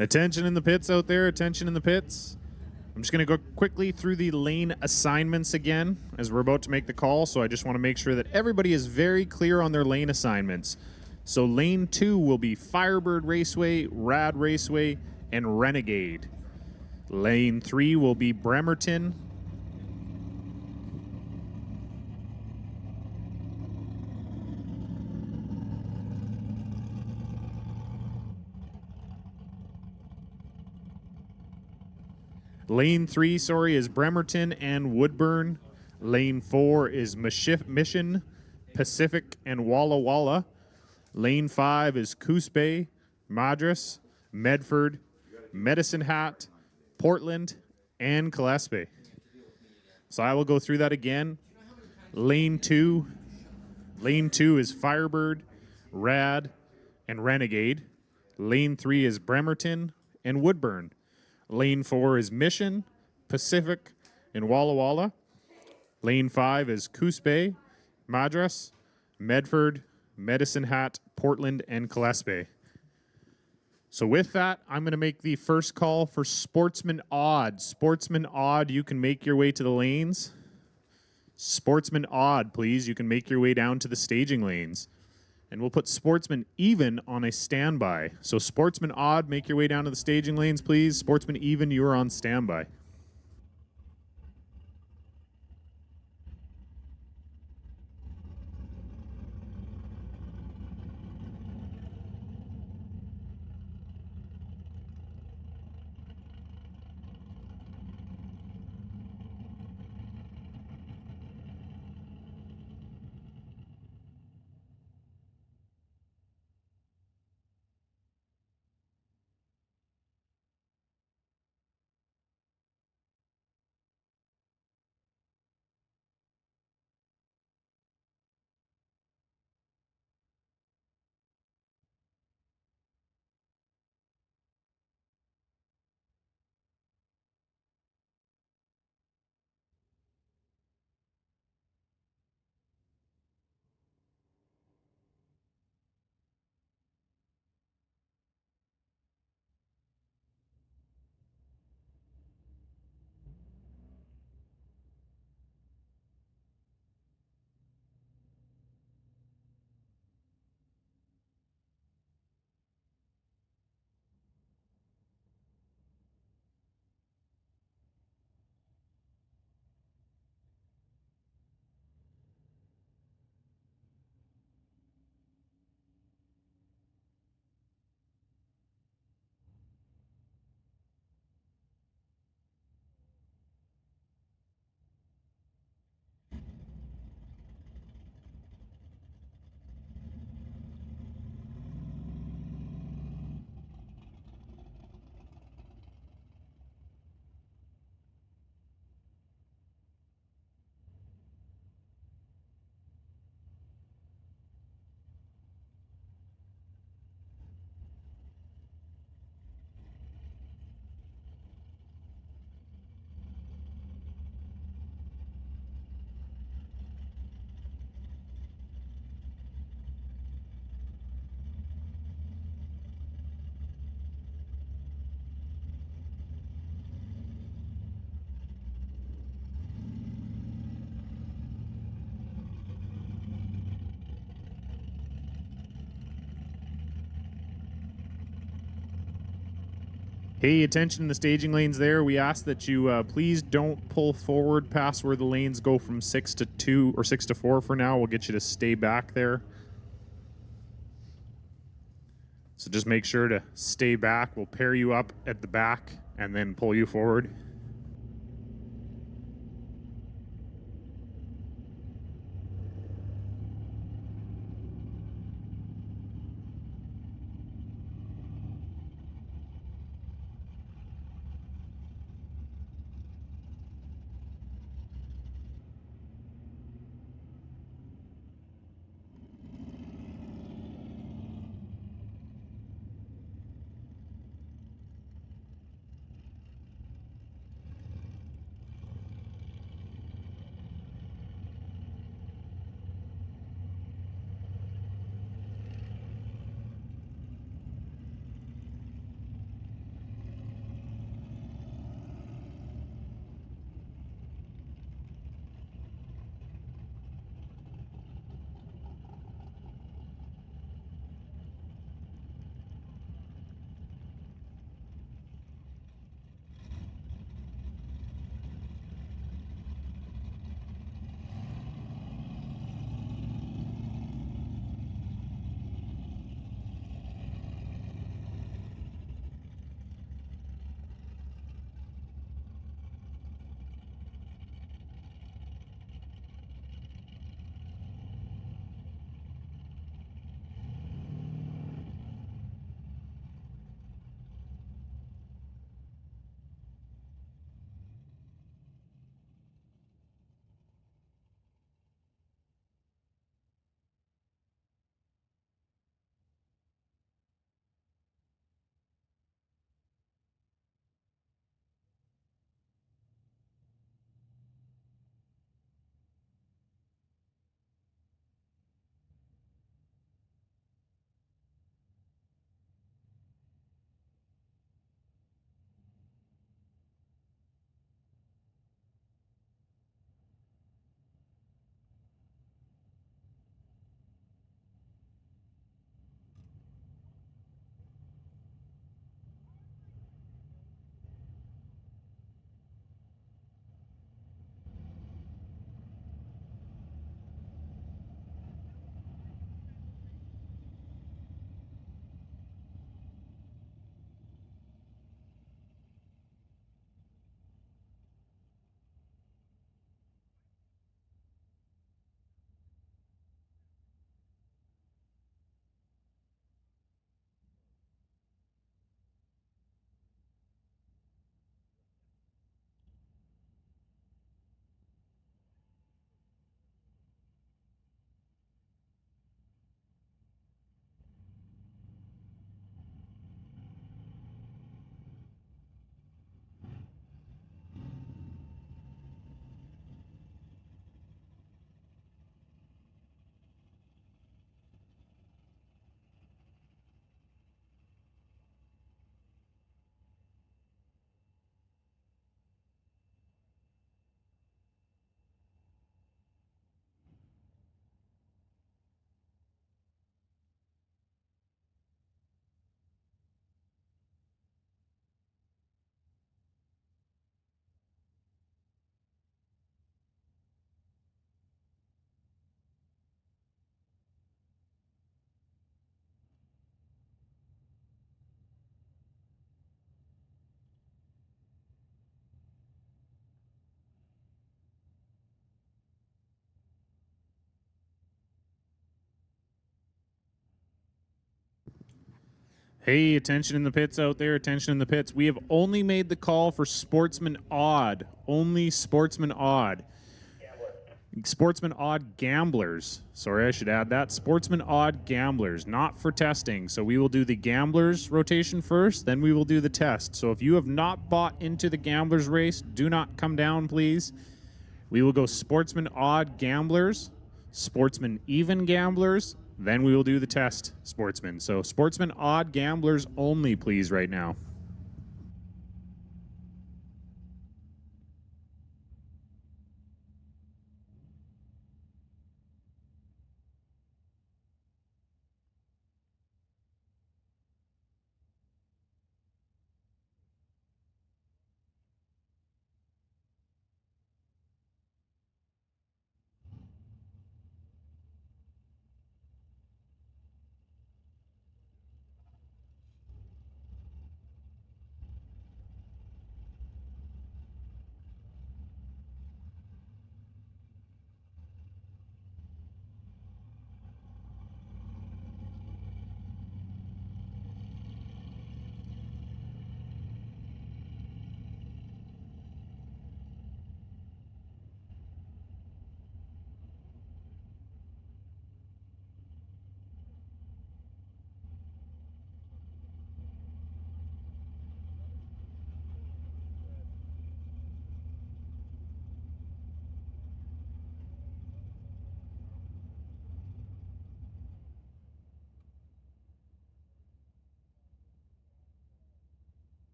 Attention in the pits out there, attention in the pits. I'm just going to go quickly through the lane assignments again as we're about to make the call, so I just want to make sure that everybody is very clear on their lane assignments. So lane 2 will be Firebird Raceway, Rad Raceway, and Renegade. Lane 3 will be Bremerton. Lane 3, is Bremerton and Woodburn. Lane 4 is Mission, Pacific, and Walla Walla. Lane 5 is Coos Bay, Madras, Medford, Medicine Hat, Portland, and Gillespie. So I will go through that again. Lane 2 is Firebird, Rad, and Renegade. Lane 3 is Bremerton and Woodburn. Lane 4 is Mission, Pacific, and Walla Walla. Lane 5 is Coos Bay, Madras, Medford, Medicine Hat, Portland, and Gillespie. So with that, I'm going to make the first call for Sportsman Odd. Sportsman Odd, you can make your way to the lanes. Sportsman Odd, please, you can make your way down to the staging lanes. And we'll put Sportsman Even on a standby. So Sportsman Odd, make your way down to the staging lanes, please. Sportsman Even, you are on standby. Hey, attention in the staging lanes there. We ask that you please don't pull forward past where the lanes go from 6 to 2 or 6 to 4 for now. We'll get you to stay back there. So just make sure to stay back. We'll pair you up at the back and then pull you forward. Hey, attention in the pits out there, attention in the pits. We have only made the call for Sportsman Odd. Only Sportsman Odd. Sportsman Odd Gamblers. Sorry, I should add that. Sportsman Odd Gamblers, not for testing. So we will do the Gamblers rotation first, then we will do the test. So if you have not bought into the Gamblers race, do not come down, please. We will go Sportsman Odd Gamblers, Sportsman Even Gamblers, then we will do the test Sportsman. So Sportsman Odd Gamblers only, please, right now.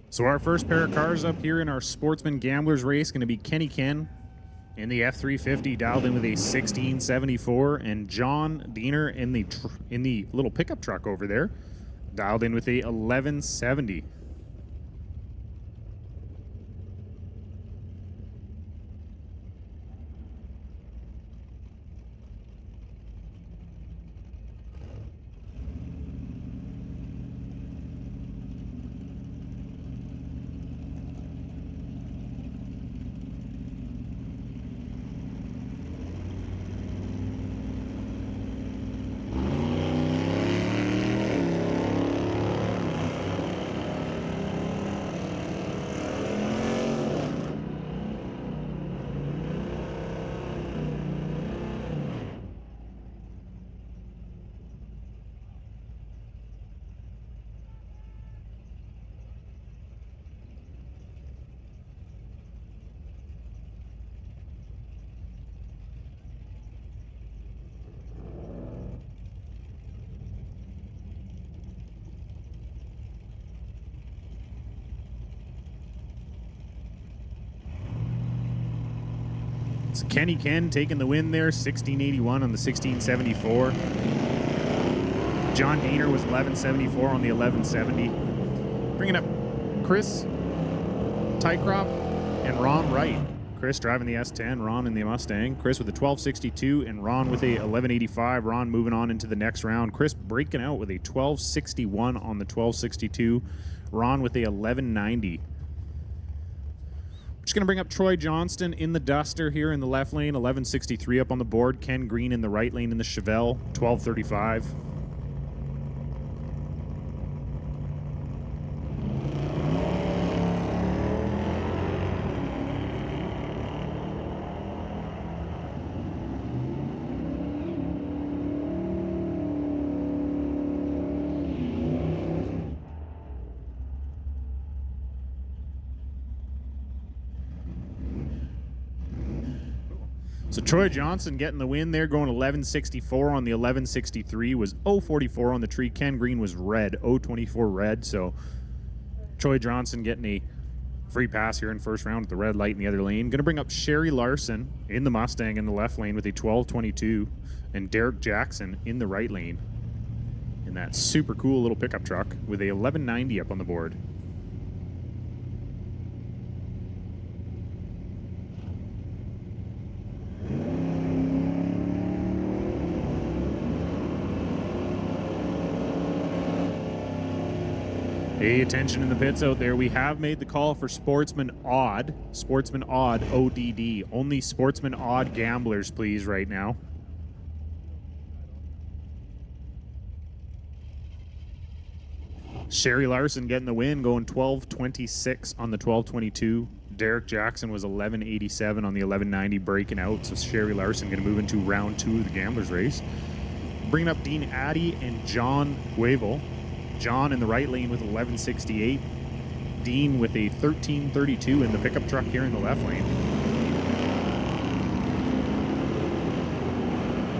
So our first pair of cars up here in our Sportsman Gamblers race going to be Kenny Ken in the F350, dialed in with a 1674, and John Diener in the little pickup truck over there, dialed in with a 1170. So Kenny Ken taking the win there, 1681 on the 1674. John Diener was 1174 on the 1170. Bringing up Chris Tycrop and Ron Wright. Chris driving the S10, Ron in the Mustang. Chris with a 1262 and Ron with a 1185. Ron moving on into the next round. Chris breaking out with a 1261 on the 1262. Ron with a 1190. Just going to bring up Troy Johnston in the Duster here in the left lane, 1163 up on the board. Ken Green in the right lane in the Chevelle, 1235. So Troy Johnson getting the win there, going 11.64 on the 11.63, was 0.44 on the tree. Ken Green was red, 0.24 red. So Troy Johnson getting a free pass here in first round with the red light in the other lane. Going to bring up Sherry Larson in the Mustang in the left lane with a 12.22, and Derek Jackson in the right lane in that super cool little pickup truck with a 11.90 up on the board. Pay attention in the pits out there. We have made the call for Sportsman Odd. Sportsman Odd, ODD. Only Sportsman Odd gamblers, please, right now. Sherry Larson getting the win, going 12.26 on the 12.22. Derek Jackson was 11.87 on the 11.90, breaking out. So Sherry Larson going to move into round 2 of the gamblers race. Bringing up Dean Addy and John Wavell. John in the right lane with 11.68. Dean with a 13.32 in the pickup truck here in the left lane.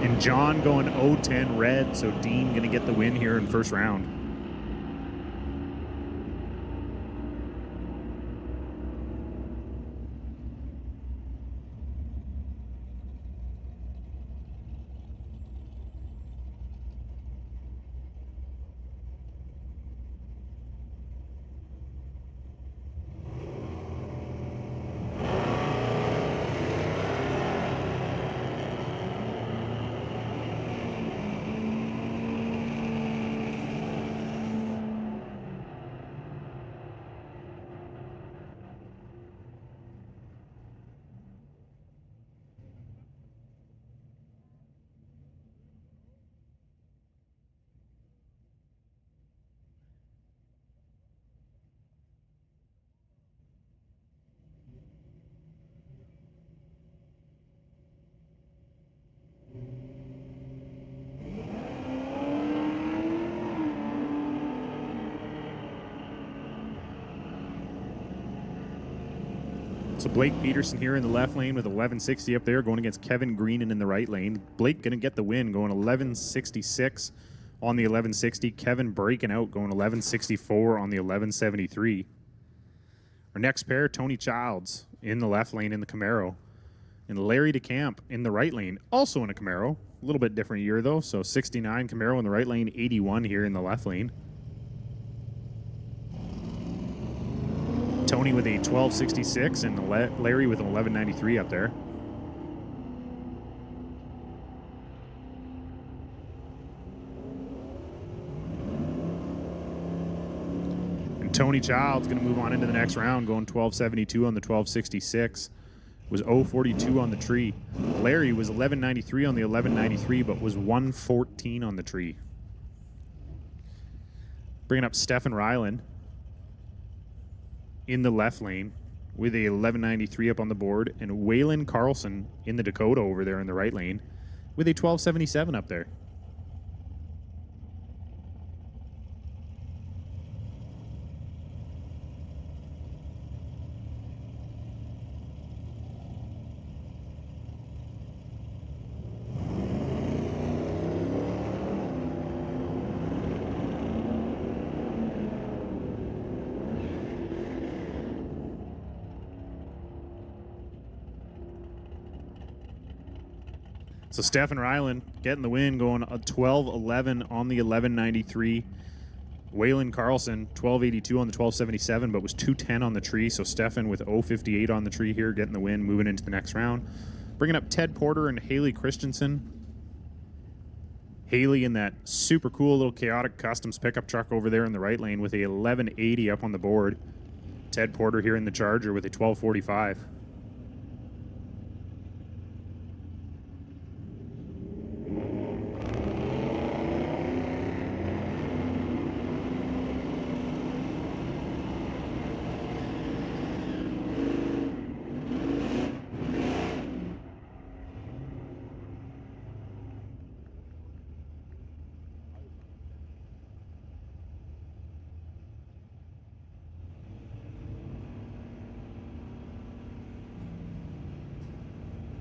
And John going 0.10 red, so Dean going to get the win here in first round. So Blake Peterson here in the left lane with 11.60 up there, going against Kevin Greenan in the right lane. Blake going to get the win, going 11.66 on the 11.60. Kevin breaking out, going 11.64 on the 11.73. Our next pair, Tony Childs in the left lane in the Camaro. And Larry DeCamp in the right lane, also in a Camaro. A little bit different year, though. So 69 Camaro in the right lane, 81 here in the left lane. Tony with a 12.66 and Larry with an 11.93 up there. And Tony Childs going to move on into the next round, going 12.72 on the 12.66. Was 0.42 on the tree. Larry was 11.93 on the 11.93, but was 1.14 on the tree. Bringing up Stefan Ryland in the left lane with a 11.93 up on the board, and Waylon Carlson in the Dakota over there in the right lane with a 12.77 up there. So Stefan Ryland getting the win, going 12.11 on the 11.93. Waylon Carlson, 12.82 on the 12.77, but was 2.10 on the tree. So Stefan with 0.58 on the tree here, getting the win, moving into the next round. Bringing up Ted Porter and Haley Christensen. Haley in that super cool little Chaotic Customs pickup truck over there in the right lane with a 11.80 up on the board. Ted Porter here in the Charger with a 12.45.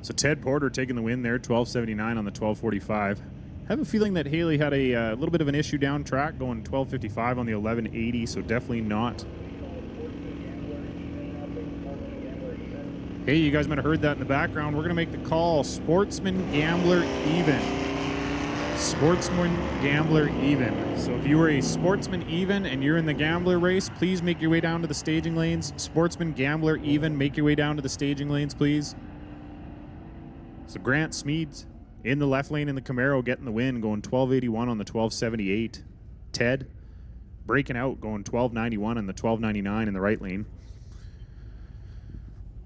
So Ted Porter taking the win there, 12:79 on the 12:45. I have a feeling that Haley had a little bit of an issue down track going 12:55 on the 11:80, so definitely not. Hey, you guys might have heard that in the background. We're going to make the call. Sportsman Gambler even. Sportsman Gambler even. So if you were a Sportsman even and you're in the Gambler race, please make your way down to the staging lanes. Sportsman Gambler even, make your way down to the staging lanes, please. So Grant Smeeds in the left lane in the Camaro getting the win, going 12:81 on the 12:78. Ted breaking out, going 12:91 on the 12:99 in the right lane.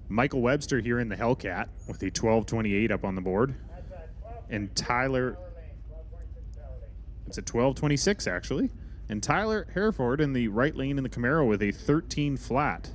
Michael Webster here in the Hellcat with a 12:28 up on the board. And Tyler, it's a 12:26 actually. And Tyler Hereford in the right lane in the Camaro with a 13 flat.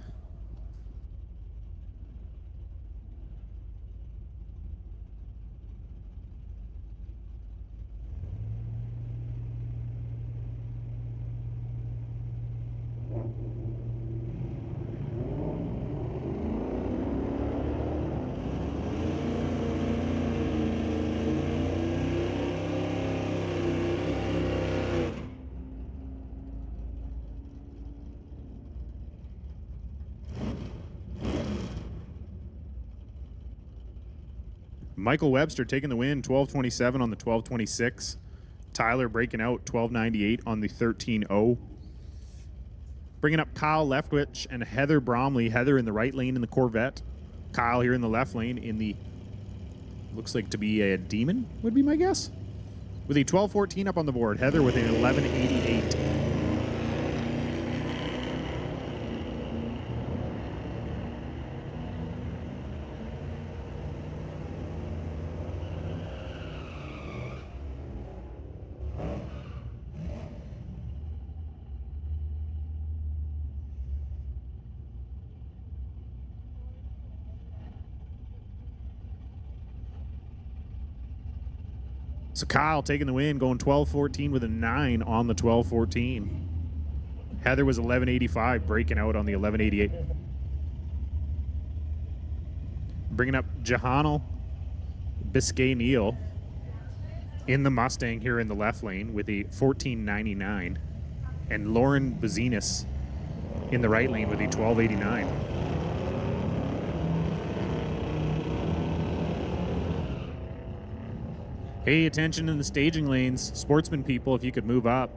Michael Webster taking the win, 12:27 on the 12:26. Tyler breaking out, 12:98 on the 13:0. Bringing up Kyle Leftwich and Heather Bromley. Heather in the right lane in the Corvette. Kyle here in the left lane in the, looks like to be a Demon, would be my guess. With a 12:14 up on the board. Heather with an 11:88. So Kyle taking the win, going 12:14 with a 9 on the 12:14. Heather was 11:85, breaking out on the 11:88. Bringing up Jahanel Biscay-Neal in the Mustang here in the left lane with a 14:99. And Lauren Bazinas in the right lane with a 12:89. Hey, attention in the staging lanes. Sportsman people, if you could move up.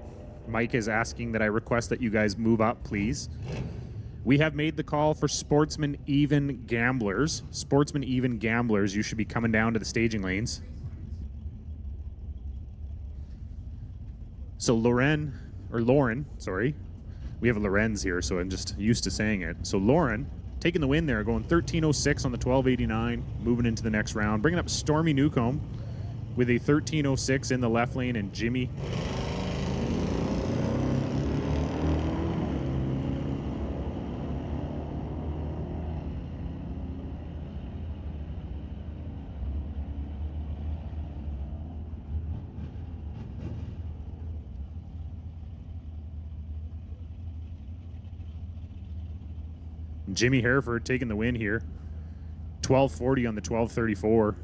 Mike is asking that I request that you guys move up, please. We have made the call for Sportsman Even Gamblers. Sportsman Even Gamblers, you should be coming down to the staging lanes. So Lauren, sorry. We have a Lorenz here, so I'm just used to saying it. So Lauren taking the win there, going 13:06 on the 12:89, moving into the next round. Bringing up Stormy Newcomb with a 13:06 in the left lane, and Jimmy Hereford taking the win here. 12:40 on the 12:34.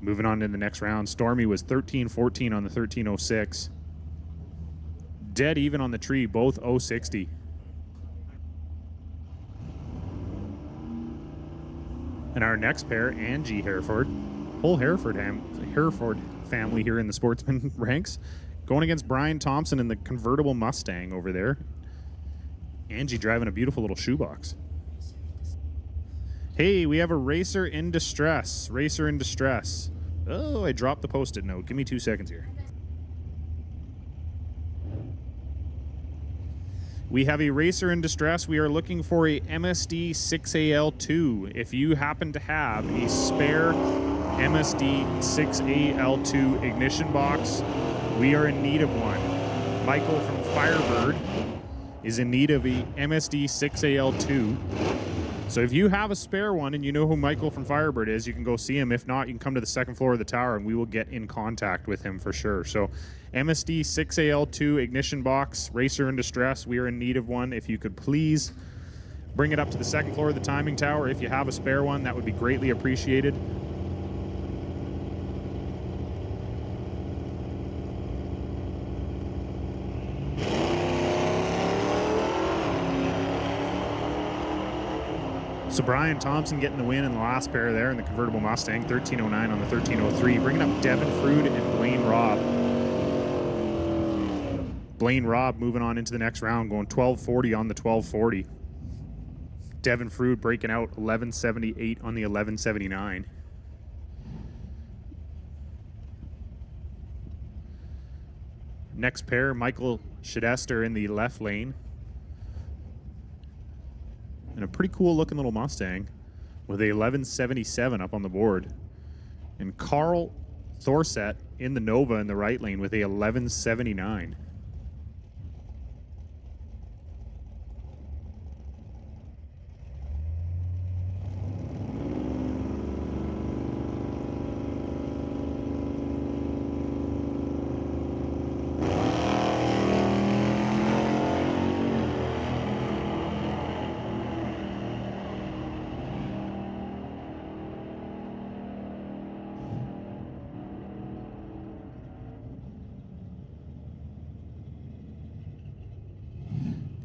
Moving on to the next round. Stormy was 13:14 on the 13:06. Dead even on the tree, both 060. And our next pair, Angie Hereford. Whole Hereford family here in the Sportsman ranks. Going against Brian Thompson in the convertible Mustang over there. Angie driving a beautiful little shoebox. Hey, we have a racer in distress. Racer in distress. Oh, I dropped the Post-it note. Give me 2 seconds here. We have a racer in distress. We are looking for a MSD 6AL2. If you happen to have a spare MSD 6AL2 ignition box, we are in need of one. Michael from Firebird is in need of a MSD 6AL2. So if you have a spare one and you know who Michael from Firebird is, you can go see him. If not, you can come to the second floor of the tower and we will get in contact with him for sure. So MSD 6AL2 ignition box, racer in distress. We are in need of one. If you could please bring it up to the second floor of the timing tower. If you have a spare one, that would be greatly appreciated. So Brian Thompson getting the win in the last pair there in the convertible Mustang, 1309 on the 1303. Bringing up Devin Frood and Blaine Robb. Blaine Robb moving on into the next round, going 1240 on the 1240. Devin Frood breaking out 1178 on the 1179. Next pair, Michael Shedester in the left lane. And a pretty cool looking little Mustang with a 1177 up on the board. And Carl Thorset in the Nova in the right lane with a 1179.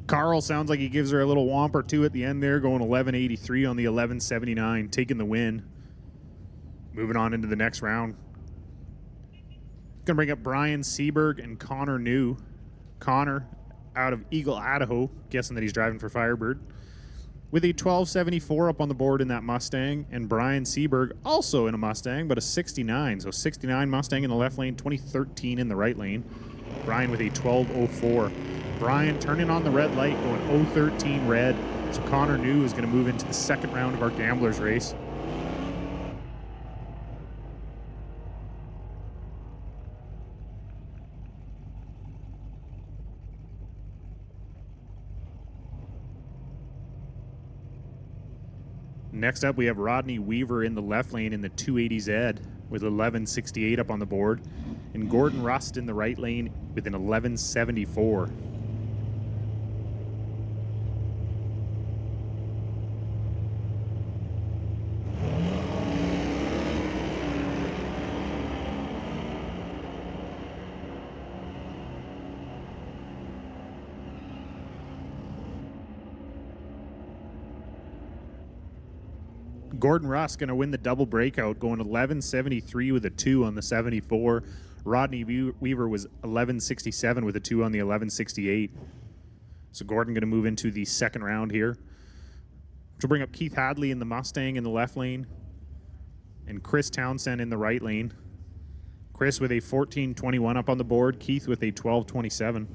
Carl sounds like he gives her a little womp or two at the end there, going 1183 on the 1179, taking the win. Moving on into the next round. Gonna bring up Brian Seberg and Connor New. Connor out of Eagle, Idaho, guessing that he's driving for Firebird, with a 1274 up on the board in that Mustang, and Brian Seberg also in a Mustang, but a 69. So 69 Mustang in the left lane, 2013 in the right lane. Brian with a 1204. Brian turning on the red light, going 013 red. So Connor New is going to move into the second round of our Gamblers race. Next up, we have Rodney Weaver in the left lane in the 280Z with 1168 up on the board, and Gordon Rust in the right lane with an 1174. Gordon Russ going to win the double breakout, going 1173 with a 2 on the 74. Rodney Weaver was 1167 with a 2 on the 1168. So Gordon going to move into the second round here, which will bring up Keith Hadley in the Mustang in the left lane and Chris Townsend in the right lane. Chris with a 1421 up on the board, Keith with a 1227.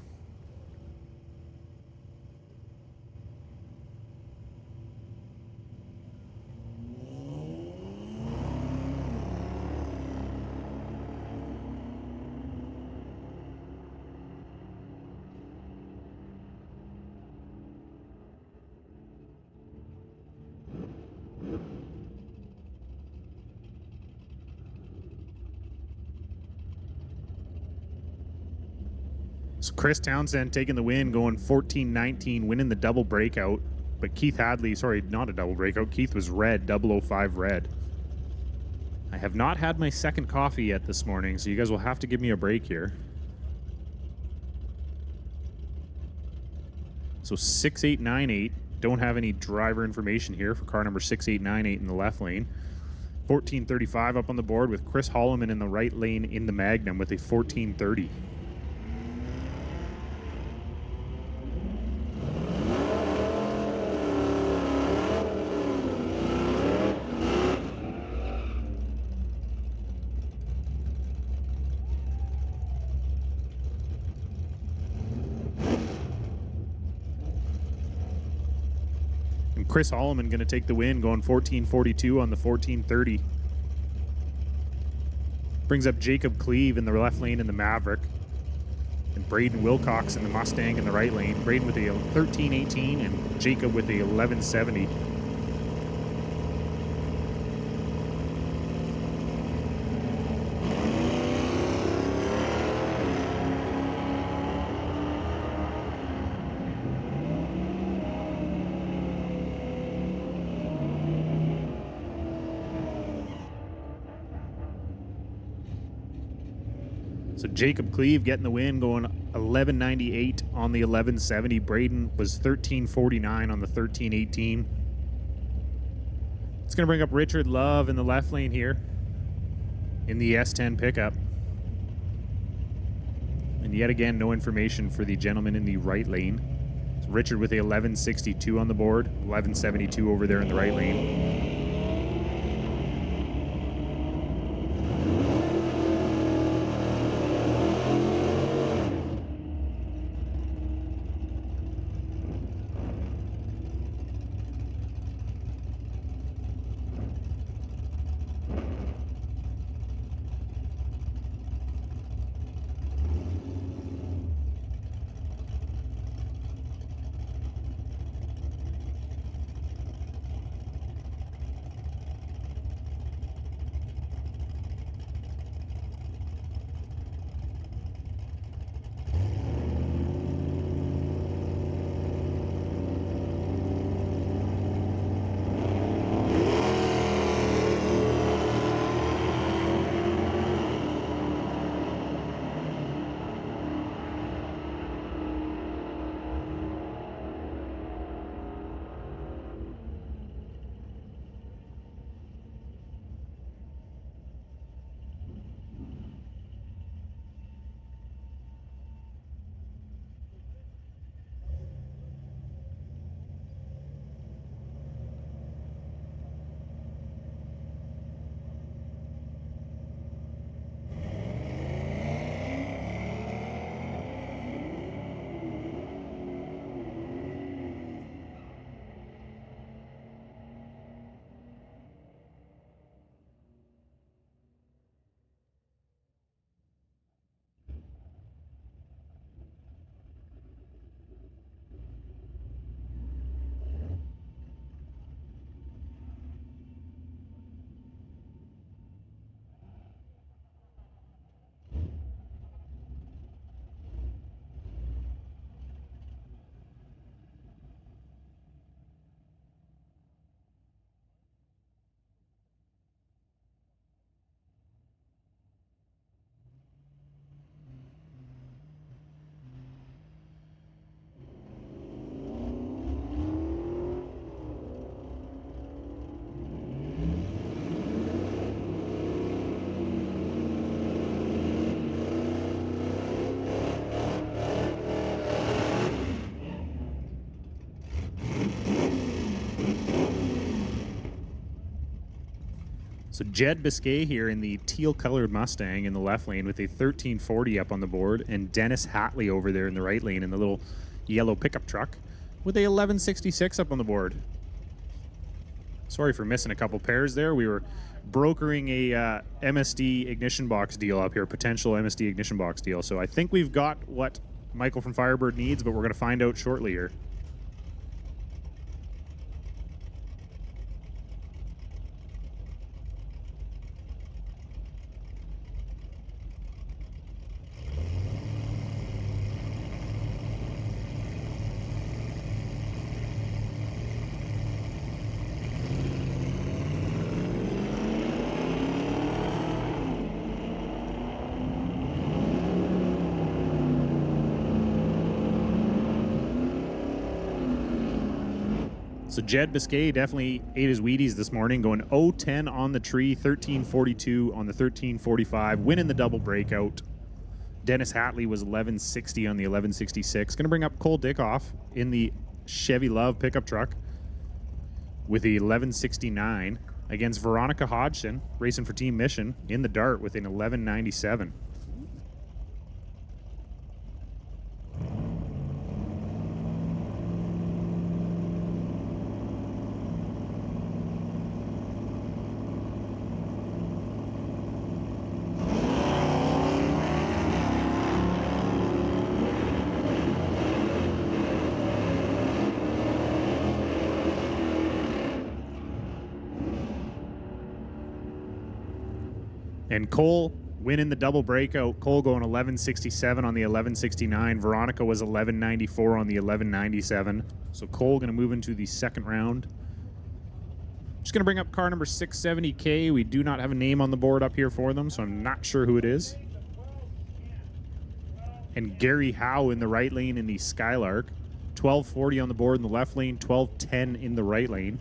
So Chris Townsend taking the win, going 14-19, winning the double breakout. But Keith Hadley, sorry, not a double breakout. Keith was red, 005 red. I have not had my second coffee yet this morning, so you guys will have to give me a break here. So 6898, don't have any driver information here for car number 6898 in the left lane. 1435 up on the board with Chris Holloman in the right lane in the Magnum with a 1430. Chris Holloman going to take the win, going 1442 on the 1430. Brings up Jacob Cleve in the left lane in the Maverick. And Braden Wilcox in the Mustang in the right lane. Braden with a 1318 and Jacob with a 1170. So Jacob Cleve getting the win, going 1198 on the 1170. Braden was 1349 on the 1318. It's going to bring up Richard Love in the left lane here in the S10 pickup. And yet again, no information for the gentleman in the right lane. So Richard with a 1162 on the board, 1172 over there in the right lane. So Jed Biscay here in the teal-colored Mustang in the left lane with a 1340 up on the board, and Dennis Hatley over there in the right lane in the little yellow pickup truck with a 1166 up on the board. Sorry for missing a couple pairs there. We were brokering a MSD ignition box deal up here, potential MSD ignition box deal. So I think we've got what Michael from Firebird needs, but we're going to find out shortly here. So Jed Biscay definitely ate his Wheaties this morning, going 0-10 on the tree, 1342 on the 1345, winning the double breakout. Dennis Hatley was 1160 on the 1166. Going to bring up Cole Dickoff in the Chevy Love pickup truck with the 1169 against Veronica Hodgson, racing for Team Mission, in the Dart with an 1197. And Cole winning the double breakout. Cole going 1167 on the 1169. Veronica was 1194 on the 1197. So Cole going to move into the second round. Just going to bring up car number 670K. We do not have a name on the board up here for them, so I'm not sure who it is. And Gary Howe in the right lane in the Skylark. 1240 on the board in the left lane, 1210 in the right lane.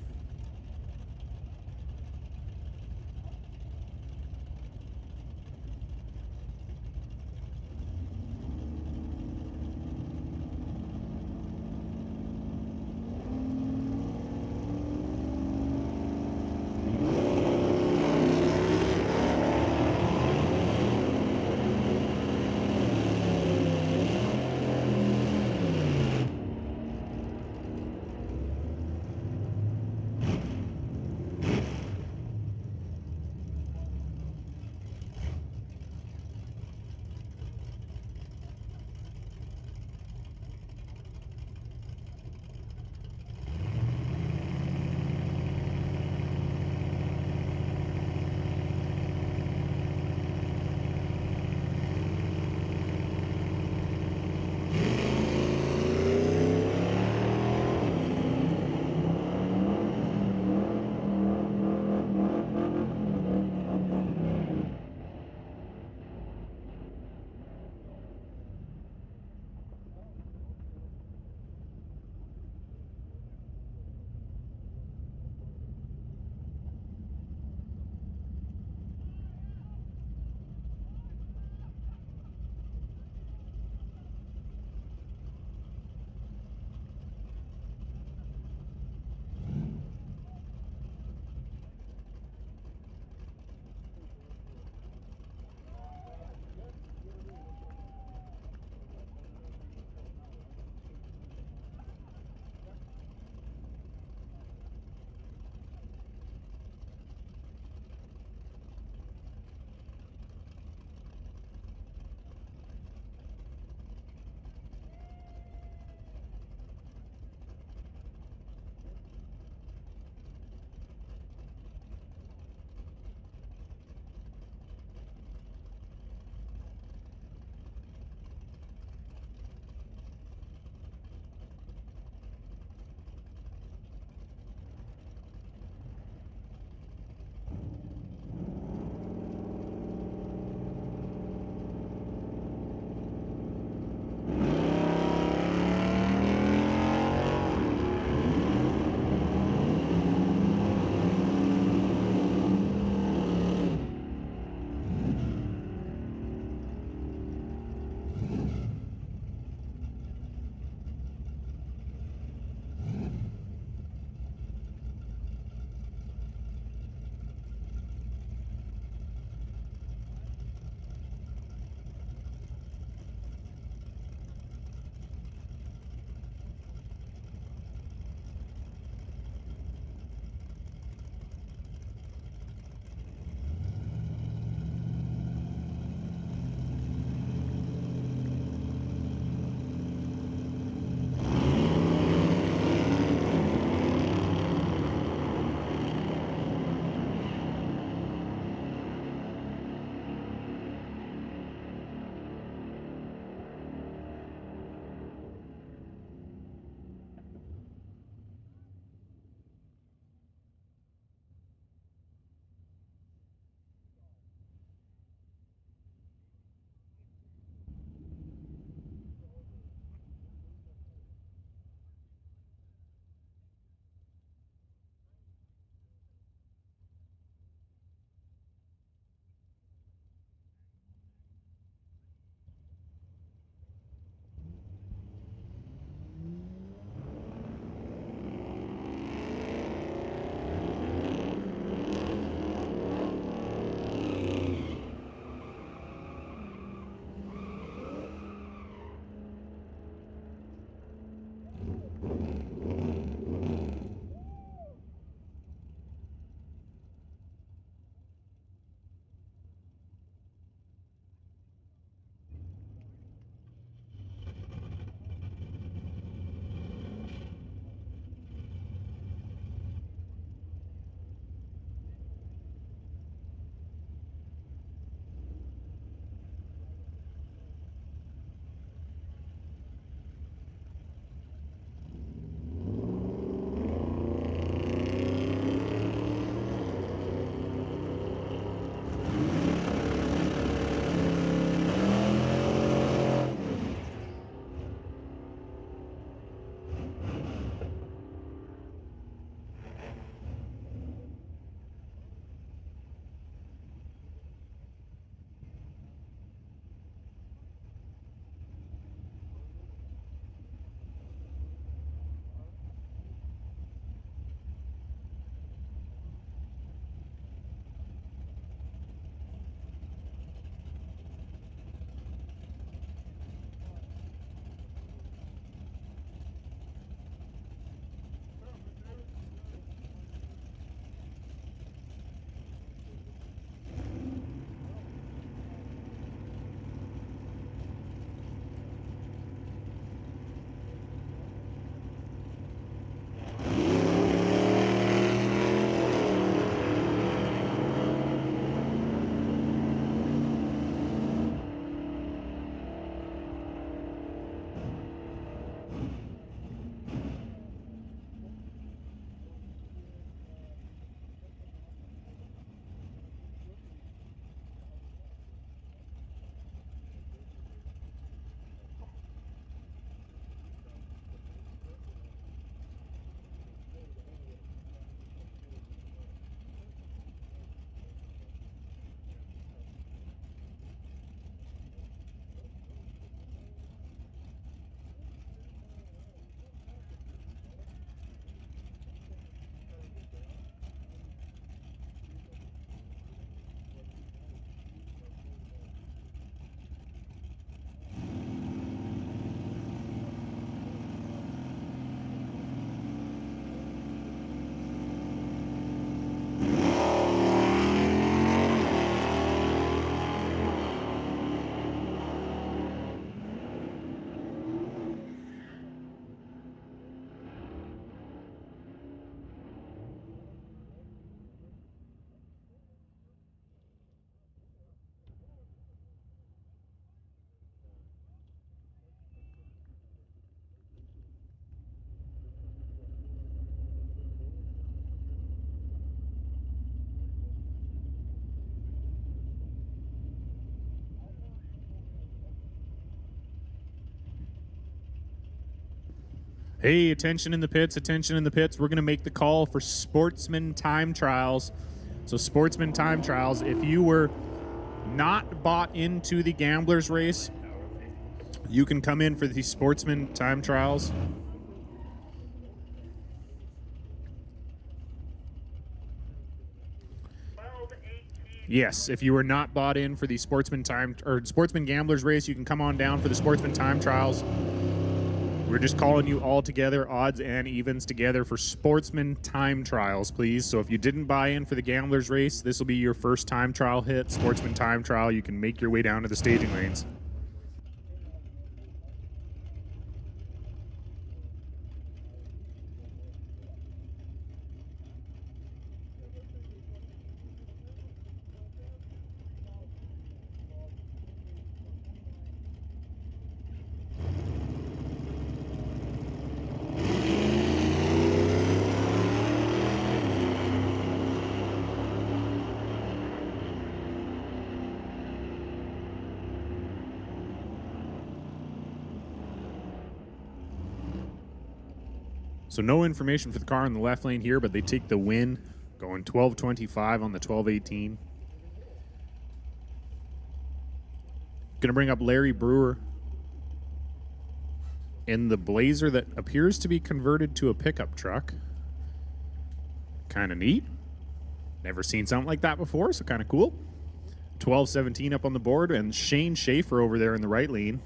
Hey, attention in the pits, attention in the pits. We're going to make the call for Sportsman time trials. So Sportsman time trials, if you were not bought into the Gamblers race, you can come in for the Sportsman time trials. Yes, if you were not bought in for the Sportsman time or Sportsman Gamblers race, you can come on down for the Sportsman time trials. We're just calling you all together, odds and evens together for Sportsman time trials, please. So if you didn't buy in for the Gamblers race, this will be your first time trial hit. Sportsman time trial, you can make your way down to the staging lanes. So no information for the car in the left lane here, but they take the win, going 12:25 on the 12:18. Going to bring up Larry Brewer in the Blazer that appears to be converted to a pickup truck. Kind of neat. Never seen something like that before, so kind of cool. 12:17 up on the board, and Shane Schaefer over there in the right lane.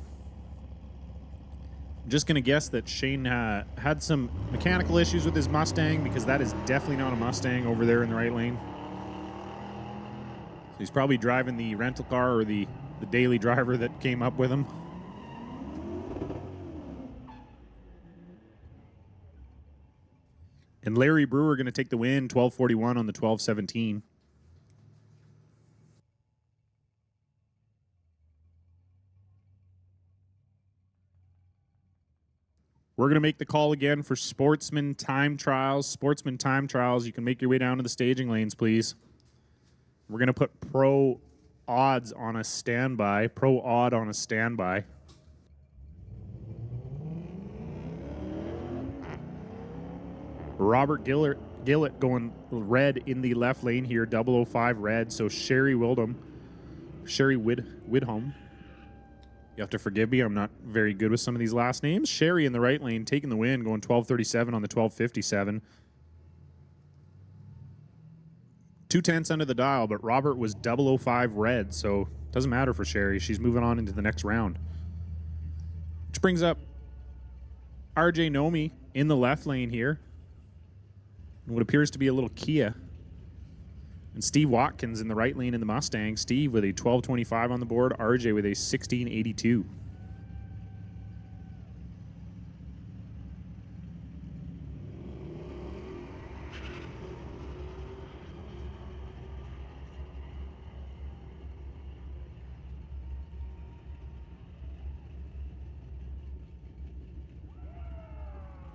I'm just going to guess that Shane had some mechanical issues with his Mustang, because that is definitely not a Mustang over there in the right lane. So he's probably driving the rental car or the daily driver that came up with him. And Larry Brewer going to take the win, 12:41 on the 12:17. We're going to make the call again for Sportsman time trials. Sportsman time trials, you can make your way down to the staging lanes, please. We're going to put pro odds on a standby. Pro odd on a standby. Robert Gillett going red in the left lane here, 005 red. So Sherry Widholm. You have to forgive me, I'm not very good with some of these last names. Sherry in the right lane taking the win, going 12:37 on the 12:57. 2/10 under the dial, but Robert was 005 red, so doesn't matter for Sherry. She's moving on into the next round. Which brings up RJ Nomi in the left lane here. What appears to be a little Kia. And Steve Watkins in the right lane in the Mustang. Steve with a 12:25 on the board. RJ with a 16:82.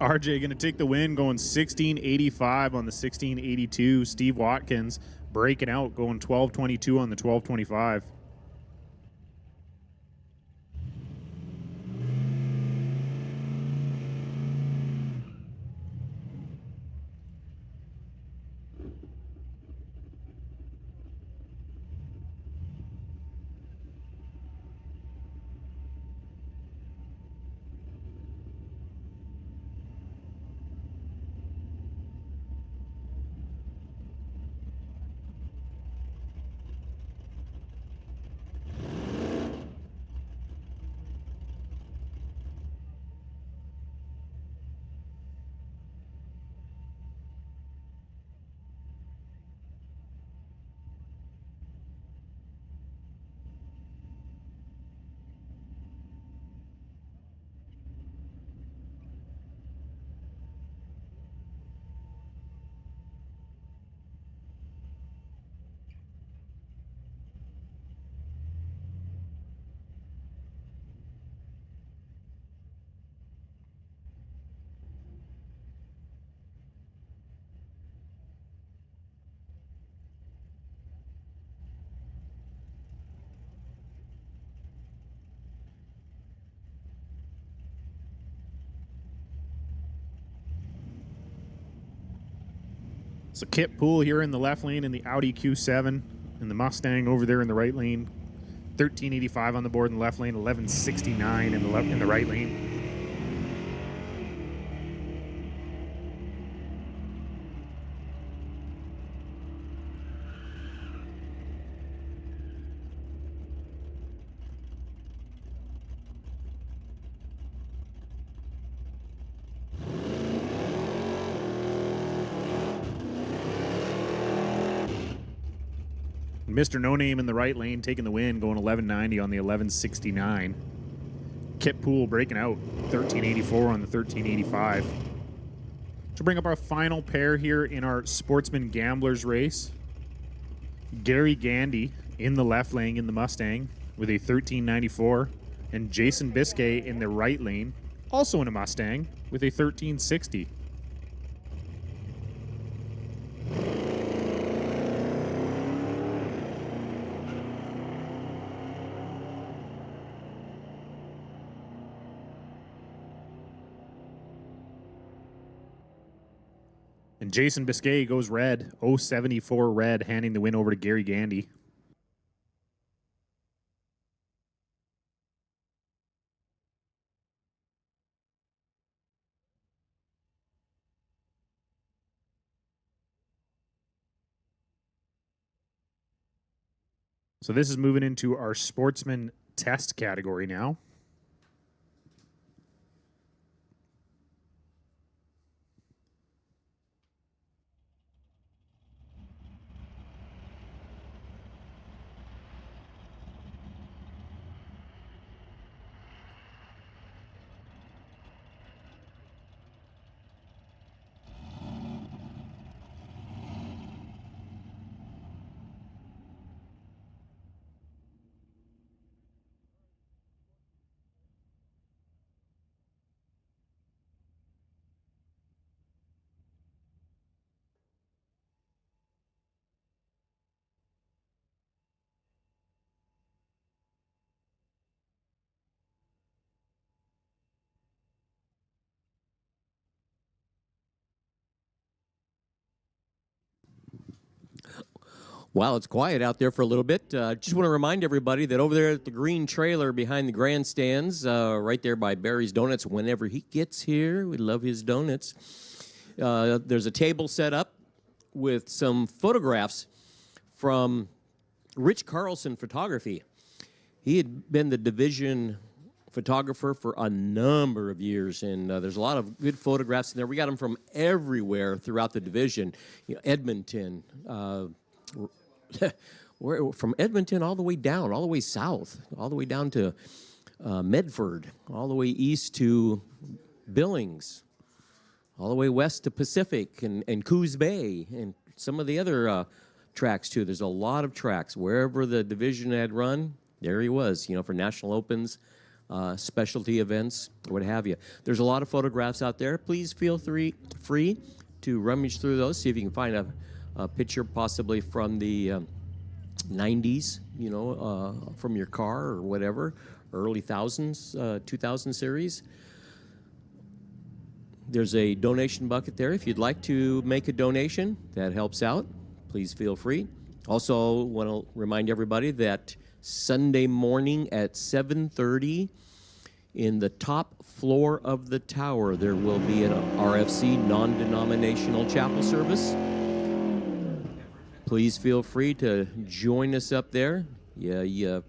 RJ going to take the win, going 16:85 on the 16:82. Steve Watkins breaking out, going 12:22 on the 12:25. So Kip Pool here in the left lane in the Audi Q7, and the Mustang over there in the right lane. 1385 on the board in the left lane, 1169 in the right lane. Mr. No Name in the right lane taking the win, going 1190 on the 1169. Kip Pool breaking out, 1384 on the 1385. To bring up our final pair here in our Sportsman Gamblers race, Gary Gandy in the left lane in the Mustang with a 1394, and Jason Biscay in the right lane, also in a Mustang, with a 1360. And Jason Biscay goes red, 074 red, handing the win over to Gary Gandy. So this is moving into our Sportsman test category now. Wow, it's quiet out there for a little bit. Just want to remind everybody that over there at the green trailer behind the grandstands, right there by Barry's Donuts, whenever he gets here, we love his donuts. There's a table set up with some photographs from Rich Carlson Photography. He had been the division photographer for a number of years, and there's a lot of good photographs in there. We got them from everywhere throughout the division. You know, Edmonton, from Edmonton all the way down, all the way south, all the way down to Medford, all the way east to Billings, all the way west to Pacific and Coos Bay, and some of the other tracks too. There's a lot of tracks. Wherever the division had run, there he was, you know, for national opens, specialty events, what have you. There's a lot of photographs out there. Please feel free to rummage through those, see if you can find a picture possibly from the 90s, you know, from your car or whatever, early 2000 series. There's a donation bucket there. If you'd like to make a donation, that helps out. Please feel free. Also want to remind everybody that Sunday morning at 7:30 in the top floor of the tower, there will be an RFC non-denominational chapel service. Please feel free to join us up there. If you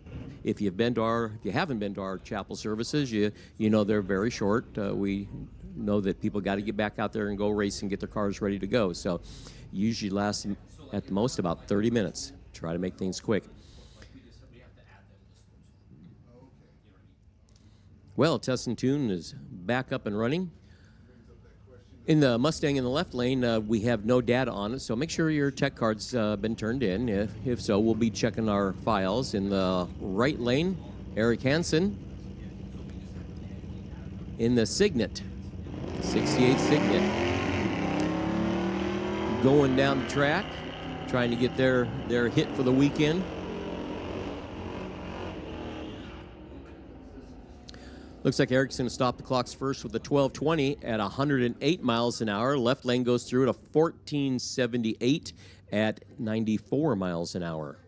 haven't been to our chapel services, you know they're very short. We know that people got to get back out there and go race and get their cars ready to go. So usually lasts at the most about 30 minutes. Try to make things quick. Well, Test and Tune is back up and running. In the Mustang in the left lane, we have no data on it, so make sure your tech card's been turned in. If so, we'll be checking our files. In the right lane, Eric Hansen. In the Signet, 68 Signet. Going down the track, trying to get their hit for the weekend. Looks like Eric's going to stop the clocks first with a 12:20 at 108 miles an hour. Left lane goes through at a 14:78 at 94 miles an hour.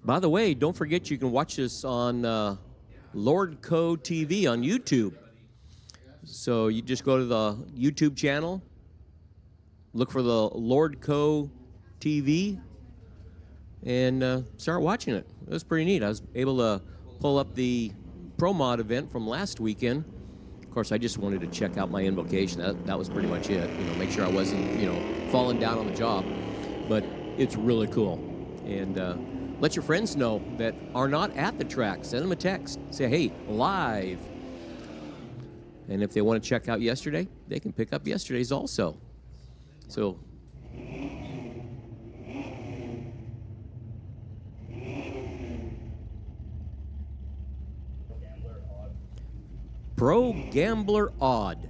By the way, don't forget you can watch this on Lordco TV on YouTube. So you just go to the YouTube channel, look for the Lordco TV, and start watching it. It was pretty neat. I was able to pull up the Pro Mod event from last weekend. Of course, I just wanted to check out my invocation. That was pretty much it. Make sure I wasn't, falling down on the job. But it's really cool. And let your friends know that are not at the track. Send them a text. Say, hey, live. And if they want to check out yesterday, they can pick up yesterday's also. So Pro Gambler Odd.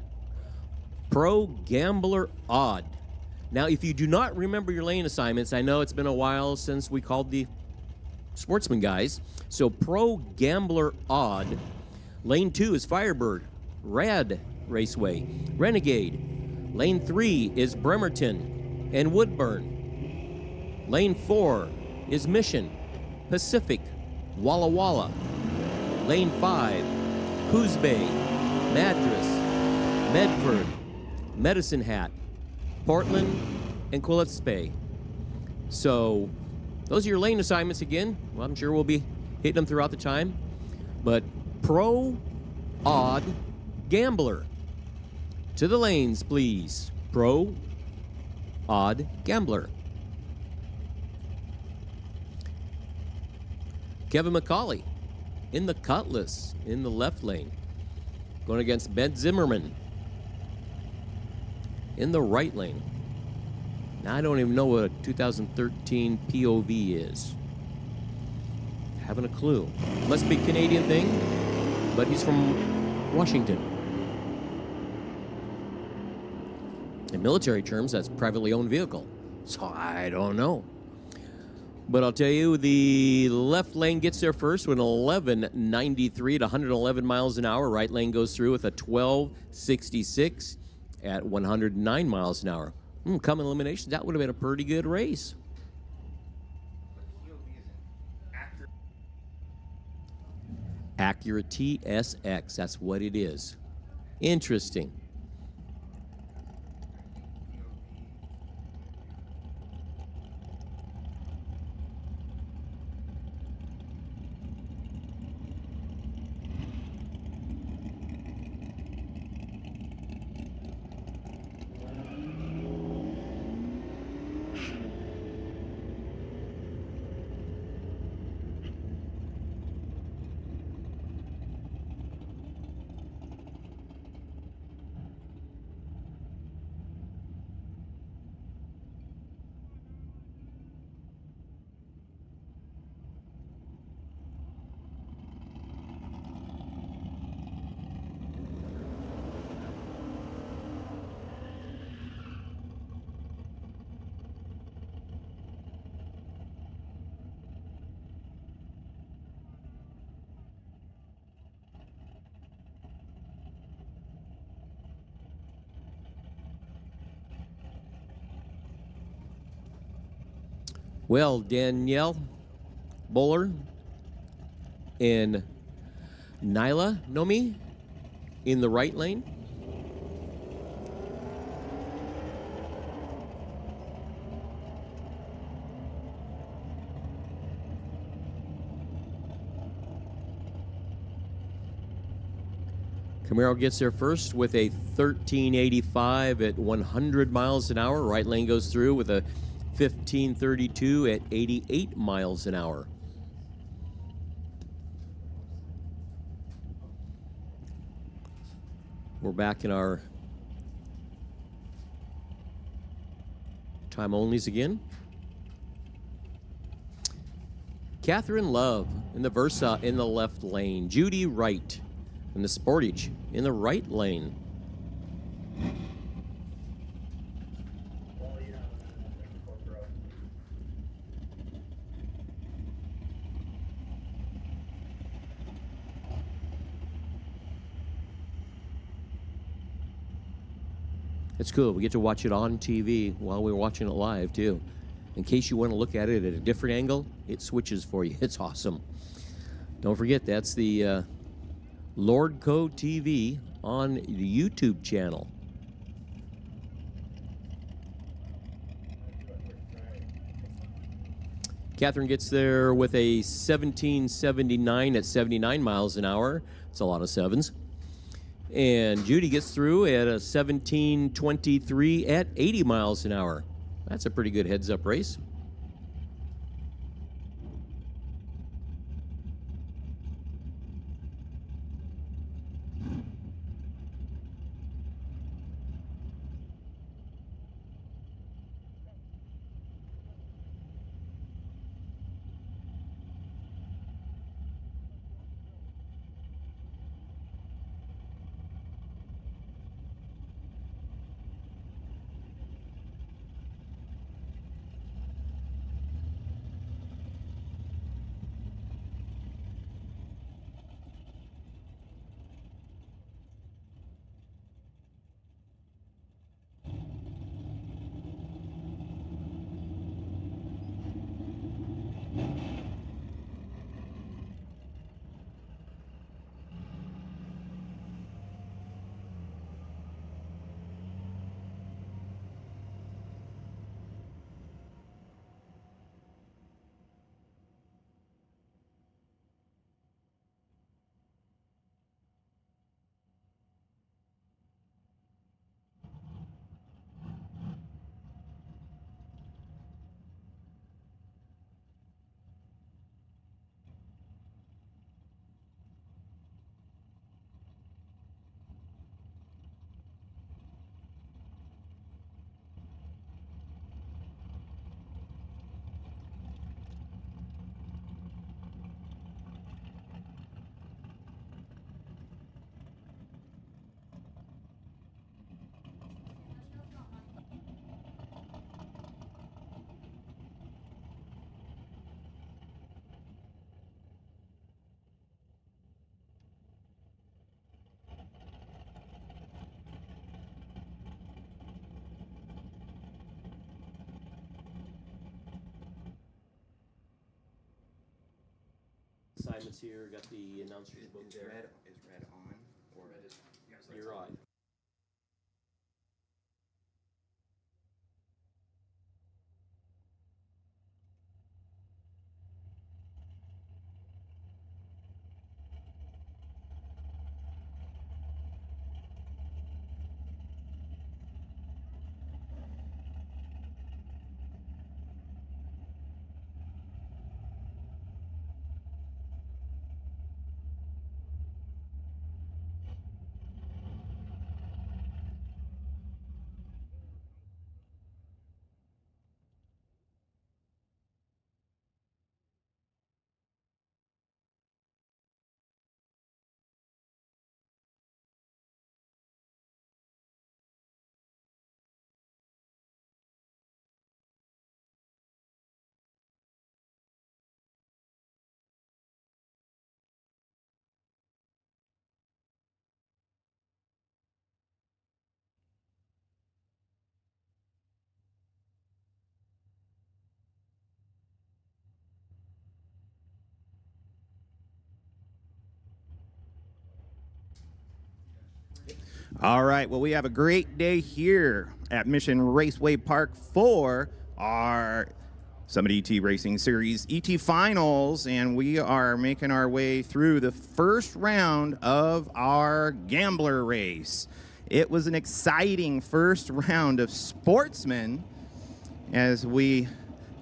Pro Gambler Odd. Now, if you do not remember your lane assignments, I know it's been a while since we called the Sportsman guys. So Pro Gambler Odd. Lane 2 is Firebird. Rad Raceway. Renegade. Lane 3 is Bremerton and Woodburn. Lane 4 is Mission, Pacific, Walla Walla. Lane 5, Coos Bay, Madras, Medford, Medicine Hat, Portland, and Quillets Bay. So those are your lane assignments again. Well, I'm sure we'll be hitting them throughout the time. But Pro Odd Gambler. To the lanes, please. Pro Odd Gambler. Kevin McCauley in the Cutlass in the left lane. Going against Ben Zimmerman in the right lane. Now, I don't even know what a 2013 POV is. Haven't a clue. Must be a Canadian thing, but he's from Washington. In military terms, that's privately owned vehicle. So I don't know. But I'll tell you, the left lane gets there first with an 11.93 at 111 miles an hour. Right lane goes through with a 12.66 at 109 miles an hour. Come elimination, that would have been a pretty good race. Accurate TSX, that's what it is. Interesting. Well, Danielle Bowler and Nyla Nomi in the right lane. Camaro gets there first with a 13.85 at 100 miles an hour. Right lane goes through with a 15.32 at 88 miles an hour. We're back in our time onlys again. Catherine Love in the Versa in the left lane. Judy Wright in the Sportage in the right lane. It's cool. We get to watch it on TV while we're watching it live, too. In case you want to look at it at a different angle, it switches for you. It's awesome. Don't forget, that's the Lordco TV on the YouTube channel. Catherine gets there with a 1779 at 79 miles an hour. It's a lot of sevens. And Judy gets through at a 1723 at 80 miles an hour. That's a pretty good heads-up race. Simon's here, got the announcer's book there. Is red on? Or red is You're on. All right, well, we have a great day here at Mission Raceway Park for our Summit ET Racing Series ET Finals, and we are making our way through the first round of our gambler race. It was an exciting first round of Sportsman as we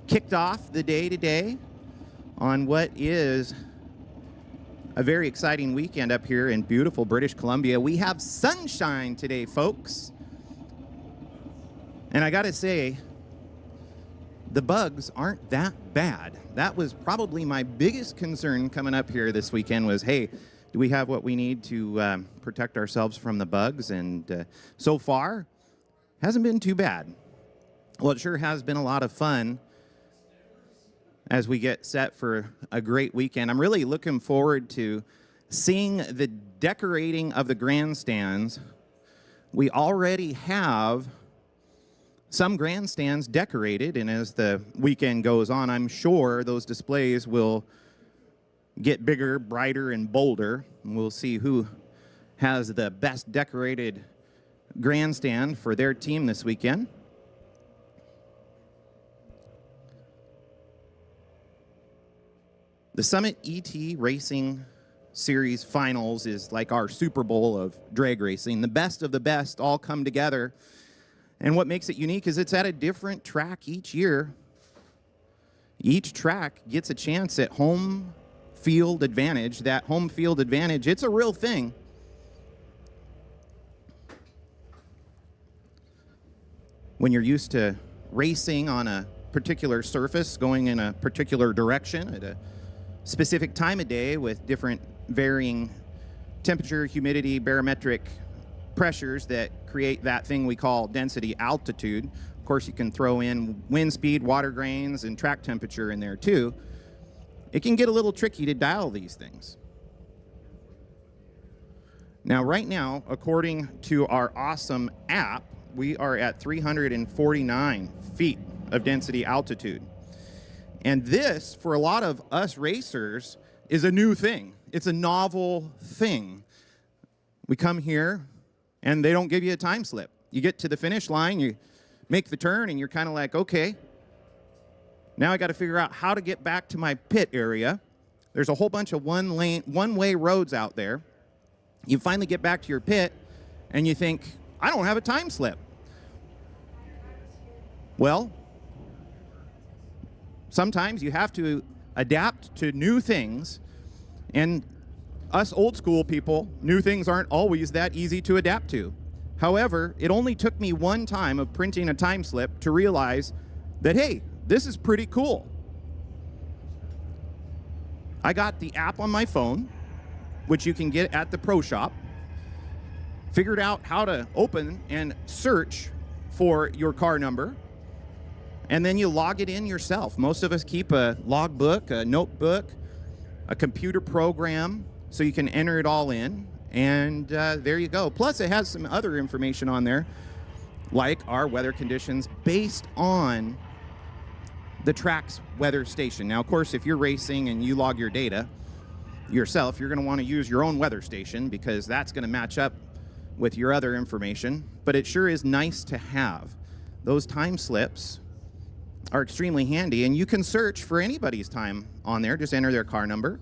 kicked off the day today on what is a very exciting weekend up here in beautiful British Columbia. We have sunshine today, folks. And I gotta say, the bugs aren't that bad. That was probably my biggest concern coming up here this weekend was, hey, do we have what we need to protect ourselves from the bugs? And so far, hasn't been too bad. Well, it sure has been a lot of fun as we get set for a great weekend. I'm really looking forward to seeing the decorating of the grandstands we already have some grandstands decorated, and as the weekend goes on, I'm sure those displays will get bigger, brighter, and bolder. And we'll see who has the best decorated grandstand for their team this weekend. The Summit ET Racing Series Finals is like our Super Bowl of drag racing. The best of the best all come together. And what makes it unique is it's at a different track each year. Each track gets a chance at home field advantage. That home field advantage, it's a real thing. When you're used to racing on a particular surface, going in a particular direction at a specific time of day with different varying temperature, humidity, barometric pressures that create that thing we call density altitude. Of course, you can throw in wind speed, water grains, and track temperature in there too. It can get a little tricky to dial these things. Now, right now, according to our awesome app, we are at 349 feet of density altitude. And this, for a lot of us racers, is a new thing. It's a novel thing. We come here, and they don't give you a time slip. You get to the finish line, you make the turn, and you're kind of like, okay, now I got to figure out how to get back to my pit area. There's a whole bunch of one-way roads out there. You finally get back to your pit, and you think, I don't have a time slip. Well, sometimes you have to adapt to new things, and us old school people, new things aren't always that easy to adapt to. However, it only took me one time of printing a time slip to realize that, hey, this is pretty cool. I got the app on my phone, which you can get at the Pro Shop, figured out how to open and search for your car number, and then you log it in yourself. Most of us keep a logbook, a notebook, a computer program, so you can enter it all in, and there you go. Plus, it has some other information on there, like our weather conditions based on the track's weather station. Now, of course, if you're racing and you log your data yourself, you're going to want to use your own weather station because that's going to match up with your other information. But it sure is nice to have. Those time slips are extremely handy, and you can search for anybody's time on there. Just enter their car number,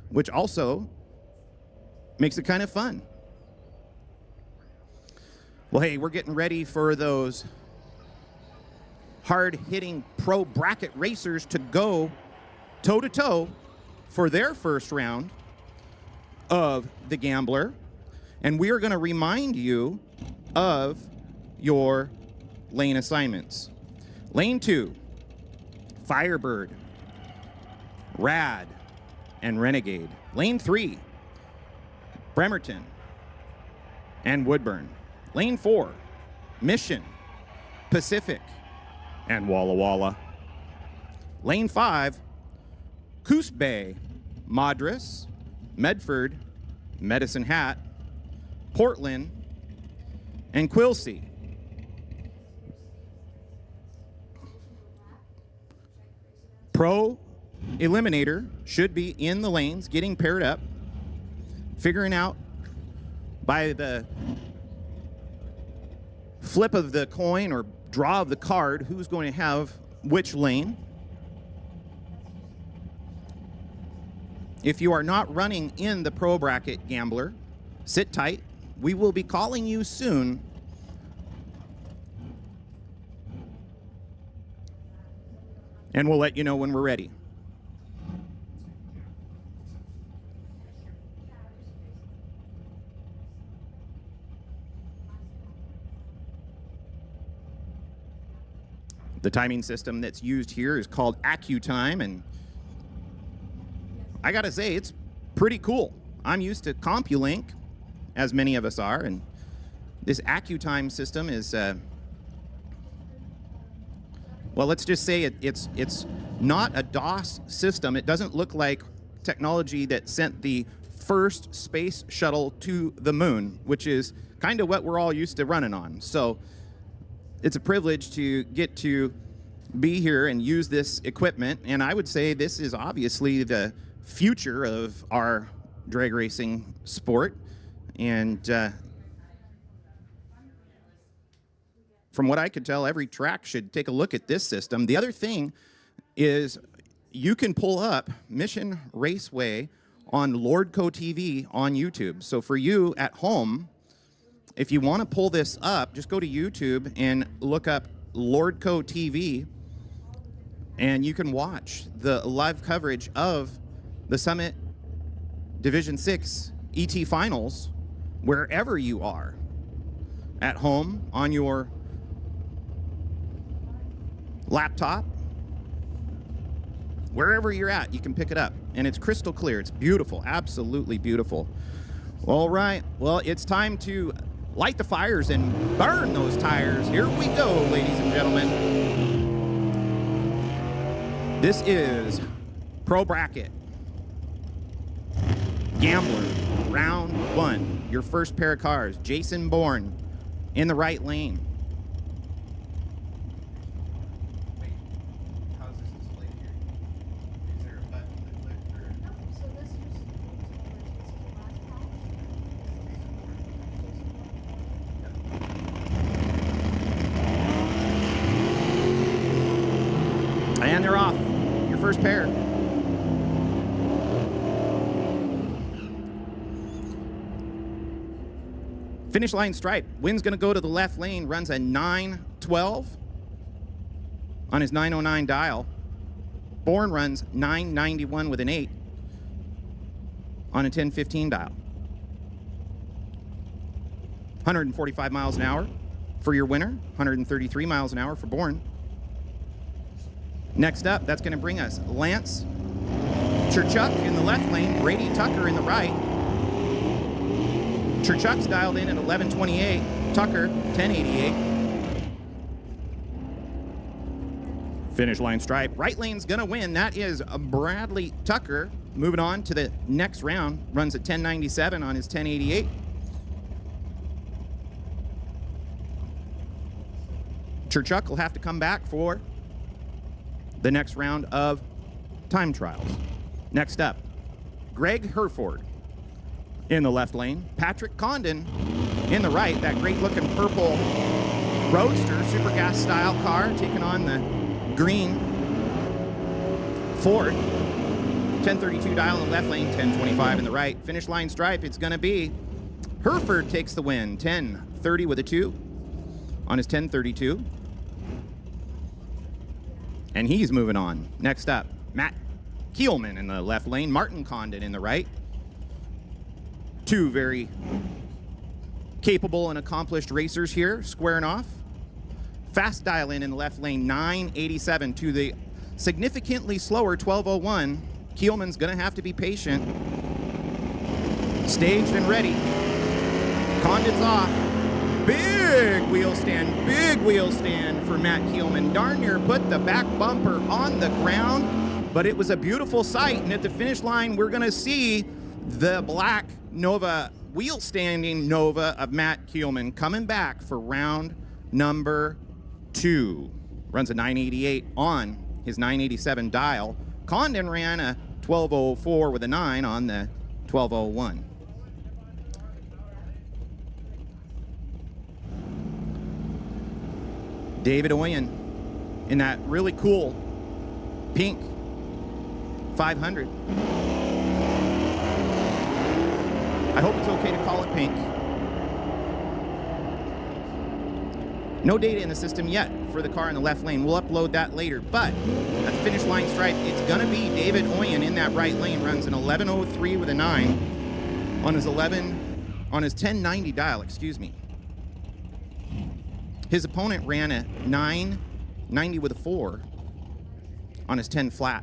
which also makes it kind of fun. Well, hey, we're getting ready for those hard-hitting pro bracket racers to go toe-to-toe for their first round of the Gambler. And we are going to remind you of your lane assignments. Lane 2, Firebird, Rad, and Renegade. Lane 3, Bremerton and Woodburn. Lane 4, Mission, Pacific, and Walla Walla. Lane 5, Coos Bay, Madras, Medford, Medicine Hat, Portland, and Quilcene. Pro Eliminator should be in the lanes, getting paired up, figuring out by the flip of the coin or draw of the card who's going to have which lane. If you are not running in the Pro Bracket Gambler, sit tight. We will be calling you soon. And we'll let you know when we're ready. The timing system that's used here is called AccuTime, and I gotta say, it's pretty cool. I'm used to CompuLink, as many of us are, and this AccuTime system is, well, let's just say it's not a DOS system. It doesn't look like technology that sent the first space shuttle to the moon, which is kind of what we're all used to running on. So it's a privilege to get to be here and use this equipment. And I would say this is obviously the future of our drag racing sport. And from what I could tell, every track should take a look at this system. The other thing is you can pull up Mission Raceway on Lordco TV on YouTube. So for you at home, if you want to pull this up, just go to YouTube and look up Lordco TV, and you can watch the live coverage of the Summit Division 6 ET Finals wherever you are, at home, on your laptop, wherever you're at, you can pick it up. And it's crystal clear. It's beautiful, absolutely beautiful. All right, well, it's time to light the fires and burn those tires. Here we go, ladies and gentlemen. This is Pro Bracket Gambler, round 1. Your first pair of cars. Jason Bourne in the right lane. Wait, how's this displayed here? Is there a button to click or? No, so this just And they're off. Your first pair. Finish line stripe. Wynn's going to go to the left lane, runs a 9:12 on his 909 dial. Bourne runs 991 with an 8 on a 1015 dial. 145 miles an hour for your winner, 133 miles an hour for Bourne. Next up, that's going to bring us Lance Cherchuk in the left lane, Brady Tucker in the right. Cherchuk's dialed in at 1128, Tucker 1088. Finish line stripe. Right lane's going to win. That is Bradley Tucker. Moving on to the next round, runs at 1097 on his 1088. Cherchuk will have to come back for the next round of time trials. Next up, Greg Herford in the left lane. Patrick Condon in the right. That great-looking purple Roadster Super Gas style car taking on the green Ford. 1032 dial in the left lane, 1025 in the right. Finish line stripe, it's going to be Herford takes the win. 1030 with a 2 on his 1032. And he's moving on. Next up, Matt Kielman in the left lane, Martin Condon in the right. Two very capable and accomplished racers here, squaring off. Fast dial in the left lane, 987 to the significantly slower 1201. Kielman's going to have to be patient. Staged and ready. Condon's off. Big wheel stand for Matt Kielman. Darn near put the back bumper on the ground, but it was a beautiful sight. And at the finish line, we're going to see the black Nova, wheel standing Nova of Matt Kielman coming back for round number 2. Runs a 988 on his 987 dial. Condon ran a 1204 with a 9 on the 1201. David Oyen in that really cool pink 500. I hope it's okay to call it pink. No data in the system yet for the car in the left lane. We'll upload that later. But at the finish line stripe, it's going to be David Oyen in that right lane. Runs an 1103 with a 9 on his 1090 dial, excuse me. His opponent ran a 990 with a 4 on his 10 flat.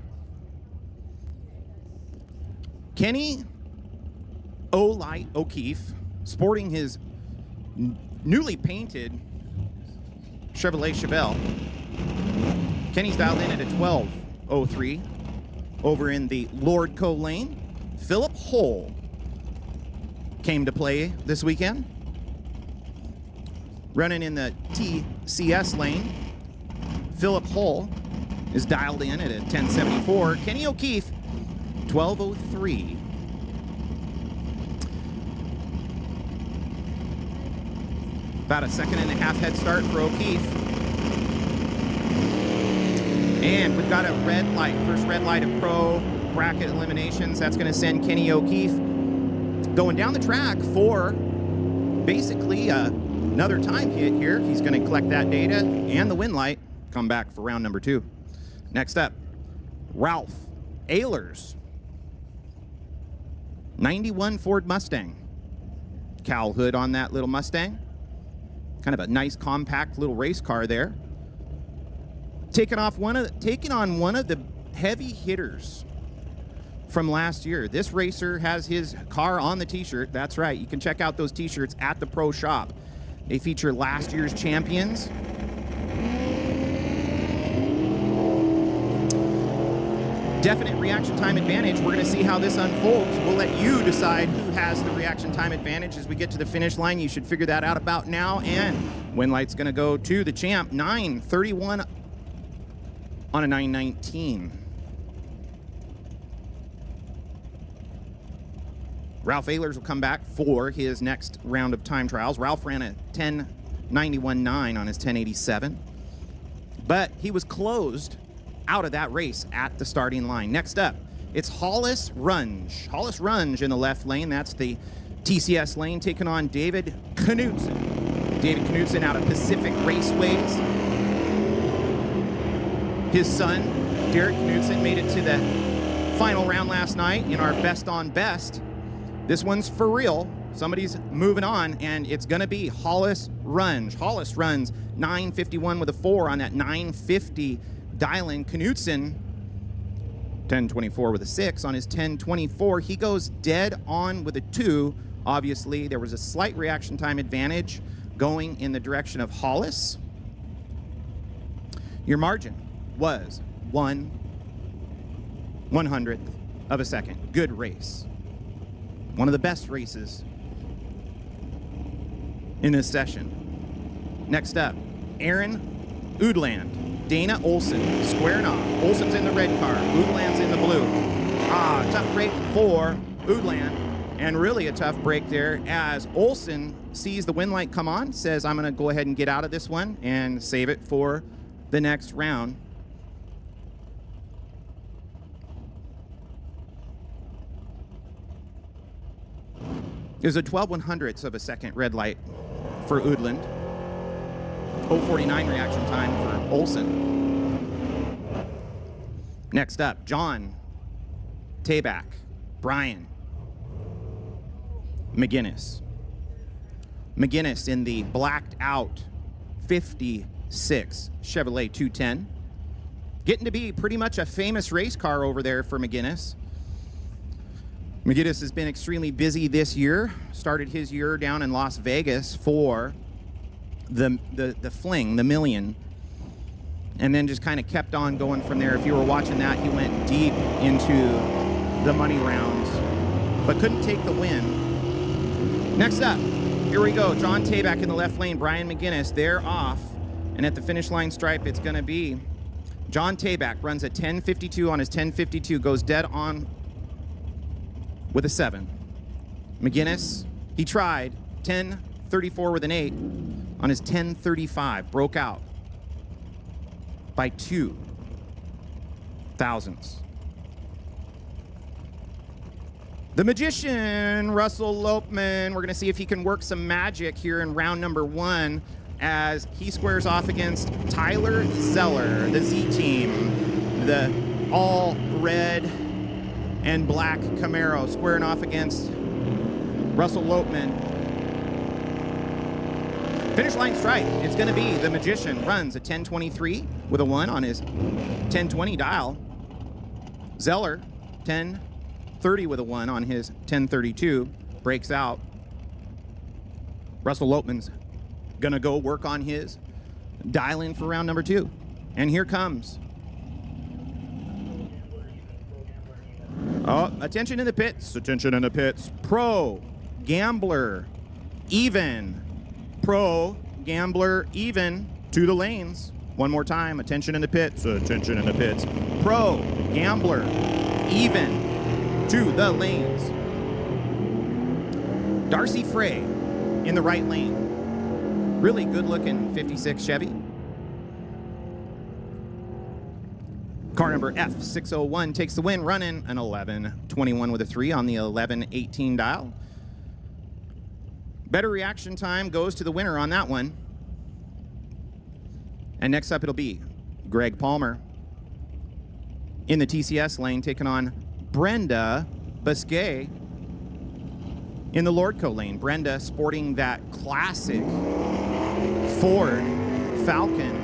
Kenny O'Keefe, sporting his newly painted Chevrolet Chevelle. Kenny's dialed in at a 1203 over in the Lordco lane. Philip Hull came to play this weekend. Running in the TCS lane, Philip Hull is dialed in at a 1074. Kenny O'Keefe, 1203. About a 1.5 second head start for O'Keefe. And we've got a red light, first red light of pro bracket eliminations. That's going to send Kenny O'Keefe going down the track for basically another time hit here. He's going to collect that data and the win light, come back for round number 2. Next up, Ralph Ehlers, 91 Ford Mustang. Cowl hood on that little Mustang. Kind of a nice compact little race car there. Taking on one of the heavy hitters from last year. This racer has his car on the t-shirt. That's right. You can check out those t-shirts at the pro shop. They feature last year's champions. Definite reaction time advantage. We're going to see how this unfolds. We'll let you decide who has the reaction time advantage as we get to the finish line. You should figure that out about now. And win light's going to go to the champ, 9:31 on a 9:19. Ralph Ehlers will come back for his next round of time trials. Ralph ran a 10:91.9 on his 10:87, but he was closed out of that race at the starting line. Next up, it's Hollis Runge. Hollis Runge in the left lane. That's the TCS lane, taking on David Knudsen. David Knudsen out of Pacific Raceways. His son, Derek Knudsen, made it to the final round last night in our best on best. This one's for real. Somebody's moving on, and it's going to be Hollis Runge. Hollis runs 9:51 with a 4 on that 9:50 dial-in. Knudsen, 10:24 with a 6 on his 10:24. He goes dead on with a 2. Obviously, there was a slight reaction time advantage going in the direction of Hollis. Your margin was 1/100th of a second. Good race. One of the best races in this session. Next up, Aaron Udland, Dana Olson, squaring off. Olson's in the red car, Udland's in the blue. Tough break for Udland, and really a tough break there as Olson sees the win light come on, says, I'm gonna go ahead and get out of this one and save it for the next round. There's a 12/100ths of a second red light for Udland. 0:49 reaction time for Olson. Next up, John Tabak, Brian McGinnis. McGinnis in the blacked out 56 Chevrolet 210. Getting to be pretty much a famous race car over there for McGinnis. McGinnis has been extremely busy this year. Started his year down in Las Vegas for the Fling, the Million, and then just kind of kept on going from there. If you were watching that, he went deep into the money rounds, but couldn't take the win. Next up, here we go. John Tabak in the left lane, Brian McGinnis, they're off. And at the finish line stripe, it's gonna be John Tabak runs a 10:52 on his 10:52, goes dead on with a 7. McGinnis, he tried 10:34 with an 8 on his 10:35, broke out by 2 thousandths. The magician, Russell Lopeman, we're gonna see if he can work some magic here in round number 1 as he squares off against Tyler Zeller, the Z team, the all red and black Camaro, squaring off against Russell Lopeman. Finish line stripe, it's gonna be the magician, runs a 10:23 with a 1 on his 10:20 dial. Zeller, 10:30 with a 1 on his 10:32, breaks out. Russell Lopeman's gonna go work on his dial in for round number 2. And here comes. Oh, attention in the pits, attention in the pits. Pro Gambler, even Pro Gambler even to the lanes. One more time, attention in the pits, attention in the pits. Pro, Gambler, even to the lanes. Darcy Frey in the right lane. Really good looking 56 Chevy. Car number F601 takes the win, running an 11:21 with a 3 on the 11:18 dial. Better reaction time goes to the winner on that one. And next up, it'll be Greg Palmer in the TCS lane, taking on Brenda Busquet in the Lordco lane. Brenda sporting that classic Ford Falcon,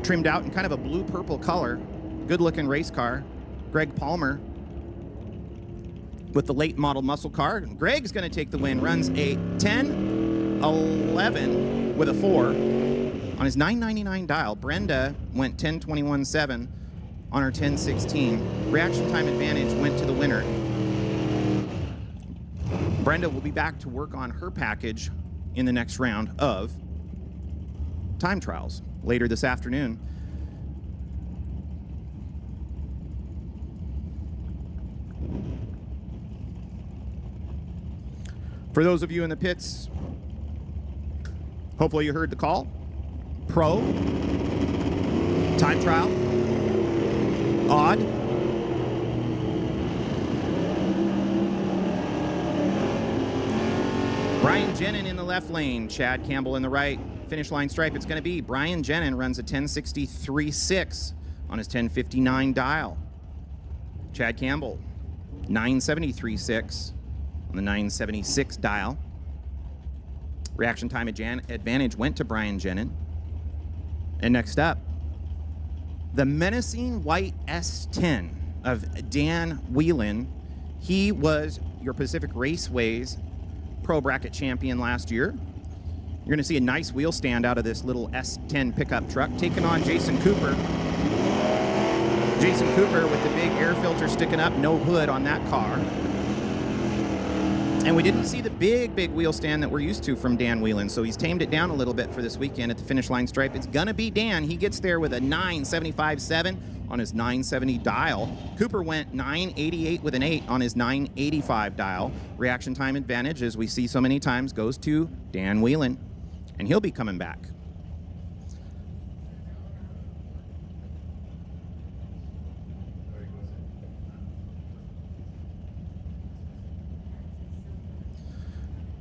trimmed out in kind of a blue-purple color. Good-looking race car. Greg Palmer with the late model muscle car. Greg's going to take the win. Runs a 10:11 with a 4 on his 999 dial. Brenda went 10:21.7 on her 10:16. Reaction time advantage went to the winner. Brenda will be back to work on her package in the next round of time trials later this afternoon. For those of you in the pits, hopefully you heard the call. Pro, time trial, odd. Brian Jenin in the left lane, Chad Campbell in the right. Finish line stripe, it's going to be Brian Jenin runs a 10:63.6 on his 10:59 dial. Chad Campbell, 9:73.6 on the 9:76 dial. Reaction time advantage went to Brian Jenin. And next up, the menacing white S10 of Dan Whelan. He was your Pacific Raceways Pro Bracket champion last year. You're going to see a nice wheel stand out of this little S10 pickup truck, taking on Jason Cooper. Jason Cooper with the big air filter sticking up, no hood on that car. And we didn't see the big wheel stand that we're used to from Dan Whelan, so he's tamed it down a little bit for this weekend at the finish line stripe. It's gonna be Dan. He gets there with a 9:75.7 on his 970 dial. Cooper went 9:88 with an 8 on his 985 dial. Reaction time advantage, as we see so many times, goes to Dan Whelan, and he'll be coming back.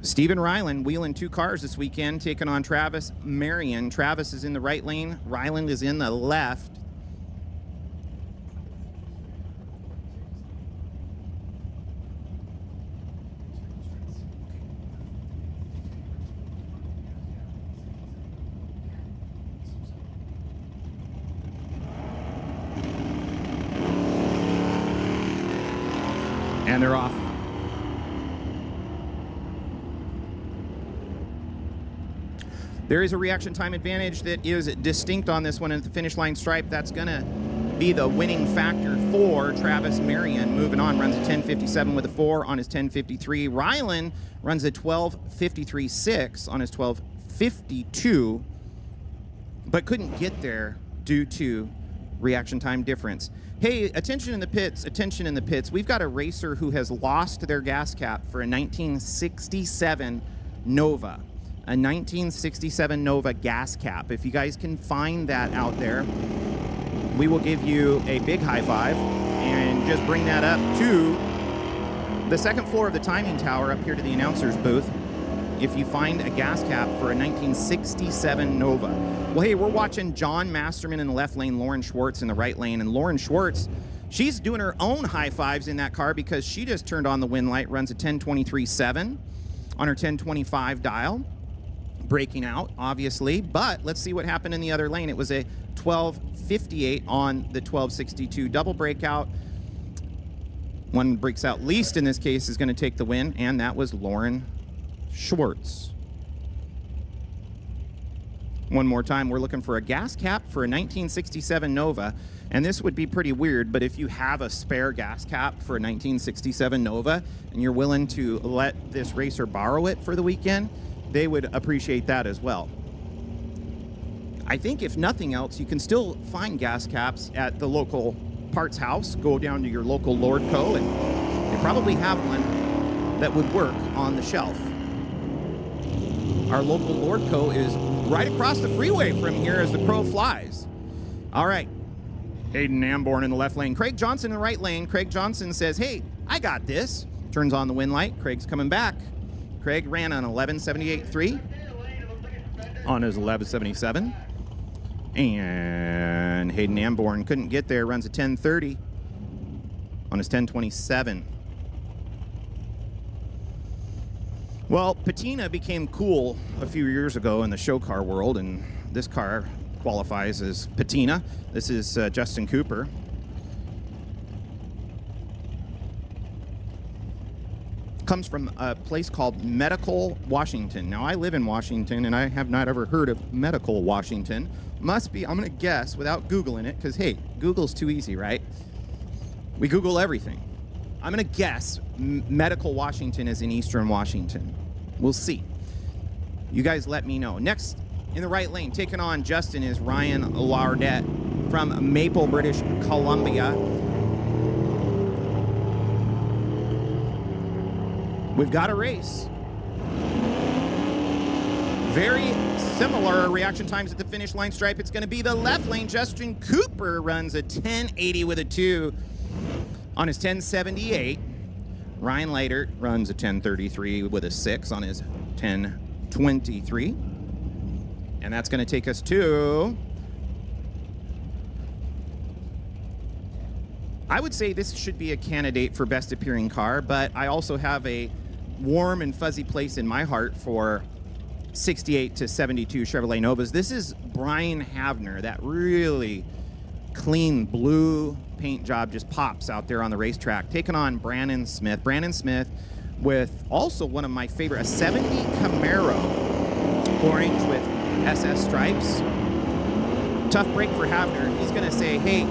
Stephen Ryland wheeling 2 cars this weekend, taking on Travis Marion. Travis is in the right lane. Ryland is in the left. And they're off. There is a reaction time advantage that is distinct on this one at the finish line stripe. That's going to be the winning factor for Travis Marion. Moving on, runs a 10:57 with a 4 on his 10:53. Rylan runs a 12:53.6 on his 12:52, but couldn't get there due to reaction time difference. Hey, attention in the pits, attention in the pits. We've got a racer who has lost their gas cap for a 1967 Nova. A 1967 Nova gas cap. If you guys can find that out there, we will give you a big high five and just bring that up to the second floor of the timing tower up here to the announcer's booth. If you find a gas cap for a 1967 Nova. Well, hey, we're watching John Masterman in the left lane, Lauren Schwartz in the right lane, and Lauren Schwartz, she's doing her own high fives in that car because she just turned on the win light, runs a 10:23.7 on her 10:25 dial. Breaking out, obviously, but let's see what happened in the other lane. It was a 12:58 on the 12:62 double breakout. One breaks out least in this case is going to take the win, and that was Lauren Schwartz. One more time, we're looking for a gas cap for a 1967 Nova, and this would be pretty weird, but if you have a spare gas cap for a 1967 Nova and you're willing to let this racer borrow it for the weekend, they would appreciate that as well. I think if nothing else, you can still find gas caps at the local parts house. Go down to your local Lordco, and they probably have one that would work on the shelf. Our local Lordco is right across the freeway from here as the crow flies. All right, Hayden Amborn in the left lane. Craig Johnson in the right lane. Craig Johnson says, hey, I got this. Turns on the wind light. Craig's coming back. Craig ran on 11.78.3 on his 11.77. And Hayden Amborn couldn't get there, runs a 10.30 on his 10.27. Well, patina became cool a few years ago in the show car world, and this car qualifies as patina. This is Justin Cooper. Comes from a place called Medical, Washington. Now, I live in Washington, and I have not ever heard of Medical, Washington. Must be, I'm going to guess without Googling it, because, hey, Google's too easy, right? We Google everything. I'm going to guess Medical, Washington is in Eastern Washington. We'll see. You guys let me know. Next, in the right lane, taking on Justin is Ryan Lardette from Maple, British Columbia. We've got a race. Very similar reaction times at the finish line stripe. It's going to be the left lane. Justin Cooper runs a 10.80 with a 2 on his 10.78. Ryan Leiter runs a 10.33 with a 6 on his 10.23. And that's going to take us to, I would say this should be a candidate for best appearing car, but I also have a warm and fuzzy place in my heart for 68 to 72 Chevrolet Novas. This is Brian Havner. That really clean blue paint job just pops out there on the racetrack, taking on Brandon Smith. Brandon Smith with also one of my favorite, a 70 Camaro orange with SS stripes. Tough break for Havner. He's going to say, hey,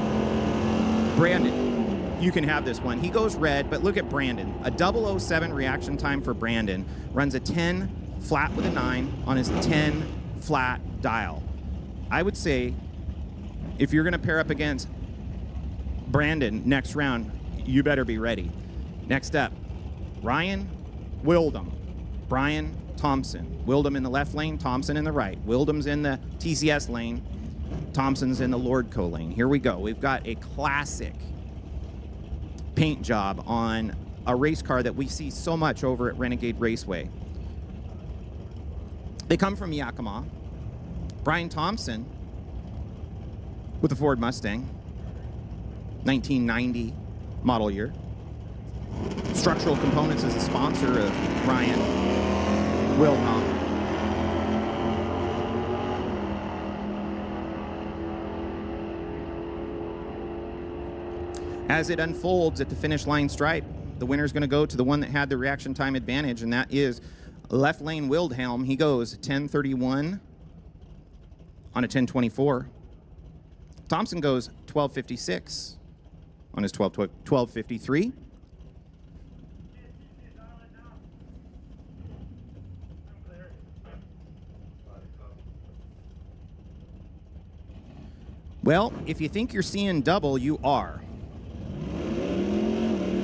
Brandon, you can have this one. He goes red, but look at Brandon. A 007 reaction time for Brandon. Runs a 10 flat with a 9 on his 10 flat dial. I would say if you're going to pair up against Brandon next round, you better be ready. Next up, Ryan Wildham, Brian Thompson. Wildham in the left lane, Thompson in the right. Wildham's in the TCS lane, Thompson's in the Lordco lane. Here we go. We've got a classic paint job on a race car that we see so much over at Renegade Raceway. They come from Yakima. Brian Thompson with the Ford Mustang, 1990 model year. Structural Components is the sponsor of Ryan Wilhelm. As it unfolds at the finish line stripe, the winner's going to go to the one that had the reaction time advantage, and that is left lane Wildhelm. He goes 10.31 on a 10.24. Thompson goes 12.56 on his 12.53. Well, if you think you're seeing double, you are.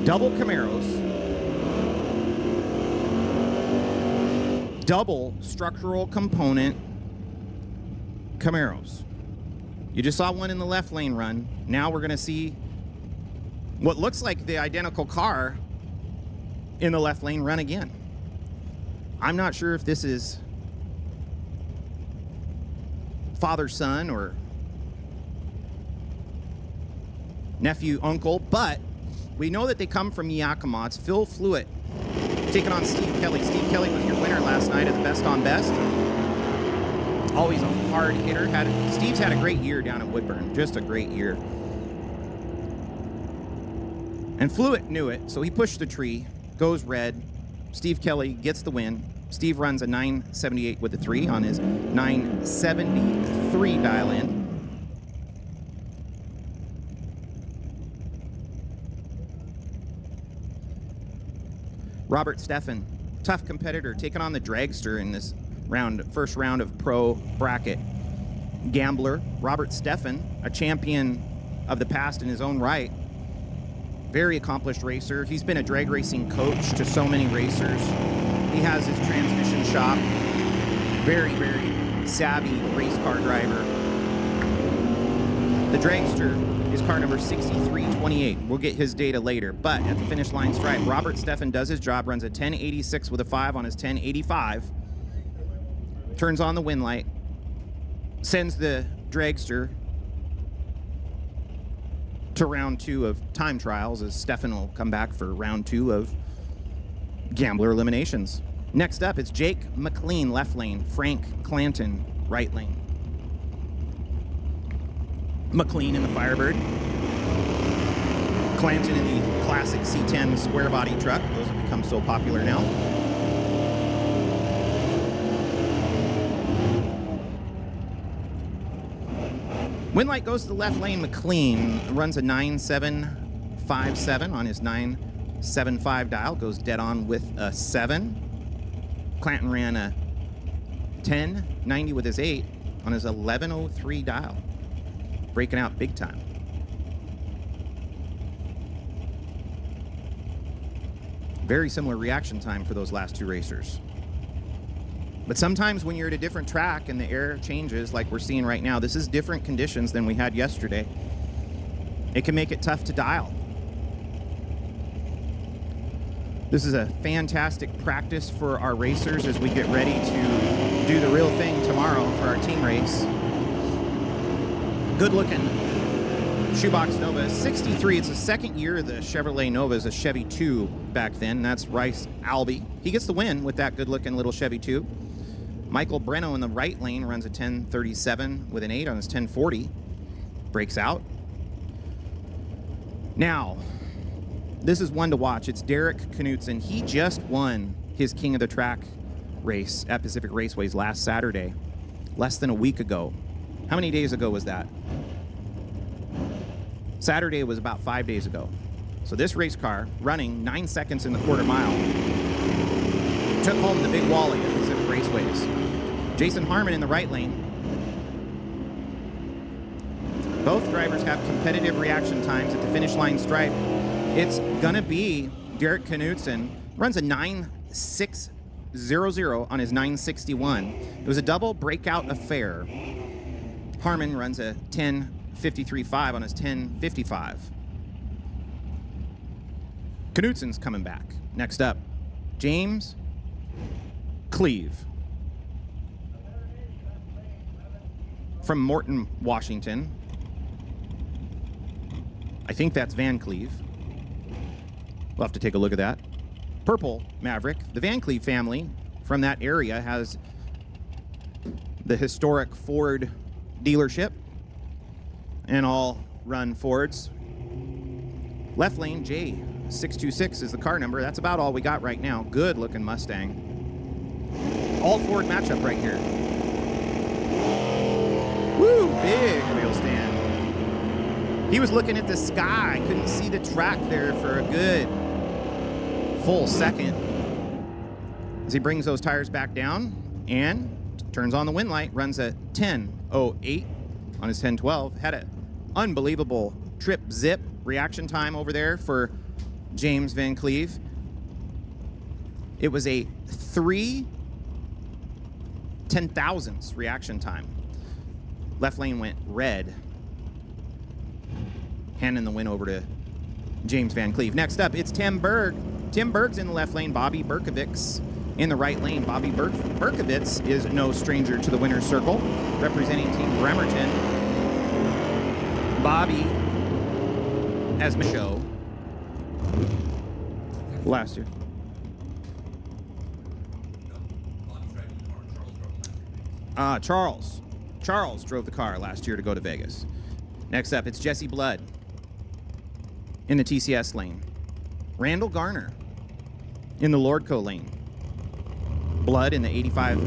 Double Camaros, double structural component Camaros. You just saw one in the left lane run. Now we're going to see what looks like the identical car in the left lane run again. I'm not sure if this is father-son or nephew-uncle, but we know that they come from Yakima. It's Phil Fluitt taking on Steve Kelly. Steve Kelly was your winner last night at the Best on Best. Always a hard hitter. Steve's had a great year down at Woodburn. Just a great year. And Fluitt knew it, so he pushed the tree, goes red. Steve Kelly gets the win. Steve runs a 9.78 with a 3 on his 9.73 dial-in. Robert Steffen, tough competitor, taking on the dragster in this first round of pro bracket. Gambler, Robert Steffen, a champion of the past in his own right. Very accomplished racer. He's been a drag racing coach to so many racers. He has his transmission shop. Very, very savvy race car driver. The dragster is car number 6328. We'll get his data later. But at the finish line stripe, Robert Steffen does his job, runs a 1086 with a 5 on his 1085. Turns on the win light. Sends the dragster to round 2 of time trials, as Steffen will come back for round 2 of gambler eliminations. Next up, it's Jake McLean, left lane, Frank Clanton, right lane. McLean in the Firebird. Clanton in the classic C10 square body truck. Those have become so popular now. Win light goes to the left lane. McLean runs a 9757 on his 975 dial. Goes dead on with a 7. Clanton ran a 1090 with his 8 on his 1103 dial. Breaking out big time. Very similar reaction time for those last 2 racers. But sometimes when you're at a different track and the air changes like we're seeing right now, this is different conditions than we had yesterday. It can make it tough to dial. This is a fantastic practice for our racers as we get ready to do the real thing tomorrow for our team race. Good looking shoebox Nova 63. It's the second year the Chevrolet Nova is a Chevy 2 back then. That's Rice Albee. He gets the win with that good looking little Chevy 2. Michael Breno in the right lane runs a 1037 with an 8 on his 1040. Breaks out. Now, this is one to watch. It's Derek Knutson. He just won his King of the Track race at Pacific Raceways last Saturday, less than a week ago. How many days ago was that? Saturday was about 5 days ago. So this race car, running 9 seconds in the quarter mile, took home the big wally at Pacific Raceways. Jason Harmon in the right lane. Both drivers have competitive reaction times at the finish line stripe. It's gonna be Derek Knutson, runs a 9600 on his 961. It was a double breakout affair. Harmon runs a 1053.5 on his 1055. Knutson's coming back. Next up, James Cleve from Morton, Washington. I think that's Van Cleve. We'll have to take a look at that. Purple Maverick. The Van Cleve family from that area has the historic Ford dealership and all run Fords. Left lane, J626 is the car number. That's about all we got right now. Good looking Mustang. All Ford matchup right here. Woo, big wheel stand. He was looking at the sky, couldn't see the track there for a good full second. As he brings those tires back down and turns on the win light, runs a 10:08 on his 1012. Had an unbelievable trip zip reaction time over there for James Van Cleve. It was a 3/10,000ths reaction time. Left lane went red, handing the win over to James Van Cleve. Next up, it's Tim Berg. Tim Berg's in the left lane. Bobby Berkovic's in the right lane. Bobby Berkovitz is no stranger to the winner's circle, representing Team Bremerton. Bobby, as Michaud last year. Charles drove the car last year to go to Vegas. Next up, it's Jesse Blood in the TCS lane. Randall Garner in the Lordco lane. Blood in the 85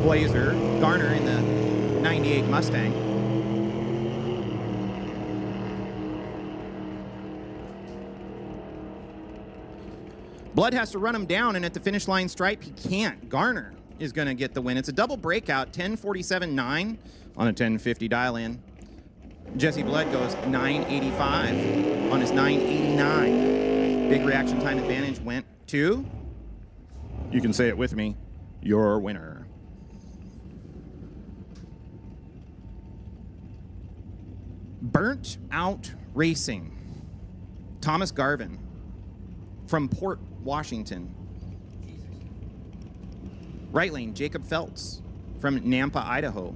Blazer. Garner in the 98 Mustang. Blood has to run him down, and at the finish line stripe, he can't. Garner is going to get the win. It's a double breakout, 10:47.9 on a 10:50 dial-in. Jesse Blood goes 9:85 on his 9:89. Big reaction time advantage went to, you can say it with me, your winner. Burnt Out Racing. Thomas Garvin from Port Washington. Right lane, Jacob Phelps from Nampa, Idaho.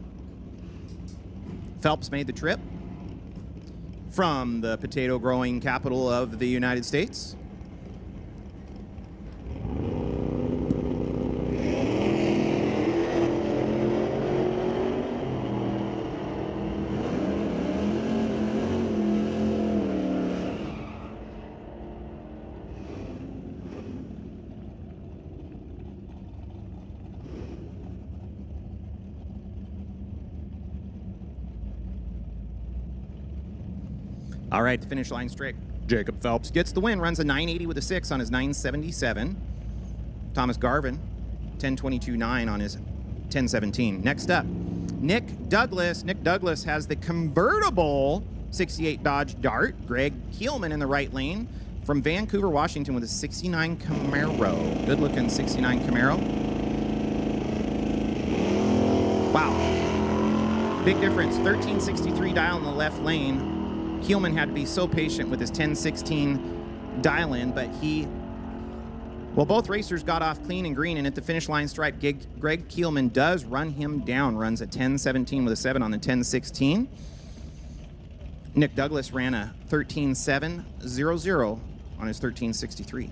Phelps made the trip from the potato growing capital of the United States. All right, the finish line straight. Jacob Phelps gets the win, runs a 980 with a 6 on his 977. Thomas Garvin, 1022.9 on his 1017. Next up, Nick Douglas. Nick Douglas has the convertible 68 Dodge Dart. Greg Keelman in the right lane from Vancouver, Washington with a 69 Camaro. Good looking 69 Camaro. Wow. Big difference, 1363 dial in the left lane. Keelman had to be so patient with his 1016 dial-in, but both racers got off clean and green, and at the finish line stripe, Greg Keelman does run him down, runs a 1017 with a 7 on the 1016. Nick Douglas ran a 13.700 on his 1363.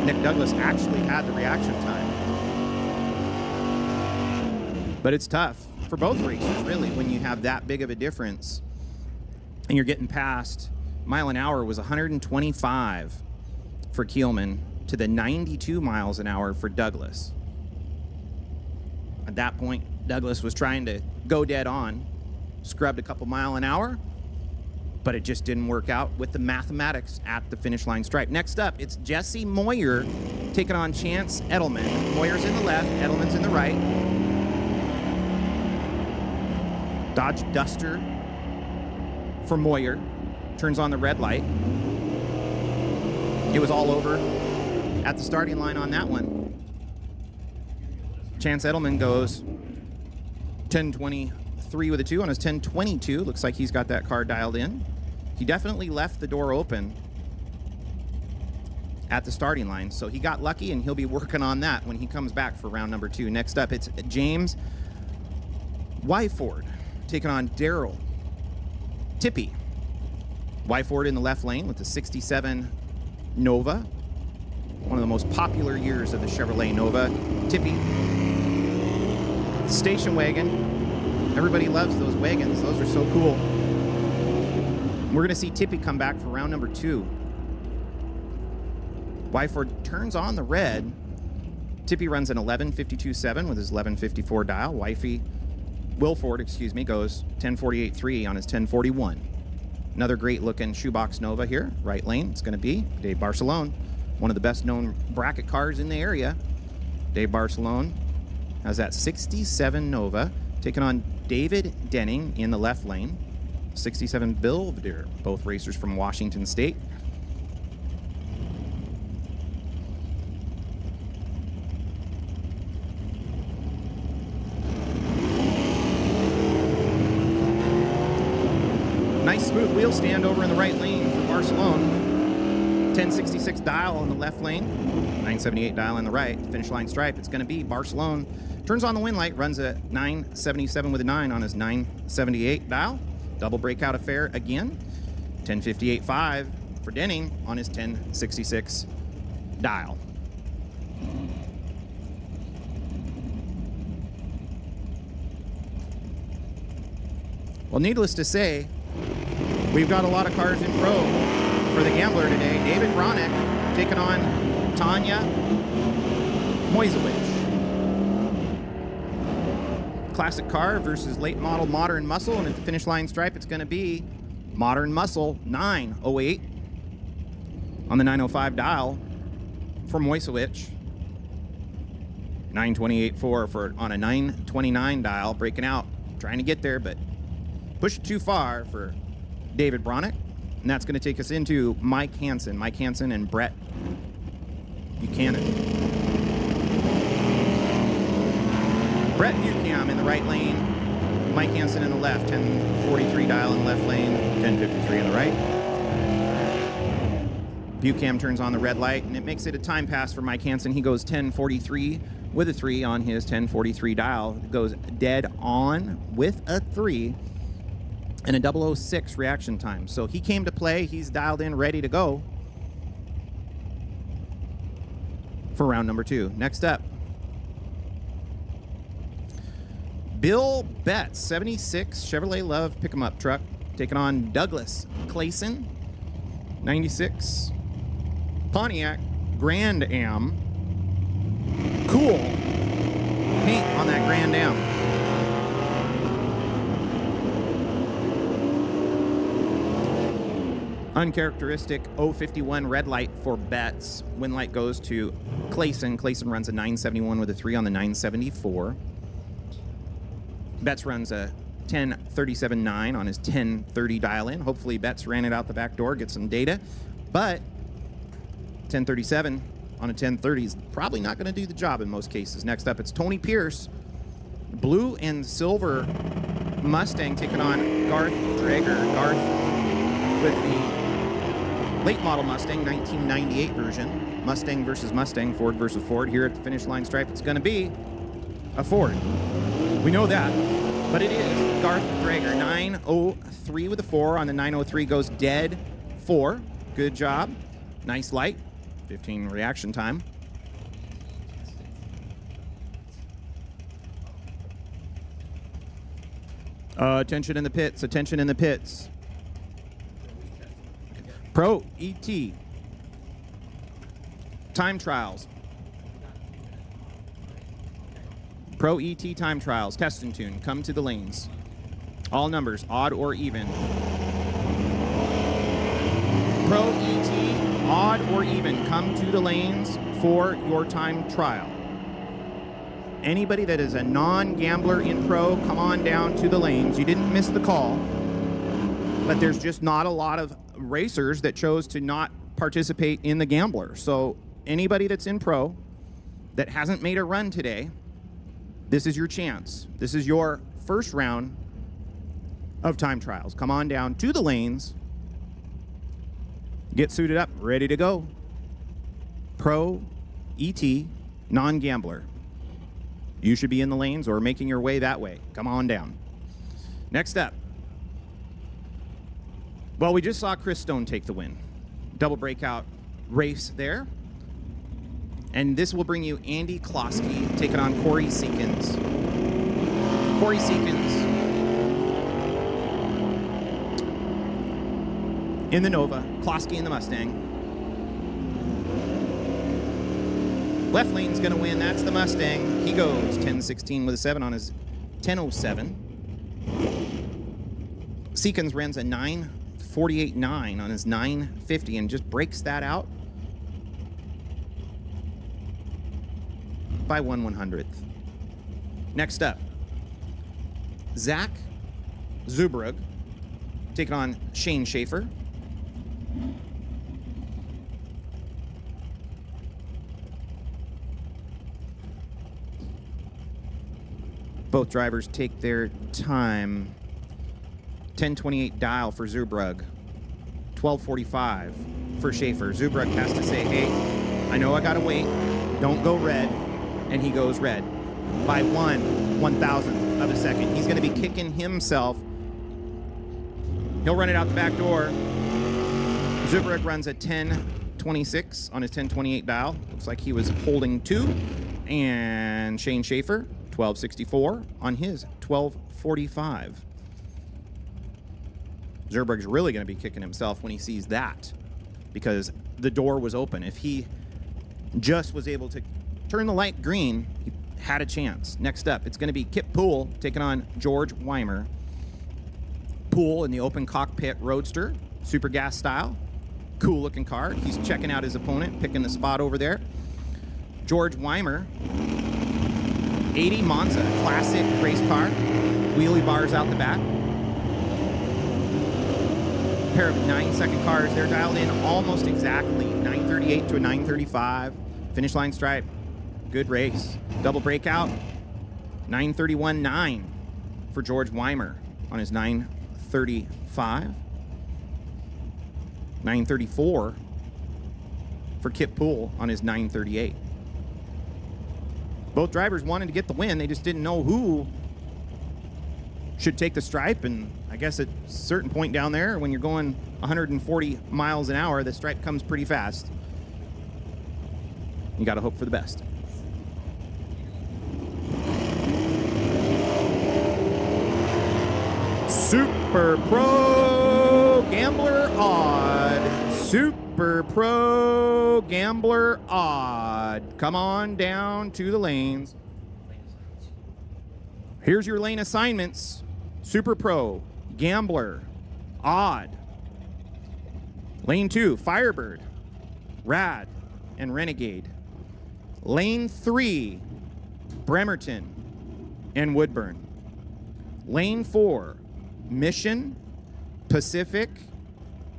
Nick Douglas actually had the reaction time. But it's tough for both racers, really, when you have that big of a difference and you're getting past. Mile an hour was 125 for Keelman to the 92 miles an hour for Douglas. At that point, Douglas was trying to go dead on, scrubbed a couple mile an hour, but it just didn't work out with the mathematics at the finish line stripe. Next up, it's Jesse Moyer taking on Chance Edelman. Moyer's in the left, Edelman's in the right. Dodge Duster for Moyer. Turns on the red light. It was all over at the starting line on that one. Chance Edelman goes 1023 with a 2 on his 1022. Looks like he's got that car dialed in. He definitely left the door open at the starting line, so he got lucky, and he'll be working on that when he comes back for round number 2. Next up, it's James Wyford taking on Daryl Tippy. Wyford in the left lane with the 67 Nova. One of the most popular years of the Chevrolet Nova. Tippy. Station wagon. Everybody loves those wagons. Those are so cool. We're going to see Tippy come back for round number 2. Wyford turns on the red. Tippy runs an 11.52.7 with his 11.54 dial. Wilford, goes 10.48.3 on his 10.41. Another great looking shoebox Nova here, right lane. It's going to be Dave Barcelone, one of the best known bracket cars in the area. Dave Barcelone has that 67 Nova, taking on David Denning in the left lane. 67 Belvedere, both racers from Washington State. Nice smooth wheel stand over in the right lane for Barcelona. 1066 dial on the left lane, 978 dial on the right. Finish line stripe, it's going to be Barcelona. Turns on the wind light, runs a 977 with a 9 on his 978 dial. Double breakout affair again. 1058.5 for Denning on his 1066 dial. Well, needless to say, we've got a lot of cars in pro for the Gambler today. David Bronick taking on Tanya Moisewicz. Classic car versus late model Modern Muscle, and at the finish line stripe, it's going to be Modern Muscle 908 on the 905 dial. for Moisewicz. 928.4 for on a 929 dial, breaking out, trying to get there, but pushed too far for David Bronick. And that's going to take us into Mike Hansen. Mike Hansen and Brett Buchanan. Brett Buchanan in the right lane. Mike Hansen in the left. 1043 dial in the left lane. 1053 in the right. Buchanan turns on the red light, and it makes it a time pass for Mike Hansen. He goes 1043 with a 3 on his 1043 dial. It goes dead on with a 3 and a 006 reaction time. So he came to play. He's dialed in, ready to go for round number 2. Next up, Bill Betts, 76 Chevrolet Love pick-em-up truck, taking on Douglas Clayson, 96 Pontiac Grand Am. Cool paint on that Grand Am. Uncharacteristic 051 red light for Betts. Wind light goes to Clayson. Clayson runs a 971 with a 3 on the 974. Betts runs a 1037.9 on his 1030 dial in. Hopefully Betts ran it out the back door, get some data. But 1037 on a 1030 is probably not going to do the job in most cases. Next up, it's Tony Pierce. Blue and silver Mustang taking on Garth Drager. Garth with the late model Mustang, 1998 version. Mustang versus Mustang, Ford versus Ford. Here at the finish line stripe, it's going to be a Ford. We know that, but it is Garth Drager. 903 with a 4 on the 903 goes dead 4. Good job. Nice light. 15 reaction time. Attention in the pits. Attention in the pits. Pro ET. Time trials. Pro ET time trials. Test and tune. Come to the lanes. All numbers, odd or even. Pro ET, odd or even. Come to the lanes for your time trial. Anybody that is a non-gambler in pro, come on down to the lanes. You didn't miss the call, but there's just not a lot of racers that chose to not participate in the gambler. So anybody that's in pro that hasn't made a run today, this is your chance. This is your first round of time trials. Come on down to the lanes. Get suited up, ready to go. Pro, ET, non-gambler. You should be in the lanes or making your way that way. Come on down. Next up. Well, we just saw Chris Stone take the win. Double breakout race there. And this will bring you Andy Klosky taking on Corey Seekins. Corey Seekins in the Nova, Klosky in the Mustang. Left lane's gonna win, that's the Mustang. He goes 1016 with a 7 on his 1007. Seekins runs a 948.9 on his 950 and just breaks that out by 1/100th. Next up, Zach Zubrug taking on Shane Schaefer. Both drivers take their time. 1028 dial for Zubrug. 1245 for Schaefer. Zubrug has to say, hey, I know I gotta wait. Don't go red. And he goes red by 1/1000th of a second. He's gonna be kicking himself. He'll run it out the back door. Zubrug runs a 1026 on his 1028 dial. Looks like he was holding 2. And Shane Schaefer, 1264 on his 1245. Zubrug's really going to be kicking himself when he sees that because the door was open. If he just was able to turn the light green, he had a chance. Next up, it's going to be Kip Poole taking on George Weimer. Poole in the open cockpit Roadster, super gas style. Cool looking car. He's checking out his opponent, picking the spot over there. George Weimer, 80 Monza, classic race car. Wheelie bars out the back. Pair of 9-second cars. They're dialed in almost exactly. 9:38 to a 9:35. Finish line stripe. Good race. Double breakout. 9:31.9 for George Weimer on his 9:35. 9:34 for Kip Poole on his 9:38. Both drivers wanted to get the win. They just didn't know who should take the stripe. And I guess at a certain point down there, when you're going 140 miles an hour, the stripe comes pretty fast. You got to hope for the best. Super Pro Gambler Odd. Super Pro Gambler Odd. Come on down to the lanes. Here's your lane assignments. Super Pro Gambler Odd. Lane 2, Firebird, Rad, and Renegade. Lane 3, Bremerton and Woodburn. Lane 4, Mission, Pacific,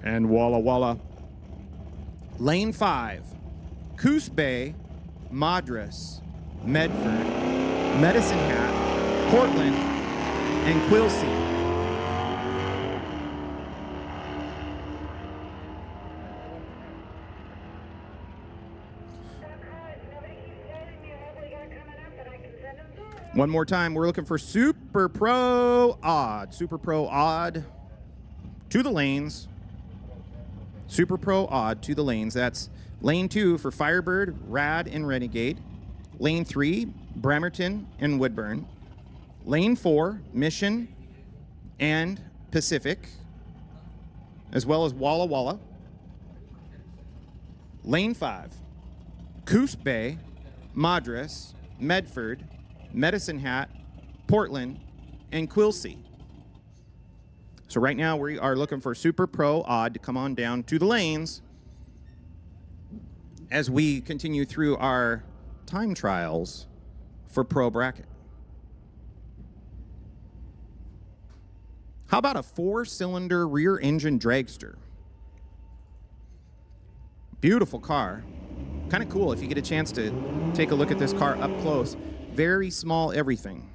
and Walla Walla. Lane 5, Coos Bay, Madras, Medford, Medicine Hat, Portland, and Quilcene. One more time, we're looking for Super Pro Odd. Super Pro Odd to the lanes. Super Pro Odd to the lanes. That's lane 2 for Firebird, Rad, and Renegade. Lane 3, Bremerton and Woodburn. Lane 4, Mission and Pacific, as well as Walla Walla. Lane 5, Coos Bay, Madras, Medford, Medicine Hat, Portland, and Quilcene. So right now we are looking for Super Pro Odd to come on down to the lanes as we continue through our time trials for Pro Bracket. How about a 4-cylinder rear engine dragster? Beautiful car. Kind of cool if you get a chance to take a look at this car up close. Very small everything.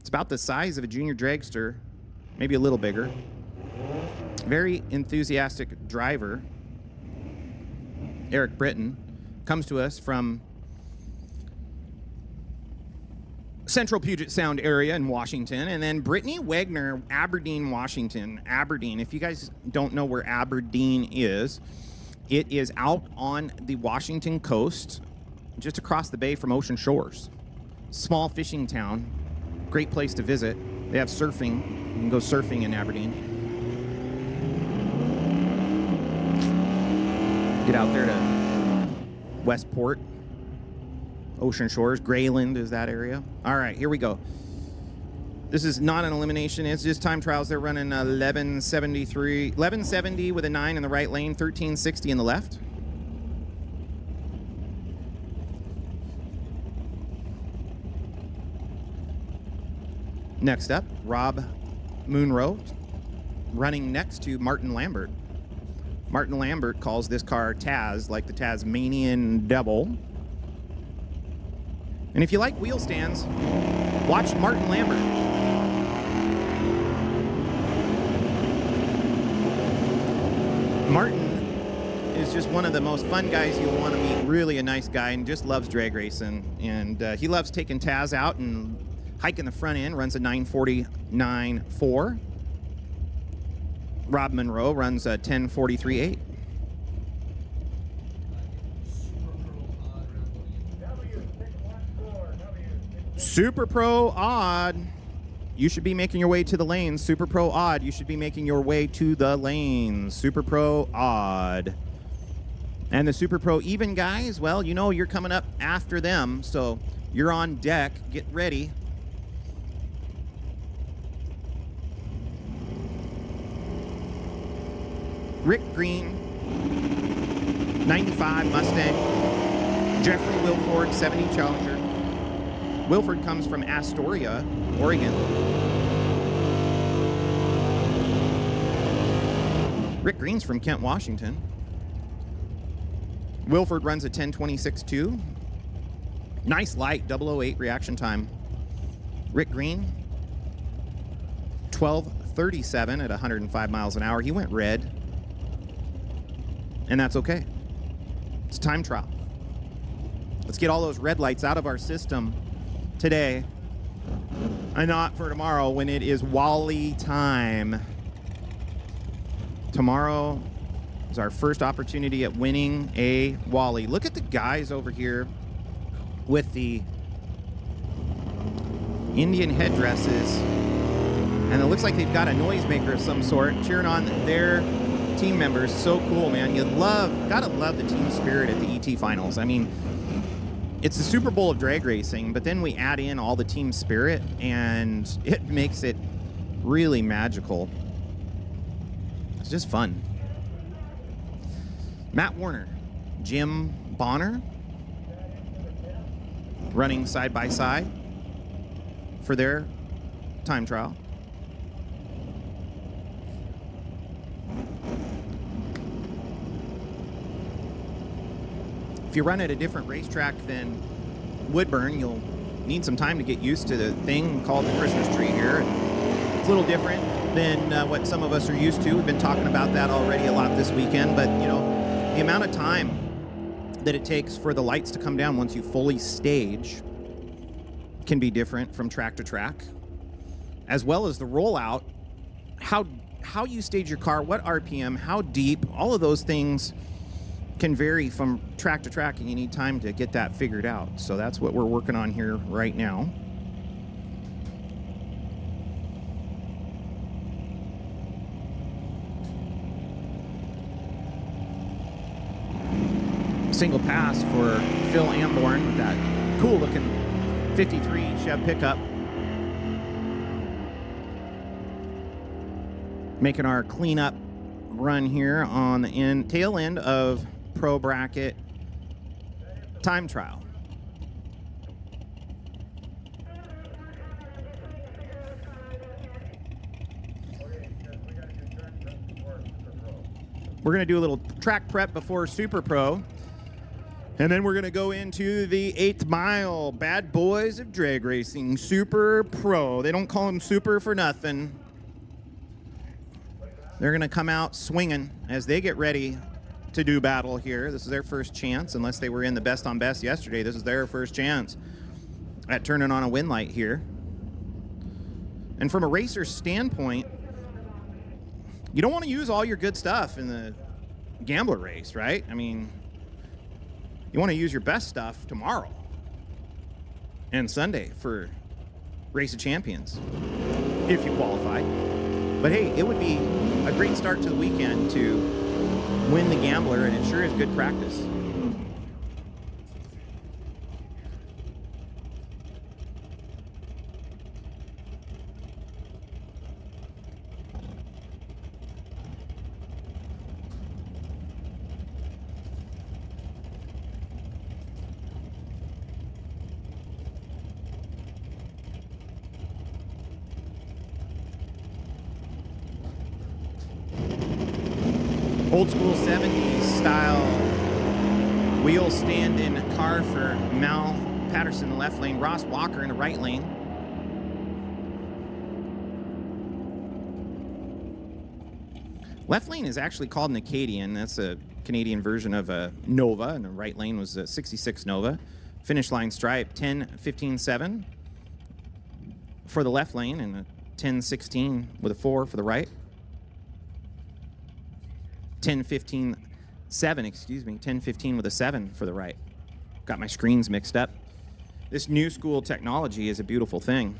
It's about the size of a junior dragster, maybe a little bigger. Very enthusiastic driver, Eric Britton, comes to us from Central Puget Sound area in Washington. And then Brittany Wagner, Aberdeen, Washington. Aberdeen, if you guys don't know where Aberdeen is, it is out on the Washington coast, just across the bay from Ocean Shores. Small fishing town, great place to visit. They have surfing. You can go surfing in Aberdeen. Get out there to Westport, Ocean Shores, Grayland is that area. All right, here we go. This is not an elimination, it's just time trials. They're running 1170 with a 9 in the right lane, 1360 in the left. Next up, Rob Munro, running next to Martin Lambert. Martin Lambert calls this car Taz, like the Tasmanian Devil. And if you like wheel stands, watch Martin Lambert. Martin is just one of the most fun guys you'll want to meet. Really a nice guy and just loves drag racing. And he loves taking Taz out and hiking the front end, runs a 9:49.4. Rob Monroe runs a 10:43.8. Super Pro Odd. You should be making your way to the lanes. Super Pro Odd. You should be making your way to the lanes. Super Pro Odd. And the Super Pro Even guys, well, you know you're coming up after them, so you're on deck. Get ready. Rick Green, 95 Mustang. Jeffrey Wilford, 70 Challenger. Wilford comes from Astoria, Oregon. Rick Green's from Kent, Washington. Wilford runs a 10:26.2. Nice light, 008 reaction time. Rick Green, 12:37 at 105 miles an hour. He went red, and that's okay. It's a time trial. Let's get all those red lights out of our system today, and not for tomorrow when it is Wally time. Tomorrow is our first opportunity at winning a Wally. Look at the guys over here with the Indian headdresses, and it looks like they've got a noisemaker of some sort cheering on their team members. So cool, man. Gotta love the team spirit at the ET finals. I mean, it's the Super Bowl of drag racing, but then we add in all the team spirit, and it makes it really magical. It's just fun. Matt Warner, Jim Bonner, running side by side for their time trial. If you run at a different racetrack than Woodburn, you'll need some time to get used to the thing called the Christmas tree here. It's a little different than what some of us are used to. We've been talking about that already a lot this weekend, but you know, the amount of time that it takes for the lights to come down once you fully stage can be different from track to track, as well as the rollout, how you stage your car, what RPM, how deep, all of those things can vary from track to track, and you need time to get that figured out. So that's what we're working on here right now. Single pass for Phil Amborn with that cool looking 53 Chev pickup. Making our cleanup run here on the tail end of Pro Bracket time trial. We're going to do a little track prep before Super Pro. And then we're going to go into the 8th mile. Bad boys of drag racing, Super Pro. They don't call them Super for nothing. They're going to come out swinging as they get ready to do battle here. This is their first chance, unless they were in the best on best yesterday. This is their first chance at turning on a win light here. And from a racer's standpoint, you don't want to use all your good stuff in the gambler race, right? I mean, you want to use your best stuff tomorrow and Sunday for Race of Champions, if you qualify. But hey, it would be a great start to the weekend to win the gambler, and it sure is good practice. Old school 70s style wheel stand-in car for Mal Patterson in the left lane, Ross Walker in the right lane. Left lane is actually called an Acadian. That's a Canadian version of a Nova, and the right lane was a 66 Nova. Finish line stripe 10-15-7 for the left lane, and a 10-16 with a 4 for the right. 10-15-7, excuse me, 10-15 with a 7 for the right. Got my screens mixed up. This new school technology is a beautiful thing.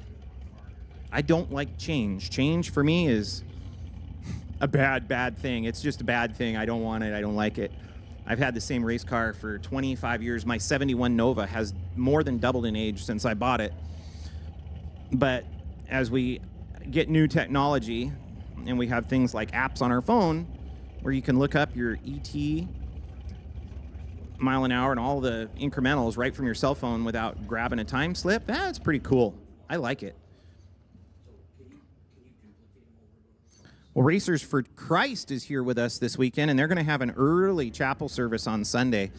I don't like change. Change for me is a bad thing. It's just a bad thing. I don't want it. I don't like it. I've had the same race car for 25 years. My 71 Nova has more than doubled in age since I bought it. But as we get new technology and we have things like apps on our phone, where you can look up your ET mile an hour and all the incrementals right from your cell phone without grabbing a time slip. That's pretty cool. I like it. Well, Racers for Christ is here with us this weekend, and they're going to have an early chapel service on Sunday.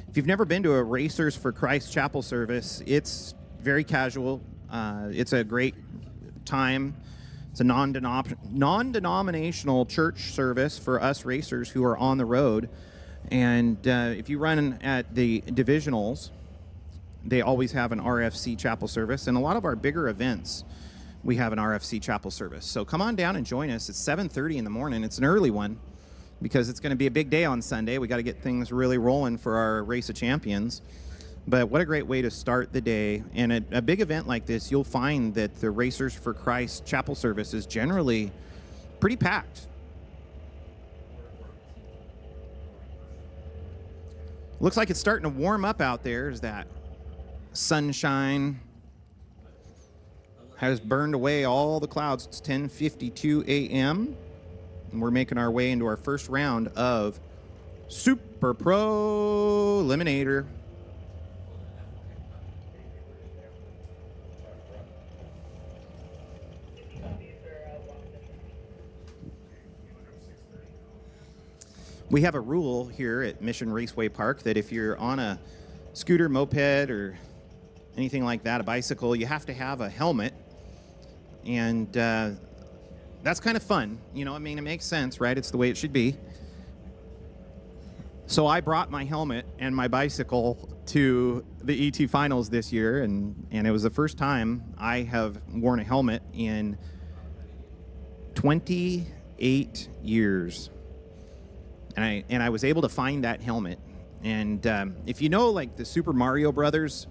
If you've never been to a Racers for Christ chapel service, it's very casual. It's a great time. It's a non-denominational church service for us racers who are on the road. And if you run at the divisionals, they always have an RFC chapel service. And a lot of our bigger events, we have an RFC chapel service. So come on down and join us. It's 7:30 in the morning. It's an early one because it's going to be a big day on Sunday. We got to get things really rolling for our Race of Champions. But what a great way to start the day. And a big event like this, you'll find that the Racers for Christ chapel service is generally pretty packed. Looks like it's starting to warm up out there as that sunshine has burned away all the clouds. It's 10:52 a.m. and we're making our way into our first round of Super Pro Eliminator. We have a rule here at Mission Raceway Park that if you're on a scooter, moped, or anything like that, a bicycle, you have to have a helmet. And that's kind of fun. You know, I mean, it makes sense, right? It's the way it should be. So I brought my helmet and my bicycle to the ET Finals this year, and it was the first time I have worn a helmet in 28 years. And I was able to find that helmet. And if you know, like, the Super Mario Brothers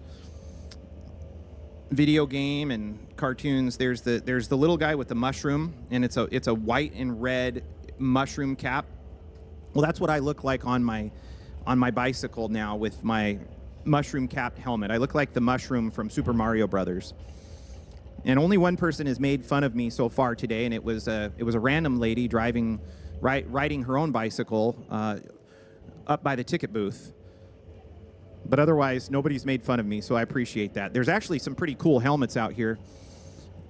video game and cartoons, there's the little guy with the mushroom, and it's a white and red mushroom cap. Well, that's what I look like on my bicycle now with my mushroom capped helmet. I look like the mushroom from Super Mario Brothers. And only one person has made fun of me so far today, and it was a random lady riding her own bicycle up by the ticket booth. But otherwise, nobody's made fun of me, so I appreciate that. There's actually some pretty cool helmets out here.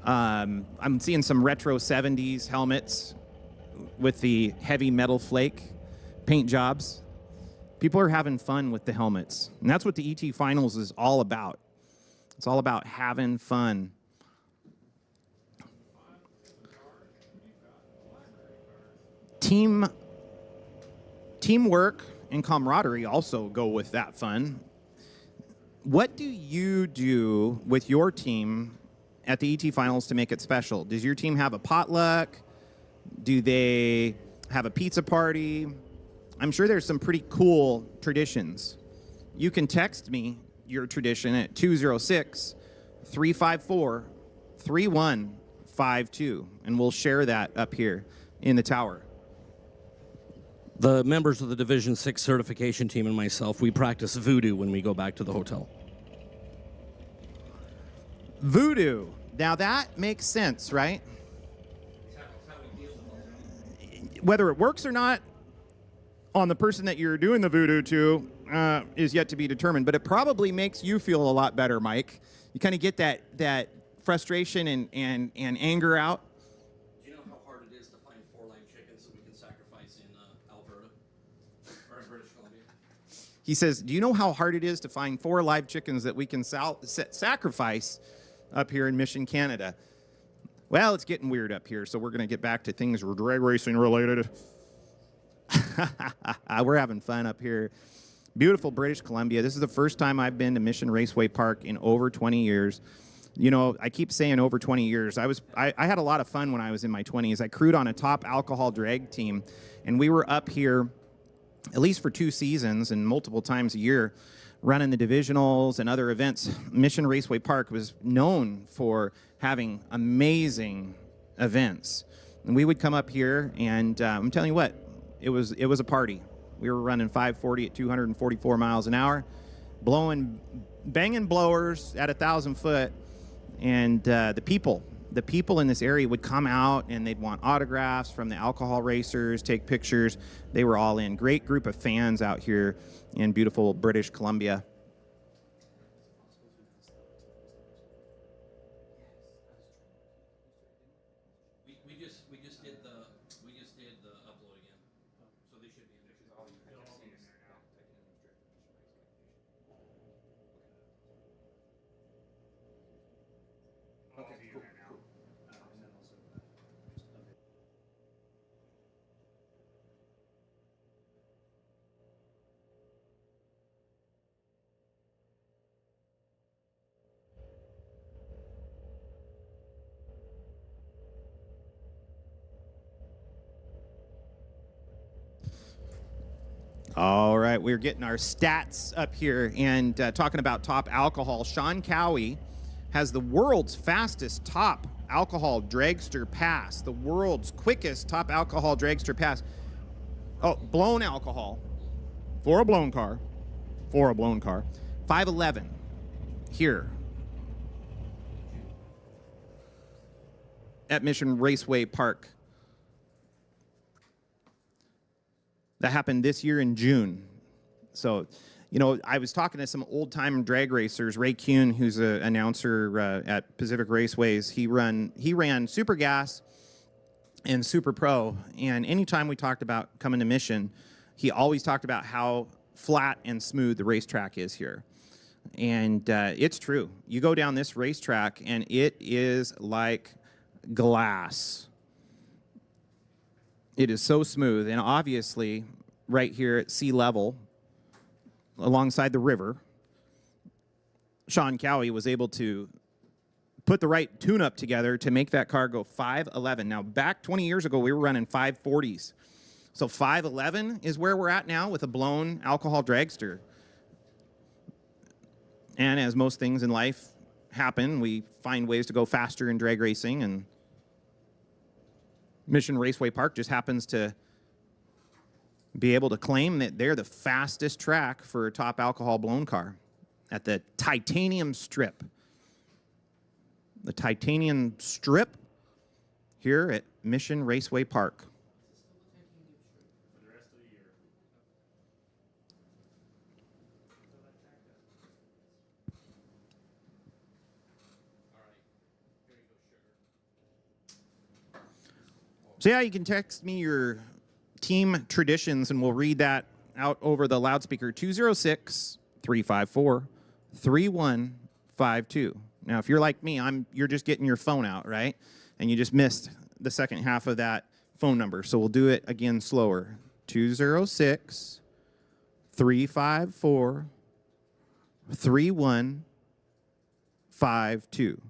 I'm seeing some retro 70s helmets with the heavy metal flake paint jobs. People are having fun with the helmets, and that's what the ET Finals is all about. It's all about having fun. Teamwork and camaraderie also go with that fun. What do you do with your team at the ET Finals to make it special? Does your team have a potluck? Do they have a pizza party? I'm sure there's some pretty cool traditions. You can text me your tradition at 206-354-3152, and we'll share that up here in the tower. The members of the Division 6 certification team and myself, we practice voodoo when we go back to the hotel. Voodoo. Now that makes sense, right? Whether it works or not on the person that you're doing the voodoo to is yet to be determined, but it probably makes you feel a lot better, Mike. You kind of get that frustration and anger out. Do you know how hard it is to find 4 live chickens that we can sacrifice in Alberta or in British Columbia? He says, do you know how hard it is to find 4 live chickens that we can sacrifice up here in Mission, Canada? Well, it's getting weird up here, so we're going to get back to things drag racing related. We're having fun up here. Beautiful British Columbia. This is the first time I've been to Mission Raceway Park in over 20 years. You know, I keep saying over 20 years. I had a lot of fun when I was in my 20s. I crewed on a top alcohol drag team, and we were up here at least for 2 seasons and multiple times a year running the divisionals and other events. Mission Raceway Park was known for having amazing events. And we would come up here, and I'm telling you what, it was a party. We were running 540 at 244 miles an hour, banging blowers at 1,000 foot, and the people the people in this area would come out and they'd want autographs from the alcohol racers, take pictures. They were all in. Great group of fans out here in beautiful British Columbia. We just did the upload again, so they should be in pictures. All right, we're getting our stats up here and talking about top alcohol. Sean Cowie has the world's fastest top alcohol dragster pass, the world's quickest top alcohol dragster pass. Oh, blown alcohol for a blown car, 5:11 here at Mission Raceway Park. That happened this year in June. So, you know, I was talking to some old-time drag racers. Ray Kuhn, who's an announcer at Pacific Raceways, he ran Super Gas and Super Pro. And anytime we talked about coming to Mission, he always talked about how flat and smooth the racetrack is here. And it's true. You go down this racetrack, and it is like glass. It is so smooth, and obviously, right here at sea level, alongside the river, Sean Cowie was able to put the right tune-up together to make that car go 5:11. Now, back 20 years ago, we were running 5:40s. So 5:11 is where we're at now with a blown alcohol dragster. And as most things in life happen, we find ways to go faster in drag racing, and Mission Raceway Park just happens to be able to claim that they're the fastest track for a top alcohol blown car at the Titanium Strip. The Titanium Strip here at Mission Raceway Park. So yeah, you can text me your team traditions, and we'll read that out over the loudspeaker, 206-354-3152. Now, if you're like me, you're just getting your phone out, right? And you just missed the second half of that phone number. So we'll do it again slower. 206-354-3152.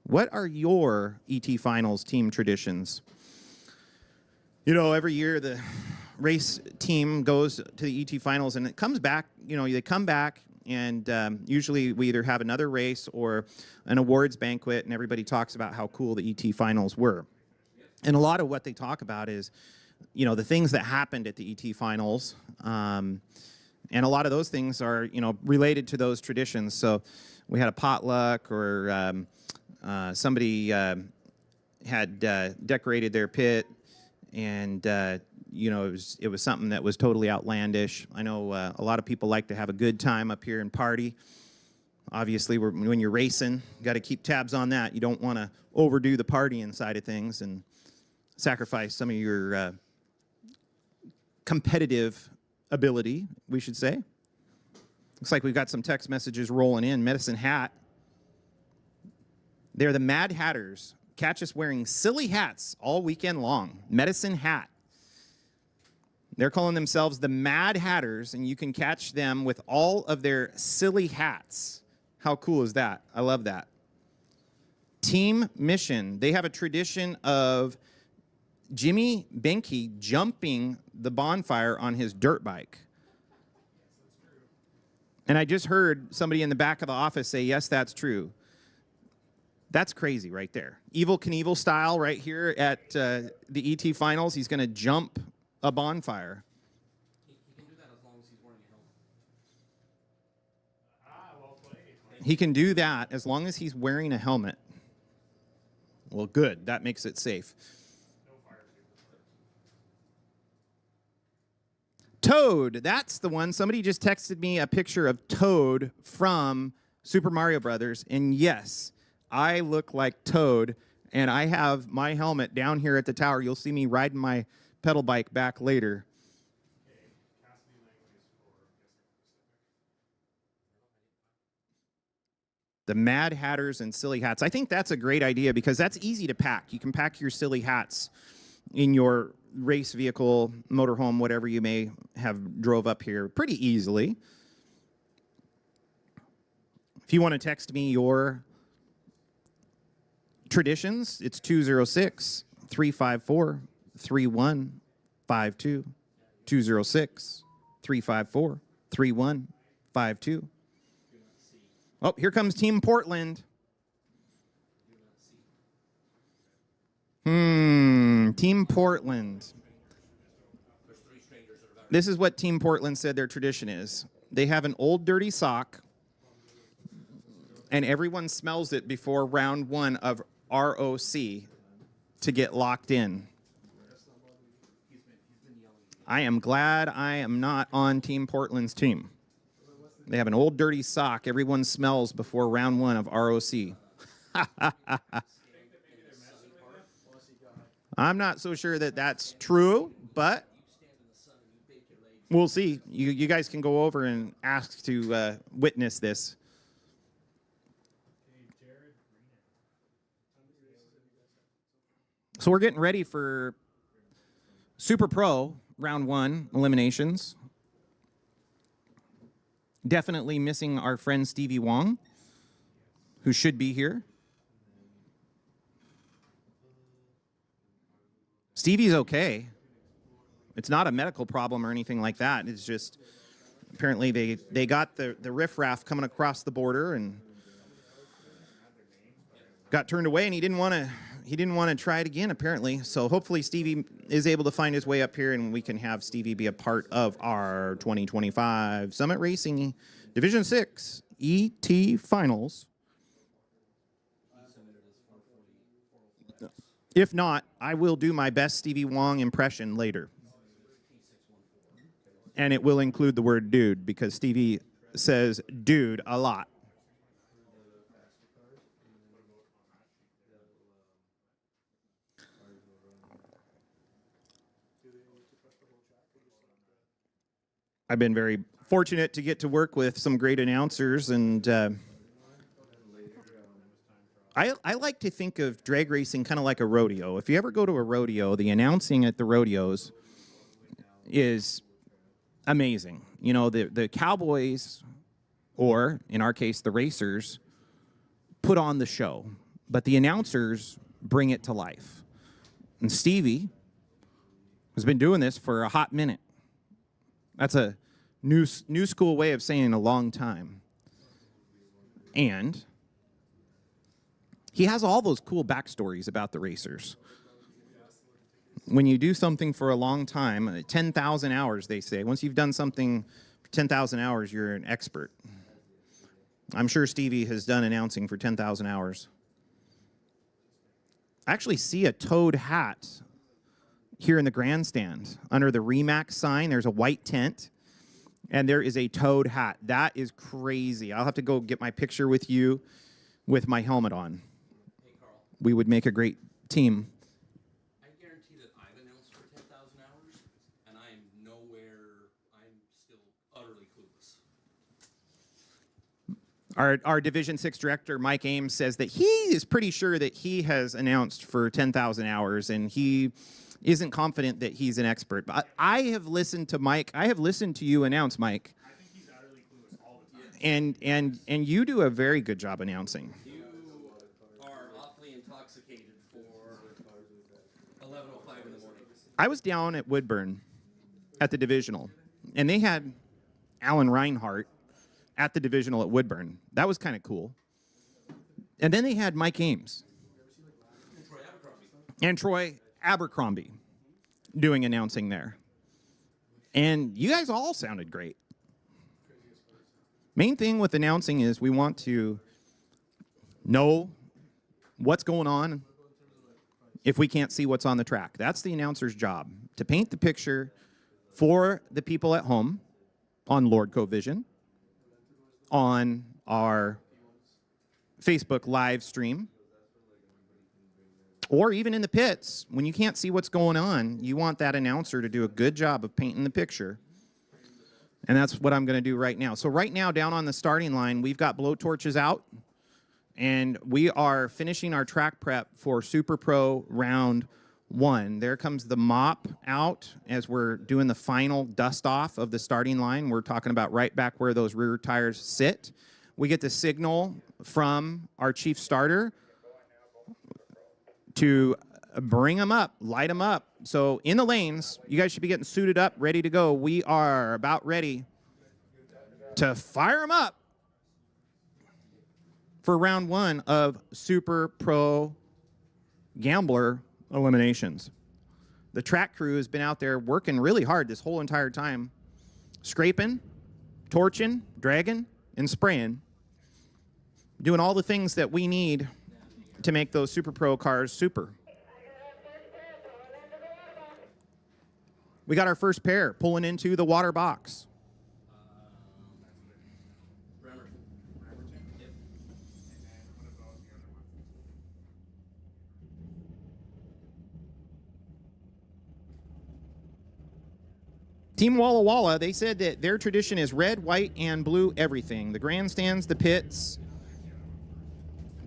What are your ET Finals team traditions? You know, every year the race team goes to the ET Finals, and it comes back, you know, they come back, and usually we either have another race or an awards banquet, and everybody talks about how cool the ET Finals were. And a lot of what they talk about is, you know, the things that happened at the ET Finals, and a lot of those things are, you know, related to those traditions. So we had a potluck, or somebody had decorated their pit, and you know, it was something that was totally outlandish. I know a lot of people like to have a good time up here and party. Obviously, when you're racing, you got to keep tabs on that. You don't want to overdo the partying side of things and sacrifice some of your competitive ability, we should say. Looks like we've got some text messages rolling in. Medicine Hat. They're the Mad Hatters. Catch us wearing silly hats all weekend long. Medicine Hat. They're calling themselves the Mad Hatters, and you can catch them with all of their silly hats. How cool is that? I love that. Team Mission. They have a tradition of Jimmy Benke jumping the bonfire on his dirt bike. And I just heard somebody in the back of the office say, yes, that's true. That's crazy right there. Evel Knievel style right here at the ET Finals. He's going to jump a bonfire. He can do that as long as he's wearing a helmet. He can do that as long as he's wearing a helmet. Well, good. That makes it safe. Toad, that's the one. Somebody just texted me a picture of Toad from Super Mario Brothers, and yes, I look like Toad, and I have my helmet down here at the tower. You'll see me riding my pedal bike back later. The Mad Hatters and Silly Hats. I think that's a great idea because that's easy to pack. You can pack your silly hats in your race vehicle, motorhome, whatever you may have drove up here pretty easily. If you want to text me your traditions, it's 206-354-3152. 206-354-3152. Oh, here comes Team Portland. Team Portland. This is what Team Portland said their tradition is. They have an old dirty sock, and everyone smells it before round 1 of ROC to get locked in. I am glad I am not on Team Portland's team. They have an old dirty sock everyone smells before round 1 of ROC. I'm not so sure that that's true, but we'll see. You guys can go over and ask to witness this. So we're getting ready for Super Pro round 1 eliminations. Definitely missing our friend Stevie Wong, who should be here. Stevie's okay. It's not a medical problem or anything like that. It's just apparently they got the riffraff coming across the border and got turned away, and he didn't want to try it again apparently. So hopefully Stevie is able to find his way up here, and we can have Stevie be a part of our 2025 Summit Racing Division 6 ET Finals. If not, I will do my best Stevie Wong impression later. And it will include the word dude, because Stevie says dude a lot. I've been very fortunate to get to work with some great announcers, and I like to think of drag racing kind of like a rodeo. If you ever go to a rodeo, the announcing at the rodeos is amazing. You know, the cowboys, or in our case, the racers, put on the show, but the announcers bring it to life. And Stevie has been doing this for a hot minute. That's a new school way of saying a long time. And he has all those cool backstories about the racers. When you do something for a long time, 10,000 hours, they say. Once you've done something for 10,000 hours, you're an expert. I'm sure Stevie has done announcing for 10,000 hours. I actually see a Toad hat here in the grandstand. Under the Remax sign, there's a white tent, and there is a Toad hat. That is crazy. I'll have to go get my picture with you with my helmet on. Hey, Carl. We would make a great team. I guarantee that I've announced for 10,000 hours, and I am nowhere, I'm still utterly clueless. Our Division 6 director, Mike Ames, says that he is pretty sure that he has announced for 10,000 hours, and he isn't confident that he's an expert. But I have listened to Mike. I have listened to you announce, Mike. I think he's utterly clueless all the time. And you do a very good job announcing. You are awfully intoxicated for 11:05 in the morning. I was down at Woodburn at the divisional, and they had Alan Reinhart at the divisional at Woodburn. That was kind of cool. And then they had Mike Ames and Troy Abercrombie doing announcing there. And you guys all sounded great. Main thing with announcing is we want to know what's going on if we can't see what's on the track. That's the announcer's job, to paint the picture for the people at home on Lordco Vision, on our Facebook live stream, or even in the pits. When you can't see what's going on, you want that announcer to do a good job of painting the picture. And that's what I'm going to do right now. So right now, down on the starting line, we've got blowtorches out, and we are finishing our track prep for Super Pro Round 1. There comes the mop out as we're doing the final dust off of the starting line. We're talking about right back where those rear tires sit. We get the signal from our chief starter to bring them up, light them up. So in the lanes, you guys should be getting suited up, ready to go. We are about ready to fire them up for round 1 of Super Pro Gambler Eliminations. The track crew has been out there working really hard this whole entire time, scraping, torching, dragging, and spraying, doing all the things that we need to make those Super Pro cars super. We got our first pair pulling into the water box. Team Walla Walla, they said that their tradition is red, white, and blue everything. The grandstands, the pits,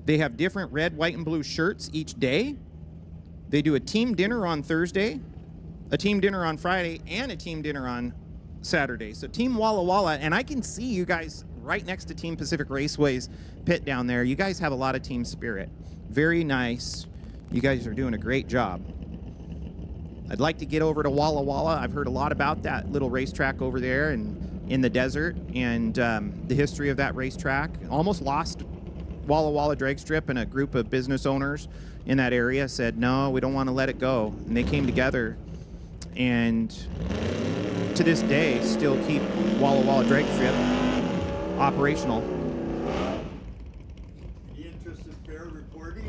they have different red, white, and blue shirts each day. They do a team dinner on Thursday, a team dinner on Friday, and a team dinner on Saturday. So Team Walla Walla, and I can see you guys right next to Team Pacific Raceway's pit down there. You guys have a lot of team spirit. Very nice. You guys are doing a great job. I'd like to get over to Walla Walla. I've heard a lot about that little racetrack over there and in the desert, and the history of that racetrack. Almost lost Walla Walla drag strip, and a group of business owners in that area said, no, we don't want to let it go. And they came together and to this day still keep Walla Walla drag strip operational. The interest in fair reporting,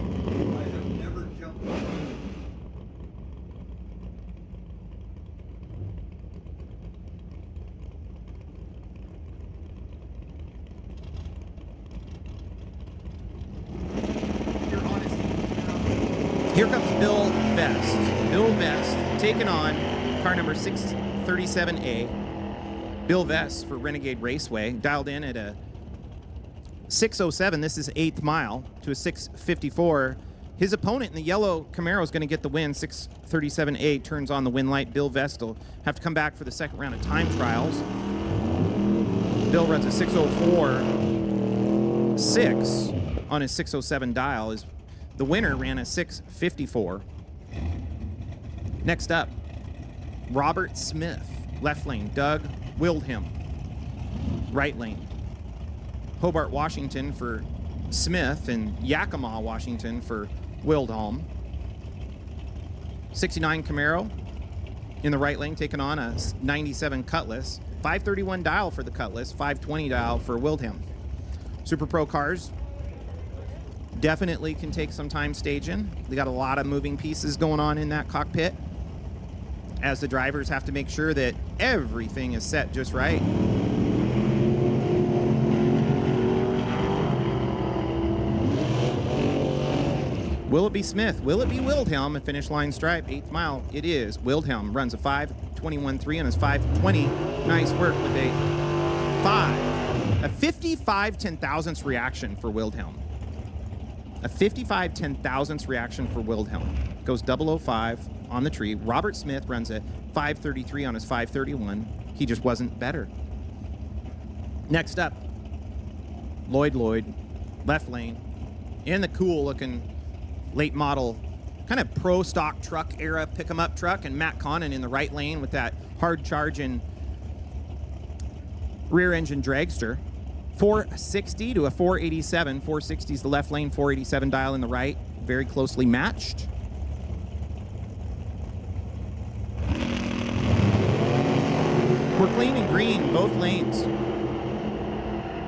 I have never jumped on. Here comes Bill Vest. Bill Vest taking on car number 637A. Bill Vest for Renegade Raceway, dialed in at a 6:07. This is 8th mile to a 6:54. His opponent in the yellow Camaro is going to get the win. 637A turns on the win light. Bill Vest will have to come back for the second round of time trials. Bill runs a 6:04.6 on his 6:07 dial. The winner ran a 6:54. Next up, Robert Smith, left lane. Doug Wildham, right lane. Hobart, Washington for Smith, and Yakima, Washington for Wildholm. 69 Camaro in the right lane, taking on a 97 Cutlass. 531 dial for the Cutlass, 520 dial for Wildham. Super Pro cars definitely can take some time staging. They got a lot of moving pieces going on in that cockpit, as the drivers have to make sure that everything is set just right. Will it be Smith? Will it be Wildhelm at finish line stripe? 8th mile, it is. Wildhelm runs a 5:21.3 on his 5:20. Nice work with a 55 10,000ths reaction for Wildhelm. A 55 10,000ths reaction for Wildhelm. Goes 005 on the tree. Robert Smith runs a 5:33 on his 5:31. He just wasn't better. Next up, Lloyd, left lane, in the cool looking late model, kind of pro stock truck era pick 'em up truck, and Matt Connon in the right lane with that hard charging rear engine dragster. 460 to a 487. 460 is the left lane, 487 dial in the right. Very closely matched. We're clean and green, both lanes.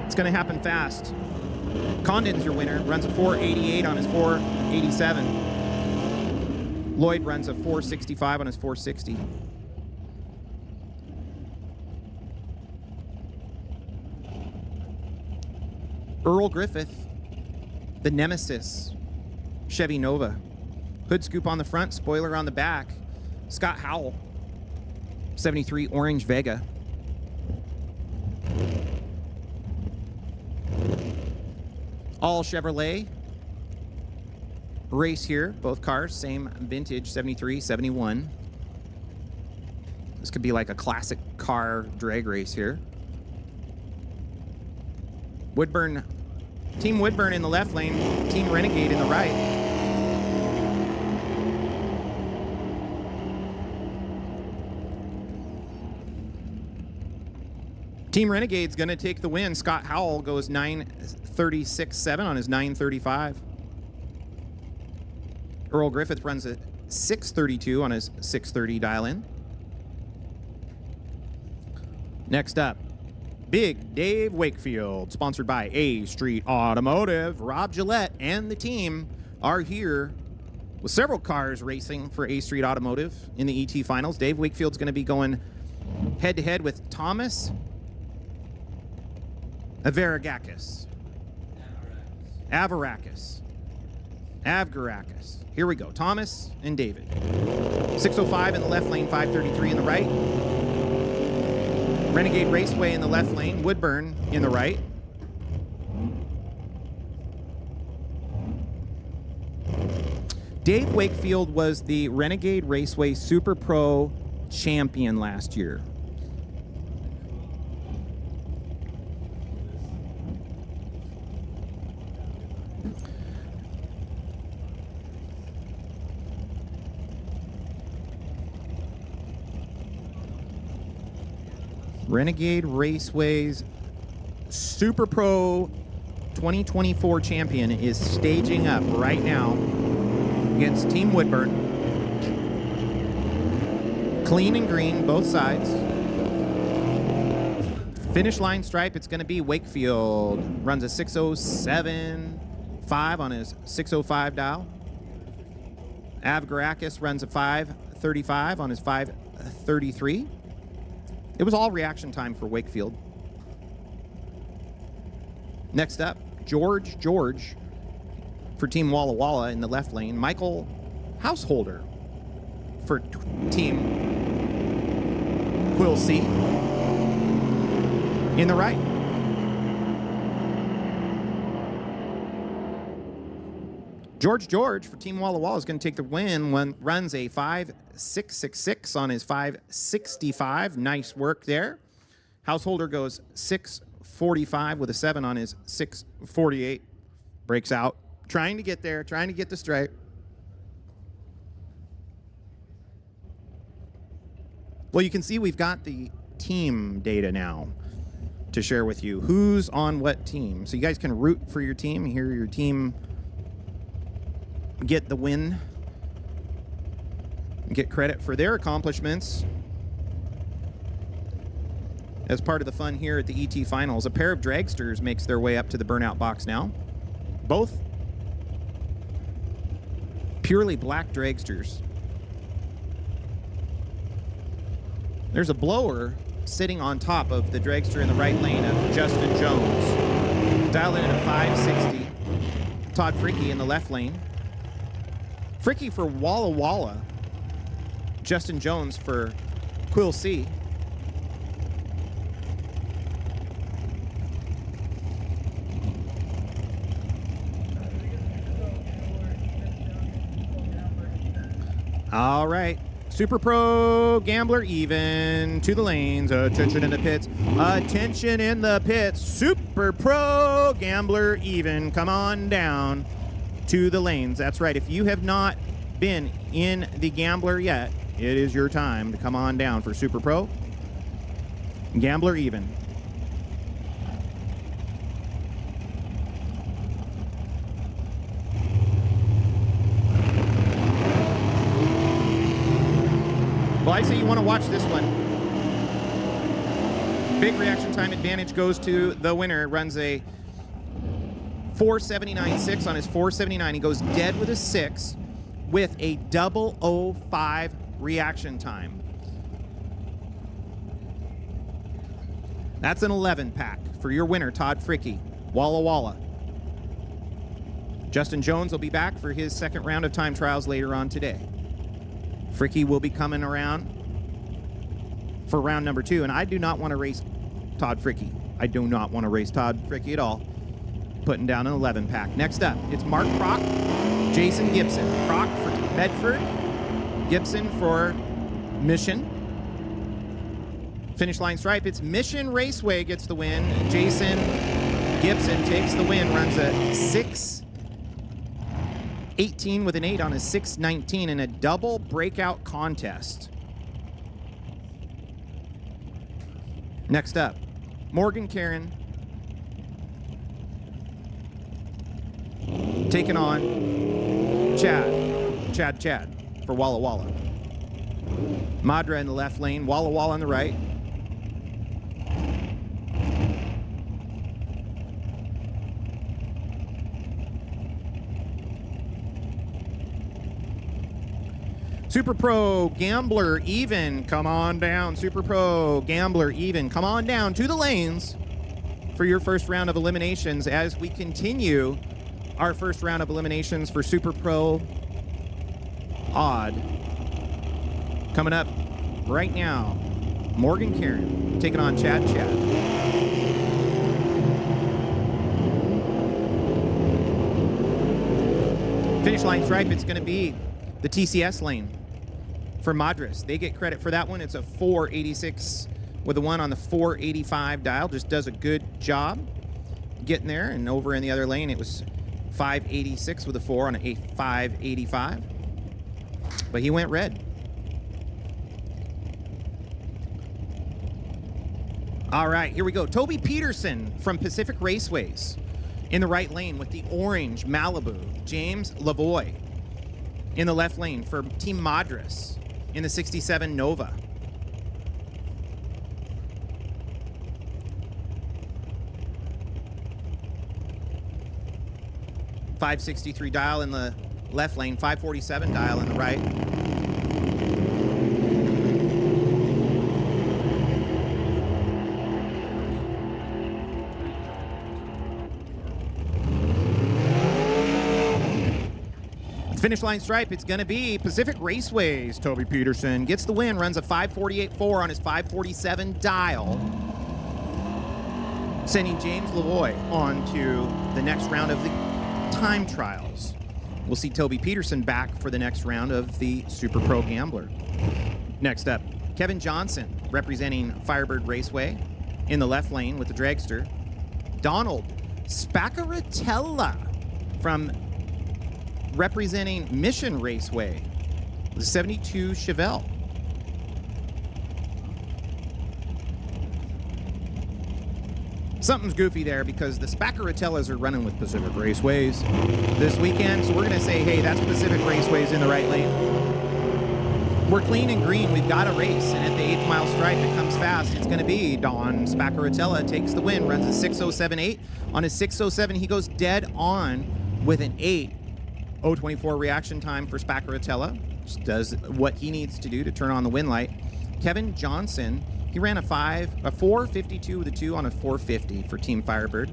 It's going to happen fast. Condon's your winner. Runs a 488 on his 487. Lloyd runs a 465 on his 460. Earl Griffith, the Nemesis, Chevy Nova. Hood scoop on the front, spoiler on the back. Scott Howell, 73 Orange Vega. All Chevrolet race here, both cars, same vintage, 73, 71. This could be like a classic car drag race here. Woodburn, Team Woodburn in the left lane, Team Renegade in the right. Team Renegade's gonna take the win. Scott Howell goes 936.7 on his 935. Earl Griffith runs a 632 on his 630 dial-in. Next up, Big Dave Wakefield, sponsored by A Street Automotive. Rob Gillette and the team are here with several cars racing for A Street Automotive in the ET Finals. Dave Wakefield's going to be going head-to-head with Thomas Avgarakis. Here we go. Thomas and David. 605 in the left lane, 533 in the right. Renegade Raceway in the left lane, Woodburn in the right. Dave Wakefield was the Renegade Raceway Super Pro champion last year. Renegade Raceway's Super Pro 2024 champion is staging up right now against Team Woodburn. Clean and green, both sides. Finish line stripe, it's going to be Wakefield. Runs a 607.5 on his 605 dial. Avgarakis runs a 535 on his 533. It was all reaction time for Wakefield. Next up, George for Team Walla Walla in the left lane. Michael Householder for Team Quill C in the right. George for Team Walla Walla is going to take the win. Runs a 5.666 on his 565. Nice work there. Householder goes 6.45 with a 7 on his 6.48. Breaks out. Trying to get there, trying to get the stripe. Well, you can see we've got the team data now to share with you. Who's on what team. So you guys can root for your team. Hear your team get the win, get credit for their accomplishments. As part of the fun here at the ET Finals, a pair of dragsters makes their way up to the burnout box now. Both purely black dragsters. There's a blower sitting on top of the dragster in the right lane of Justin Jones. Dialed in at a 560. Todd Fricky in the left lane. Fricky for Walla Walla. Justin Jones for Quill C. All right. Super Pro Gambler even to the lanes. Attention in the pits. Attention in the pits. Super Pro Gambler even. Come on down to the lanes. That's right. If you have not been in the Gambler yet, it is your time to come on down for Super Pro Gambler even. Well, I say you want to watch this one. Big reaction time advantage goes to the winner. Runs a 479.6 on his 479. He goes dead with a 6. with a 0:05 reaction time. That's an 11 pack for your winner, Todd Fricke, Walla Walla. Justin Jones will be back for his second round of time trials later on today. Fricke will be coming around for round number 2, and I do not want to race Todd Fricke. I do not want to race Todd Fricke at all. Putting down an 11 pack. Next up, it's Mark Prock, Jason Gibson. Prock for Medford, Gibson for Mission. Finish line stripe, it's Mission Raceway gets the win. Jason Gibson takes the win, runs a 6:18 with an 8 on a 6:19 in a double breakout contest. Next up, Morgan Karen taking on Chad for Walla Walla. Madra in the left lane, Walla Walla on the right. Super Pro Gambler Even, come on down. Super Pro Gambler Even, come on down to the lanes for your first round of eliminations as we continue our first round of eliminations for Super Pro Odd. Coming up right now, Morgan Karen taking on Chad. Finish line stripe, it's going to be the TCS lane for Madras. They get credit for that one. It's a 486 with a 1 on the 485 dial. Just does a good job getting there. And over in the other lane, it was 586 with a 4 on a 585. But he went red. All right, here we go. Toby Peterson from Pacific Raceways in the right lane with the orange Malibu. James Lavoie in the left lane for Team Madras in the 67 Nova. .563 dial in the left lane, 547 dial in the right. Finish line stripe, it's going to be Pacific Raceways. Toby Peterson gets the win, runs a 548.4 on his 547 dial, sending James Lavoie on to the next round of the time trials. We'll see Toby Peterson back for the next round of the Super Pro Gambler. Next up, Kevin Johnson representing Firebird Raceway in the left lane with the dragster. Donald Spaccaratella from representing Mission Raceway, the 72 Chevelle. Something's goofy there because the Spaccaratellas are running with Pacific Raceways this weekend, so we're gonna say, hey, that's Pacific Raceways in the right lane. We're clean and green, we've got a race, and at the 8th mile stripe, it comes fast. It's gonna be Don Spaccaratella takes the win, runs a 6:07.8. On his 6:07, he goes dead on with an 8:024 reaction time for Spaccaratella. Just does what he needs to do to turn on the win light. Kevin Johnson, he ran a 4:52 with a 2 on a 4:50 for Team Firebird.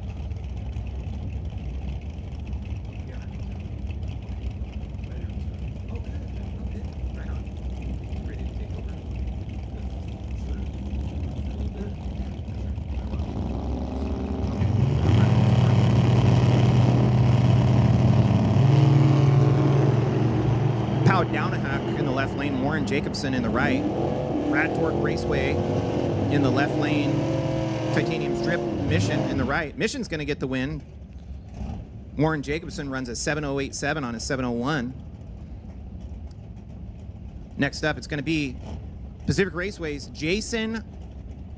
Downhack in the left lane, Warren Jacobson in the right, Rad Torque Raceway in the left lane, Titanium Strip Mission in the right. Mission's going to get the win. Warren Jacobson runs a 7:087 on a 7:01. Next up, it's going to be Pacific Raceways, Jason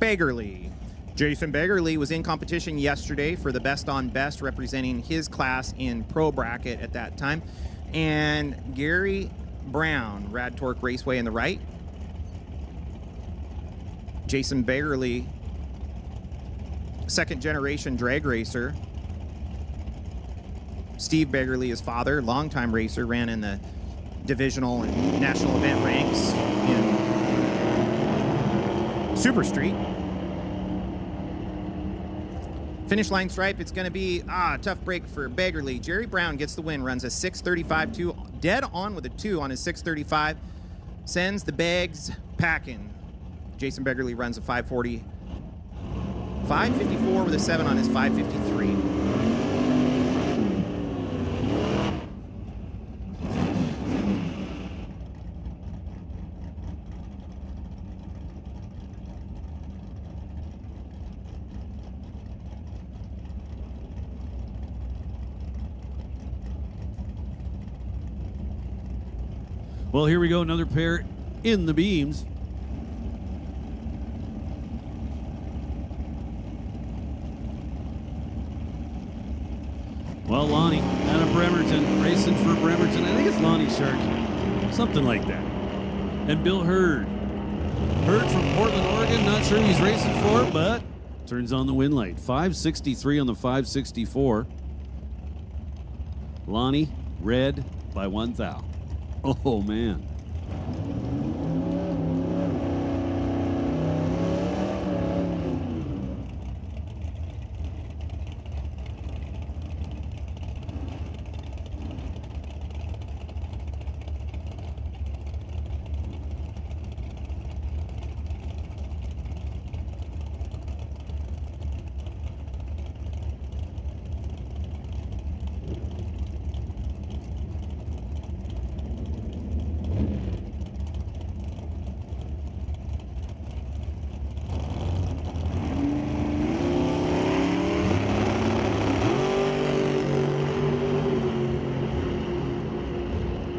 Beggarly. Jason Beggarly was in competition yesterday for the best on best, representing his class in pro bracket at that time. And Gary Brown, Rad Torque Raceway in the right. Jason Beggarly, second generation drag racer. Steve Beggarly, his father, longtime racer, ran in the divisional and national event ranks in Super Street. Finish line stripe, it's going to be a tough break for Beggarly. Jerry Brown gets the win, runs a 6:35.2, dead on with a 2 on his 6:35. Sends the bags packing. Jason Beggarly runs a 5:40, 5:54 with a 7 on his 5:53. Well, here we go, another pair in the beams. Well, Lonnie out of Bremerton, racing for Bremerton. I think it's Lonnie Sharkey, something like that. And Bill Hurd. Hurd from Portland, Oregon. Not sure he's racing for, but turns on the win light. 5:63 on the 5:64. Lonnie, red by 1 thou. Oh, man.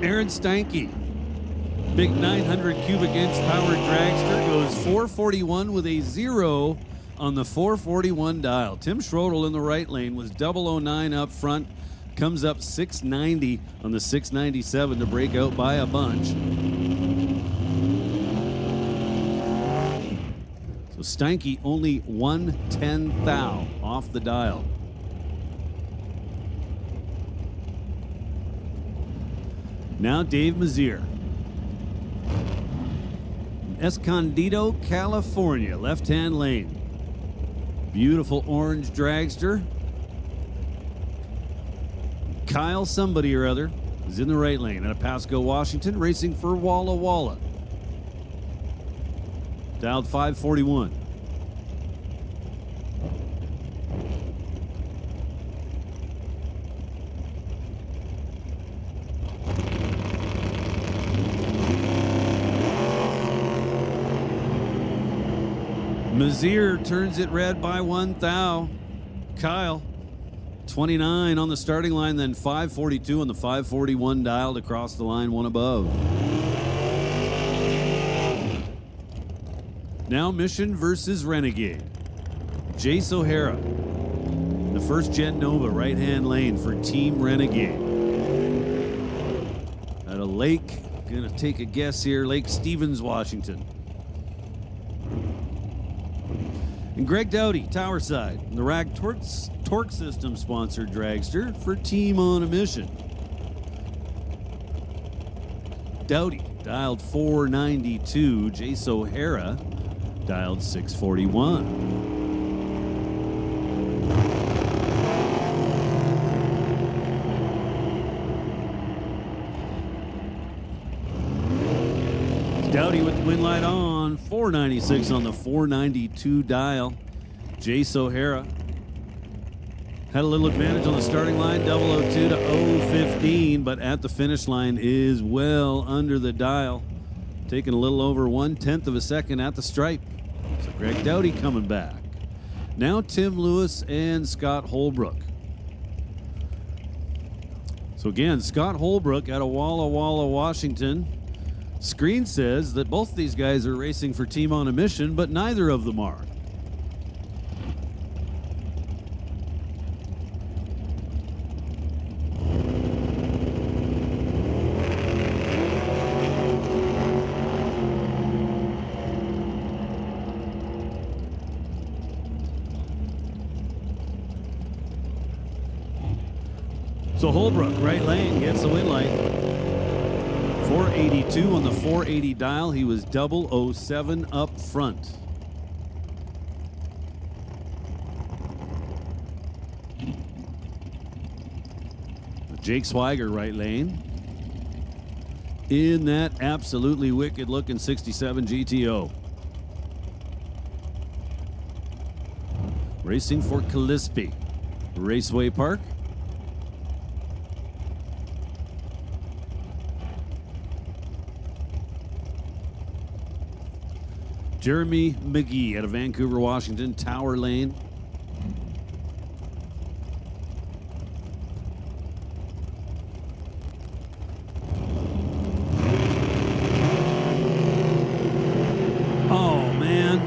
Aaron Stanky, big 900 cubic inch powered dragster, goes 441 with a 0 on the 441 dial. Tim Schrodel in the right lane was 009 up front, comes up 690 on the 697 to break out by a bunch. So Stanky only 1/10 thou off the dial. Now Dave Mazier. Escondido, California, left-hand lane. Beautiful orange dragster. Kyle somebody or other is in the right lane out of Pasco, Washington, racing for Walla Walla. Dialed 541. Mazier turns it red by 1 thou. Kyle, 29 on the starting line, then 542 on the 541 dialed across the line, one above. Now Mission versus Renegade. Jace O'Hara, the first gen Nova, right-hand lane for Team Renegade. At a lake, gonna take a guess here, Lake Stevens, Washington. And Greg Dowdy, Towerside, the Rag Torque System sponsored dragster for Team on a Mission. Dowdy dialed 492. Jace O'Hara dialed 641. Dowdy with the win light on, 496 on the 492 dial. Jace O'Hara had a little advantage on the starting line, 002 to 015, but at the finish line is well under the dial, taking a little over 1/10 of a second at the stripe. So Greg Dowdy coming back. Now Tim Lewis and Scott Holbrook. So again, Scott Holbrook out of Walla Walla, Washington. Screen says that both these guys are racing for Team on a Mission, but neither of them are. So Holbrook, right lane, gets the win light. 482 on the 480 dial. He was 007 up front. Jake Swiger, right lane. In that absolutely wicked looking 67 GTO. Racing for Gillespie. Raceway Park. Jeremy McGee out of Vancouver, Washington, Tower Lane. Oh, man.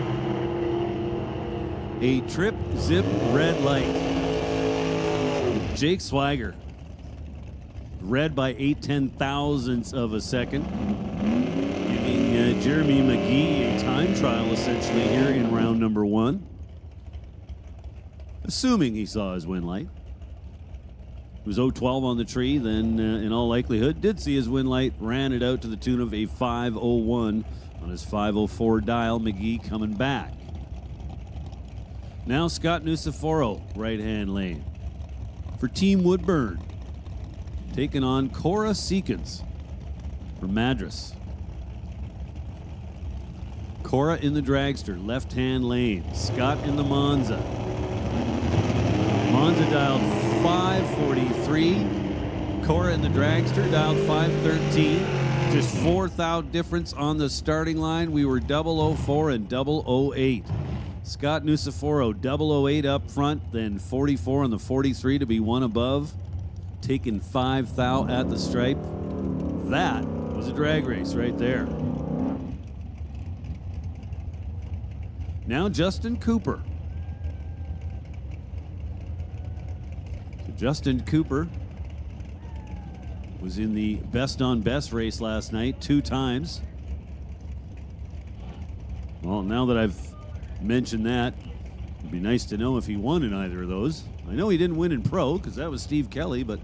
A trip zip red light. Jake Swiger. Red by 8/10,000ths of a second. Giving Jeremy McGee a time trial essentially here in round number 1. Assuming he saw his win light. It was 012 on the tree, then in all likelihood did see his win light, ran it out to the tune of a 501 on his 504 dial. McGee coming back. Now Scott Nuciforo, right-hand lane. For Team Woodburn, taking on Cora Seekins for Madras. Cora in the dragster, left-hand lane. Scott in the Monza. Monza dialed 543. Cora in the dragster dialed 513. Just 4 thou difference on the starting line. We were 004 and 008. Scott Nuciforo, 008 up front, then 44 on the 43 to be one above. Taking 5 thou at the stripe. That was a drag race right there. Now Justin Cooper. So Justin Cooper was in the best on best race last night 2 times. Well, now that I've mentioned that, it'd be nice to know if he won in either of those. I know he didn't win in pro because that was Steve Kelly, but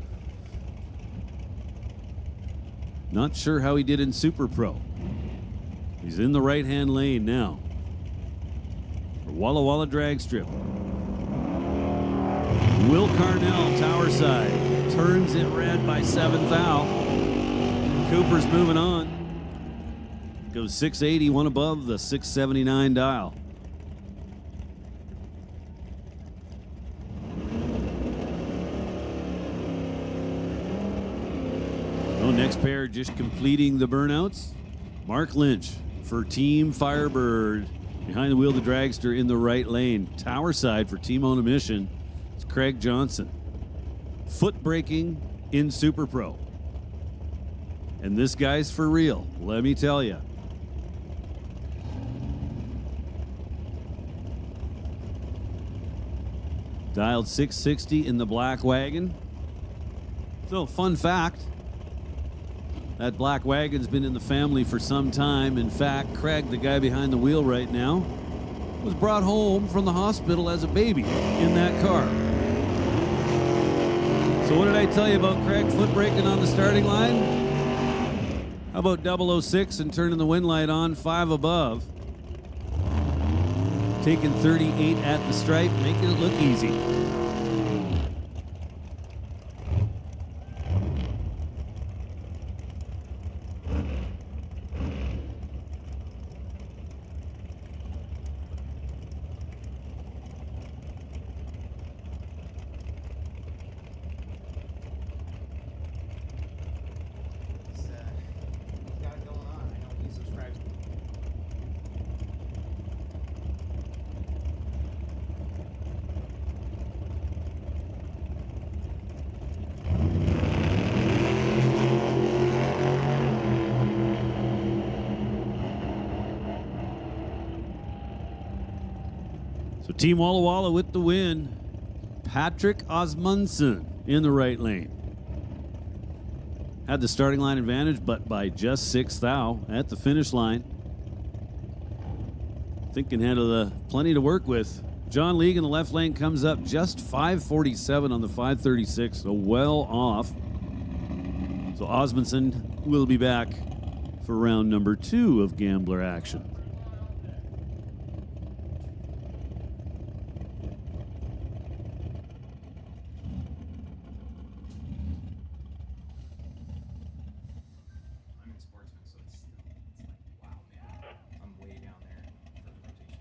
not sure how he did in Super Pro. He's in the right-hand lane now. Walla Walla drag strip. Will Carnell, tower side, turns it red by 7 thou. Cooper's moving on. Goes 680, one above the 679 dial. Next pair just completing the burnouts. Mark Lynch for Team Firebird. Behind the wheel, the dragster in the right lane. Tower side for Team On a Mission. It's Craig Johnson. Foot braking in Super Pro. And this guy's for real, let me tell you. Dialed 660 in the black wagon. So, fun fact. That black wagon's been in the family for some time. In fact, Craig, the guy behind the wheel right now, was brought home from the hospital as a baby in that car. So what did I tell you about Craig foot braking on the starting line? How about 006 and turning the wind light on 5 above? Taking 38 at the stripe, making it look easy. So Team Walla Walla with the win. Patrick Osmundson in the right lane. Had the starting line advantage, but by just 6 thou at the finish line. Thinking had plenty to work with. John League in the left lane comes up just 547 on the 536, so well off. So Osmundson we'll be back for round number 2 of Gambler action. I'm in Sportsman, so it's like, wow, man. I'm way down there for the rotation.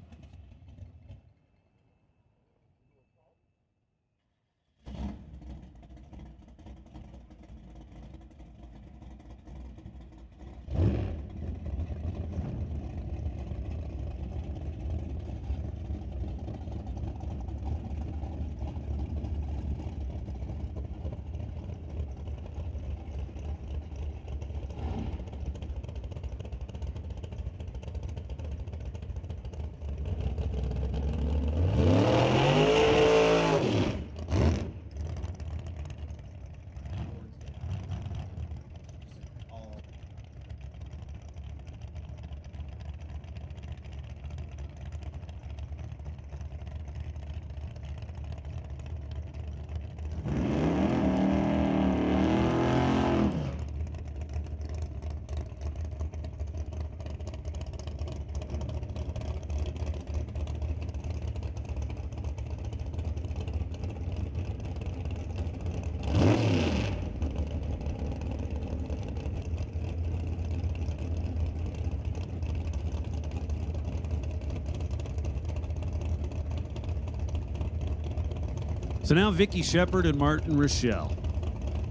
So now Vicky Shepard and Martin Rochelle.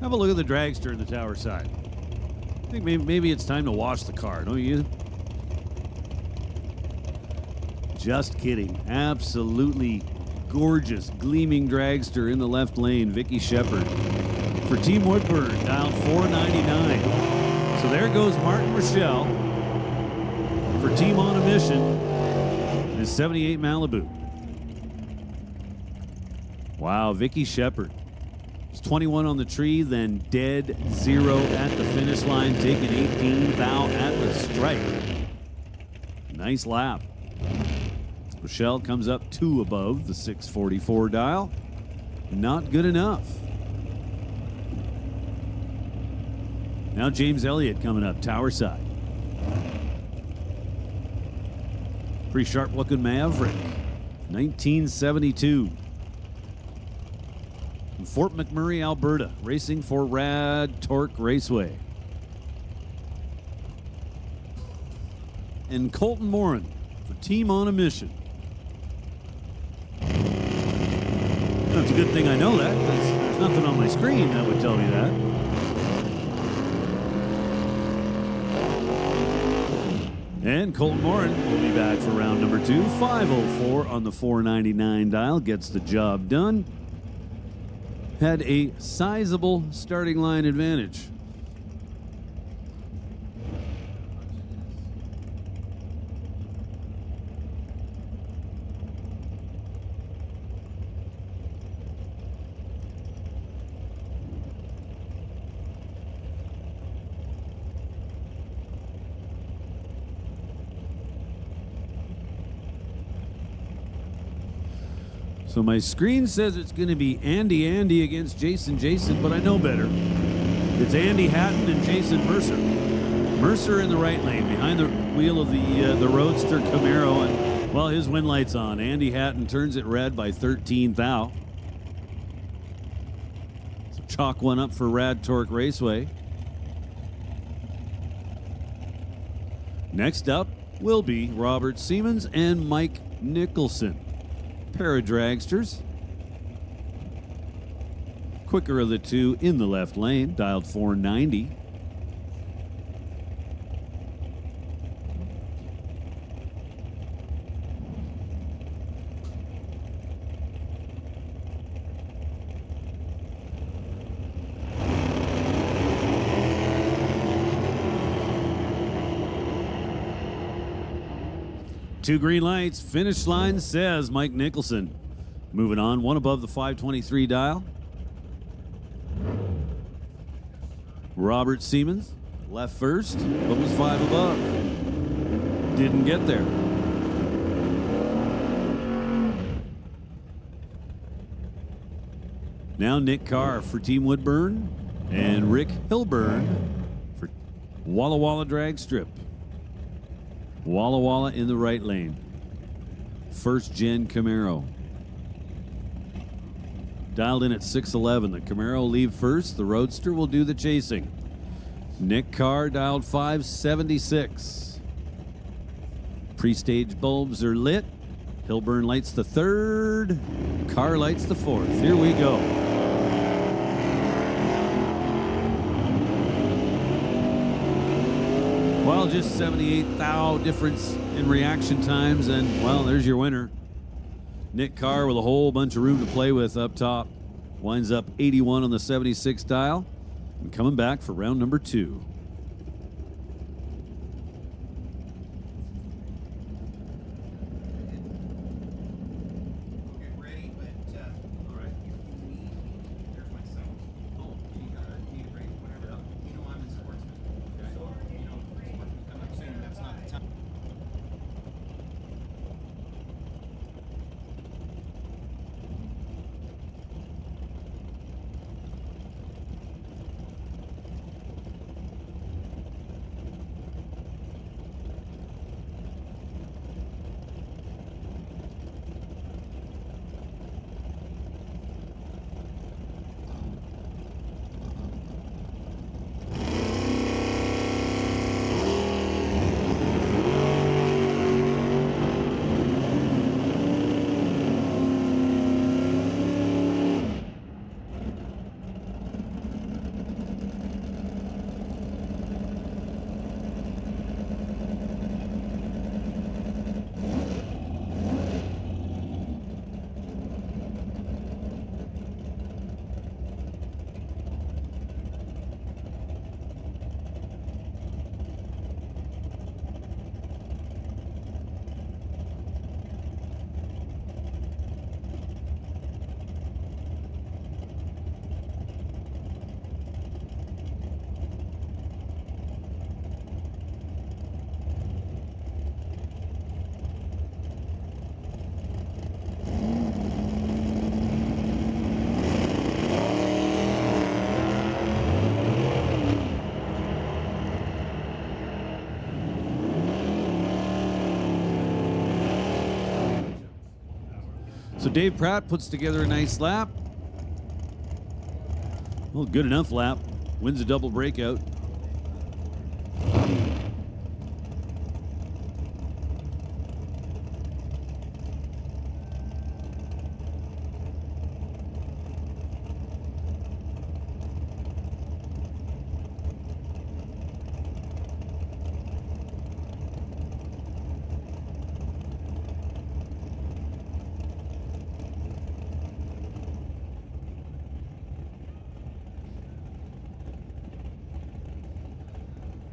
Have a look at the dragster in the tower side. I think maybe it's time to wash the car, don't you? Just kidding. Absolutely gorgeous, gleaming dragster in the left lane. Vicky Shepard for Team Woodburn, dialed 499. So there goes Martin Rochelle for Team On a Mission, his 78 Malibu. Wow, Vicky Shepard. It's 21 on the tree, then dead zero at the finish line, taking 18th out at the stripe. Nice lap. Rochelle comes up 2 above the 644 dial. Not good enough. Now James Elliott coming up, tower side. Pretty sharp looking Maverick. 1972. From Fort McMurray, Alberta, racing for Rad Torque Raceway. And Colton Morin for Team On a Mission. That's a good thing I know that, because there's nothing on my screen that would tell me that. And Colton Morin will be back for round number 2. 504 on the 499 dial, gets the job done. Had a sizable starting line advantage. So my screen says it's going to be Andy against Jason, but I know better. It's Andy Hatton and Jason Mercer. Mercer in the right lane, behind the wheel of the Roadster Camaro, and well, his win light's on. Andy Hatton turns it red by 13th out. So chalk one up for Rad Torque Raceway. Next up will be Robert Siemens and Mike Nicholson. Pair of dragsters. Quicker of the two in the left lane, dialed 490. Two green lights, finish line says Mike Nicholson. Moving on, one above the 523 dial. Robert Siemens, left first, but was 5 above. Didn't get there. Now Nick Carr for Team Woodburn and Rick Hilburn for Walla Walla drag strip. Walla Walla in the right lane. First gen Camaro. Dialed in at 611. The Camaro will leave first. The Roadster will do the chasing. Nick Carr dialed 576. Pre-stage bulbs are lit. Hilburn lights the third. Carr lights the fourth. Here we go. Well, just 78 thou difference in reaction times, and, well, there's your winner. Nick Carr with a whole bunch of room to play with up top. Winds up 81 on the 76 dial. And coming back for round number 2. Get ready, but all right. There's my cell. Oh, need a break, whatever. You know I'm in Sportsman. So, you know, Sportsman's coming up soon. That's not the time. So Dave Pratt puts together a nice lap. Well, good enough lap. Wins a double breakout.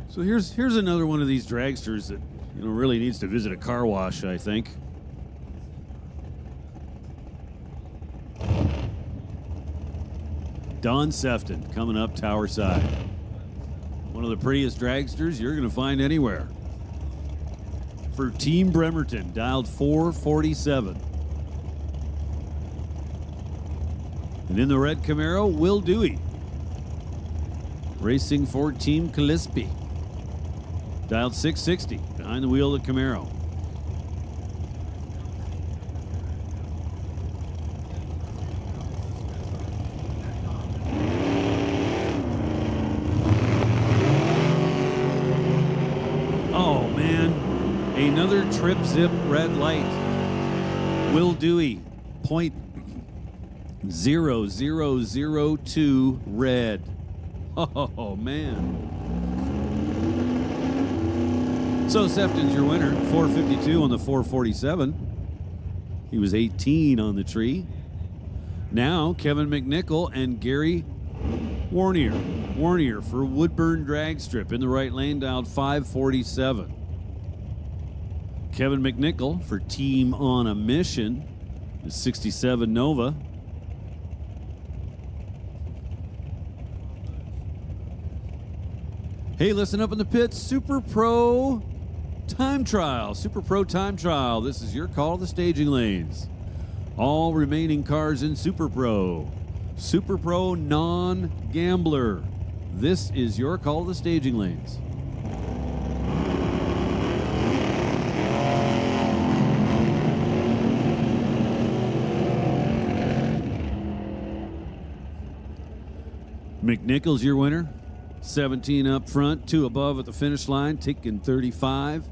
So here's another one of these dragsters that, you know, really needs to visit a car wash, I think. Don Sefton coming up tower side. One of the prettiest dragsters you're going to find anywhere. For Team Bremerton, dialed 447. And in the red Camaro, Will Dewey. Racing for Team Calispi. Dialed 660, behind the wheel of the Camaro. Oh, man. Another trip zip red light. Will Dewey, .0002 red. Oh, man. So Sefton's your winner, 452 on the 447. He was 18 on the tree. Now Kevin McNichol and Gary Warnier. Warnier for Woodburn drag strip in the right lane, dialed 547. Kevin McNichol for Team on a Mission, the 67 Nova. Hey, listen up in the pits, Super Pro Time Trial. Super Pro Time Trial. This is your call to the staging lanes. All remaining cars in Super Pro. Super Pro non-gambler. This is your call to the staging lanes. McNichol's your winner. 17 up front, 2 above at the finish line, taking 35.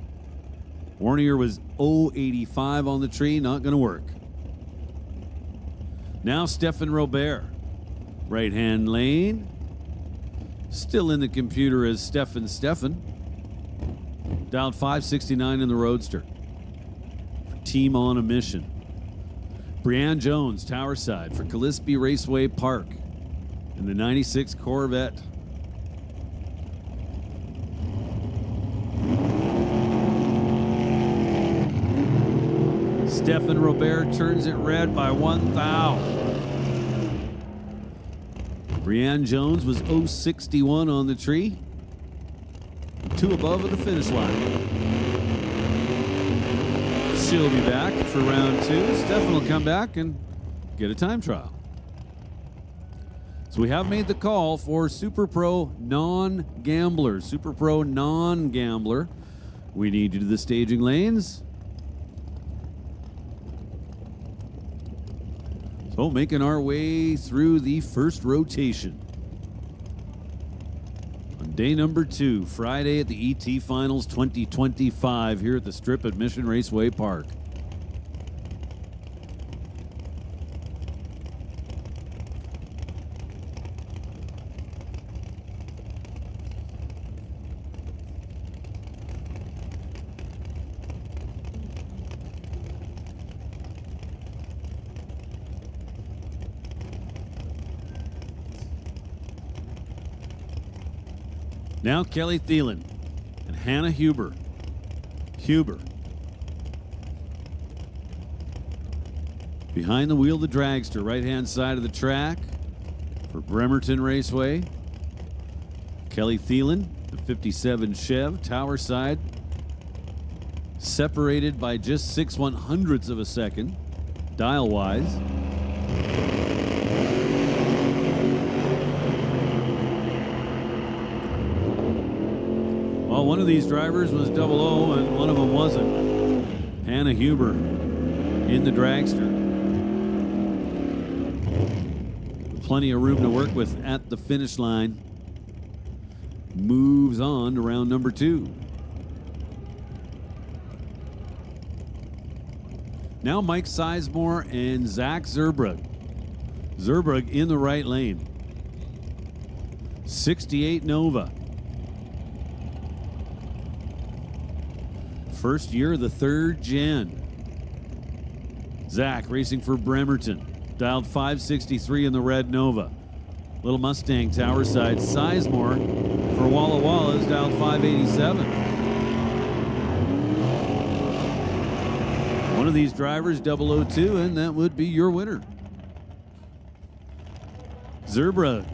Warnier was 0.85 on the tree, not going to work. Now Stefan Robert, right-hand lane. Still in the computer as Stefan. Dialed 569 in the Roadster. Team on a mission. Brianne Jones, Tower Side for Gillespie Raceway Park in the 96 Corvette. Stefan Robert turns it red by 1 thou. Brianne Jones was 0.61 on the tree. 2 above at the finish line. She'll be back for round 2. Stefan will come back and get a time trial. So we have made the call for Super Pro non-gambler. Super Pro non-gambler. We need you to the staging lanes. So making our way through the first rotation. On day number 2, Friday at the ET Finals 2025 here at the Strip at Mission Raceway Park. Now Kelly Thielen and Hannah Huber. Behind the wheel, the dragster, right-hand side of the track for Bremerton Raceway. Kelly Thielen, the 57 Chev, Tower Side, separated by just 6/100ths of a second, dial-wise. Well, one of these drivers was 00 and one of them wasn't. Hannah Huber in the dragster. Plenty of room to work with at the finish line. Moves on to round number 2. Now Mike Sizemore and Zach Zerbrug. Zerbrug in the right lane. 68 Nova. First year of the 3rd gen. Zach racing for Bremerton. Dialed 563 in the red Nova. Little Mustang Tower Side. Sizemore for Walla Walla is dialed 587. One of these drivers 002 and that would be your winner. Zerbrug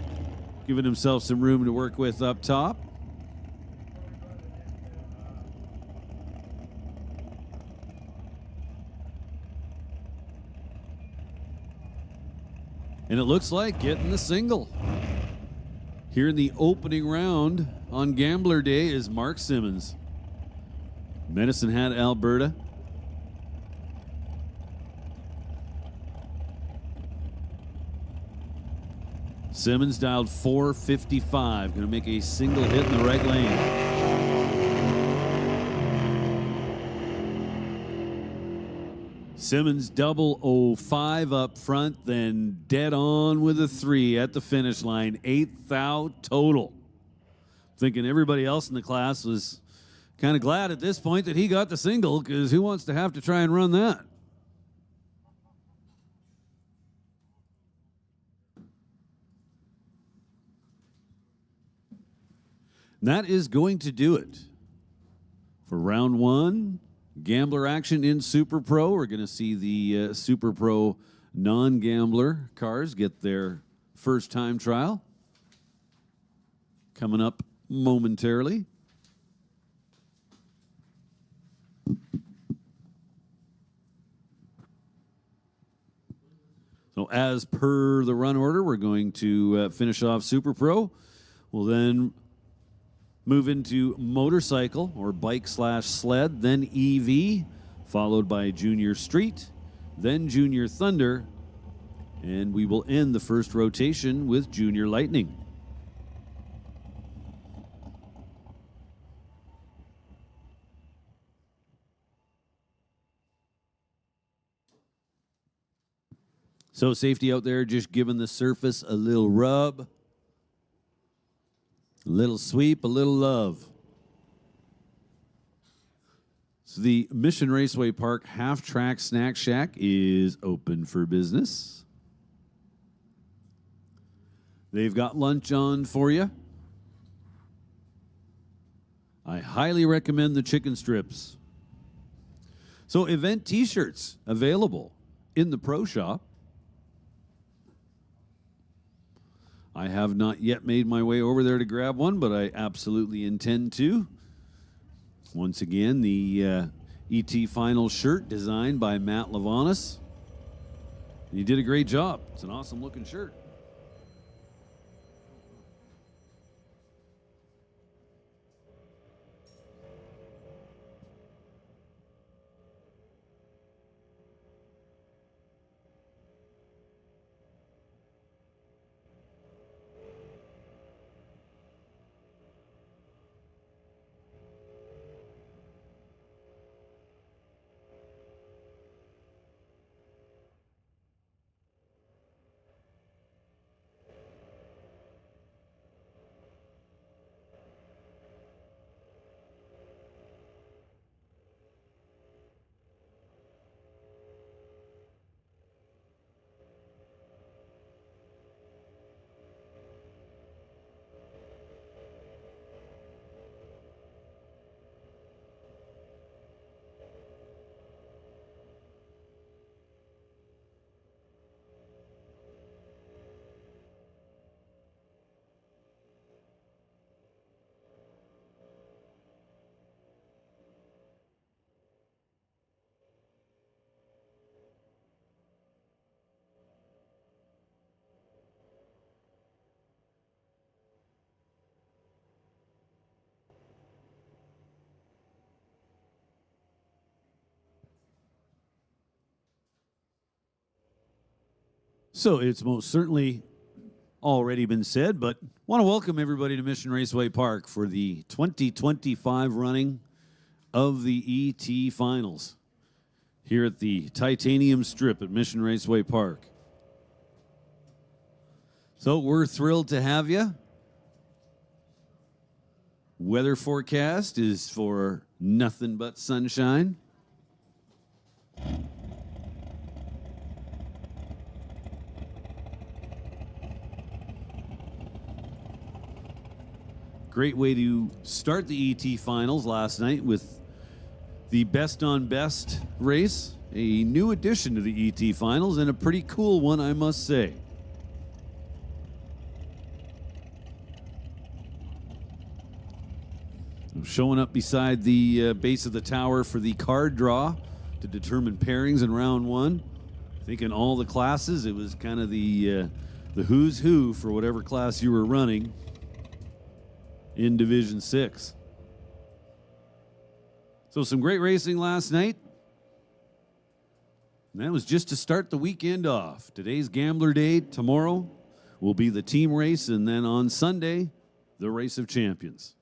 giving himself some room to work with up top. And it looks like getting the single. Here in the opening round on Gambler Day is Mark Simmons. Medicine Hat, Alberta. Simmons dialed 455. Going to make a single hit in the right lane. Simmons 005 up front, then dead on with a 3 at the finish line. 8 thou total. Thinking everybody else in the class was kind of glad at this point that he got the single, because who wants to have to try and run that? And that is going to do it for round 1. Gambler action in Super Pro. We're going to see the Super Pro non-gambler cars get their first time trial coming up momentarily. So as per the run order, we're going to finish off Super Pro. We'll then move into motorcycle or bike/sled, then EV, followed by Junior Street, then Junior Thunder, and we will end the first rotation with Junior Lightning. So safety out there just giving the surface a little rub, a little sweep, a little love. So the Mission Raceway Park Half-Track Snack Shack is open for business. They've got lunch on for you. I highly recommend the chicken strips. So event t-shirts available in the pro shop. I have not yet made my way over there to grab one, but I absolutely intend to. Once again, the ET Final shirt designed by Matt Lavanis. He did a great job. It's an awesome looking shirt. So it's most certainly already been said, but want to welcome everybody to Mission Raceway Park for the 2025 running of the ET Finals here at the Titanium Strip at Mission Raceway Park. So we're thrilled to have you. Weather forecast is for nothing but sunshine. Great way to start the ET Finals last night with the best on best race, a new addition to the ET Finals and a pretty cool one, I must say. I'm showing up beside the base of the tower for the card draw to determine pairings in round one. I think in all the classes, it was kind of the who's who for whatever class you were running in Division 6. So some great racing last night. And that was just to start the weekend off. Today's Gambler Day. Tomorrow will be the team race. And then on Sunday, the Race of Champions.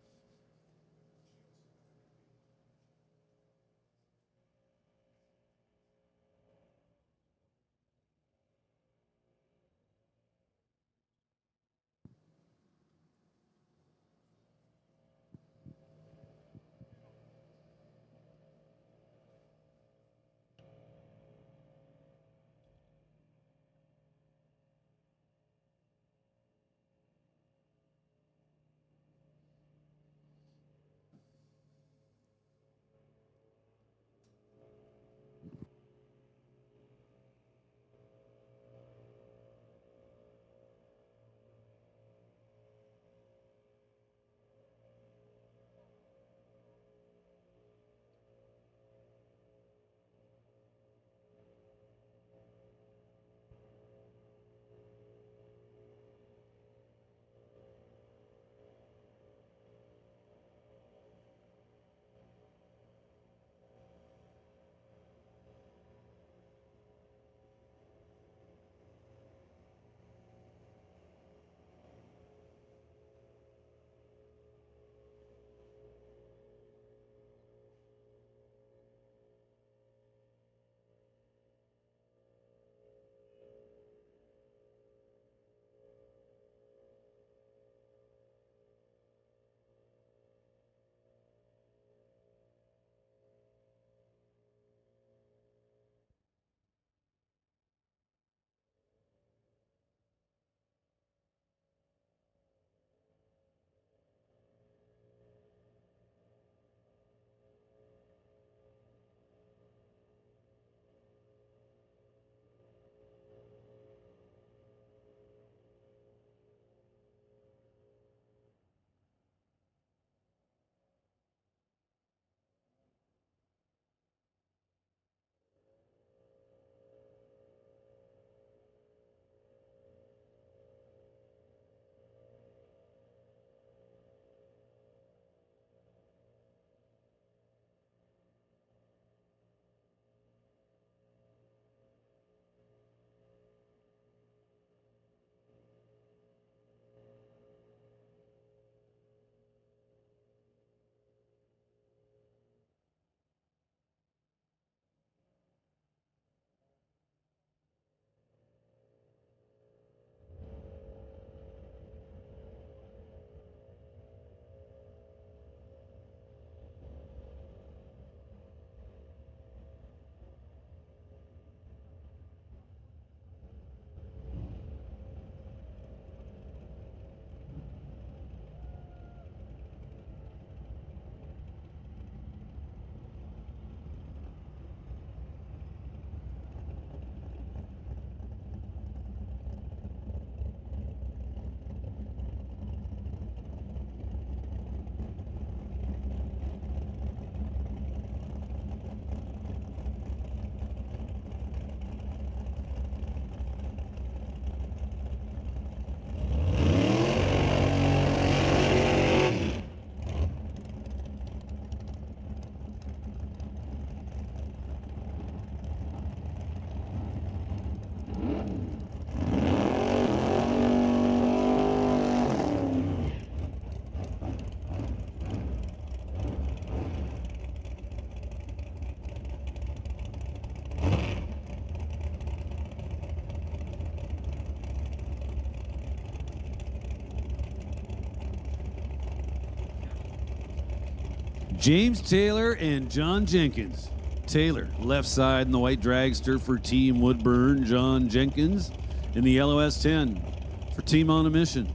James Taylor and John Jenkins. Taylor, left side in the white dragster for Team Woodburn. John Jenkins in the yellow S10 for Team On a Mission.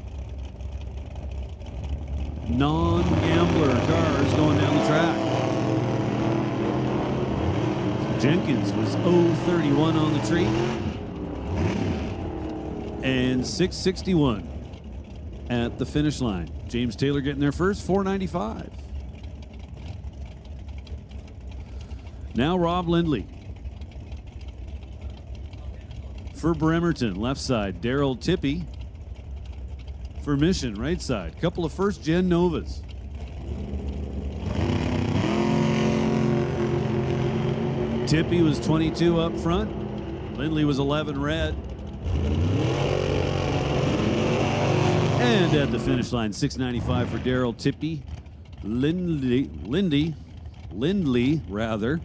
Non-gambler cars going down the track. Jenkins was 0.31 on the tree and 6.61 at the finish line. James Taylor getting there first, 4.95. Now Rob Lindley. For Bremerton, left side, Daryl Tippy. For Mission, right side, couple of first-gen Novas. Tippy was 22 up front. Lindley was 11 red. And at the finish line, 6.95 for Daryl Tippy. Lindley, rather,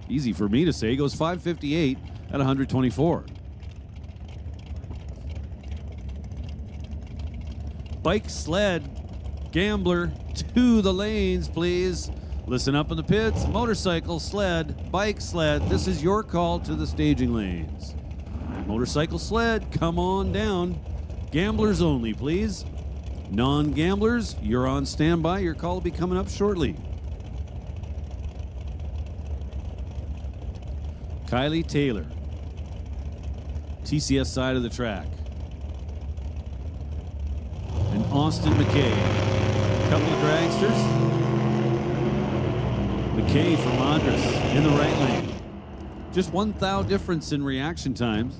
easy for me to say, goes 5.58 at 124. Bike, sled, gambler to the lanes, please. Listen up in the pits. Motorcycle, sled, bike, sled. This is your call to the staging lanes. Motorcycle, sled, come on down. Gamblers only, please. Non-gamblers, you're on standby. Your call will be coming up shortly. Kylie Taylor, TCS side of the track. And Austin McKay. Couple of dragsters. McKay from Madras in the right lane. Just 1 thou difference in reaction times.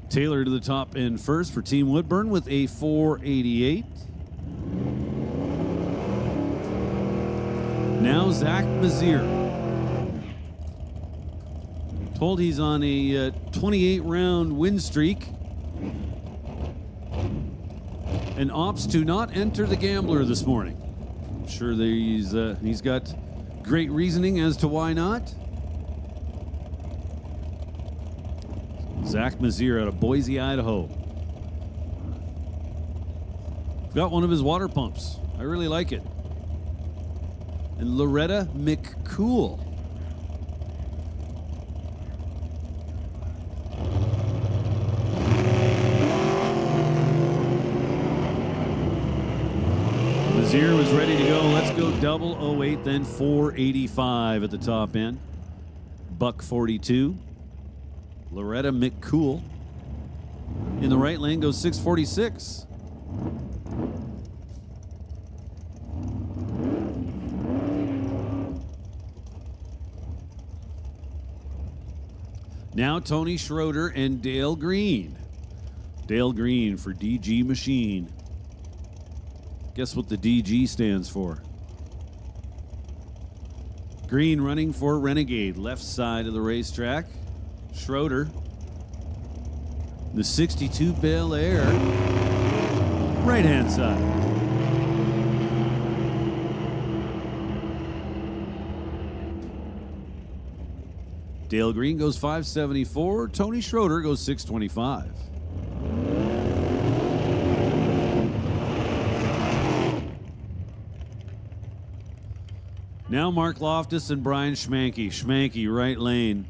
Taylor to the top end first for Team Woodburn with a 4.88. Now Zach Mazier. Told he's on a 28-round win streak. And opts to not enter the gambler this morning. I'm sure that he's got great reasoning as to why not. Zach Mazier out of Boise, Idaho. Got one of his water pumps. I really like it. And Loretta McCool. Mazier was ready to go. Let's go double 08, then 4.85 at the top end. Buck 42. Loretta McCool in the right lane goes 6.46. Now Tony Schroeder and Dale Green. Dale Green for DG Machine. Guess what the DG stands for? Green running for Renegade, left side of the racetrack. Schroeder, the 62 Bel Air, right hand side. Dale Green goes 5.74. Tony Schroeder goes 6.25. Now Mark Loftus and Brian Schmanke. Schmanke, right lane.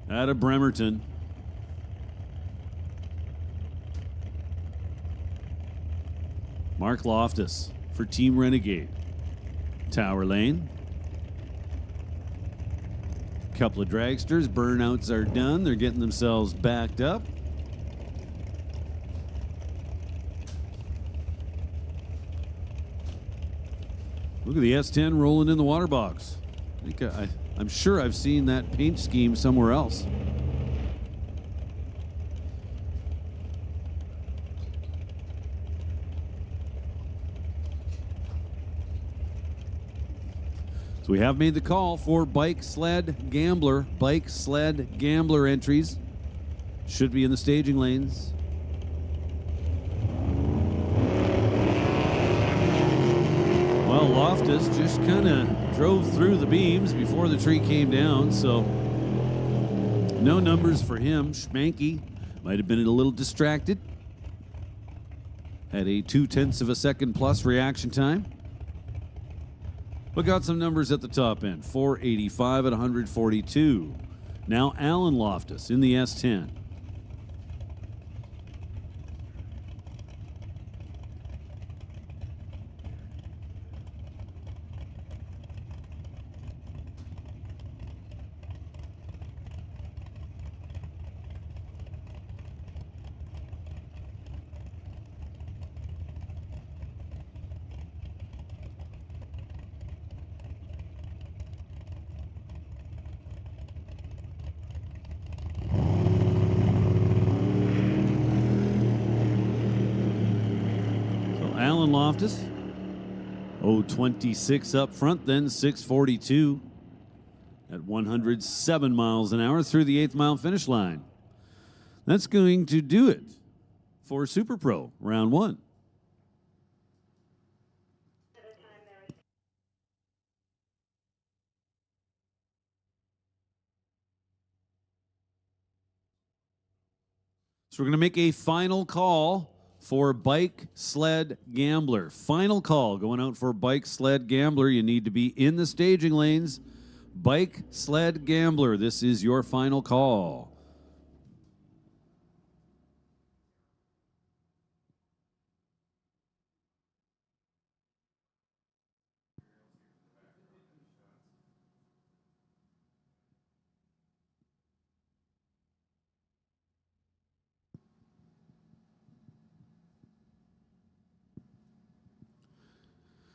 Out of Bremerton. Mark Loftus for Team Renegade. Tower lane. Couple of dragsters. Burnouts are done. They're getting themselves backed up. Look at the S10 rolling in the water box. I'm sure I've seen that paint scheme somewhere else. So we have made the call for bike, sled, gambler. Bike, sled, gambler entries should be in the staging lanes. Well, Loftus just kind of drove through the beams before the tree came down, so no numbers for him. Schmanke might have been a little distracted. Had a 0.2 of a second plus reaction time. but got some numbers at the top end. 485 at 142. Now Alan Loftus in the S10. Alan Loftus, 026 up front, then 642 at 107 miles an hour through the 8th mile finish line. That's going to do it for Super Pro round 1. So we're going to make a final call for Bike Sled Gambler. Final call going out for Bike Sled Gambler. You need to be in the staging lanes. Bike Sled Gambler, this is your final call.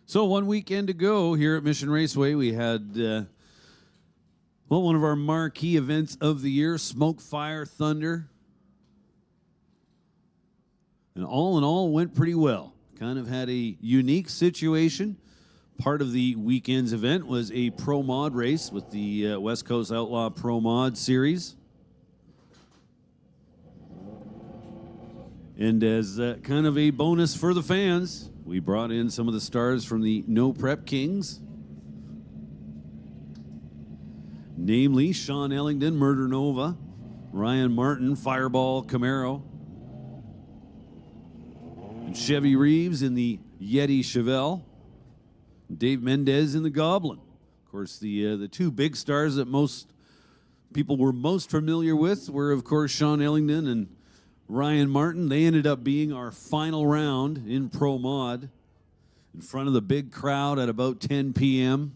So 1 weekend to go here at Mission Raceway. We had, one of our marquee events of the year, Smoke, Fire, Thunder. And all in all, went pretty well. Kind of had a unique situation. Part of the weekend's event was a Pro Mod race with the West Coast Outlaw Pro Mod Series. And as kind of a bonus for the fans, we brought in some of the stars from the No Prep Kings. Namely, Sean Ellington, Murder Nova, Ryan Martin, Fireball Camaro, and Chevy Reeves in the Yeti Chevelle, Dave Mendez in the Goblin. Of course, the two big stars that most people were most familiar with were, of course, Sean Ellington and Ryan Martin. They ended up being our final round in Pro Mod in front of the big crowd at about 10 p.m.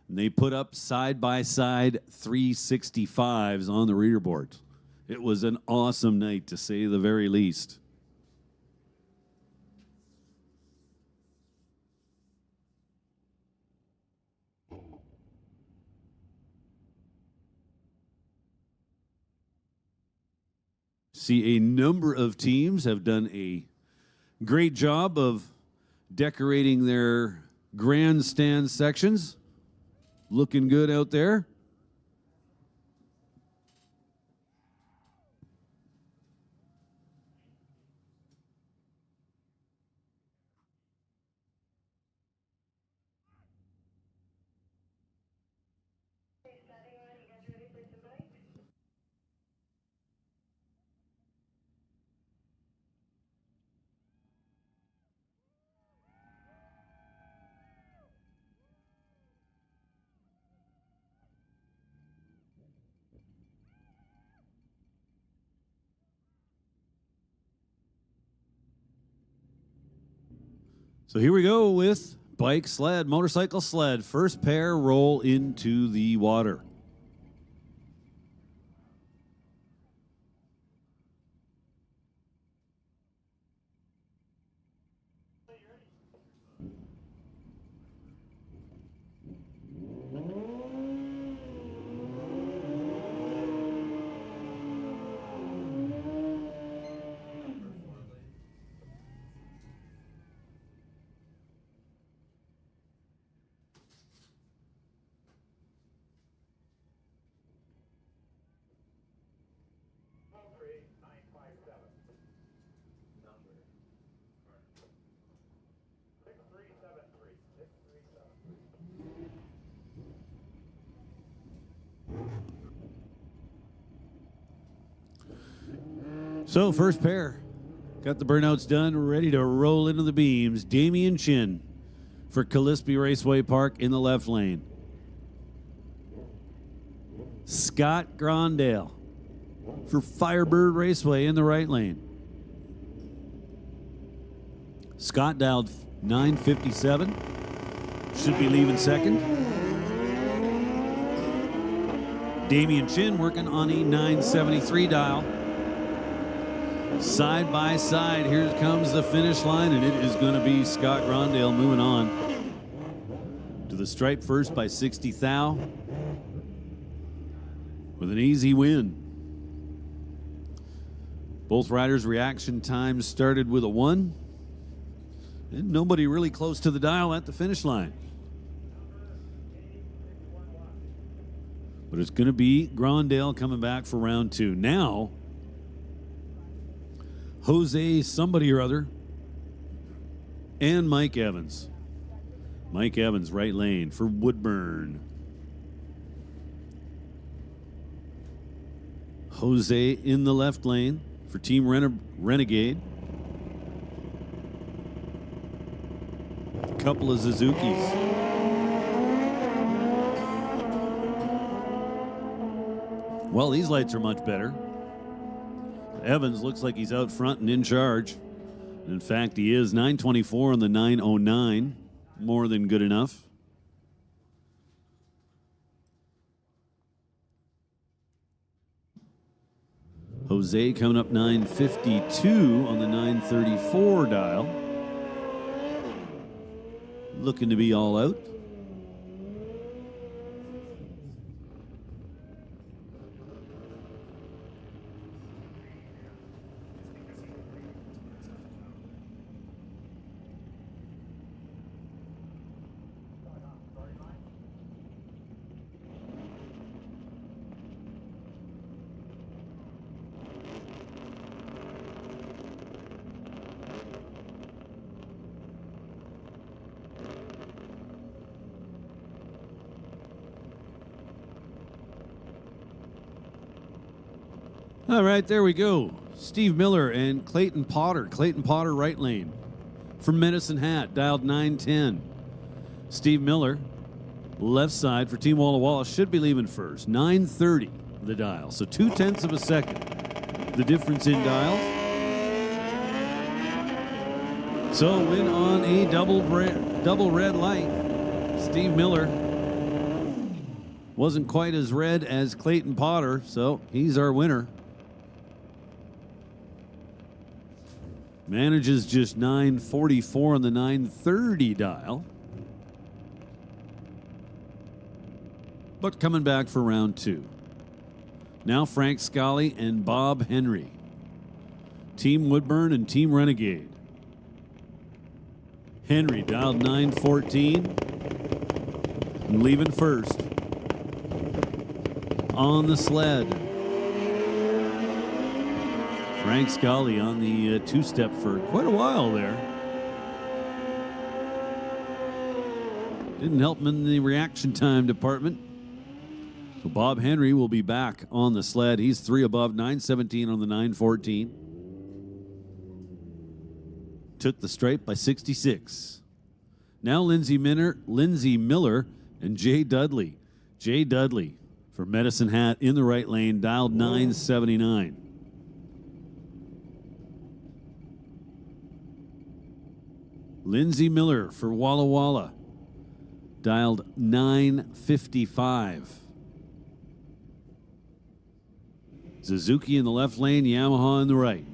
And they put up side-by-side 365s on the leaderboard. It was an awesome night, to say the very least. See, a number of teams have done a great job of decorating their grandstand sections. Looking good out there. So here we go with bike sled, motorcycle sled. First pair roll into the water. So first pair, got the burnouts done, ready to roll into the beams. Damian Chin, for Gillespie Raceway Park in the left lane. Scott Grondale for Firebird Raceway in the right lane. Scott dialed 957. Should be leaving second. Damian Chin working on a 973 dial. Side by side, here comes the finish line, and it is going to be Scott Grondale moving on to the stripe first by 60 thou with an easy win. Both riders' reaction times started with a 1, and nobody really close to the dial at the finish line. But it's going to be Grondale coming back for round 2. Now, Jose somebody or other and Mike Evans. Mike Evans, right lane for Woodburn. Jose in the left lane for Team Renegade. A couple of Suzuki's. Well, these lights are much better. Evans looks like he's out front and in charge. In fact, he is. 924 on the 909. More than good enough. Jose coming up 952 on the 934 dial. Looking to be all out. All right, there we go. Steve Miller and Clayton Potter. Clayton Potter, right lane. From Medicine Hat, dialed 910. Steve Miller, left side for Team Walla Walla, should be leaving first. 930 the dial, so 0.2 of a second. The difference in dials. So win on a double red light. Steve Miller wasn't quite as red as Clayton Potter, so he's our winner. Manages just 944 on the 930 dial. But coming back for round 2. Now Frank Scully and Bob Henry. Team Woodburn and Team Renegade. Henry dialed 914. And leaving first. On the sled. Frank Scully on the two-step for quite a while there. Didn't help him in the reaction time department. So Bob Henry will be back on the sled. He's 3 above, 917 on the 914. Took the stripe by 66. Now Lindsey Miller and Jay Dudley. Jay Dudley for Medicine Hat in the right lane, dialed 979. Lindsey Miller for Walla Walla, dialed 955. Suzuki in the left lane, Yamaha in the right.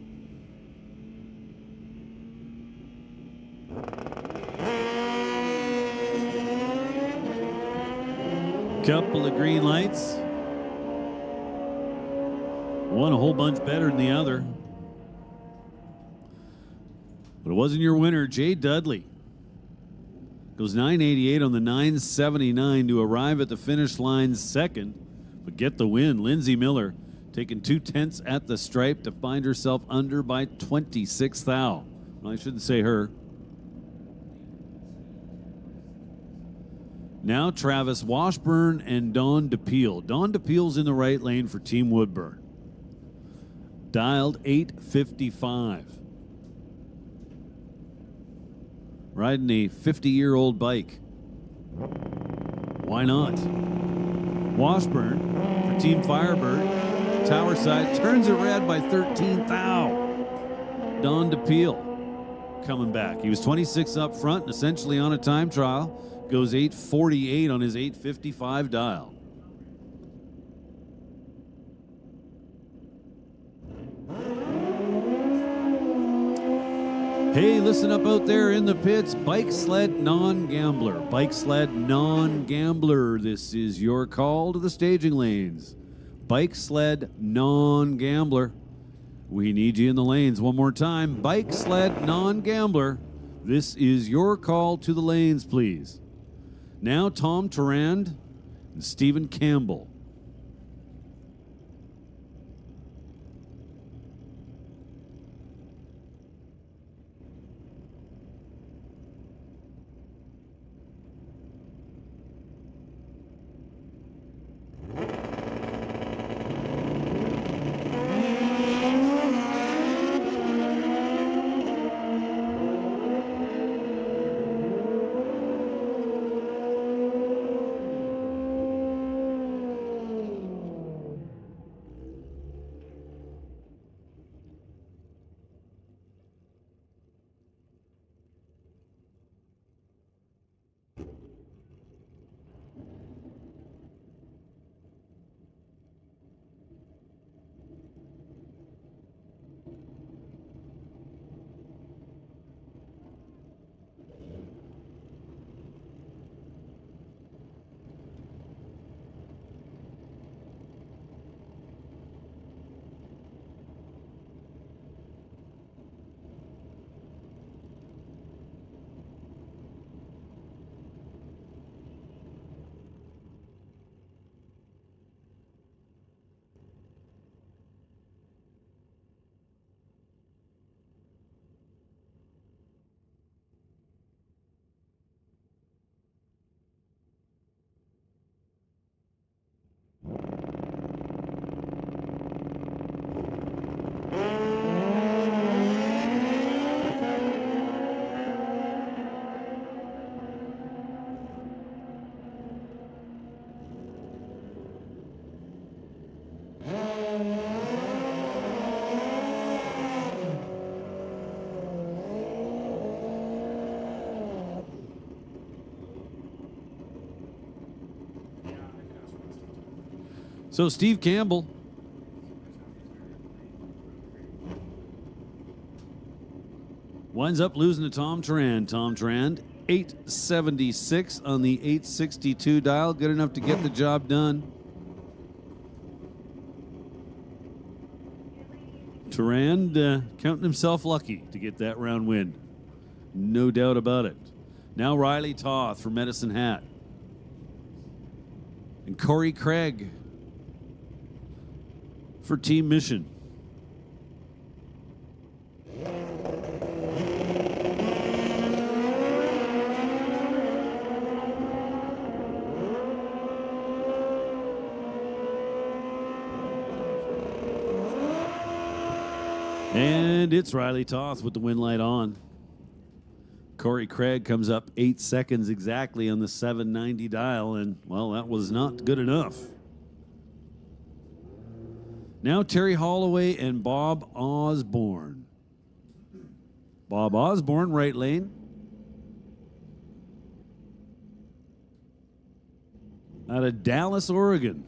Couple of green lights. One a whole bunch better than the other. But it wasn't your winner, Jay Dudley. Goes 988 on the 979 to arrive at the finish line second, but get the win. Lindsey Miller taking 0.2 at the stripe to find herself under by 26 thou. Well, I shouldn't say her. Now Travis Washburn and Don DePeel. Don DePeel's in the right lane for Team Woodburn. Dialed 855. riding a 50-year-old bike. Why not? Washburn for Team Firebird. Towerside turns it red by 13 thou. Don DePeel coming back. He was 26 up front and essentially on a time trial. Goes 8:48 on his 8:55 dial. Hey, listen up out there in the pits. Bike sled non-gambler. Bike sled non-gambler. This is your call to the staging lanes. Bike sled non-gambler. We need you in the lanes one more time. Bike sled non-gambler. This is your call to the lanes, please. Now Tom Tarand and Stephen Campbell. So Steve Campbell winds up losing to Tom Tarand. Tom Tarand, 876 on the 862 dial. Good enough to get the job done. Tarand counting himself lucky to get that round win. No doubt about it. Now Riley Toth for Medicine Hat. And Corey Craig for Team Mission. And it's Riley Toth with the win light on. Corey Craig comes up 8 seconds exactly on the 790 dial, and, well, that was not good enough. Now Terry Holloway and Bob Osborne. Bob Osborne, right lane. Out of Dallas, Oregon.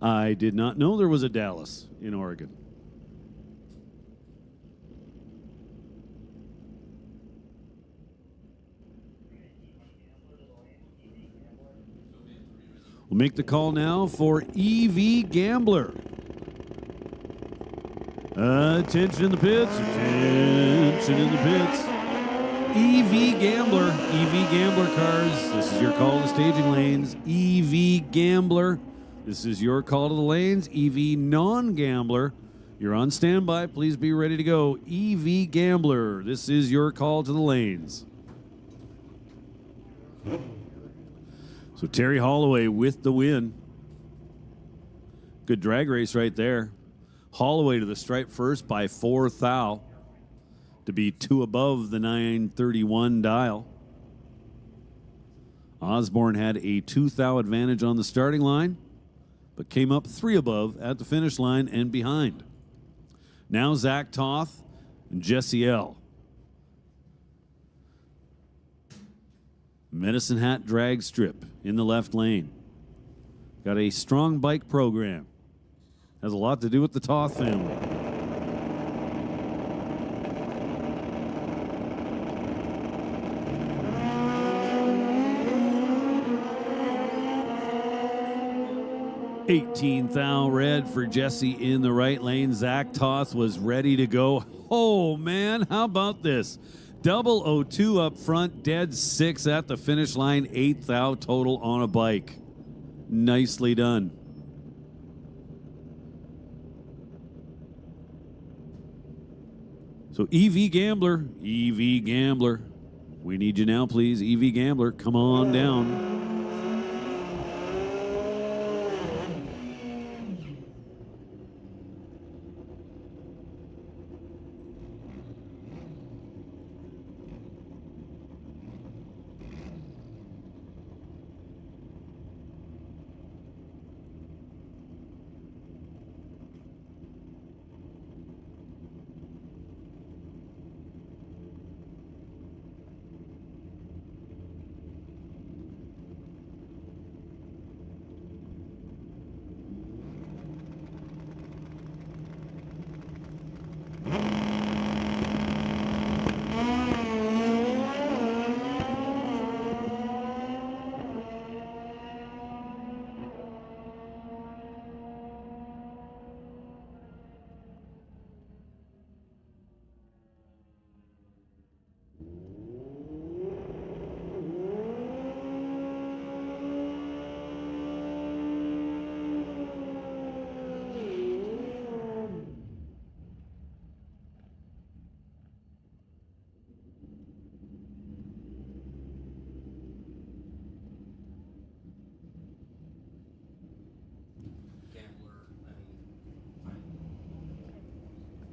I did not know there was a Dallas in Oregon. We'll make the call now for EV Gambler. Attention in the pits. Attention in the pits. EV Gambler. EV Gambler cars. This is your call to staging lanes. EV Gambler. This is your call to the lanes. EV Non-Gambler. You're on standby. Please be ready to go. EV Gambler. This is your call to the lanes. So Terry Holloway with the win. Good drag race right there. Holloway to the stripe first by 4 thou. to be 2 above the 931 dial. Osborne had a 2 thou advantage on the starting line, but came up 3 above at the finish line and behind. Now Zach Toth and Jesse L. Medicine Hat drag strip in the left lane. Got a strong bike program. Has a lot to do with the Toth family. $18 thou red for Jesse in the right lane. Zach Toth was ready to go. Oh man, how about this? 002 up front, dead 6 at the finish line, 8 thou total on a bike. Nicely done. So EV Gambler, we need you now, please. EV Gambler, come on down.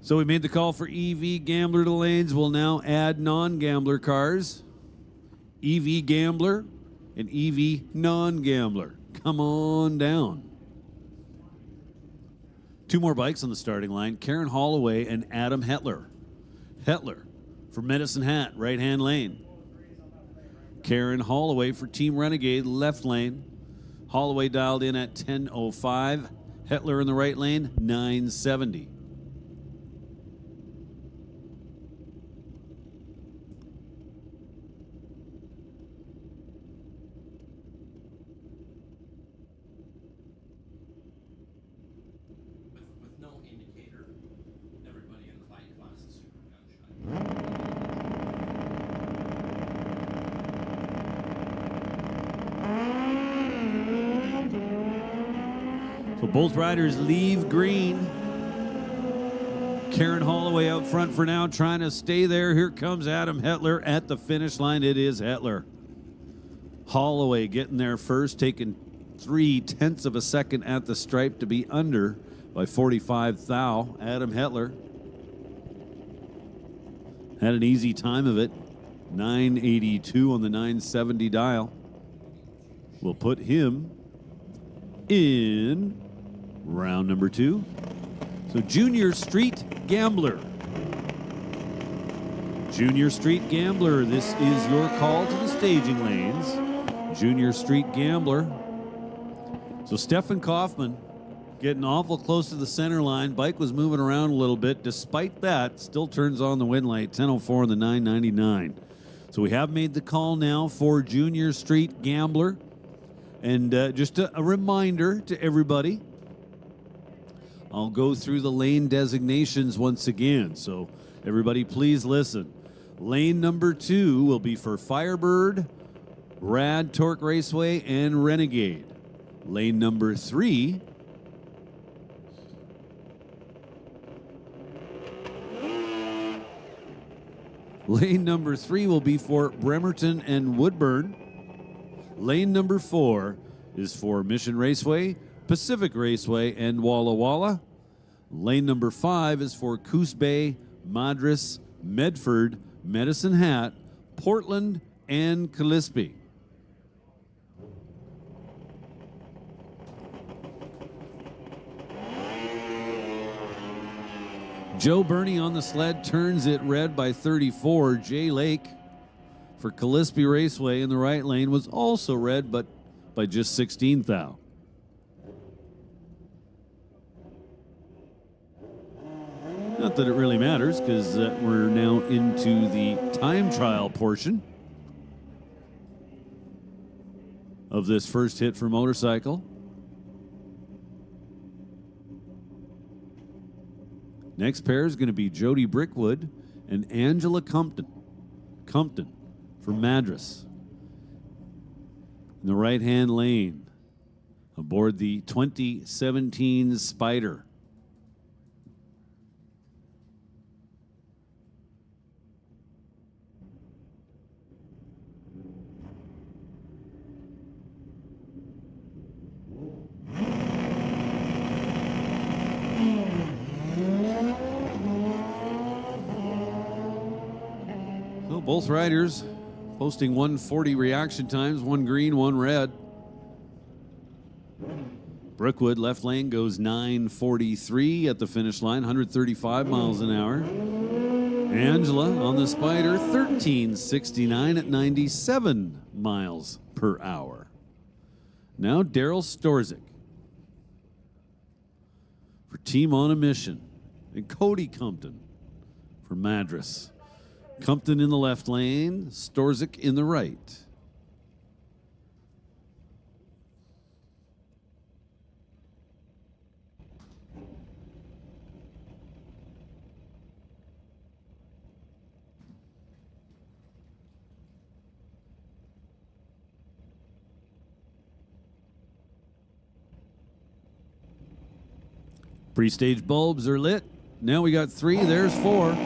So we made the call for EV Gambler to lanes. We'll now add non-gambler cars. EV Gambler and EV Non-Gambler. Come on down. 2 more bikes on the starting line. Karen Holloway and Adam Hetler. Hetler for Medicine Hat, right-hand lane. Karen Holloway for Team Renegade, left lane. Holloway dialed in at 10:05. Hetler in the right lane, 9:70. With no indicator, everybody in the bike class is super gun shy. So both riders leave green. Karen Holloway out front for now, trying to stay there. Here comes Adam Hetler at the finish line. It is Hetler. Holloway getting there first, taking 0.3 of a second at the stripe to be under by 45 thou. Adam Hetler had an easy time of it. 982 on the 970 dial. We'll put him in round number 2. So Junior Street Gambler. Junior Street Gambler, this is your call to the staging lanes. Junior Street Gambler. So Stefan Kaufman getting awful close to the center line. Bike was moving around a little bit. Despite that, still turns on the win light. 10:04 on the 999. So we have made the call now for Junior Street Gambler. And just a reminder to everybody, I'll go through the lane designations once again. So everybody please listen. Lane number 2 will be for Firebird, Rad Torque Raceway, and Renegade. Lane number 3 will be for Bremerton and Woodburn. Lane number 4 is for Mission Raceway, Pacific Raceway, and Walla Walla. Lane number 5 is for Coos Bay, Madras, Medford, Medicine Hat, Portland, and Gillespie. Joe Burney on the sled turns it red by 34. Jay Lake for Gillespie Raceway in the right lane was also red, but by just 16 thou. Not that it really matters, because we're now into the time trial portion of this first hit for motorcycle. Next pair is going to be Jody Brickwood and Angela Compton for Madras. In the right-hand lane, aboard the 2017 Spider. Both riders posting 140 reaction times, one green, one red. Brookwood left lane goes 9:43 at the finish line, 135 miles an hour. Angela on the Spider, 13:69 at 97 miles per hour. Now Daryl Storzik for Team on a Mission, and Cody Compton for Madras. Compton in the left lane, Storzik in the right. Pre-stage bulbs are lit. Now we got 3, there's 4.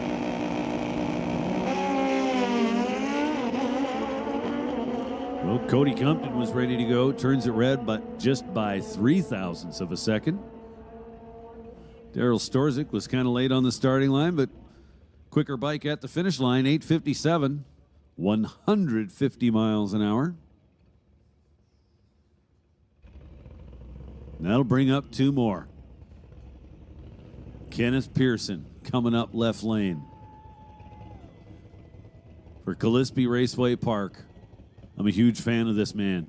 Well, Cody Compton was ready to go, turns it red, but just by 0.03 of a second. Daryl Storzik was kind of late on the starting line, but quicker bike at the finish line, 8:57, 150 miles an hour. And that'll bring up 2 more. Kenneth Pearson coming up left lane for Gillespie Raceway Park. I'm a huge fan of this man.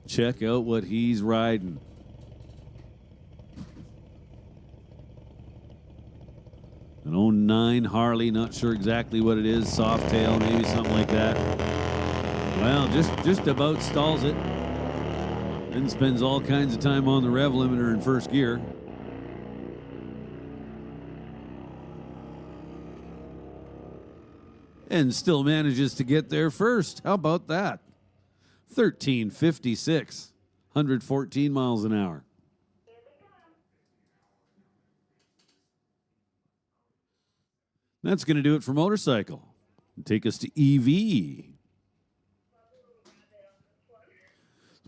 Check out what he's riding. An 09 Harley, not sure exactly what it is, soft tail, maybe something like that. Well, just about stalls it. Then spends all kinds of time on the rev limiter in first gear. And still manages to get there first. How about that? 13:56, 114 miles an hour. That's going to do it for motorcycle. Take us to EV.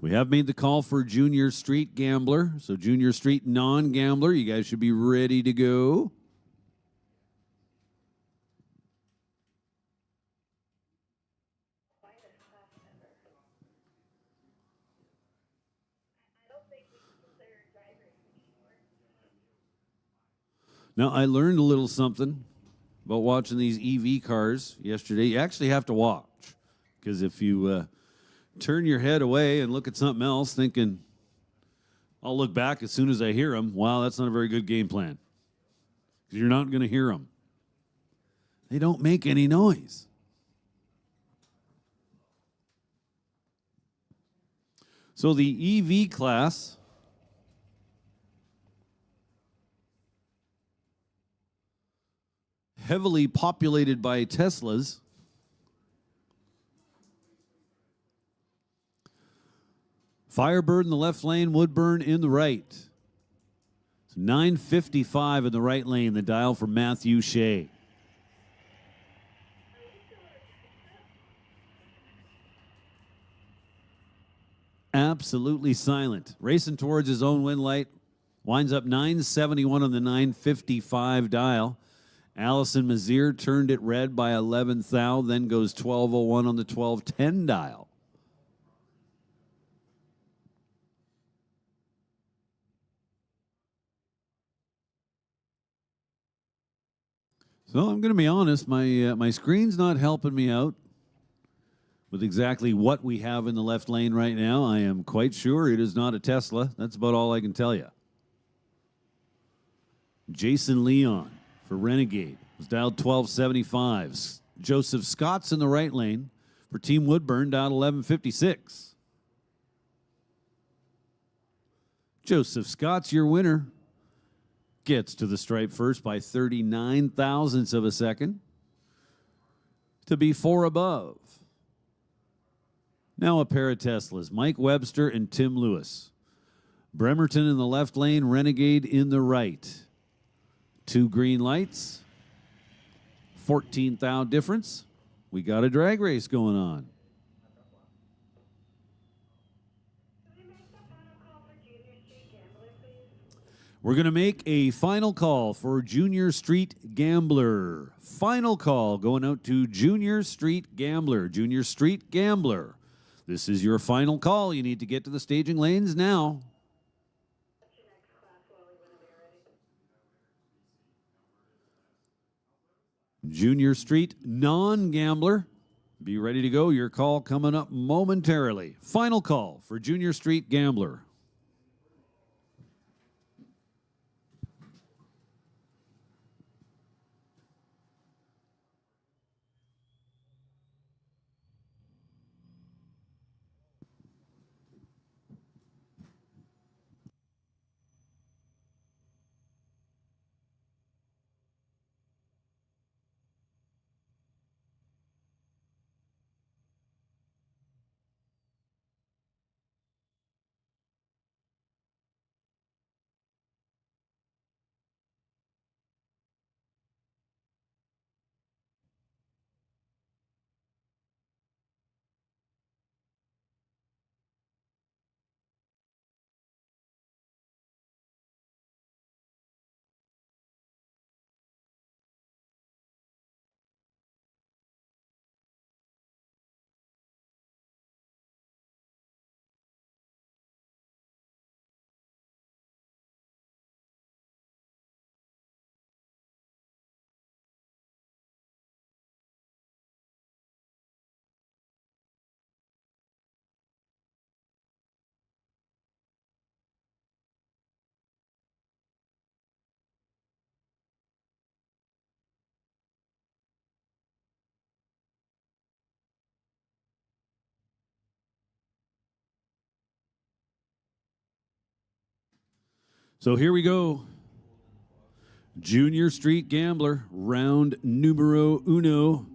We have made the call for Junior Street Gambler. So Junior Street Non-Gambler, you guys should be ready to go. Now, I learned a little something about watching these EV cars yesterday. You actually have to watch, because if you turn your head away and look at something else thinking, I'll look back as soon as I hear them, wow, that's not a very good game plan, because you're not going to hear them. They don't make any noise. So the EV class heavily populated by Teslas. Firebird in the left lane, Woodburn in the right. It's 9:55 in the right lane, the dial for Matthew Shea. Absolutely silent. Racing towards his own win light. Winds up 971 on the 9:55 dial. Allison Mazier turned it red by 11th thou, then goes 12:01 on the 12:10 dial. So I'm going to be honest, my screen's not helping me out with exactly what we have in the left lane right now. I am quite sure it is not a Tesla. That's about all I can tell you. Jason Leon for Renegade was dialed 1275. Joseph Scott's in the right lane for Team Woodburn, dialed 1156. Joseph Scott's your winner. Gets to the stripe first by 39 thousandths of a second to be 4 above. Now a pair of Teslas, Mike Webster and Tim Lewis. Bremerton in the left lane, Renegade in the right. 2 green lights, 14 thou difference. We got a drag race going on. We're going to make a final call for Junior Street Gambler. Final call going out to Junior Street Gambler. Junior Street Gambler. This is your final call. You need to get to the staging lanes now. Junior Street Non-Gambler. Be ready to go. Your call coming up momentarily. Final call for Junior Street Gambler. So here we go. Junior Street Gambler, round numero uno.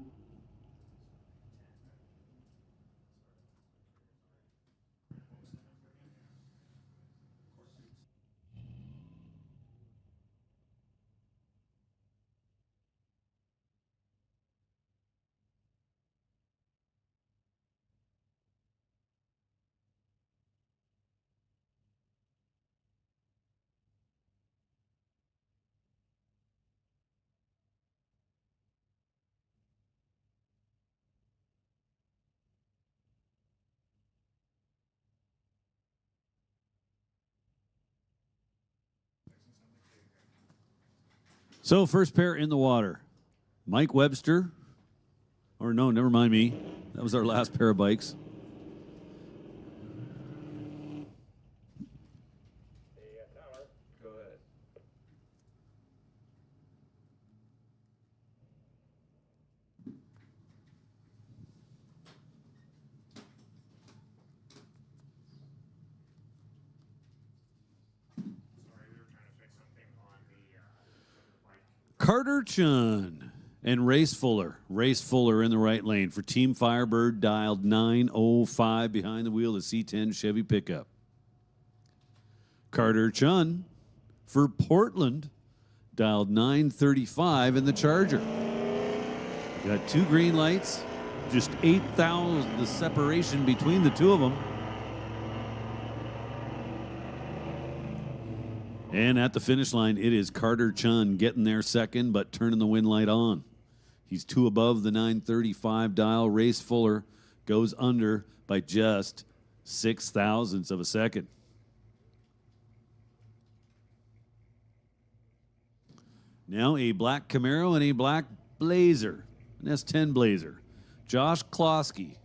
So first pair in the water. Mike Webster, or no, never mind me. That was our last pair of bikes. Carter Chun and Race Fuller. Race Fuller in the right lane for Team Firebird, dialed 905 behind the wheel of C10 Chevy pickup. Carter Chun for Portland, dialed 935 in the Charger. Got 2 green lights, just 8 thou the separation between the two of them. And at the finish line, it is Carter Chun getting there second, but turning the win light on. He's 2 above the 935 dial. Race Fuller goes under by just 6 thousandths of a second. Now a black Camaro and a black Blazer, an S10 Blazer. Josh Klosky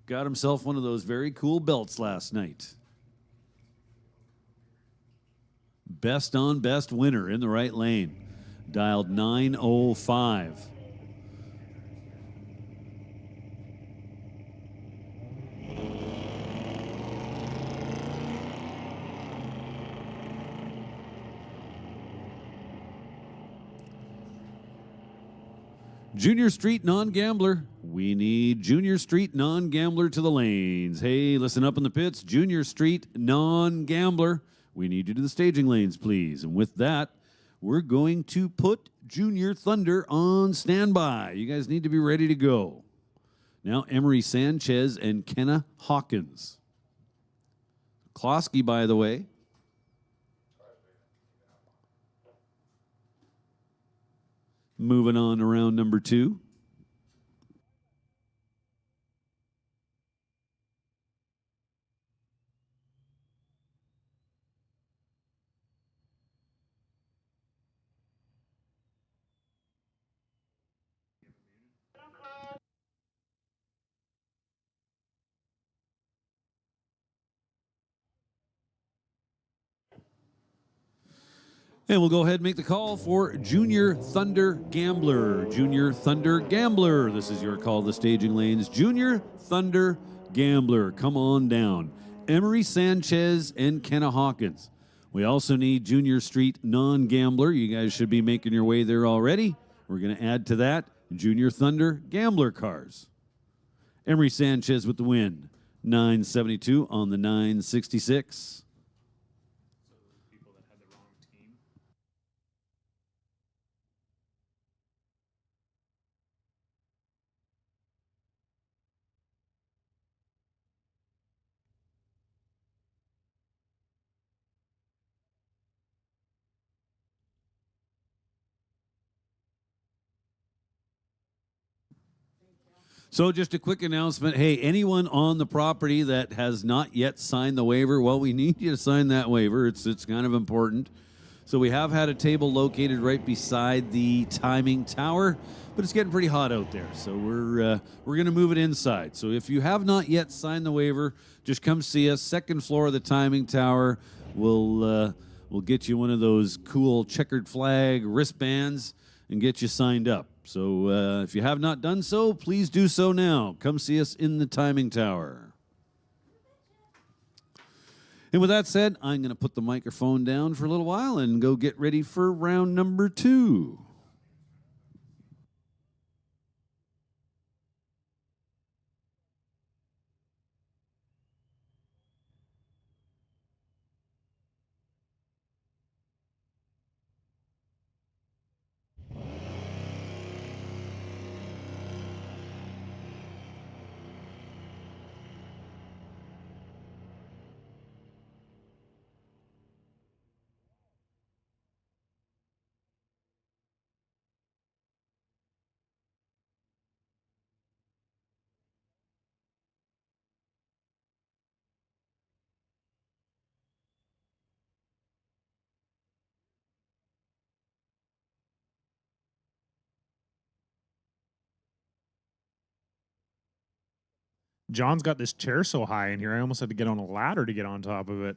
got himself one of those very cool belts last night. Best on best winner in the right lane. Dialed 905. Junior Street non-gambler. We need Junior Street non-gambler to the lanes. Hey, listen up in the pits. Junior Street non-gambler. We need you to the staging lanes, please. And with that, we're going to put Junior Thunder on standby. You guys need to be ready to go. Now, Emery Sanchez and Kenna Hawkins. Klosky, by the way. Moving on to round number 2. And we'll go ahead and make the call for Junior Thunder Gambler. Junior Thunder Gambler. This is your call to the staging lanes. Junior Thunder Gambler. Come on down. Emery Sanchez and Kenna Hawkins. We also need Junior Street non-gambler. You guys should be making your way there already. We're going to add to that Junior Thunder Gambler cars. Emery Sanchez with the win. 972 on the 966. So just a quick announcement. Hey, anyone on the property that has not yet signed the waiver, well, we need you to sign that waiver. It's kind of important. So we have had a table located right beside the timing tower, but it's getting pretty hot out there. So we're going to move it inside. So if you have not yet signed the waiver, just come see us. Second floor of the timing tower. We'll get you one of those cool checkered flag wristbands and get you signed up. So if you have not done so, please do so now. Come see us in the timing tower. And with that said, I'm going to put the microphone down for a little while and go get ready for round number 2. John's got this chair so high in here, I almost had to get on a ladder to get on top of it.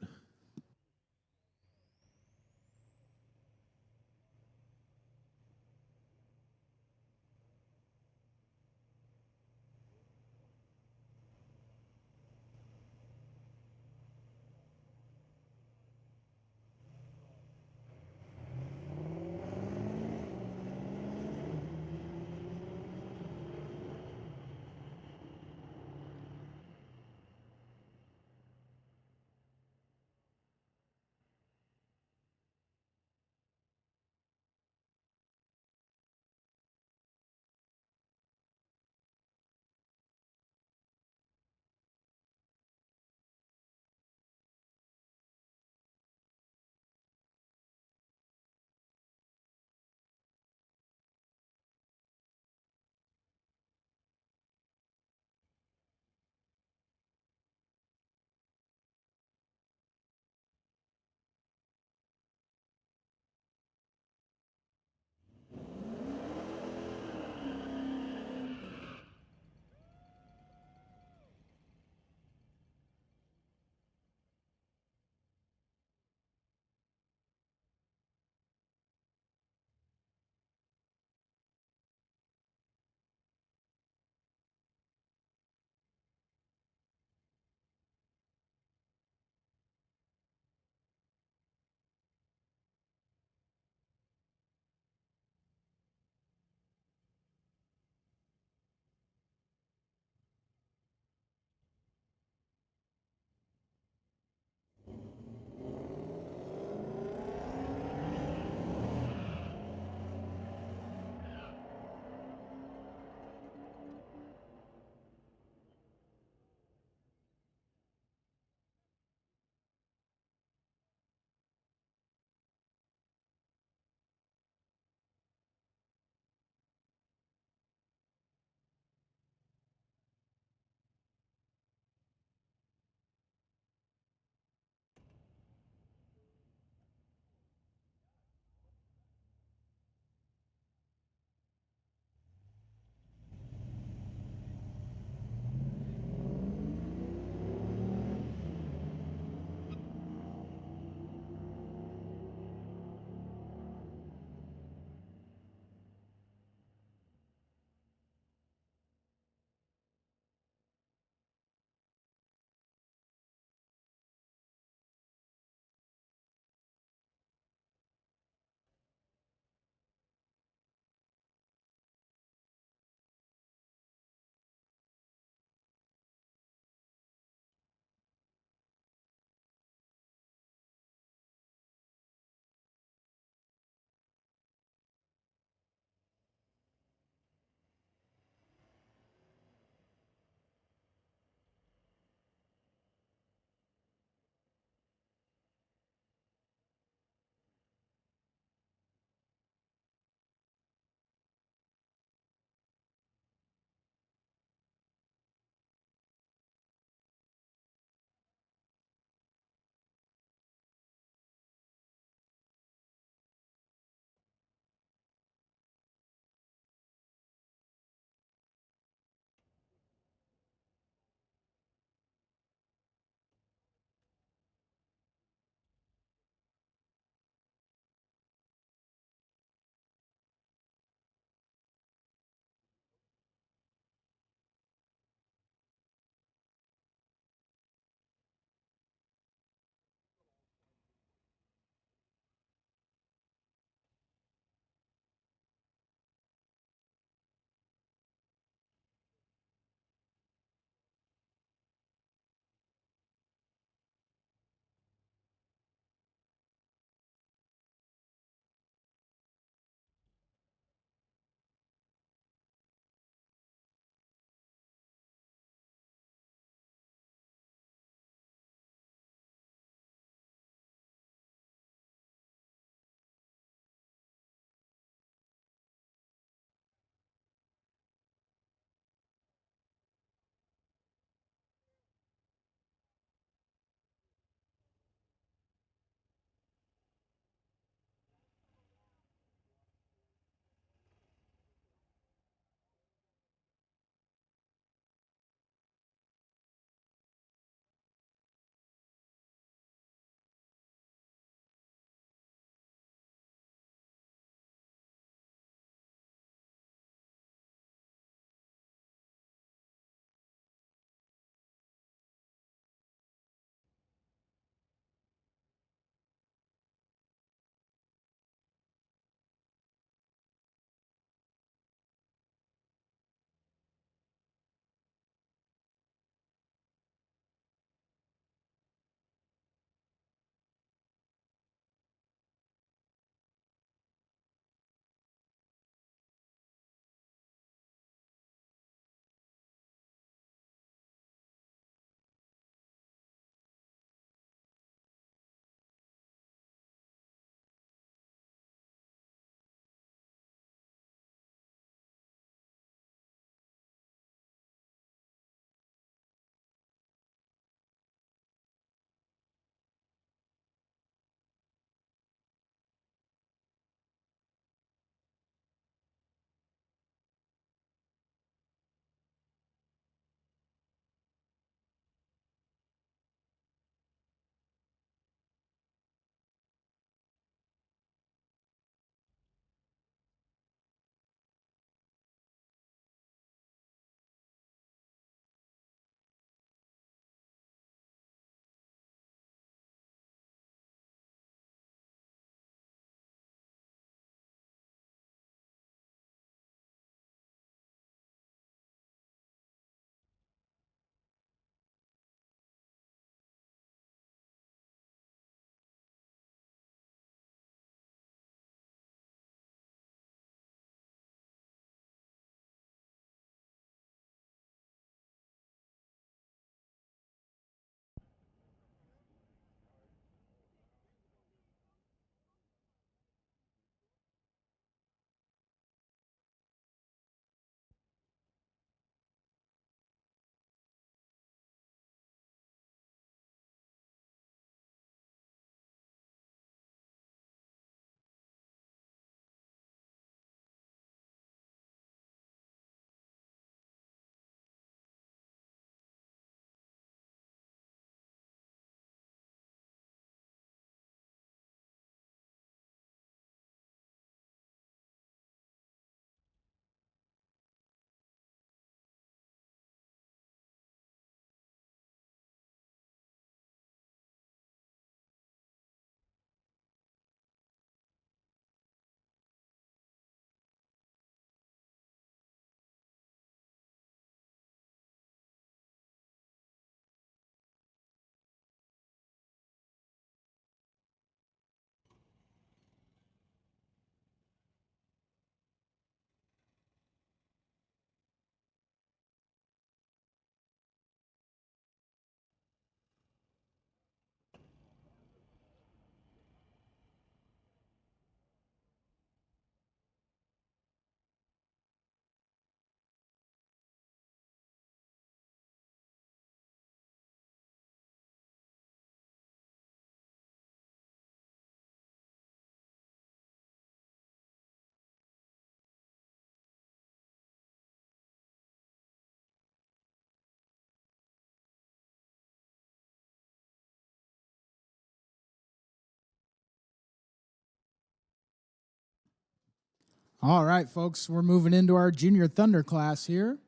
All right, folks, we're moving into our Junior Thunder class here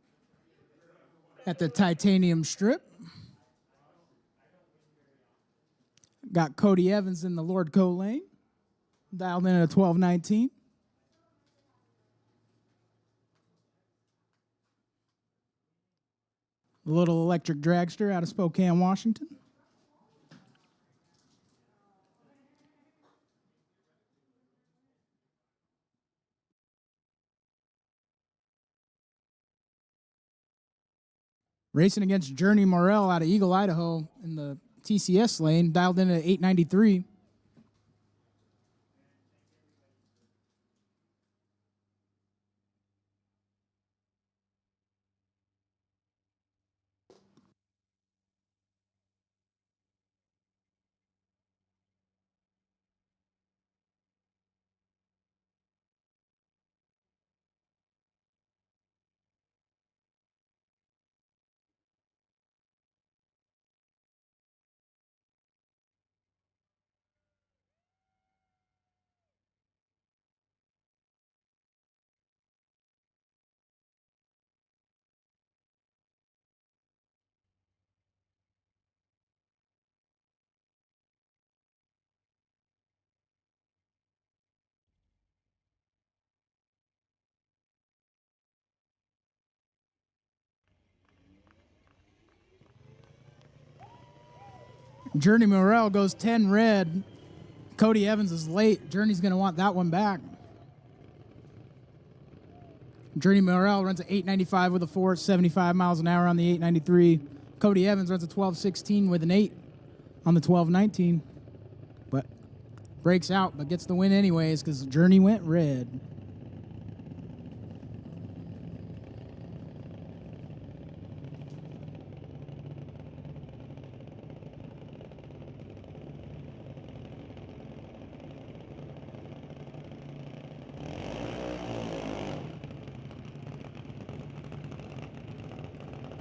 at the Titanium Strip. Got Cody Evans in the Lord Co lane, dialed in at a 12:19. The little electric dragster out of Spokane, Washington. Racing against Journey Morrell out of Eagle, Idaho in the TCS lane, dialed in at 8:93. Journey Morrell goes 10 red. Cody Evans is late. Journey's going to want that one back. Journey Morrell runs at 8:95 with a 4, 75 miles an hour on the 8:93. Cody Evans runs a 12:16 with an 8 on the 12:19. But breaks out, but gets the win anyways because Journey went red.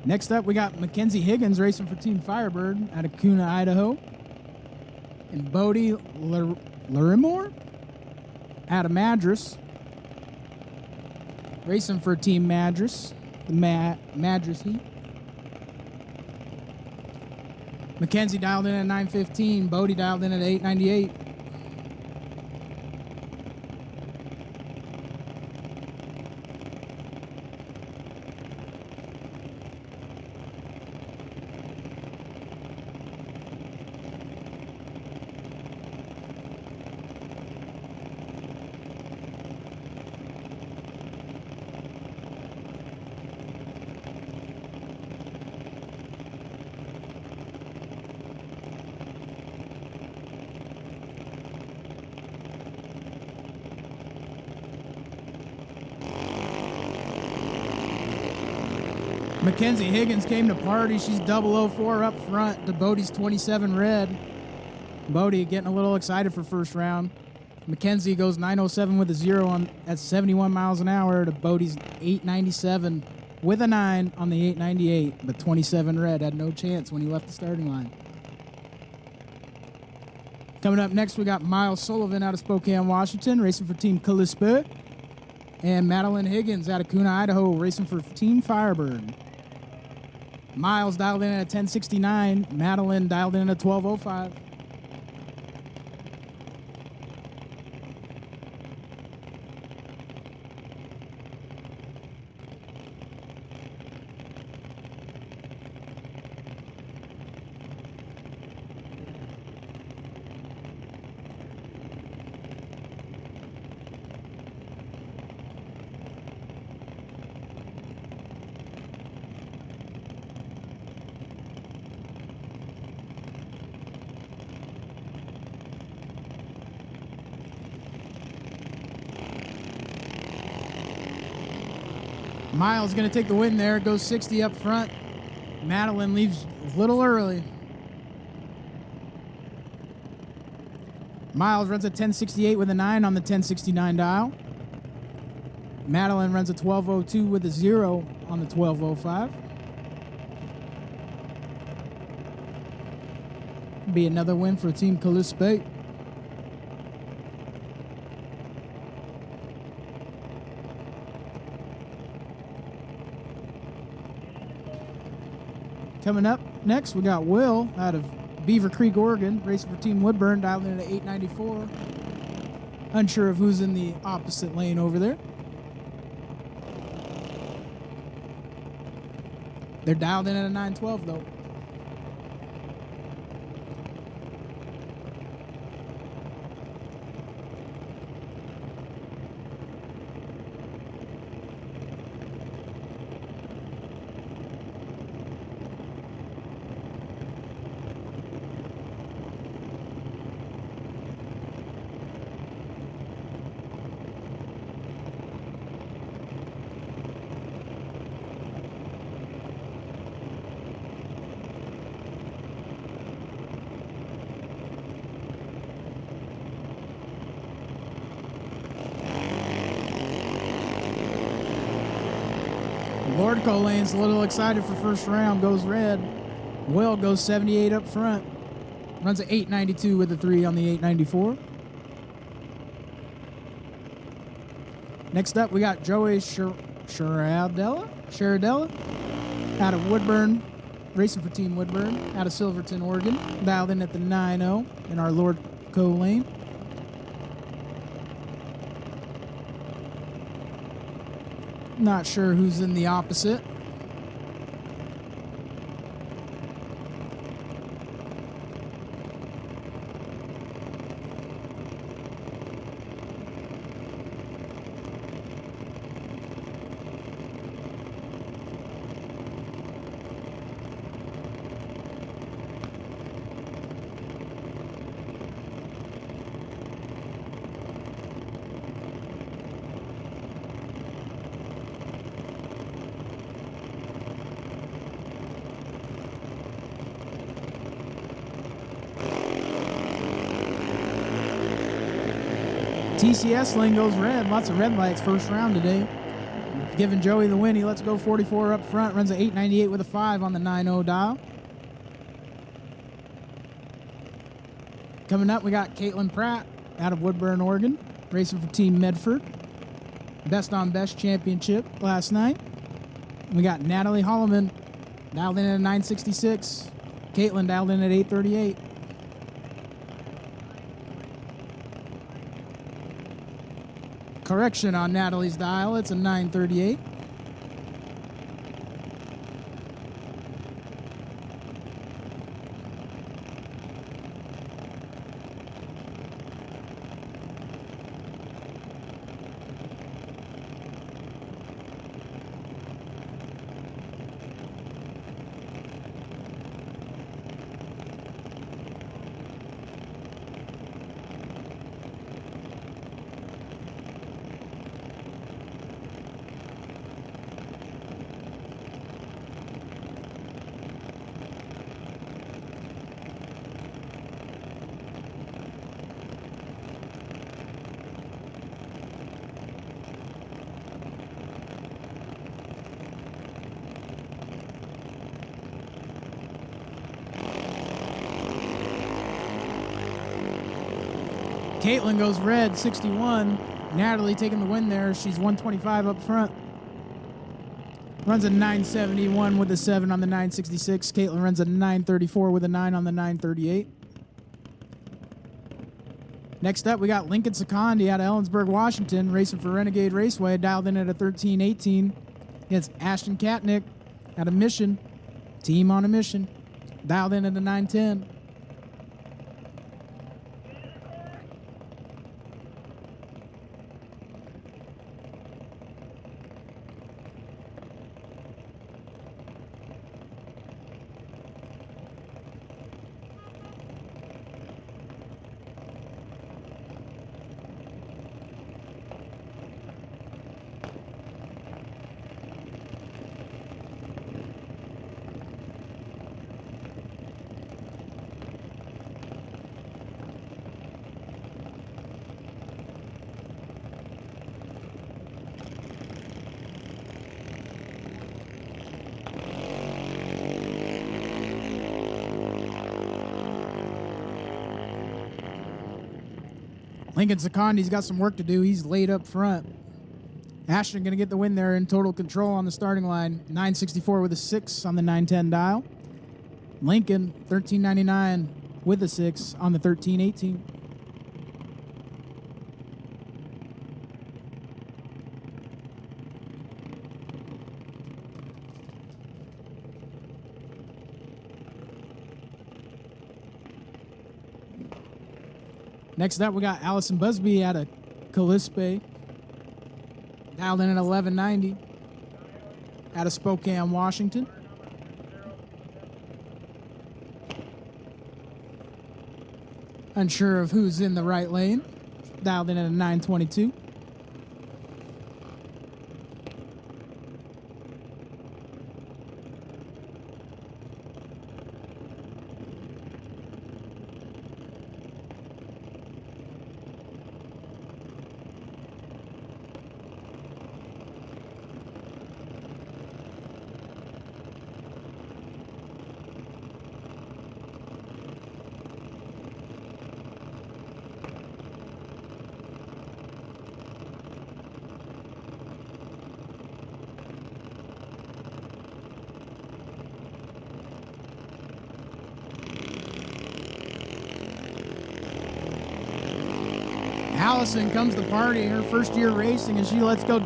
Next up, we got Mackenzie Higgins racing for Team Firebird out of Kuna, Idaho. And Bodie Larimore out of Madras racing for Team Madras, the Madras Heat. Mackenzie dialed in at 9:15. Bodie dialed in at 8:98. Mackenzie Higgins came to party. She's 004 up front to Bodie's 27 red. Bodie getting a little excited for first round. Mackenzie goes 907 with a 0 on at 71 miles an hour to Bodie's 897 with a 9 on the 898. But 27 red had no chance when he left the starting line. Coming up next, we got Miles Sullivan out of Spokane, Washington, racing for Team Callispe. And Madeline Higgins out of Kuna, Idaho, racing for Team Firebird. Miles dialed in at 10:69. Madeline dialed in at 12:05. Miles going to take the win there. Goes 60 up front. Madeline leaves a little early. Miles runs a 10:68 with a 9 on the 10:69 dial. Madeline runs a 12:02 with a 0 on the 12:05. Be another win for Team Callispe. Coming up next, we got Will out of Beaver Creek, Oregon, racing for Team Woodburn, dialed in at 894. Unsure of who's in the opposite lane over there. They're dialed in at a 912, though. Lordco lane's a little excited for first round, goes red. Will goes 78 up front. Runs an 892 with a 3 on the 894. Next up, we got Joey Sharadella out of Woodburn, racing for Team Woodburn, out of Silverton, Oregon. Dialed in at the 9-0 in our Lordco lane. Not sure who's in the opposite. TCS lane goes red. Lots of red lights first round today. Giving Joey the win. He lets go 44 up front. Runs an 898 with a 5 on the 9-0 dial. Coming up, we got Caitlin Pratt out of Woodburn, Oregon, racing for Team Medford. Best on Best Championship last night. We got Natalie Holloman dialed in at a 966. Caitlin dialed in at 838. Correction on Natalie's dial, it's a 938. Caitlin goes red, 61. Natalie taking the win there. She's 125 up front. Runs a 971 with a 7 on the 966. Caitlin runs a 934 with a 9 on the 938. Next up, we got Lincoln Secondi out of Ellensburg, Washington, racing for Renegade Raceway, dialed in at a 1318. It's Ashton Katnick out of Mission, Team on a Mission, dialed in at a 910. Lincoln Secondi's got some work to do. He's late up front. Ashton going to get the win there in total control on the starting line. 964 with a 6 on the 910 dial. Lincoln, 13.99 with a 6 on the 13.18. Next up, we got Allison Busby out of Callispe. Dialed in at 11.90 out of Spokane, Washington. Unsure of who's in the right lane. Dialed in at a 9.22. Allison comes to party, her first year racing, and she lets go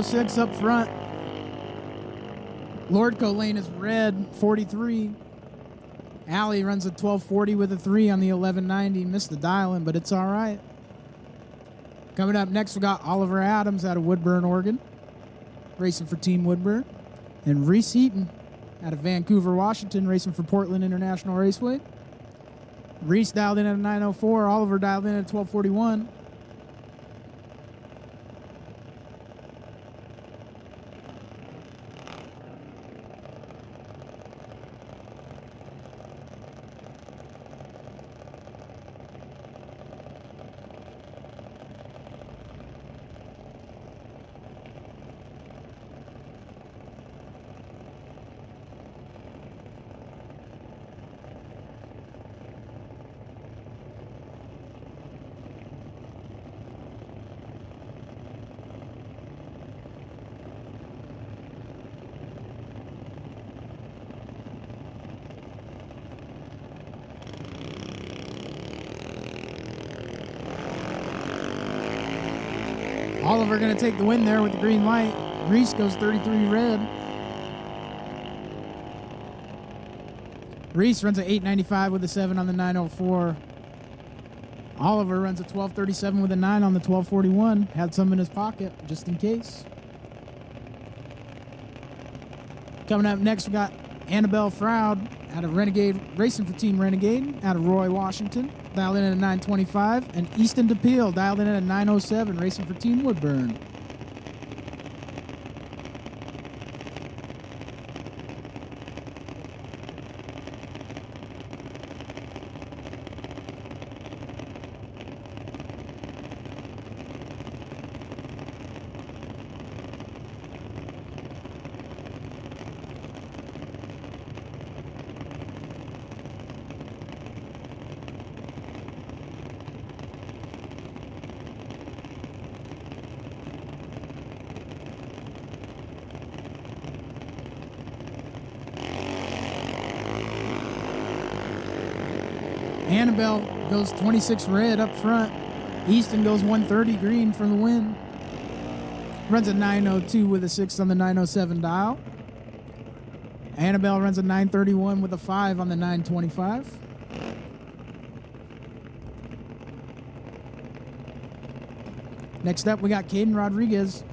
006 up front. Lordco lane is red, 43. Allie runs a 12.40 with a 3 on the 11.90. Missed the dial-in, but it's all right. Coming up next, we got Oliver Adams out of Woodburn, Oregon, racing for Team Woodburn. And Reese Heaton out of Vancouver, Washington, racing for Portland International Raceway. Reese dialed in at a 9.04. Oliver dialed in at 12.41. Oliver going to take the win there with the green light. Reese goes 33 red. Reese runs a 8.95 with a 7 on the 9.04. Oliver runs a 12.37 with a 9 on the 12.41. Had some in his pocket just in case. Coming up next, we got Annabelle Froud out of Renegade, racing for Team Renegade out of Roy, Washington. Dialed in at a 9.25. And Easton DePeel dialed in at a 9.07, racing for Team Woodburn. Annabelle goes 26 red up front. Easton goes 130 green for the win. Runs a 9.02 with a 6 on the 9.07 dial. Annabelle runs a 9.31 with a 5 on the 9.25. Next up, we got Caden Rodriguez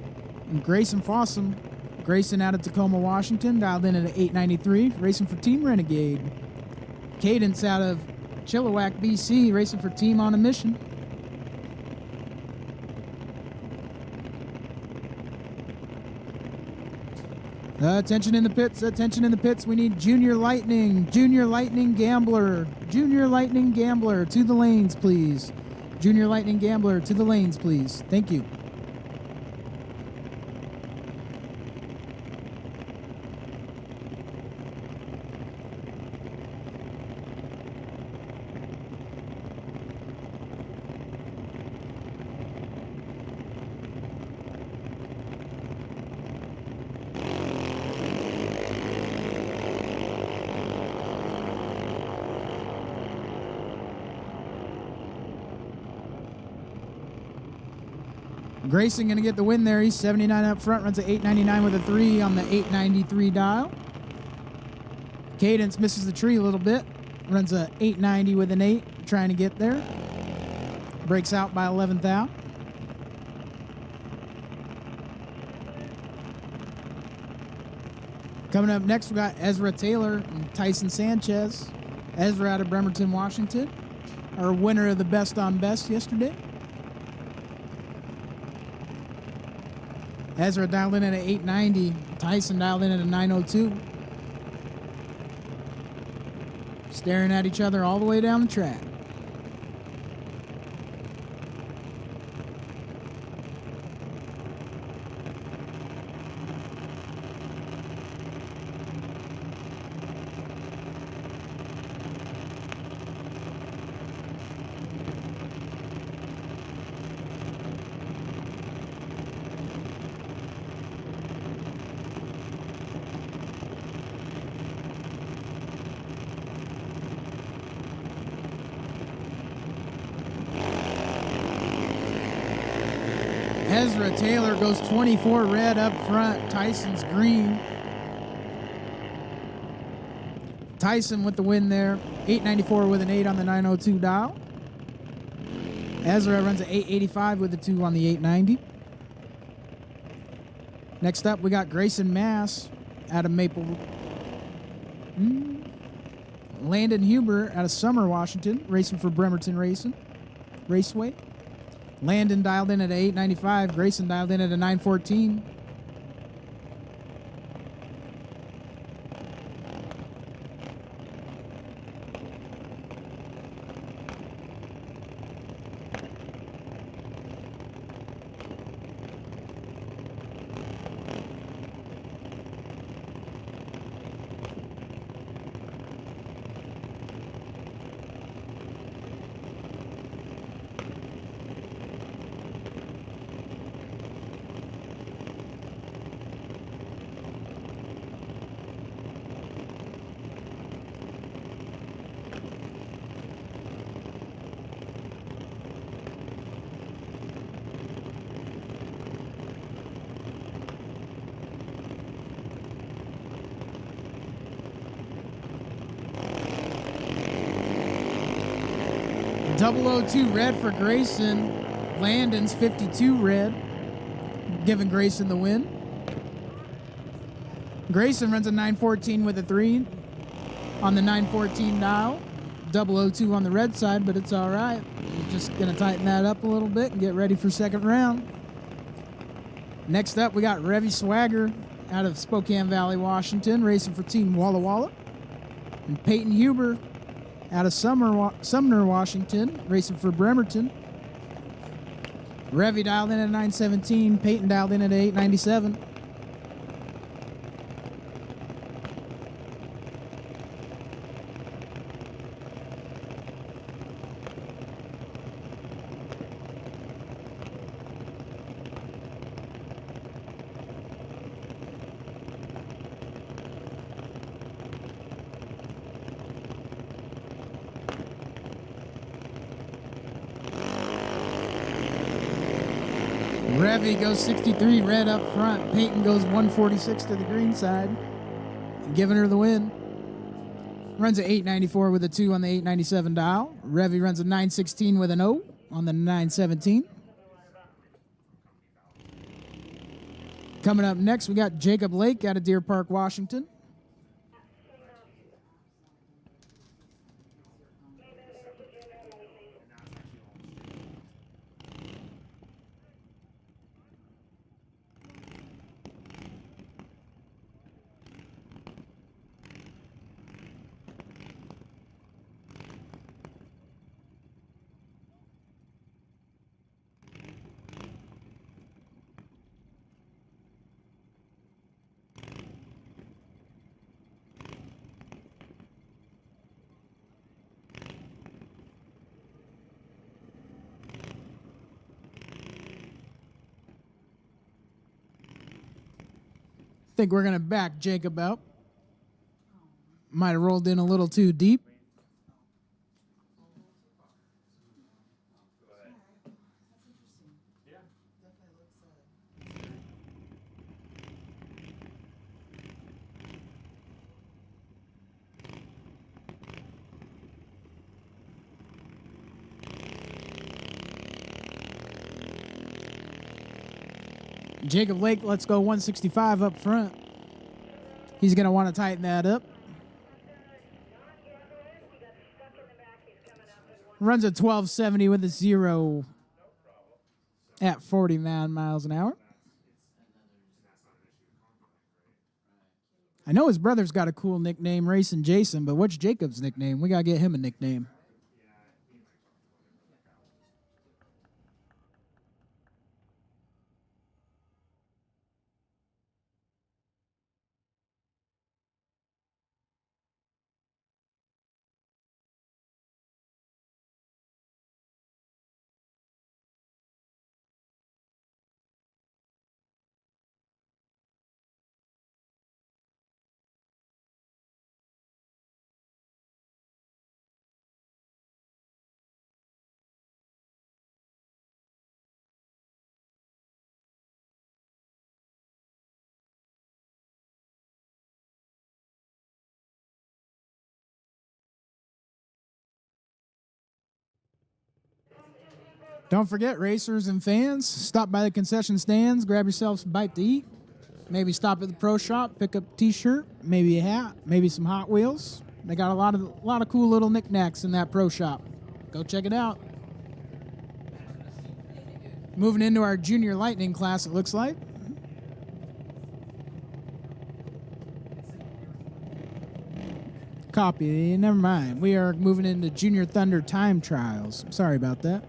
and Grayson Fossum. Grayson out of Tacoma, Washington, dialed in at an 8.93, racing for Team Renegade. Caden's out of Chilliwack, BC, racing for Team On a Mission. Attention in the pits, attention in the pits. We need Junior Lightning Gambler to the lanes, please. Junior Lightning Gambler to the lanes, please. Thank you. Grayson going to get the win there. He's 79 up front, runs a 899 with a 3 on the 893 dial. Cadence misses the tree a little bit, runs a 890 with an 8, trying to get there. Breaks out by 11th out. Coming up next, we got Ezra Taylor and Tyson Sanchez. Ezra out of Bremerton, Washington. Our winner of the best on best yesterday. Ezra dialed in at an 890. Tyson dialed in at a 902. Staring at each other all the way down the track. Ezra Taylor goes 24 red up front. Tyson's green. Tyson with the win there. 894 with an 8 on the 902 dial. Ezra runs an 885 with a 2 on the 890. Next up, we got Grayson Mass out of Maple. Landon Huber out of Summer, Washington, racing for Bremerton Raceway. Landon dialed in at an 895. Grayson dialed in at a 914. .002 red for Grayson. Landon's 52 red, giving Grayson the win. Grayson runs a 914 with a 3 on the 914 dial. 002 on the red side, but it's all right. We're just going to tighten that up a little bit and get ready for second round. Next up, we got Revy Swagger out of Spokane Valley, Washington, racing for Team Walla Walla. And Peyton Huber out of Sumner, Washington, racing for Bremerton. Revy dialed in at 917. Peyton dialed in at 897. Revy goes 63 red up front. Peyton goes 146 to the green side, giving her the win. Runs a 894 with a 2 on the 897 dial. Revy runs a 916 with an 0 on the 917. Coming up next, we got Jacob Lake out of Deer Park, Washington. Think we're going to back Jacob out. Might have rolled in a little too deep. Jacob Lake, let's go 165 up front. He's going to want to tighten that up. Runs a 1270 with a 0 at 49 miles an hour. I know his brother's got a cool nickname, Racing Jason, but what's Jacob's nickname? We got to get him a nickname. Don't forget, racers and fans, stop by the concession stands, grab yourself some bite to eat. Maybe stop at the pro shop, pick up a t-shirt, maybe a hat, maybe some Hot Wheels. They got a lot of cool little knickknacks in that pro shop. Go check it out. Moving into our junior lightning class, it looks like. Copy, never mind. We are moving into junior thunder time trials. Sorry about that.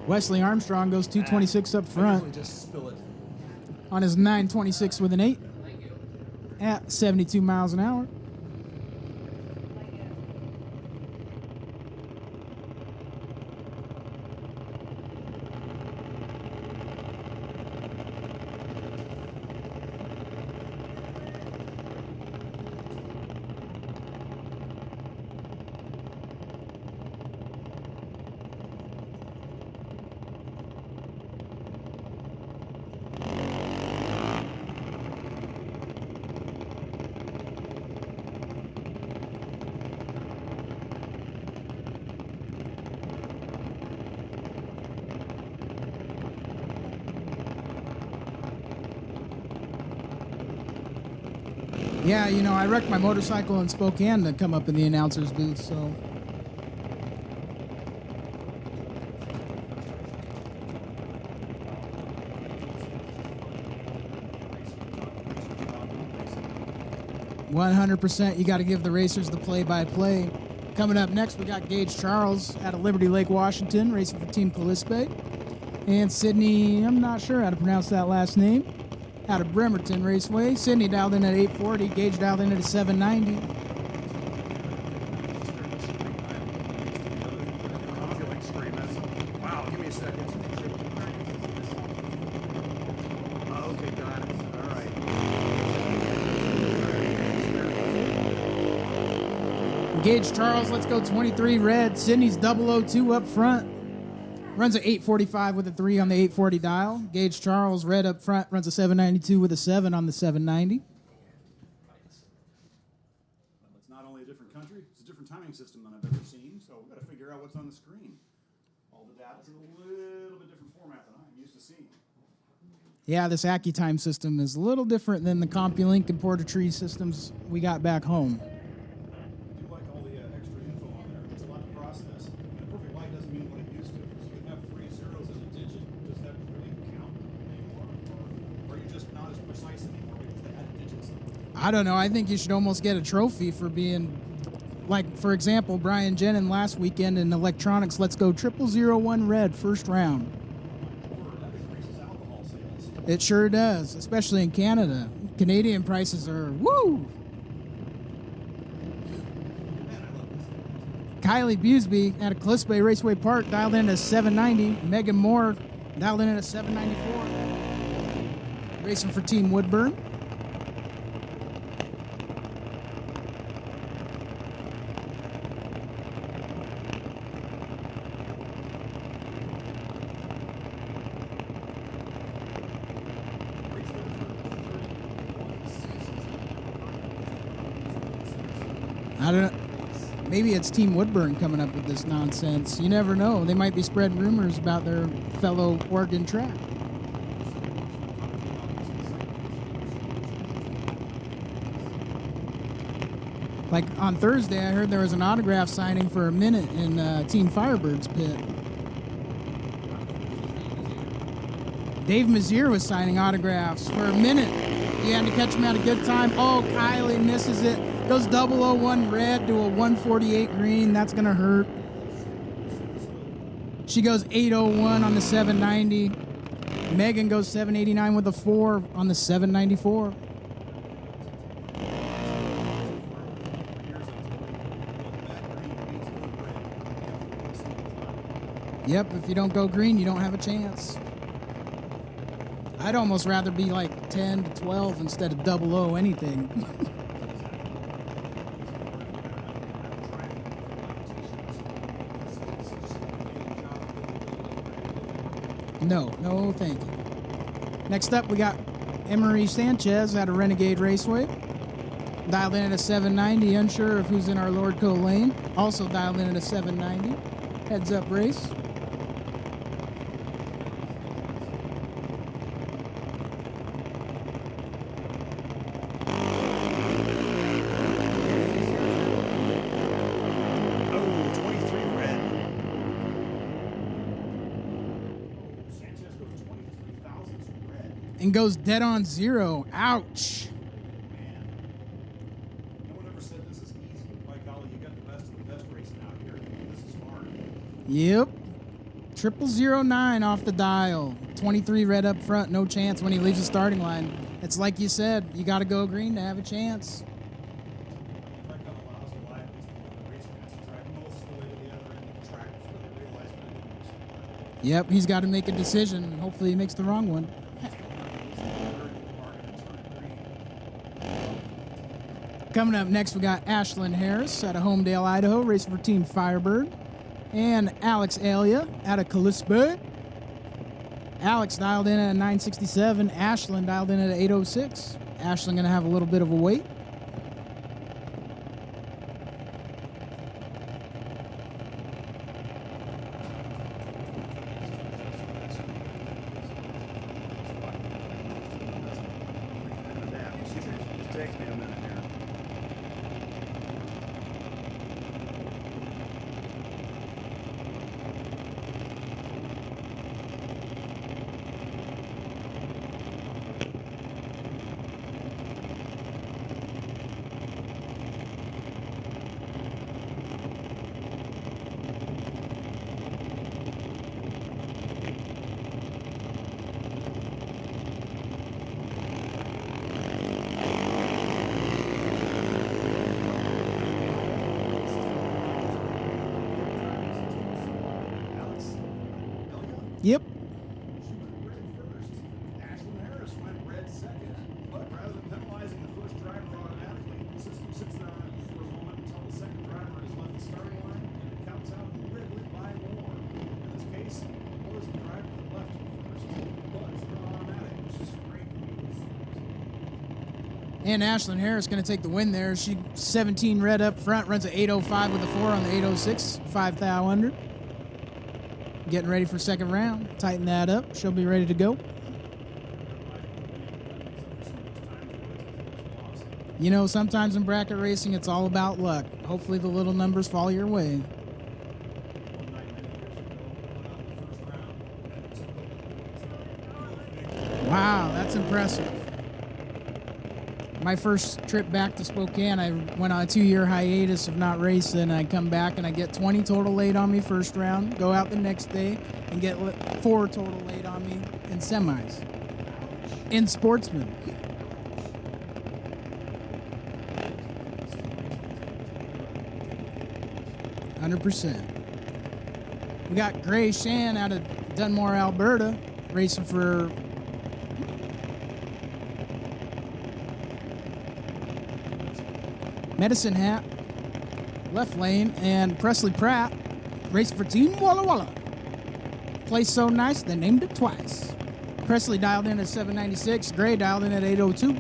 Wesley Armstrong goes 226 up front on his 926 with an 8 at 72 miles an hour. Yeah, you know, I wrecked my motorcycle in Spokane to come up in the announcer's booth, so. "100%, you got to give the racers the play-by-play. Coming up next, we got Gage Charles out of Liberty Lake, Washington, racing for Team Calispe. And Sydney, I'm not sure how to pronounce that last name, out of Bremerton Raceway. Sydney dialed in at 840, Gage dialed in at 790. Wow, give me a second. Okay, got it. All right. Gage Charles, let's go 23 red. Sydney's 002 up front. Runs a 845 with a 3 on the 840 dial. Gage Charles, red up front, runs a 792 with a 7 on the 790. It's not only a different country, it's a different timing system than I've ever seen, so we've got to figure out what's on the screen. All the data's in a little bit different format than I'm used to seeing. Yeah, this AccuTime system is a little different than the CompuLink and Portatree systems we got back home. I do like all the extra info on there. It's a lot to process. And a perfect light doesn't mean what it used to. So you can have 3 zeros as a digit. Does that really count anymore? Or are you just not as precise anymore because they added digits? I don't know. I think you should almost get a trophy for being like, for example, Brian Jenin last weekend in electronics, let's go 0001 red first round. It sure does, especially in Canada. Canadian prices are, woo! Kylie Busby at a Calispe Raceway Park dialed in at 790. Megan Moore dialed in at a 794. Racing for Team Woodburn. I don't know. Maybe it's Team Woodburn coming up with this nonsense. You never know. They might be spreading rumors about their fellow Oregon track. Like on Thursday, I heard there was an autograph signing for a minute in Team Firebird's pit. Dave Mazier was signing autographs for a minute. You had to catch him at a good time. Oh, Kylie misses it. Goes 001 red to a 148 green. That's going to hurt. She goes 801 on the 790. Megan goes 789 with a 4 on the 794. Yep, if you don't go green, you don't have a chance. I'd almost rather be like 10 to 12 instead of 00 anything. No, thank you. Next up, we got Emery Sanchez at a Renegade Raceway. Dialed in at a 790, unsure of who's in our Lordco lane. Also dialed in at a 790. Heads up race. And goes dead on 0. Ouch. No one ever said this is easy. By golly, you got the best of the best racing out here. This is hard. Yep. 0009 off the dial. 23 red up front. No chance when he leaves the starting line. It's like you said, you got to go green to have a chance. If I come allows a line, the racing has to drive most of the way to the other end of the track before they realize what they're doing. Yep, he's got to make a decision. Hopefully he makes the wrong one. Coming up next, we got Ashlyn Harris out of Homedale, Idaho, racing for Team Firebird. And Alex Alia out of Calispe. Alex dialed in at a 967. Ashlyn dialed in at an 806. Ashlyn going to have a little bit of a wait. Takes me a minute here. Yep. She went red first. Ashlyn Harris went red second. But rather than penalizing the first driver automatically, the system sits there for a moment until the second driver has left the starting line and it counts out who red went by more. In this case, it was the driver that left first. But it's not automatic, which is great news. And Ashlyn Harris going to take the win there. She 17 red up front, runs an 805 with a 4 on the 806, 5 thou under. Getting ready for second round. Tighten that up. She'll be ready to go. You know, sometimes in bracket racing, it's all about luck. Hopefully the little numbers fall your way. Wow, that's impressive. my first trip back to Spokane, I went on a 2-year hiatus of not racing. I come back and I get 20 total laid on me first round, go out the next day and get 4 total laid on me in semis. In Sportsman. %. We got Gray Shan out of Dunmore, Alberta, racing for Medicine Hat, left lane, and Presley Pratt racing for Team Walla Walla. Placed so nice, they named it twice. Presley dialed in at 796, Gray dialed in at 802.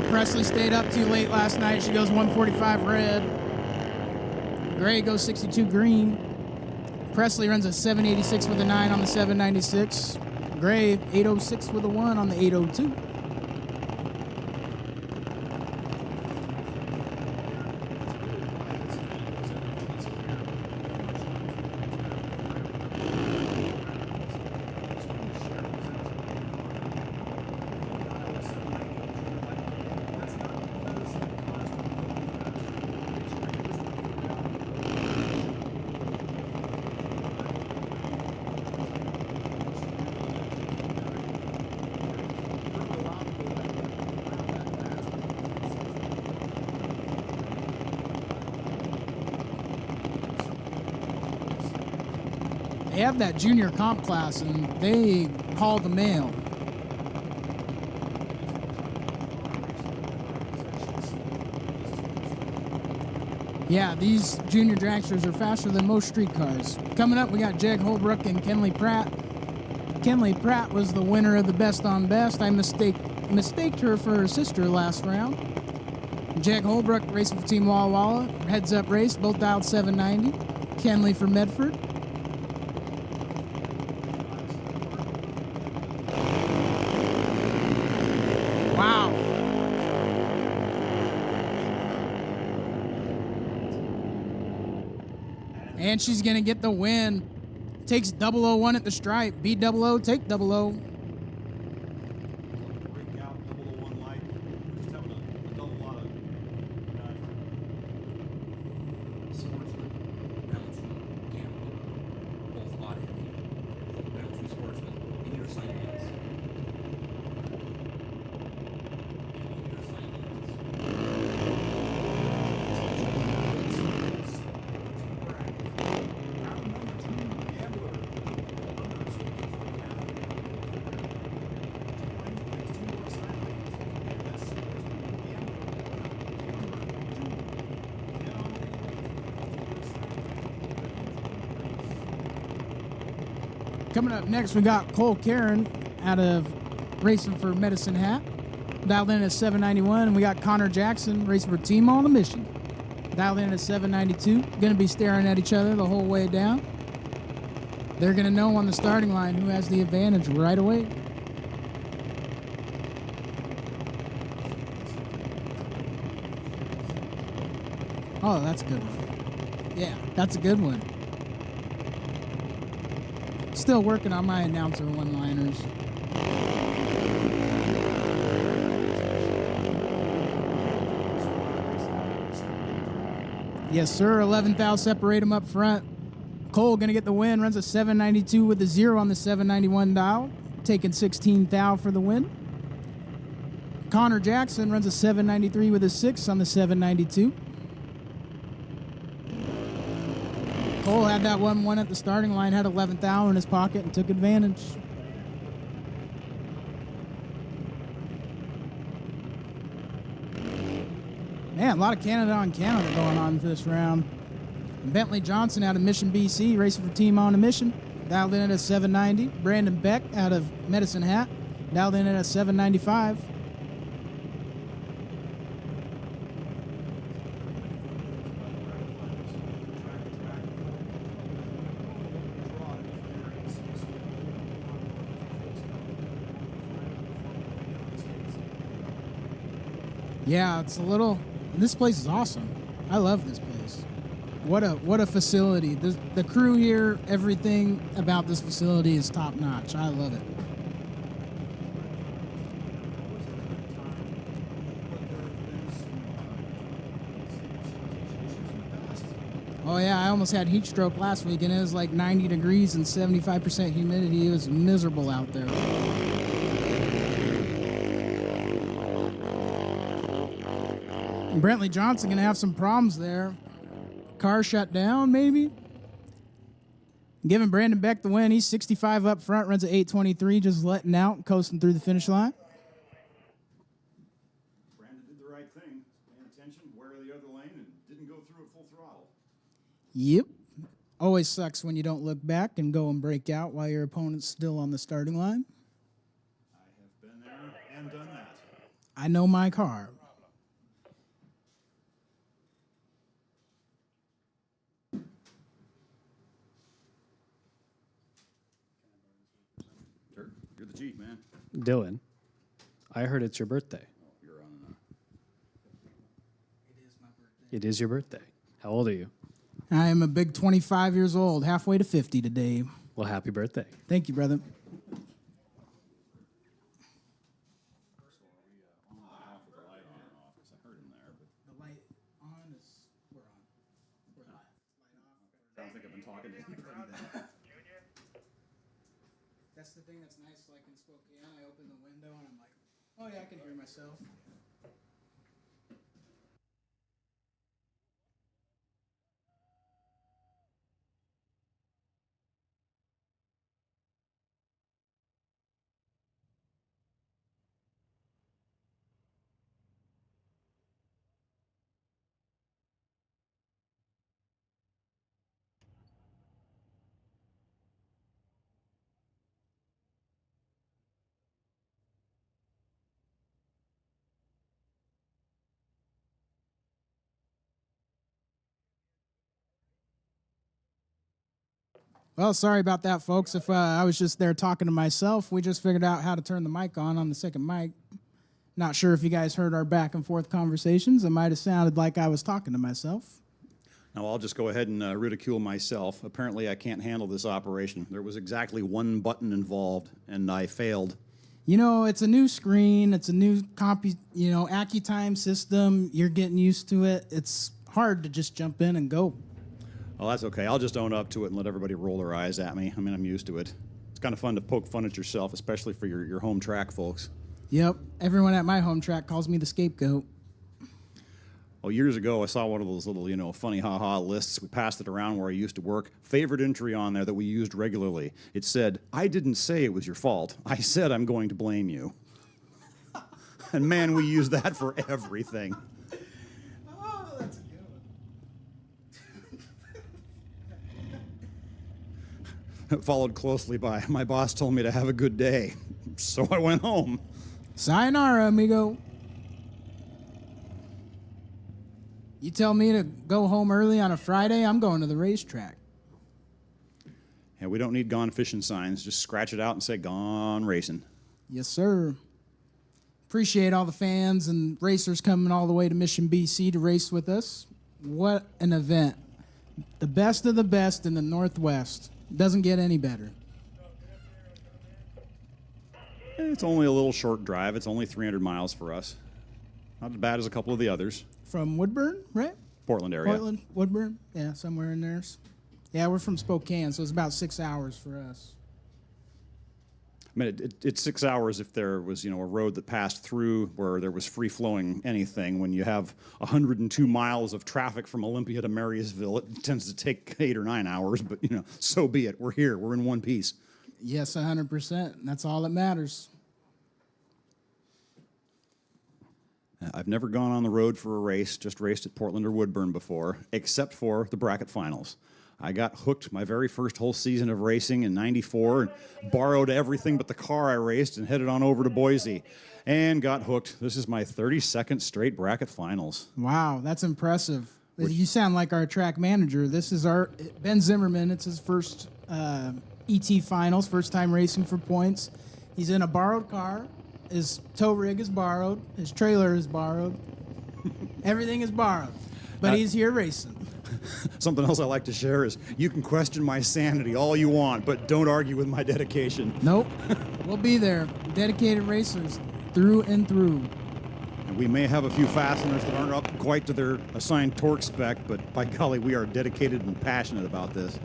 Presley stayed up too late last night. She goes 145 red. Gray goes 62 green. Presley runs a 786 with a 9 on the 796. Gray 806 with a 1 on the 802. They have that junior comp class, and they haul the mail. Yeah, these junior dragsters are faster than most street cars. Coming up, we got Jeg Holbrook and Kenley Pratt. Kenley Pratt was the winner of the best on best. I mistaked her for her sister last round. Jeg Holbrook racing for Team Walla Walla. Heads up race, both dialed 790. Kenley for Medford. Wow. And she's going to get the win. Takes 001 at the stripe. Beat 00, take 00. Breakout 001 light. Just having a double lot of Sportsman, balancing gamble, both lot heavy. Balancing Sportsman in your sight lines. In your sight lines. Coming up next, we got Cole Karen out of racing for Medicine Hat. Dialed in at 791. And we got Connor Jackson racing for Team on a Mission. Dialed in at 792. Going to be staring at each other the whole way down. They're going to know on the starting line who has the advantage right away. Oh, that's a good one. Yeah, that's a good one. Still working on my announcer one-liners. Yes, sir. 11th thou separate them up front. Cole going to get the win. Runs a 792 with a 0 on the 791 dial. Taking 16th thou for the win. Connor Jackson runs a 793 with a 6 on the 792. Cole had that 1-1 at the starting line, had 11th hour in his pocket and took advantage. Man, a lot of Canada on Canada going on for this round. Bentley Johnson out of Mission, BC, racing for Team on a Mission. Dialed in at a 790. Brandon Beck out of Medicine Hat. Dialed in at a 795. Yeah, it's a little. This place is awesome. I love this place. What a facility. The crew here, everything about this facility is top notch. I love it. yeah, I almost had heat stroke last week, and it was like 90 degrees and 75% humidity. It was miserable out there. And Brentley Johnson gonna have some problems there. Car shut down, maybe. Giving Brandon Beck the win. He's 65 up front, runs at 8:23, just letting out, coasting through the finish line. Brandon did the right thing, paying attention, aware of the other lane, and didn't go through it full throttle. Yep. Always sucks when you don't look back and go and break out while your opponent's still on the starting line. I have been there and done that. I know my car. Sure. You're the Jeep, man. Dylan, I heard it's your birthday. You're on It is your birthday. How old are you? I am a big 25 years old, halfway to 50 today. Well, happy birthday. Thank you, brother. off with the light on and off, because I heard him there, but The light on is we're on. We're on. I don't think I've been talking to anybody then. That's the thing that's nice, like in Spokane, I open the window and I'm like, oh yeah, I can hear myself. Well, sorry about that, folks. If I was just there talking to myself, we just figured out how to turn the mic on the second mic. Not sure if you guys heard our back and forth conversations. It might have sounded like I was talking to myself. Now, I'll just go ahead and ridicule myself. Apparently, I can't handle this operation. There was exactly one button involved, and I failed. You know, it's a new screen. It's a new AccuTime system. You're getting used to it. It's hard to just jump in and go. Oh, that's okay. I'll just own up to it and let everybody roll their eyes at me. I mean, I'm used to it. It's kind of fun to poke fun at yourself, especially for your home track folks. Yep. Everyone at my home track calls me the scapegoat. Well, years ago, I saw one of those little, funny ha-ha lists. We passed it around where I used to work. Favorite entry on there that we used regularly. It said, I didn't say it was your fault. I said I'm going to blame you. And man, we use that for everything. Oh, that's a good one. Followed closely by, my boss told me to have a good day. So I went home. Sayonara, amigo. You tell me to go home early on a Friday, I'm going to the racetrack. Yeah, we don't need gone fishing signs. Just scratch it out and say, gone racing. Yes, sir. Appreciate all the fans and racers coming all the way to Mission, BC to race with us. What an event. The best of the best in the Northwest. Doesn't get any better. It's only a little short drive. It's only 300 miles for us. Not as bad as a couple of the others. From Woodburn, right? Portland area. Portland, Woodburn, yeah, somewhere in there. Yeah, we're from Spokane, so it's about 6 hours for us. I mean, it's 6 hours if there was, a road that passed through where there was free-flowing anything. When you have 102 miles of traffic from Olympia to Marysville, it tends to take 8 or 9 hours, but, so be it. We're here. We're in one piece. Yes, 100%. That's all that matters. I've never gone on the road for a race, just raced at Portland or Woodburn before, except for the bracket finals. I got hooked my very first whole season of racing in '94 and borrowed everything but the car I raced and headed on over to Boise and got hooked. This is my 32nd straight bracket finals. Wow, that's impressive. You sound like our track manager. This is our Ben Zimmerman. It's his first ET finals, first time racing for points. He's in a borrowed car. His tow rig is borrowed. His trailer is borrowed. Everything is borrowed. But he's here racing. Something else I like to share is you can question my sanity all you want, but don't argue with my dedication. Nope. We'll be there. Dedicated racers through and through. And we may have a few fasteners that aren't up quite to their assigned torque spec, but by golly, we are dedicated and passionate about this.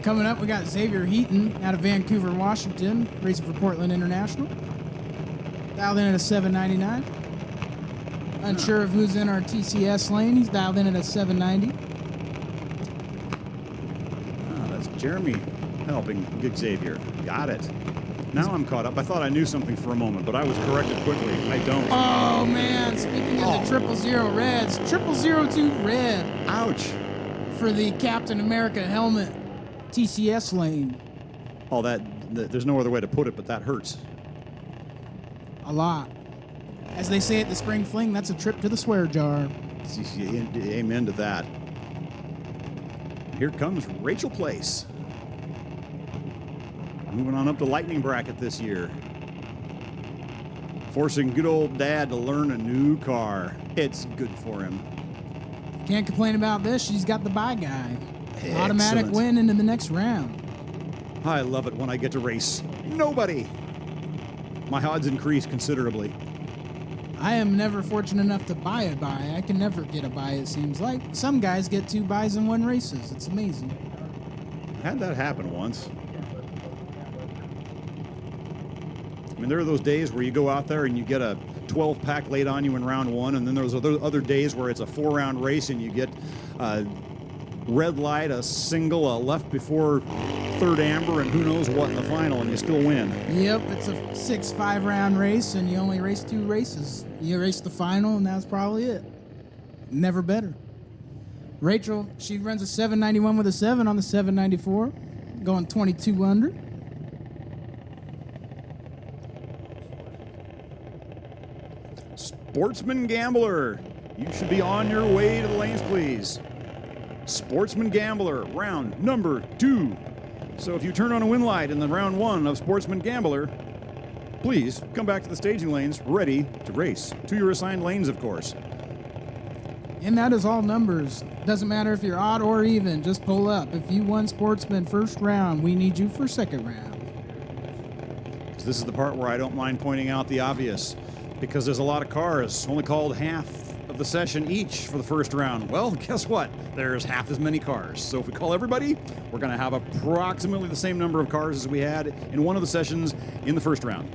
Coming up, we got Xavier Heaton out of Vancouver, Washington, racing for Portland International. Dialed in at a 799. Unsure of who's in our TCS lane. He's dialed in at a 790. That's Jeremy helping Good Xavier. Got it. Now I'm caught up. I thought I knew something for a moment, but I was corrected quickly. I don't. Oh, man. Speaking of the 000 Reds, 0002 Red. Ouch. For the Captain America helmet TCS lane. Oh, there's no other way to put it, but that hurts. A lot. As they say at the Spring Fling, that's a trip to the swear jar. Amen to that. Here comes Rachel Place. Moving on up to Lightning Bracket this year. Forcing good old Dad to learn a new car. It's good for him. Can't complain about this. She's got the bye guy. Excellent. Automatic win into the next round. I love it when I get to race nobody. My odds increase considerably. I am never fortunate enough to buy a bye. I can never get a bye, it seems like. Some guys get 2 buys in 1 races. It's amazing. I had that happen once. I mean, there are those days where you go out there and you get a 12-pack laid on you in round 1, and then there's other days where it's a 4-round race and you get red light, a single, a left before third amber, and who knows what in the final, and you still win. Yep, it's a 6 5-round race, and you only race 2 races. You race the final, and that's probably it. Never better. Rachel, she runs a 791 with a 7 on the 794, going 22 under. Sportsman Gambler, you should be on your way to the lanes, please. Sportsman Gambler, round number 2. So if you turn on a win light in the round 1 of Sportsman Gambler, please come back to the staging lanes ready to race. To your assigned lanes, of course. And that is all numbers. Doesn't matter if you're odd or even, just pull up. If you won Sportsman first round, we need you for second round. So this is the part where I don't mind pointing out the obvious, because there's a lot of cars, only called half of the session each for the first round. Well, guess what? There's half as many cars. So if we call everybody, we're going to have approximately the same number of cars as we had in one of the sessions in the first round.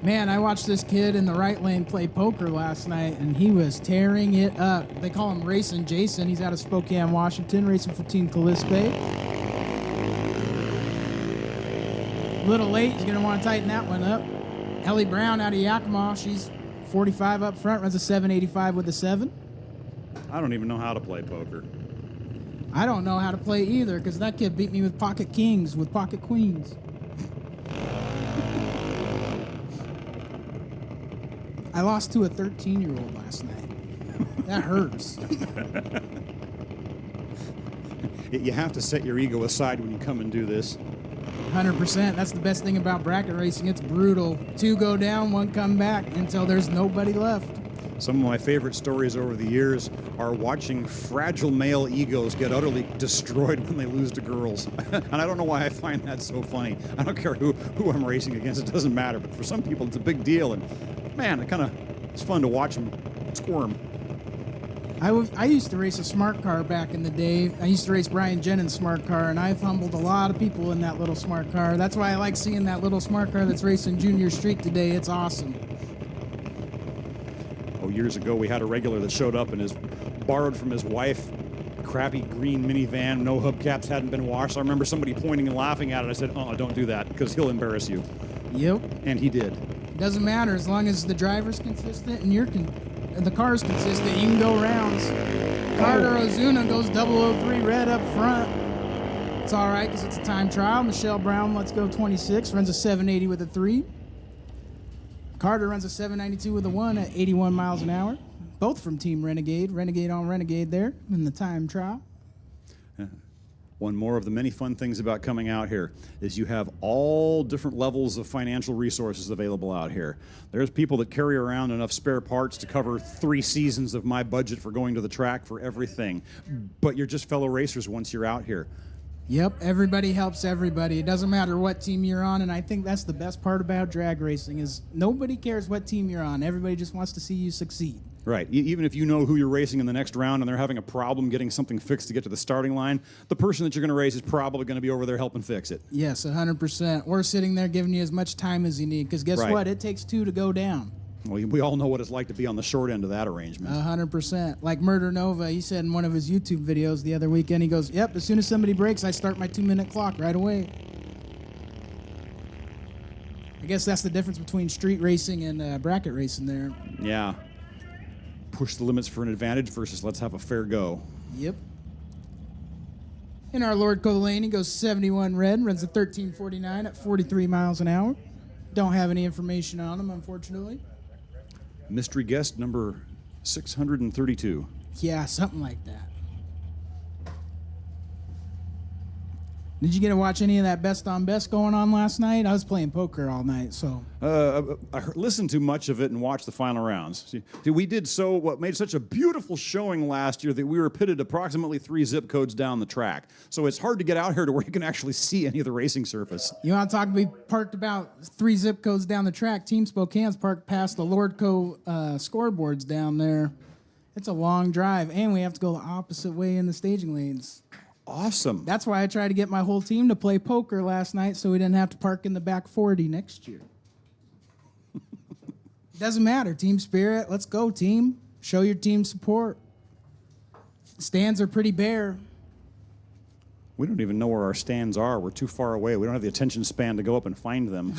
Man, I watched this kid in the right lane play poker last night, and he was tearing it up. They call him Racing Jason. He's out of Spokane, Washington, racing for Team Callispe. A little late. He's going to want to tighten that one up. Ellie Brown out of Yakima. She's 45 up front, runs a 785 with a 7. I don't even know how to play poker. I don't know how to play either, because that kid beat me with pocket kings, with pocket queens. I lost to a 13-year-old last night. That hurts. You have to set your ego aside when you come and do this. 100%. That's the best thing about bracket racing. It's brutal. 2 go down, 1 come back until there's nobody left. Some of my favorite stories over the years are watching fragile male egos get utterly destroyed when they lose to girls. And I don't know why I find that so funny. I don't care who I'm racing against. It doesn't matter. But for some people, it's a big deal. And man, it's fun to watch them squirm. I used to race a smart car back in the day. I used to race Brian Jennings' smart car, and I've humbled a lot of people in that little smart car. That's why I like seeing that little smart car that's racing Junior Street today. It's awesome. Oh, years ago, we had a regular that showed up and borrowed from his wife a crappy green minivan. No hubcaps, hadn't been washed. I remember somebody pointing and laughing at it. I said, "Oh, don't do that, because he'll embarrass you." Yep. And he did. Doesn't matter as long as the driver's consistent and the car's consistent. You can go rounds. Carter Ozuna goes 003 red up front. It's all right because it's a time trial. Michelle Brown, let's go 26, runs a 780 with a 3. Carter runs a 792 with a 1 at 81 miles an hour. Both from Team Renegade. Renegade on Renegade there in the time trial. One more of the many fun things about coming out here is you have all different levels of financial resources available out here. There's people that carry around enough spare parts to cover 3 seasons of my budget for going to the track for everything. But you're just fellow racers once you're out here. Yep, everybody helps everybody. It doesn't matter what team you're on, and I think that's the best part about drag racing is nobody cares what team you're on. Everybody just wants to see you succeed. Right. Even if you know who you're racing in the next round and they're having a problem getting something fixed to get to the starting line, the person that you're going to race is probably going to be over there helping fix it. Yes, 100%. We're sitting there giving you as much time as you need, because guess Right. what? It takes 2 to go down. Well, we all know what it's like to be on the short end of that arrangement. 100%. Like Murder Nova, he said in one of his YouTube videos the other weekend, he goes, yep, as soon as somebody breaks, I start my 2-minute clock right away. I guess that's the difference between street racing and bracket racing there. Yeah. Push the limits for an advantage versus let's have a fair go. Yep. In our Lord Lane, he goes 71 red, runs a 13:49 at 43 miles an hour. Don't have any information on him, unfortunately. Mystery guest number 632. Yeah, something like that. Did you get to watch any of that best on best going on last night? I was playing poker all night, so. I listened to much of it and watched the final rounds. See, we did what made such a beautiful showing last year that we were pitted approximately 3 zip codes down the track. So it's hard to get out here to where you can actually see any of the racing surface. You want to talk? We parked about 3 zip codes down the track. Team Spokane's parked past the Lordco scoreboards down there. It's a long drive, and we have to go the opposite way in the staging lanes. Awesome. That's why I tried to get my whole team to play poker last night so we didn't have to park in the back 40 next year. Doesn't matter. Team spirit. Let's go, team. Show your team support. Stands are pretty bare. We don't even know where our stands are. We're too far away. We don't have the attention span to go up and find them.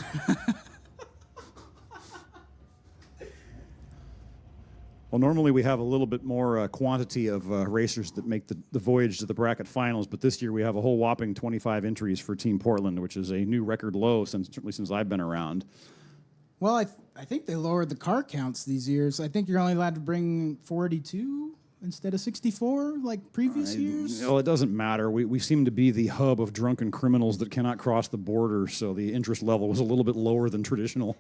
Well, normally we have a little bit more quantity of racers that make the voyage to the bracket finals, but this year we have a whole whopping 25 entries for Team Portland, which is a new record low certainly since I've been around. Well, I think they lowered the car counts these years. I think you're only allowed to bring 42 instead of 64 like previous years. Well, it doesn't matter. We seem to be the hub of drunken criminals that cannot cross the border, so the interest level was a little bit lower than traditional.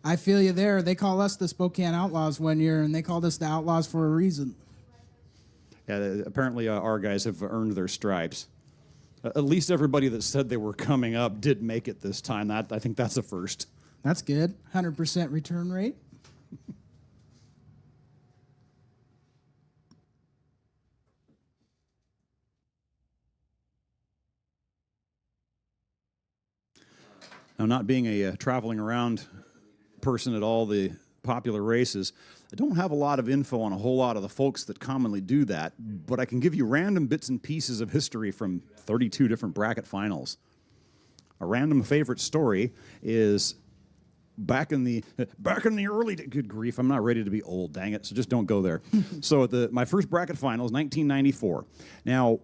I feel you there. They call us the Spokane Outlaws one year, and they called us the Outlaws for a reason. Yeah, apparently our guys have earned their stripes. At least everybody that said they were coming up did make it this time. I think that's a first. That's good. 100% return rate. Now, not being a traveling around person at all the popular races, I don't have a lot of info on a whole lot of the folks that commonly do that, but I can give you random bits and pieces of history from 32 different bracket finals. A random favorite story is back in the early good grief, I'm not ready to be old, dang it, so just don't go there. So my first bracket finals, 1994. Now,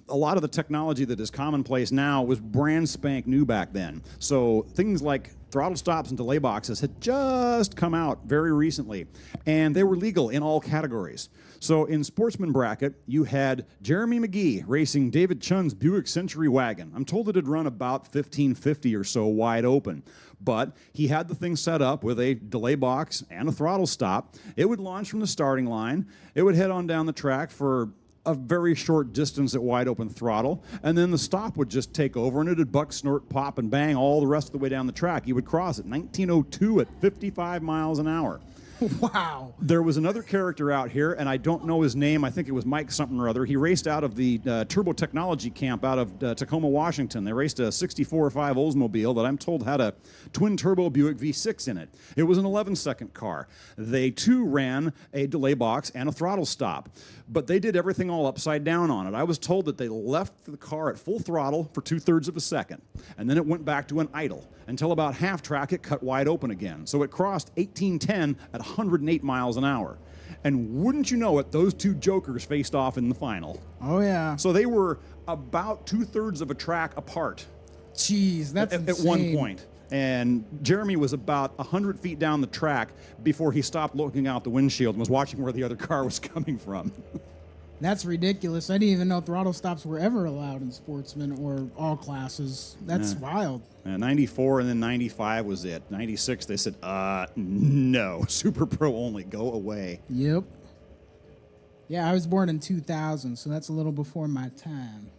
a lot of the technology that is commonplace now was brand spank new back then. So things like throttle stops and delay boxes had just come out very recently, and they were legal in all categories. So in Sportsman bracket, you had Jeremy McGee racing David Chun's Buick Century wagon. I'm told it had run about 1550 or so wide open, but he had the thing set up with a delay box and a throttle stop. It would launch from the starting line. It would head on down the track for a very short distance at wide open throttle, and then the stop would just take over, and it would buck, snort, pop, and bang all the rest of the way down the track. He would cross at 1902 at 55 miles an hour. Wow. There was another character out here, and I don't know his name. I think it was Mike something or other. He raced out of the Turbo Technology Camp out of Tacoma, Washington. They raced a 64.5 Oldsmobile that I'm told had a twin-turbo Buick V6 in it. It was an 11-second car. They, too, ran a delay box and a throttle stop, but they did everything all upside down on it. I was told that they left the car at full throttle for 2/3 of a second, and then it went back to an idle. Until about half track, it cut wide open again. So it crossed 1810 at 108 miles an hour. And wouldn't you know it, those two jokers faced off in the final. Oh, yeah. So they were about 2/3 of a track apart. Jeez, that's at insane. one point. And Jeremy was about 100 feet down the track before he stopped looking out the windshield and was watching where the other car was coming from. That's ridiculous. I didn't even know throttle stops were ever allowed in Sportsman or all classes. That's wild. 94 and then 95 was it. 96, they said, no, Super Pro only, go away. Yep. Yeah, I was born in 2000, so that's a little before my time.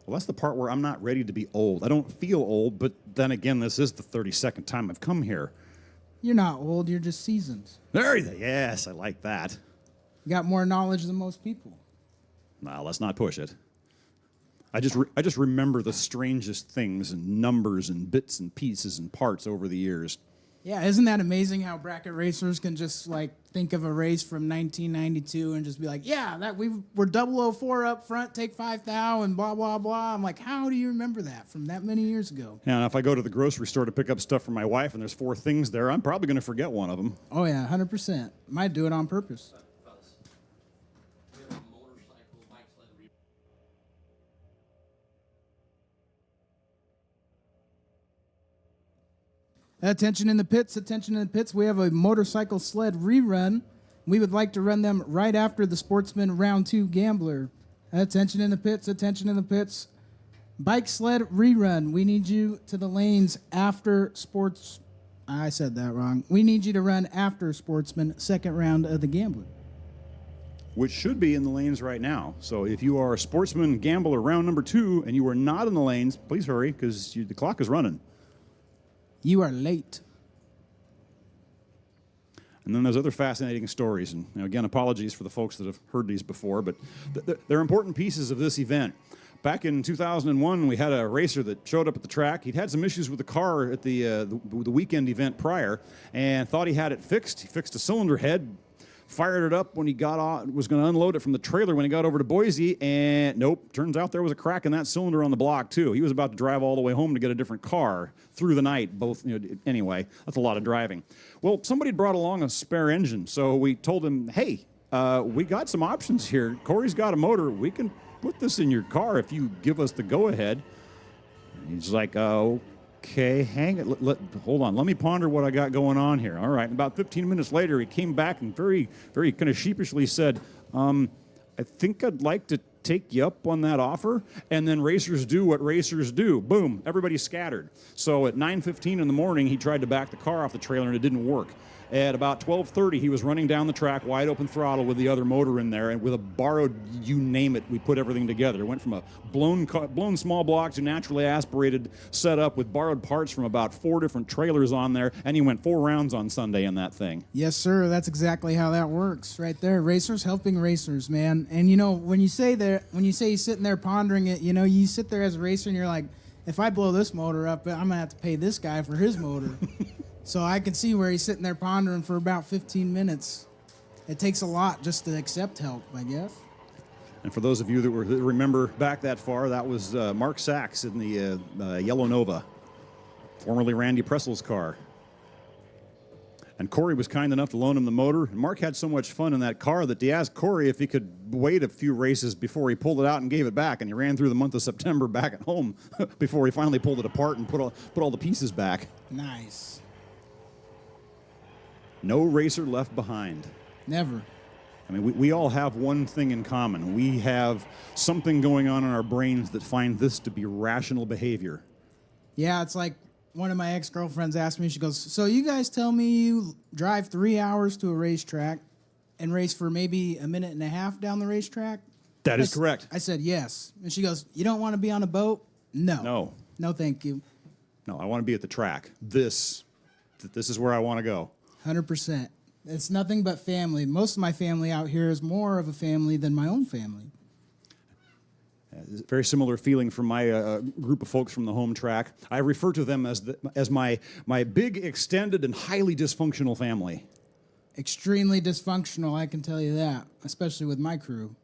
Well, that's the part where I'm not ready to be old. I don't feel old, but then again, this is the 32nd time I've come here. You're not old, you're just seasoned. There, yes, I like that. You got more knowledge than most people. Now, let's not push it. I just remember the strangest things and numbers and bits and pieces and parts over the years. Yeah, isn't that amazing how bracket racers can just like think of a race from 1992 and just be like, yeah, that we're 004 up front, take 5 thou and blah blah blah. I'm like, how do you remember that from that many years ago? Yeah, and if I go to the grocery store to pick up stuff for my wife and there's 4 things there, I'm probably going to forget one of them. Oh yeah, 100%. Might do it on purpose. We have a motorcycle bike sled Attention in the pits, attention in the pits. We have a motorcycle sled rerun. We would like to run them right after the Sportsman Round 2 Gambler. Attention in the pits, attention in the pits. Bike sled rerun. We need you to the lanes after Sports. I said that wrong. We need you to run after Sportsman, second round of the Gambler. Which should be in the lanes right now. So if you are a Sportsman Gambler round number 2 and you are not in the lanes, please hurry because the clock is running. You are late. And then there's other fascinating stories. And again, apologies for the folks that have heard these before, but they're important pieces of this event. Back in 2001, we had a racer that showed up at the track. He'd had some issues with the car at the weekend event prior and thought he had it fixed. He fixed a cylinder head, fired it up when he got on, was going to unload it from the trailer when he got over to Boise, and nope, turns out there was a crack in that cylinder on the block too. He was about to drive all the way home to get a different car through the night, both, anyway, that's a lot of driving. Well, somebody brought along a spare engine, so we told him, hey, we got some options here. Corey's got a motor. We can put this in your car if you give us the go-ahead. And he's like, okay, hang it. Hold on. Let me ponder what I got going on here. All right. And about 15 minutes later, he came back and very, very kind of sheepishly said, I think I'd like to take you up on that offer. And then racers do what racers do. Boom. Everybody scattered. So at 9:15 in the morning, he tried to back the car off the trailer, and it didn't work. At about 12:30, he was running down the track, wide open throttle with the other motor in there, and with a borrowed, you name it, we put everything together. It went from a blown small block to naturally aspirated setup with borrowed parts from about 4 different trailers on there, and he went 4 rounds on Sunday in that thing. Yes, sir. That's exactly how that works right there. Racers helping racers, man. And, when you say you're sitting there pondering it, you sit there as a racer and you're like, if I blow this motor up, I'm going to have to pay this guy for his motor. So I can see where he's sitting there pondering for about 15 minutes. It takes a lot just to accept help, I guess. And for those of you that remember back that far, that was Mark Sachs in the Yellow Nova, formerly Randy Pressel's car. And Corey was kind enough to loan him the motor. And Mark had so much fun in that car that he asked Corey if he could wait a few races before he pulled it out and gave it back. And he ran through the month of September back at home before he finally pulled it apart and put all the pieces back. Nice. No racer left behind. Never. I mean, we all have one thing in common. We have something going on in our brains that find this to be rational behavior. Yeah, it's like one of my ex-girlfriends asked me, she goes, so you guys tell me you drive 3 hours to a racetrack and race for maybe a minute and a half down the racetrack? That is correct. I said, yes. And she goes, you don't want to be on a boat? No. No. No, thank you. No, I want to be at the track. This is where I want to go. 100%. It's nothing but family. Most of my family out here is more of a family than my own family. Very similar feeling from my group of folks from the home track. I refer to them as my big, extended, and highly dysfunctional family. Extremely dysfunctional, I can tell you that, especially with my crew.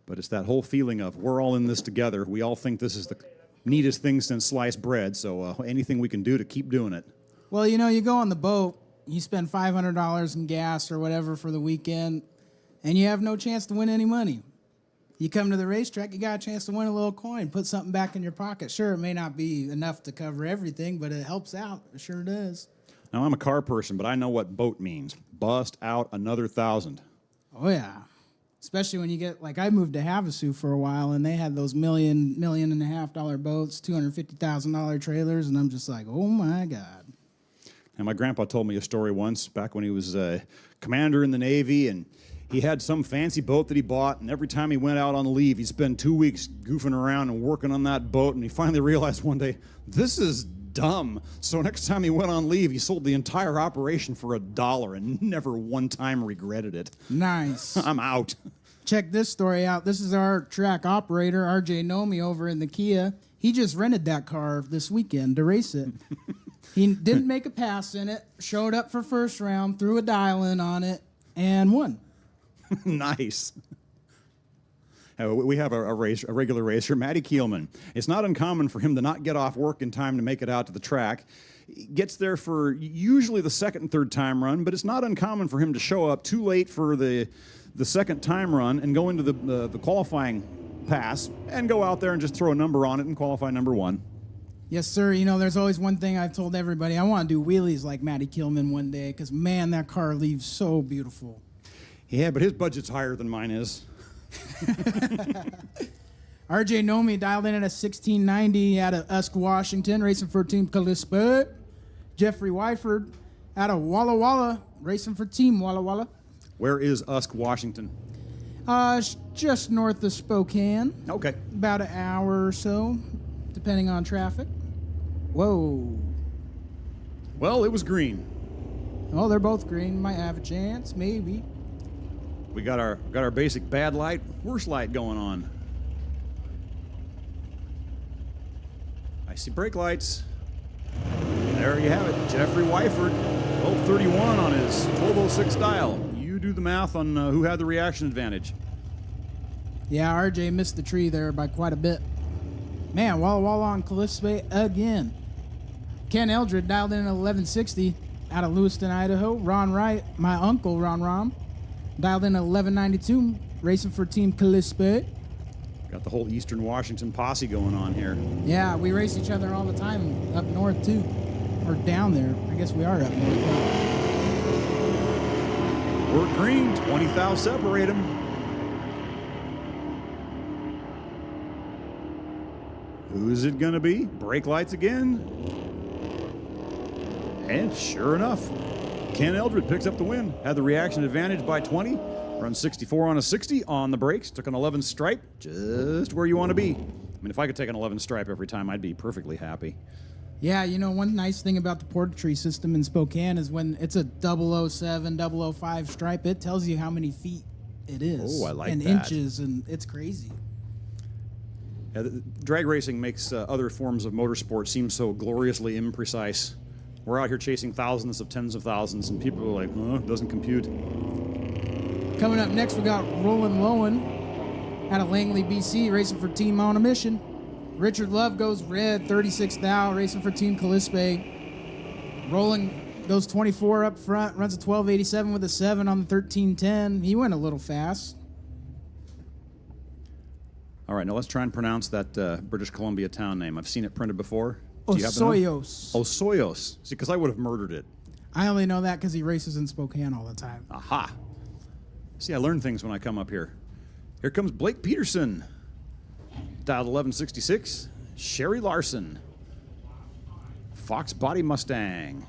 But it's that whole feeling of we're all in this together. We all think this is the neatest thing since sliced bread, so anything we can do to keep doing it. Well, you go on the boat, you spend $500 in gas or whatever for the weekend, and you have no chance to win any money. You come to the racetrack, you got a chance to win a little coin, put something back in your pocket. Sure, it may not be enough to cover everything, but it helps out. It sure does. Now, I'm a car person, but I know what boat means. Bust out another 1,000. Oh, yeah. Especially when you get, like, I moved to Havasu for a while, and they had those $1.5 million boats, $250,000 trailers, and I'm just like, oh, my God. And my grandpa told me a story once back when he was a commander in the Navy, and he had some fancy boat that he bought, and every time he went out on leave, he'd spend 2 weeks goofing around and working on that boat, and he finally realized one day, this is dumb. So next time he went on leave, he sold the entire operation for $1 and never one time regretted it. Nice. I'm out. Check this story out. This is our track operator, RJ Nomi, over in the Kia. He just rented that car this weekend to race it. He didn't make a pass in it, showed up for first round, threw a dial-in on it, and won. Nice. We have a regular racer, Matty Kielman. It's not uncommon for him to not get off work in time to make it out to the track. He gets there for usually the second and third time run, but it's not uncommon for him to show up too late for the second time run and go into the qualifying pass and go out there and just throw a number on it and qualify number 1. Yes, sir. You know, there's always one thing I've told everybody. I want to do wheelies like Matty Kielman one day because, man, that car leaves so beautiful. Yeah, but his budget's higher than mine is. RJ Nomi dialed in at a 1690 out of Usk, Washington, racing for Team Callispa. Jeffrey Wyford out of Walla Walla, racing for Team Walla Walla. Where is Usk, Washington? Just north of Spokane. Okay. About an hour or so, depending on traffic. Whoa. Well, it was green. Oh, they're both green. Might have a chance, maybe. We got our basic bad light, worst light going on. I see brake lights. There you have it, Jeffrey Wyford, 1231 on his 1206 dial. You do the math on who had the reaction advantage. Yeah, RJ missed the tree there by quite a bit. Man, Walla Walla on Callispa again. Ken Eldred dialed in at 1160 out of Lewiston, Idaho. Ron Wright, my uncle Ron Rom, dialed in at 1192, racing for Team Callispa. Got the whole Eastern Washington posse going on here. Yeah, we race each other all the time up north, too. Or down there. I guess we are up north now. We're green, 20 thou separate them. Who is it going to be? Brake lights again. And sure enough, Ken Eldred picks up the win. Had the reaction advantage by 20. Run 64 on a 60 on the brakes. Took an 11 stripe, just where you want to be. I mean, if I could take an 11 stripe every time, I'd be perfectly happy. Yeah, you know, one nice thing about the portentry system in Spokane is when it's a 007, 005 stripe, it tells you how many feet it is. Oh, I like and that. And inches, and it's crazy. Yeah, drag racing makes other forms of motorsport seem so gloriously imprecise. We're out here chasing thousands of tens of thousands, and people are like, it doesn't compute. Coming up next, we got Roland Lowen out of Langley, BC, racing for Team On a Mission. Richard Love goes red, 36 thou, racing for Team Callispa. Roland goes 24 up front, runs a 1287 with a 7 on the 1310. He went a little fast. All right, now let's try and pronounce that British Columbia town name. I've seen it printed before. Do you happen to know? Osoyos. Osoyos. See, because I would have murdered it. I only know that because he races in Spokane all the time. Aha. See, I learn things when I come up here. Here comes Blake Peterson. Dialed 1166. Sherry Larson. Fox Body Mustang.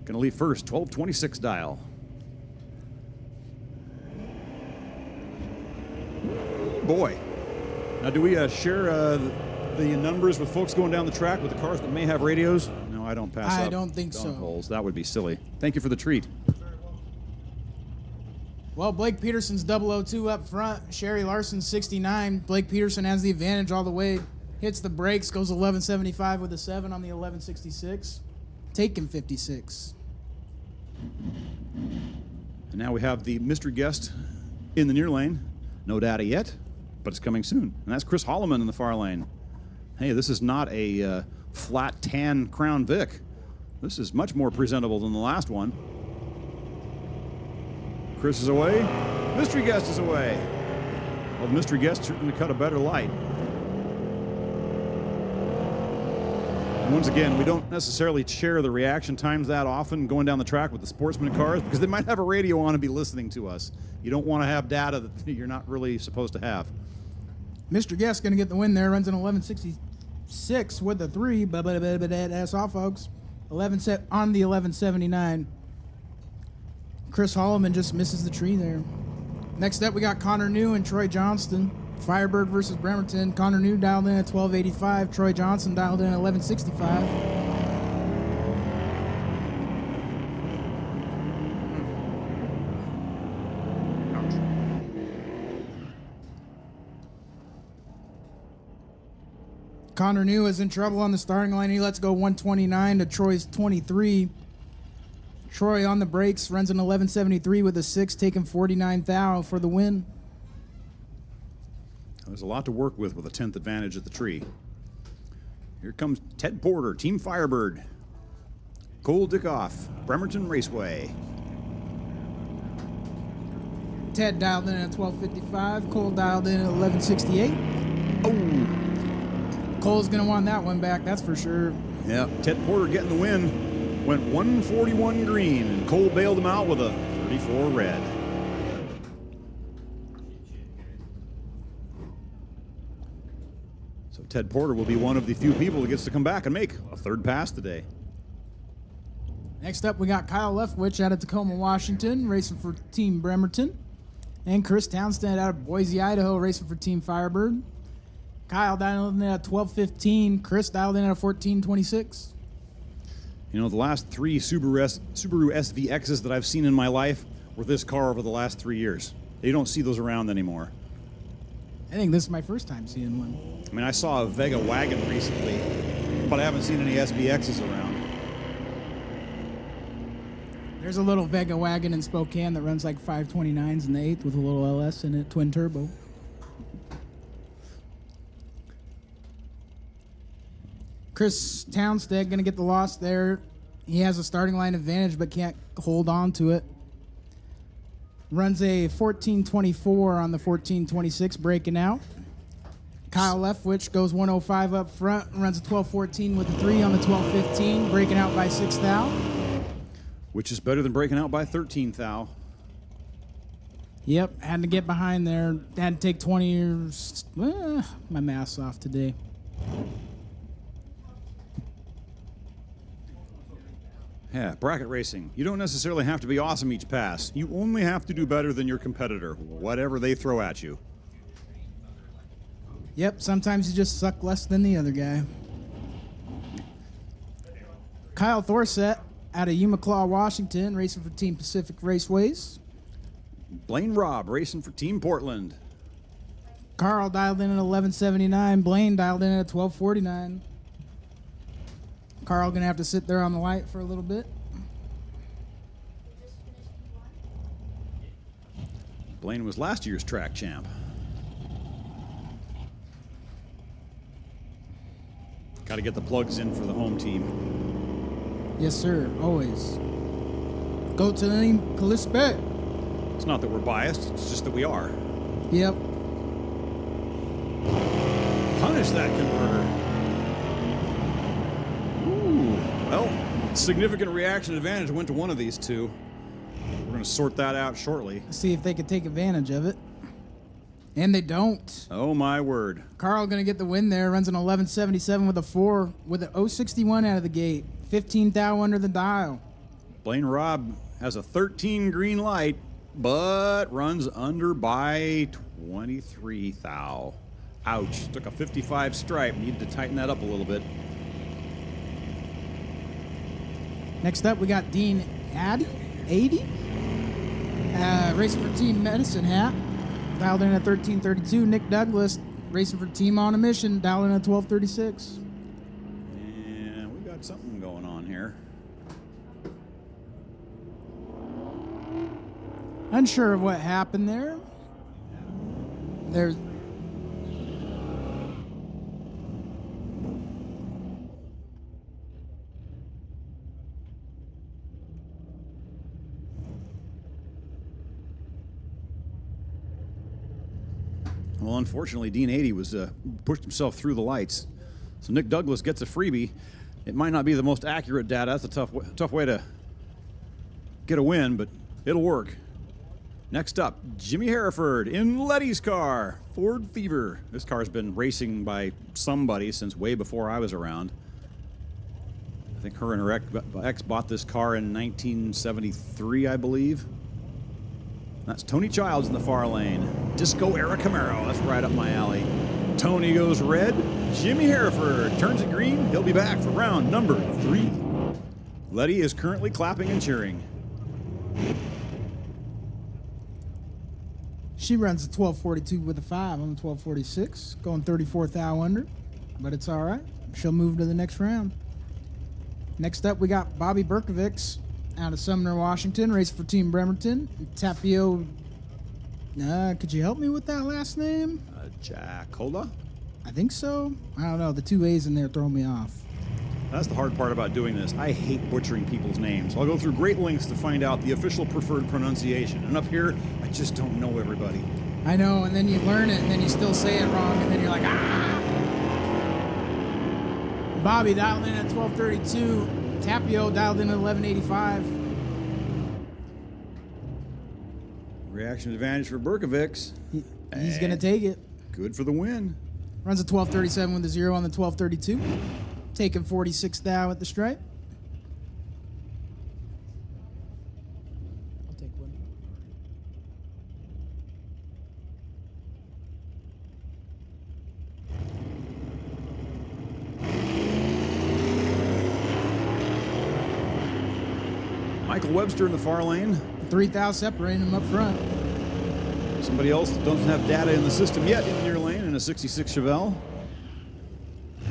Gonna leave first, 1226 dial. Boy. Now, do we share the numbers with folks going down the track with the cars that may have radios? No, I don't pass up. I don't think so. Holes. That would be silly. Thank you for the treat. Well, Blake Peterson's 002 up front. Sherry Larson 69. Blake Peterson has the advantage all the way. Hits the brakes, goes 1175 with a 7 on the 1166. Taking 56. And now we have the mystery guest in the near lane. No data yet, but it's coming soon. And that's Chris Holloman in the far lane. Hey, this is not a flat tan Crown Vic. This is much more presentable than the last one. Chris is away. Mystery guest is away. Well, the mystery guests are going to cut a better light. Once again, we don't necessarily share the reaction times that often going down the track with the Sportsman cars because they might have a radio on and be listening to us. You don't want to have data that you're not really supposed to have. Mr. Guest going to get the win there. Runs an 11.66 with the 3. That's all, folks. 11 set on the 11.79. Chris Holloman just misses the tree there. Next up, we got Connor New and Troy Johnston. Firebird versus Bremerton. Connor New dialed in at 12.85. Troy Johnson dialed in at 11.65. Connor New is in trouble on the starting line. He lets go 129 to Troy's 23. Troy on the brakes runs an 11.73 with a 6, taking 49 thou for the win. There's a lot to work with a 10th advantage at the tree. Here comes Ted Porter, Team Firebird. Cole Dickoff, Bremerton Raceway. Ted dialed in at 12.55. Cole dialed in at 11.68. Oh! Cole's going to want that one back, that's for sure. Yeah, Ted Porter getting the win. Went 141 green, and Cole bailed him out with a 34 red. So Ted Porter will be one of the few people that gets to come back and make a third pass today. Next up, we got Kyle Leftwich out of Tacoma, Washington, racing for Team Bremerton. And Chris Townsend out of Boise, Idaho, racing for Team Firebird. Kyle dialed in at 12.15. Chris dialed in at 14.26. You know, the last 3 Subaru SVXs that I've seen in my life were this car over the last 3 years. You don't see those around anymore. I think this is my first time seeing one. I mean, I saw a Vega wagon recently, but I haven't seen any SVXs around. There's a little Vega wagon in Spokane that runs like 529s in the 8th with a little LS in it, twin turbo. Chris Townstead going to get the loss there. He has a starting line advantage but can't hold on to it. Runs a 14.24 on the 14.26, breaking out. Kyle Leftwich goes 105 up front, runs a 12.14 with the 3 on the 12.15, breaking out by 6 thou. Which is better than breaking out by 13 thou. Yep, had to get behind there. Had to take 20 years. My math's off today. Yeah, bracket racing. You don't necessarily have to be awesome each pass. You only have to do better than your competitor, whatever they throw at you. Yep, sometimes you just suck less than the other guy. Kyle Thorsett out of Umatilla, Washington, racing for Team Pacific Raceways. Blaine Robb racing for Team Portland. Carl dialed in at 11.79. Blaine dialed in at 12.49. Carl gonna have to sit there on the light for a little bit. Blaine was last year's track champ. Got to get the plugs in for the home team. Yes, sir. Always. Go to the Calispe. It's not that we're biased, it's just that we are. Yep. Punish that converter. Well, significant reaction advantage went to one of these two. We're going to sort that out shortly. See if they could take advantage of it. And they don't. Oh, my word. Carl going to get the win there. Runs an 11.77 with a 4 with an 0.61 out of the gate. 15 thou under the dial. Blaine Robb has a 13 green light, but runs under by 23 thou. Ouch. Took a 55 stripe. Needed to tighten that up a little bit. Next up, we got Dean 80, racing for Team Medicine Hat, dialed in at 13.32. Nick Douglas, racing for Team On a Mission, dialed in at 12.36. And we got something going on here. Unsure of what happened there. There's... Well, unfortunately, Dean 80 was pushed himself through the lights. So Nick Douglas gets a freebie. It might not be the most accurate data. That's a tough way to get a win, but it'll work. Next up, Jimmy Hereford in Letty's car, Ford Fever. This car's been racing by somebody since way before I was around. I think her and her ex bought this car in 1973, I believe. That's Tony Childs in the far lane. Disco era Camaro, that's right up my alley. Tony goes red, Jimmy Hereford turns it green. He'll be back for round number 3. Letty is currently clapping and cheering. She runs a 1242 with a 5 on the 1246, going 34th thou under, but it's all right. She'll move to the next round. Next up, we got Bobby Berkovics out of Sumner, Washington, racing for Team Bremerton. Tapio, could you help me with that last name? Jacola? I think so. I don't know. The 2 A's in there throw me off. That's the hard part about doing this. I hate butchering people's names. I'll go through great lengths to find out the official preferred pronunciation. And up here, I just don't know everybody. I know, and then you learn it, and then you still say it wrong, and then you're like, ah! Bobby dialed in at 1232. Tapio dialed in at 1185. Reaction advantage for Berkovics. He's going to take it. Good for the win. Runs a 1237 with a 0 on the 1232. Taking 46 thou at the stripe. I'll take one. Michael Webster in the far lane. 3 thou separating him up front. Somebody else that doesn't have data in the system yet in the near lane in a 66 Chevelle.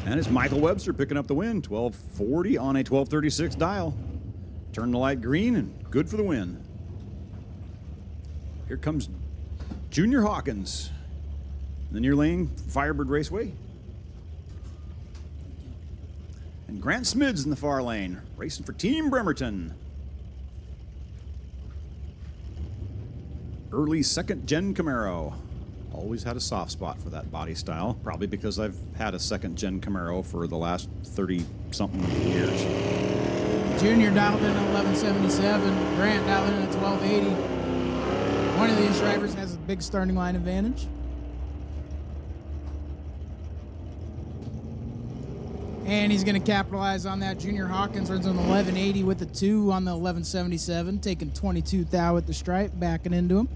And it's Michael Webster picking up the win, 1240 on a 1236 dial. Turn the light green and good for the win. Here comes Junior Hawkins in the near lane, Firebird Raceway. And Grant Smids in the far lane, racing for Team Bremerton. Early second-gen Camaro. Always had a soft spot for that body style, probably because I've had a second-gen Camaro for the last 30-something years. Junior dialed in at 1177. Grant dialed in at 1280. One of these drivers has a big starting line advantage. And he's going to capitalize on that. Junior Hawkins runs on 1180 with a 2 on the 1177, taking 22 thou at the stripe, backing into him.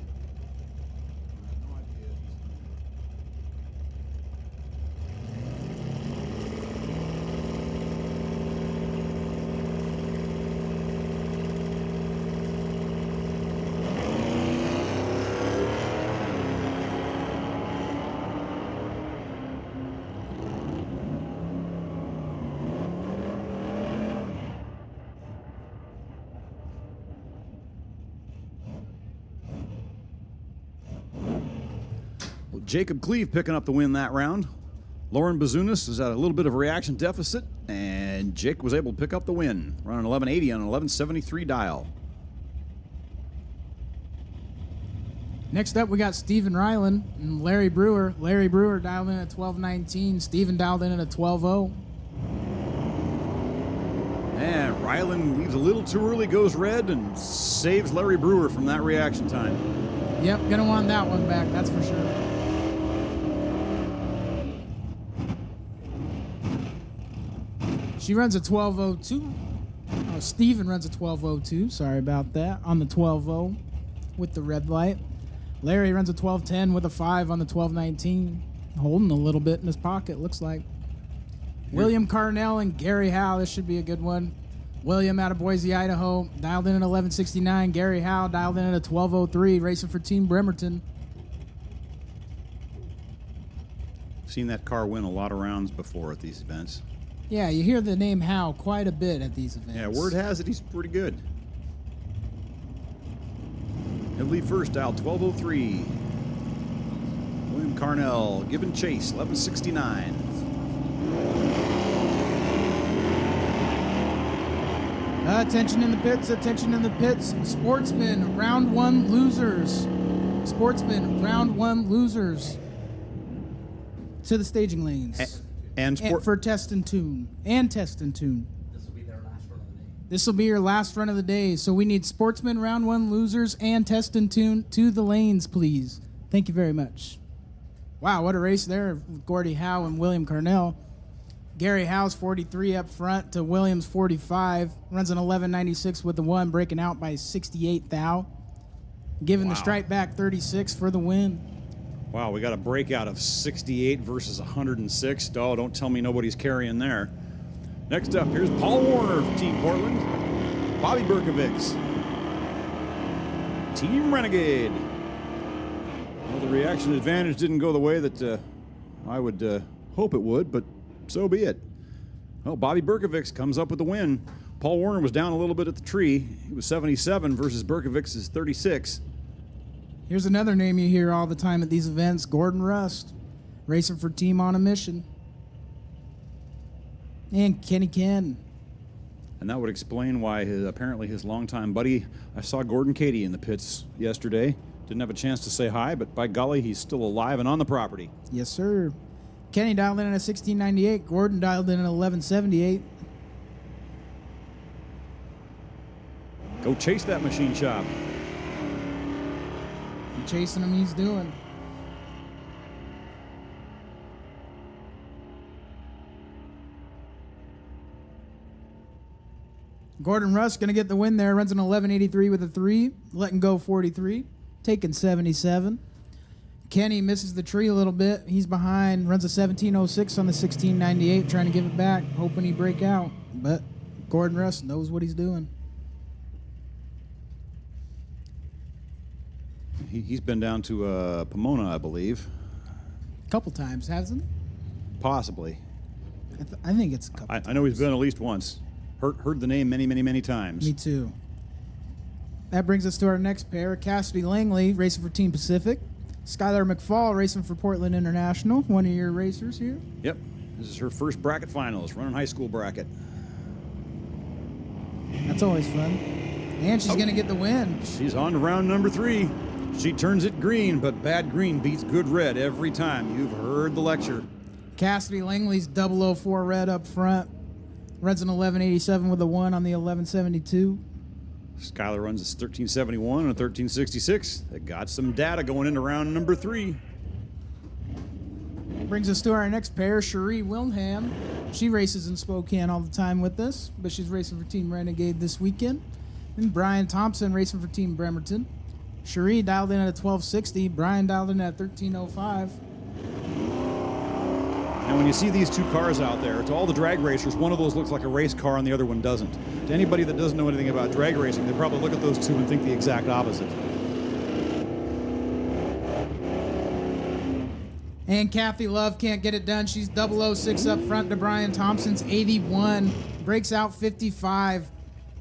Jacob Cleve picking up the win that round. Lauren Bazunas is at a little bit of a reaction deficit, and Jake was able to pick up the win, running 1180 on an 1173 dial. Next up, we got Steven Ryland and Larry Brewer. Larry Brewer dialed in at 1219. Steven dialed in at a 120. And Ryland leaves a little too early, goes red, and saves Larry Brewer from that reaction time. Yep, gonna want that one back, that's for sure. She runs a 1202. Oh, Steven runs a 1202. Sorry about that. On the 120 with the red light. Larry runs a 1210 with a 5 on the 1219. Holding a little bit in his pocket, looks like. William Carnell and Gary Howe. This should be a good one. William out of Boise, Idaho. Dialed in at 1169. Gary Howe dialed in at a 1203. Racing for Team Bremerton. Seen that car win a lot of rounds before at these events. Yeah, you hear the name Howe quite a bit at these events. Yeah, word has it he's pretty good. He'll lead first, dial 1203. William Carnell giving chase, 1169. Attention in the pits, attention in the pits. Sportsman, round 1 losers. Sportsman, round 1 losers. To the staging lanes. And for Test and Tune. And Test and Tune. This will be their last run of the day. This will be your last run of the day. So we need Sportsman round 1 losers and Test and Tune to the lanes, please. Thank you very much. Wow, what a race there with Gordie Howe and William Carnell. Gary Howe's 43 up front to Williams 45. Runs an 11.96 with the 1, breaking out by 68 thou. Giving the stripe back 36 for the win. wow, we got a breakout of 68 versus 106. Oh, don't tell me nobody's carrying there. Next up, here's Paul Warner of Team Portland. Bobby Berkovics. Team Renegade. Well, the reaction advantage didn't go the way that I would hope it would, but so be it. Well, Bobby Berkovics comes up with the win. Paul Warner was down a little bit at the tree. He was 77 versus Berkovics is 36. Here's another name you hear all the time at these events, Gordon Rust, racing for Team On a Mission. And Kenny Ken. And that would explain why apparently his longtime buddy, I saw Gordon Cady in the pits yesterday. Didn't have a chance to say hi, but by golly, he's still alive and on the property. Yes, sir. Kenny dialed in at a 1698. Gordon dialed in at 1178. Go chase that machine shop. And chasing him, he's doing. Gordon Russ going to get the win there. Runs an 1183 with a 3. Letting go 43. Taking 77. Kenny misses the tree a little bit. He's behind. Runs a 1706 on the 1698. Trying to give it back. Hoping he break out. But Gordon Russ knows what he's doing. He's been down to Pomona, I believe. A couple times, hasn't he? Possibly. I think it's a couple I know he's been at least once. Heard the name many, many, many times. Me too. That brings us to our next pair. Cassidy Langley racing for Team Pacific. Skylar McFall racing for Portland International, one of your racers here. Yep. This is her first bracket finals, running high school bracket. That's always fun. And she's going to get the win. She's on to round number 3. She turns it green, but bad green beats good red every time. You've heard the lecture. Cassidy Langley's 004 red up front. Runs an 1187 with a 1 on the 1172. Skylar runs a 1371 and a 1366. They got some data going into round number 3. Brings us to our next pair, Cherie Wilhelm. She races in Spokane all the time with us, but she's racing for Team Renegade this weekend. And Brian Thompson racing for Team Bremerton. Cherie dialed in at a 1260. Brian dialed in at 1305. And when you see these two cars out there, to all the drag racers, one of those looks like a race car and the other one doesn't. To anybody that doesn't know anything about drag racing, they probably look at those two and think the exact opposite. And Kathy Love can't get it done. She's 006 up front to Brian Thompson's 81. Breaks out 55.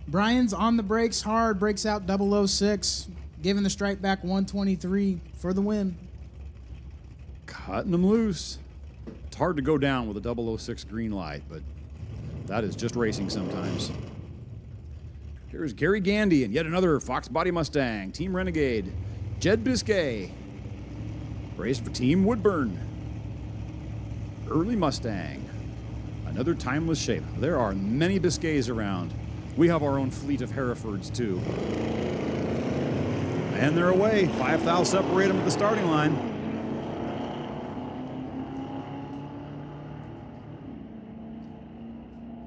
Brian's on the brakes hard, breaks out 006. Giving the stripe back 123 for the win. Cutting them loose. It's hard to go down with a 006 green light, but that is just racing sometimes. Here's Gary Gandy and yet another Fox Body Mustang, Team Renegade. Jed Biscay, racing for Team Woodburn. Early Mustang, another timeless shape. There are many Biscays around. We have our own fleet of Herefords too. And they're away. 5 thou separate them at the starting line.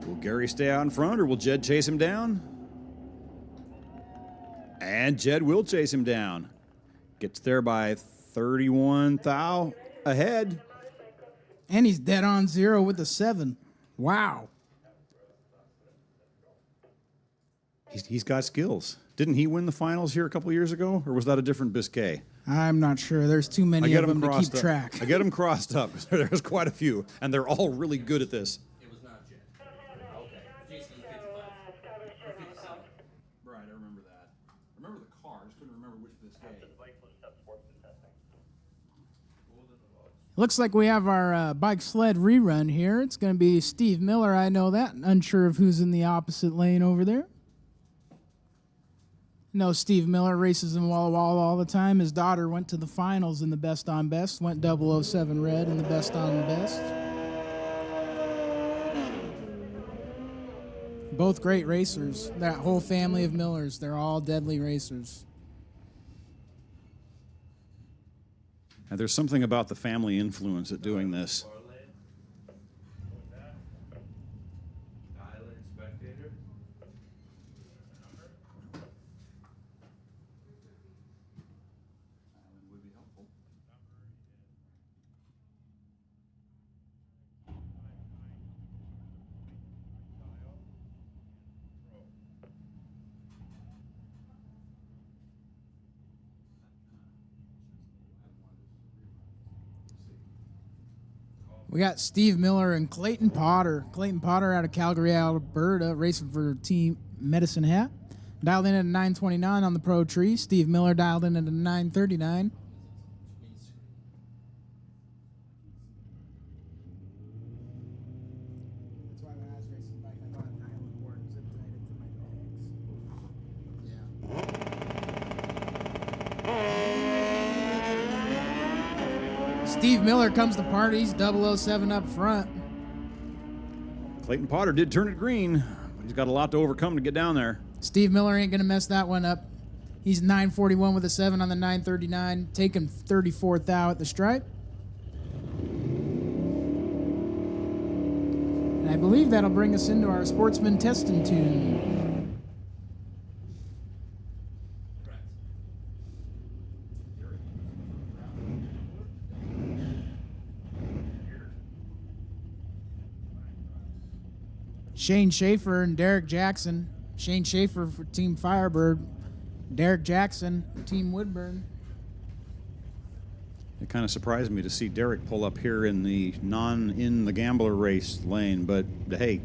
Will Gary stay out in front or will Jed chase him down? And Jed will chase him down. Gets there by 31 thou ahead. And he's dead on 0 with a 7. Wow. He's got skills. Didn't he win the finals here a couple years ago? Or was that a different Biscay? I'm not sure. There's too many of them to keep track. I get them crossed up. There's quite a few, and they're all really good at this. It was not Jet. Okay. Jason 55. Or 57. Right, I remember that. I remember the car. I just couldn't remember which Biscay. Looks like we have our bike sled rerun here. It's going to be Steve Miller. I know that. Unsure of who's in the opposite lane over there. No, Steve Miller races in Walla Walla all the time. His daughter went to the finals in the best on best, went 007 red in the best on best. Both great racers. That whole family of Millers, they're all deadly racers. And there's something about the family influence at doing this. We got Steve Miller and Clayton Potter. Clayton Potter out of Calgary, Alberta, racing for Team Medicine Hat. Dialed in at a 929 on the Pro Tree. Steve Miller dialed in at a 939. That's why when I was racing bike, I got a nylon board and zipped tied into my bags. Steve Miller comes to parties, 007 up front. Clayton Potter did turn it green, but he's got a lot to overcome to get down there. Steve Miller ain't going to mess that one up. He's 941 with a 7 on the 939, taking 34th thou at the stripe. And I believe that'll bring us into our Sportsman testing tune. Shane Schaefer and Derek Jackson. Shane Schaefer for Team Firebird. Derek Jackson for Team Woodburn. It kind of surprised me to see Derek pull up here in the the gambler race lane, but hey,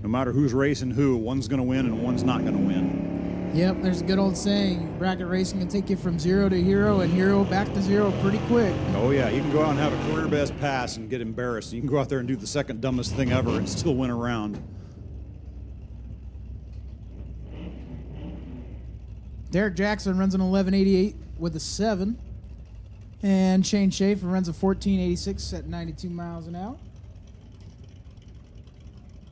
no matter who's racing who, one's going to win and one's not going to win. Yep, there's a good old saying, bracket racing can take you from 0 to hero and hero back to 0 pretty quick. Oh yeah, you can go out and have a career best pass and get embarrassed. You can go out there and do the second dumbest thing ever and still win a round. Derek Jackson runs an 1188 with a 7. And Shane Schaefer runs a 1486 at 92 miles an hour.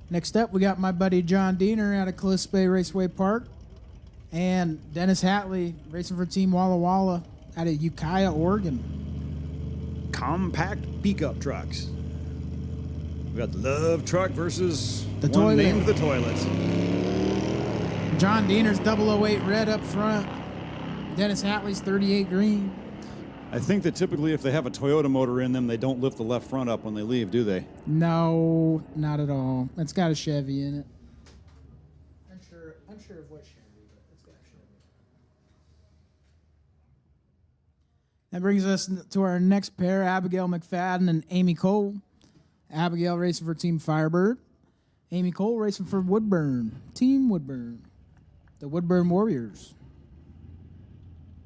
Next up, we got my buddy John Diener out of Calispe Raceway Park. And Dennis Hatley racing for Team Walla Walla out of Ukiah, Oregon. Compact pickup trucks. We got the Love Truck versus The one Toilet. named the Toilet. John Diener's 008 red up front. Dennis Hatley's 38 green. I think that typically if they have a Toyota motor in them, they don't lift the left front up when they leave, do they? No, not at all. It's got a Chevy in it. I'm sure of what Chevy, but it's got a Chevy. That brings us to our next pair, Abigail McFadden and Amy Cole. Abigail racing for Team Firebird. Amy Cole racing for Woodburn. Team Woodburn. The Woodburn Warriors.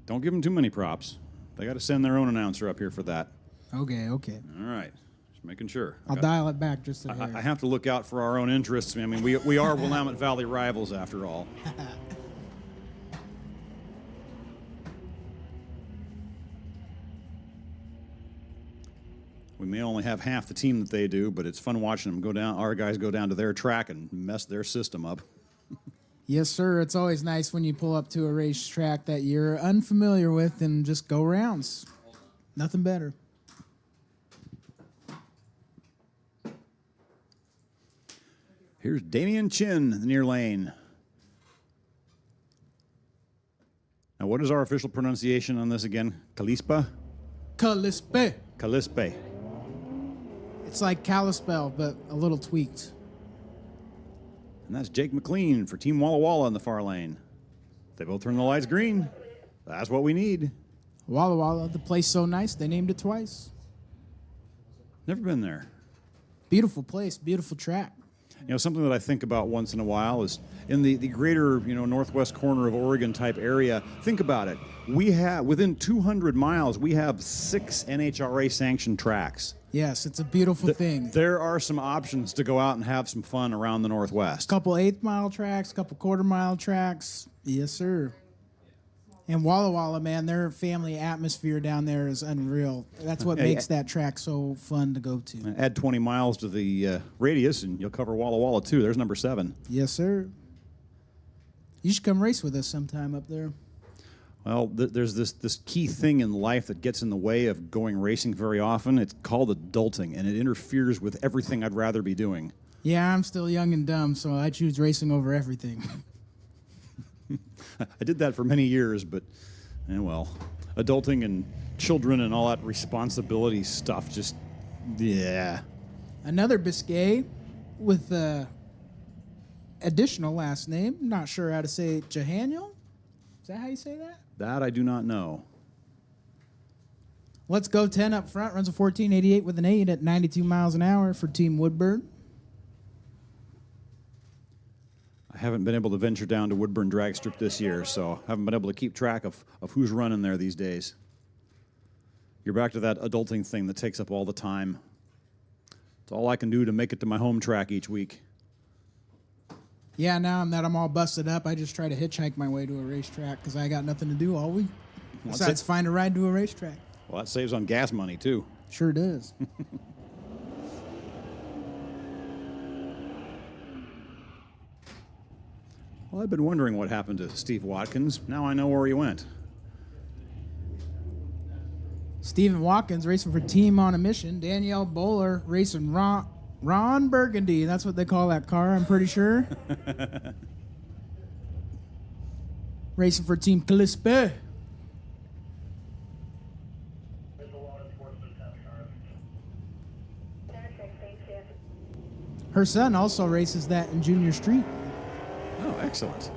Don't give them too many props. They got to send their own announcer up here for that. Okay. All right. Just making sure. I'll dial it back just a hair. I have to look out for our own interests. I mean, we are Willamette Valley rivals after all. We may only have half the team that they do, but it's fun watching them go down. Our guys go down to their track and mess their system up. Yes, sir. It's always nice when you pull up to a racetrack that you're unfamiliar with and just go rounds. Nothing better. Here's Damian Chin in the near lane. Now, what is our official pronunciation on this again? Calispa? Calispe. Calispe. It's like Kalispell, but a little tweaked. And that's Jake McLean for Team Walla Walla in the far lane. They both turn the lights green. That's what we need. Walla Walla, the place so nice, they named it twice. Never been there. Beautiful place, beautiful track. You know, something that I think about once in a while is in the greater, northwest corner of Oregon type area, think about it. We have, within 200 miles, we have 6 NHRA sanctioned tracks. Yes, it's a beautiful thing. There are some options to go out and have some fun around the Northwest. Couple 8th mile tracks, couple quarter mile tracks. Yes, sir. And Walla Walla, man, their family atmosphere down there is unreal. That's what makes that track so fun to go to. Add 20 miles to the radius, and you'll cover Walla Walla, too. There's number 7. Yes, sir. You should come race with us sometime up there. Well, there's this key thing in life that gets in the way of going racing very often. It's called adulting, and it interferes with everything I'd rather be doing. Yeah, I'm still young and dumb, so I choose racing over everything. I did that for many years, but, well, adulting and children and all that responsibility stuff just, yeah. Another Biscay with additional last name. Not sure how to say it. Jahaniel? Is that how you say that? That I do not know. Let's Go 10 up front. Runs a 14.88 with an 8 at 92 miles an hour for Team Woodburn. I haven't been able to venture down to Woodburn Drag Strip this year, so I haven't been able to keep track of who's running there these days. You're back to that adulting thing that takes up all the time. It's all I can do to make it to my home track each week. Yeah, now that I'm all busted up, I just try to hitchhike my way to a racetrack because I got nothing to do all week. Besides find a ride to a racetrack. Well, that saves on gas money, too. Sure does. Well, I've been wondering what happened to Steve Watkins. Now I know where he went. Stephen Watkins racing for Team on a Mission. Danielle Bowler racing Ron Burgundy. That's what they call that car, I'm pretty sure. Racing for Team Calispe. Her son also races that in Junior Street. Oh, excellent.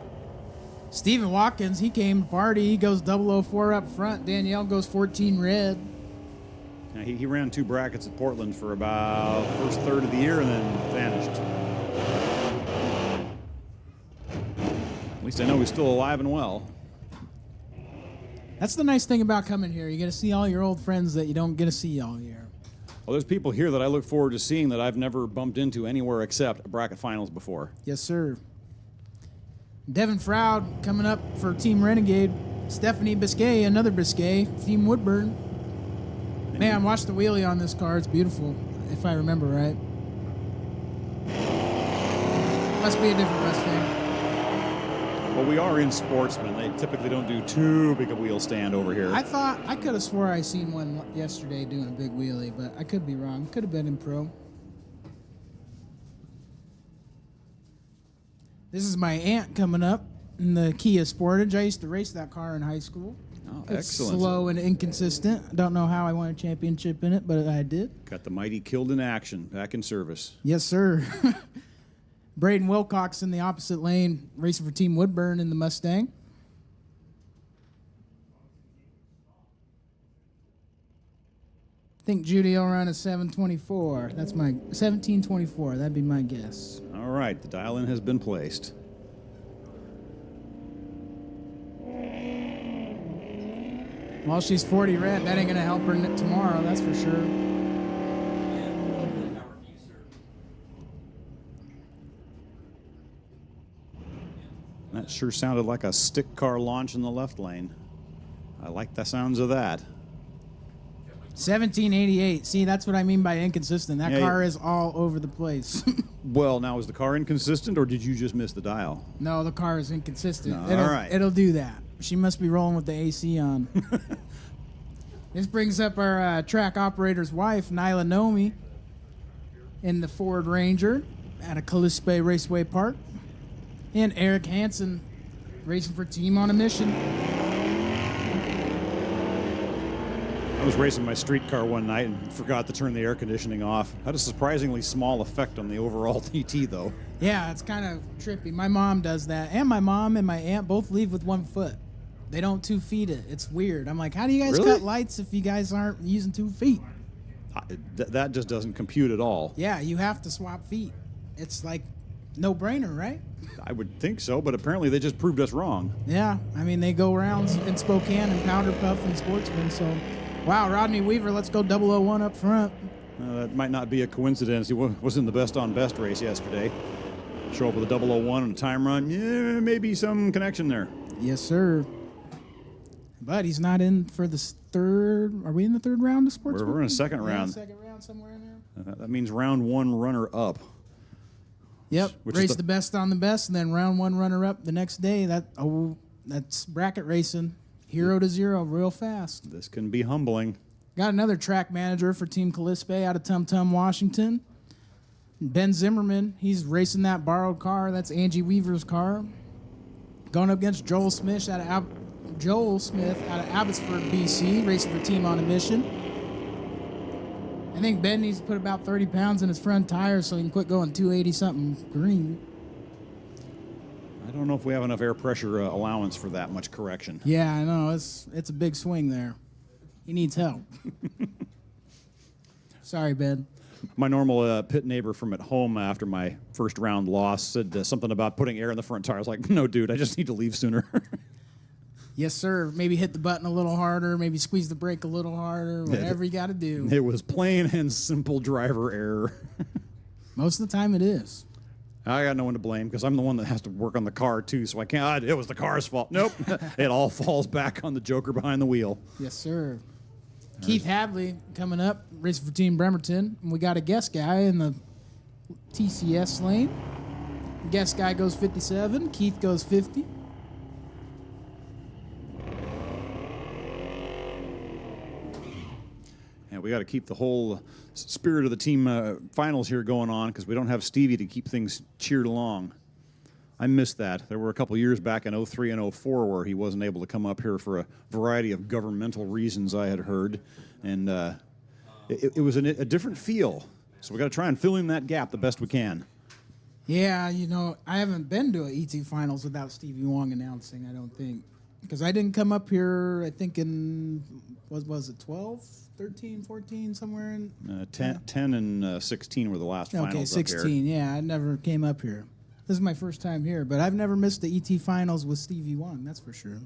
Stephen Watkins, he came to party. He goes 004 up front. Danielle goes 14 red. Now, he ran 2 brackets at Portland for about the first third of the year and then vanished. At least I know he's still alive and well. That's the nice thing about coming here. You get to see all your old friends that you don't get to see all year. Well, there's people here that I look forward to seeing that I've never bumped into anywhere except bracket finals before. Yes, sir. Devin Froud coming up for Team Renegade. Stephanie Biscay, another Biscay, Team Woodburn. Man, watch the wheelie on this car. It's beautiful, if I remember right. Must be a different Mustang. Well, we are in Sportsman. They typically don't do too big a wheel stand over here. I could have swore I seen one yesterday doing a big wheelie, but I could be wrong. Could have been in pro. This is my aunt coming up in the Kia Sportage. I used to race that car in high school. Oh, It's excellent. slow and inconsistent. I don't know how I won a championship in it, but I did. Got the mighty killed in action, back in service. Yes, sir. Braden Wilcox in the opposite lane, racing for Team Woodburn in the Mustang. I think Judy will run a 724. That's my 1724. That'd be my guess. All right, the dial-in has been placed. Well, she's 40 red. That ain't gonna help her tomorrow. That's for sure. That sure sounded like a stick car launch in the left lane. I like the sounds of that. 1788. See, that's what I mean by inconsistent. That car is all over the place. Well, now, is the car inconsistent, or did you just miss the dial? No, the car is inconsistent. No, all right. It'll do that. She must be rolling with the AC on. This brings up our track operator's wife, Nyla Nomi, in the Ford Ranger at a Calispe Raceway Park. And Eric Hansen racing for Team on a Mission. I was racing my street car one night and forgot to turn the air conditioning off. Had a surprisingly small effect on the overall TT, though. Yeah, it's kind of trippy. My mom does that. And my mom and my aunt both leave with 1 foot. They don't 2 feet it. It's weird. I'm like, how do you guys Really? cut lights if you guys aren't using 2 feet? That just doesn't compute at all. Yeah, you have to swap feet. It's like no-brainer, right? I would think so, but apparently they just proved us wrong. Yeah, I mean, they go around in Spokane and Powder Puff and Sportsman, so... Wow, Rodney Weaver, let's go 001 up front. That might not be a coincidence. He was in the best-on-best race yesterday. Show up with a 001 and a time run. Yeah, maybe some connection there. Yes, sir. But he's not in for the third. Are we in the third round of Sportsman? We're in a second round. Second round, somewhere in there. That means round one runner up. Yep. Which is Race the best on the best, and then round one runner up the next day. That's bracket racing. 0 to 0, real fast. This can be humbling. Got another track manager for Team Calispe out of Tum Tum, Washington. Ben Zimmerman, he's racing that borrowed car. That's Angie Weaver's car. Going up against Joel Smith out of Abbotsford, BC, racing for Team On a Mission. I think Ben needs to put about 30 pounds in his front tires so he can quit going 280-something green. I don't know if we have enough air pressure allowance for that much correction. Yeah, I know. It's a big swing there. He needs help. Sorry, Ben. My normal pit neighbor from at home after my first round loss said something about putting air in the front tire. I was like, no, dude, I just need to leave sooner. Yes, sir. Maybe hit the button a little harder. Maybe squeeze the brake a little harder. Whatever you got to do. It was plain and simple driver error. Most of the time it is. I got no one to blame because I'm the one that has to work on the car too, so I can't. It was the car's fault. Nope. It all falls back on the joker behind the wheel. Yes, sir. Keith Hadley coming up, racing for Team Bremerton. And we got a guest guy in the TCS lane. Guest guy goes 57. Keith goes 50. And we got to keep the whole spirit of the team finals here going on because we don't have Stevie to keep things cheered along. I missed that. There were a couple years back in 03 and 04 where he wasn't able to come up here for a variety of governmental reasons I had heard. And it was a different feel. So we got to try and fill in that gap the best we can. Yeah, I haven't been to a ET finals without Stevie Wong announcing, I don't think. Because I didn't come up here, I think in, was it 12, 13, 14, somewhere in? 10 and 16 were the last finals Okay, 16, yeah, I never came up here. This is my first time here, but I've never missed the ET finals with Stevie Wong, that's for sure.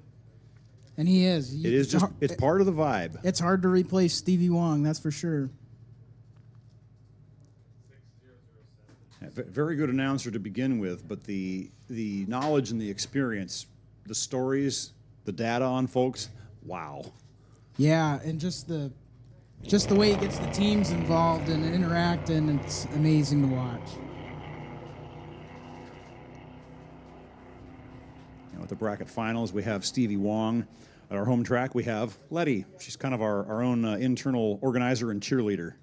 And he is. It is just, it's part of the vibe. It's hard to replace Stevie Wong, that's for sure. Very good announcer to begin with, but the knowledge and the experience, the stories, the data on folks, wow. Yeah, and just the way he gets the teams involved and interacting, it's amazing to watch. At the bracket finals, we have Stevie Wong. At our home track, we have Letty. She's kind of our own internal organizer and cheerleader.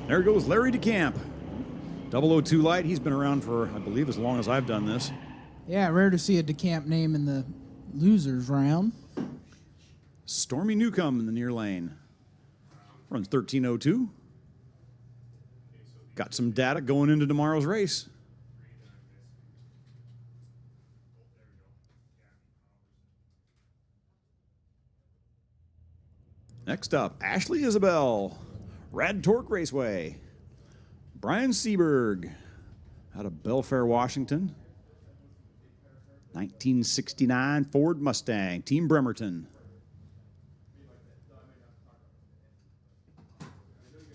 There goes Larry DeCamp. 002 light. He's been around for, I believe, as long as I've done this. Yeah, rare to see a DeCamp name in the losers round. Stormy Newcomb in the near lane. Runs 13:02. Got some data going into tomorrow's race. Next up, Ashley Isabel. Rad Torque Raceway. Brian Seberg out of Belfair, Washington. 1969 Ford Mustang, Team Bremerton.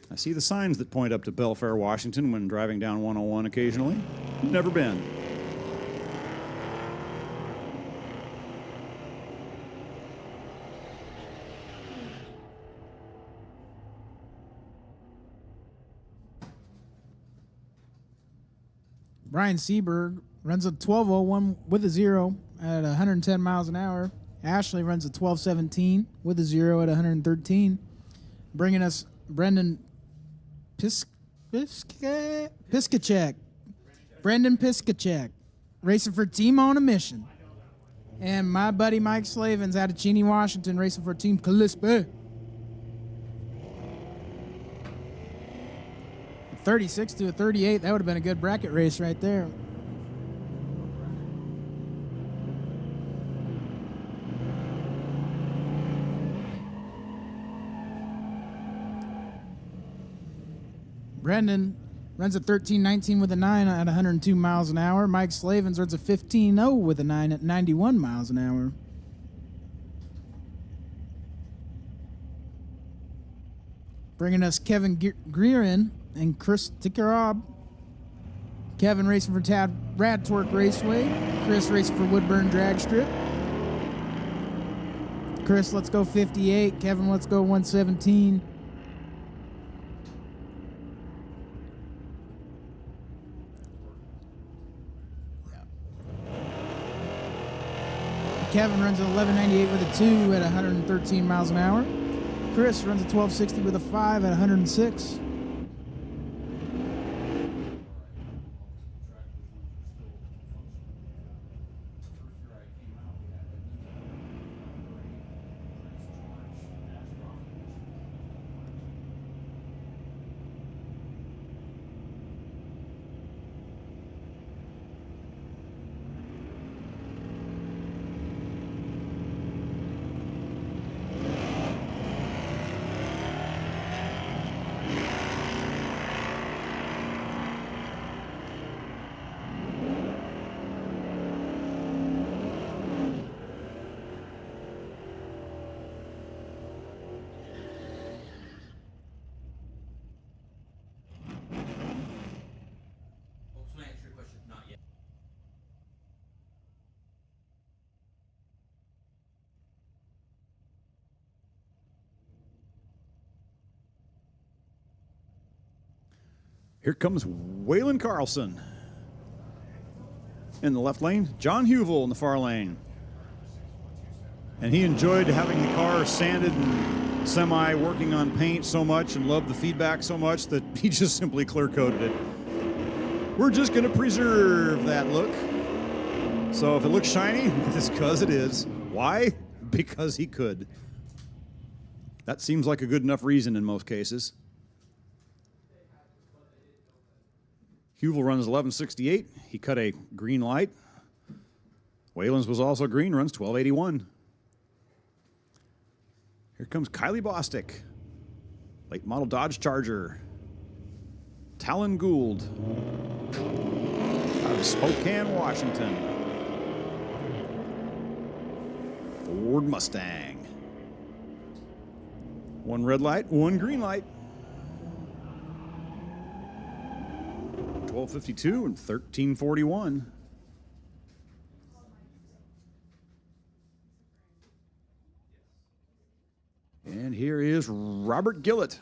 I see the signs that point up to Belfair, Washington when driving down 101 occasionally. Never been. Brian Seberg runs a 12:01 with a 0 at 110 miles an hour. Ashley runs a 12:17 with a 0 at 113. Bringing us Brendan Piskacek. Brendan Piskacek, racing for Team On a Mission. And my buddy Mike Slavens out of Cheney, Washington, racing for Team Calispe. 36 to a 38, that would have been a good bracket race right there. Brendan runs a 13:19 with a 9 at 102 miles an hour. Mike Slavens runs a 15:0 with a 9 at 91 miles an hour. Bringing us Kevin Greerin and Chris Tickerob. Kevin racing for Rad Torque Raceway. Chris racing for Woodburn Drag Strip. Chris, let's go 58. Kevin, let's go 117. Kevin runs an 11:98 with a 2 at 113 miles an hour. Chris runs a 12:60 with a 5 at 106. So to answer your question, not yet. Here comes Waylon Carlson in the left lane, John Huvel in the far lane. And he enjoyed having the car sanded and semi working on paint so much and loved the feedback so much that he just simply clear coated it. We're just going to preserve that look. So if it looks shiny, it's because it is. Why? Because he could. That seems like a good enough reason in most cases. Huvel runs 11:68. He cut a green light. Whalen's was also green, runs 12:81. Here comes Kylie Bostic, late model Dodge Charger. Talon Gould out of Spokane, Washington. Ford Mustang. One red light, one green light. 12:52 and 13:41. And here is Robert Gillett,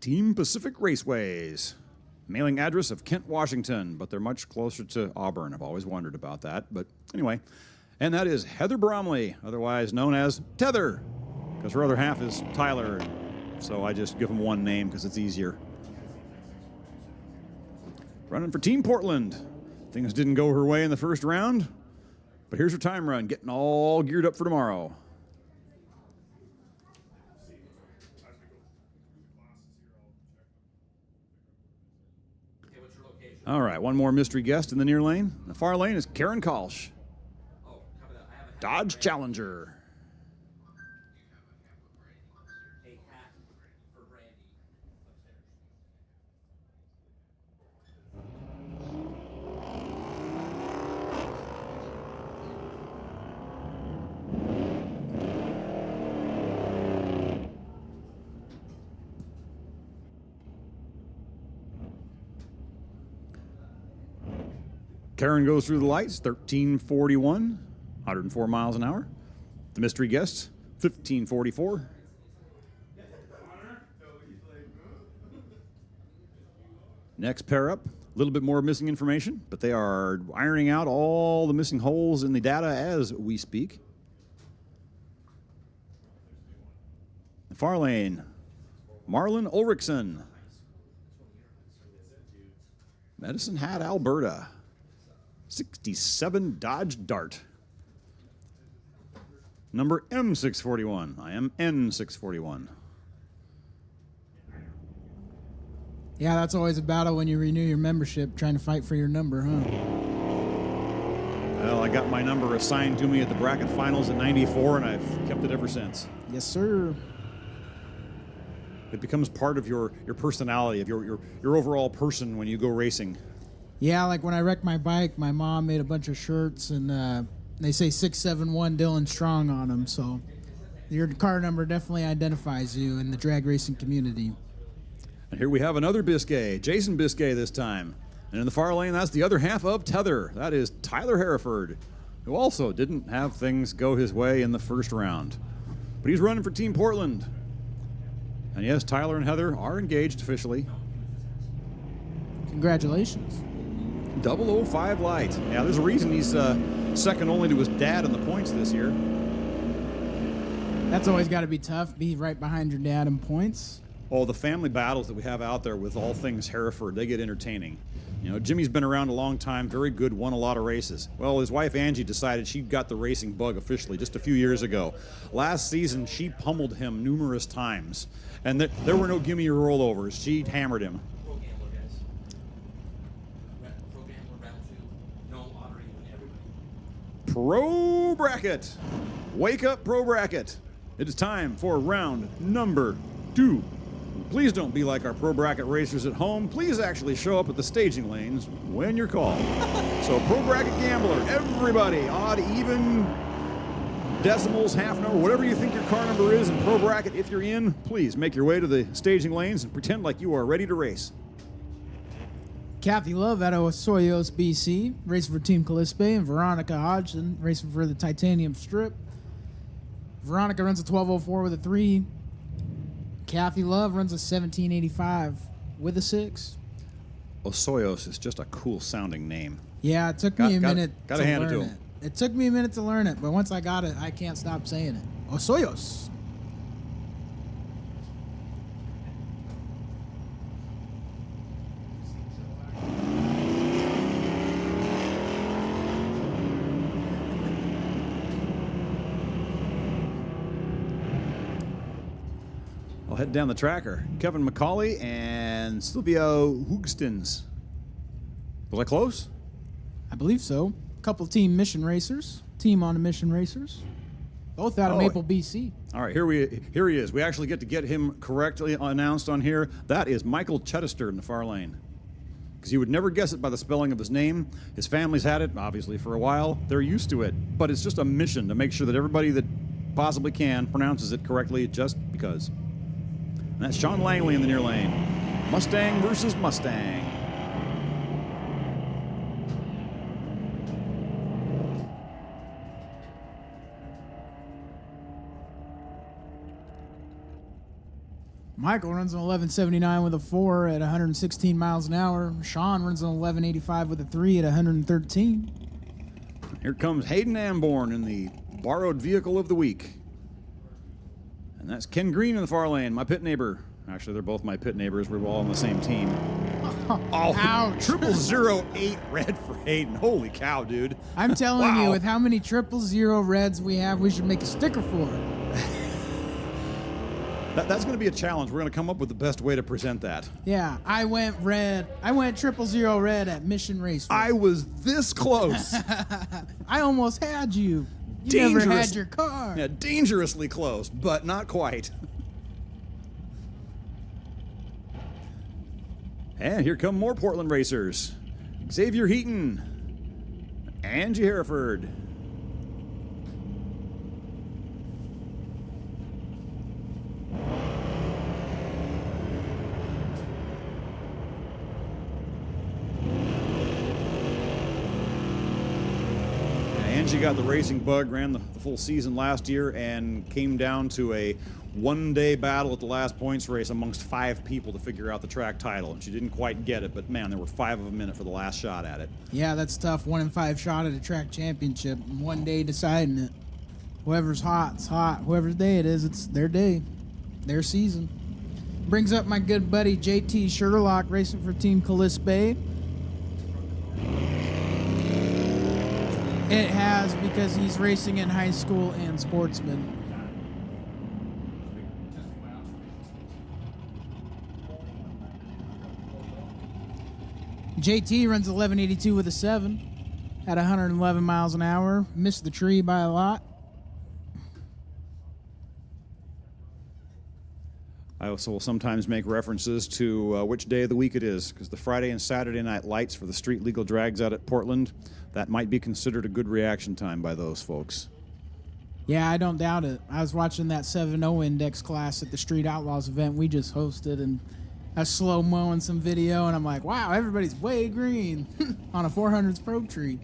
Team Pacific Raceways. Mailing address of Kent, Washington, but they're much closer to Auburn. I've always wondered about that, but anyway. And that is Heather Bromley, otherwise known as Tether, because her other half is Tyler, so I just give them one name because it's easier. Running for Team Portland. Things didn't go her way in the first round, but here's her time run, getting all geared up for tomorrow. Okay, what's your location? All right, one more mystery guest in the near lane. The far lane is Karen Kolsch, Oh, copy that. I have a hat Dodge Challenger. for Brandy upstairs. Karen goes through the lights, 13:41, 104 miles an hour. The mystery guest, 15:44. Next pair up, A little bit more missing information, but they are ironing out all the missing holes in the data as we speak. The far lane, Marlon Ulrichsen. Medicine Hat, Alberta. 67 Dodge Dart. Number M641. I am N641. Yeah, that's always a battle when you renew your membership, trying to fight for your number, huh? Well, I got my number assigned to me at the bracket finals in '94, and I've kept it ever since. Yes, sir. It becomes part of your personality, of your overall person when you go racing. Yeah, like when I wrecked my bike, my mom made a bunch of shirts, and they say 671 Dylan Strong on them, so your car number definitely identifies you in the drag racing community. And here we have another Biscay, Jason Biscay this time. And in the far lane, that's the other half of Tether. That is Tyler Hereford, who also didn't have things go his way in the first round. But he's running for Team Portland. And yes, Tyler and Heather are engaged officially. Congratulations. 005 light. Yeah, there's a reason he's second only to his dad in the points this year. That's always got to be tough, be right behind your dad in points. Oh, the family battles that we have out there with all things Hereford, they get entertaining. You know, Jimmy's been around a long time, very good, won a lot of races. Well, his wife Angie decided she got the racing bug officially just a few years ago. Last season, she pummeled him numerous times, and there were no gimme or rollovers. She hammered him. Pro Gambler, guys. Pro Gambler, round 2. No lottery, everybody. Pro Bracket. Wake up, Pro Bracket. It is time for round number 2. Please don't be like our Pro Bracket racers at home. Please actually show up at the staging lanes when you're called. So Pro Bracket Gambler, everybody, odd, even, decimals, half number, whatever you think your car number is in Pro Bracket, if you're in, please make your way to the staging lanes and pretend like you are ready to race. Kathy Love out of Osoyos, BC, racing for Team Calispe, and Veronica Hodgson racing for the Titanium Strip. Veronica runs a 1204 with a 3. Kathy Love runs a 1785 with a 6. Osoyos is just a cool sounding name. Yeah, it took me a minute gotta to hand it learn to it. him. It took me a minute to learn it, but once I got it, I can't stop saying it. Osoyos. I'll head down the tracker. Kevin McCauley and Silvio Hoogstens. Was I close? I believe so. A couple Team Mission Racers. Team on a Mission Racers. Both out of Oh. Maple, BC. All right, here he is. We actually get to get him correctly announced on here. That is Michael Chedester in the far lane. Because you would never guess it by the spelling of his name. His family's had it, obviously, for a while. They're used to it. But it's just a mission to make sure that everybody that possibly can pronounces it correctly just because. And that's Sean Langley in the near lane. Mustang versus Mustang. Michael runs an 1179 with a 4 at 116 miles an hour. Sean runs an 1185 with a 3 at 113. Here comes Hayden Amborn in the borrowed vehicle of the week. And that's Ken Green in the far lane, my pit neighbor. Actually, they're both my pit neighbors. We're all on the same team. Oh, Ouch. 0008 red for Hayden. Holy cow, dude. I'm telling Wow. you, with how many 000 reds we have, we should make a sticker for it. That's going to be a challenge. We're going to come up with the best way to present that. Yeah, I went red. I went 000 red at Mission Raceway. I was this close. I almost had you. You never Dangerous. had your car. Yeah, dangerously close, but not quite. And here come more Portland racers. Xavier Heaton, Angie Hereford. Angie got the racing bug, ran the full season last year, and came down to a one-day battle at the last points race amongst 5 people to figure out the track title, and she didn't quite get it, but man, there were 5 of them in it for the last shot at it. Yeah, that's tough. 1 in 5 shot at a track championship. One day deciding it. Whoever's hot, it's hot. Whoever's day it is, it's their day, their season. Brings up my good buddy JT Sherlock, racing for Team Calispe. It has, because he's racing in high school and Sportsman. JT runs 1182 with a 7 at 111 miles an hour. Missed the tree by a lot. I also will sometimes make references to which day of the week it is, because the Friday and Saturday night lights for the street legal drags out at Portland, that might be considered a good reaction time by those folks. Yeah, I don't doubt it. I was watching that 7.0 index class at the Street Outlaws event we just hosted, and I was slow-moing some video, and I'm like, wow, everybody's way green on a 400s probe tree.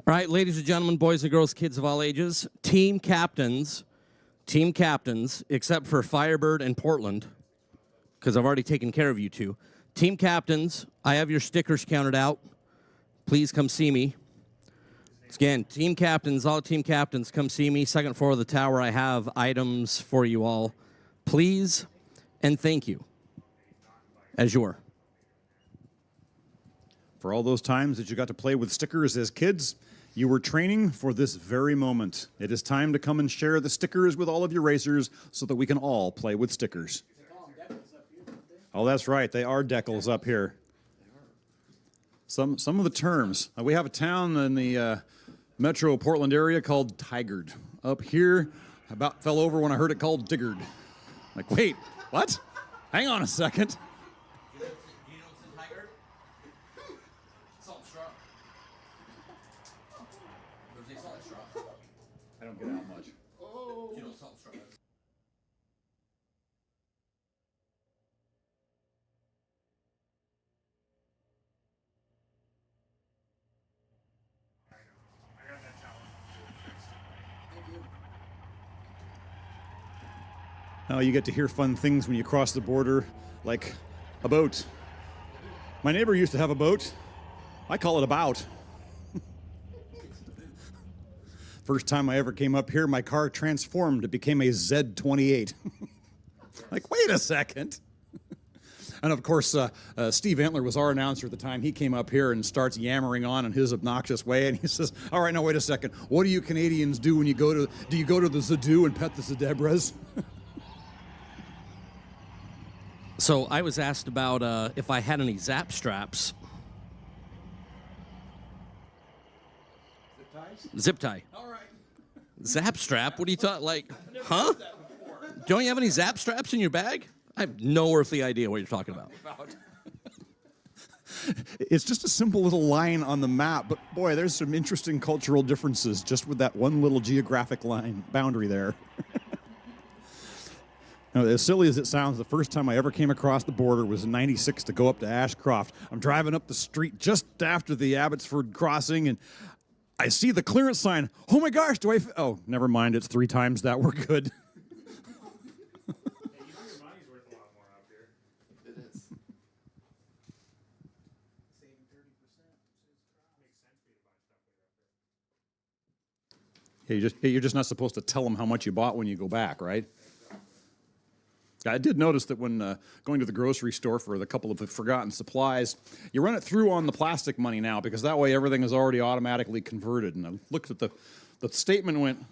All right, ladies and gentlemen, boys and girls, kids of all ages, team captains, except for Firebird and Portland, because I've already taken care of you two. Team captains, I have your stickers counted out. Please come see me. Again, team captains, all team captains, come see me. Second floor of the tower, I have items for you all. Please and thank you. Azure. For all those times that you got to play with stickers as kids, you were training for this very moment. It is time to come and share the stickers with all of your racers so that we can all play with stickers. Oh, that's right. They are decals up here. Some of the terms. We have a town in the Metro Portland area called Tigard. Up here, I about fell over when I heard it called Diggard. Like, wait, what? Hang on a second. Do you know what's in Tiger? Salt and straw. There's a salt and straw. I don't get out much. You know what salt and straw is? Now you get to hear fun things when you cross the border, like a boat. My neighbor used to have a boat. I call it a bout. First time I ever came up here, my car transformed. It became a Z28. Like, wait a second. And of course, Steve Entler was our announcer at the time. He came up here and starts yammering on in his obnoxious way. And he says, all right, now wait a second. What do you Canadians do when you go to, do you go to the Zadoo and pet the Zedebras? So I was asked about if I had any Zap straps. Zip tie. All right. Zap strap? What do you thought? Like, huh? Don't you have any Zap straps in your bag? I have no earthly idea what you're talking about. It's just a simple little line on the map, but boy, there's some interesting cultural differences just with that one little geographic line boundary there. Now, as silly as it sounds, the first time I ever came across the border was in '96 to go up to Ashcroft. I'm driving up the street just after the Abbotsford crossing, and I see the clearance sign. Oh my gosh, oh, never mind, it's 3 times that. We're good. Yeah, you're just not supposed to tell them how much you bought when you go back, right? I did notice that when going to the grocery store for a couple of forgotten supplies, you run it through on the plastic money now because that way everything is already automatically converted. And I looked at the statement and went,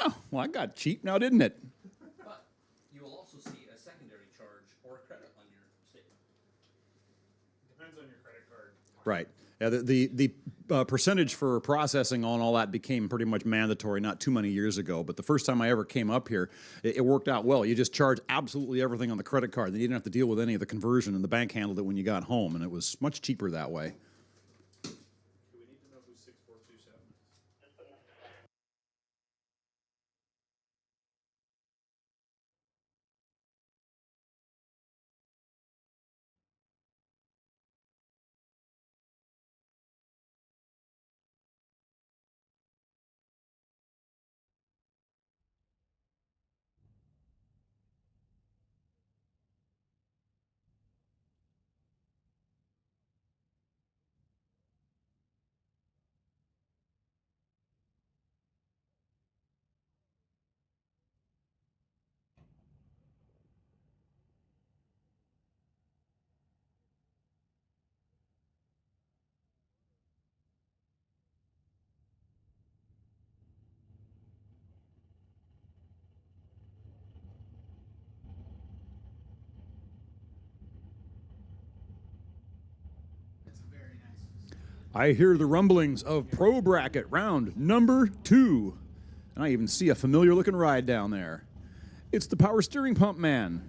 oh, well, I got cheap now, didn't it? But you will also see a secondary charge or a credit on your statement. Depends on your credit card. Right. Yeah, the percentage for processing on all that became pretty much mandatory not too many years ago. But the first time I ever came up here, it worked out well. You just charge absolutely everything on the credit card. Then you didn't have to deal with any of the conversion, and the bank handled it when you got home, and it was much cheaper that way. Do we need to know who 6427 is? I hear the rumblings of Pro Bracket round number 2. And I even see a familiar looking ride down there. It's the Power Steering Pump Man.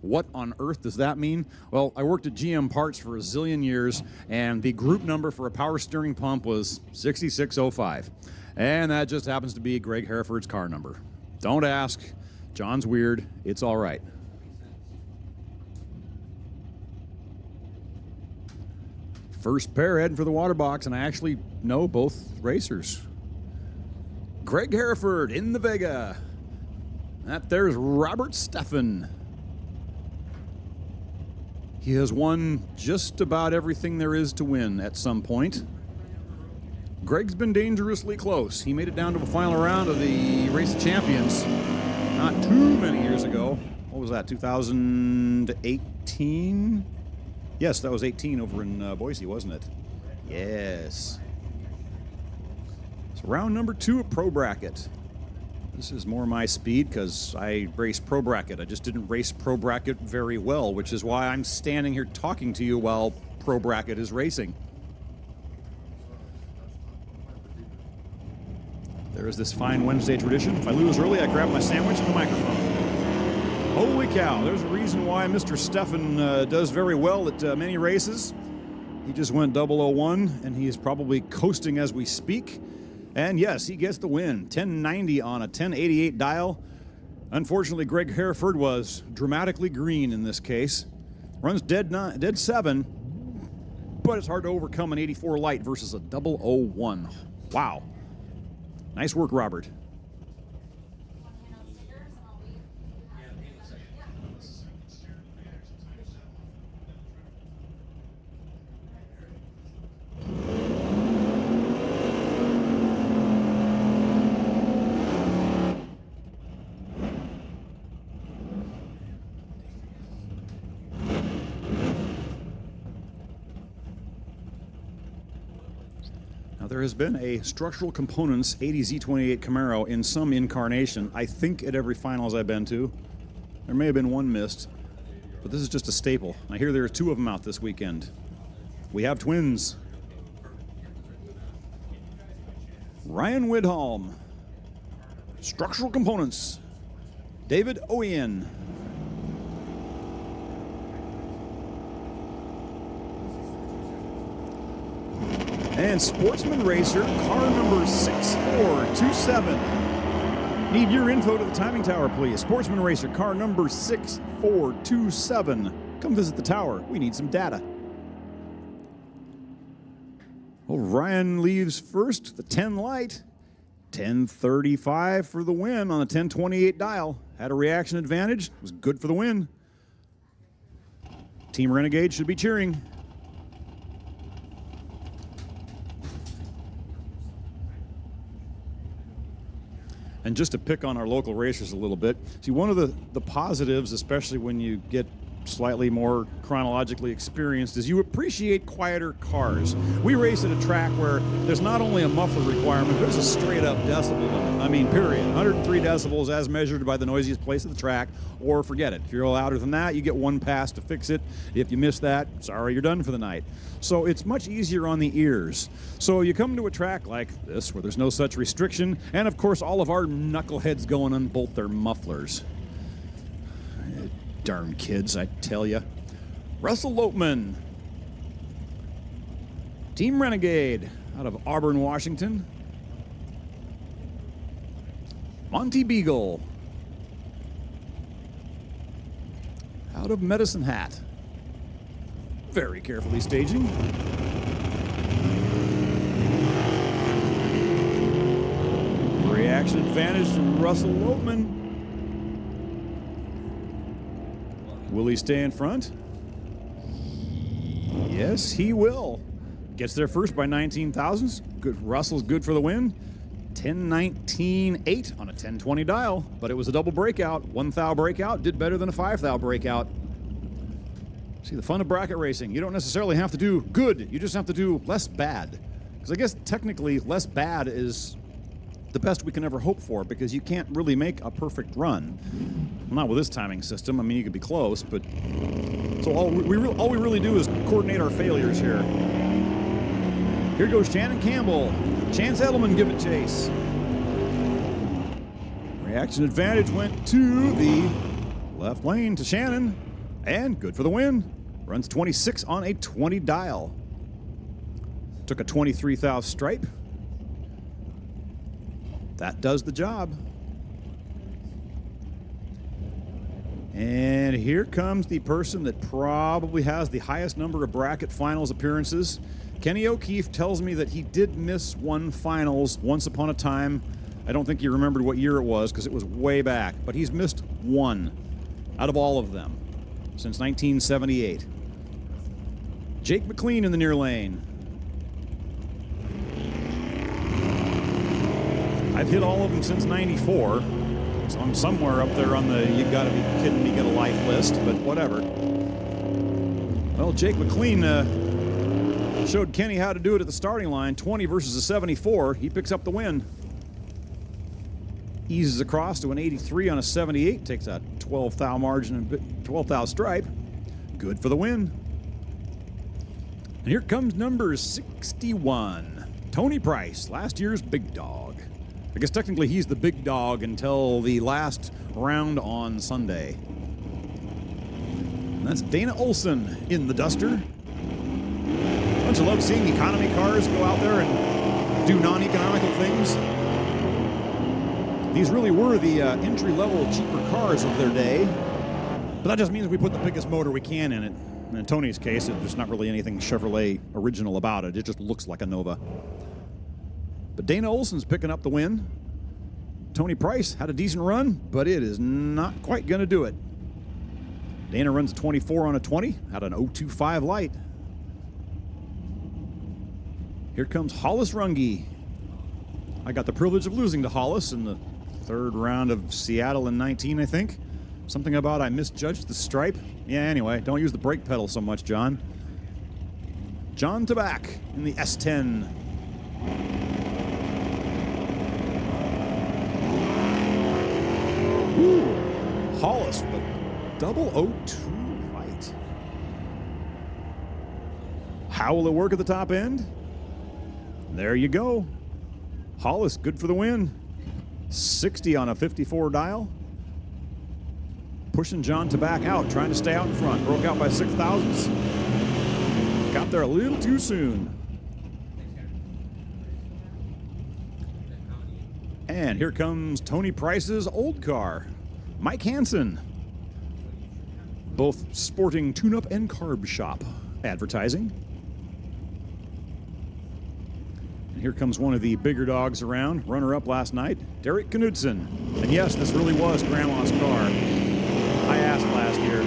What on earth does that mean? Well, I worked at GM Parts for a zillion years, and the group number for a power steering pump was 6605. And that just happens to be Greg Hereford's car number. Don't ask. John's weird. It's all right. First pair heading for the water box, and I actually know both racers. Greg Hereford in the Vega. That there's Robert Steffen. He has won just about everything there is to win at some point. Greg's been dangerously close. He made it down to the final round of the Race of Champions not too many years ago. What was that, 2018? Yes, that was 18 over in Boise, wasn't it? Yes. So round number 2 of Pro Bracket. This is more my speed because I race Pro Bracket. I just didn't race Pro Bracket very well, which is why I'm standing here talking to you while Pro Bracket is racing. There is this fine Wednesday tradition. If I lose early, I grab my sandwich and the microphone. Holy cow, there's a reason why Mr. Steffen does very well at many races. He just went 001, and he is probably coasting as we speak. And yes, he gets the win. 1090 on a 1088 dial. Unfortunately, Greg Hereford was dramatically green in this case. Runs dead 7, but it's hard to overcome an 84 light versus a 001. Wow. Nice work, Robert. Now, there has been a structural components 80Z28 Camaro in some incarnation, I think at every finals I've been to. There may have been one missed, but this is just a staple. I hear there are 2 of them out this weekend. We have twins. Ryan Widholm. Structural components. David Owen. And Sportsman Racer, car number 6427. Need your info to the timing tower, please. Sportsman Racer, car number 6427. Come visit the tower. We need some data. Well, Ryan leaves first, the 10 light. 1035 for the win on the 1028 dial. Had a reaction advantage. Was good for the win. Team Renegade should be cheering. And just to pick on our local racers a little bit, see, one of the positives, especially when you get slightly more chronologically experienced, is you appreciate quieter cars. We race at a track where there's not only a muffler requirement, there's a straight up decibel limit. I mean, period. 103 decibels as measured by the noisiest place of the track, or forget it. If you're louder than that, you get 1 pass to fix it. If you miss that, sorry, you're done for the night. So it's much easier on the ears. So you come to a track like this where there's no such restriction, and of course all of our knuckleheads go and unbolt their mufflers. Darn kids, I tell you. Russell Lopeman. Team Renegade out of Auburn, Washington. Monty Beagle out of Medicine Hat. Very carefully staging. Reaction advantage to Russell Lopeman. Will he stay in front? Yes, he will. Gets there first by 19 thousandths. Good. Russell's good for the win. 1019.8 on a 1020 dial, but it was a double breakout. 1 thou breakout did better than a 5 thou breakout. See, the fun of bracket racing, you don't necessarily have to do good, you just have to do less bad. Because I guess technically less bad is the best we can ever hope for, because you can't really make a perfect run. Not with this timing system. I mean, you could be close, but so all we really do is coordinate our failures here. Here goes Shannon Campbell. Chance Edelman give it chase. Reaction advantage went to the left lane to Shannon, and good for the win. Runs 26 on a 20 dial. Took a 23 thou stripe. That does the job. And here comes the person that probably has the highest number of bracket finals appearances. Kenny O'Keefe tells me that he did miss one finals once upon a time. I don't think he remembered what year it was because it was way back, but he's missed one out of all of them since 1978. Jake McLean in the near lane. I've hit all of them since 94. So I'm somewhere up there on the you gotta be kidding me, get a life list, but whatever. Well, Jake McLean showed Kenny how to do it at the starting line. 20 versus a 74. He picks up the win. Eases across to an 83 on a 78. Takes a 12 thou margin and 12 thou stripe. Good for the win. And here comes number 61. Tony Price, last year's big dog. I guess technically he's the big dog until the last round on Sunday. And that's Dana Olson in the Duster. Don't you love seeing economy cars go out there and do non-economical things? These really were the entry-level cheaper cars of their day. But that just means we put the biggest motor we can in it. And in Tony's case, there's not really anything Chevrolet original about it. It just looks like a Nova. But Dana Olson's picking up the win. Tony Price had a decent run, but it is not quite going to do it. Dana runs a 24 on a 20, had an 025 light. Here comes Hollis Runge. I got the privilege of losing to Hollis in the third round of Seattle in 19, I think. Something about I misjudged the stripe. Yeah, anyway, don't use the brake pedal so much, John. John Tabak in the S10. Ooh, Hollis with a double 02 light. How will it work at the top end? There you go. Hollis, good for the win. 60 on a 54 dial. Pushing John Tabak out, trying to stay out in front. Broke out by 6,000ths. Got there a little too soon. And here comes Tony Price's old car, Mike Hansen. Both sporting tune-up and carb shop advertising. And here comes one of the bigger dogs around, runner-up last night, Derek Knudsen. And yes, this really was Grandma's car. I asked last year.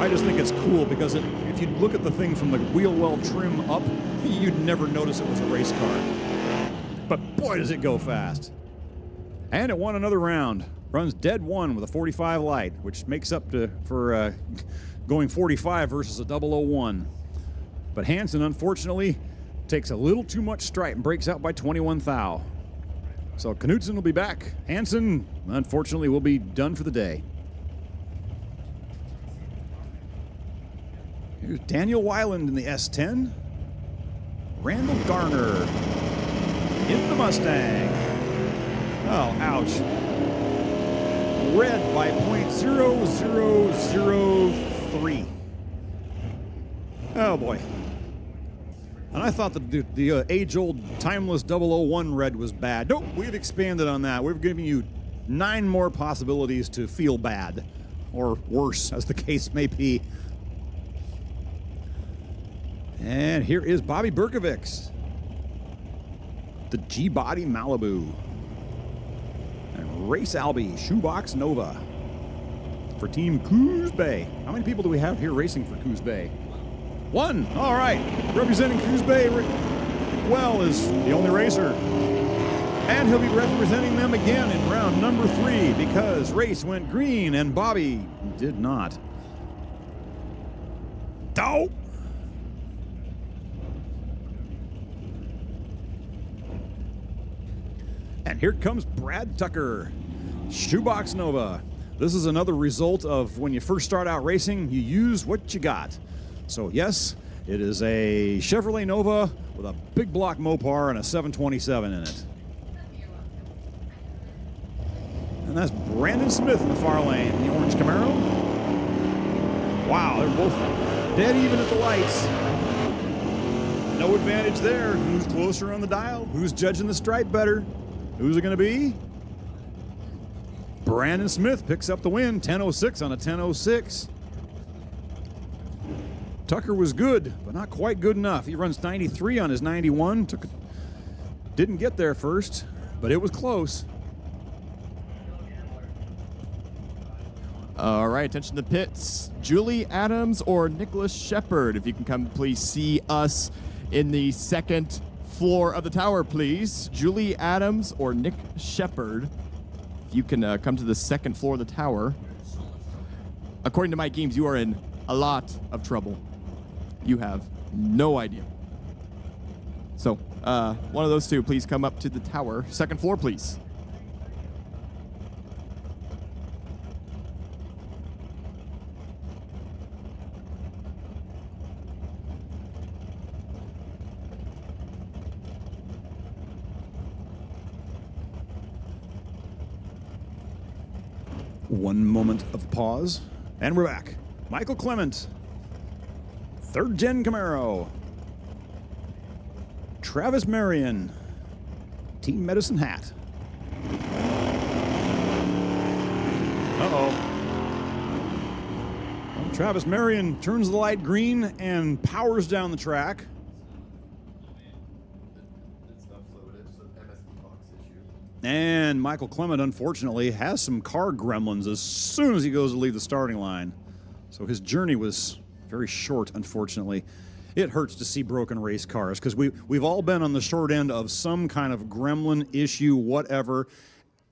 I just think it's cool because if you look at the thing from the wheel well trim up, you'd never notice it was a race car. But boy, does it go fast. And it won another round. Runs dead one with a 45 light, which makes up for going 45 versus a 001. But Hansen, unfortunately, takes a little too much stripe and breaks out by 21 thou. So Knudsen will be back. Hansen, unfortunately, will be done for the day. Here's Daniel Weiland in the S10. Randall Garner in the Mustang. Oh, ouch. Red by .0003. Oh, boy. And I thought that the age-old, timeless 001 red was bad. Nope, we've expanded on that. We've given you 9 more possibilities to feel bad, or worse, as the case may be. And here is Bobby Berkovics, the G-Body Malibu. And Race Albie, Shoebox Nova for Team Coos Bay. How many people do we have here racing for Coos Bay? 1. All right. Representing Coos Bay, Rick Well is the only racer. And he'll be representing them again in round number 3 because Race went green and Bobby did not. Oh! And here comes Brad Tucker, Shoebox Nova. This is another result of when you first start out racing, you use what you got. So yes, it is a Chevrolet Nova with a big block Mopar and a 727 in it. And that's Brandon Smith in the far lane, in the orange Camaro. Wow, they're both dead even at the lights. No advantage there. Who's closer on the dial? Who's judging the stripe better? Who's it going to be? Brandon Smith picks up the win, 10:06 on a 10:06. Tucker was good, but not quite good enough. He runs 93 on his 91. Didn't get there first, but it was close. All right, attention to the pits. Julie Adams or Nicholas Shepard. If you can come please see us in the second floor of the tower, please. Julie Adams or Nick Shepard. If you can come to the second floor of the tower. According to Mike Geams, you are in a lot of trouble. You have no idea. So, one of those two, please come up to the tower. Second floor, please. One moment of pause, and we're back. Michael Clement, third gen Camaro. Travis Marion, Team Medicine hat. Uh-oh. Well, Travis Marion turns the light green and powers down the track. And Michael Clement, unfortunately, has some car gremlins as soon as he goes to leave the starting line. So his journey was very short, unfortunately. It hurts to see broken race cars because we've all been on the short end of some kind of gremlin issue, whatever,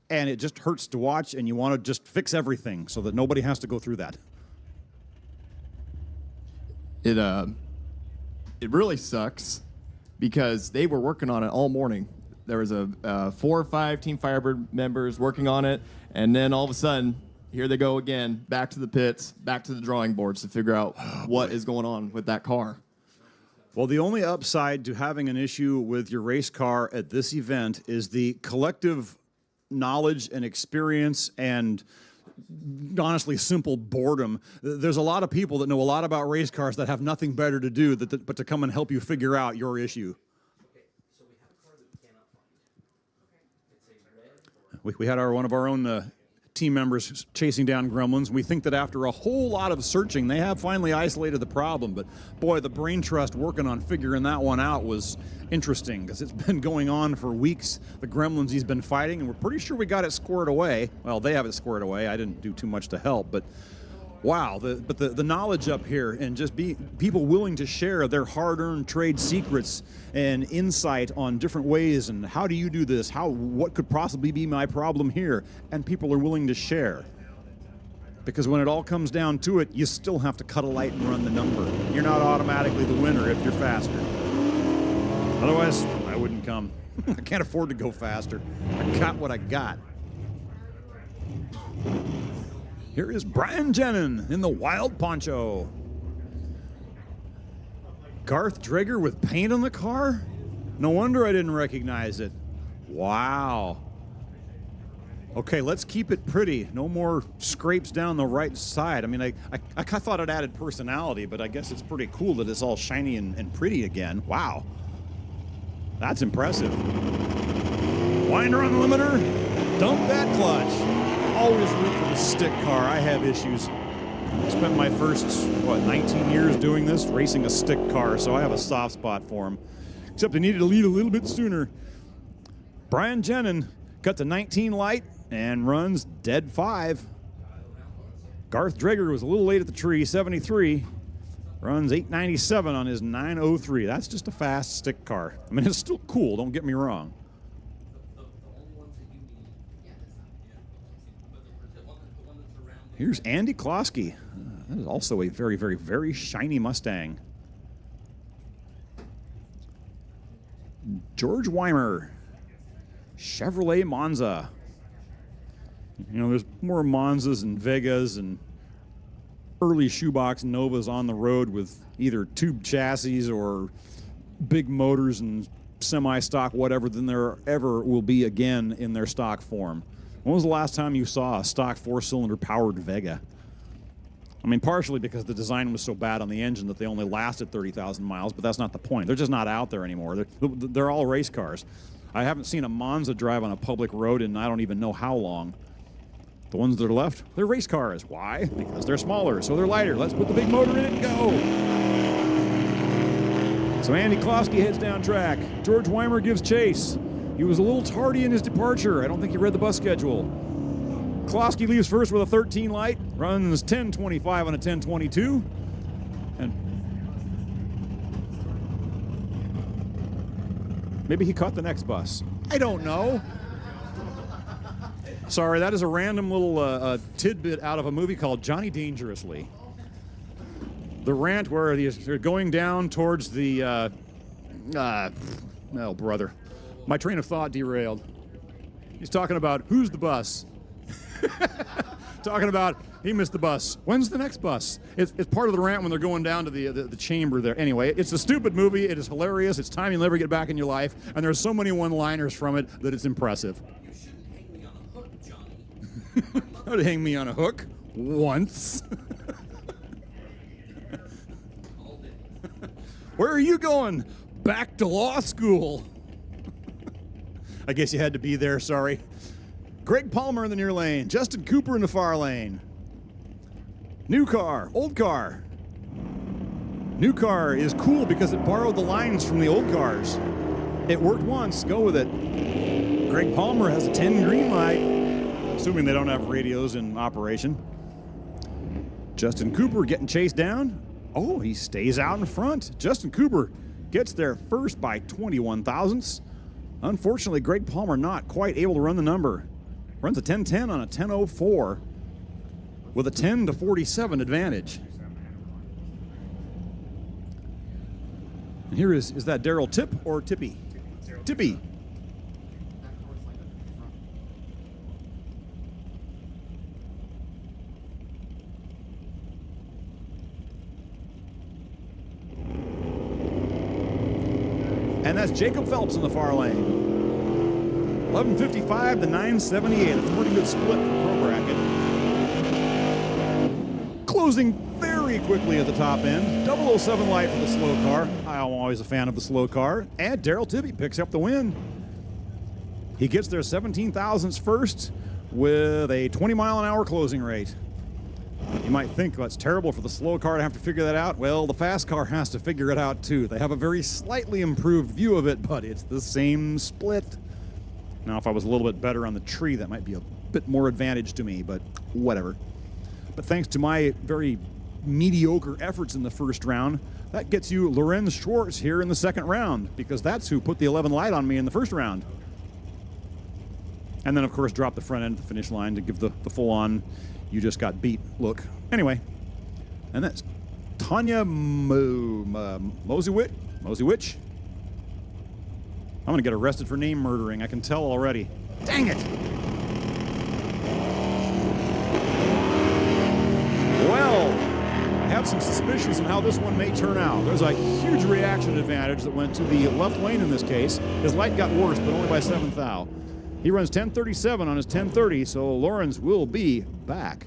and it just hurts to watch, and you want to just fix everything so that nobody has to go through that. It really sucks because they were working on it all morning. There was 4 or 5 Team Firebird members working on it, and then all of a sudden, here they go again, back to the pits, back to the drawing boards to figure out what is going on with that car. Well, the only upside to having an issue with your race car at this event is the collective knowledge and experience and honestly simple boredom. There's a lot of people that know a lot about race cars that have nothing better to do but to come and help you figure out your issue. We had one of our own team members chasing down gremlins. We think that after a whole lot of searching, they have finally isolated the problem. But boy, the brain trust working on figuring that one out was interesting because it's been going on for weeks. The gremlins he's been fighting, and we're pretty sure we got it squared away. Well, they have it squared away. I didn't do too much to help, but wow, the knowledge up here and just people willing to share their hard-earned trade secrets and insight on different ways and how do you do this, what could possibly be my problem here, and people are willing to share. Because when it all comes down to it, you still have to cut a light and run the number. You're not automatically the winner if you're faster. Otherwise, I wouldn't come. I can't afford to go faster. I got what I got. Here is Brian Jenin in the Wild Poncho. Garth Drager with paint on the car? No wonder I didn't recognize it. Wow. Okay, let's keep it pretty. No more scrapes down the right side. I mean, I thought it added personality, but I guess it's pretty cool that it's all shiny and pretty again. Wow. That's impressive. Winder on the limiter. Dump that clutch. Always root for the stick car. I have issues. I spent my first, 19 years doing this, racing a stick car, so I have a soft spot for him. Except I needed to lead a little bit sooner. Brian Jenin cut to 19 light and runs dead 5. Garth Drager was a little late at the tree, 73. Runs 897 on his 903. That's just a fast stick car. I mean, it's still cool, don't get me wrong. Here's Andy Klosky. That is also a very, very, very shiny Mustang. George Weimer, Chevrolet Monza. You know, there's more Monzas and Vegas and early shoebox Novas on the road with either tube chassis or big motors and semi-stock whatever than there ever will be again in their stock form. When was the last time you saw a stock 4-cylinder powered Vega? I mean, partially because the design was so bad on the engine that they only lasted 30,000 miles, but that's not the point. They're just not out there anymore. They're all race cars. I haven't seen a Monza drive on a public road in I don't even know how long. The ones that are left, they're race cars. Why? Because they're smaller, so they're lighter. Let's put the big motor in it and go. So Andy Klosky heads down track. George Weimer gives chase. He was a little tardy in his departure. I don't think he read the bus schedule. Klosky leaves first with a 13 light, runs 10:25 on a 10:22. And maybe he caught the next bus. I don't know. Sorry, that is a random little tidbit out of a movie called Johnny Dangerously. The rant where they're going down towards the, oh, brother. My train of thought derailed. He's talking about, who's the bus? Talking about, he missed the bus. When's the next bus? It's part of the rant when they're going down to the chamber there. Anyway, it's a stupid movie. It is hilarious. It's time you'll never get back in your life. And there's so many one-liners from it that it's impressive. Don't hang me on a hook once. Where are you going? Back to law school. I guess you had to be there, sorry. Greg Palmer in the near lane. Justin Cooper in the far lane. New car, old car. New car is cool because it borrowed the lines from the old cars. It worked once, go with it. Greg Palmer has a 10 green light. Assuming they don't have radios in operation. Justin Cooper getting chased down. Oh, he stays out in front. Justin Cooper gets there first by 21 thousandths. Unfortunately, Greg Palmer not quite able to run the number. Runs a 10:10 on a 10:04 with a 10-47 advantage. And here is that Daryl Tip or Tippy? Tippy. And that's Jacob Phelps in the far lane. 11:55 to 9:78. That's a pretty good split for Pro Bracket. Closing very quickly at the top end. 007 light for the slow car. I'm always a fan of the slow car. And Daryl Tibby picks up the win. He gets there 17 thousandths first with a 20-mile-an-hour closing rate. You might think that's terrible for the slow car to have to figure that out. Well, the fast car has to figure it out too. They have a very slightly improved view of it, but it's the same split. Now, if I was a little bit better on the tree, that might be a bit more advantage to me, but whatever. But thanks to my very mediocre efforts in the first round, that gets you Lorenz Schwartz here in the second round, because that's who put the 11 light on me in the first round. And then, of course, drop the front end at the finish line to give the full-on, you just got beat look. Anyway, and that's Tanya Mosewich. I'm going to get arrested for name murdering. I can tell already. Dang it! Well, I have some suspicions on how this one may turn out. There's a huge reaction advantage that went to the left lane in this case. His light got worse, but only by 7 thou. He runs 10:37 on his 10:30, so Lawrence will be back.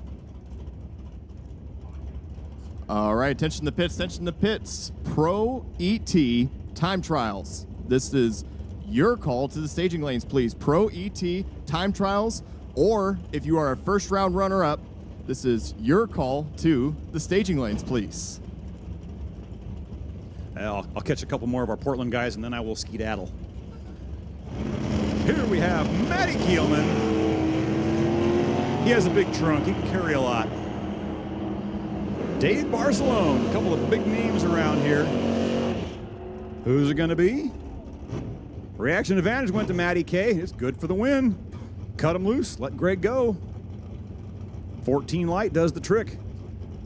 All right, attention to the pits, attention to the pits. Pro ET time trials. This is your call to the staging lanes, please. Pro ET time trials, or if you are a first round runner-up, this is your call to the staging lanes, please. I'll catch a couple more of our Portland guys, and then I will skedaddle. Here we have Matty Kielman. He has a big trunk. He can carry a lot. Dave Barcelone. A couple of big names around here. Who's it going to be? Reaction advantage went to Matty K. It's good for the win. Cut him loose. Let Greg go. 14 light does the trick.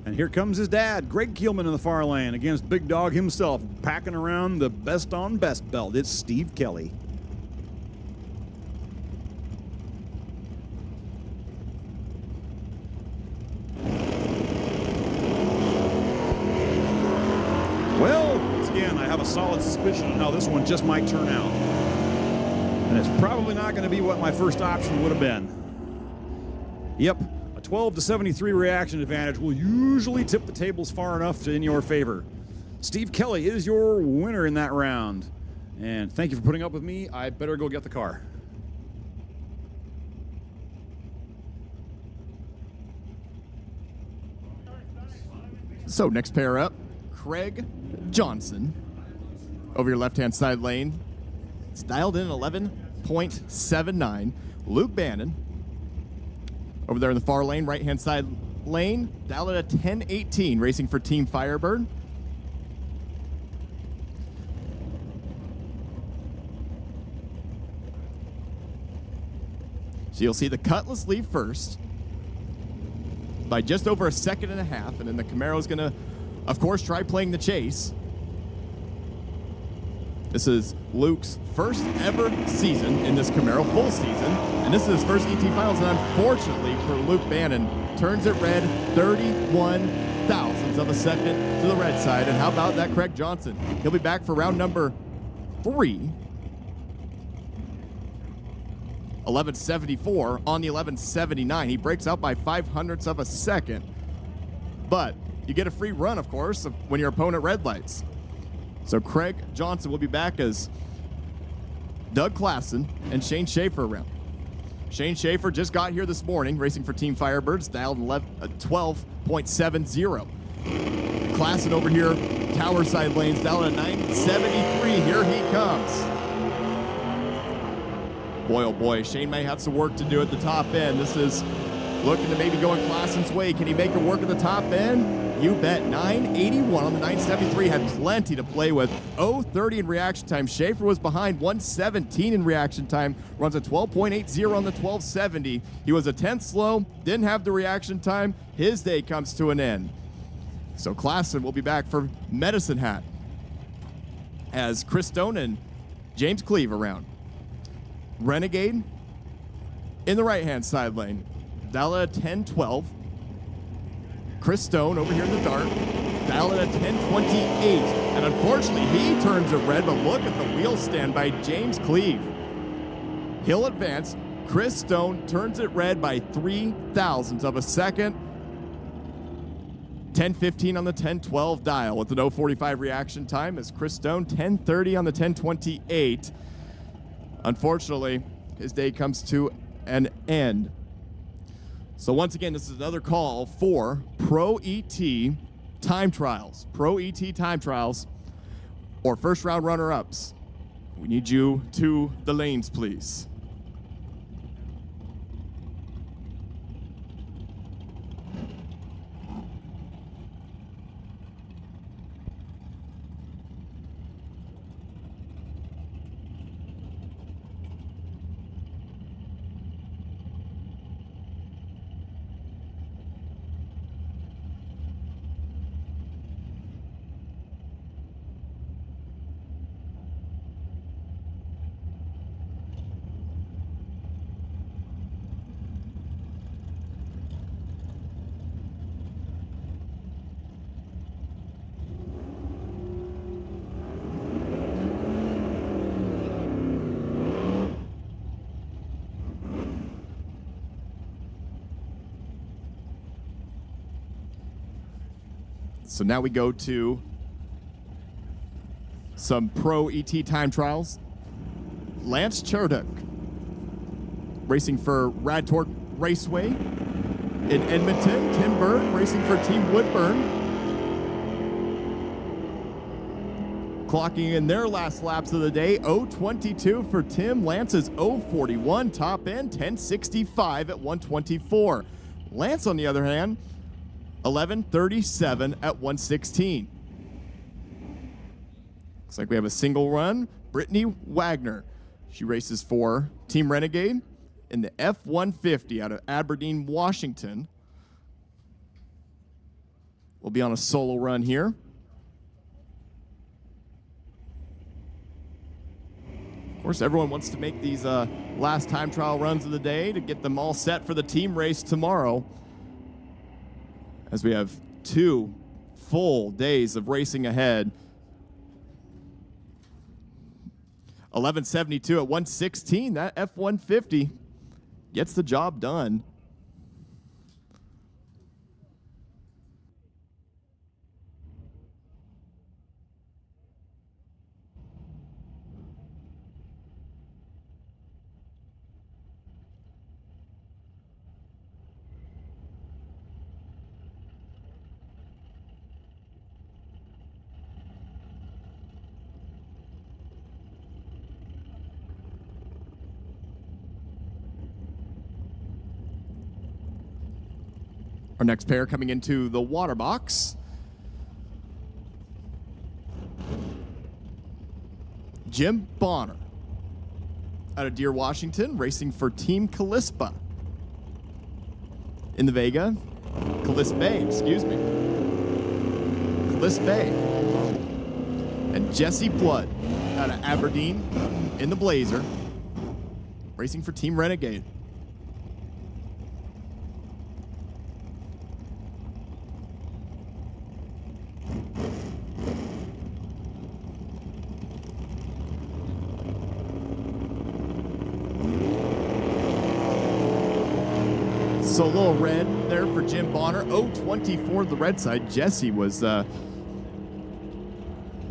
And here comes his dad, Greg Kielman, in the far lane against Big Dog himself, packing around the best on best belt. It's Steve Kelly. Well, once again, I have a solid suspicion on how this one just might turn out. And it's probably not going to be what my first option would have been. Yep, a 12-73 reaction advantage will usually tip the tables far enough in your favor. Steve Kelly is your winner in that round. And thank you for putting up with me. I better go get the car. So next pair up, Craig Johnson over your left-hand side lane. It's dialed in 11.79. Luke Bannon over there in the far lane, right-hand side lane, dialed at a 10.18, racing for Team Firebird. So you'll see the Cutlass leave first by just over a second and a half, and then the Camaro's gonna, of course, try playing the chase. This is Luke's first ever season in this Camaro, full season, and this is his first ET Finals, and unfortunately for Luke Bannon, turns it red 31 thousandths of a second to the red side. And how about that Craig Johnson? He'll be back for round number 3. 11.74 on the 11.79. He breaks out by 0.05 of a second, but you get a free run, of course, when your opponent red lights. So Craig Johnson will be back as Doug Klassen and Shane Schaefer around. Shane Schaefer just got here this morning, racing for Team Firebirds, dialed 12.70. Klassen over here, tower side lanes, dialed at 9.73. Here he comes. Boy, oh boy, Shane may have some work to do at the top end. This is looking to maybe go in Klassen's way. Can he make it work at the top end? You bet. 981 on the 973, had plenty to play with. 0.30 in reaction time. Schaefer was behind, 117 in reaction time. Runs a 12.80 on the 1270. He was a 10th slow, didn't have the reaction time. His day comes to an end. So Klassen will be back for Medicine Hat as Chris Stone and James Cleve around. Renegade in the right-hand side lane. Dial at 10.12. Chris Stone over here in the dark. Dial it at 10.28. And unfortunately, he turns it red, but look at the wheel stand by James Cleve. He'll advance. Chris Stone turns it red by 0.03 of a second. 10.15 on the 10.12 dial with an 0.45 reaction time as Chris Stone, 10.30 on the 10.28. Unfortunately, his day comes to an end. So once again, this is another call for Pro ET time trials. Pro ET time trials or first round runner-ups. We need you to the lanes, please. So now we go to some Pro ET time trials. Lance Cherduk, racing for Rad Torque Raceway. In Edmonton, Tim Bird, racing for Team Woodburn. Clocking in their last laps of the day, 0.22 for Tim. Lance's 0.41, top end, 10.65 at 124. Lance, on the other hand, 11.37 at 116. Looks like we have a single run. Brittany Wagner. She races for Team Renegade in the F-150 out of Aberdeen, Washington. We'll be on a solo run here. Of course, everyone wants to make these last time trial runs of the day to get them all set for the team race tomorrow, as we have 2 full days of racing ahead. 11.72 at 116. That F-150 gets the job done. Our next pair coming into the water box. Jim Bonner out of Deer, Washington, racing for Team Calispa. In the Vega, Calispa, excuse me. Calispa. And Jesse Blood out of Aberdeen in the Blazer, racing for Team Renegade. So a little red there for Jim Bonner. 0-24 the red side. Jesse was, I'm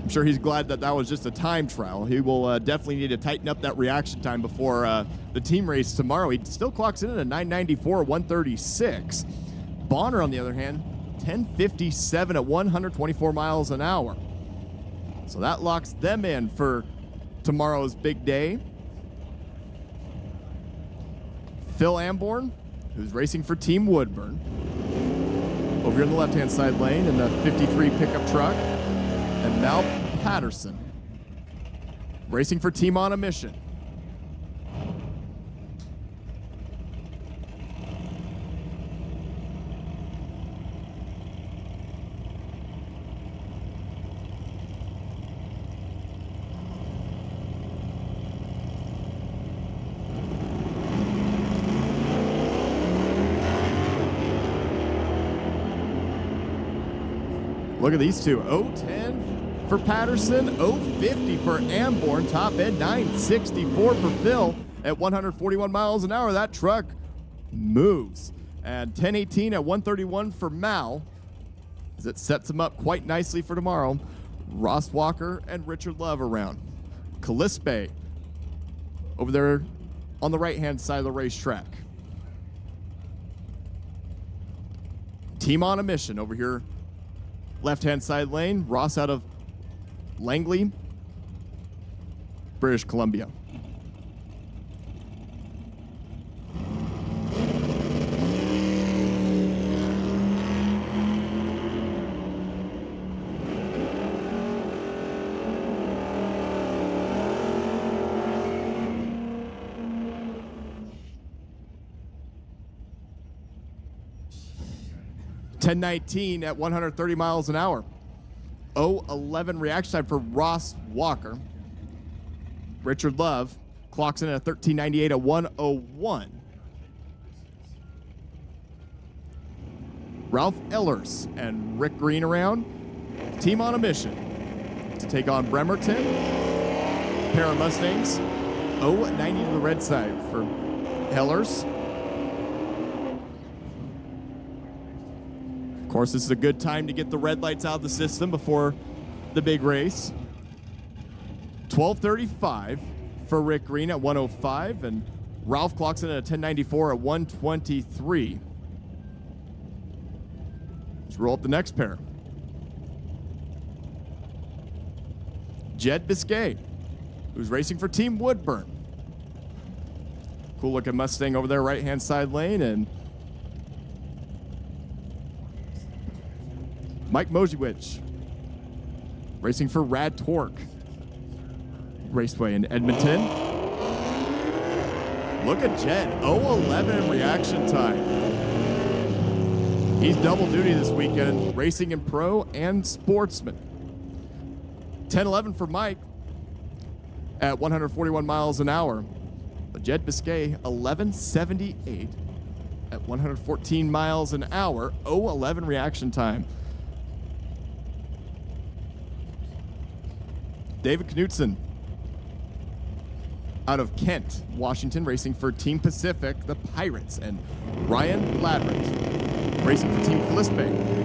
sure he's glad that was just a time trial. He will definitely need to tighten up that reaction time before the team race tomorrow. He still clocks in at a 994, 136. Bonner, on the other hand, 1057 at 124 miles an hour. So that locks them in for tomorrow's big day. Phil Amborn, who's racing for Team Woodburn, over here in the left-hand side lane in the 53 pickup truck. And Mal Patterson, racing for Team On a Mission. Look at these two. 0-10 for Patterson, 0-50 for Amborn. Top end 964 for Phil at 141 miles an hour. That truck moves. And 10-18 at 131 for Mal, as it sets him up quite nicely for tomorrow. Ross Walker and Richard Love around. Calispa over there on the right-hand side of the racetrack. Team On a Mission over here, left-hand side lane. Ross out of Langley, British Columbia. .1019 at 130 miles an hour. 0-11 reaction time for Ross Walker. Richard Love clocks in at 1398 at 101. Ralph Ellers and Rick Green around. Team On a Mission to take on Bremerton. Pair of Mustangs. 0-90 to the red side for Ellers. Of course, this is a good time to get the red lights out of the system before the big race. 12:35 for Rick Green at 105, and Ralph clocks in at a 1094 at 123. Let's roll up the next pair. Jed Biscay, who's racing for Team Woodburn. Cool looking Mustang over there, right-hand side lane, and Mike Moziewicz, racing for Rad Torque Raceway in Edmonton. Look at Jed, 0-11 reaction time. He's double duty this weekend, racing in pro and sportsman. 10-11 for Mike at 141 miles an hour. But Jed Biscay, 11:78 at 114 miles an hour, 0-11 reaction time. David Knutson out of Kent, Washington, racing for Team Pacific, the Pirates, and Ryan Ladrett, racing for Team Calispa.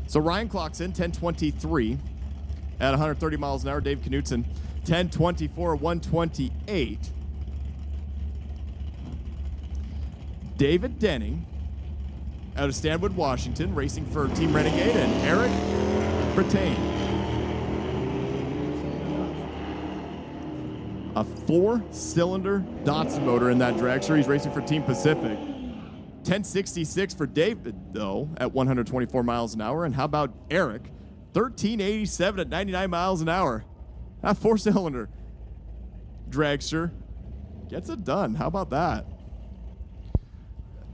So Ryan clocks in 10:23 at 130 miles an hour. Dave Knutson, 10:24, 128. David Denning out of Stanwood, Washington, racing for Team Renegade, and Eric Brattain. A 4-cylinder Datsun motor in that dragster. He's racing for Team Pacific. 1066 for David, though, at 124 miles an hour. And how about Eric? 1387 at 99 miles an hour. That 4-cylinder dragster gets it done. How about that?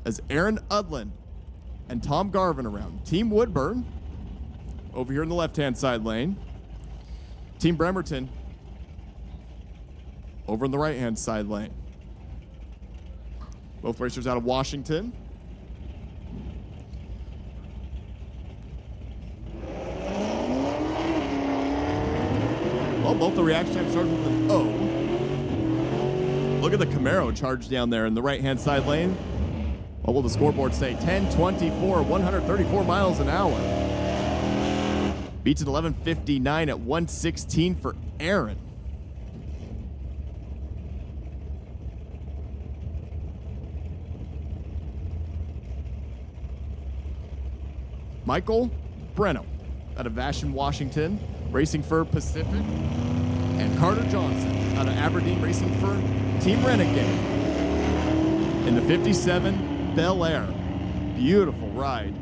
As Aaron Udlin and Tom Garvin around. Team Woodburn over here in the left-hand side lane. Team Bremerton over in the right-hand side lane. Both racers out of Washington. Well, both the reaction times start with an O. Look at the Camaro charge down there in the right-hand side lane. What will the scoreboard say? 10:24, 134 miles an hour. Beats an 11:59 at 1:16 for Aaron. Michael Breno out of Vashon, Washington, racing for Pacific. And Carter Johnson out of Aberdeen, racing for Team Renegade in the 57 Bel Air. Beautiful ride.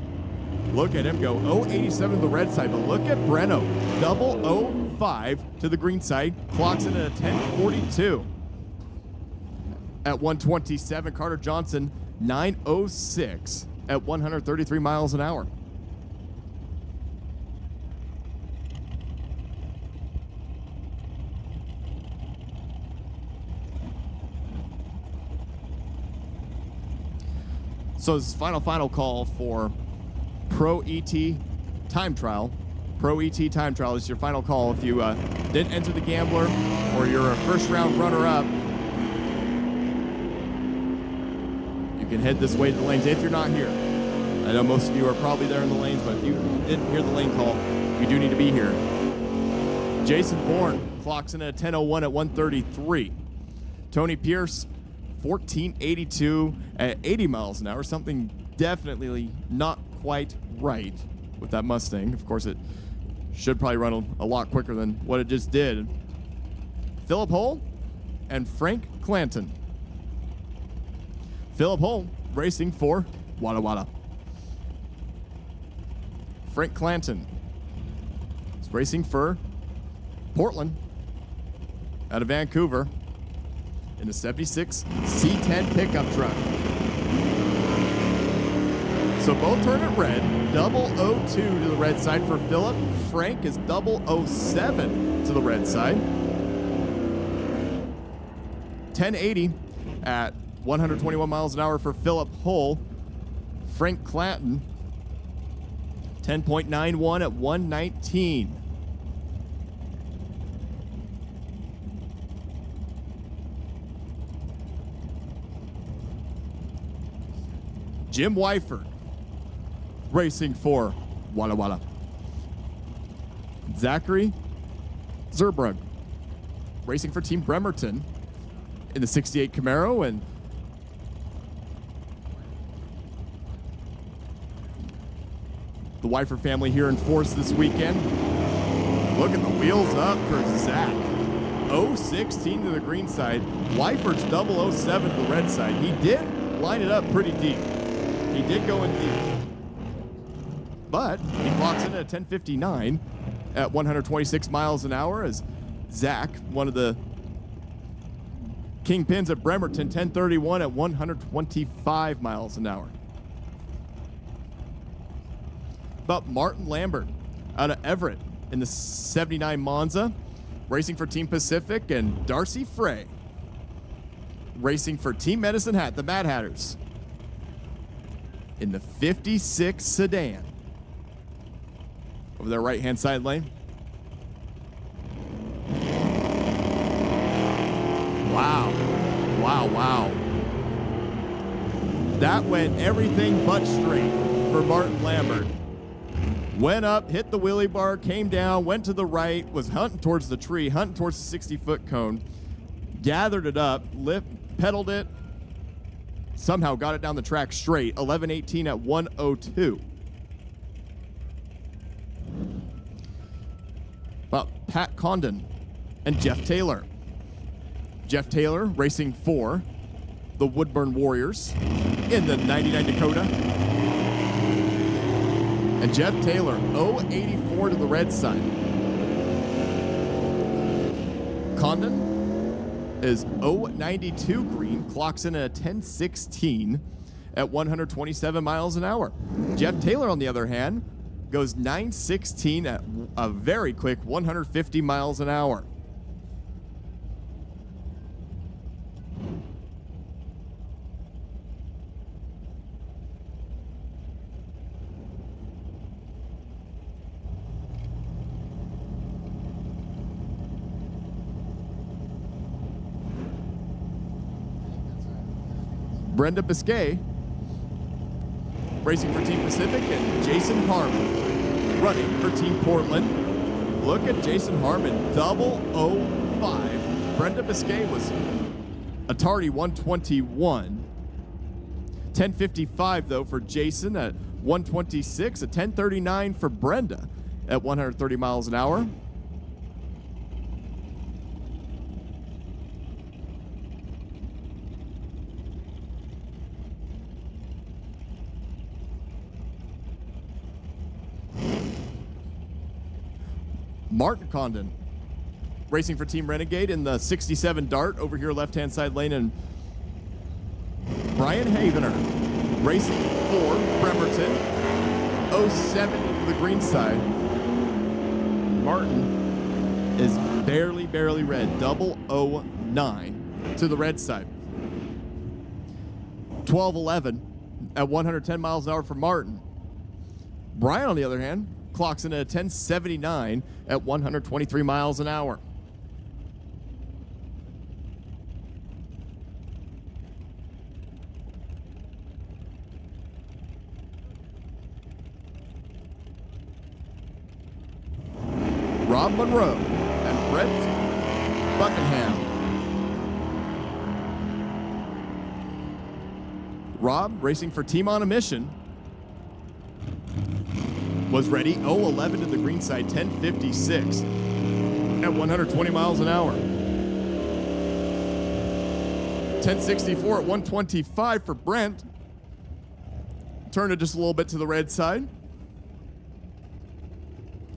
Look at him go 087 to the red side, but look at Breno. 005 to the green side. Clocks in at a 1042. At 127, Carter Johnson 906 at 133 miles an hour. So this is final call for Pro ET Time Trial. Pro ET Time Trial is your final call. If you didn't enter the Gambler or you're a first round runner-up, you can head this way to the lanes if you're not here. I know most of you are probably there in the lanes, but if you didn't hear the lane call, you do need to be here. Jason Bourne clocks in at 10:01 at 133. Tony Pierce 1482 at 80 miles an hour. Something definitely not quite right with that Mustang. Of course, it should probably run a lot quicker than what it just did. Philip Hull and Frank Clanton. Philip Hull racing for Walla Walla. Frank Clanton is racing for Portland out of Vancouver in the 76 C10 pickup truck. So both turn it red. 002 to the red side for Philip. Frank is 007 to the red side. 1080 at 121 miles an hour for Philip Hull. Frank Clanton 10.91 at 119. Jim Wyford racing for Walla Walla. Zachary Zerbrug racing for Team Bremerton in the 68 Camaro, and the Wyford family here in force this weekend. Look at the wheels up for Zach. 016 to the green side. Wyford's 007 to the red side. He did line it up pretty deep. He did go in deep, but he clocks in at 10:59 at 126 miles an hour as Zach, one of the kingpins at Bremerton, 10:31 at 125 miles an hour. But Martin Lambert out of Everett in the 79 Monza, racing for Team Pacific, and Darcy Frey racing for Team Medicine Hat, the Mad Hatters, in the 56 sedan. Over their right-hand side lane. Wow. Wow, wow. That went everything but straight for Martin Lambert. Went up, hit the wheelie bar, came down, went to the right, was hunting towards the tree, hunting towards the 60-foot cone, gathered it up, pedaled it, somehow got it down the track straight, 11:18 at 1:02. Well, Pat Condon and Jeff Taylor. Jeff Taylor racing for the Woodburn Warriors in the 99 Dakota. And Jeff Taylor, 084 to the red side. Condon is 092 green, clocks in at 10:16 at 127 miles an hour. Jeff Taylor, on the other hand, goes 9:16 at a very quick 150 miles an hour. Brenda Biscay racing for Team Pacific, and Jason Harmon running for Team Portland. Look at Jason Harmon, 005. Brenda Biscay was a tardy 121. 10:55 though for Jason at 126, a 10:39 for Brenda at 130 miles an hour. Martin Condon racing for Team Renegade in the 67 Dart over here left-hand side lane, and Brian Havener racing for Bremerton, 070 to the green side. Martin is barely red, 009 to the red side. 12:11 at 110 miles an hour for Martin. Brian, on the other hand, clocks in at 10:79 at 123 miles an hour. Rob Monroe and Brett Buckingham. Rob, racing for Team On a Mission, was ready, 011 to the green side, 10:56 at 120 miles an hour. 10:64 at 125 for Brent. Turn it just a little bit to the red side.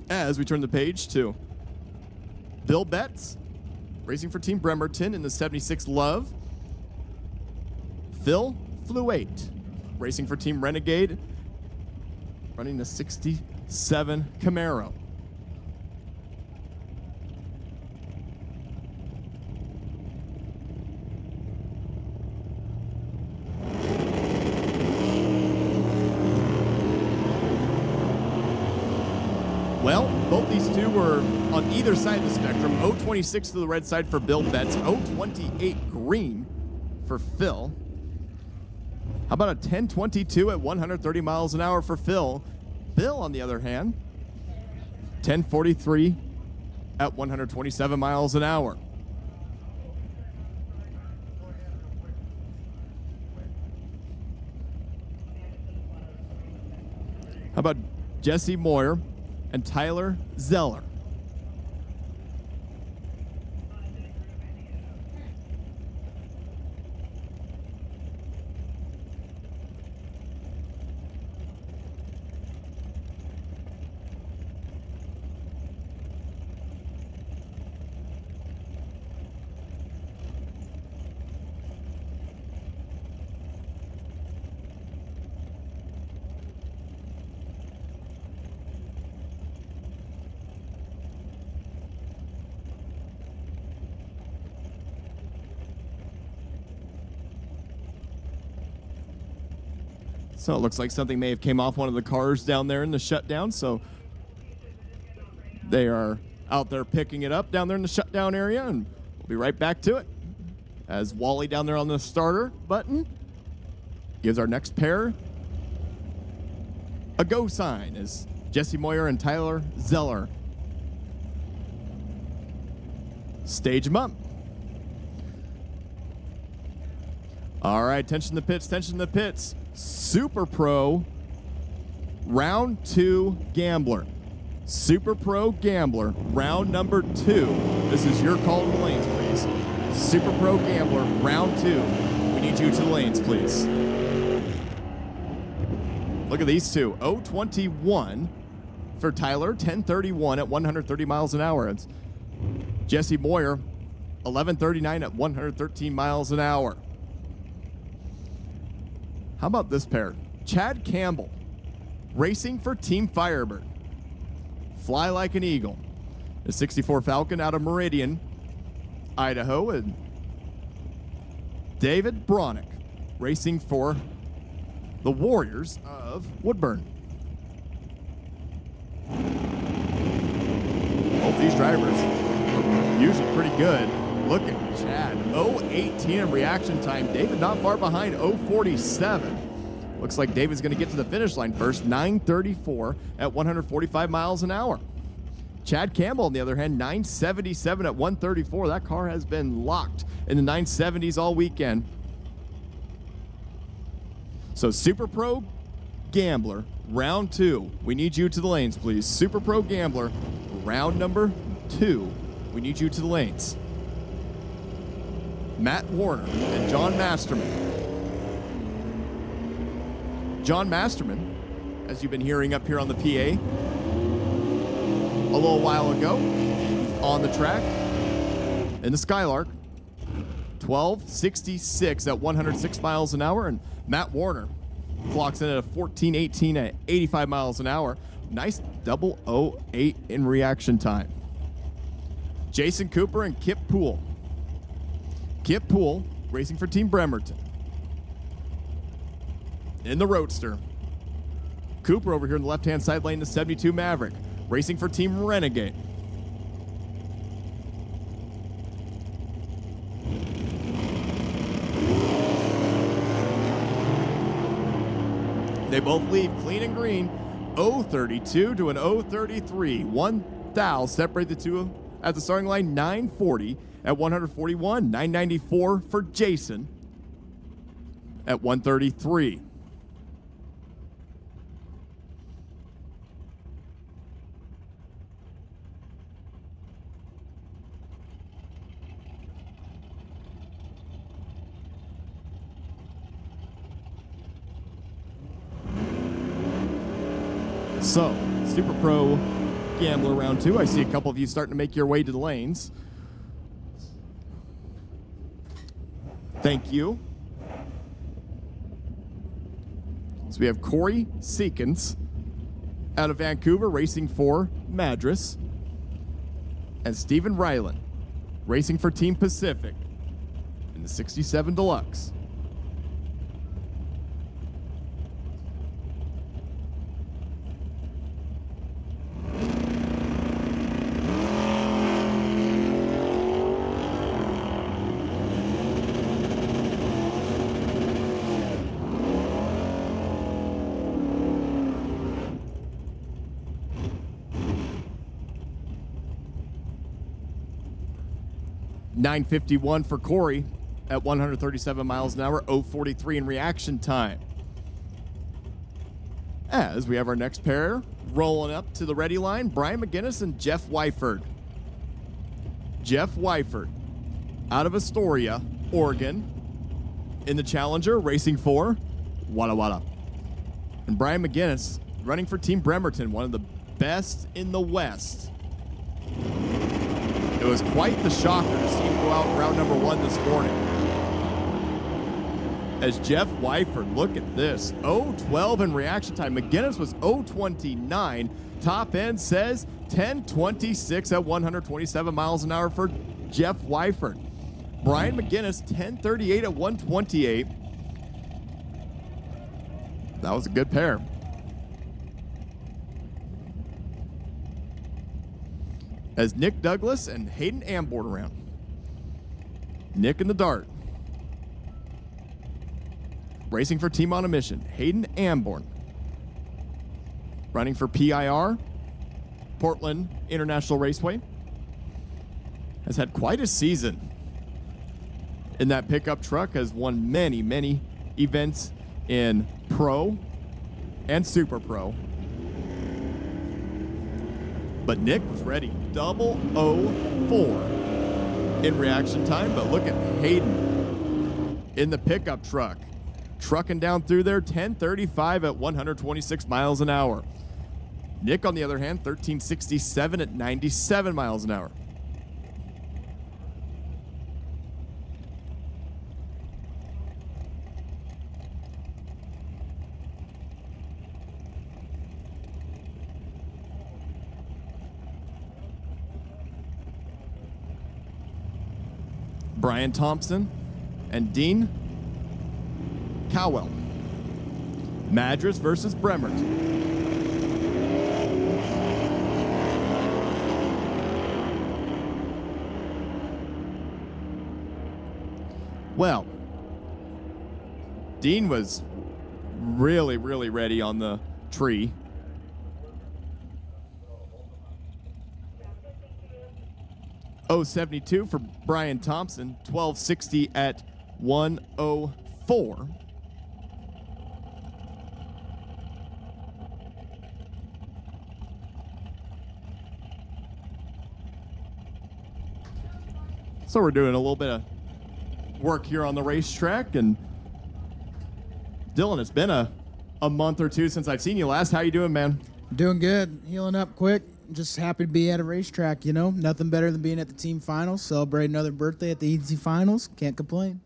As we turn the page to Bill Betts, racing for Team Bremerton in the 76 Love. Phil Fluate, racing for Team Renegade, running the 67 Camaro. Well, both these two were on either side of the spectrum. 026 to the red side for Bill Betts, 028 green for Phil. How about a 10:22 at 130 miles an hour for Phil? Bill, on the other hand, 10:43 at 127 miles an hour. How about Jesse Moyer and Tyler Zeller? So it looks like something may have came off one of the cars down there in the shutdown, so they are out there picking it up down there in the shutdown area, and we'll be right back to it as Wally down there on the starter button gives our next pair a go sign as Jesse Moyer and Tyler Zeller stage them up. All right, attention to the pits, attention to the pits. Super Pro, round 2 Gambler. Super Pro Gambler, round number 2. This is your call to the lanes, please. Super Pro Gambler, round 2. We need you to the lanes, please. Look at these two. 021 for Tyler, 1031 at 130 miles an hour. It's Jesse Moyer, 1139 at 113 miles an hour. How about this pair? Chad Campbell, racing for Team Firebird. Fly Like an Eagle. The 64 Falcon out of Meridian, Idaho. And David Bronick, racing for the Warriors of Woodburn. Both these drivers are usually pretty good. Look at Chad, 0.18 in reaction time. David not far behind, 0.47. Looks like David's going to get to the finish line first, 9:34 at 145 miles an hour. Chad Campbell, on the other hand, 9:77 at 134. That car has been locked in the 970s all weekend. So Super Pro Gambler, round 2. We need you to the lanes, please. Super Pro Gambler, round number 2. We need you to the lanes. Matt Warner and John Masterman. John Masterman, as you've been hearing up here on the PA a little while ago, on the track in the Skylark, 12:66 at 106 miles an hour, and Matt Warner clocks in at a 14:18 at 85 miles an hour. Nice 0.08 in reaction time. Jason Cooper and Kip Poole. Kip Poole racing for Team Bremerton. In the Roadster. Cooper over here in the left-hand side lane, the 72 Maverick, racing for Team Renegade. They both leave clean and green, 0.32 to an 0.33. 1 thou separate the two at the starting line, 9:40 at 141, 9:94 for Jason at 1:33. So, Super Pro Gambler round 2. I see a couple of you starting to make your way to the lanes. Thank you. So we have Corey Seekins out of Vancouver racing for Madras. And Stephen Ryland racing for Team Pacific in the 67 Deluxe. .951 for Corey at 137 miles an hour, 0.43 in reaction time. As we have our next pair rolling up to the ready line, Brian McGinnis and Jeff Wyford. Jeff Wyford out of Astoria, Oregon, in the Challenger, racing for Walla Walla. And Brian McGinnis running for Team Bremerton, one of the best in the West. It was quite the shocker to see him go out in round number 1 this morning. As Jeff Wyford, look at this, 0.12 in reaction time. McGinnis was 0.29. Top end says 10.26 at 127 miles an hour for Jeff Wyford. Brian McGinnis, 10.38 at 128. That was a good pair. As Nick Douglas and Hayden Amborn around. Nick in the dart. Racing for Team on a Mission, Hayden Amborn. Running for PIR, Portland International Raceway. Has had quite a season. in that pickup truck, has won many, many events in Pro and Super Pro. But Nick was ready. 004 in reaction time. But look at Hayden in the pickup truck. Trucking down through there, 10:35 at 126 miles an hour. Nick, on the other hand, 13:67 at 97 miles an hour. Brian Thompson and Dean Cowell. Madras versus Bremerton. Well, Dean was really, really ready on the tree. .072 for Brian Thompson, 12:60 at 1:04. So we're doing a little bit of work here on the racetrack, and Dylan, it's been a month or two since I've seen you last. How you doing, man? Doing good. Healing up quick. Just happy to be at a racetrack, you know. Nothing better than being at the team finals, celebrate another birthday at the ET finals. Can't complain.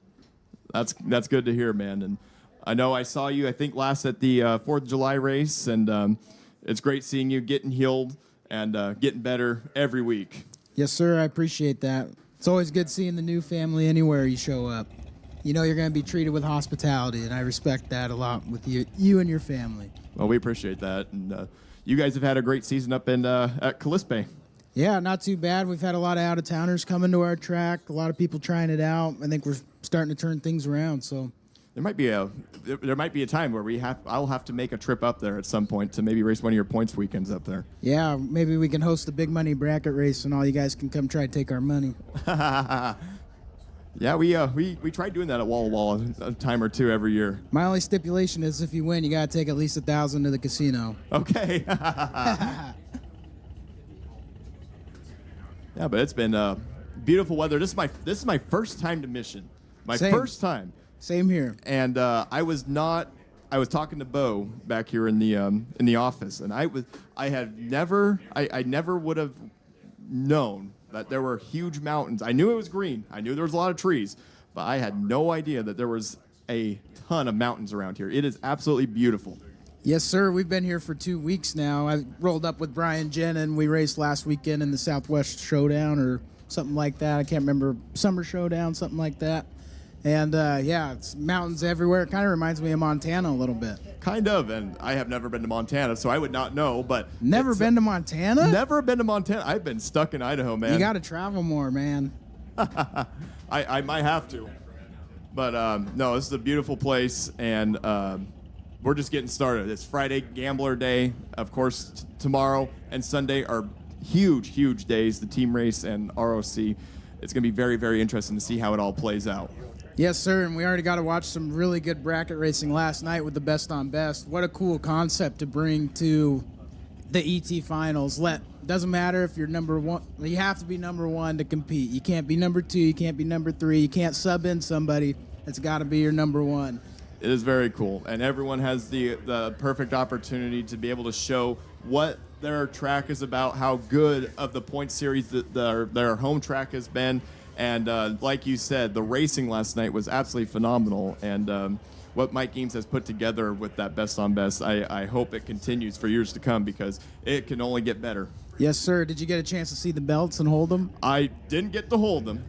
That's good to hear, man. And I know I saw you, I think, last at the 4th of July race, and it's great seeing you getting healed and getting better every week. Yes, sir. I appreciate that. It's always good seeing the new family anywhere you show up. You know you're going to be treated with hospitality, and I respect that a lot with you and your family. Well, we appreciate that. And you guys have had a great season up in at Callispe. Yeah, not too bad. We've had a lot of out-of-towners coming to our track, a lot of people trying it out. I think we're starting to turn things around. So there might be a time where I'll have to make a trip up there at some point to maybe race one of your points weekends up there. Yeah, maybe we can host a big money bracket race, and all you guys can come try to take our money. Yeah, we tried doing that at Walla Walla a time or two every year. My only stipulation is if you win, you got to take at least 1,000 to the casino. Okay. Yeah, but it's been beautiful weather. This is my first time to Mission. Same. First time. Same here. And I was talking to Bo back here in the office, and I never would have known that there were huge mountains. I knew it was green. I knew there was a lot of trees, but I had no idea that there was a ton of mountains around here. It is absolutely beautiful. Yes, sir. We've been here for 2 weeks now. I rolled up with Brian Jen, and we raced last weekend in the Southwest Showdown or something like that. I can't remember. Summer Showdown, something like that. And, yeah, it's mountains everywhere. It kind of reminds me of Montana a little bit. Kind of, and I have never been to Montana, so I would not know, but... Never been to Montana? Never been to Montana. I've been stuck in Idaho, man. You got to travel more, man. I might have to. But, no, this is a beautiful place, and we're just getting started. It's Friday, Gambler Day. Of course, tomorrow and Sunday are huge, huge days, the team race and ROC. It's going to be very, very interesting to see how it all plays out. Yes, sir, and we already got to watch some really good bracket racing last night with the best on best. What a cool concept to bring to the ET finals. Doesn't matter if you're number one. You have to be number one to compete. You can't be number two. You can't be number three. You can't sub in somebody. It's got to be your number one. It is very cool, and everyone has the perfect opportunity to be able to show what their track is about, how good of the point series that their home track has been. And like you said, the racing last night was absolutely phenomenal. And what Mike Eames has put together with that best on best, I hope it continues for years to come because it can only get better. Yes, sir. Did you get a chance to see the belts and hold them? I didn't get to hold them.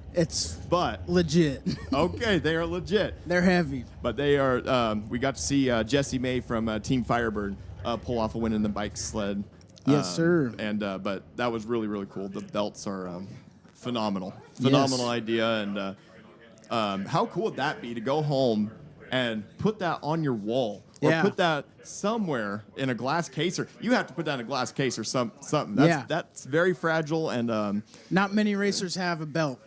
But legit. Okay, they are legit. They're heavy. But they are. We got to see Jesse May from Team Firebird pull off a win in the bike sled. Yes, sir. And but that was really, really cool. The belts are phenomenal. Phenomenal idea. And how cool would that be to go home and put that on your wall? Or put that somewhere in a glass case, or you have to put that in a glass case or something. That's very fragile, and not many racers have a belt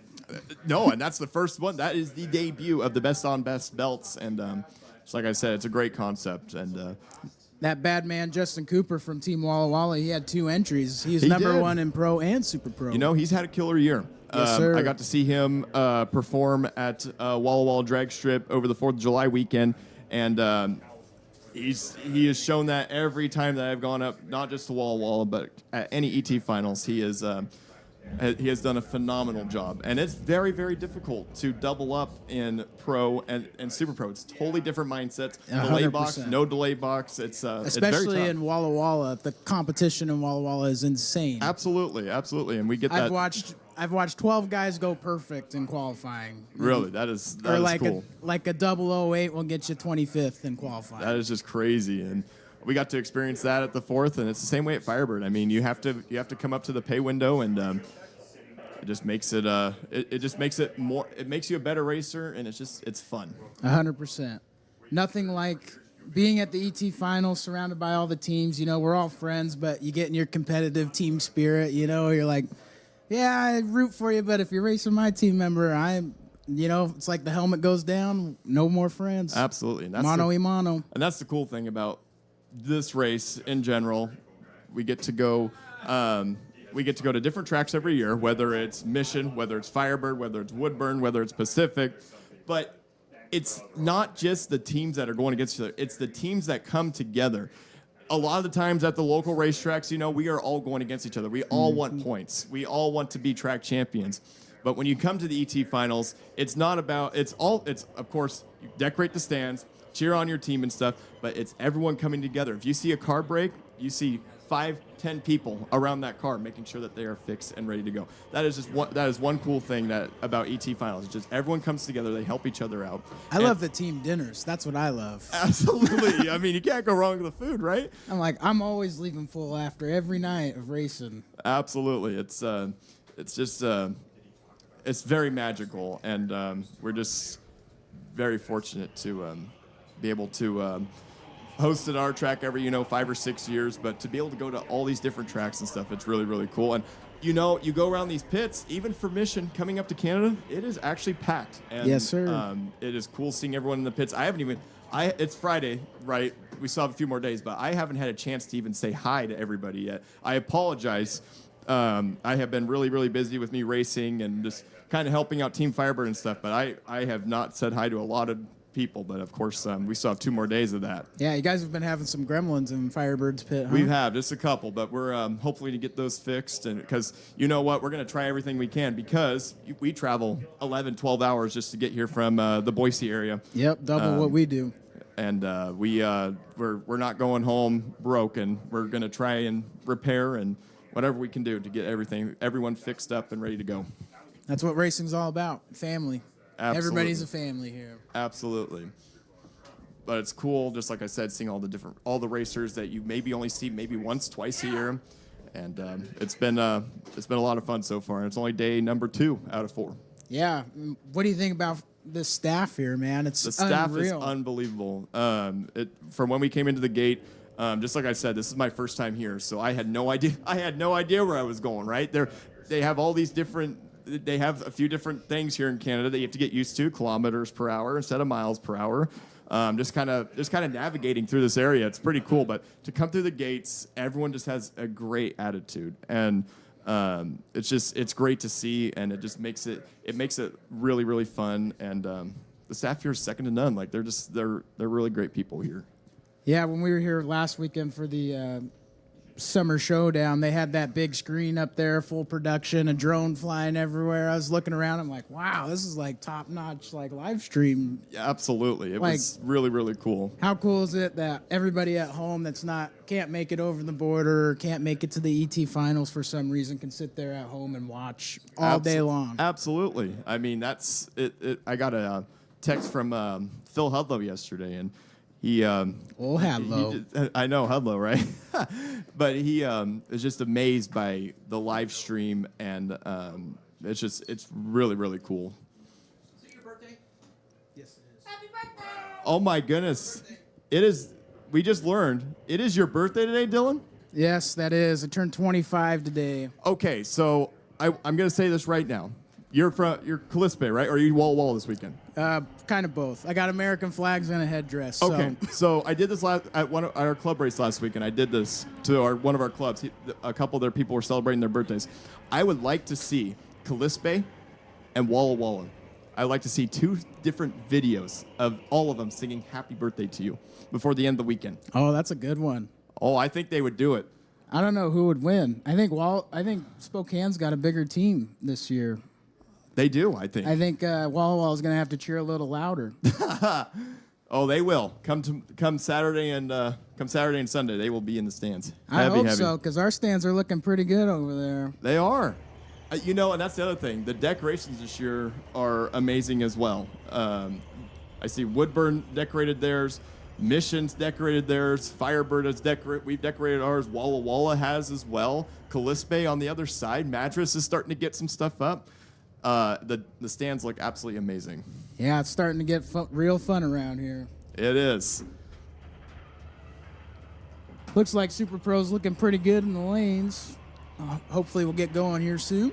No, and that's the first one. That is the debut of the best on best belts, and just like I said, it's a great concept. And That bad man Justin Cooper from Team Walla Walla, he had 2 entries. He's He number did. 1 in pro and super pro. you know, he's had a killer year. Yes, sir. I got to see him perform at Walla Walla Drag Strip over the 4th of July weekend, and he has shown that every time that I've gone up, not just to Walla Walla, but at any ET finals, he has done a phenomenal job. And it's very, very difficult to double up in pro and super pro. It's totally different mindsets. Delay box, 100%. no delay box. It's Especially it's very tough. in Walla Walla. The competition in Walla Walla is insane. Absolutely, absolutely, and we get that. I've watched 12 guys go perfect in qualifying. Really, that is Or like cool. a 008 will get you 25th in qualifying. That is just crazy, and we got to experience that at the 4th, and it's the same way at Firebird. I mean, you have to come up to the pay window, and it just makes it it just makes it more. It makes you a better racer, and it's fun. 100%. Nothing like being at the ET finals, surrounded by all the teams. You know, we're all friends, but you get in your competitive team spirit. You know, you're like, yeah, I root for you, but if you're racing my team member, it's like the helmet goes down, no more friends. Absolutely, and that's Mano y mano. And that's the cool thing about this race in general. We get to go. We get to go to different tracks every year, whether it's Mission, whether it's Firebird, whether it's Woodburn, whether it's Pacific. But it's not just the teams that are going against each other. It's the teams that come together. A lot of the times at the local racetracks, we are all going against each other. We all want points. We all want to be track champions. But when you come to the ET finals, it's not about, it's of course, you decorate the stands, cheer on your team and stuff, but it's everyone coming together. If you see a car break, you see 5-10 people around that car making sure that they are fixed and ready to go. That is one cool thing about ET finals. It's just everyone comes together, they help each other out. I love the team dinners. That's what I love. Absolutely. I mean, you can't go wrong with the food, right? I'm always leaving full after every night of racing. Absolutely. It's just it's very magical, and we're just very fortunate to be able to host at our track every 5 or 6 years, but to be able to go to all these different tracks and stuff, it's really, really cool. And you go around these pits, even for Mission coming up to Canada, it is actually packed. And, yes, sir. It is cool seeing everyone in the pits. It's Friday, right? We still have a few more days, but I haven't had a chance to even say hi to everybody yet. I apologize. I have been really, really busy with me racing and just kind of helping out Team Firebird and stuff, but I have not said hi to a lot of people, but of course we still have 2 more days of that. Yeah, you guys have been having some gremlins in Firebird's pit, huh? We have just a couple, but we're hopefully to get those fixed, and because you know what, we're going to try everything we can, because we travel 11-12 hours just to get here from the Boise area. Yep, double what we do. And we're not going home broken. We're going to try and repair and whatever we can do to get everyone fixed up and ready to go. That's what racing's all about, family. Absolutely. Everybody's a family here. Absolutely. But it's cool, just like I said, seeing all the racers that you maybe only see maybe once, twice a year, and it's been a lot of fun so far. And it's only day number 2 out of 4. Yeah. What do you think about the staff here, man? The staff unreal. is unbelievable. From when we came into the gate, just like I said, this is my first time here, so I had no idea. I had no idea where I was going. Right? They have all these different. They have a few different things here in Canada that you have to get used to, kilometers per hour instead of miles per hour. Just kind of navigating through this area. It's pretty cool, but to come through the gates, everyone just has a great attitude, and it's great to see, and it makes it really, really fun. And the staff here is second to none. Like they're really great people here. Yeah, when we were here last weekend for the Summer Showdown, they had that big screen up there, full production, a drone flying everywhere. I was looking around, I'm like, wow, this is like top-notch like live stream. Yeah, absolutely. It was really, really cool. How cool is it that everybody at home can't make it over the border, or can't make it to the ET finals for some reason, can sit there at home and watch all day long? Absolutely. I mean, that's it. I got a text from Phil Hudlow yesterday, and he Hudlow. I know Hudlow, right? But he is just amazed by the live stream, and it's really, really cool. Is it your birthday? Yes, it is. Happy birthday! Oh my goodness. It is. We just learned it is your birthday today, Dylan? Yes, that is. I turned 25 today. Okay, so I'm going to say this right now. You're Callispe, right? Or are you wall this weekend? Kind of both. I got American flags and a headdress. So. Okay, so I did this at our club race last weekend. I did this to one of our clubs. A couple of their people were celebrating their birthdays. I would like to see Callispe and Walla Walla. I'd like to see 2 different videos of all of them singing happy birthday to you before the end of the weekend. Oh, that's a good one. Oh, I think they would do it. I don't know who would win. I think Spokane's got a bigger team this year. They do, I think. I think Walla Walla's going to have to cheer a little louder. Oh, they will. Come Saturday and Sunday, they will be in the stands. I hope so, because our stands are looking pretty good over there. They are. And that's the other thing. The decorations this year are amazing as well. I see Woodburn decorated theirs. Mission's decorated theirs. Firebird has decorated. We've decorated ours. Walla Walla has as well. Callispe on the other side. Madras is starting to get some stuff up. The stands look absolutely amazing. Yeah, it's starting to get real fun around here. It is. Looks like Super Pro's looking pretty good in the lanes. Hopefully we'll get going here soon.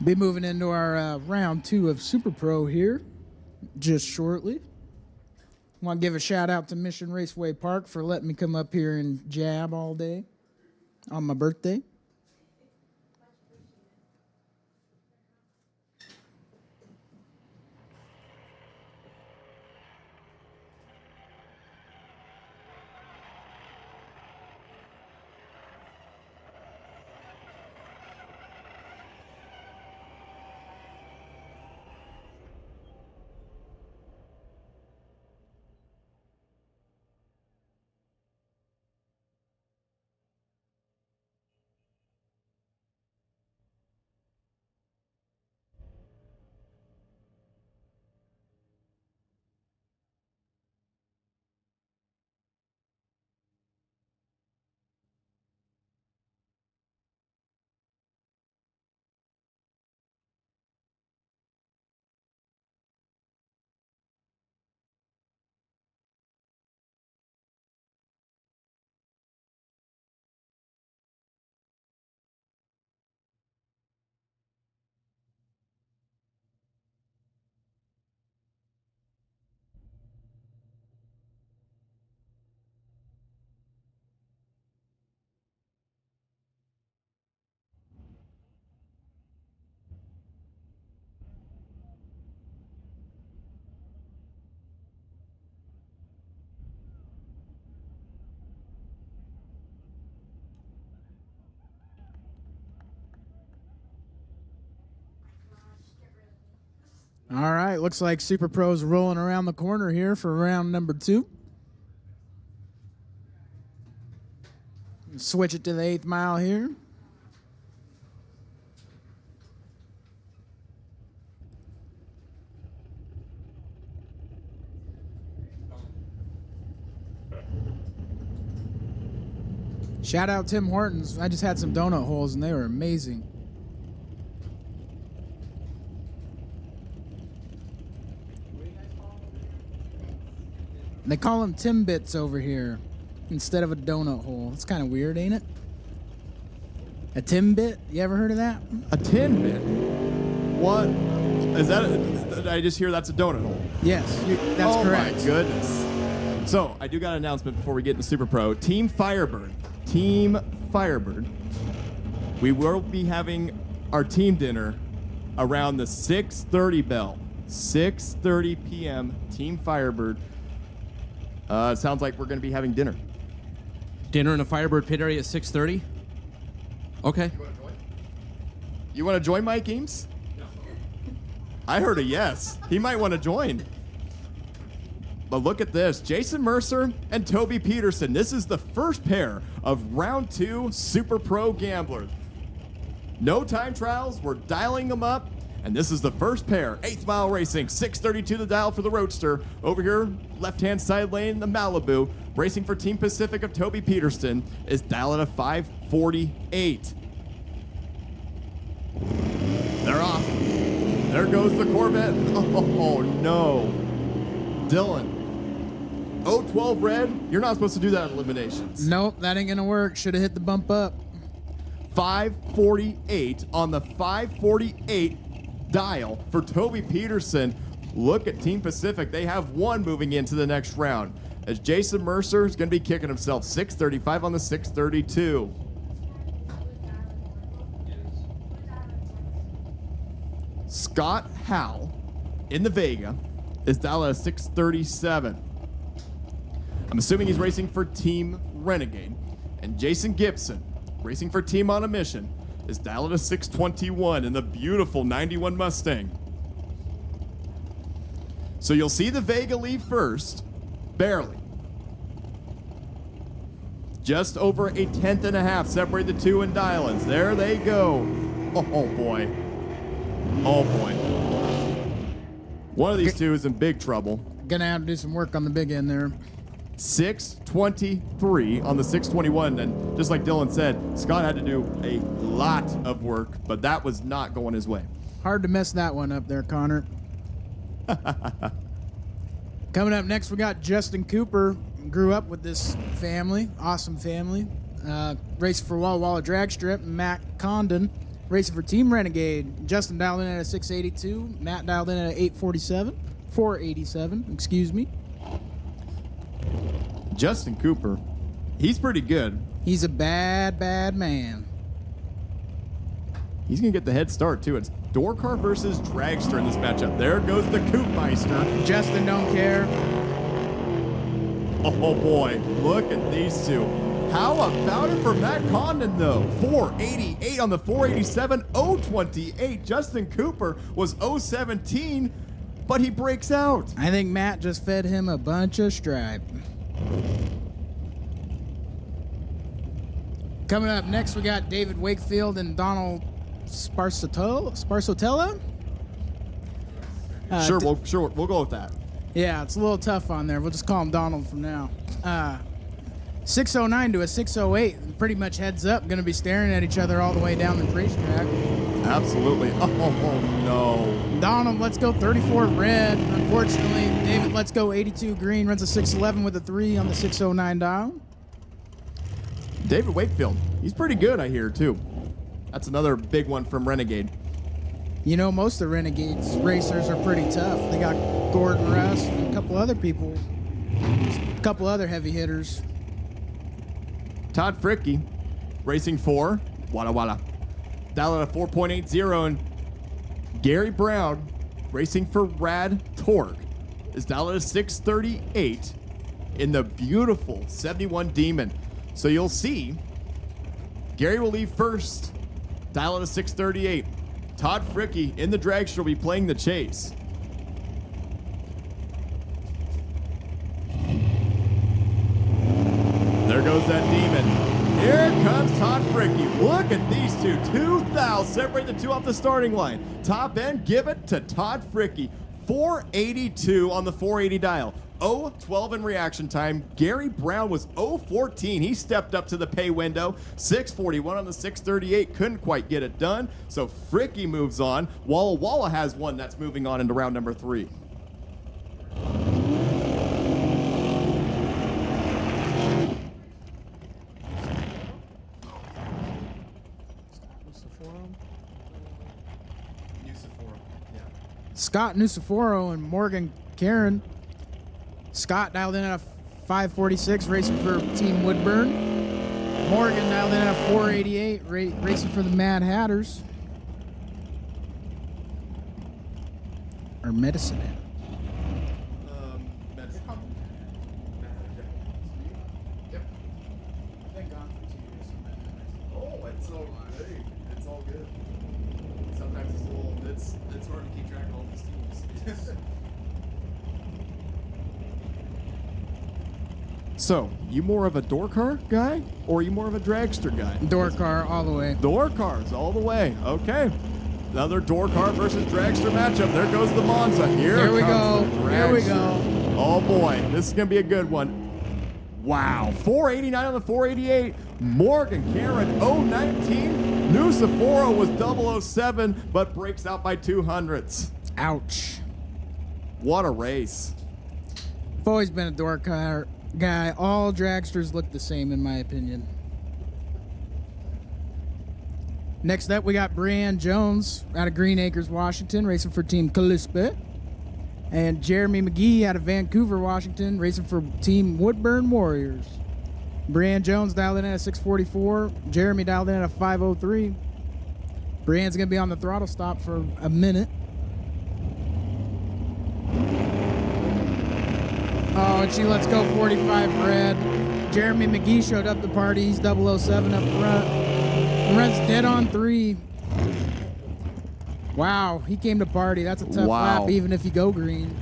Be moving into our round 2 of Super Pro here just shortly. I want to give a shout out to Mission Raceway Park for letting me come up here and jab all day on my birthday. All right, looks like Super Pro's rolling around the corner here for round number 2. Switch it to the 8th mile here. Shout out Tim Hortons. I just had some donut holes and they were amazing. They call them Timbits over here instead of a donut hole. It's kind of weird, ain't it? A Timbit? You ever heard of that? A Timbit? What? Is that? Did I just hear that's a donut hole? Yes, that's correct. Oh my goodness. So I do got an announcement before we get into Super Pro. Team Firebird. We will be having our team dinner around the 6:30 bell. 6:30 p.m. Team Firebird. It sounds like we're going to be having dinner. Dinner in a Firebird pit area at 6:30? Okay. You want to join Mike Eames? No. I heard a yes. He might want to join. But look at this, Jason Mercer and Toby Peterson. This is the first pair of round 2 Super Pro gamblers. No time trials, we're dialing them up, and this is the first pair. 8th Mile Racing, 632 the dial for the Roadster. Over here, left-hand side lane, the Malibu. Racing for Team Pacific of Toby Peterson is dialed at a 548. They're off. There goes the Corvette. Oh, no. Dylan. 012 red, you're not supposed to do that in eliminations. Nope, that ain't gonna work. Should have hit the bump up. 548 on the 548 dial for Toby Peterson. Look at Team Pacific. They have one moving into the next round, as Jason Mercer is going to be kicking himself. 635 on the 632. Scott Howell in the Vega is dialed at a 637. I'm assuming he's racing for Team Renegade. And Jason Gibson, racing for Team On a Mission, is dialed at a 621 in the beautiful 91 Mustang. So you'll see the Vega leave first, barely. Just over a tenth and a half separate the two in dial-ins. There they go. Oh boy. Oh boy. One of these two is in big trouble. Gonna have to do some work on the big end there. 623 on the 621, and just like Dylan said, Scott had to do a lot of work, but that was not going his way. Hard to mess that one up there, Connor. Coming up next, we got Justin Cooper. Grew up with this family, awesome family. Racing for Walla Walla Drag Strip. Matt Condon racing for Team Renegade. Justin dialed in at a 682. Matt dialed in at a 487, excuse me. Justin Cooper, he's pretty good. He's a bad, bad man. He's going to get the head start, too. It's door car versus dragster in this matchup. There goes the Koopmeister. Justin don't care. Oh, boy. Look at these two. How about it for Matt Condon, though? 488 on the 487, 028. Justin Cooper was 017, but he breaks out. I think Matt just fed him a bunch of stripe. Coming up next, we got David Wakefield and Donald Sparsotella. Sure, we'll go with that. Yeah, it's a little tough on there. We'll just call him Donald from now. 609 to a 608, pretty much heads up. Going to be staring at each other all the way down the racetrack. Absolutely. Oh no. Donald, let's go 34 red. Unfortunately, David, let's go 82 green. Runs a 611 with a 3 on the 609 dial. David Wakefield, he's pretty good, I hear, too. That's another big one from Renegade. You know, most of the Renegades racers are pretty tough. They got Gordon Russ and a couple other people, a couple other heavy hitters. Todd Fricke, racing for Walla Walla. Dial at a 4.80, and Gary Brown, racing for Rad Torque, is dialed at a 638 in the beautiful 71 Demon. So you'll see Gary will leave first, dial at a 638. Todd Fricke in the dragster will be playing the chase. There goes that Demon. Here comes Todd Fricke. Look at these two. 2,000 separate the two off the starting line. Top end, give it to Todd Fricke. 482 on the 480 dial. 0-12 in reaction time. Gary Brown was 0-14. He stepped up to the pay window. 641 on the 638. Couldn't quite get it done. So Fricke moves on. Walla Walla has one that's moving on into round number 3. Scott Nusiforo and Morgan Karen. Scott dialed in at a 546, racing for Team Woodburn. Morgan dialed in at a 488, racing for the Mad Hatters. Or Medicine Hat. Oh, it's so hey, it's all good. Sometimes it's a little it's hard to keep track of all these teams. So, you more of a door car guy or are you more of a dragster guy? Door car all the way. Door cars all the way. Okay. Another door car versus dragster matchup. There goes the Monza. Here we go. The Here we dragster. go. Oh boy, this is going to be a good one. Wow. 489 on the 488. Morgan Cameron 019. New Sephora was 007, but breaks out by 200ths. Ouch. What a race. I've always been a door car guy. All dragsters look the same, in my opinion. Next up, we got Brianne Jones out of Green Acres, Washington, racing for Team Calispe. And Jeremy McGee out of Vancouver, Washington, racing for Team Woodburn Warriors. Brianne Jones dialed in at a 644. Jeremy dialed in at a 503. Brianne's going to be on the throttle stop for a minute. Oh, and she lets go 45 red. Jeremy McGee showed up the party. He's 007 up front. Runs dead on 3. Wow, he came to party. That's a tough lap, even if you go green.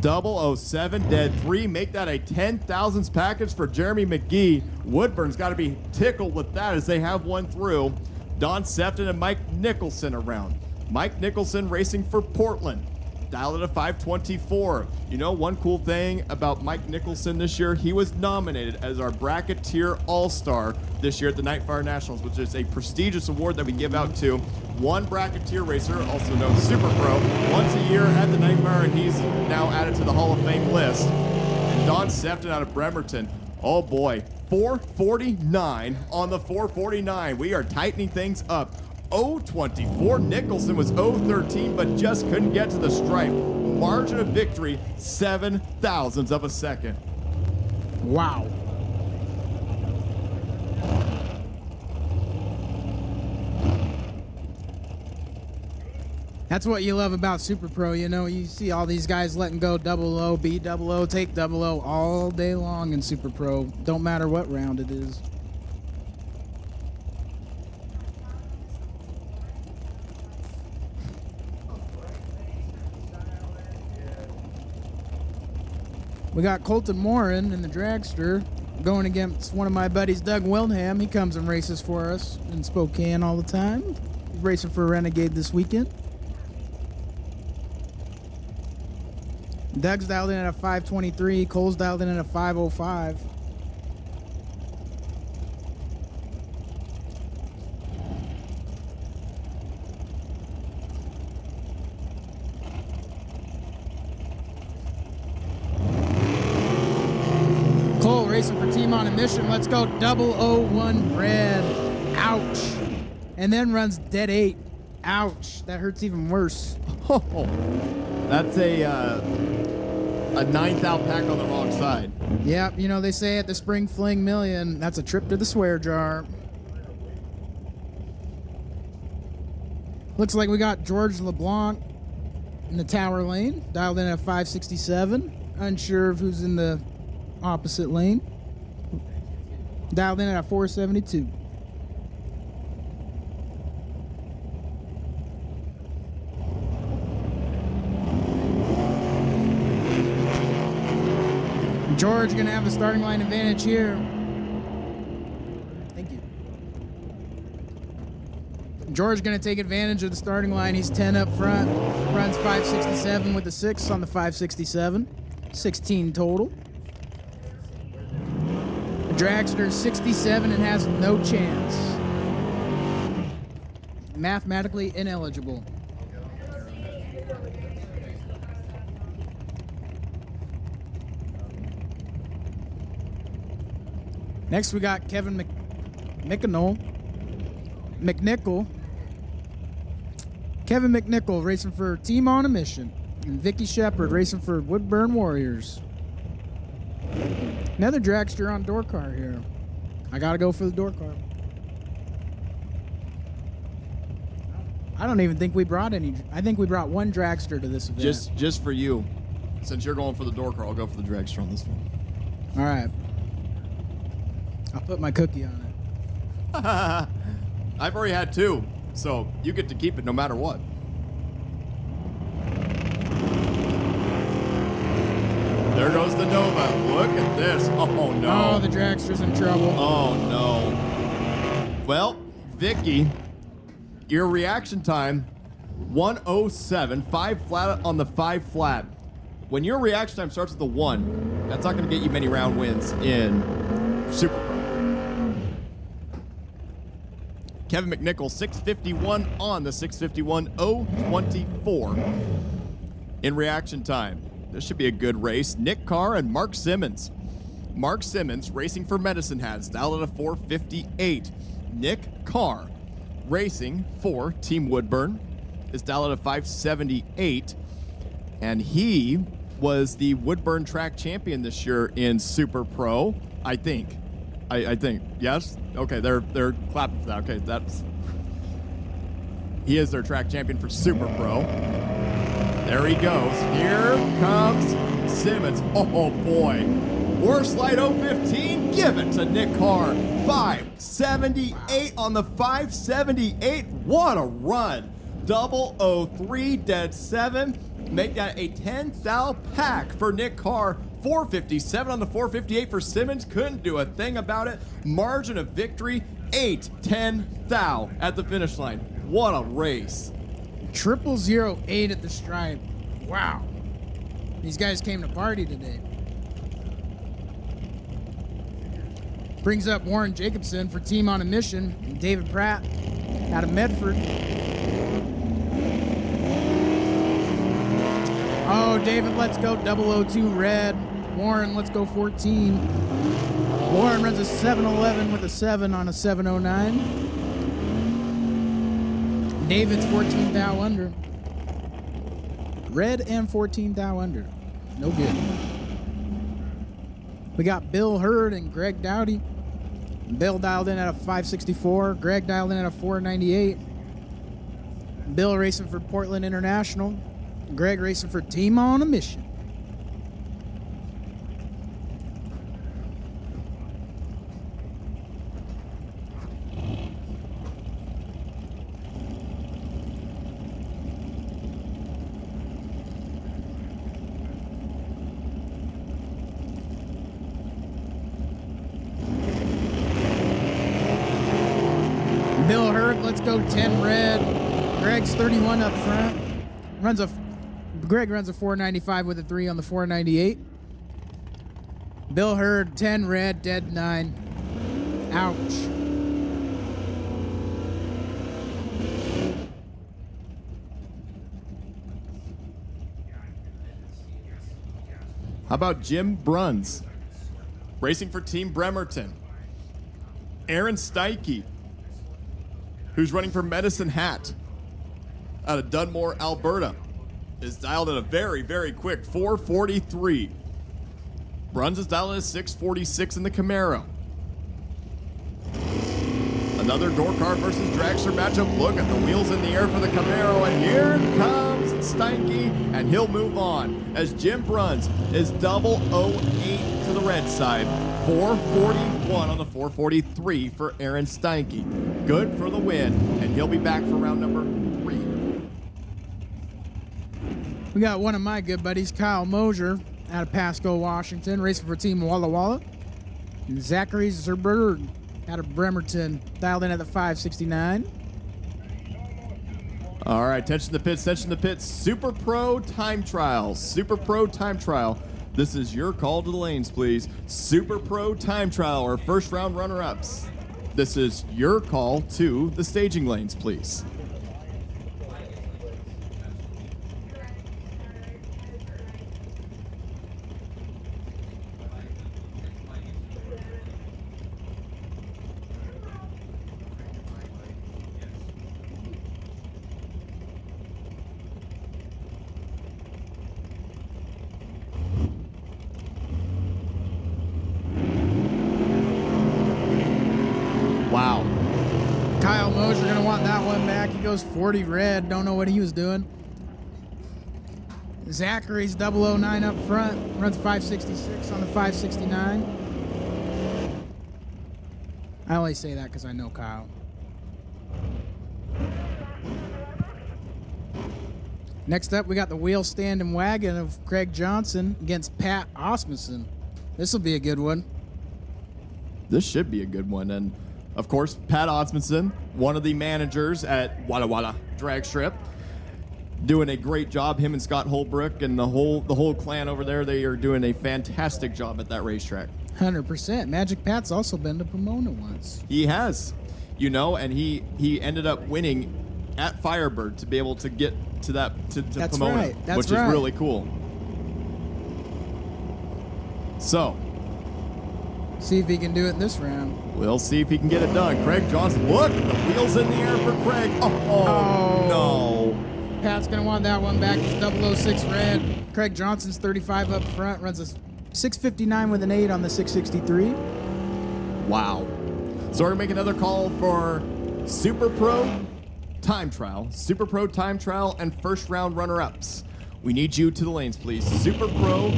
007 dead 3. Make that a 10,000s package for Jeremy McGee. Woodburn's got to be tickled with that as they have one through. Don Sefton and Mike Nicholson around. Mike Nicholson racing for Portland. Dialed at a 524. You know, one cool thing about Mike Nicholson this year, he was nominated as our Bracketeer All-Star this year at the Nightfire Nationals, which is a prestigious award that we give out to one Bracketeer racer, also known as Super Pro, once a year at the Nightfire, and he's now added to the Hall of Fame list. And Don Sefton out of Bremerton. Oh boy, 449 on the 449. We are tightening things up. 024. Nicholson was 013, but just couldn't get to the stripe. Margin of victory, 0.007 of a second. Wow. That's what you love about Super Pro. You know, you see all these guys letting go 00, B 00, take 00 all day long in Super Pro. Don't matter what round it is. We got Colton Morin in the dragster going against one of my buddies, Doug Wildham. He comes and races for us in Spokane all the time. He's racing for Renegade this weekend. Doug's dialed in at a 523. Cole's dialed in at a 505. Cole racing for Team on a Mission. Let's go 001 red. Ouch. And then runs dead 8. Ouch. That hurts even worse. That's a 9th pack on the wrong side. Yep, you know, they say at the Spring Fling Million, that's a trip to the swear jar. Looks like we got George LeBlanc in the tower lane, dialed in at 567. Unsure of who's in the opposite lane. Dialed in at 472. George gonna have the starting line advantage here. Thank you. George gonna take advantage of the starting line. He's 10 up front, runs 567 with the 6 on the 567. 16 total. Dragster 67 and has no chance. Mathematically ineligible. Next, we got Kevin McNichol. Kevin McNichol racing for Team on a Mission. And Vicky Shepard racing for Woodburn Warriors. Another dragster on door car here. I gotta go for the door car. I don't even think we brought any. I think we brought one dragster to this event. Just for you. Since you're going for the door car, I'll go for the dragster on this one. All right. I'll put my cookie on it. I've already had 2, so you get to keep it no matter what. There goes the Nova. Look at this. Oh, no. Oh, the dragster's in trouble. Oh, no. Well, Vicky, your reaction time, 1:07, 5 flat on the 5 flat. When your reaction time starts with the 1, that's not going to get you many round wins in Super Pro. Kevin McNichol, 6:51 on the 6:51, 0:24 in reaction time. This should be a good race. Nick Carr and Mark Simmons. Mark Simmons racing for Medicine Hat, styled at a 4:58. Nick Carr racing for Team Woodburn is styled at a 5:78. And he was the Woodburn track champion this year in Super Pro, I think. I think. Yes? Okay, they're clapping for that. Okay, he is their track champion for Super Pro. There he goes. Here comes Simmons. Oh boy. Worst light 015. Give it to Nick Carr. 578 on the 578. What a run. 003 dead 7. Make that a 10 thou pack for Nick Carr. 457 on the 458 for Simmons. Couldn't do a thing about it. Margin of victory, 8-10 thou at the finish line. What a race. 0008 at the stripe. Wow. These guys came to party today. Brings up Warren Jacobson for Team on a Mission. And David Pratt out of Medford. Oh, David, let's go 002 red. Warren, let's go 14. Warren runs a 7:11 with a 7 on a 7:09. David's 14 thou under. Red and 14 thou under. No good. We got Bill Hurd and Greg Dowdy. Bill dialed in at a 564. Greg dialed in at a 498. Bill racing for Portland International. Greg racing for Team on a Mission. Bill Hurd, let's go 10 red. Greg's 31 up front. Greg runs a 495 with a 3 on the 498. Bill Hurd, 10 red, dead 9. Ouch. How about Jim Bruns, racing for Team Bremerton? Aaron Steike, who's running for Medicine Hat out of Dunmore, Alberta, is dialed at a very, very quick 443. Bruns is dialed at a 646 in the Camaro. Another door car versus dragster matchup. Look at the wheels in the air for the Camaro, and here comes Steinke, and he'll move on as Jim Bruns is 008 to the red side. 441 on the 443 for Aaron Steinke. Good for the win, and he'll be back for round number 3. We got one of my good buddies, Kyle Mosier, out of Pasco, Washington, racing for Team Walla Walla. And Zachary Zerberg out of Bremerton, dialed in at the 569. All right, attention to the pits, attention to the pits. Super Pro time trial, Super Pro time trial. This is your call to the lanes, please. Super Pro time trial, our first round runner-ups. This is your call to the staging lanes, please. Wow. Kyle Mosier going to want that one back. He goes 40 red. Don't know what he was doing. Zachary's 009 up front. Runs 566 on the 569. I only say that because I know Kyle. Next up, we got the wheel stand and wagon of Craig Johnson against Pat Osmundson. This will be a good one. This should be a good one. And, of course, Pat Osmundson, one of the managers at Walla Walla Drag Strip, doing a great job. Him and Scott Holbrook and the whole clan over there, they are doing a fantastic job at that racetrack. 100%. Magic Pat's also been to Pomona once. He has, you know, and he ended up winning at Firebird to be able to get to That's Pomona, right. That's which right. is really cool. So, see if he can do it in this round. we'll see if he can get it done. Craig Johnson, look, the wheels in the air for Craig. Oh. No. Pat's going to want that one back. It's 006 red. Craig Johnson's 35 up front, runs a 659 with an 8 on the 663. Wow. So we're going to make another call for Super Pro Time Trial, Super Pro Time Trial, and first round runner-ups. We need you to the lanes, please. Super Pro,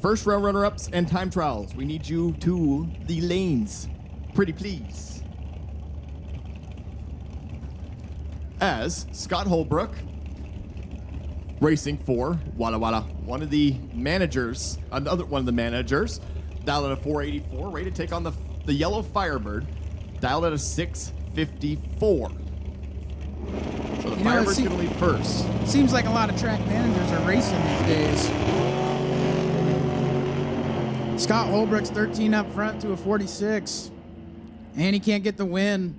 first round runner-ups, and time trials. We need you to the lanes. Pretty please. As Scott Holbrook, racing for Walla Walla, one of the managers, dialed at a 484, ready to take on the yellow Firebird, dialed at a 654. So the Firebird's going to lead first. Seems like a lot of track managers are racing these days. Scott Holbrook's 13 up front to a 46. And he can't get the win.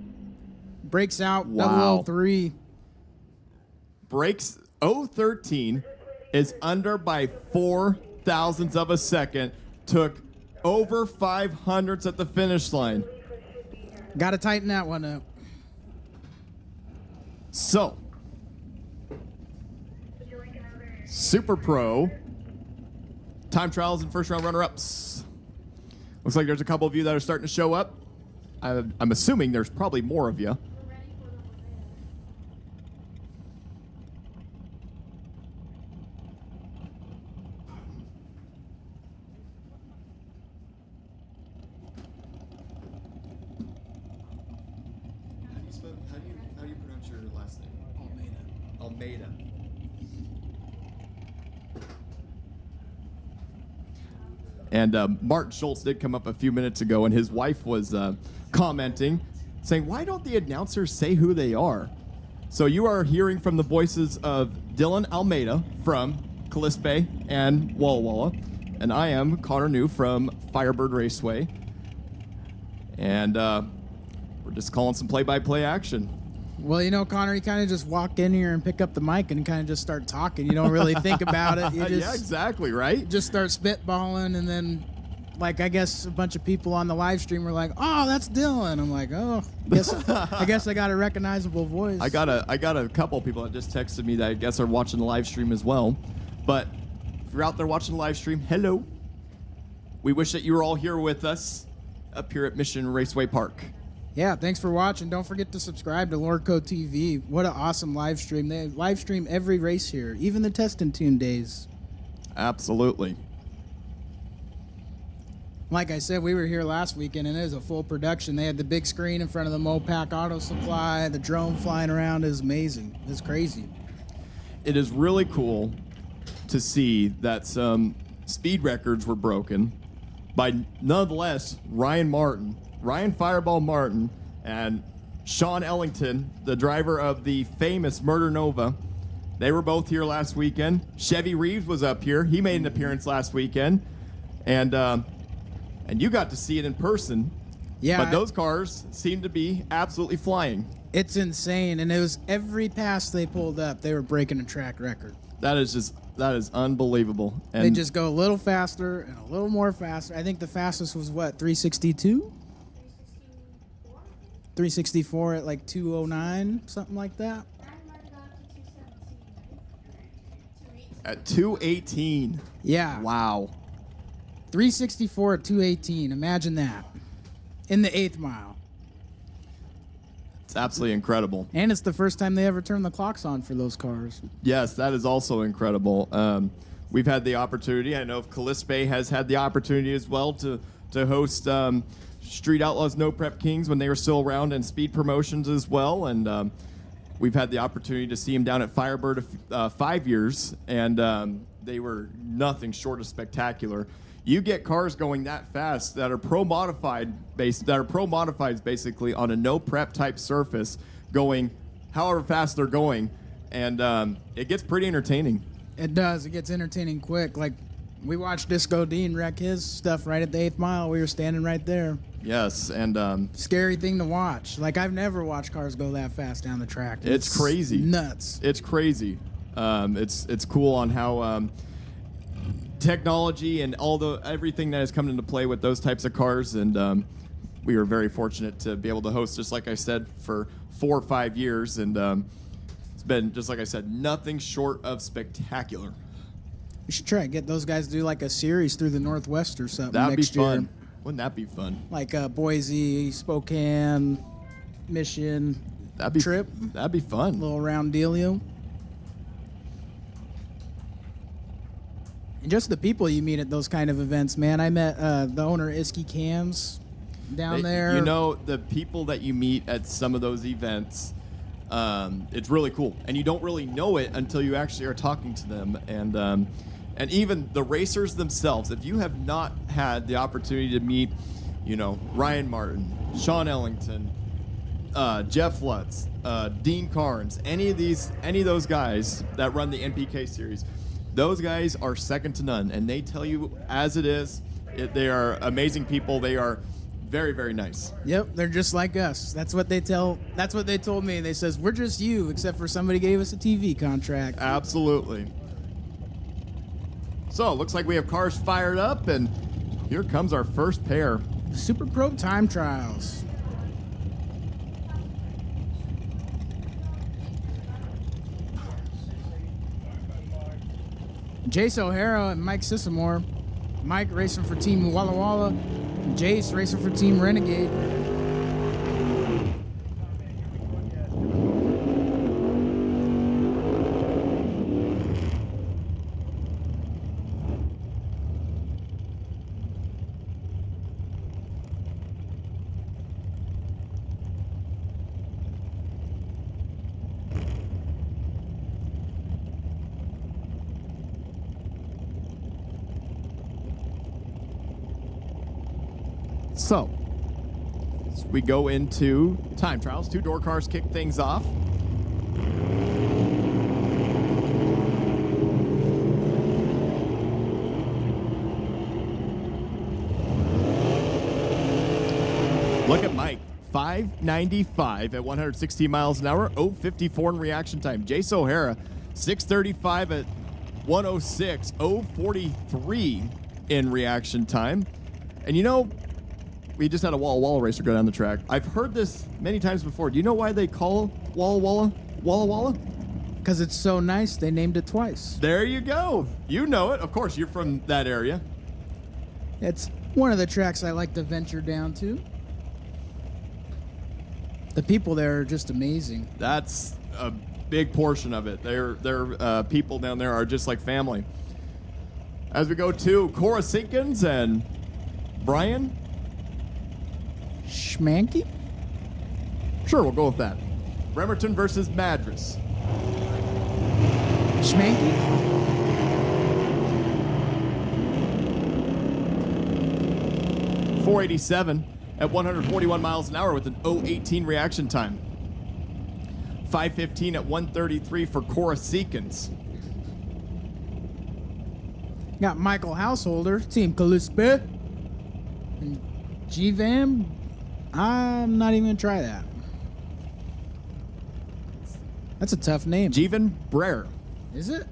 Breaks out Wow. 003. Breaks 013, is under by 4 thousandths of a second, took over 500ths at the finish line. Got to tighten that one up. So, Super Pro, time trials and first round runner-ups. Looks like there's a couple of you that are starting to show up. I'm assuming there's probably more of you. How do you pronounce your last name? Almeida. And Martin Schultz did come up a few minutes ago, and his wife was commenting, saying, why don't the announcers say who they are? So you are hearing from the voices of Dylan Almeida from Calispe and Walla Walla, and I am Connor New from Firebird Raceway. And we're just calling some play-by-play action. Well, you know, Connor, you kind of just walk in here and pick up the mic and kind of just start talking. You don't really think about it. You just, yeah, exactly, right? Just start spitballing, and then, like, I guess a bunch of people on the live stream were like, "Oh, that's Dylan." I'm like, "Oh, I guess I got a recognizable voice." I got a couple people that just texted me that I guess are watching the live stream as well. But if you're out there watching the live stream, hello. We wish that you were all here with us up here at Mission Raceway Park. Yeah, thanks for watching. Don't forget to subscribe to Lordco TV. What an awesome live stream. They live stream every race here, even the Test and Tune days. Absolutely. Like I said, we were here last weekend, and it was a full production. They had the big screen in front of the Mopac Auto Supply, the drone flying around. It was amazing. It's crazy. It is really cool to see that some speed records were broken by nonetheless Ryan Fireball Martin, and Sean Ellington, the driver of the famous Murder Nova. They were both here last weekend. Chevy Reeves was up here. He made an appearance last weekend. And you got to see it in person. Yeah. But those cars seem to be absolutely flying. It's insane. And it was every pass they pulled up, they were breaking a track record. That is unbelievable. And they just go a little faster and a little more faster. I think the fastest was what, 362? 364 at like 209, something like that. at 218. Yeah. Wow. 364 at 218. Imagine that. In the 8th mile. It's absolutely incredible. And it's the first time they ever turned the clocks on for those cars. Yes, that is also incredible. We've had the opportunity. I know Calispe has had the opportunity as well to host Street Outlaws No Prep Kings when they were still around, and Speed Promotions as well. And we've had the opportunity to see him down at Firebird 5 years, and they were nothing short of spectacular. You get cars going that fast that are pro modified basically on a no prep type surface, going however fast they're going, and it gets pretty entertaining. It does. It gets entertaining quick. Like, we watched Disco Dean wreck his stuff right at the 8th mile. We were standing right there. Yes, and Scary thing to watch. Like, I've never watched cars go that fast down the track. it's crazy. Nuts. It's crazy. It's cool on how technology and everything that has come into play with those types of cars, and we were very fortunate to be able to host, just like I said, for 4 or 5 years, and it's been, just like I said, nothing short of spectacular. We should try and get those guys to do like a series through the Northwest or something That'd next be fun. year. Wouldn't that be fun? Like Boise, Spokane, Mission trip. That'd be fun. Little round dealio. And just the people you meet at those kind of events, man. I met the owner of Iski Cams down there. You know, the people that you meet at some of those events, it's really cool. And you don't really know it until you actually are talking to them. And even the racers themselves, if you have not had the opportunity to meet, you know, Ryan Martin, Sean Ellington, Jeff Lutz, Dean Carnes, any of those guys that run the NPK series, those guys are second to none, and they tell you as it is. They are amazing people. They are very, very nice. Yep, they're just like us. That's what they told me. They says, we're just you, except for somebody gave us a TV contract. Absolutely. So, looks like we have cars fired up, and here comes our first pair. Super Pro Time Trials. Jace O'Hara and Mike Sissamore. Mike racing for Team Walla Walla. And Jace racing for Team Renegade. So, as we go into time trials, 2 door cars kick things off. Look at Mike, 595 at 116 miles an hour, 054 in reaction time. Jace O'Hara, 635 at 106, 043 in reaction time. And you know, we just had a Walla Walla racer go down the track. I've heard this many times before. Do you know why they call Walla Walla Walla Walla? Because it's so nice, they named it twice. There you go. You know it. Of course, you're from that area. It's one of the tracks I like to venture down to. The people there are just amazing. That's a big portion of it. Their people down there are just like family. As we go to Cora Sinkins and Brian Schmanky? Sure, we'll go with that. Bremerton versus Madras. Schmanky? .487 at 141 miles an hour with an 018 reaction time. 515 at 133 for Cora Seekins. Got Michael Householder, Team Caluspe. And G-Vam, I'm not even going to try that. That's a tough name. Jeevan Brer. Is it?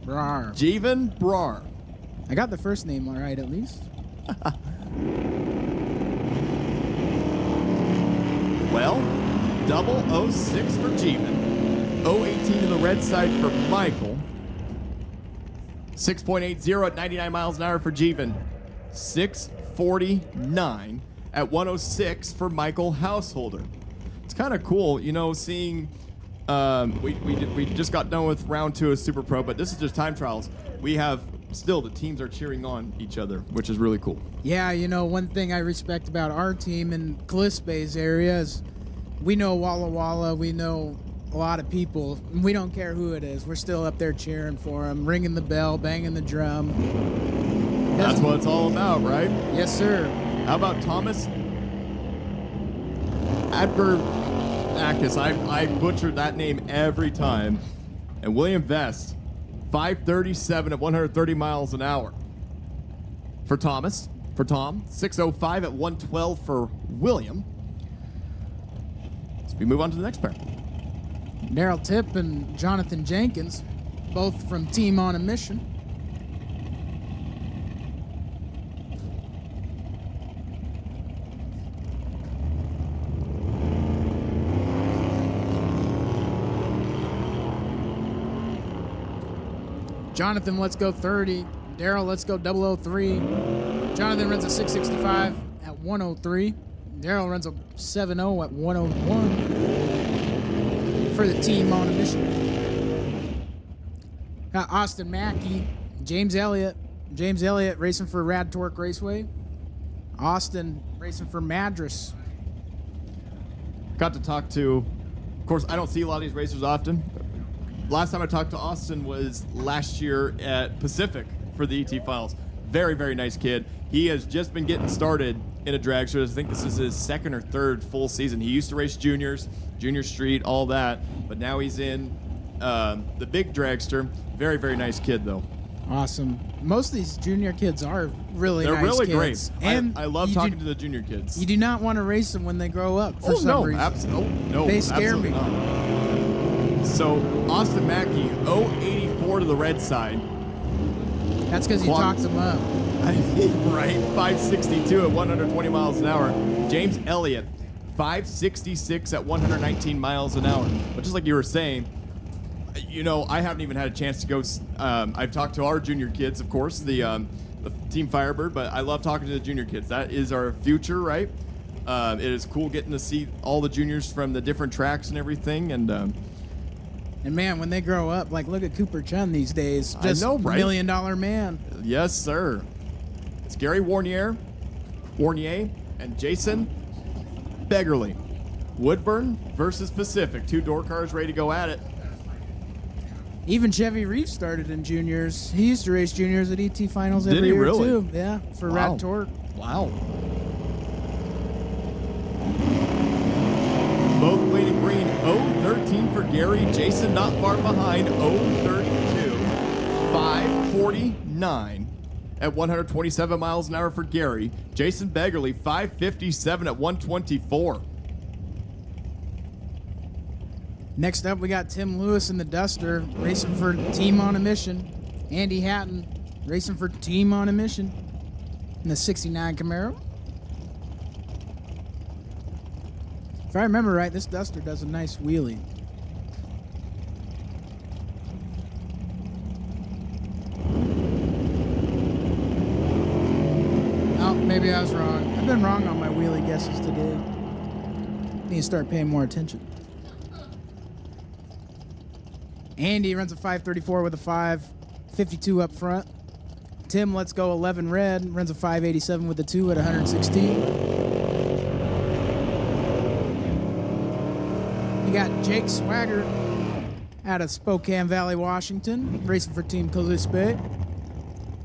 Brar. Jeevan Brar. I got the first name all right, at least. Well, 006 for Jeevan. 018 to the red side for Michael. 6.80 at 99 miles an hour for Jeevan. 649 at 106 for Michael Householder. It's kind of cool, you know, seeing. We just got done with round 2 of Super Pro, but this is just time trials. We have still the teams are cheering on each other, which is really cool. Yeah, you know, one thing I respect about our team in Calispe's area is We know Walla Walla. We know a lot of people. We don't care who it is. We're still up there cheering for him, ringing the bell, banging the drum. That's what it's all about, right? Yes, sir. How about Thomas Adbernakis? I butchered that name every time. And William Vest, 5:37 at 130 miles an hour. For Tom, 6:05 at 112 for William. So we move on to the next pair. Daryl Tipp and Jonathan Jenkins, both from Team on a Mission. Jonathan, let's go 30. Daryl, let's go 003. Jonathan runs a 665 at 103. Daryl runs a 70 at 101 for the Team on a Mission. Got Austin Mackey, James Elliott. James Elliott racing for Rad Torque Raceway. Austin racing for Madras. Got to talk to, of course, I don't see a lot of these racers often. Last time I talked to Austin was last year at Pacific for the ET Finals. Very, very nice kid. He has just been getting started in a dragster. I think this is his second or third full season. He used to race juniors, junior street, all that, but now he's in the big dragster. Very, very nice kid, though. Awesome. Most of these junior kids are really They're nice really kids. great. And I love talking to the junior kids. You do not want to race them when they grow up for some reason. No, They scare me. not. So, Austin Mackey, 084 to the red side. That's because you talked them up. Right, 562 at 120 miles an hour. James Elliott, 566 at 119 miles an hour. But just like you were saying, you know, I haven't even had a chance to go. I've talked to our junior kids, of course, the Team Firebird, but I love talking to the junior kids. That is our future, right? It is cool getting to see all the juniors from the different tracks and everything. And man, when they grow up, like look at Cooper Chun these days. Just I know, right? $1 million man. Yes, sir. It's Gary Warnier, and Jason Beggerly. Woodburn versus Pacific. Two door cars ready to go at it. Even Chevy Reeves started in juniors. He used to race juniors at ET Finals Did every he year really? too. Yeah, for Wow. Rad Torque. Wow. Both clean green. 013 for Gary. Jason not far behind. 032. 549 at 127 miles an hour for Gary. Jason Beggerly, 557 at 124. Next up, we got Tim Lewis in the Duster racing for Team on a Mission. Andy Hatton racing for Team on a Mission in the 69 Camaro. If I remember right, this Duster does a nice wheelie. Oh, maybe I was wrong. I've been wrong on my wheelie guesses today. Need to start paying more attention. Andy runs a 534 with a 552 up front. Tim, let's go 11 red, runs a 587 with a 2 at 116. You got Jake Swagger out of Spokane Valley, Washington, racing for Team Callispe.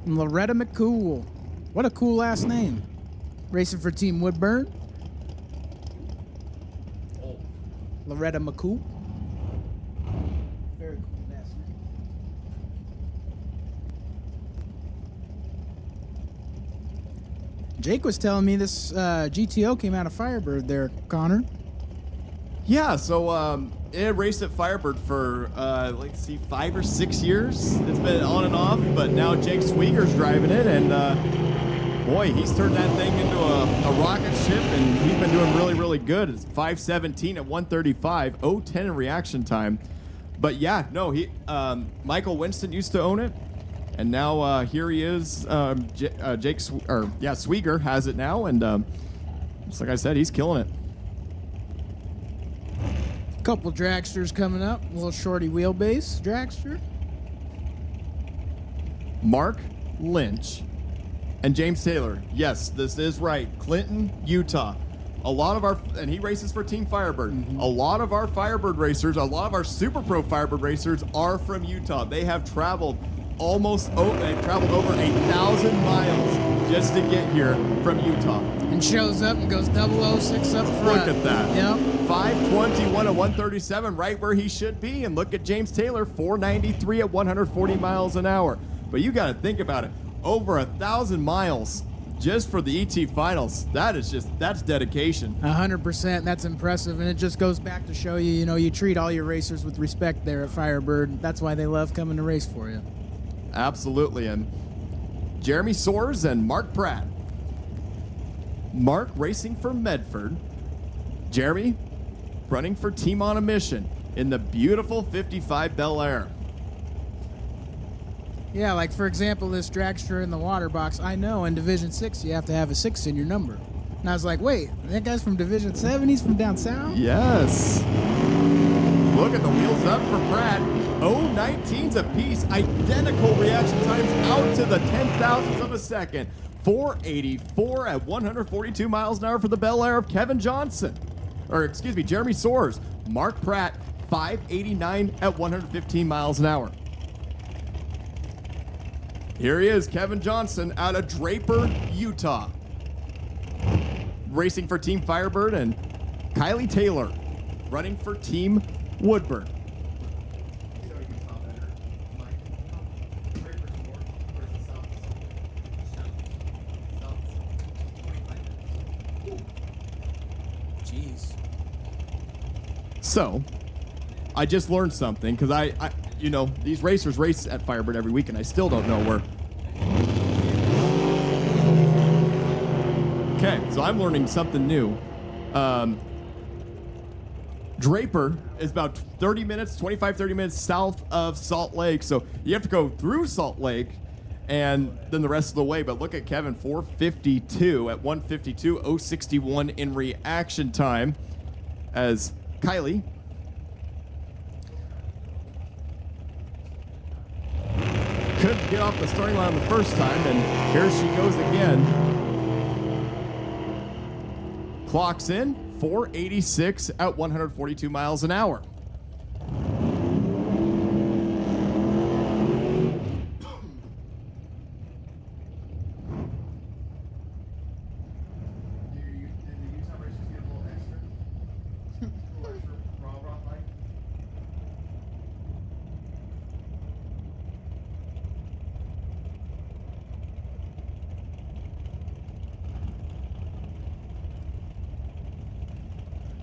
And Loretta McCool. What a cool last name. Racing for Team Woodburn. Loretta McCool. Very cool last name. Jake was telling me this GTO came out of Firebird there, Connor. Yeah, so it raced at Firebird for, 5 or 6 years. It's been on and off, but now Jake Swieger's driving it, and boy, he's turned that thing into a rocket ship, and he's been doing really, really good. It's 517 at 135, 010 in reaction time. But yeah, no, Michael Winston used to own it, and now here he is. Swieger has it now, and just like I said, he's killing it. Couple dragsters coming up. A little shorty wheelbase dragster. Mark Lynch and James Taylor. Yes, this is right. Clinton, Utah. a lot of our, and he races for Team Firebird. A lot of our Firebird racers, a lot of our Super Pro Firebird racers are from Utah. They have traveled they've traveled over 1,000 miles just to get here from Utah. And shows up and goes 006 up front. Look at that. Yep. 521 at 137, right where he should be. And look at James Taylor, 493 at 140 miles an hour. But you got to think about it. Over 1,000 miles just for the ET finals. That's dedication. 100%. That's impressive. And it just goes back to show you, you treat all your racers with respect there at Firebird. That's why they love coming to race for you. Absolutely. And Jeremy Soares and Mark Pratt. Mark racing for Medford. Jeremy running for Team on a Mission in the beautiful 55 Bel Air. Yeah, like for example, this dragster in the water box. I know in Division 6 you have to have a 6 in your number. And I was like, wait, that guy's from Division 7? He's from down south? Yes. Look at the wheels up for Pratt. 0.19s apiece. Identical reaction times out to the 10,000ths of a second. 484 at 142 miles an hour for the Bel Air of Jeremy Soares. Mark Pratt, 589 at 115 miles an hour. Here he is, Kevin Johnson out of Draper, Utah. Racing for Team Firebird, and Kylie Taylor running for Team Woodburn. Jeez. So, I just learned something because I these racers race at Firebird every week, and I still don't know where. Okay, so I'm learning something new. Draper is about 30 minutes south of Salt Lake. So you have to go through Salt Lake and then the rest of the way. But look at Kevin, 452 at 152, 061 in reaction time as Kylie couldn't get off the starting line the first time, and here she goes again. Clocks in, 486 at 142 miles an hour.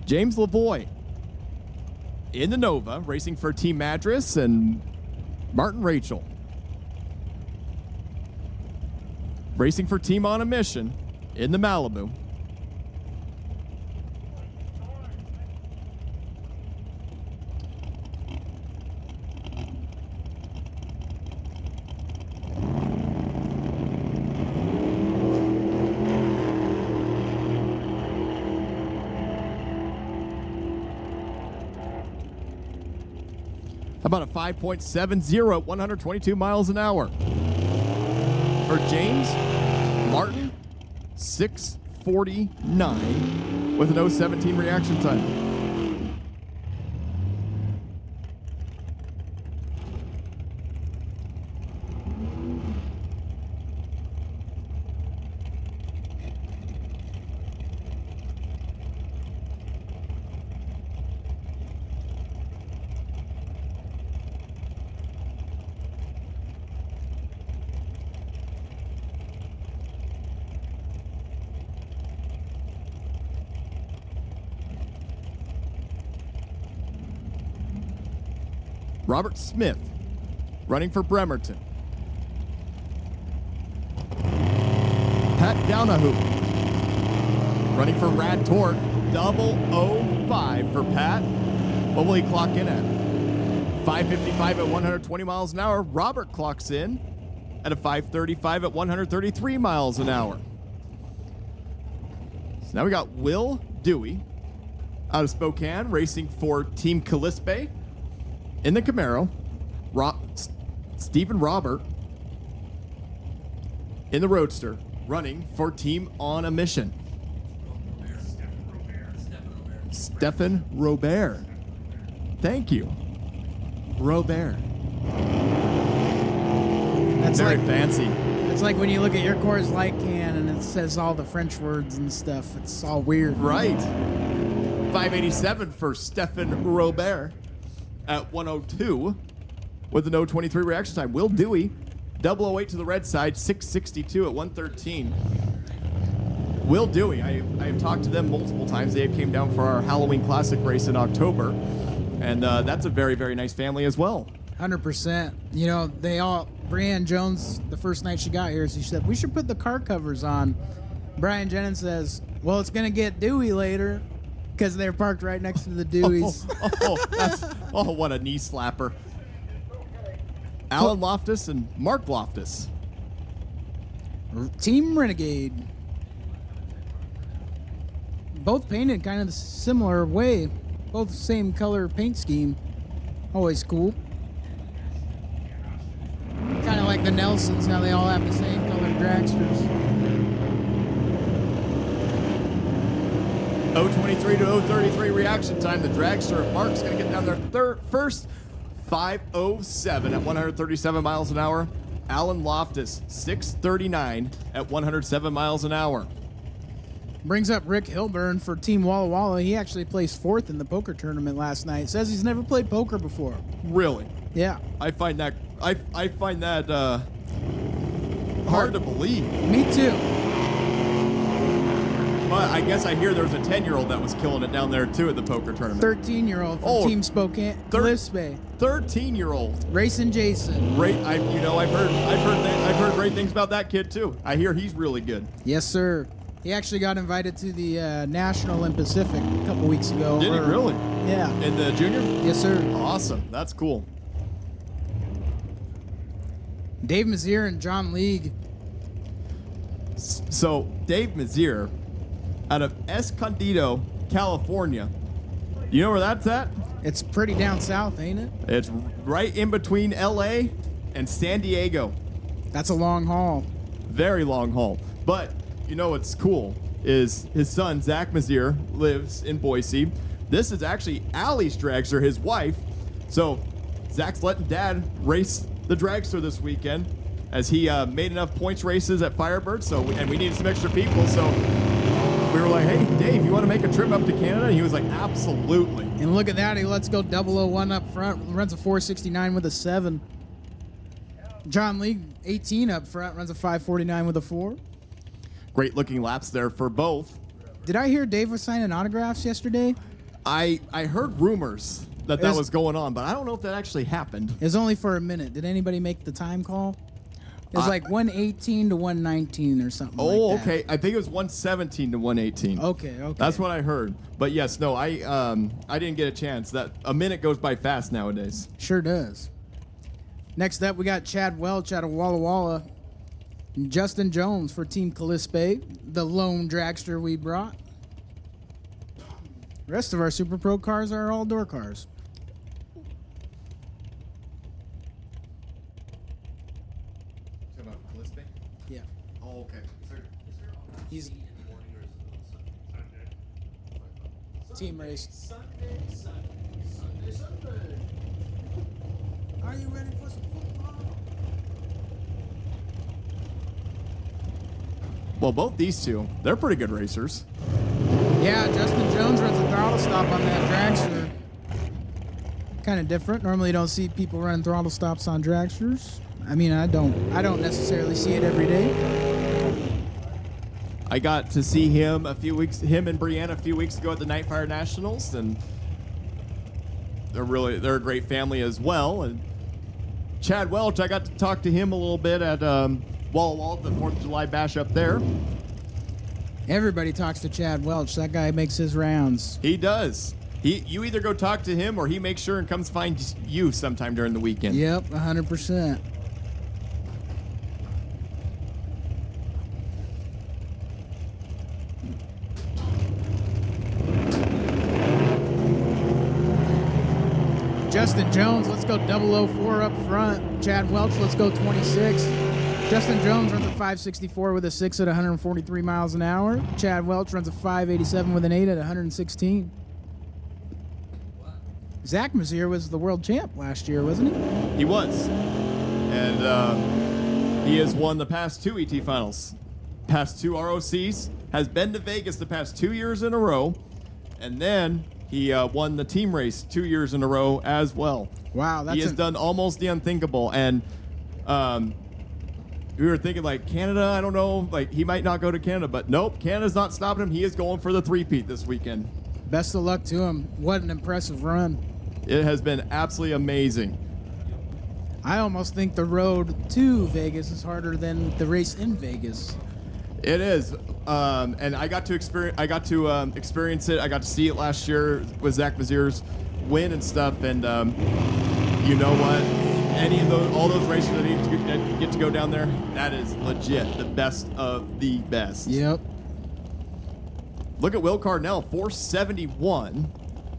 James Lavoie in the Nova, racing for Team Madras, and Martin Rachel racing for Team on a Mission in the Malibu. About a 5.70 at 122 miles an hour. For James, Martin, 6:49 with an 017 reaction time. Robert Smith, running for Bremerton. Pat Downahue, running for Rad Torque, 005 for Pat. What will he clock in at? 555 at 120 miles an hour. Robert clocks in at a 535 at 133 miles an hour. So now we got Will Dewey out of Spokane, racing for Team Calispe. In the Camaro, Stephen Robert in the Roadster, running for Team on a Mission. Stefan Robert. Thank you. Robert. That's Very like fancy. it's like when you look at your Coors Light can and it says all the French words and stuff. It's all weird. Right. 587 for Stefan Robert at 102 with an 023 reaction time. Will Dewey, 008 to the red side, 662 at 113. Will Dewey, I have talked to them multiple times. They came down for our Halloween Classic race in October. And that's a very, very nice family as well. 100%. You know, Brianne Jones, the first night she got here, she said, we should put the car covers on. Brian Jennings says, well, it's going to get Dewey later because they're parked right next to the Deweys. What a knee slapper. Alan Loftus and Mark Loftus. Team Renegade. Both painted kind of the similar way. Both same color paint scheme. Always cool. Kind of like the Nelsons, how they all have the same colored dragsters. 023 to 033 reaction time. The dragster of Mark's going to get down there first. 507 at 137 miles an hour. Alan Loftus, 639 at 107 miles an hour. Brings up Rick Hilburn for Team Walla Walla. He actually placed 4th in the poker tournament last night. Says he's never played poker before. Really? Yeah. I find that hard to believe. Me too. But I guess I hear there's a 10-year-old that was killing it down there too at the poker tournament. 13-year-old from Team Spokane, Gillespie. 13-year-old. Racing Jason. I've heard great things about that kid too. I hear he's really good. Yes, sir. He actually got invited to the National in Pacific a couple weeks ago. Did he really? Yeah. In the junior? Yes, sir. Awesome. That's cool. Dave Mazier and John League. So Dave Mazier, out of Escondido, California. You know where that's at? It's pretty down south, ain't it? It's right in between LA and San Diego. That's a long haul. Very long haul. But you know what's cool is his son, Zach Mazier, lives in Boise. This is actually Allie's dragster, his wife. So Zach's letting Dad race the dragster this weekend as he made enough points races at Firebird. And we needed some extra people. So we were like, hey, Dave, you want to make a trip up to Canada? And he was like, absolutely. And look at that. He lets go 001 up front. Runs a 469 with a 7. John League, 18 up front. Runs a 549 with a 4. Great looking laps there for both. Did I hear Dave was signing autographs yesterday? I heard rumors that was going on, but I don't know if that actually happened. It was only for a minute. Did anybody make the time call? It was like 118 to 119 or something like that. Oh, okay. I think it was 117 to 118. Okay. That's what I heard. But yes, no, I didn't get a chance. That a minute goes by fast nowadays. Sure does. Next up, we got Chad Welch out of Walla Walla. And Justin Jones for Team Gillespie, the lone dragster we brought. The rest of our Super Pro cars are all door cars. Yeah. Oh, okay. He's team race. Sunday. Are you ready for some football? Well, both these two, they're pretty good racers. Yeah, Justin Jones runs a throttle stop on that dragster. Kind of different. Normally, you don't see people running throttle stops on dragsters. I mean, I don't necessarily see it every day. I got to see him and Brianna a few weeks ago at the Nightfire Nationals, and they're a great family as well. And Chad Welch, I got to talk to him a little bit at Walla Walla, the 4th of July bash up there. Everybody talks to Chad Welch. That guy makes his rounds. He does. You either go talk to him or he makes sure and comes find you sometime during the weekend. Yep, 100%. Justin Jones, let's go 004 up front. Chad Welch, let's go 26. Justin Jones runs a 564 with a 6 at 143 miles an hour. Chad Welch runs a 587 with an 8 at 116. Zach Mazier was the world champ last year, wasn't he? He was. And he has won the past 2 ET finals, past 2 ROCs, has been to Vegas the past 2 years in a row, and then he won the team race 2 years in a row as well. Wow, he has done almost the unthinkable. And we were thinking, like, Canada, I don't know, like, he might not go to Canada, but nope, Canada's not stopping him. He is going for the three-peat this weekend. Best of luck to him. What an impressive run. It has been absolutely amazing. I almost think the road to Vegas is harder than the race in Vegas. It is, and I got to experience. Experience it. I got to see it last year with Zach Mazier's win and stuff. And you know what? All those races that get to go down there, that is legit the best of the best. Yep. Look at Will Cardinell, 471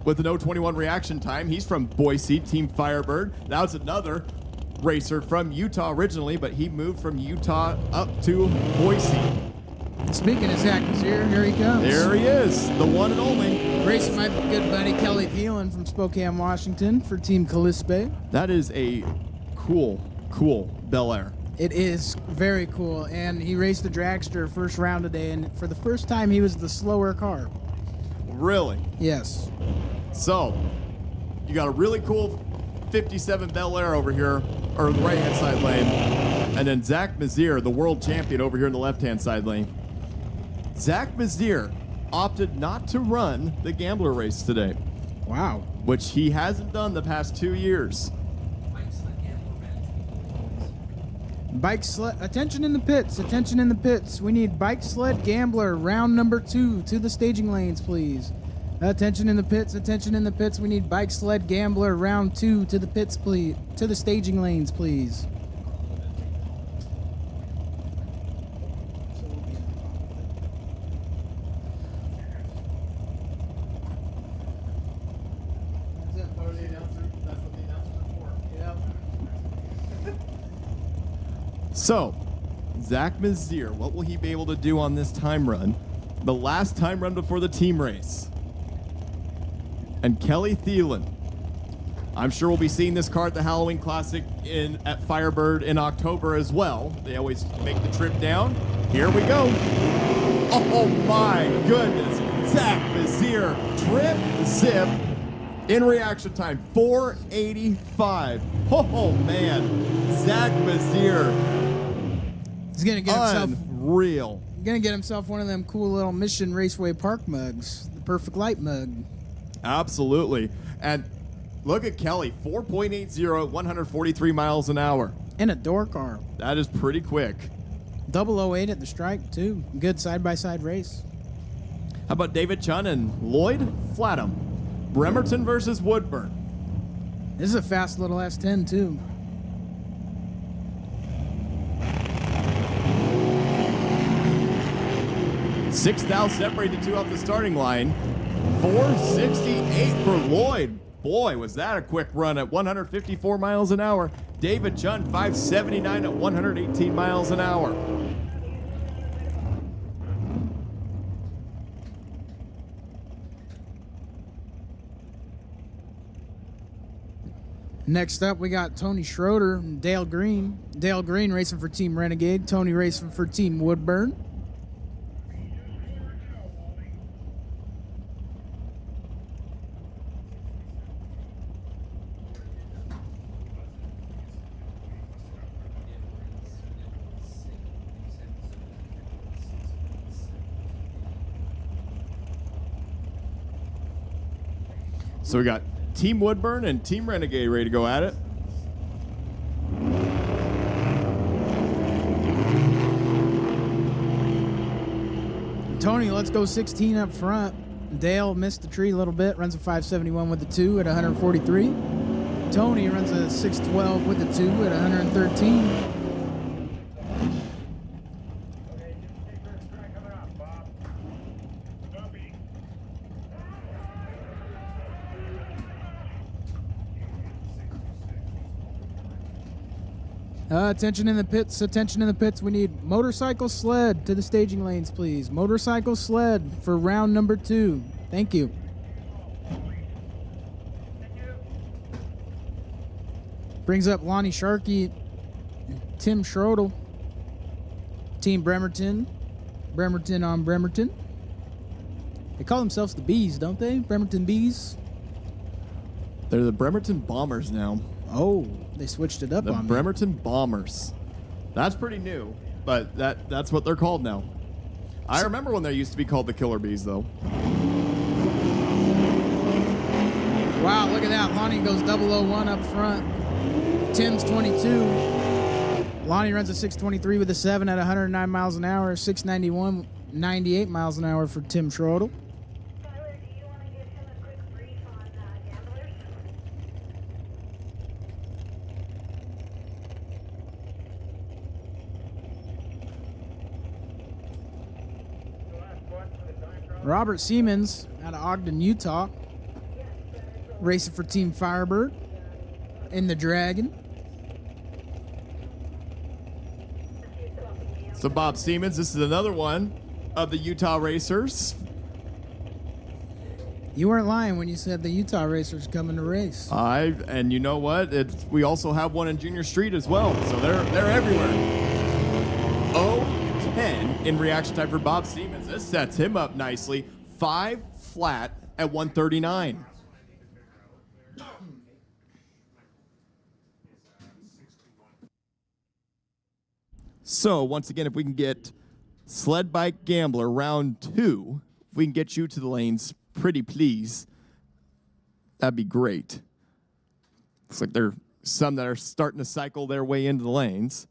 with an 021 reaction time. He's from Boise, Team Firebird. That was another racer from Utah originally, but he moved from Utah up to Boise. Speaking of Zach Mazier, here he comes. There he is, the one and only. Racing my good buddy Kelly Thielen from Spokane, Washington for Team Calispe. That is a cool Bel Air. It is very cool, and he raced the dragster first round today, and for the first time he was the slower car. Really? Yes. So, you got a really cool 57 Bel Air over here, or the right-hand side lane, and then Zach Mazier, the world champion, over here in the left-hand side lane. Zach Mazier opted not to run the Gambler race today. Wow. Which he hasn't done the past 2 years. Bike sled, attention in the pits, attention in the pits. We need bike sled gambler round number 2 to the staging lanes, please. Attention in the pits, attention in the pits. We need bike sled gambler round 2 to the pits, please, to the staging lanes, please. So, Zach Mazier, what will he be able to do on this time run? The last time run before the team race. And Kelly Thielen. I'm sure we'll be seeing this car at the Halloween Classic at Firebird in October as well. They always make the trip down. Here we go. Oh my goodness. Zach Mazier, trip, zip, in reaction time, 485. Oh man, Zach Mazier. He's gonna get himself unreal. Gonna get himself one of them cool little Mission Raceway Park mugs, the Perfect Light mug. Absolutely. And look at Kelly, 4.80, 143 miles an hour. In a door car. That is pretty quick. 008 at the stripe too. Good side-by-side race. How about David Chun and Lloyd Flatham? Bremerton versus Woodburn. This is a fast little S10 too. Six thou separate the two off the starting line. 468 for Lloyd. Boy, was that a quick run at 154 miles an hour. David Chun, 579 at 118 miles an hour. Next up, we got Tony Schroeder and Dale Green. Dale Green racing for Team Renegade. Tony racing for Team Woodburn. So we got Team Woodburn and Team Renegade ready to go at it. Tony, let's go 16 up front. Dale missed the tree a little bit, runs a 571 with the 2 at 143. Tony runs a 612 with the 2 at 113. Attention in the pits, attention in the pits. We need motorcycle sled to the staging lanes, please. Motorcycle sled for round number 2. Thank you. Brings up Lonnie Sharkey, Tim Schrodel, Team Bremerton. Bremerton on Bremerton. They call themselves the Bees, don't they? Bremerton Bees. They're the Bremerton Bombers now. Oh, they switched it up The on me. Bremerton Bombers. That's pretty new, but that's what they're called now. I remember when they used to be called the Killer Bees, though. Wow, look at that. Lonnie goes 001 up front. Tim's 22. Lonnie runs a 6:23 with a 7 at 109 miles an hour. 6:91, 98 miles an hour for Tim Schrodel. Tyler, do you want to give him a quick brief on gamblers? Robert Siemens out of Ogden, Utah. Racing for Team Firebird in the Dragon. So Bob Siemens, this is another one of the Utah racers. You weren't lying when you said the Utah racers coming to race. And you know what? We also have one in Junior Street as well, so they're everywhere. 0-10 in reaction time for Bob Siemens. This sets him up nicely. 5 flat at 139. So once again, if we can get Sled Bike Gambler round 2, if we can get you to the lanes, pretty please, that'd be great. Looks like there are some that are starting to cycle their way into the lanes.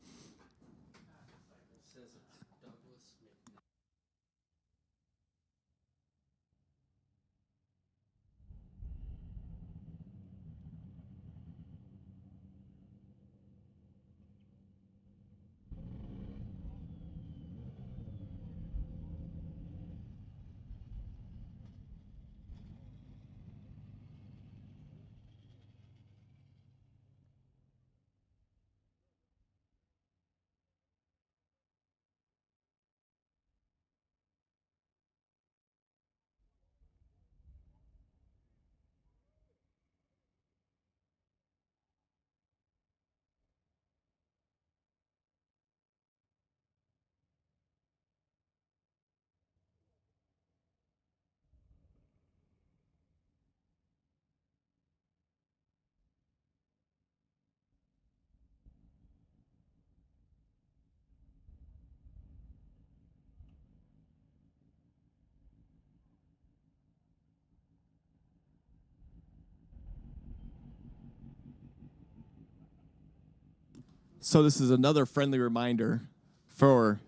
So this is another friendly reminder for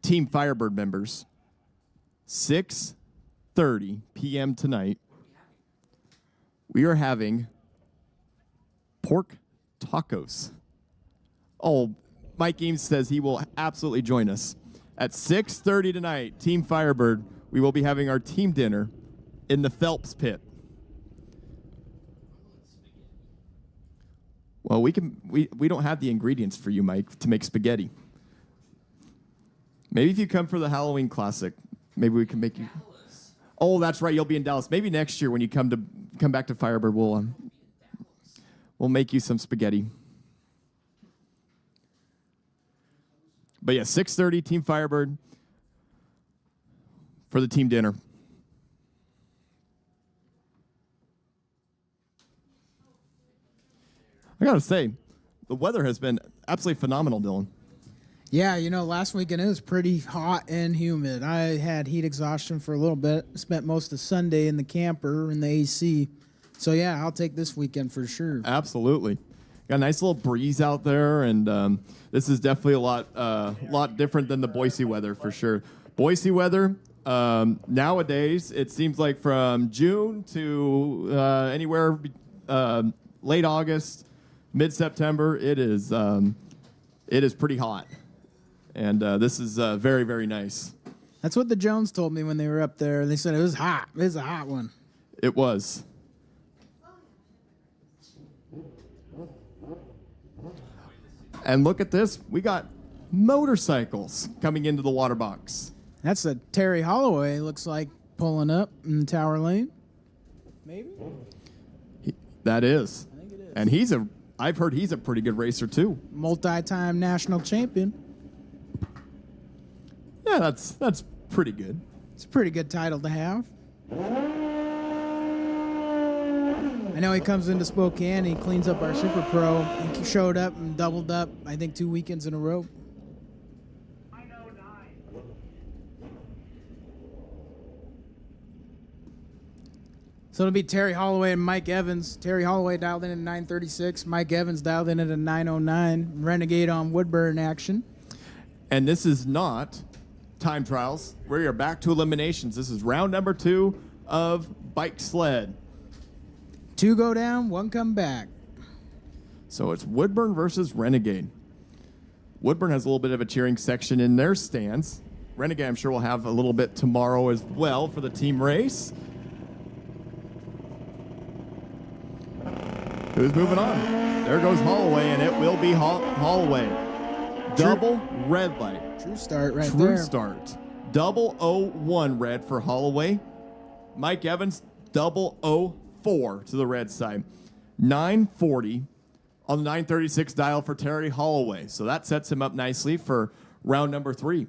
Team Firebird members. 6:30 p.m. tonight, we are having pork tacos. Oh, Mike Eames says he will absolutely join us. At 6:30 tonight, Team Firebird, we will be having our team dinner in the Phelps pit. Well, we don't have the ingredients for you, Mike, to make spaghetti. Maybe if you come for the Halloween Classic, maybe we can make you. Oh, that's right, you'll be in Dallas. Maybe next year when you come back to Firebird, we'll make you some spaghetti. But yeah, 6:30, Team Firebird for the team dinner. I gotta say, the weather has been absolutely phenomenal, Dylan. Yeah, you know, last weekend it was pretty hot and humid. I had heat exhaustion for a little bit. Spent most of Sunday in the camper in the AC. So yeah, I'll take this weekend for sure. Absolutely. Got a nice little breeze out there, and this is definitely a lot different than the Boise weather for sure. Boise weather, nowadays, it seems like from June to anywhere late August, mid-September, it is pretty hot. And this is very, very nice. That's what the Jones told me when they were up there. They said it was hot. It was a hot one. It was. And look at this. We got motorcycles coming into the water box. That's a Terry Holloway, looks like, pulling up in Tower Lane. Maybe? That is. I think it is. And I've heard he's a pretty good racer too. Multi-time national champion. Yeah, that's pretty good. It's a pretty good title to have. I know he comes into Spokane, he cleans up our Super Pro. He showed up and doubled up, I think, 2 weekends in a row. So it'll be Terry Holloway and Mike Evans. Terry Holloway dialed in at 9:36. Mike Evans dialed in at a 9:09. Renegade on Woodburn action. And this is not time trials. We are back to eliminations. This is round number 2 of bike sled. 2 go down, 1 come back. So it's Woodburn versus Renegade. Woodburn has a little bit of a cheering section in their stands. Renegade, I'm sure, will have a little bit tomorrow as well for the team race. Who's moving on? There goes Holloway, and it will be Holloway. Double red light. True start right True there. start. 001 red for Holloway. Mike Evans, 004 to the red side. 940 on the 936 dial for Terry Holloway. So that sets him up nicely for round number 3.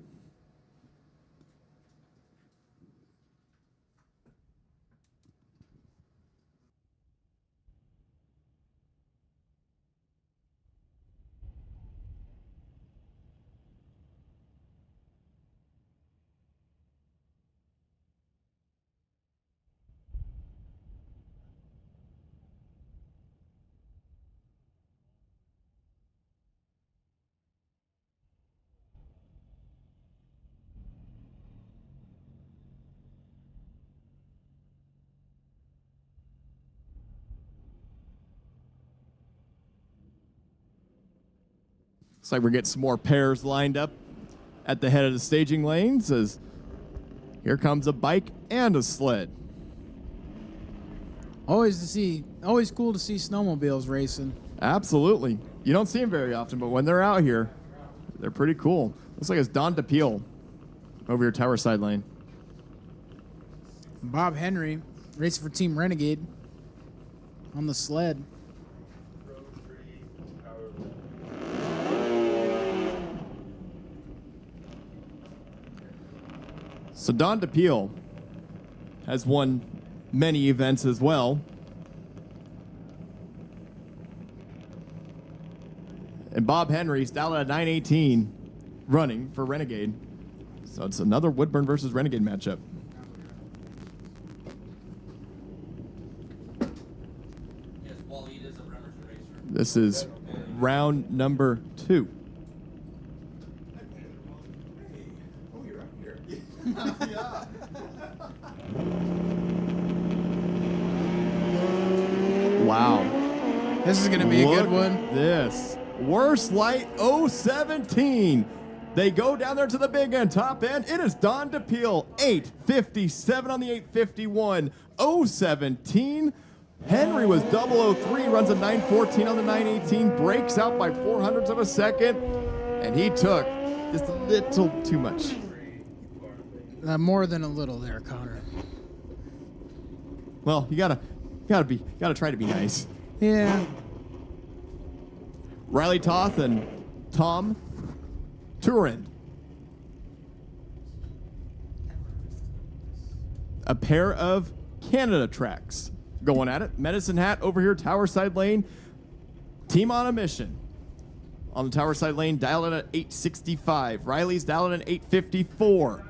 Looks like we're getting some more pairs lined up at the head of the staging lanes as here comes a bike and a sled. Always cool to see snowmobiles racing. Absolutely. You don't see them very often, but when they're out here, they're pretty cool. Looks like it's Don DePeel over your tower side lane. Bob Henry racing for Team Renegade on the sled. So Don DePeel has won many events as well. And Bob Henry's down at 918 running for Renegade. So it's another Woodburn versus Renegade matchup. Yes, Waleed is a Bremerton racer. This is round number 2. Wow. This is going to be a good one. This. Worst light 017. They go down there to the big end, top end. It is Don DePeel, 857 on the 851. 017. Henry was 003, runs a 914 on the 918, breaks out by 400ths of a second, and he took just a little too much. More than a little there, Connor. Well, you gotta try to be nice. Yeah. Riley Toth and Tom Turin. A pair of Canada tracks going at it. Medicine Hat over here, Tower Side Lane. Team on a mission. On the Tower Side Lane, dialed in at 865. Riley's dialed in at 854.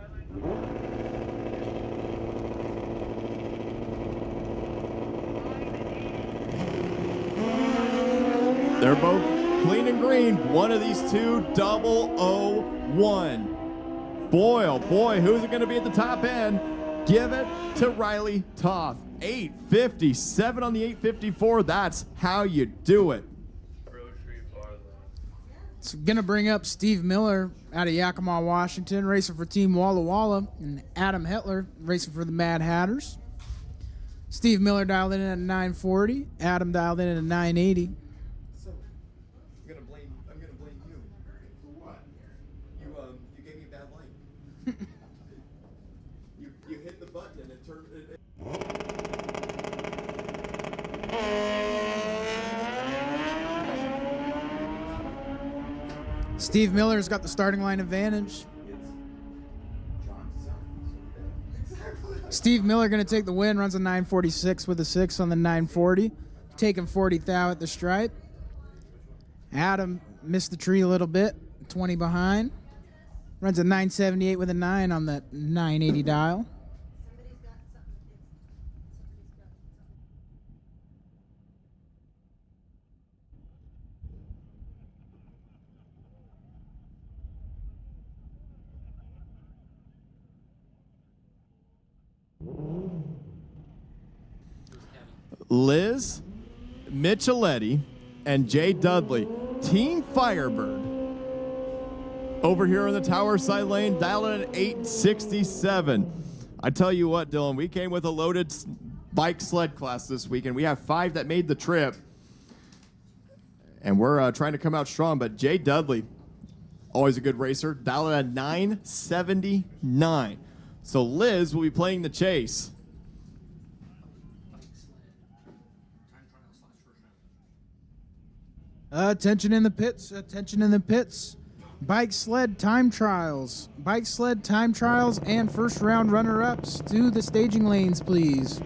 They're both clean and green. One of these two, 001. Boy, oh boy, who's it going to be at the top end? Give it to Riley Toth. 857 on the 854. That's how you do it. It's going to bring up Steve Miller out of Yakima, Washington, racing for Team Walla Walla, and Adam Hitler racing for the Mad Hatters. Steve Miller dialed in at 940. Adam dialed in at 980. I'm gonna blame you. For what? You gave me a bad light. you hit the button and it turned. Steve Miller's got the starting line advantage. Steve Miller going to take the win, runs a 9:46 with a 6 on the 940, taking 40 thou at the stripe. Adam missed the tree a little bit, 20 behind. Runs a 978 with a 9 on the 980 dial. Liz Micheletti and Jay Dudley, Team Firebird. Over here on the tower side lane, dialing at 867. I tell you what, Dylan, we came with a loaded bike sled class this week, and we have 5 that made the trip. And we're trying to come out strong, but Jay Dudley, always a good racer, dialing at 979. So Liz will be playing the chase. Attention in the pits, attention in the pits. Bike sled time trials. Bike sled time trials and first round runner-ups to the staging lanes, please.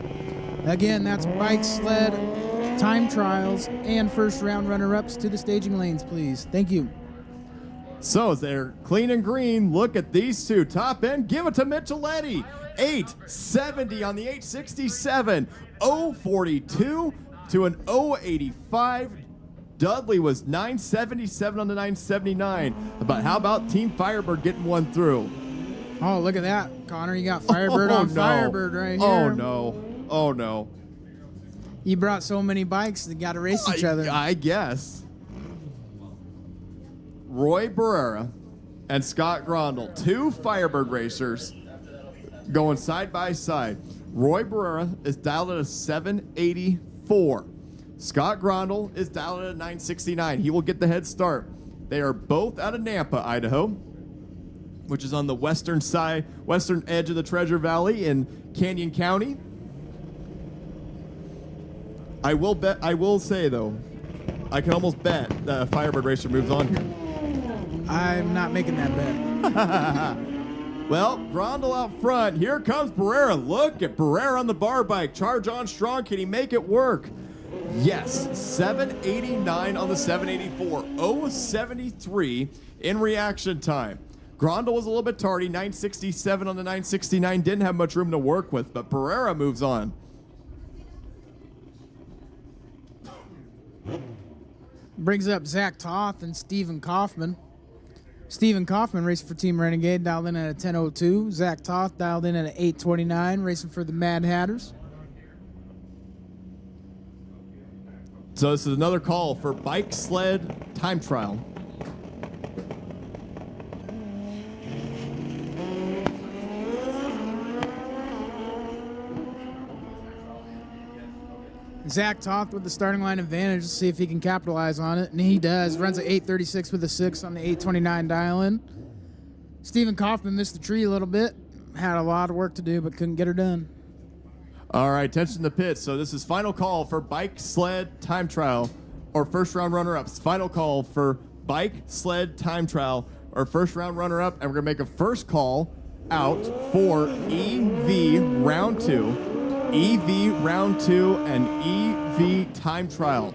Again, that's bike sled time trials and first round runner-ups to the staging lanes, please. Thank you. So as they're clean and green, look at these two. Top end, give it to Micheletti. 870 on the 867. 042 to an 085. Dudley was 977 on the 979. But how about Team Firebird getting one through? Oh, look at that, Connor. You got Firebird on no. Firebird right here. Oh, no. Oh, no. You brought so many bikes that got to race each other. I guess. Roy Barrera and Scott Grondel, 2 Firebird racers going side by side. Roy Barrera is dialed at a 784. Scott Grondel is dialed at a 969. He will get the head start. They are both out of Nampa, Idaho, which is on the western side, western edge of the Treasure Valley in Canyon County. I will say though, I can almost bet that a Firebird racer moves on here. I'm not making that bet. Well, Grondel out front. Here comes Barrera. Look at Barrera on the bar bike. Charge on strong. Can he make it work? Yes, 789 on the 784, 073 in reaction time. Grondel was a little bit tardy, 967 on the 969, didn't have much room to work with, but Barrera moves on. Brings up Zach Toth and Stephen Kaufman. Stephen Kaufman racing for Team Renegade, dialed in at a 10:02. Zach Toth dialed in at an 8:29, racing for the Mad Hatters. So this is another call for bike sled time trial. Zach Toth with the starting line advantage. Let's see if he can capitalize on it. And he does. Runs at 8:36 with a 6 on the 8:29 dial-in. Stephen Kaufman missed the tree a little bit. Had a lot of work to do, but couldn't get her done. All right, attention to the pits. So this is final call for bike sled time trial or first round runner-ups. Final call for bike sled time trial or first round runner-up. And we're going to make a first call out for EV round 2. EV round 2 and EV time trial.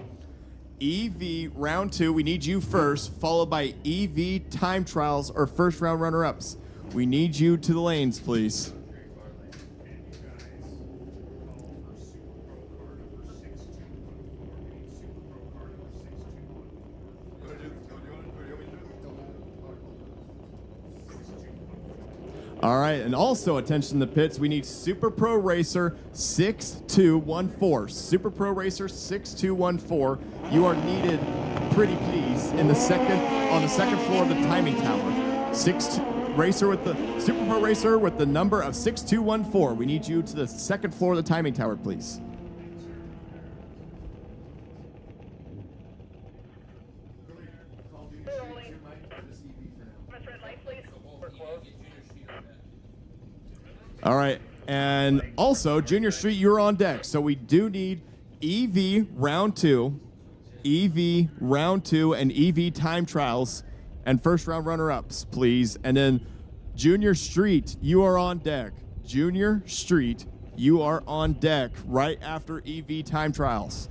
EV round 2, we need you first, followed by EV time trials or first round runner-ups. We need you to the lanes, please. All right, and also attention to the pits, we need Super Pro Racer 6214. Super Pro Racer 6214. You are needed, pretty please, on the second floor of the timing tower. Super Pro Racer with the number of 6214. We need you to the second floor of the timing tower, please. All right, and also, Junior Street, you're on deck. So we do need EV round 2, and EV time trials and first round runner-ups, please. And then Junior Street, you are on deck. Junior Street, you are on deck right after EV time trials.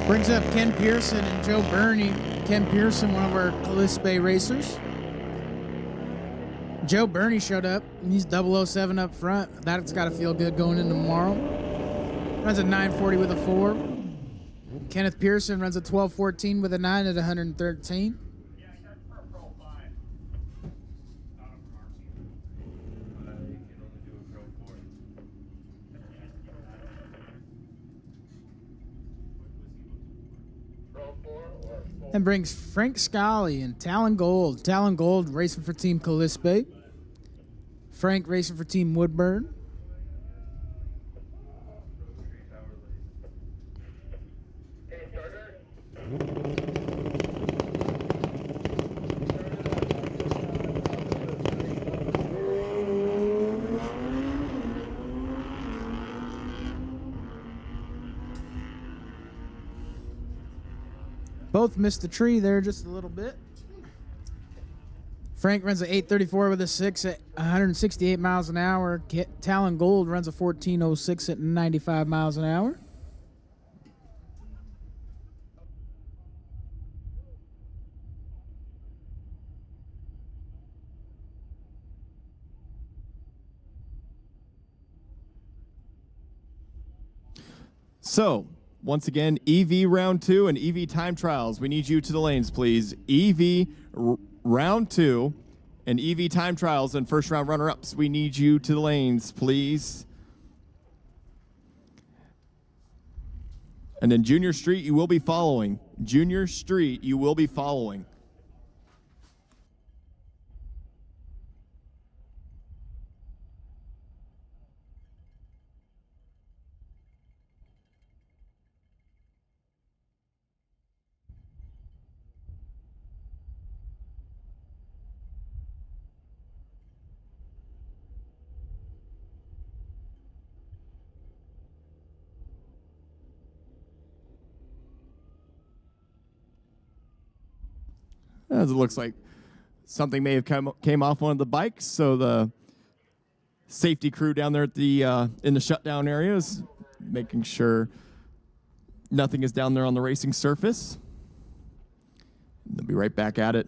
Brings up Ken Pearson and Joe Burney. Ken Pearson, one of our Callispe racers. Joe Burney showed up, and he's 007 up front. That's got to feel good going into tomorrow. Runs a 940 with a 4. Kenneth Pearson runs a 1214 with a 9 at 113. And brings Frank Scally and Talon Gold. Talon Gold racing for Team Callispe. Frank racing for Team Woodburn. Both missed the tree there just a little bit. Frank runs an 834 with a 6 at 168 miles an hour. Talon Gold runs a 1406 at 95 miles an hour. So, once again, EV round 2 and EV time trials. We need you to the lanes, please. EV round 2 and EV time trials and first round runner-ups. We need you to the lanes, please. And then Junior Street, you will be following. Junior Street, you will be following. As it looks like something may have came off one of the bikes, so the safety crew down there at the in the shutdown area is making sure nothing is down there on the racing surface. They'll be right back at it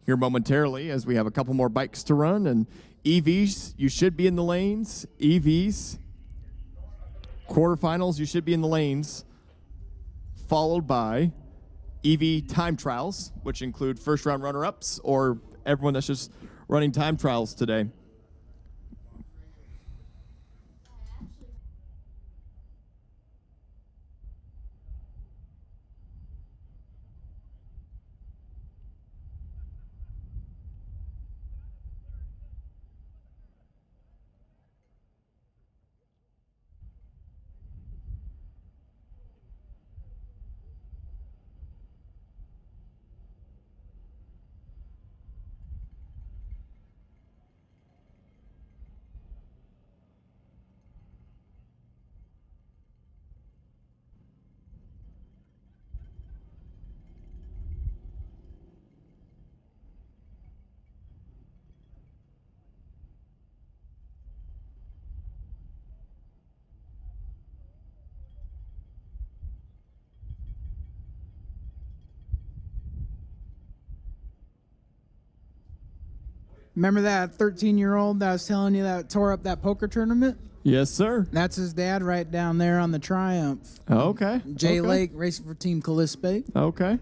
here momentarily as we have a couple more bikes to run. And EVs, you should be in the lanes. EVs, quarterfinals, you should be in the lanes, followed by EV time trials, which include first round runner-ups or everyone that's just running time trials today. Remember that 13-year-old that I was telling you that tore up that poker tournament? Yes, sir. That's his dad right down there on the Triumph. Okay. Jay okay. Lake racing for Team Callispe. Okay.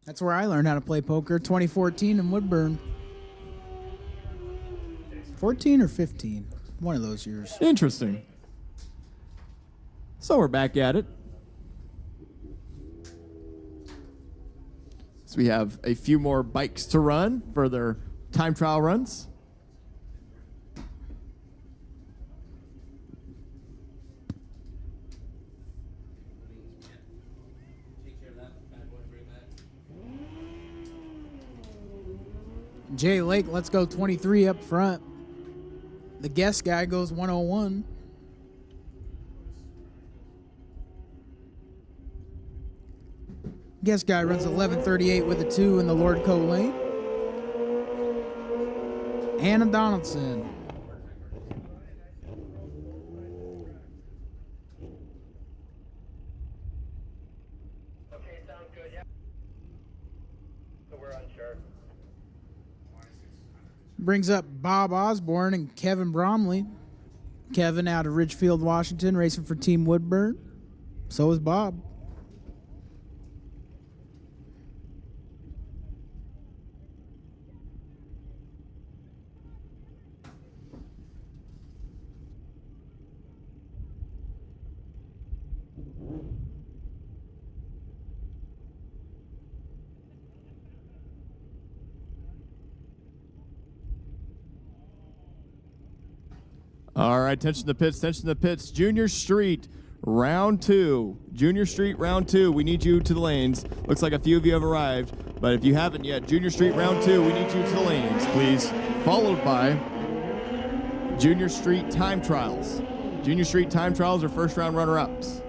That's where I learned how to play poker, 2014 in Woodburn. 14 or 15, one of those years. Interesting. So we're back at it. So we have a few more bikes to run for their time trial runs. Jay Lake, let's go 23 up front. The guest guy goes 101. Guest guy runs 11:38 with a 2 in the Lord Co lane. Anna Donaldson. Okay, sounds good. Yeah. So we're unsure. Brings up Bob Osborne and Kevin Bromley. Kevin out of Ridgefield, Washington, racing for Team Woodburn. So is Bob. All right, attention to the pits, attention to the pits. Junior Street, round 2. Junior Street, round 2. We need you to the lanes. Looks like a few of you have arrived, but if you haven't yet, Junior Street, round 2, we need you to the lanes, please. Followed by Junior Street time trials. Junior Street time trials are first round runner-ups.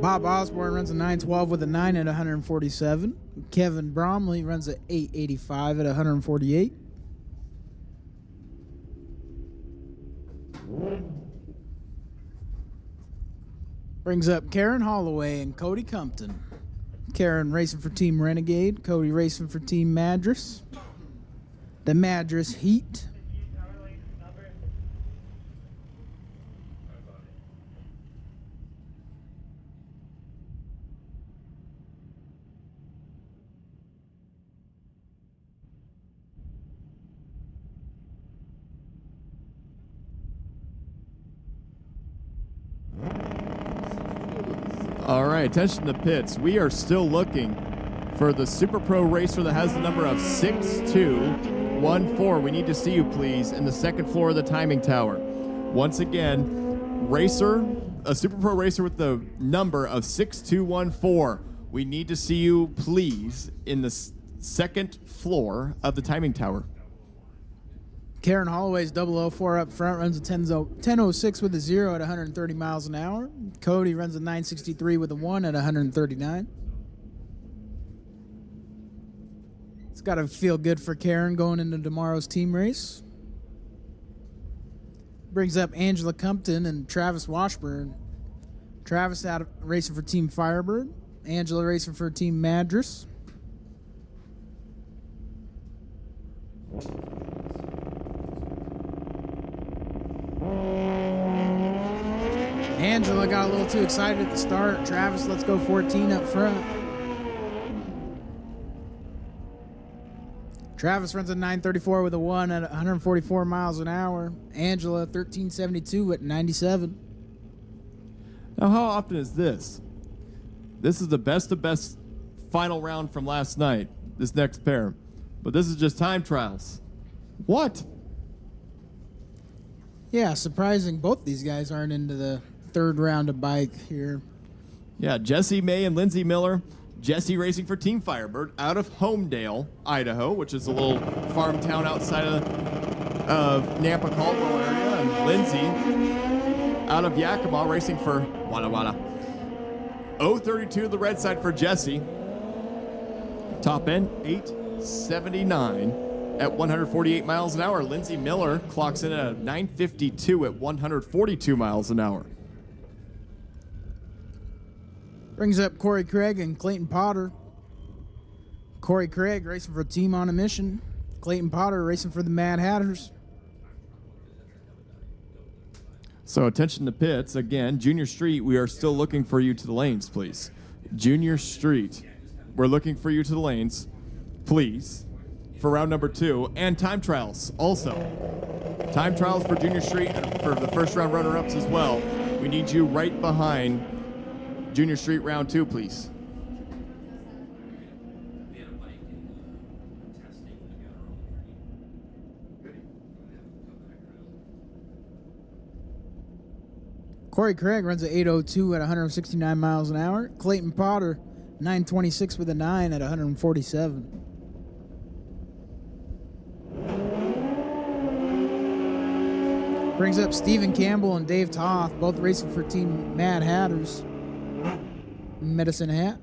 Bob Osborne runs a 9:12 with a 9 at 147. Kevin Bromley runs a 8:85 at 148. Brings up Karen Holloway and Cody Compton. Karen racing for Team Renegade. Cody racing for Team Madras. The Madras Heat. All right, attention to the pits. We are still looking for the Super Pro racer that has the number of 6214. We need to see you, please, in the second floor of the timing tower. Once again, racer, a Super Pro racer with the number of 6214. We need to see you, please, in the second floor of the timing tower. Karen Holloway's 004 up front, runs a 10:06 with a 0 at 130 miles an hour. Cody runs a 9:63 with a 1 at 139. It's got to feel good for Karen going into tomorrow's team race. Brings up Angela Compton and Travis Washburn. Travis out racing for Team Firebird. Angela racing for Team Madras. Angela got a little too excited at the start. Travis, let's go 14 up front. Travis runs a 9:34 with a 1 at 144 miles an hour. Angela 13:72 at 97. Now, how often is this? This is the best of best final round from last night, this next pair. But this is just time trials. What? Yeah, surprising both these guys aren't into the third round of bike here. Yeah, Jesse May and Lindsay Miller. Jesse racing for Team Firebird out of Homedale, Idaho, which is a little farm town outside of Nampa Caldwell area. And Lindsay out of Yakima racing for Walla Walla. 032 the red side for Jesse. Top end 879 at 148 miles an hour. Lindsay Miller clocks in at 952 at 142 miles an hour. Brings up Corey Craig and Clayton Potter. Corey Craig racing for Team on a Mission. Clayton Potter racing for the Mad Hatters. So attention to pits. Again, Junior Street, we are still looking for you to the lanes, please. Junior Street, we're looking for you to the lanes, please, for round number 2. And time trials also. Time trials for Junior Street and for the first round runner-ups as well. We need you right behind Junior Street round 2, please. Corey Craig runs at 8:02 at 169 miles an hour. Clayton Potter, 9:26 with a 9 at 147. Brings up Stephen Campbell and Dave Toth, both racing for Team Mad Hatters. Medicine Hat.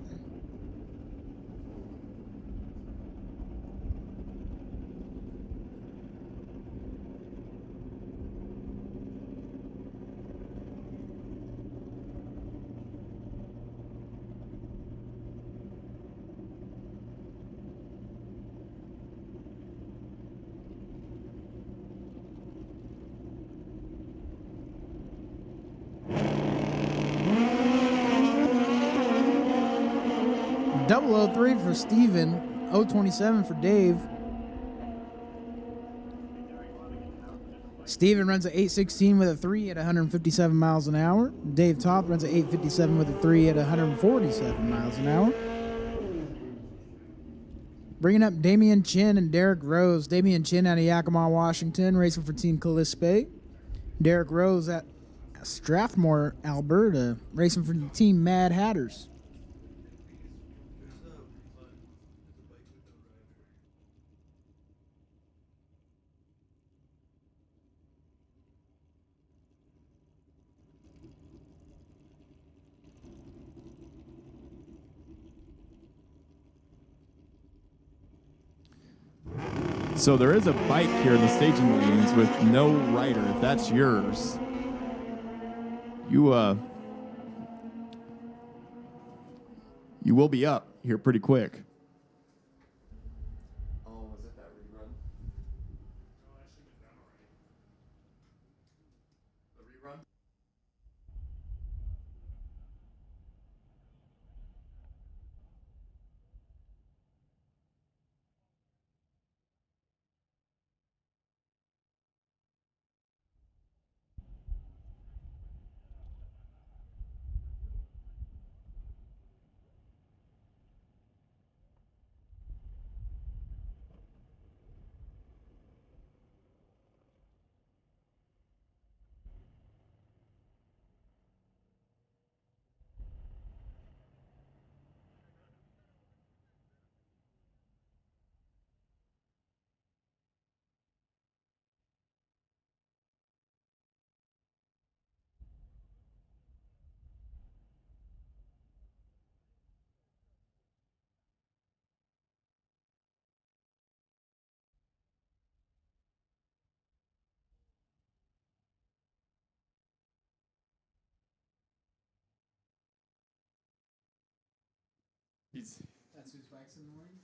Double 03 for Steven, 027 for Dave. Steven runs at 8:16 with a 3 at 157 miles an hour. Dave Toth runs at 8:57 with a 3 at 147 miles an hour. Bringing up Damian Chin and Derek Rose. Damian Chin out of Yakima, Washington, racing for Team Callispe. Derek Rose at Strathmore, Alberta, racing for Team Mad Hatters. So there is a bike here in the staging lanes with no rider. If that's yours, you will be up here pretty quick. Oh, was it that rerun? The rerun? That's who's bikes in the morning?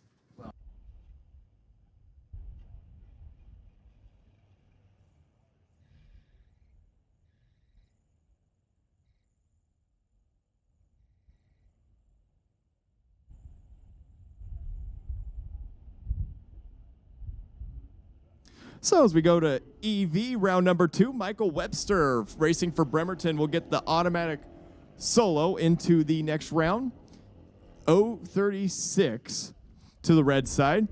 So as we go to EV round number 2, Michael Webster racing for Bremerton will get the automatic solo into the next round. 036 to the red side.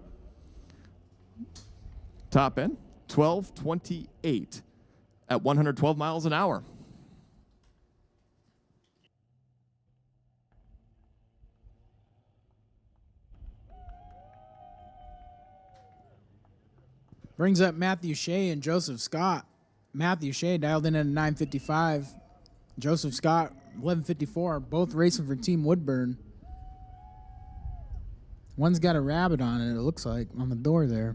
Top end, 12:28 at 112 miles an hour. Brings up Matthew Shea and Joseph Scott. Matthew Shea dialed in at 9:55. Joseph Scott, 11:54. Both racing for Team Woodburn. One's got a rabbit on it, it looks like, on the door there.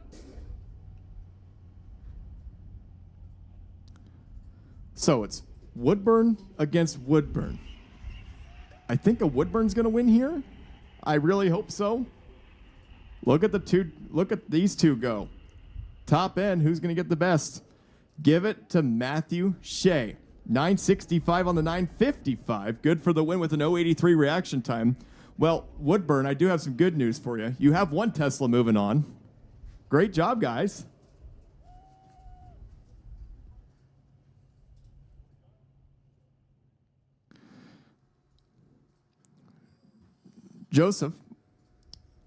So it's Woodburn against Woodburn. I think a Woodburn's going to win here. I really hope so. Look at these two go. Top end, who's going to get the best? Give it to Matthew Shea. 965 on the 955. Good for the win with an 083 reaction time. Well, Woodburn, I do have some good news for you. You have one Tesla moving on. Great job, guys. Joseph,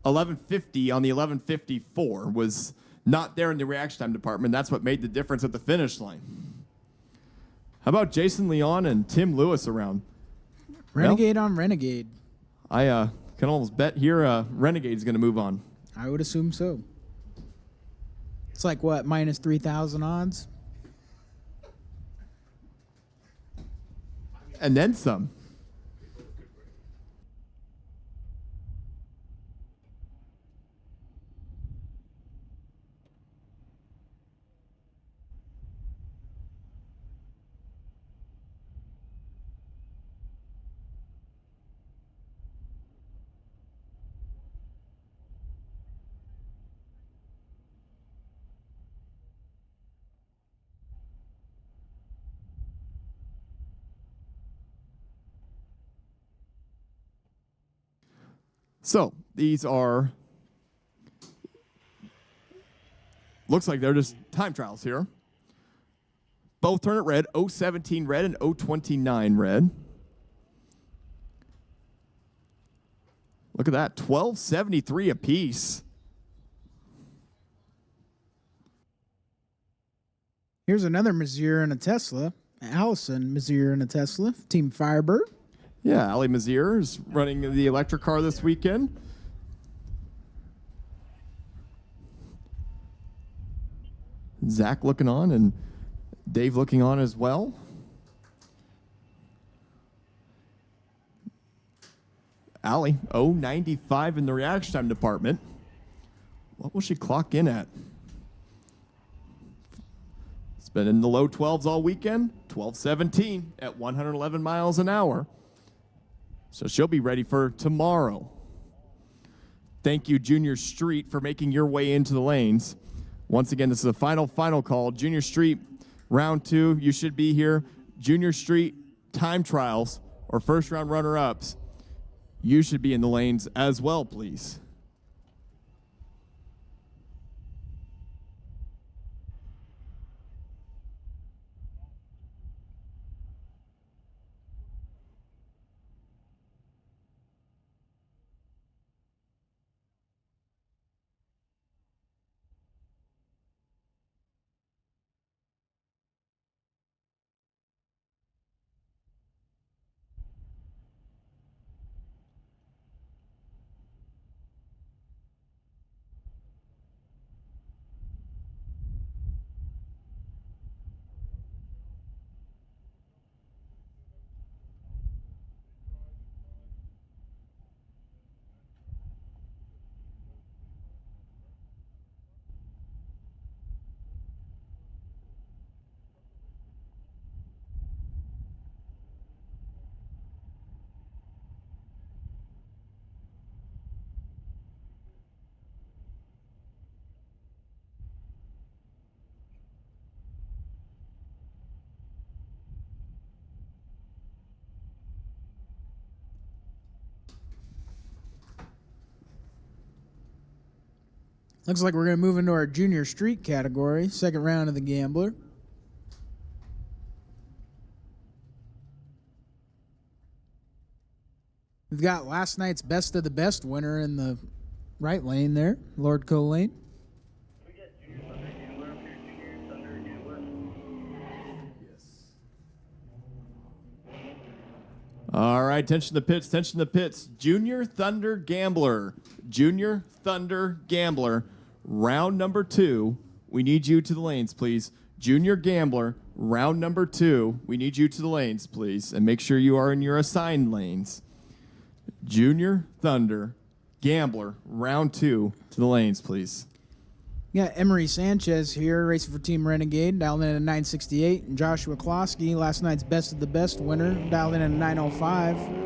11:50 on the 11:54 was not there in the reaction time department. That's what made the difference at the finish line. How about Jason Leon and Tim Lewis around? Renegade on Renegade. I can almost bet here Renegade's going to move on. I would assume so. It's like what, minus 3,000 odds? And then some. So these are, looks like they're just time trials here. Both turn it red, 017 red and 029 red. Look at that, 1273 apiece. Here's another Mazier and a Tesla. Allison Mazier and a Tesla, Team Firebird. Yeah, Ali Mazier is running the electric car this weekend. Zach looking on and Dave looking on as well. Ali, 095 in the reaction time department. What will she clock in at? It's been in the low 12s all weekend. 12:17 at 111 miles an hour. So she'll be ready for tomorrow. Thank you, Junior Street, for making your way into the lanes. Once again, this is a final call. Junior Street, round 2. You should be here. Junior Street time trials or first round runner-ups. You should be in the lanes as well, please. Looks like we're going to move into our Junior Street category, second round of the Gambler. We've got last night's best of the best winner in the right lane there, Lord Co-Lane. All right, attention to the pits, attention to the pits. Junior Thunder Gambler. Junior Thunder Gambler. Round number 2. We need you to the lanes, please. Junior Gambler. Round number 2. We need you to the lanes, please. And make sure you are in your assigned lanes. Junior Thunder Gambler. Round 2 to the lanes, please. We got Emery Sanchez here, racing for Team Renegade, dialed in at 968. And Joshua Klosky, last night's best of the best winner, dialed in at 905.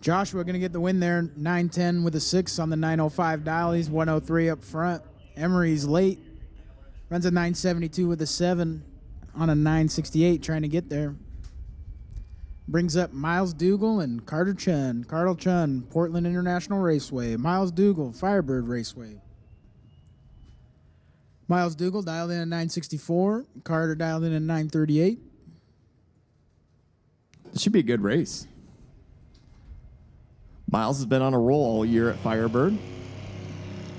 Joshua going to get the win there, 910 with a 6 on the 905 dial. He's 103 up front. Emery's late, runs a 972 with a 7 on a 968, trying to get there. Brings up Miles Dougal and Carter Chun. Carter Chun, Portland International Raceway. Miles Dougal, Firebird Raceway. Miles Dougal dialed in at 964. Carter dialed in at 938. This should be a good race. Miles has been on a roll all year at Firebird.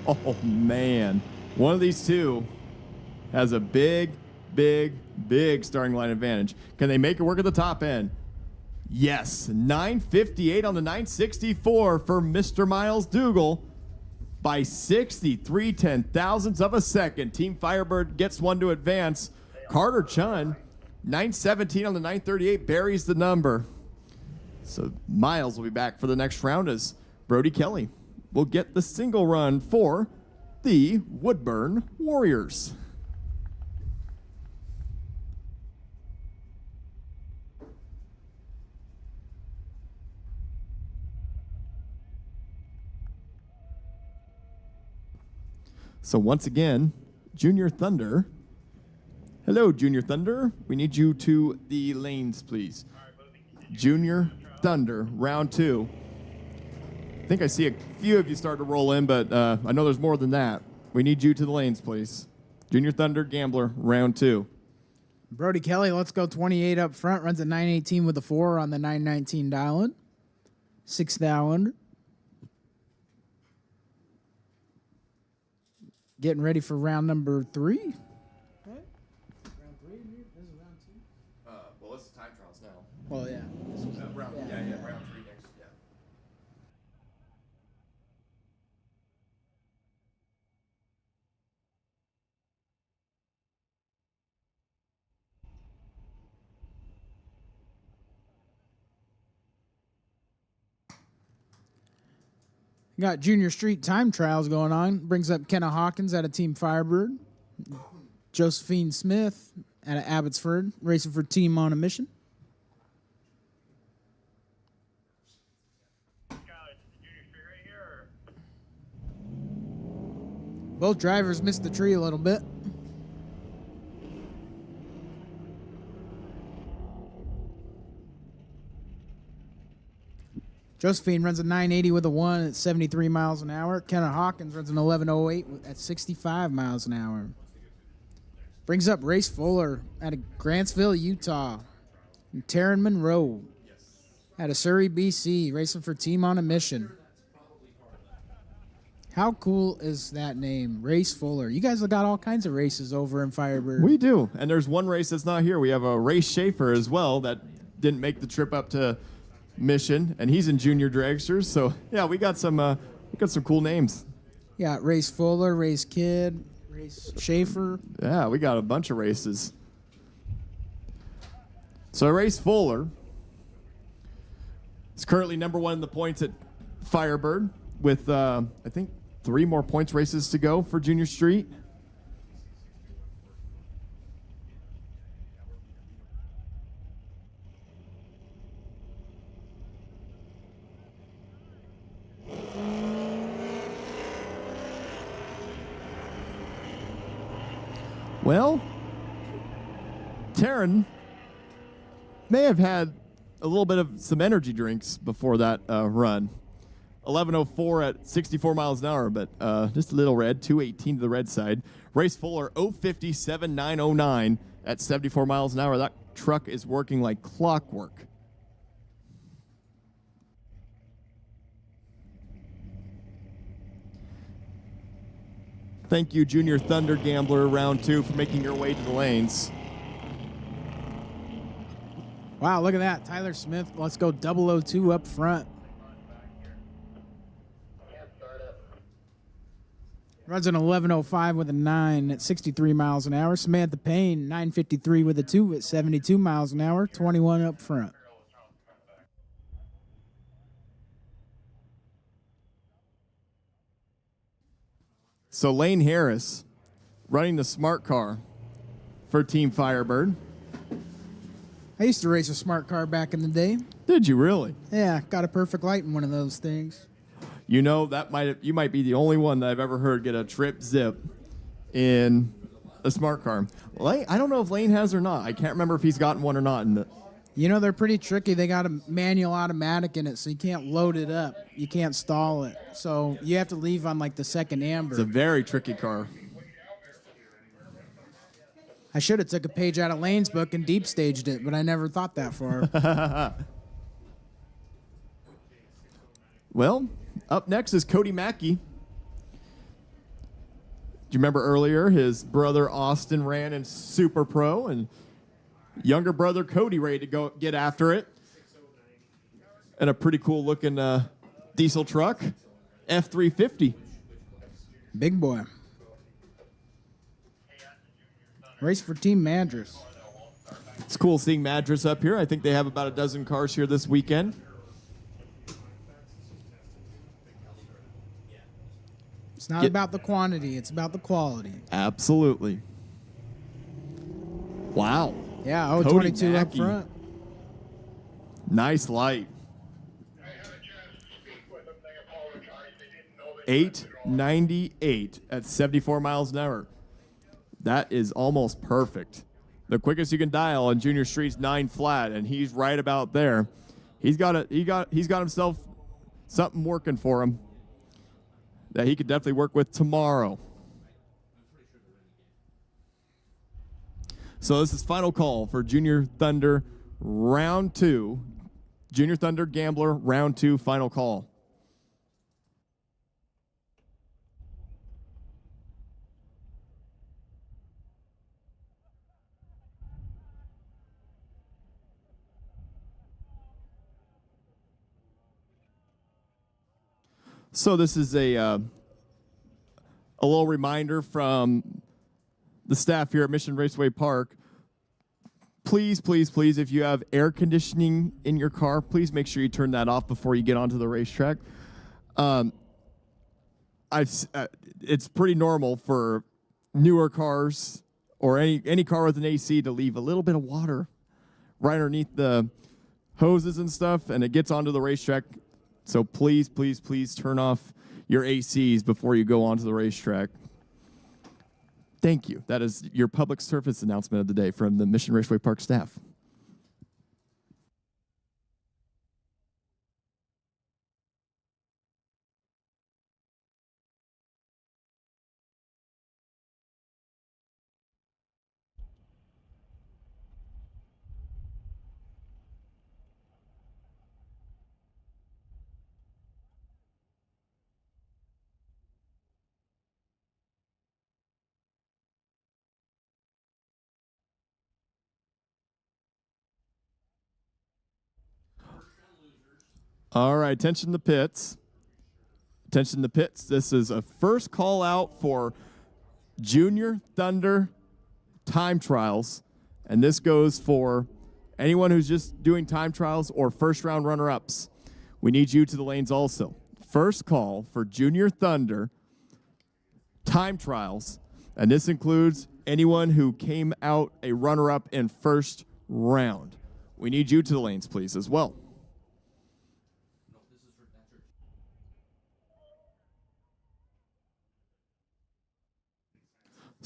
Oh, man. One of these two has a big starting line advantage. Can they make it work at the top end? Yes. 958 on the 964 for Mr. Miles Dougal by 63 10,000ths of a second. Team Firebird gets one to advance. Carter Chun, 917 on the 938, buries the number. So Miles will be back for the next round as Brody Kelly will get the single run for the Woodburn Warriors. So once again, Junior Thunder. Hello, Junior Thunder. We need you to the lanes, please. Junior Thunder, round 2. I think I see a few of you start to roll in, but I know there's more than that. We need you to the lanes, please. Junior Thunder, Gambler, round 2. Brody Kelly, let's go 28 up front. Runs at 918 with a 4 on the 919 dial-in. 6th thou under. Getting ready for round number 3. Well, this is time trials now. Well, yeah. Round 3 next. Yeah. Got Junior Street time trials going on. Brings up Kenna Hawkins out of Team Firebird. Josephine Smith out of Abbotsford, racing for Team On a Mission. Both drivers missed the tree a little bit. Josephine runs a 980 with a 1 at 73 miles an hour. Kenna Hawkins runs an 1108 at 65 miles an hour. Brings up Race Fuller out of Grantsville, Utah. And Taryn Monroe out of Surrey, BC, racing for Team On a Mission. How cool is that name, Race Fuller? You guys have got all kinds of races over in Firebird. We do. And there's one race that's not here. We have a Ray Schaefer as well that didn't make the trip up to Mission, and he's in Junior Dragsters. So, yeah, we got some cool names. Yeah, Race Fuller, Race Kidd, Race Schaefer. Yeah, we got a bunch of races. So Race Fuller is currently number 1 in the points at Firebird with, I think, 3 more points races to go for Junior Street. Well, Taryn may have had a little bit of some energy drinks before that run. 11:04 at 64 miles an hour, but just a little red. 2:18 to the red side. Race Fuller 0:57.909 at 74 miles an hour. That truck is working like clockwork. Thank you, Junior Thunder Gambler, round 2, for making your way to the lanes. Wow, look at that. Tyler Smith, let's go 002 up front. Runs an 11:05 with a 9 at 63 miles an hour. Samantha Payne, 9:53 with a 2 at 72 miles an hour. 21 up front. So Lane Harris running the smart car for Team Firebird. I used to race a smart car back in the day. Did you really? Yeah, got a perfect light in one of those things. You know, you might be the only one that I've ever heard get a trip zip in a smart car. Lane, I don't know if Lane has or not. I can't remember if he's gotten one or not. You know, they're pretty tricky. They got a manual automatic in it, so you can't load it up. You can't stall it. So you have to leave on, like, the second amber. It's a very tricky car. I should have took a page out of Lane's book and deep staged it, but I never thought that far. Well, up next is Cody Mackey. Do you remember earlier his brother Austin ran in Super Pro, and younger brother Cody ready to go get after it? And a pretty cool looking diesel truck, F350. Big boy. Race for Team Madras. It's cool seeing Madras up here. I think they have about a dozen cars here this weekend. It's not about the quantity, it's about the quality. Absolutely. Wow. Yeah, Cody 22 up Mackey. front. Nice light. 898 at 74 miles an hour. That is almost perfect. The quickest you can dial on Junior Street's 9 flat, and he's right about there. He's got himself something working for him that he could definitely work with tomorrow. So this is final call for Junior Thunder round 2. Junior Thunder Gambler round 2 final call. So this is a little reminder from the staff here at Mission Raceway Park. Please, please, please, if you have air conditioning in your car, please make sure you turn that off before you get onto the racetrack. It's pretty normal for newer cars or any car with an AC to leave a little bit of water right underneath the hoses and stuff, and it gets onto the racetrack. So please, please, please turn off your ACs before you go onto the racetrack. Thank you. That is your public service announcement of the day from the Mission Raceway Park staff. All right, attention to the pits. Attention to the pits. This is a first call out for Junior Thunder time trials, and this goes for anyone who's just doing time trials or first round runner-ups. We need you to the lanes also. First call for Junior Thunder time trials, and this includes anyone who came out a runner-up in first round. We need you to the lanes, please, as well.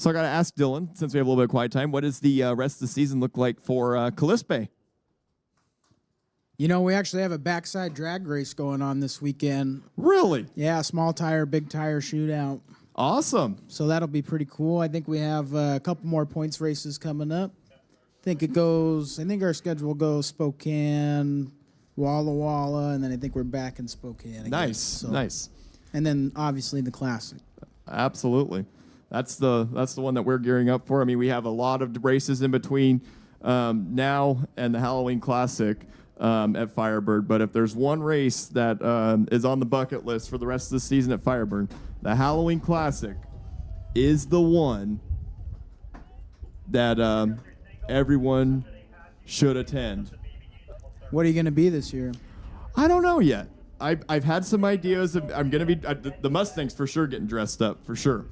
So I got to ask Dylan, since we have a little bit of quiet time, what does the rest of the season look like for Calispe? You know, we actually have a backside drag race going on this weekend. Really? Yeah, small tire, big tire shootout. Awesome. So that'll be pretty cool. I think we have a couple more points races coming up. I think our schedule goes Spokane, Walla Walla, and then I think we're back in Spokane again. Nice, nice. And then obviously the Classic. Absolutely. That's the one that we're gearing up for. I mean, we have a lot of races in between now and the Halloween Classic at Firebird. But if there's one race that is on the bucket list for the rest of the season at Firebird, the Halloween Classic is the one that everyone should attend. What are you going to be this year? I don't know yet. I've had some ideas. I'm going to be the Mustangs for sure getting dressed up for sure.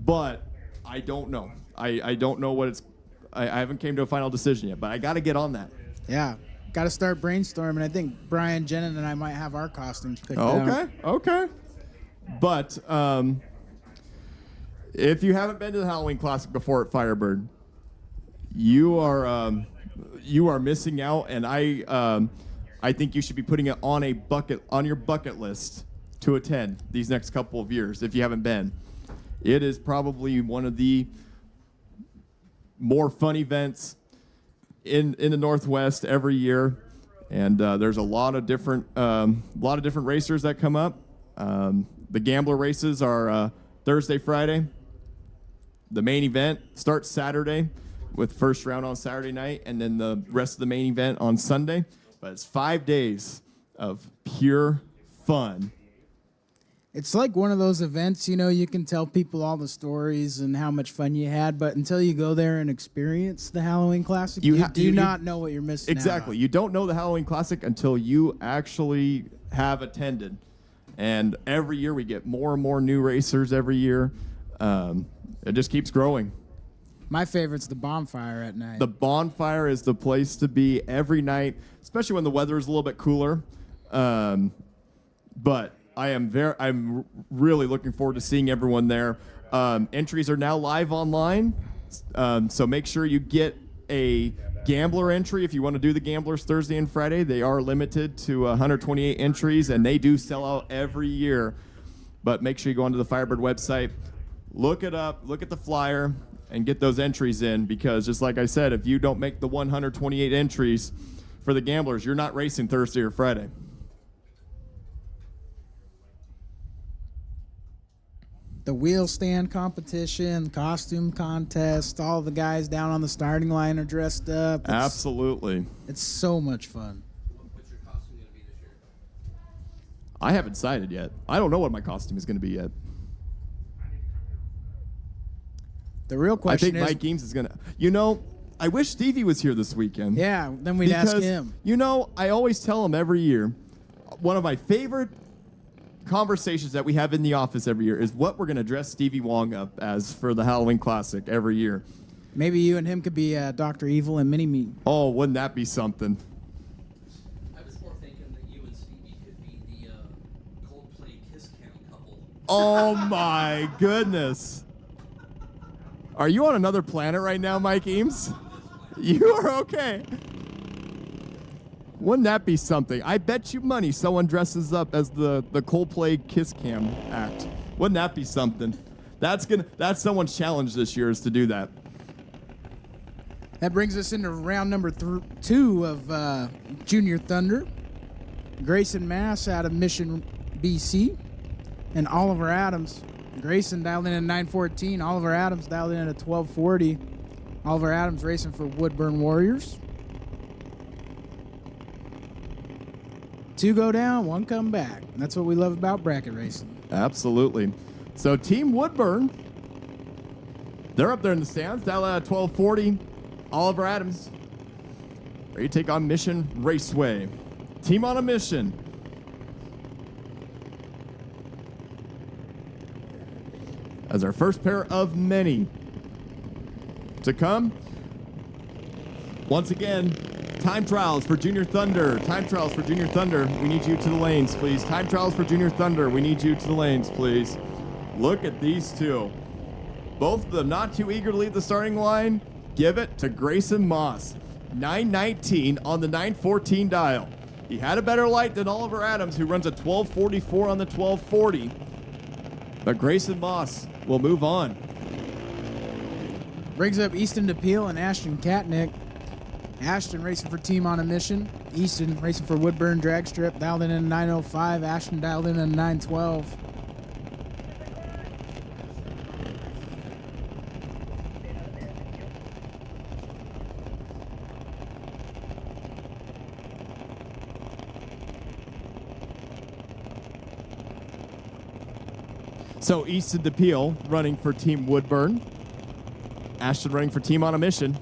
But I don't know. I don't know what it's. I haven't came to a final decision yet, but I got to get on that. Yeah, got to start brainstorming. I think Brian, Jennen, and I might have our costumes picked out. Okay. But if you haven't been to the Halloween Classic before at Firebird, you are missing out, and I think you should be putting it on your bucket list to attend these next couple of years if you haven't been. It is probably one of the more fun events in the Northwest every year, and there's a lot of different racers that come up. The gambler races are Thursday, Friday. The main event starts Saturday with first round on Saturday night, and then the rest of the main event on Sunday. But it's 5 days of pure fun. It's like one of those events, you know, you can tell people all the stories and how much fun you had, but until you go there and experience the Halloween Classic, you do not know what you're missing Exactly. out on. You don't know the Halloween Classic until you actually have attended. And every year we get more and more new racers every year. It just keeps growing. My favorite's the bonfire at night. The bonfire is the place to be every night, especially when the weather is a little bit cooler. But I'm really looking forward to seeing everyone there. Entries are now live online, so make sure you get a gambler entry if you want to do the gamblers Thursday and Friday. They are limited to 128 entries, and they do sell out every year. But make sure you go onto the Firebird website, look it up, look at the flyer, and get those entries in, because just like I said, if you don't make the 128 entries for the gamblers, you're not racing Thursday or Friday. The wheel stand competition, costume contest, all the guys down on the starting line are dressed up. Absolutely. It's so much fun. What's your costume going to be this year? I haven't decided yet. I don't know what my costume is going to be yet. The real I question think is... Mike Eames is going to... You know, I wish Stevie was here this weekend. Yeah, then we'd ask him. You know, I always tell him every year, one of my favorite conversations that we have in the office every year is what we're going to dress Stevie Wong up as for the Halloween Classic every year. Maybe you and him could be Dr. Evil and Mini-Me. Oh, wouldn't that be something? I was more thinking that you and Stevie could be the Coldplay Kiss Cam couple. Oh, my goodness. Are you on another planet right now, Mike Eames? You are okay. Wouldn't that be something? I bet you money someone dresses up as the Coldplay Kiss Cam act. Wouldn't that be something? That's someone's challenge this year, is to do that. That brings us into round number 2 of Junior Thunder. Grayson Mass out of Mission, BC, and Oliver Adams. Grayson dialed in at 9:14. Oliver Adams dialed in at 12:40. Oliver Adams racing for Woodburn Warriors. 2 go down, 1 come back. That's what we love about bracket racing. Absolutely. So Team Woodburn, they're up there in the stands. Dialed in at 12:40. Oliver Adams ready to take on Mission Raceway. Team on a mission. As our first pair of many to come. Once again, time trials for Junior Thunder. Time trials for Junior Thunder. We need you to the lanes, please. Time trials for Junior Thunder. We need you to the lanes, please. Look at these two. Both of them not too eager to leave the starting line. Give it to Grayson Moss. 9:19 on the 9:14 dial. He had a better light than Oliver Adams, who runs a 12:44 on the 12:40. But Grayson Moss will move on. Brings up Easton DePeel and Ashton Katnick. Ashton racing for Team on a Mission. Easton racing for Woodburn Drag Strip. Dialed in at 9:05. Ashton dialed in at 9:12. So Easton DePeel running for Team Woodburn. Ashton running for Team on a Mission.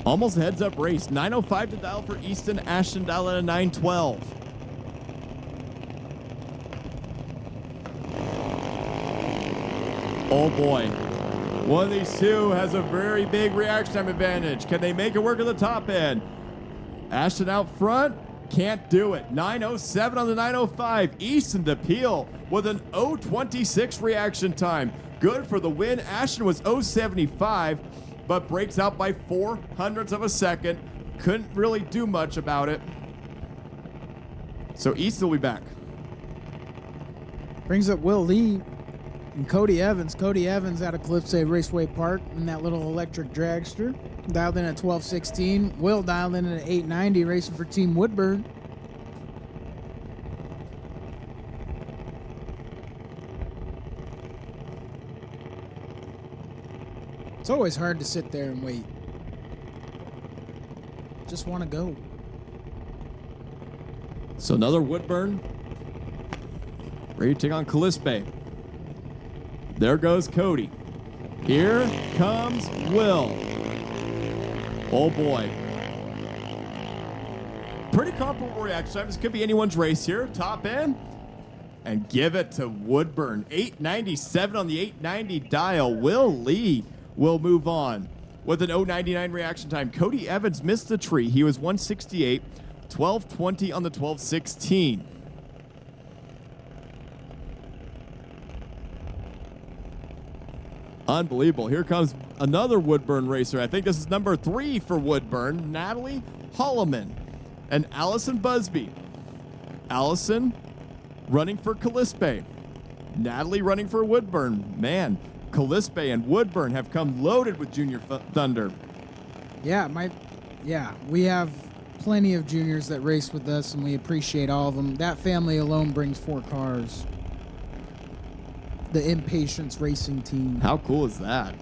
Almost a heads-up race. 9:05 to dial for Easton. Ashton dial at a 9:12. Oh boy. One of these two has a very big reaction time advantage. Can they make it work at the top end? Ashton out front. Can't do it. 9:07 on the 9:05. Easton DePeel with an 0:26 reaction time. Good for the win. Ashton was 0:75, but breaks out by 0.04 of a second. Couldn't really do much about it. So Easton will be back. Brings up Will Lee and Cody Evans. Cody Evans out of Calypso Raceway Park in that little electric dragster. Dialed in at 12:16. Will dialed in at 8:90, racing for Team Woodburn. It's always hard to sit there and wait. Just want to go. So another Woodburn. Ready to take on Calypso. There goes Cody. Here comes Will. Oh boy. Pretty comparable reaction time. This could be anyone's race here. Top end. And give it to Woodburn. 897 on the 890 dial. Will Lee will move on with an 099 reaction time. Cody Evans missed the tree. He was 168. 1220 on the 1216. Unbelievable. Here comes another Woodburn racer. I think this is number 3 for Woodburn. Natalie Holloman and Allison Busby. Allison running for Calypso. Natalie running for Woodburn. Man, Calypso and Woodburn have come loaded with Junior Thunder. Yeah, we have plenty of juniors that race with us, and we appreciate all of them. That family alone brings 4 cars. The Impatience Racing Team. How cool is that?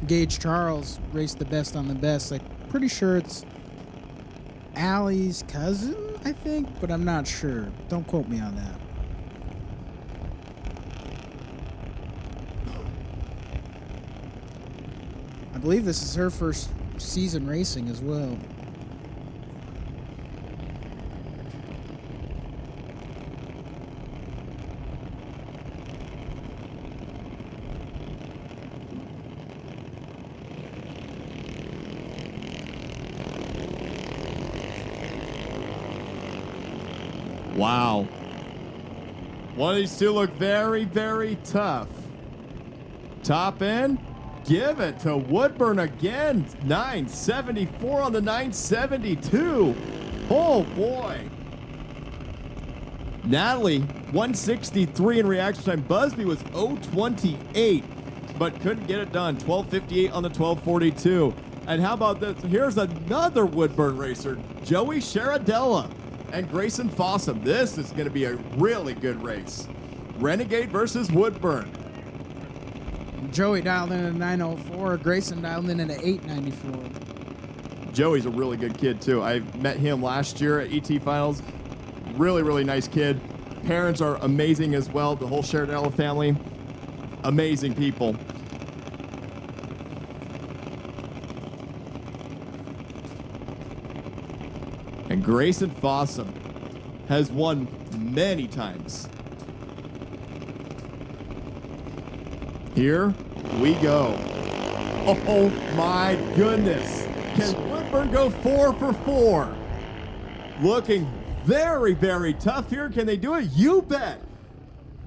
Gage Charles raced the best on the best. I'm pretty sure it's Allie's cousin, I think, but I'm not sure. Don't quote me on that. I believe this is her first season racing as well. Wow. One of these two look very, very tough. Top end, give it to Woodburn again. 974 on the 972. Oh boy. Natalie, 163 in reaction time. Busby was 028, but couldn't get it done. 1258 on the 1242. And how about this? Here's another Woodburn racer, Joey Sharadella and Grayson Fossum. This is going to be a really good race. Renegade versus Woodburn. Joey dialed in at 904. Grayson dialed in at 894. Joey's a really good kid, too. I met him last year at ET Finals. Really, really nice kid. Parents are amazing as well. The whole Sharadella family, amazing people. And Grayson Fossum has won many times. Here we go. Oh my goodness. Can Woodburn go 4 for 4? Looking very, very tough here. Can they do it? You bet.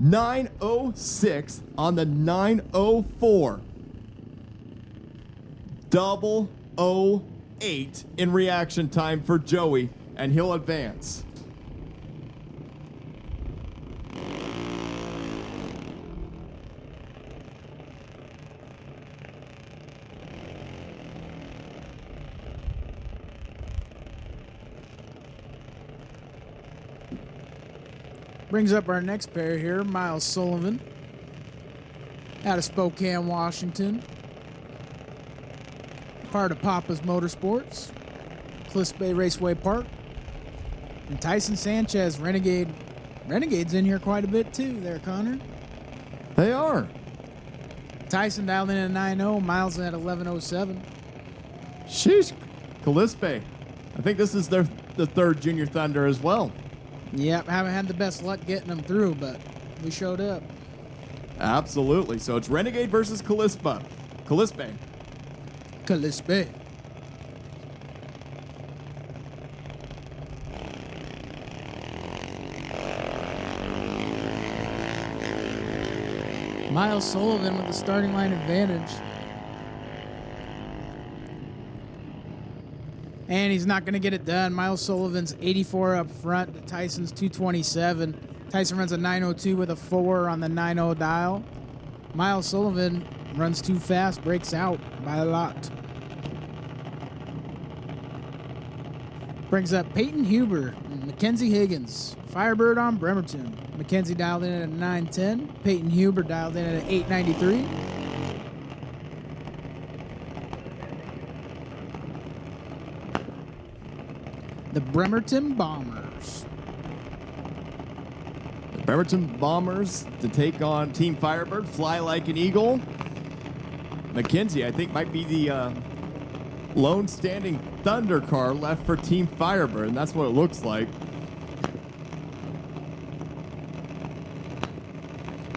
906 on the 904. 008 in reaction time for Joey, and he'll advance. Brings up our next pair here, Miles Sullivan out of Spokane, Washington. Part of Papa's Motorsports, Calypso Raceway Park. And Tyson Sanchez, Renegade. Renegade's in here quite a bit too there, Connor. They are. Tyson dialed in at 9-0, Miles at 11:07. Sheesh. Calypso. I think this is the third Junior Thunder as well. Yep, haven't had the best luck getting them through, but we showed up. Absolutely. So it's Renegade versus Calypso. Calypso. Miles Sullivan with the starting line advantage. And he's not going to get it done. Miles Sullivan's 84 up front to Tyson's 227. Tyson runs a 902 with a 4 on the 90 dial. Miles Sullivan runs too fast, breaks out by a lot. Brings up Peyton Huber and Mackenzie Higgins. Firebird on Bremerton. Mackenzie dialed in at a 910. Peyton Huber dialed in at an 893. The Bremerton Bombers. The Bremerton Bombers to take on Team Firebird. Fly like an eagle. Mackenzie, I think, might be the lone standing Thunder car left for Team Firebird, and that's what it looks like.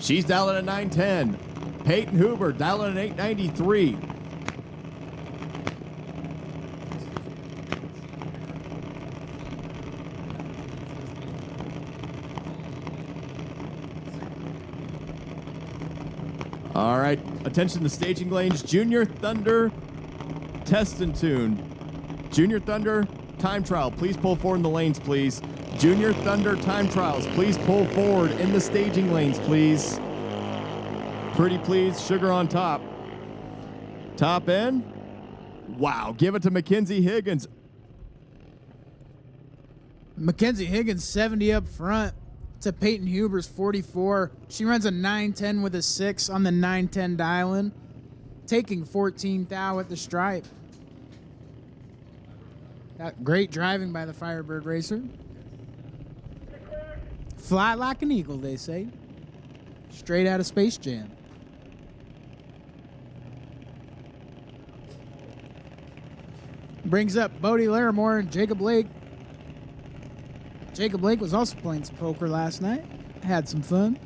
She's dialing at 910. Peyton Huber dialing at 893. All right, attention to staging lanes. Junior Thunder, test and tune. Junior Thunder, time trial. Please pull forward in the lanes, please. Junior Thunder time trials. Please pull forward in the staging lanes, please. Pretty please, sugar on top. Top end. Wow, give it to Mackenzie Higgins. Mackenzie Higgins 70 up front to Peyton Huber's 44. She runs a 910 with a 6 on the 910 dial-in, taking 14 thou at the stripe. Great driving by the Firebird racer. Fly like an eagle, they say. Straight out of Space Jam. Brings up Bodie Larimore and Jacob Blake. Jacob Blake was also playing some poker last night. Had some fun.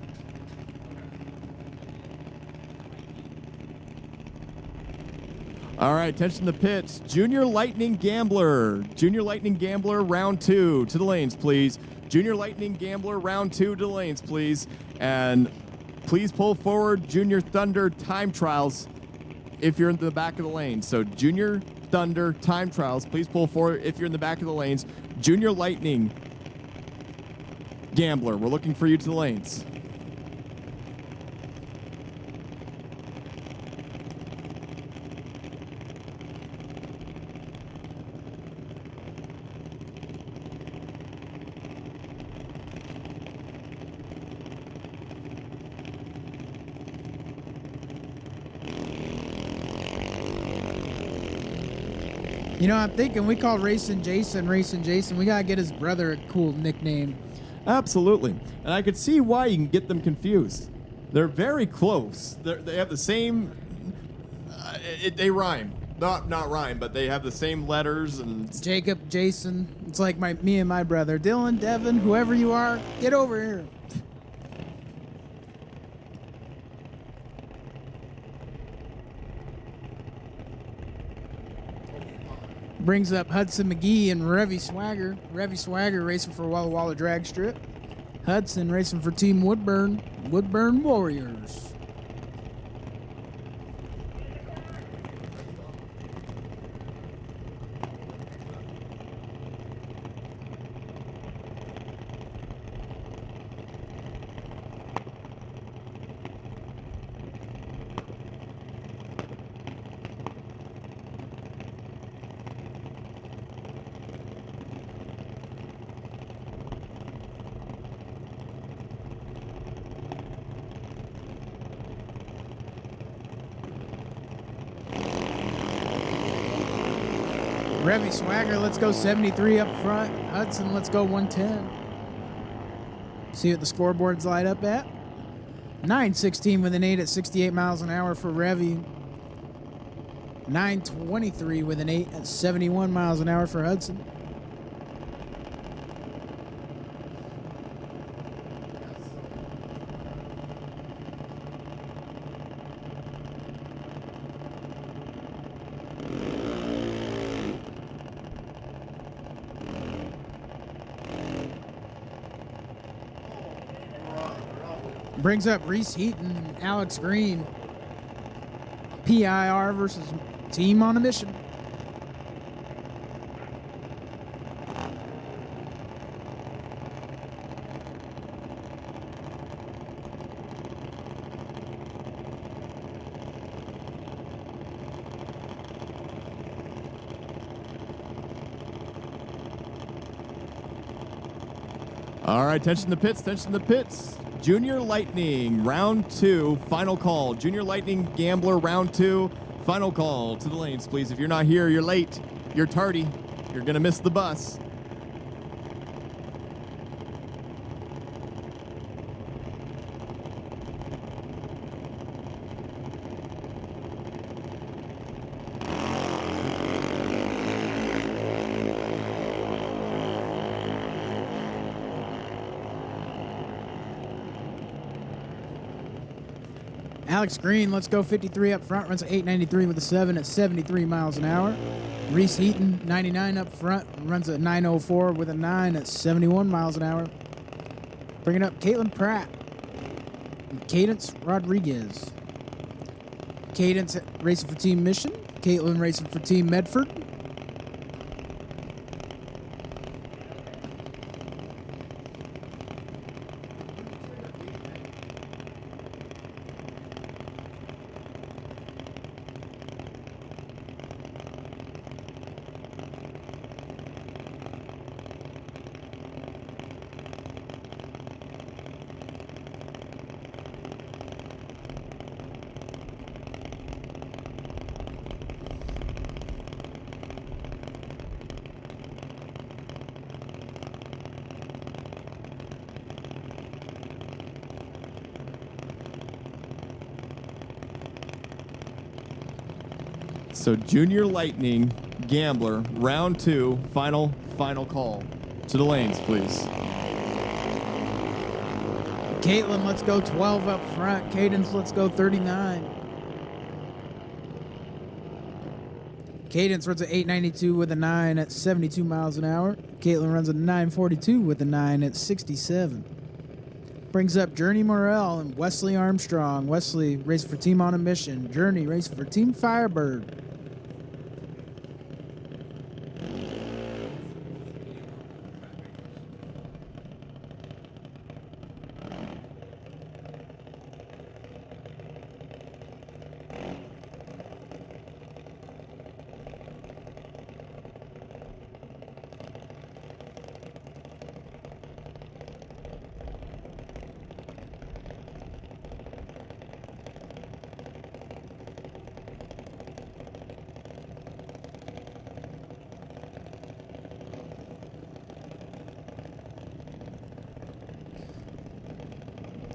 All right, attention to the pits. Junior Lightning Gambler. Junior Lightning Gambler, round 2. To the lanes, please. Junior Lightning Gambler, round 2 to the lanes, please. And please pull forward Junior Thunder time trials if you're in the back of the lane. So Junior Thunder time trials, please pull forward if you're in the back of the lanes. Junior Lightning Gambler, we're looking for you to the lanes. You know, I'm thinking we call Racing Jason. We gotta get his brother a cool nickname. Absolutely. And I could see why you can get them confused. They're very close. They have the same, they rhyme. Not rhyme, but they have the same letters. And Jacob, Jason. It's like me and my brother. Dylan, Devin, whoever you are, get over here. Brings up Hudson McGee and Revy Swagger. Revy Swagger racing for Walla Walla Drag Strip. Hudson racing for Team Woodburn. Woodburn Warriors. Revy Swagger, let's go 73 up front. Hudson, let's go 110. See what the scoreboards light up at. 916 with an 8 at 68 miles an hour for Revy. 923 with an 8 at 71 miles an hour for Hudson. Brings up Reese Heaton and Alex Green. PIR versus Team on a Mission. All right, attention to the pits, attention to the pits. Junior Lightning, round 2, final call. Junior Lightning Gambler, round 2, final call. To the lanes, please. If you're not here, you're late, you're tardy, you're gonna miss the bus. Alex Green, let's go 53 up front, runs at 893 with a 7 at 73 miles an hour. Reese Heaton, 99 up front, runs at 904 with a 9 at 71 miles an hour. Bringing up Caitlin Pratt and Cadence Rodriguez. Cadence racing for Team Mission, Caitlin racing for Team Medford. So Junior Lightning Gambler, round 2, final call. To the lanes, please. Caitlin, let's go 12 up front. Cadence, let's go 39. Cadence runs at 892 with a 9 at 72 miles an hour. Caitlin runs at 942 with a 9 at 67. Brings up Journey Morrell and Wesley Armstrong. Wesley racing for Team on a Mission. Journey racing for Team Firebird.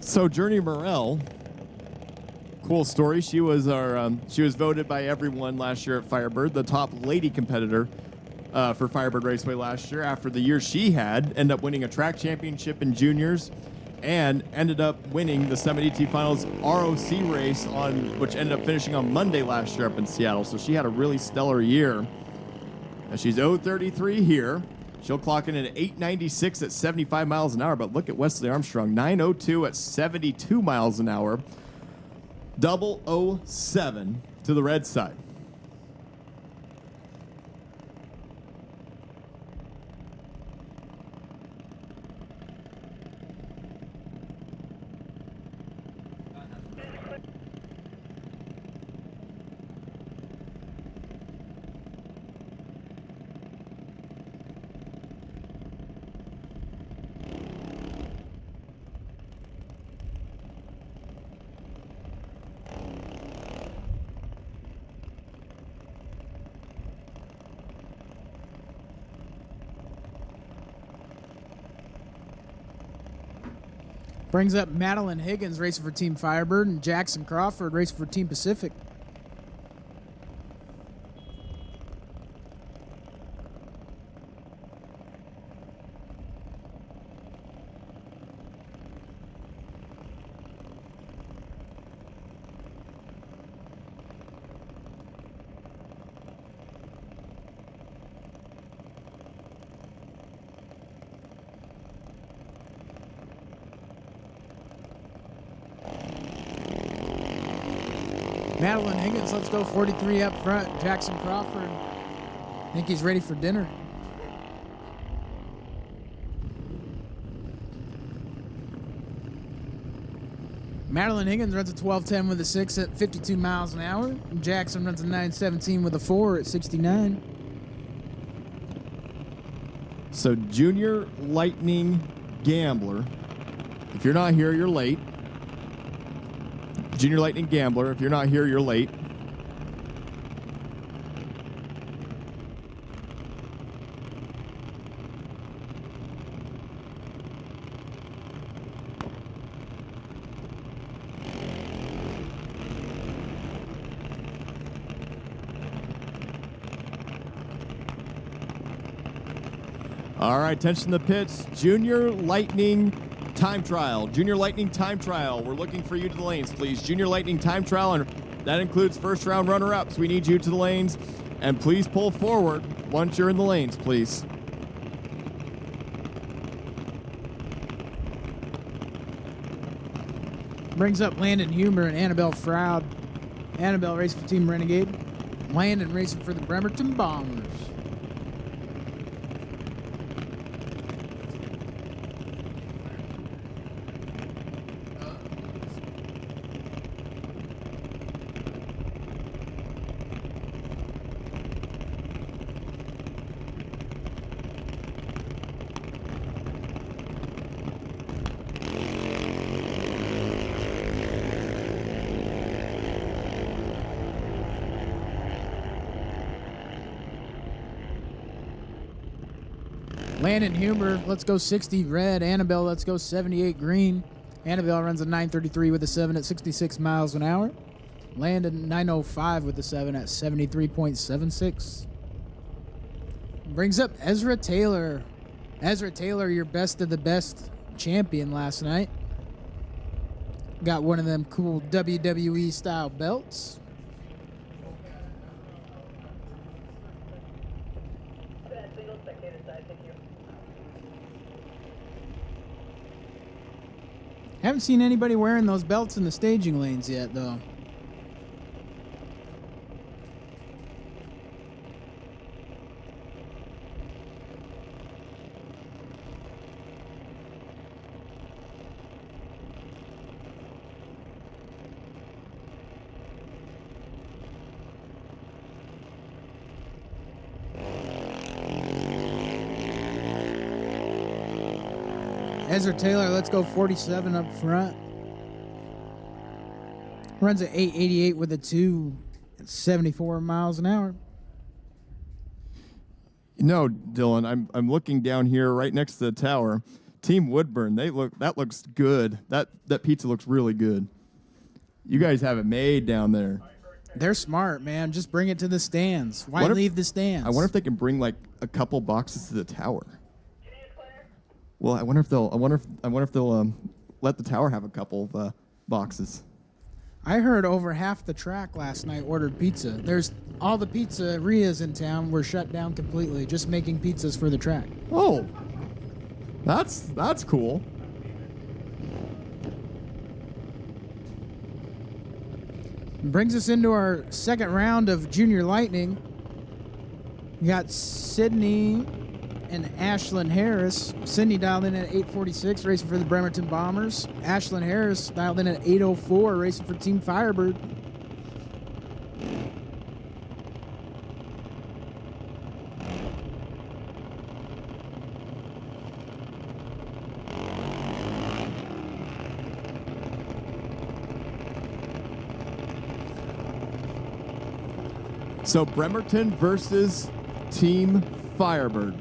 So Journey Morrell, cool story. She was voted by everyone last year at Firebird, the top lady competitor for Firebird Raceway last year. After the year she had, ended up winning a track championship in juniors, and ended up winning the 70T Finals ROC race which ended up finishing on Monday last year up in Seattle. So she had a really stellar year. And she's 033 here. She'll clock in at 896 at 75 miles an hour, but look at Wesley Armstrong, 902 at 72 miles an hour. 007 to the red side. Brings up Madeline Higgins racing for Team Firebird and Jackson Crawford racing for Team Pacific. Madeline Higgins, let's go 43 up front. Jackson Crawford, I think he's ready for dinner. Madeline Higgins runs a 12:10 with a 6 at 52 miles an hour. Jackson runs a 9:17 with a 4 at 69. So Junior Lightning Gambler, if you're not here, you're late. Junior Lightning Gambler, if you're not here, you're late. All right, attention to the pits. Junior Lightning time trial. Junior Lightning time trial. We're looking for you to the lanes, please. Junior Lightning time trial, and that includes first round runner-ups. We need you to the lanes, and please pull forward once you're in the lanes, please. Brings up Landon Huber and Annabelle Froud. Annabelle racing for Team Renegade. Landon racing for the Bremerton Bombers. Landon Huber, let's go 60 red. Annabelle, let's go 78 green. Annabelle runs a 9:33 with a 7 at 66 miles an hour. Landon 9:05 with a 7 at 73.76. Brings up Ezra Taylor. Ezra Taylor, your best of the best champion last night. Got one of them cool WWE style belts. Haven't seen anybody wearing those belts in the staging lanes yet, though. Ezra Taylor, let's go 47 up front. Runs at 888 with a 2 at 74 miles an hour. You know, Dylan, I'm looking down here right next to the tower. Team Woodburn, that looks good. That pizza looks really good. You guys have it made down there. They're smart, man. Just bring it to the stands. Why leave the stands? I wonder if they can bring like a couple boxes to the tower. Well, I wonder if they'll let the tower have a couple of boxes. I heard over half the track last night ordered pizza. There's all the pizzerias in town were shut down completely, just making pizzas for the track. Oh, that's cool. Brings us into our second round of Junior Lightning. We got Sydney and Ashlyn Harris. Sydney dialed in at 8:46, racing for the Bremerton Bombers. Ashlyn Harris dialed in at 8:04, racing for Team Firebird. So Bremerton versus Team Firebird.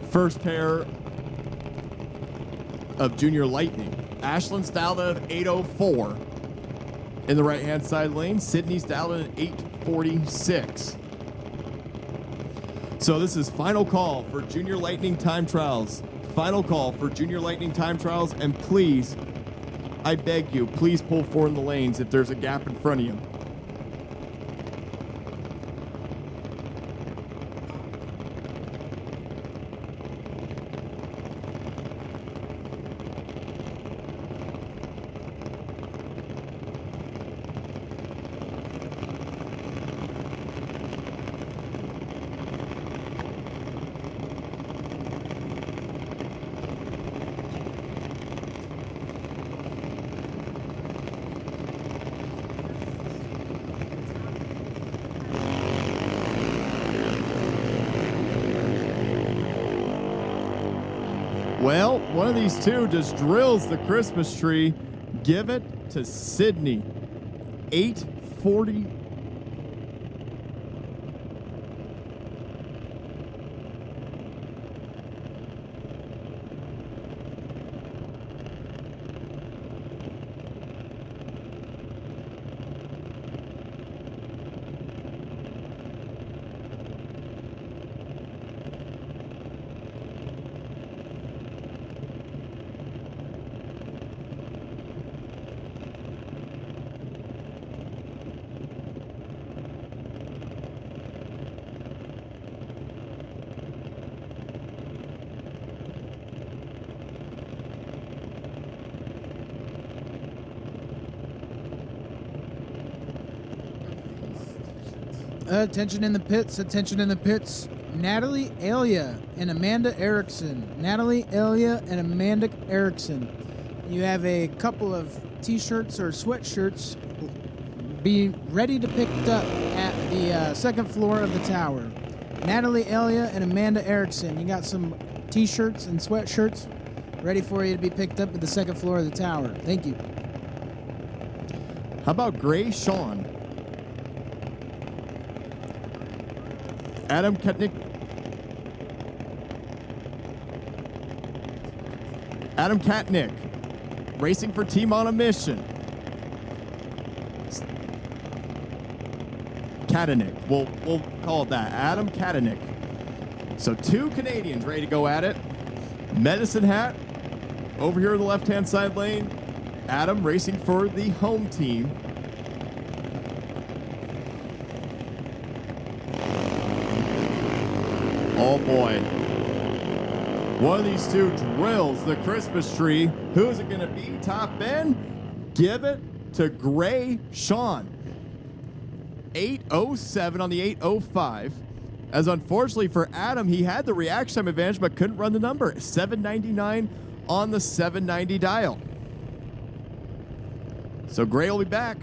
First pair of Junior Lightning. Ashlyn's dialed in at 8:04 in the right-hand side lane. Sydney's dialed in at 8:46. So this is final call for Junior Lightning time trials. Final call for Junior Lightning time trials, and please, I beg you, please pull forward in the lanes if there's a gap in front of you. Well, one of these two just drills the Christmas tree. Give it to Sydney. 840. Attention in the pits, attention in the pits. Natalie Elia and Amanda Erickson. Natalie Elia and Amanda Erickson. You have a couple of t-shirts or sweatshirts. Be ready to pick up at the second floor of the tower. Natalie Elia and Amanda Erickson. You got some t-shirts and sweatshirts ready for you to be picked up at the second floor of the tower. Thank you. How about Gray Sean? Adam Katnick. Adam Katnick, racing for Team on a Mission. Katanick. We'll call it that. Adam Katanick. So 2 Canadians ready to go at it. Medicine Hat over here in the left-hand side lane. Adam racing for the home team. Oh boy. One of these two drills the Christmas tree. Who's it going to be? Top end? Give it to Gray Sean. 8:07 on the 8:05. As unfortunately for Adam, he had the reaction time advantage but couldn't run the number. 799 on the 790 dial. So Gray will be back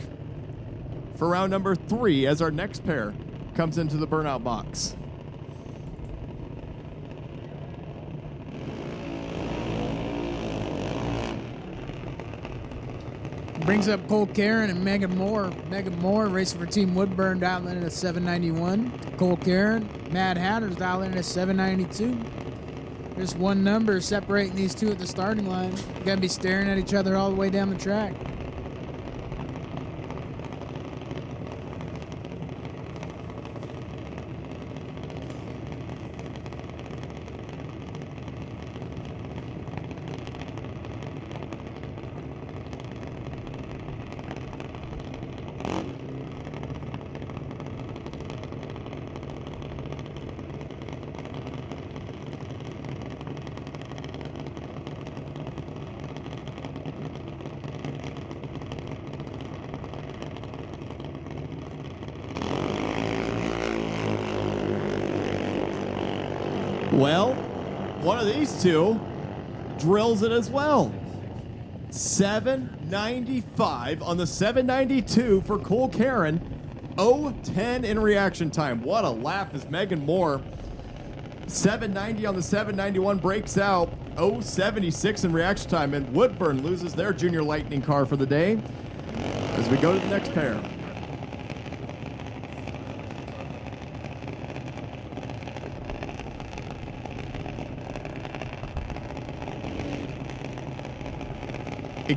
for round number 3 as our next pair comes into the burnout box. Brings up Cole Karen and Megan Moore. Megan Moore racing for Team Woodburn, dialing in at 791. Cole Karen, Mad Hatters dialing in at 792. Just one number separating these two at the starting line. You're going to be staring at each other all the way down the track. Well, one of these two drills it as well. 795 on the 792 for Cole Karen. 0:10 in reaction time. What a lap as Megan Moore. 790 on the 791 breaks out. 0:76 in reaction time. And Woodburn loses their junior lightning car for the day. As we go to the next pair.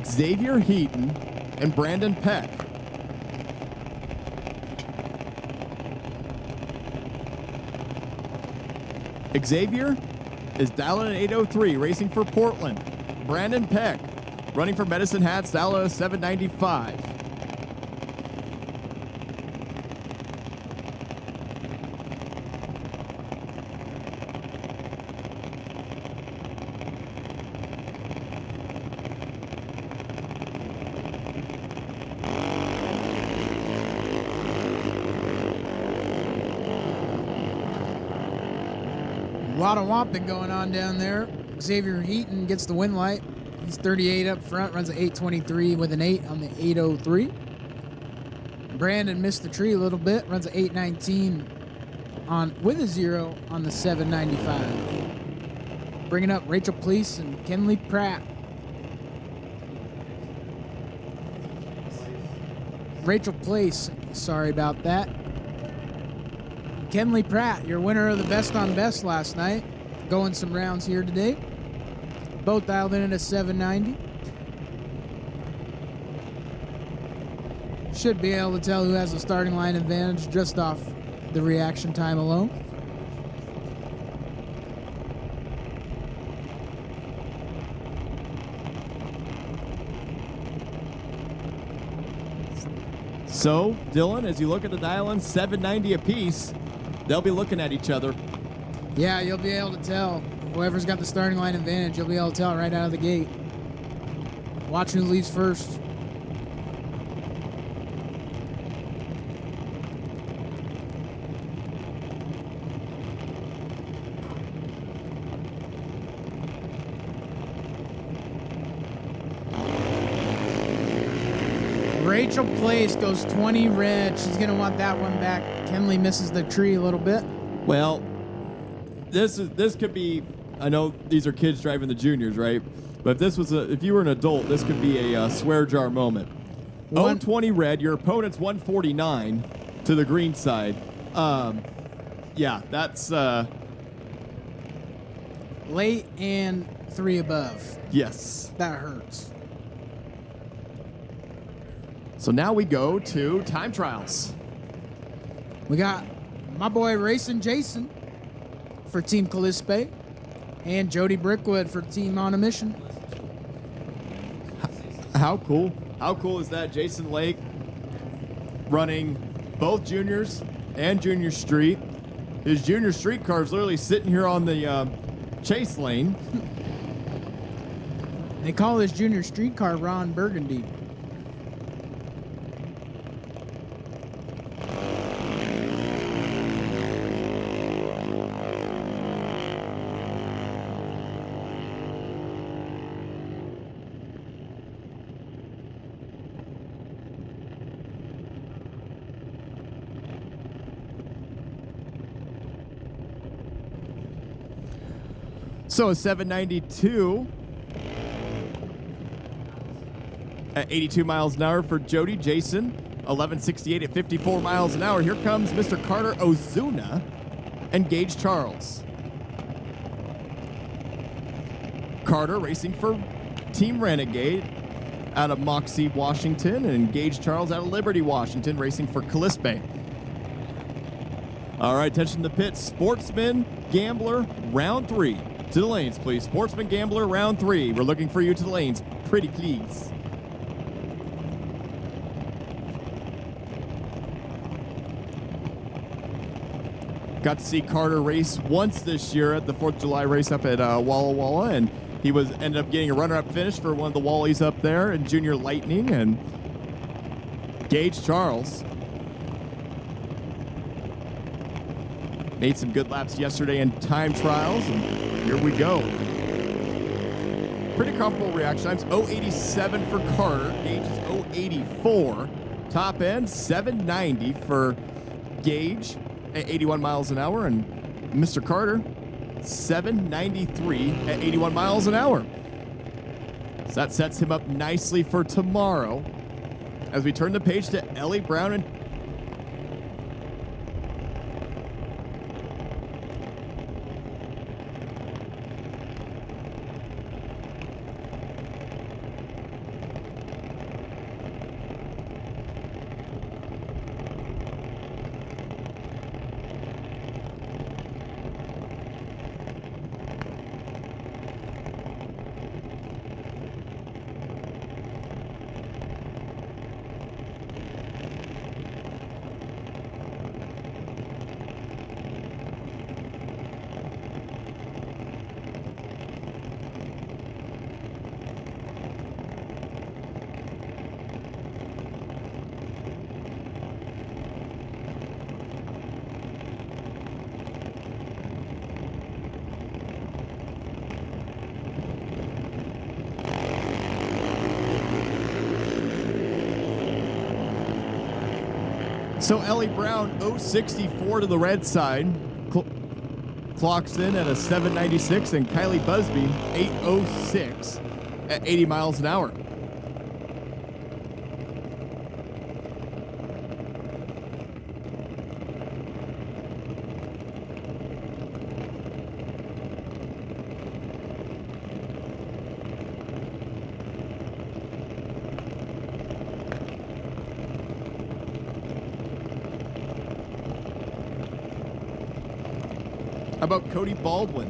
Xavier Heaton and Brandon Peck. Xavier is dialing at 803, racing for Portland. Brandon Peck running for Medicine Hats, dialing at 795. A lot of whomping going on down there. Xavier Heaton gets the win light. He's 38 up front, runs an 823 with an 8 on the 803. Brandon missed the tree a little bit, runs an 819 with a 0 on the 795. bringing up Rachel Please and Kenley Pratt. Rachel Place, sorry about that. Kenley Pratt, your winner of the best on best last night, going some rounds here today. Both dialed in at a 790. Should be able to tell who has the starting line advantage just off the reaction time alone. So, Dylan, as you look at the dial-in, 790 apiece, they'll be looking at each other. Yeah, you'll be able to tell. Whoever's got the starting line advantage, you'll be able to tell right out of the gate. Watch who leaves first. Rachel Place goes 20 red. She's going to want that one back. Kenley misses the tree a little bit. Well, this could be. I know these are kids driving the juniors, right? But if you were an adult, this could be a swear jar moment. 20 red. Your opponent's 149 to the green side. Yeah, that's late and 3 above. Yes. That hurts. So now we go to time trials. We got my boy Racing Jason for Team Calispe and Jody Brickwood for Team On a Mission. How cool? How cool is that? Jason Lake running both juniors and junior street. His junior street car is literally sitting here on the chase lane. They call this junior street car Ron Burgundy. So a 792 at 82 miles an hour for Jody. Jason, 1168 at 54 miles an hour. Here comes Mr. Carter Ozuna and Gage Charles. Carter racing for Team Renegade out of Moxie, Washington, and Gage Charles out of Liberty, Washington, racing for Calispe. All right, attention to the pits. Sportsman, Gambler, round 3. To the lanes, please. Sportsman, Gambler, round 3. We're looking for you to the lanes. Pretty please. Got to see Carter race once this year at the 4th of July race up at Walla Walla, and he ended up getting a runner-up finish for one of the Wallies up there in Junior Lightning. And Gage Charles made some good laps yesterday in time trials, and here we go. Pretty comparable reaction times. 087 for Carter. Gage is 084. Top end, 790 for Gage at 81 miles an hour, and Mr. Carter, 793 at 81 miles an hour. So that sets him up nicely for tomorrow as we turn the page to Ellie Brown and So Ellie Brown, 064 to the red side. clocks in at a 796, and Kylie Busby 806 at 80 miles an hour. How about Cody Baldwin?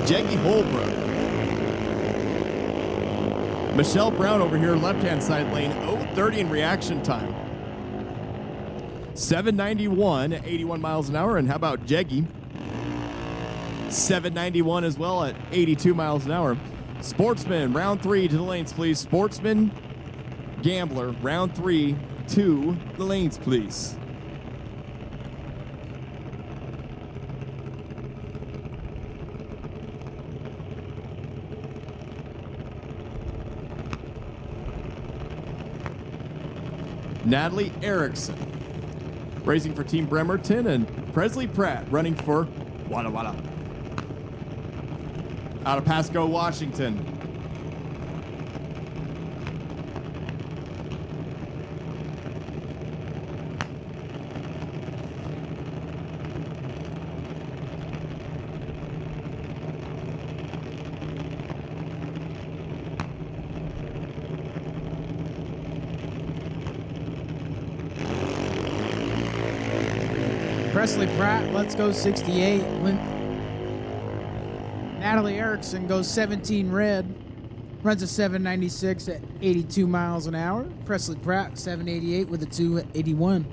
Jackie Holbrook. Michelle Brown over here, left-hand side lane, 0:30 in reaction time. 791 at 81 miles an hour. And how about Jeggy? 791 as well at 82 miles an hour. Sportsman, round 3 to the lanes, please. Sportsman, Gambler, round 3 to the lanes, please. Natalie Erickson, racing for Team Bremerton, and Presley Pratt running for Walla Walla. Out of Pasco, Washington. Presley Pratt, let's go 68. Natalie Erickson goes 17 red, runs a 796 at 82 miles an hour. Presley Pratt, 788 with a 281. How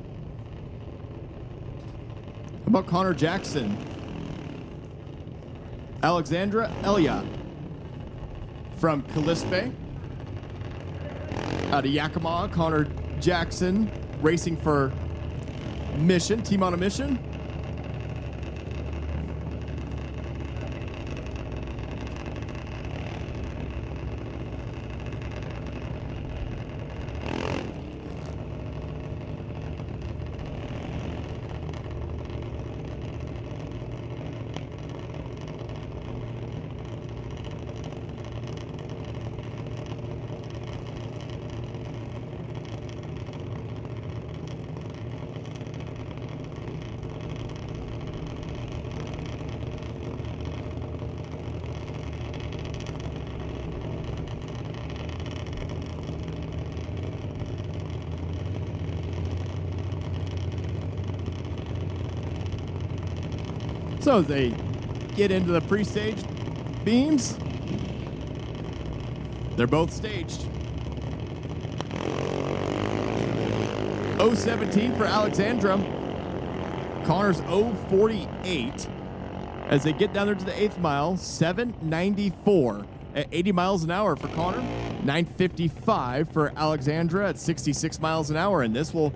about Connor Jackson? Alexandra Elliott from Callispe. Out of Yakima, Connor Jackson racing for Mission, Team on a Mission. So as they get into the pre-stage beams, they're both staged. 017 for Alexandra. Connor's 048. As they get down there to the 8th mile, 794 at 80 miles an hour for Connor. 955 for Alexandra at 66 miles an hour. And this will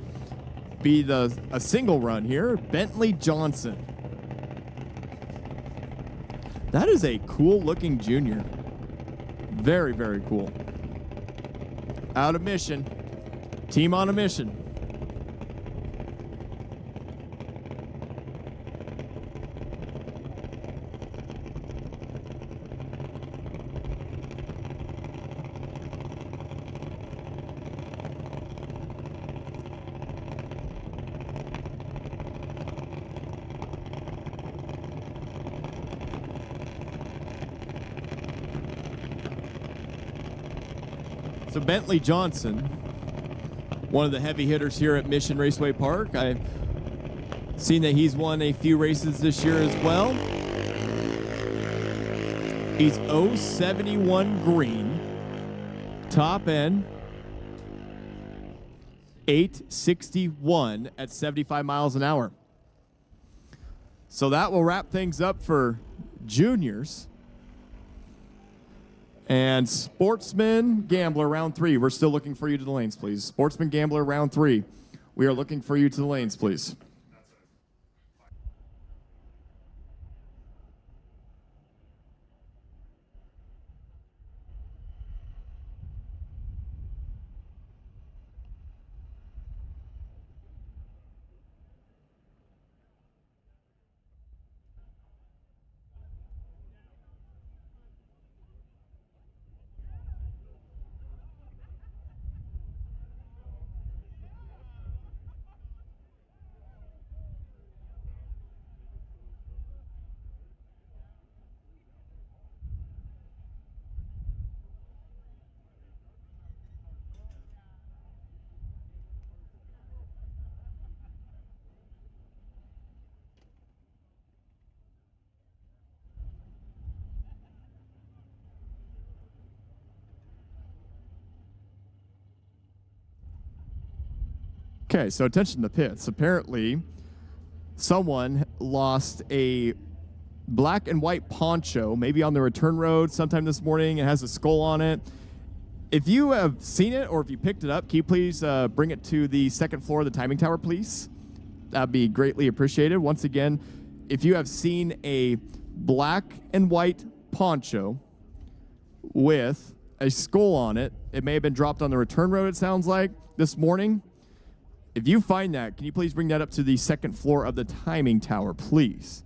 be a single run here. Bentley Johnson. That is a cool looking junior. Very, very cool. Out of Mission. Team on a Mission. So Bentley Johnson, one of the heavy hitters here at Mission Raceway Park. I've seen that he's won a few races this year as well. He's 071 green, top end, 861 at 75 miles an hour. So that will wrap things up for juniors. And Sportsman Gambler, round 3. We're still looking for you to the lanes, please. Sportsman Gambler, round 3. We are looking for you to the lanes, please. Okay, so attention to pits. Apparently, someone lost a black and white poncho, maybe on the return road sometime this morning. It has a skull on it. If you have seen it or if you picked it up, can you please bring it to the second floor of the timing tower, please? That'd be greatly appreciated. Once again, if you have seen a black and white poncho with a skull on it, it may have been dropped on the return road, it sounds like, this morning. If you find that, can you please bring that up to the second floor of the timing tower, please?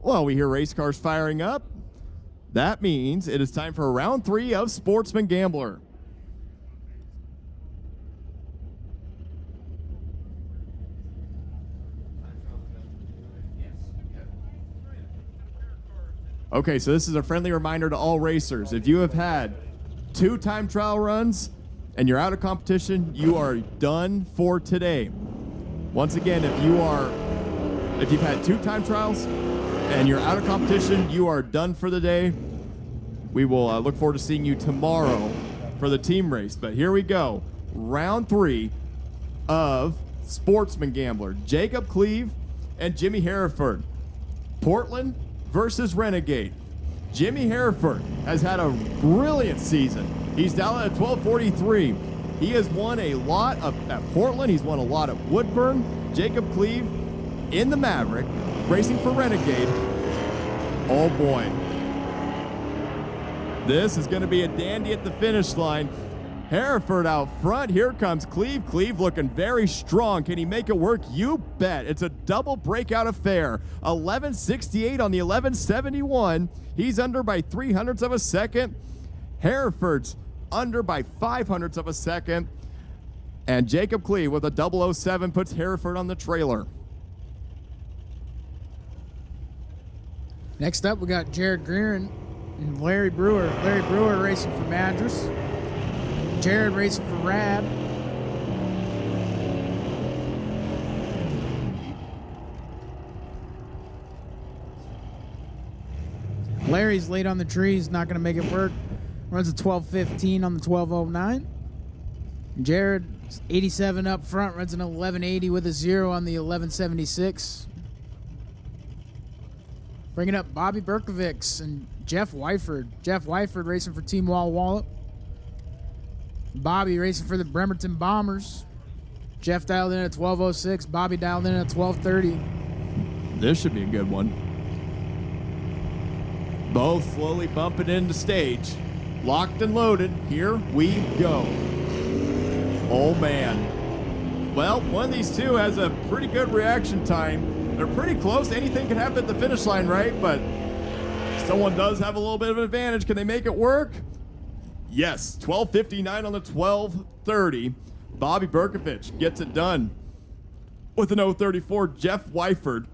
Well, we hear race cars firing up. That means it is time for round 3 of Sportsman Gambler. Okay, so this is a friendly reminder to all racers. If you have had 2 time trial runs and you're out of competition, you are done for today. Once again, if you've had 2 time trials and you're out of competition, you are done for the day. We will look forward to seeing you tomorrow for the team race. But here we go. Round 3 of Sportsman Gambler. Jacob Cleve and Jimmy Hereford. Portland versus Renegade. Jimmy Hereford has had a brilliant season. He's down at 1243. He has won a lot at Portland. He's won a lot at Woodburn. Jacob Cleve in the Maverick, racing for Renegade. Oh boy. This is going to be a dandy at the finish line. Hereford out front. Here comes Cleve. Cleve looking very strong. Can he make it work? You bet. It's a double breakout affair. 1168 on the 1171. He's under by 300ths of a second. Hereford's under by 500ths of a second. And Jacob Cleve with a 007 puts Hereford on the trailer. Next up, we got Jared Greerin and Larry Brewer. Larry Brewer racing for Madras. Jared racing for Rad. Larry's late on the trees, not going to make it work. Runs a 12:15 on the 12:09. Jared, 87 up front, runs an 11:80 with a 0 on the 11:76. Bringing up Bobby Berkovics and Jeff Wyford. Jeff Wyford racing for Team Walla Walla. Bobby racing for the Bremerton Bombers. Jeff dialed in at 12:06. Bobby dialed in at 12:30. This should be a good one. Both slowly bumping into stage. Locked and loaded. Here we go. Oh, man. Well, one of these two has a pretty good reaction time. They're pretty close. Anything can happen at the finish line, right? But someone does have a little bit of an advantage. Can they make it work? Yes. 12:59 on the 12:30. Bobby Berkovich gets it done with an 0:34. Jeff Wyford.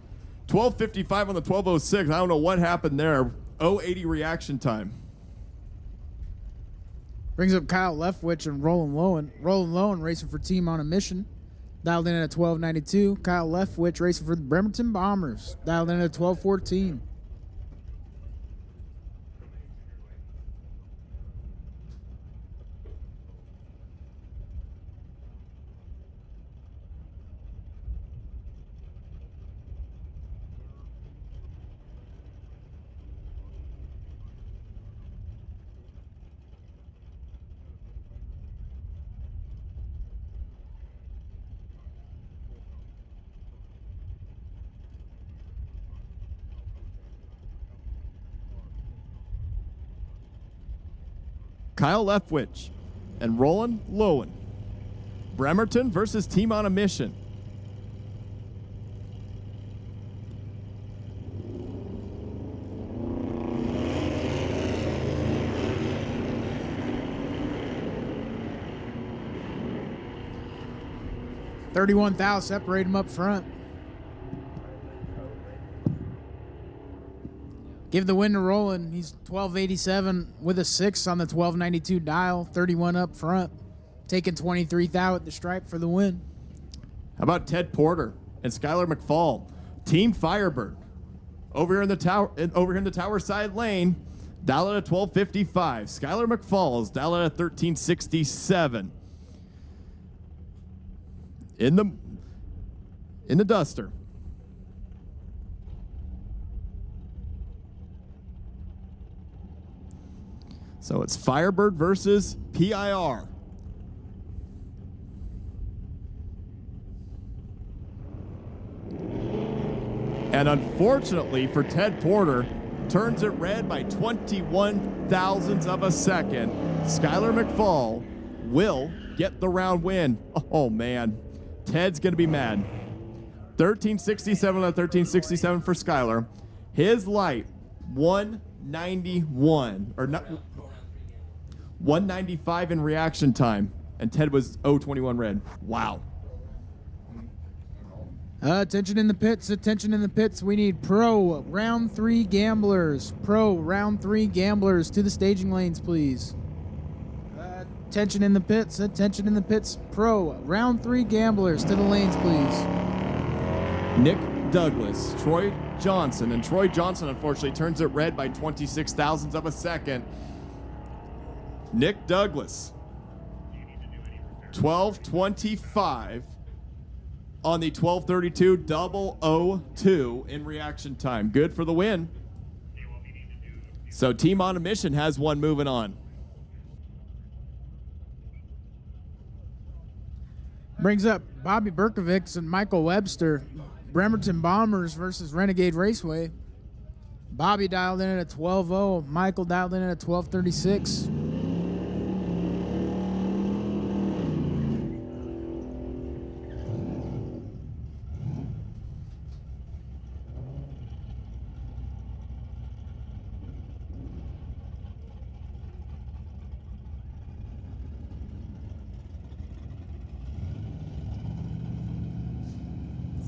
12:55 on the 12:06. I don't know what happened there. 0:80 reaction time. Brings up Kyle Leftwich and Roland Lowen. Roland Lowen racing for Team on a Mission. Dialed in at 12:92. Kyle Leftwich racing for the Bremerton Bombers. Dialed in at 12:14. Kyle Leftwich and Roland Lowen. Bremerton versus Team on a Mission. $31,000 separate him up front. Give the win to Roland. He's 1287 with a 6 on the 1292 dial. 31 up front. Taking 23,000 at the stripe for the win. How about Ted Porter and Skylar McFall? Team Firebird. Over here in the tower side lane, dial it at 1255. Skylar McFall is dialed at 1367. In the Duster. So it's Firebird versus PIR. And unfortunately for Ted Porter, turns it red by 21 thousandths of a second. Skylar McFall will get the round win. Oh man, Ted's gonna be mad. 1367 on 1367 for Skylar. His light, 191, or not, 195 in reaction time, and Ted was 021 red. Wow. Attention in the pits, attention in the pits. We need pro round 3 gamblers. Pro round 3 gamblers to the staging lanes, please. Attention in the pits, attention in the pits. Pro round 3 gamblers to the lanes, please. Nick Douglas, Troy Johnson, and Troy Johnson unfortunately turns it red by 26 thousandths of a second. Nick Douglas, 1225 on the 1232 002 in reaction time. Good for the win. So Team on a Mission has one moving on. Brings up Bobby Berkovics and Michael Webster. Bremerton Bombers versus Renegade Raceway. Bobby dialed in at a 12-0. Michael dialed in at a 1236.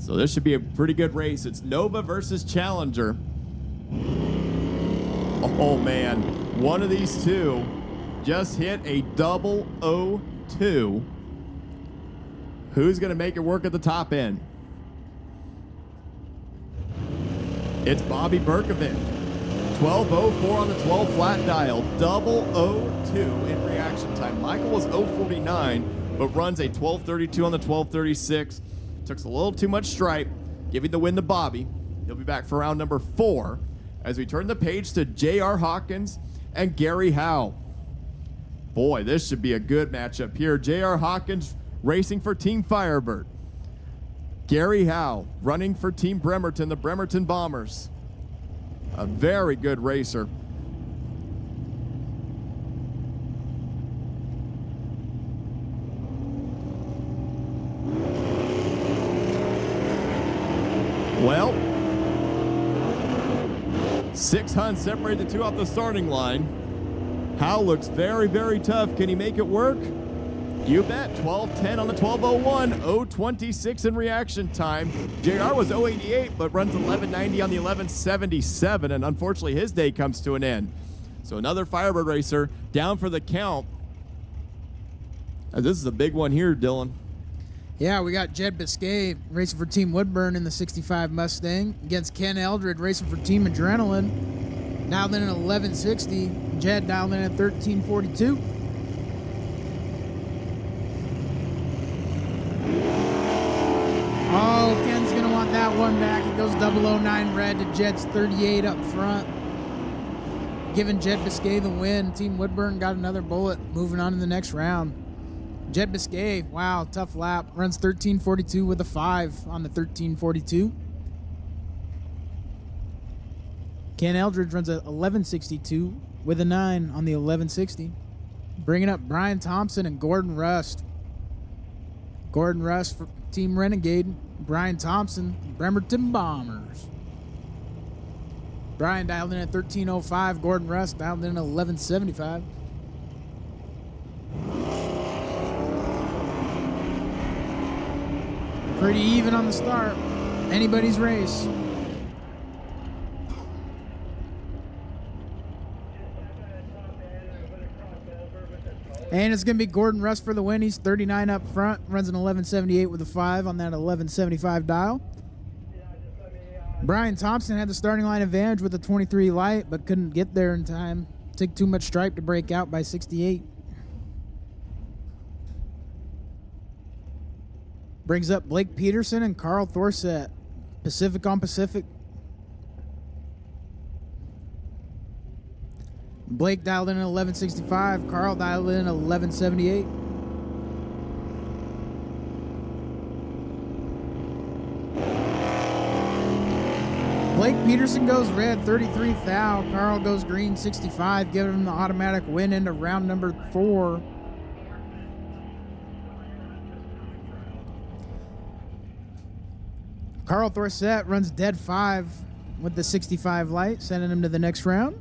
So this should be a pretty good race. It's Nova versus Challenger. Oh man, one of these two just hit a 002. Who's gonna make it work at the top end? It's Bobby Berkovic. 1204 on the 12 flat dial, 002 in reaction time. Michael was 049, but runs a 1232 on the 1236. Took a little too much stripe, giving the win to Bobby. He'll be back for round number 4 as we turn the page to J.R. Hawkins and Gary Howe. Boy, this should be a good matchup here. J.R. Hawkins racing for Team Firebird. Gary Howe running for Team Bremerton, the Bremerton Bombers. A very good racer. Well, 6 Huns separate the two off the starting line. Howe looks very, very tough. Can he make it work? You bet. 12:10 on the 12:01. 0:26 in reaction time. JR was 0:88, but runs 11:90 on the 11:77, and unfortunately his day comes to an end. So another Firebird racer down for the count. This is a big one here, Dylan. Yeah, we got Jed Biscay racing for Team Woodburn in the 65 Mustang against Ken Eldred racing for Team Adrenaline. Dialed in at 1160. Jed dialed in at 1342. Oh, Ken's going to want that one back. It goes 009 red to Jed's 38 up front. Giving Jed Biscay the win. Team Woodburn got another bullet moving on to the next round. Jed Biscay, wow, tough lap. Runs 1342 with a 5 on the 1342. Ken Eldridge runs a 1162 with a 9 on the 1160. Bringing up Brian Thompson and Gordon Rust. Gordon Rust for Team Renegade. Brian Thompson, Bremerton Bombers. Brian dialed in at 13:05. Gordon Rust dialed in at 11:75. Pretty even on the start. Anybody's race. And it's going to be Gordon Rust for the win. He's 39 up front. Runs an 11:78 with a 5 on that 11:75 dial. Brian Thompson had the starting line advantage with the 23 light, but couldn't get there in time. Took too much stripe to break out by 68. Brings up Blake Peterson and Carl Thorsett. Pacific on Pacific. Blake dialed in at 11:65. Carl dialed in at 11:78. Blake Peterson goes red, 33 thou. Carl goes green, 65, giving him the automatic win into round number 4. Carl Thorsett runs dead 5 with the 65 light, sending him to the next round.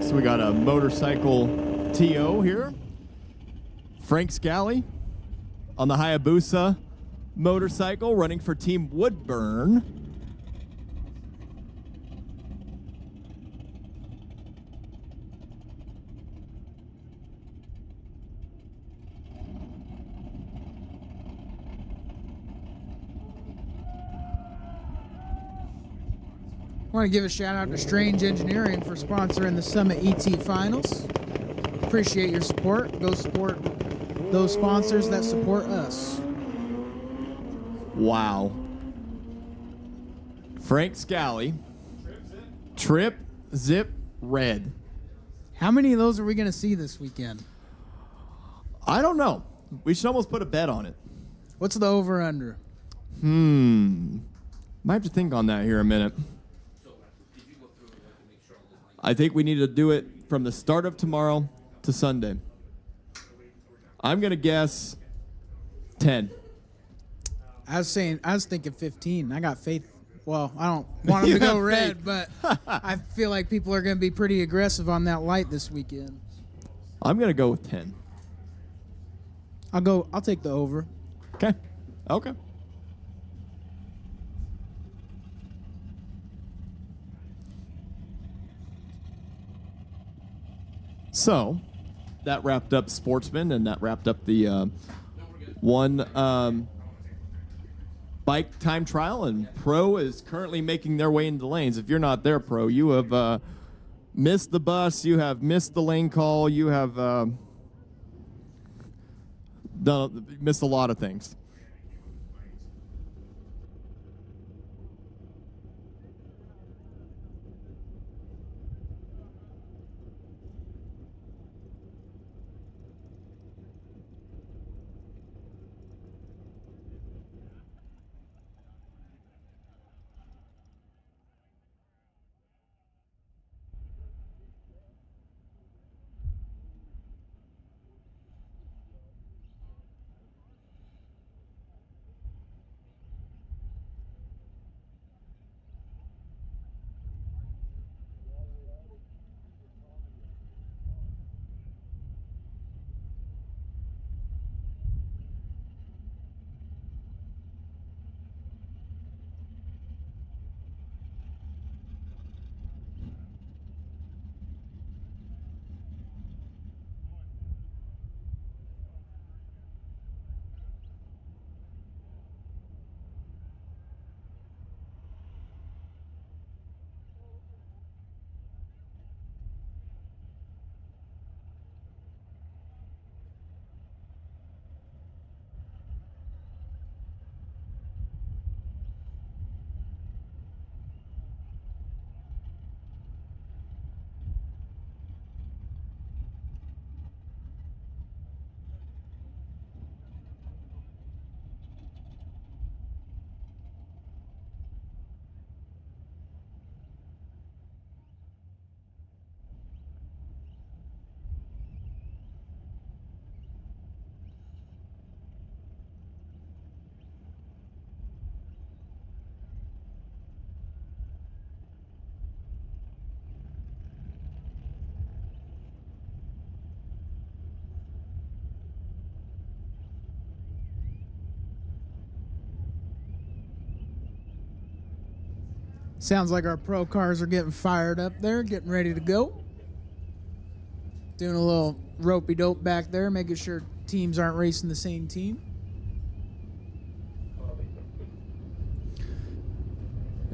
So we got a motorcycle TO here. Frank Scally on the Hayabusa motorcycle running for Team Woodburn. I want to give a shout out to Strange Engineering for sponsoring the Summit ET Finals. Appreciate your support. Go support those sponsors that support us. Wow. Frank Scally. Trip Zip Red. How many of those are we going to see this weekend? I don't know. We should almost put a bet on it. What's the over-under? Might have to think on that here a minute. I think we need to do it from the start of tomorrow to Sunday. I'm going to guess 10. I was thinking 15. I got faith. Well, I don't want them to go red, but I feel like people are going to be pretty aggressive on that light this weekend. I'm going to go with 10. I'll take the over. Okay. Okay. So, that wrapped up Sportsman, and that wrapped up the one bike time trial, and Pro is currently making their way into the lanes. If you're not there, Pro, you have missed the bus, you have missed the lane call, you have missed a lot of things. Sounds like our pro cars are getting fired up there, getting ready to go. Doing a little ropey dope back there, making sure teams aren't racing the same team.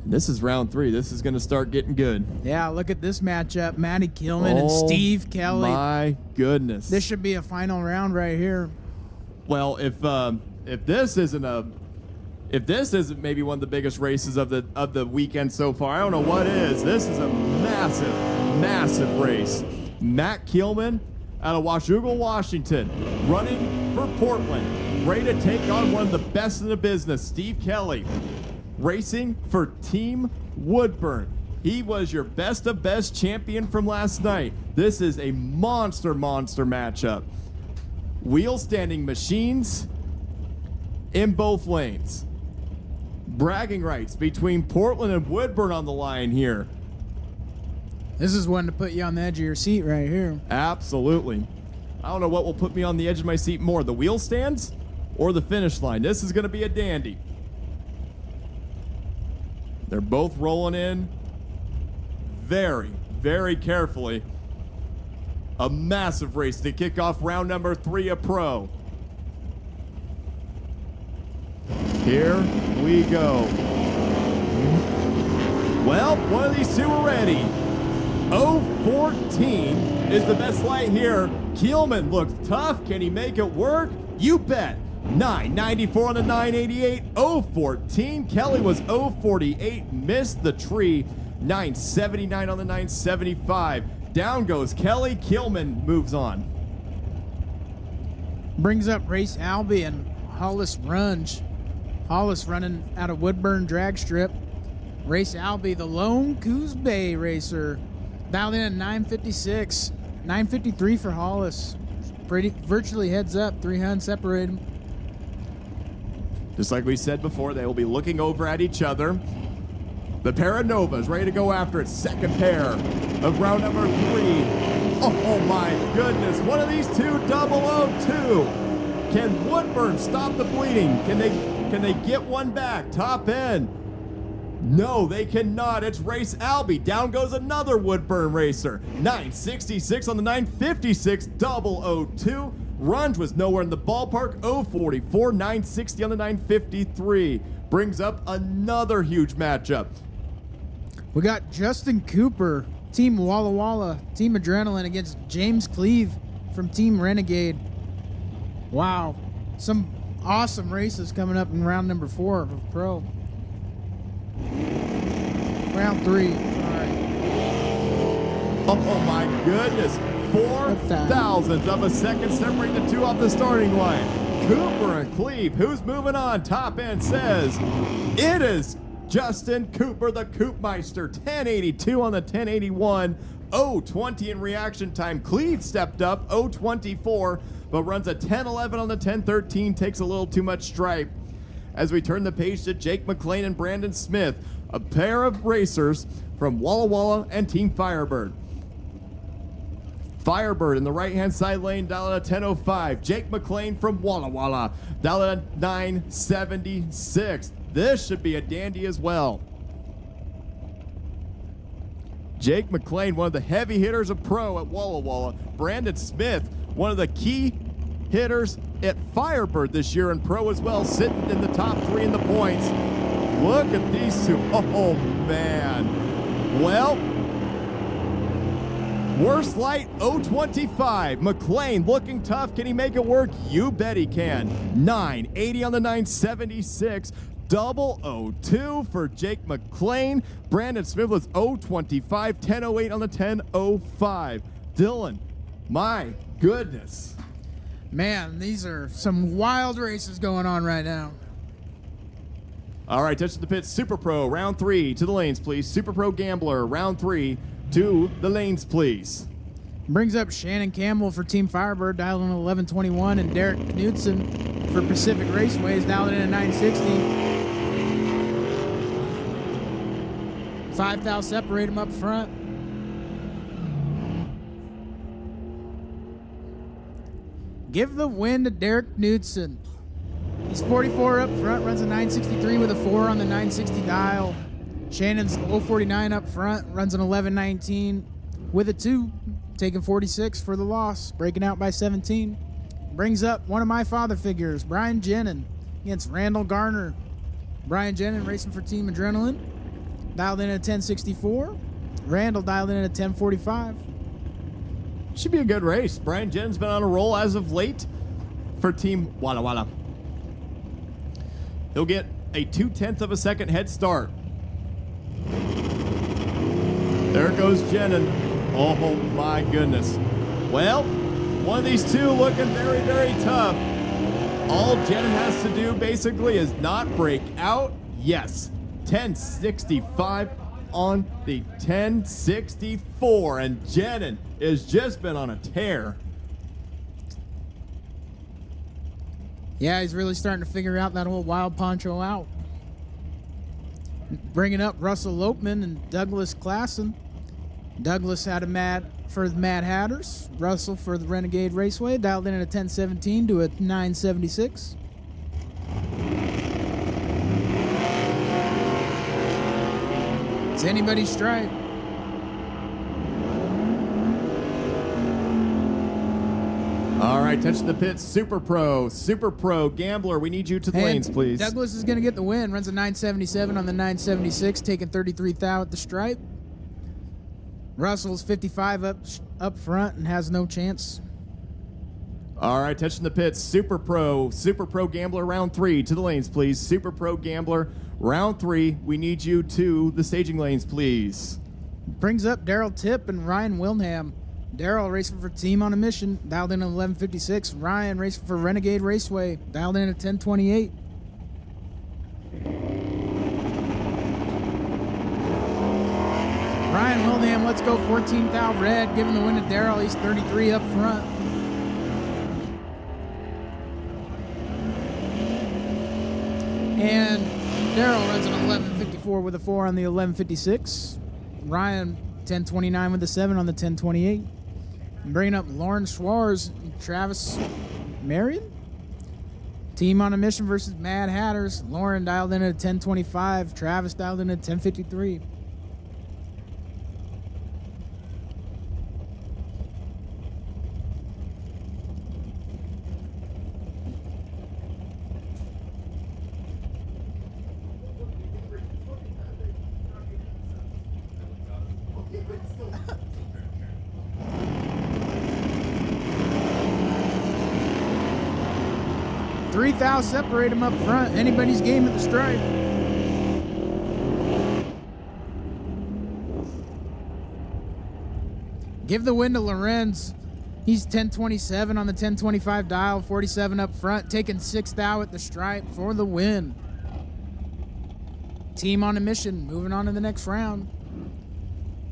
This is round 3. This is going to start getting good. Yeah, look at this matchup. Matty Kilman and Steve Kelly. My goodness. This should be a final round right here. Well, if this isn't maybe one of the biggest races of the weekend so far, I don't know what is. This is a massive race. Matt Kielman out of Washougal, Washington, running for Portland, ready to take on one of the best in the business, Steve Kelly, racing for Team Woodburn. He was your best of best champion from last night. This is a monster matchup. Wheel standing machines in both lanes. Bragging rights between Portland and Woodburn on the line here. This is one to put you on the edge of your seat right here. Absolutely. I don't know what will put me on the edge of my seat more, the wheel stands or the finish line. This is going to be a dandy. They're both rolling in very carefully. A massive race to kick off round number 3 of Pro. Here we go. Well, one of these two are ready. 014 is the best light here. Kielman looks tough. Can he make it work? You bet. 994 on the 988. 014. Kelly was 048. Missed the tree. 979 on the 975. Down goes Kelly. Kielman moves on. Brings up Race Albie and Hollis Runge. Hollis running out of Woodburn drag strip. Race Albie, the lone Coos Bay racer. Dialed in at 956. 953 for Hollis. Virtually heads up. 300 separated. Just like we said before, they will be looking over at each other. The pair of Novas ready to go after its second pair of round number 3. Oh my goodness, one of these two 002. Can Woodburn stop the bleeding? Can they get one back? Top end. No, they cannot. It's Race Albie. Down goes another Woodburn racer. 966 on the 956, 002. Runge was nowhere in the ballpark. 044, 960 on the 953. Brings up another huge matchup. We got Justin Cooper, Team Walla Walla, Team Adrenaline against James Cleve from Team Renegade. Wow, some awesome races coming up in round number 4 of Pro. Round 3, sorry. Oh my goodness. 4 thousandths of a second separate the two off the starting line. Cooper and Cleve, who's moving on? Top end says it is Justin Cooper, the Coopmeister. 1082 on the 1081. 020 in reaction time. Cleve stepped up. 024, but runs a 1011 on the 1013. Takes a little too much stripe. As we turn the page to Jake McLean and Brandon Smith, a pair of racers from Walla Walla and Team Firebird. Firebird in the right-hand side lane, dialed at 1005. Jake McLean from Walla Walla, dialed at 976. This should be a dandy as well. Jake McLean, one of the heavy hitters of Pro at Walla Walla. Brandon Smith, one of the key hitters at Firebird this year in Pro as well, sitting in the top 3 in the points. Look at these two. Oh, man. Well, worst light, 025. McLean looking tough. Can he make it work? You bet he can. 980 on the 976. 002 for Jake McLean. Brandon Smith was 025. 1008 on the 1005. Dylan, my goodness. Man, these are some wild races going on right now. All right, touch the pits. Super Pro, round 3 to the lanes, please. Super Pro Gambler, round 3 to the lanes, please. Brings up Shannon Campbell for Team Firebird, dialed in at 1121, and Derek Knudsen for Pacific Raceways, dialed in at 960. 5 thou separate them up front. Give the win to Derek Knudsen. He's 44 up front, runs a 963 with a 4 on the 960 dial. Shannon's 049 up front, runs an 11:19 with a 2, taking 46 for the loss, breaking out by 17. Brings up one of my father figures, Brian Jenin, against Randall Garner. Brian Jenin racing for Team Adrenaline, dialed in at 10:64. Randall dialed in at 10:45. Should be a good race. Brian Jen's been on a roll as of late for Team Walla Walla. He'll get a 0.2 of a second head start. There goes Jenin. Oh my goodness. Well, one of these two looking very, very tough. All Jenin has to do basically is not break out. Yes, 10:65 on the 10:64, and Jenin has just been on a tear. Yeah, he's really starting to figure out that whole wild poncho out. Bringing up Russell Lopeman and Douglas Klassen. Douglas had for the Mad Hatters. Russell for the Renegade Raceway, dialed in at a 10:17 to a 9:76. It's anybody's stripe. All right, touch the pits. Super Pro Gambler, we need you to the lanes, please. Douglas is going to get the win. Runs a 9:77 on the 9:76, taking 33 thou at the stripe. Russell's 55 up front and has no chance. All right, touching the pits. Super Pro Gambler, round 3 to the lanes, please. Super Pro Gambler, round 3. We need you to the staging lanes, please. Brings up Daryl Tipp and Ryan Wilnham. Daryl racing for Team on a Mission, dialed in at 11:56. Ryan racing for Renegade Raceway, dialed in at 10:28. Ryan Wilnham, let's go 14 thou red, giving the win to Daryl. He's 33 up front. And Daryl runs an 11:54 with a 4 on the 11:56. Ryan 10:29 with a 7 on the 10:28. Bringing up Lauren Schwarz and Travis Marion. Team on a Mission versus Mad Hatters. Lauren dialed in at 10:25. Travis dialed in at 10:53. Three thou separate them up front. Anybody's game at the stripe. Give the win to Lorenz. He's 10:27 on the 10:25 dial, 47 up front, taking 6 thou at the stripe for the win. Team on a Mission, moving on to the next round.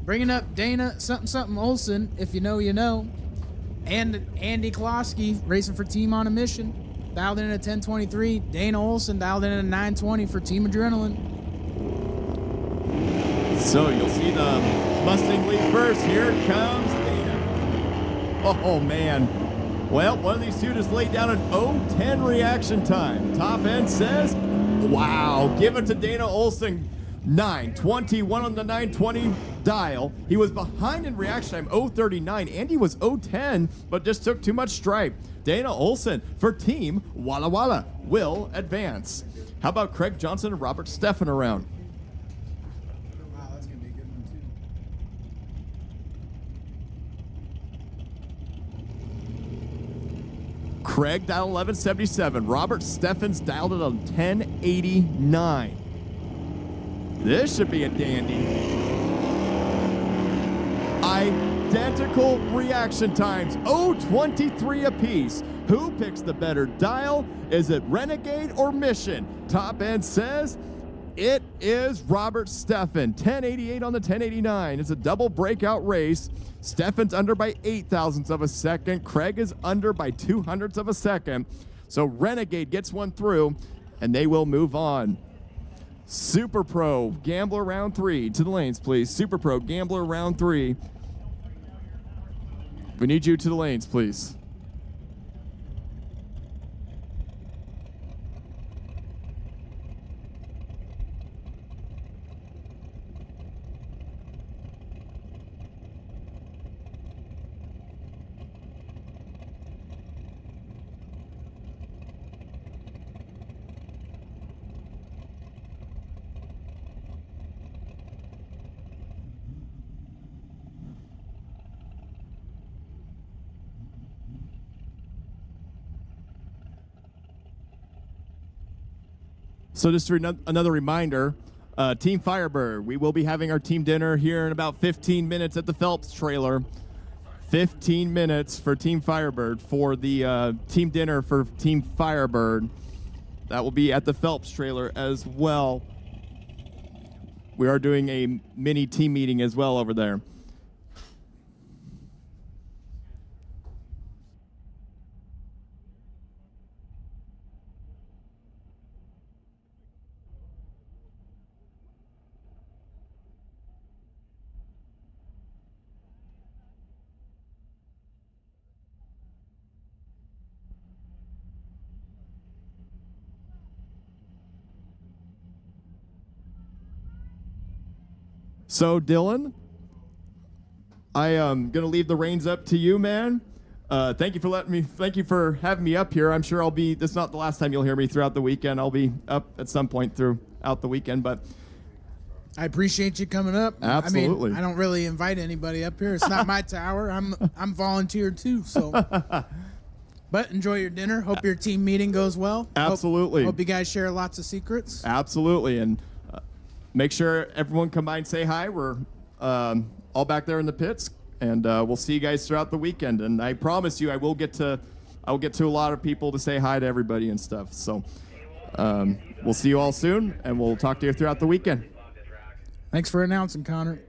Bringing up Dana something Olson, if you know, you know. And Andy Klosky racing for Team on a Mission. Dialed in at 10:23. Dana Olson dialed in at 9:20 for Team Adrenaline. So you'll see the Mustang lead first. Here comes Dana. Oh, man. Well, one of these two just laid down an 0:10 reaction time. Top end says, wow. Give it to Dana Olson. 9:21 on the 9:20 dial. He was behind in reaction time, 0:39. Andy was 0:10, but just took too much stripe. Dana Olson for Team Walla Walla will advance. How about Craig Johnson and Robert Steffen around? Wow, that's going to be a good one, too. Craig dialed 1177. Robert Steffen's dialed it on 1089. This should be a dandy. Identical reaction times, 0:23 apiece. Who picks the better dial? Is it Renegade or Mission? Top end says it is Robert Steffen. 1088 on the 1089. It's a double breakout race. Steffen's under by 8 thousandths of a second. Craig is under by 200ths of a second. So Renegade gets one through, and they will move on. Super Pro Gambler round 3 to the lanes, please. Super Pro Gambler round 3. We need you to the lanes, please. So just another reminder, Team Firebird, we will be having our team dinner here in about 15 minutes at the Phelps trailer. 15 minutes for Team Firebird for the team dinner for Team Firebird. That will be at the Phelps trailer as well. We are doing a mini team meeting as well over there. So, Dylan, I am going to leave the reins up to you, man. Thank you for having me up here. I'm sure this is not the last time you'll hear me throughout the weekend. I'll be up at some point throughout the weekend, but I appreciate you coming up. Absolutely. I mean, I don't really invite anybody up here. It's not my tower. I'm volunteered too, so. But enjoy your dinner. Hope your team meeting goes well. Absolutely. Hope you guys share lots of secrets. Absolutely, and make sure everyone come by and say hi. We're all back there in the pits, and we'll see you guys throughout the weekend. And I promise you, I will get to a lot of people to say hi to everybody and stuff. So we'll see you all soon, and we'll talk to you throughout the weekend. Thanks for announcing, Connor.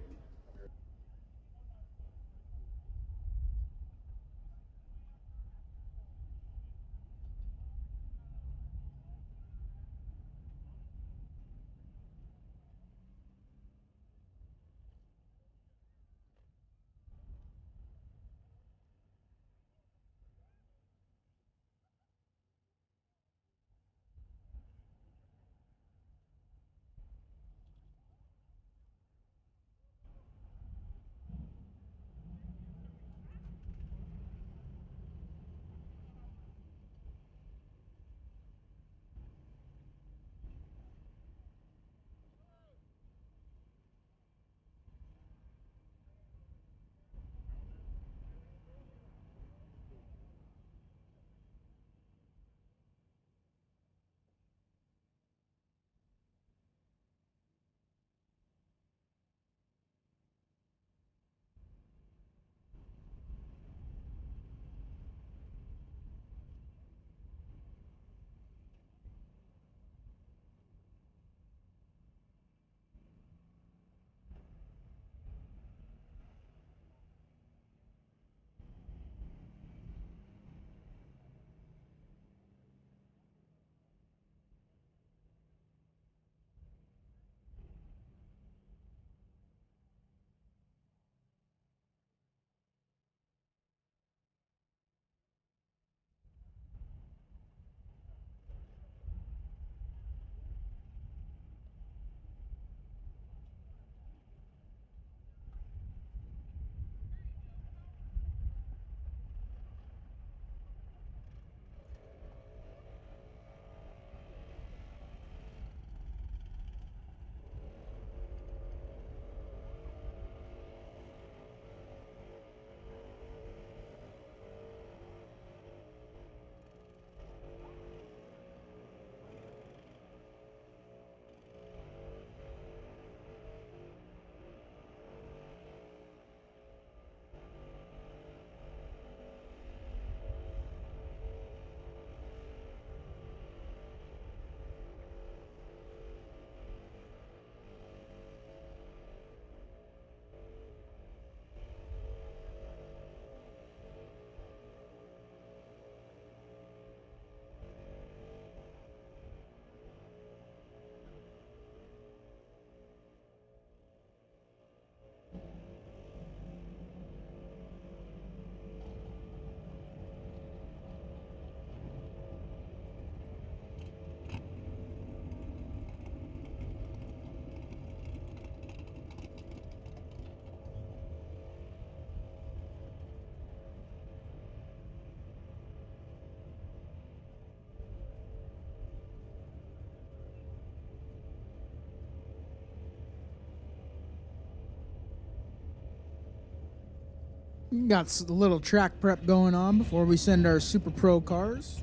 Got a little track prep going on before we send our Super Pro cars.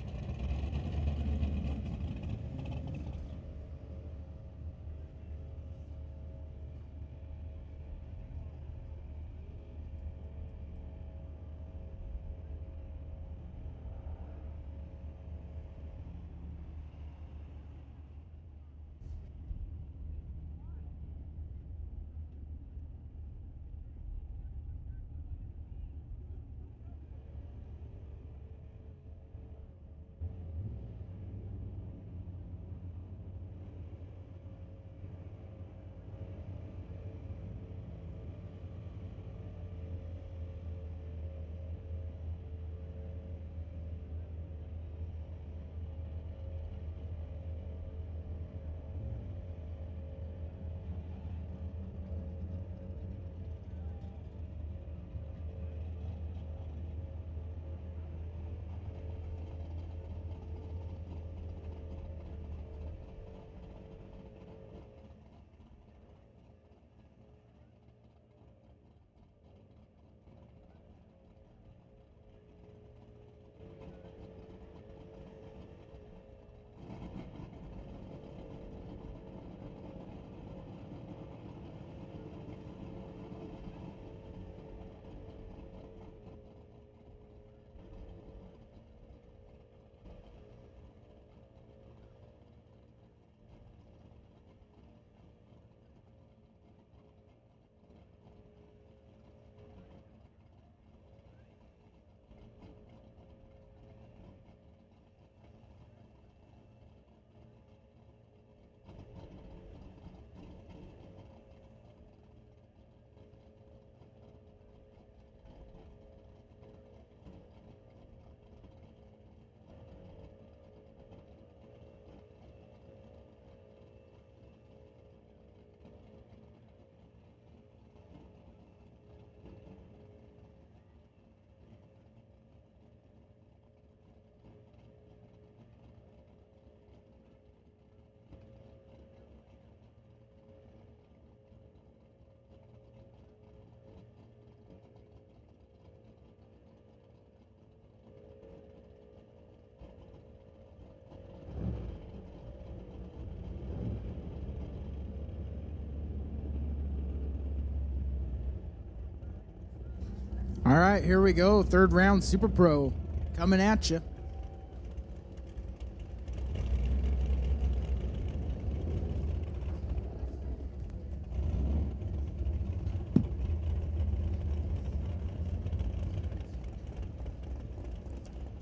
All right, here we go. Third round Super Pro coming at you.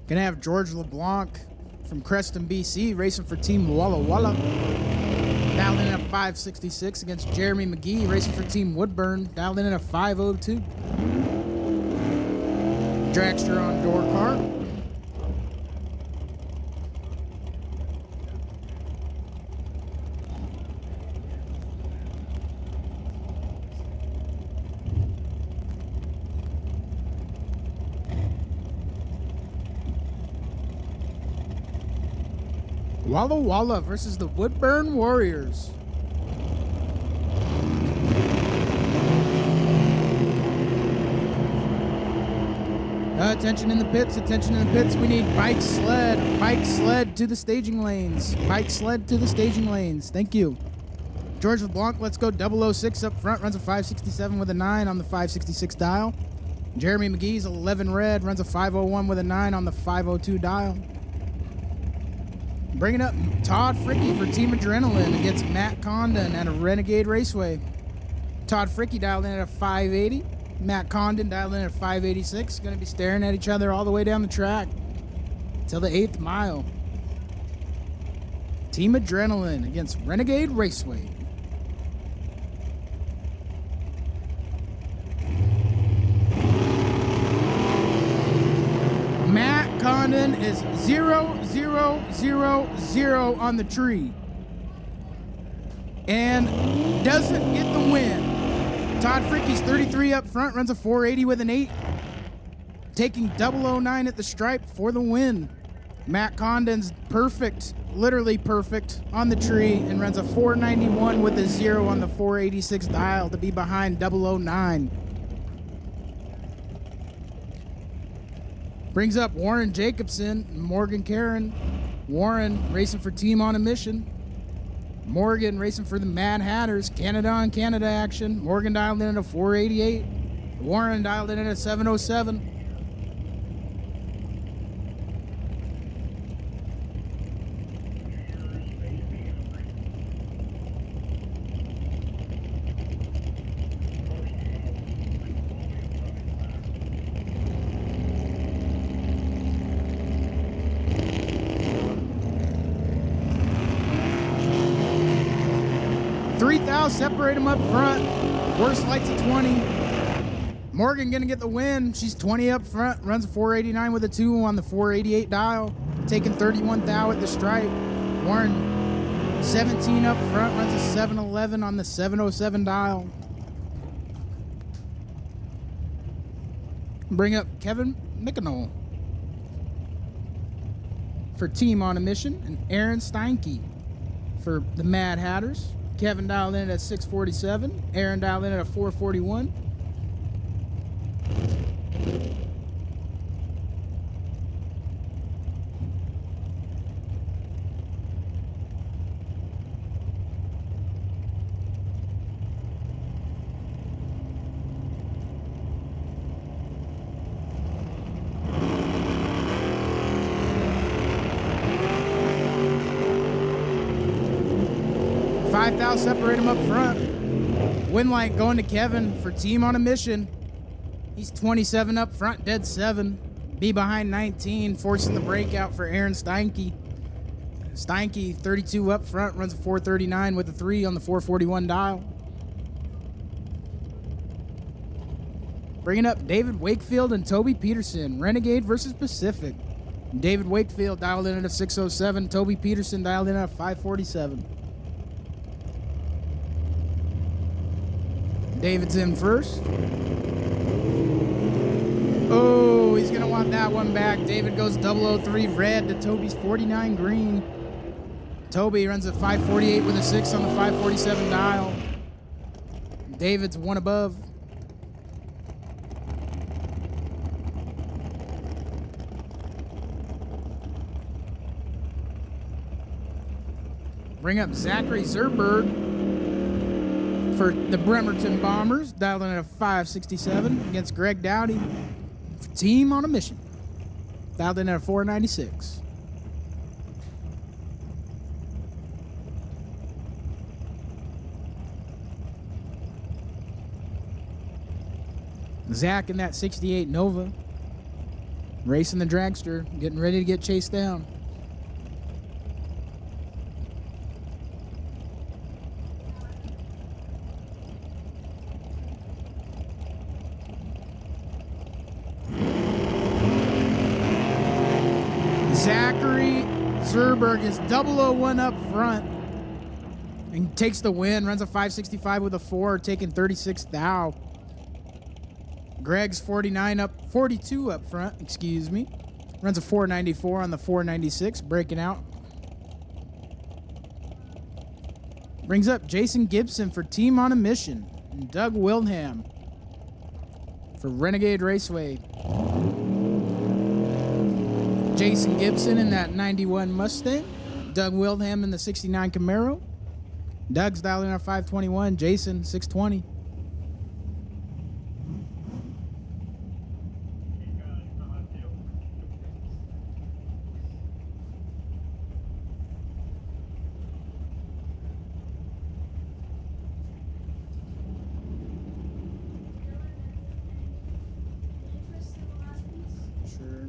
Gonna have George LeBlanc from Creston, BC, racing for Team Walla Walla. Dialed in at 566 against Jeremy McGee, racing for Team Woodburn, dialed in at a 502. Dragster on door cart. Walla Walla versus the Woodburn Warriors. Attention in the pits, attention in the pits. We need bike sled to the staging lanes. Bike sled to the staging lanes. Thank you. George LeBlanc, let's go 006 up front, runs a 567 with a 9 on the 566 dial. Jeremy McGee's 11 red, runs a 501 with a 9 on the 502 dial. Bringing up Todd Fricky for Team Adrenaline against Matt Condon at a Renegade Raceway. Todd Fricky dialed in at a 580. Matt Condon dialed in at 586. Going to be staring at each other all the way down the track till the 8th mile. Team Adrenaline against Renegade Raceway. Matt Condon is 0, 0, 0, 0 on the tree and doesn't get the win. Todd Fricky's 33 up front, runs a 480 with an 8, taking 009 at the stripe for the win. Matt Condon's perfect, literally perfect on the tree and runs a 491 with a 0 on the 486 dial to be behind 009. Brings up Warren Jacobson and Morgan Karen. Warren racing for Team on a Mission. Morgan racing for the Mad Hatters. Canada on Canada action. Morgan dialed in at a 488. Warren dialed in at a 707. Separate them up front. Worst lights at 20. Morgan gonna get the win. She's 20 up front, runs a 489 with a 2 on the 488 dial, taking 31 thou at the stripe. Warren 17 up front, runs a 711 on the 707 dial. Bring up Kevin McEnroe for Team on a Mission and Aaron Steinke for the Mad Hatters. Kevin dialed in at 647. Aaron dialed in at a 441. Thou separate him up front. Win light going to Kevin for Team on a Mission. He's 27 up front, dead 7. Be behind 19, forcing the breakout for Aaron Steinke. Steinke 32 up front, runs a 439 with a 3 on the 441 dial. Bringing up David Wakefield and Toby Peterson, Renegade versus Pacific. David Wakefield dialed in at a 607. Toby Peterson dialed in at a 547. David's in first. Oh, he's going to want that one back. David goes 003 red to Toby's 49 green. Toby runs a 548 with a 6 on the 547 dial. David's 1 above. Bring up Zachary Zerberg For the Bremerton Bombers, dialed in at a 567 against Greg Dowdy. Team on a Mission, dialed in at a 496. Zach in that 68 Nova, racing the dragster, getting ready to get chased down. Zachary Zerberg is 001 up front and takes the win, runs a 565 with a 4, taking 36th thou. Greg's 42 up front, excuse me. Runs a 494 on the 496, breaking out. Brings up Jason Gibson for Team on a Mission, and Doug Wildham for Renegade Raceway. Jason Gibson in that 91 Mustang. Doug Wildham in the 69 Camaro. Doug's dialing at 521. Jason, 620. Sure.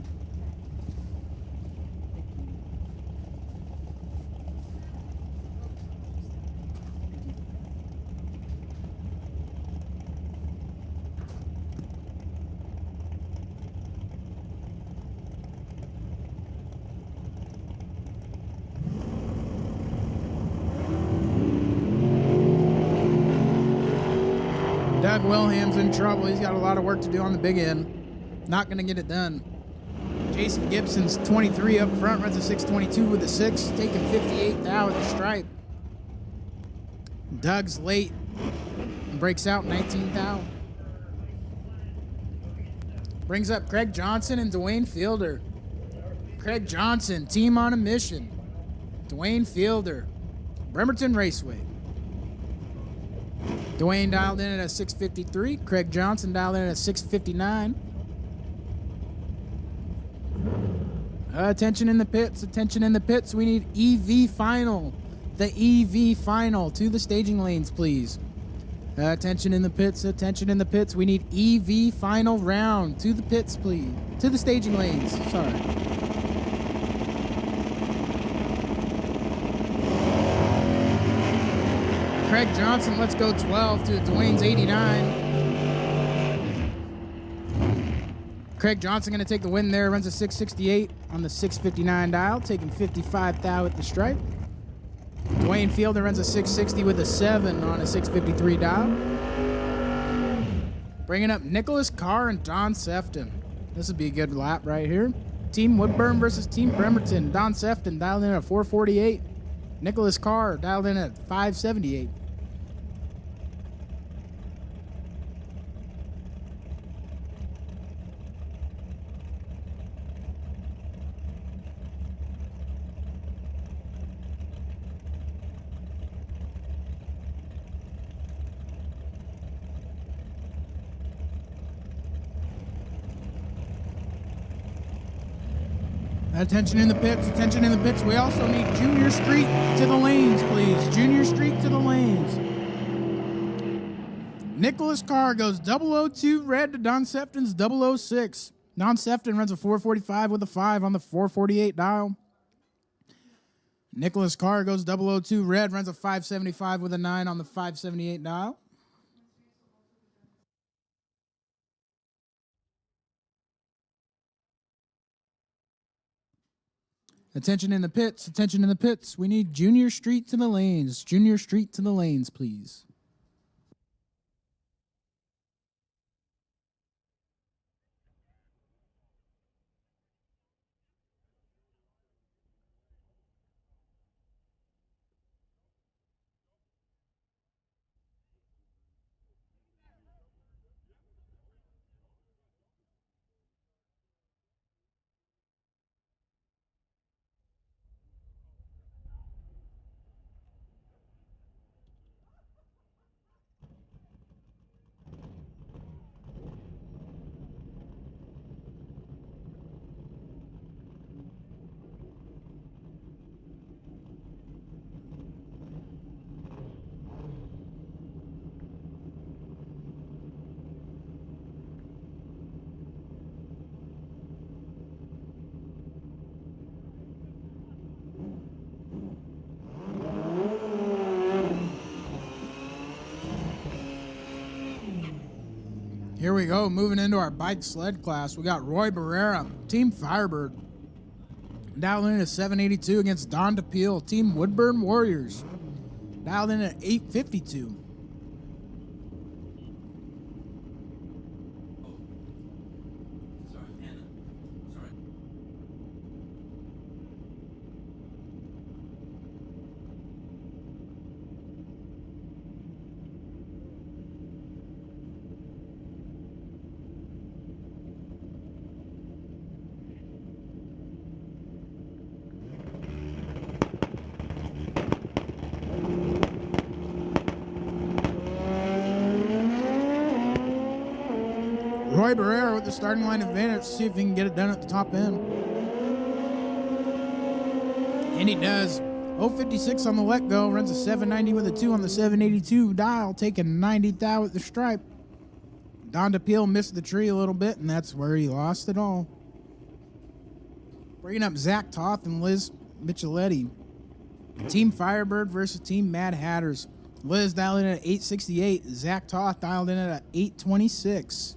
Doug Wilhelm's in trouble. He's got a lot of work to do on the big end. Not going to get it done. Jason Gibson's 23 up front, runs a 622 with a 6, taking 58 thou at the stripe. Doug's late and breaks out 19 thou. Brings up Craig Johnson and Dwayne Fielder. Craig Johnson, Team on a Mission. Dwayne Fielder, Bremerton Raceway. Dwayne dialed in at a 653. Craig Johnson dialed in at a 659. Attention in the pits. Attention in the pits. We need EV final. The EV final to the staging lanes, please. Attention in the pits. Attention in the pits. We need EV final round to the pits, please. To the staging lanes. Sorry. Craig Johnson, let's go 12 to Dwayne's 89. Craig Johnson going to take the win there. Runs a 668 on the 659 dial, taking 55 thou at the stripe. Dwayne Fielder runs a 660 with a 7 on a 653 dial. Bringing up Nicholas Carr and Don Sefton. This would be a good lap right here. Team Woodburn versus Team Bremerton. Don Sefton dialed in at 448. Nicholas Carr dialed in at 578. Attention in the pits, attention in the pits. We also need Junior Street to the lanes, please. Junior Street to the lanes. Nicholas Carr goes 002 red to Don Sefton's 006. Don Sefton runs a 445 with a 5 on the 448 dial. Nicholas Carr goes 002 red, runs a 575 with a 9 on the 578 dial. Attention in the pits, attention in the pits. We need Junior Street to the lanes. Junior Street to the lanes, please. Here we go, moving into our bike sled class. We got Roy Barrera, Team Firebird. Dialed in at 782 against Don DePeel, Team Woodburn Warriors. Dialed in at 852. Roy Barrera with the starting line advantage. See if he can get it done at the top end. And he does. 056 on the let go. Runs a 790 with a 2 on the 782 dial. Taking 90 thou at the stripe. Don DePeel missed the tree a little bit, and that's where he lost it all. Bringing up Zach Toth and Liz Micheletti. Team Firebird versus Team Mad Hatters. Liz dialed in at 868. Zach Toth dialed in at 826.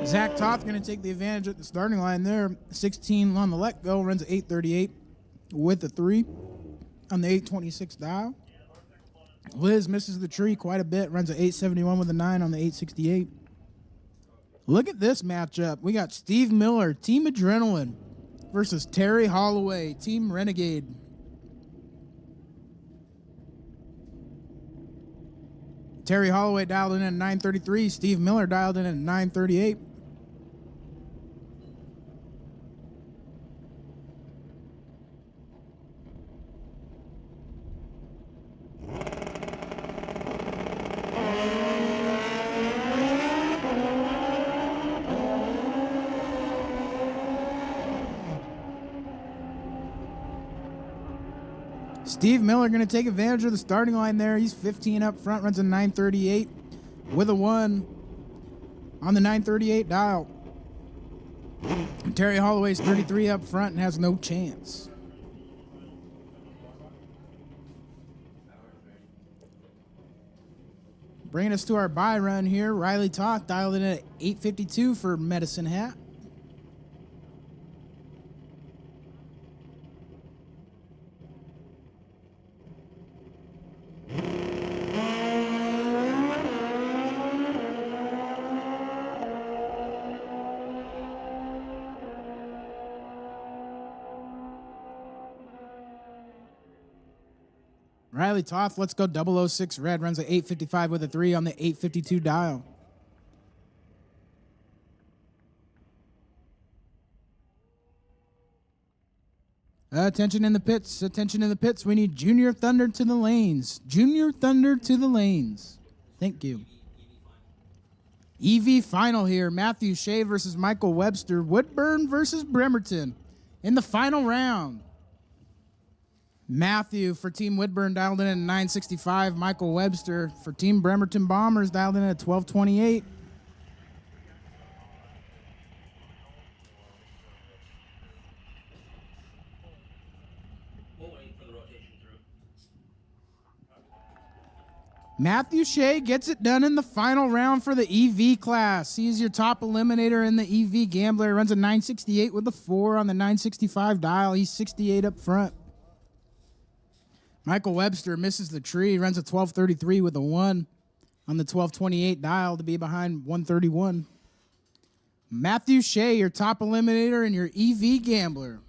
Zach Toth going to take the advantage at the starting line there. 16 on the let go, runs at 838 with a 3 on the 826 dial. Liz misses the tree quite a bit, runs at 871 with a 9 on the 868. Look at this matchup. We got Steve Miller, Team Adrenaline, versus Terry Holloway, Team Renegade. Terry Holloway dialed in at 933. Steve Miller dialed in at 938. Steve Miller going to take advantage of the starting line there. He's 15 up front, runs a 938 with a 1 on the 938 dial. Terry Holloway's 33 up front and has no chance. Bringing us to our bye run here, Riley Toth dialed in at 852 for Medicine Hat. Riley Toth, let's go 006 red, runs at 855 with a 3 on the 852 dial. Attention in the pits, attention in the pits. We need Junior Thunder to the lanes. Junior Thunder to the lanes. Thank you. EV final here. Matthew Shea versus Michael Webster. Woodburn versus Bremerton in the final round. Matthew for Team Woodburn dialed in at 965. Michael Webster for Team Bremerton Bombers dialed in at 1228. Matthew Shea gets it done in the final round for the EV class. He's your top eliminator in the EV Gambler. Runs a 968 with a 4 on the 965 dial. He's 68 up front. Michael Webster misses the tree, runs a 1233 with a 1 on the 1228 dial to be behind 131. Matthew Shea, your top eliminator and your EV Gambler.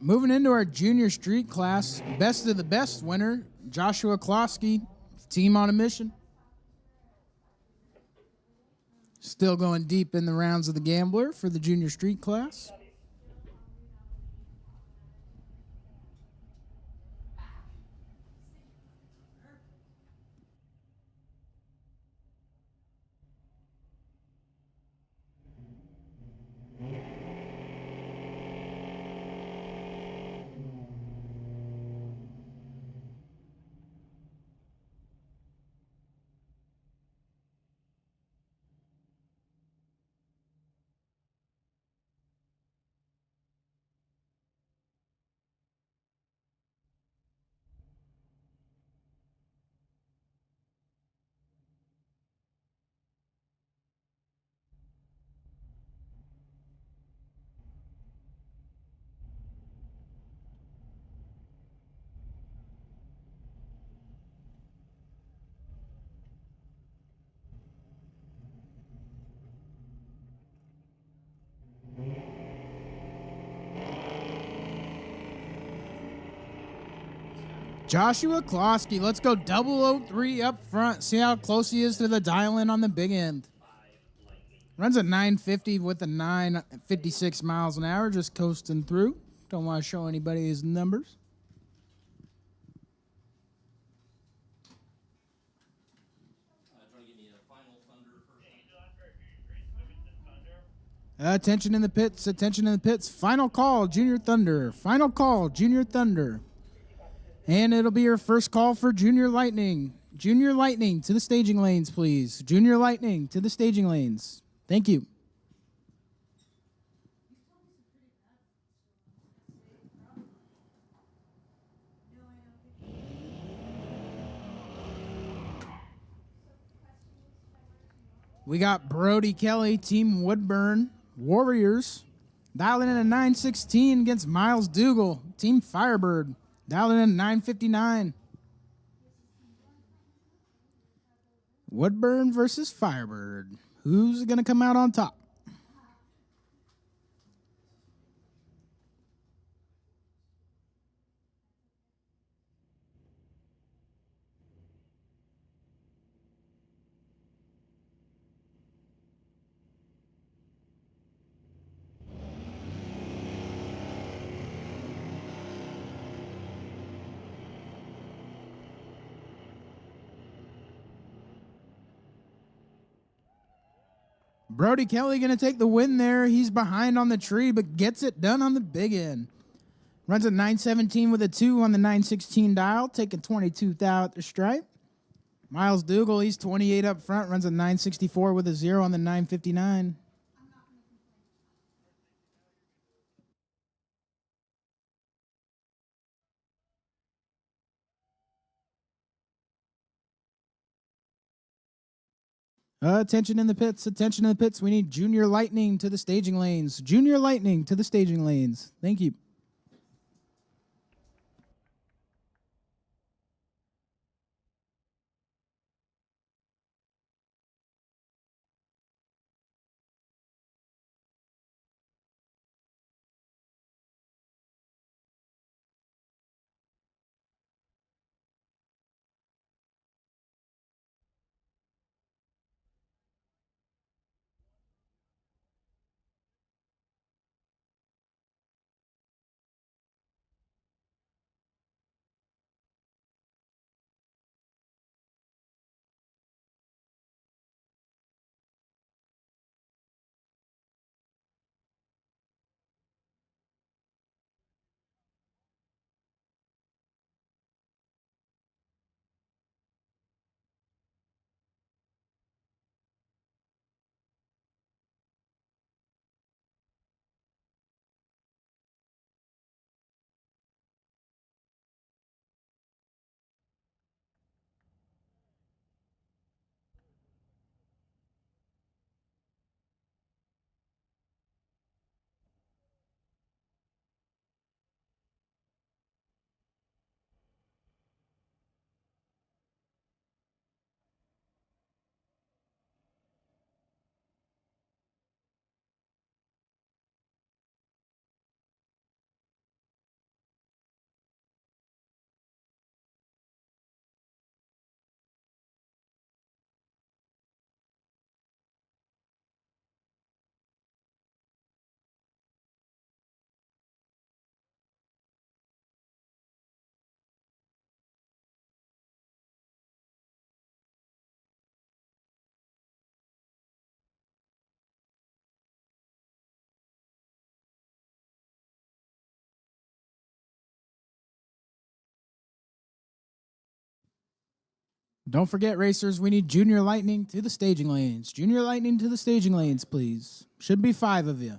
Moving into our junior street class, best of the best winner, Joshua Klosky, team on a mission. Still going deep in the rounds of the Gambler for the junior street class. Joshua Klosky, let's go 003 up front. See how close he is to the dial-in on the big end. Runs a 950 with a 956 miles an hour, just coasting through. Don't want to show anybody his numbers. Attention in the pits, attention in the pits. Final call, Junior Thunder. Final call, Junior Thunder. And it'll be your first call for Junior Lightning. Junior Lightning to the staging lanes, please. Junior Lightning to the staging lanes. Thank you. We got Brody Kelly, Team Woodburn, Warriors, dialing in a 916 against Miles Dougal, Team Firebird, dialing in a 959. Woodburn versus Firebird. Who's going to come out on top? Brody Kelly going to take the win there. He's behind on the tree, but gets it done on the big end. Runs a 917 with a 2 on the 916 dial, taking 22 thou at the stripe. Miles Dougal, he's 28 up front, runs a 964 with a 0 on the 959. Attention in the pits, attention in the pits. We need Junior Lightning to the staging lanes. Junior Lightning to the staging lanes. Thank you. Don't forget, racers, we need Junior Lightning to the staging lanes. Junior Lightning to the staging lanes, please. Should be 5 of you.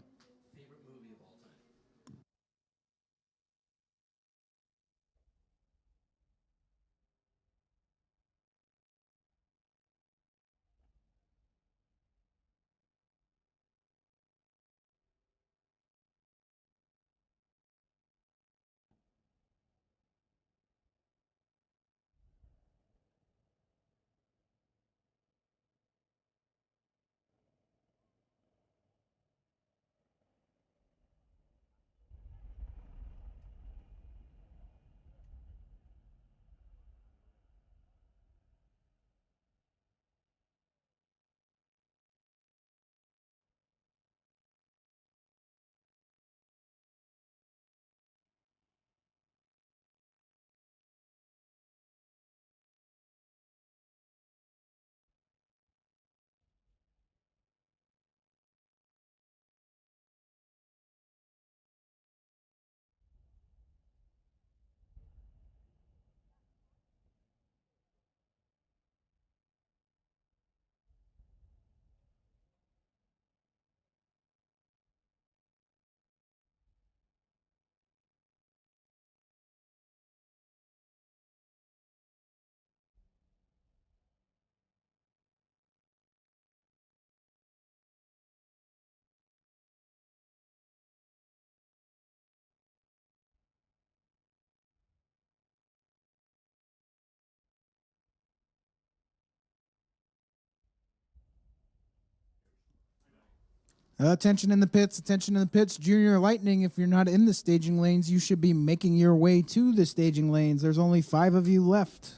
Attention in the pits, attention in the pits. Junior Lightning, if you're not in the staging lanes, you should be making your way to the staging lanes. There's only 5 of you left.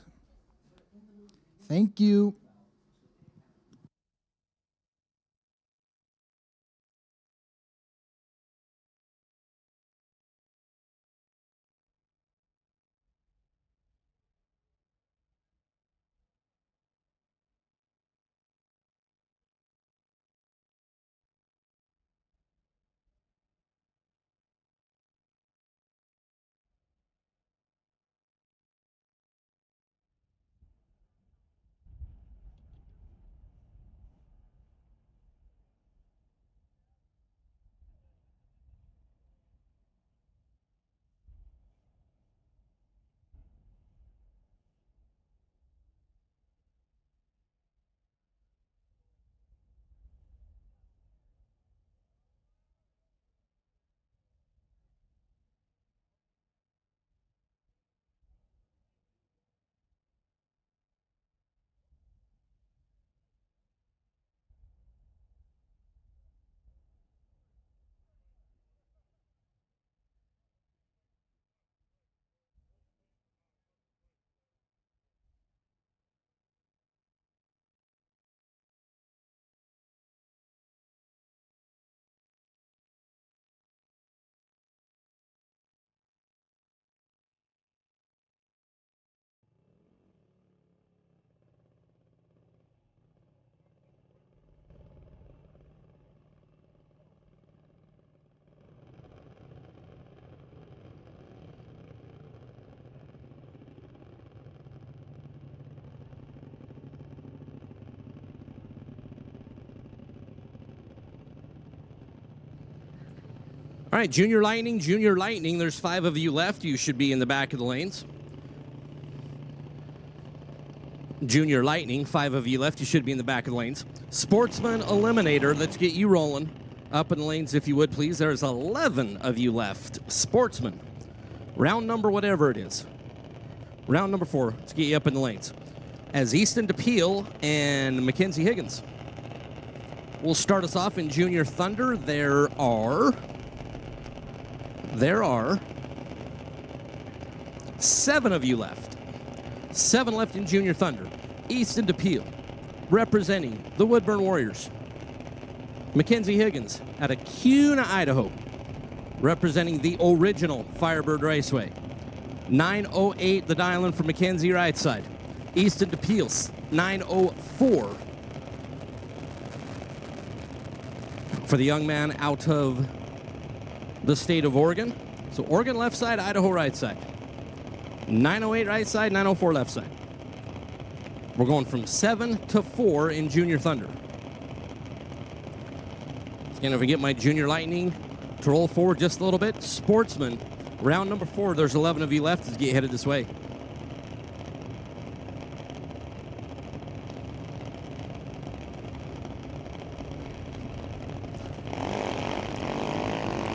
Thank you. All right, Junior Lightning, Junior Lightning. There's 5 of you left. You should be in the back of the lanes. Junior Lightning, 5 of you left. You should be in the back of the lanes. Sportsman Eliminator, let's get you rolling. Up in the lanes, if you would, please. There's 11 of you left. Sportsman, round number whatever it is. Round number 4, let's get you up in the lanes. As Easton DePeel and Mackenzie Higgins. We'll start us off in Junior Thunder. There are 7 of you left. 7 left in Junior Thunder. Easton DePeel, representing the Woodburn Warriors. Mackenzie Higgins out of Kuna, Idaho, representing the original Firebird Raceway. 908 the dial-in for Mackenzie right side. Easton DePeel, 904. For the young man out of the state of Oregon. So Oregon left side, Idaho right side. 908 right side, 904 left side. We're going from 7 to 4 in Junior Thunder. And if I get my Junior Lightning to roll forward just a little bit, Sportsman, round number 4, there's 11 of you left as you get headed this way.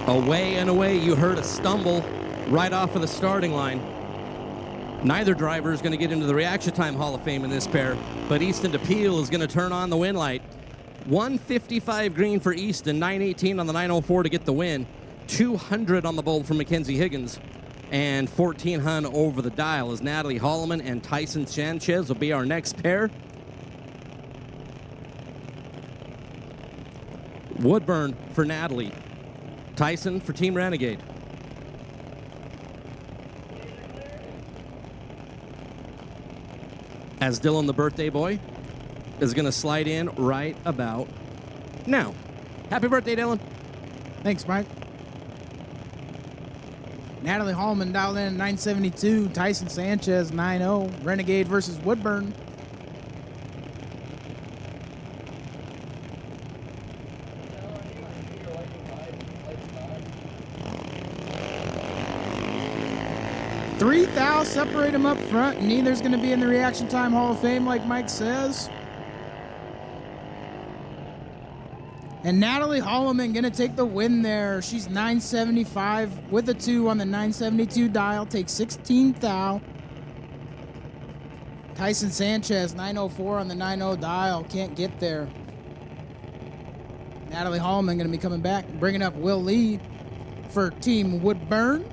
Away and away, you heard a stumble right off of the starting line. Neither driver is going to get into the Reaction Time Hall of Fame in this pair, but Easton DePeel is going to turn on the win light. 155 green for Easton, 918 on the 904 to get the win, 200 on the bulb from Mackenzie Higgins, and 1400 over the dial as Natalie Holloman and Tyson Sanchez will be our next pair. Woodburn for Natalie. Tyson for Team Renegade. As Dylan, the birthday boy, is going to slide in right about now. Happy birthday, Dylan. Thanks, Mike. Natalie Hallman dialed in at 972. Tyson Sanchez 90. Renegade versus Woodburn. Three thou separate them up front. Neither's going to be in the Reaction Time Hall of Fame, like Mike says. And Natalie Holloman going to take the win there. She's 975 with a 2 on the 972 dial. Takes 16 thou. Tyson Sanchez 904 on the 90 dial. Can't get there. Natalie Holloman going to be coming back, bringing up Will Lee for Team Woodburn.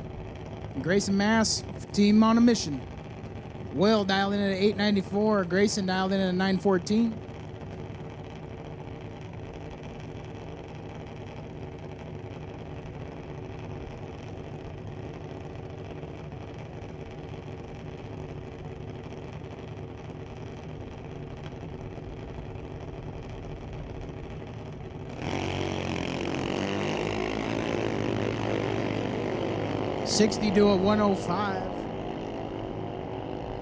And Grayson Mass for Team On a Mission. Will dialed in at 894. Grayson dialed in at 914. $60 to a 105.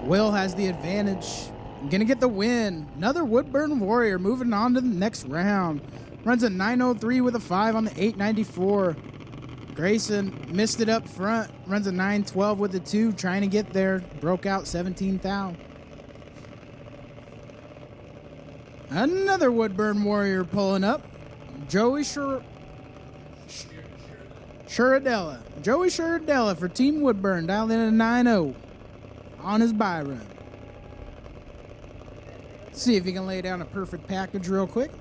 Will has the advantage. Gonna get the win. Another Woodburn Warrior moving on to the next round. Runs a 903 with a 5 on the 894. Grayson missed it up front. Runs a 912 with a 2, trying to get there. Broke out 17 thou. Another Woodburn Warrior pulling up. Joey Shuradella. Joey Shuradella for Team Woodburn, dialed in at 9-0 on his buy run. See if he can lay down a perfect package real quick.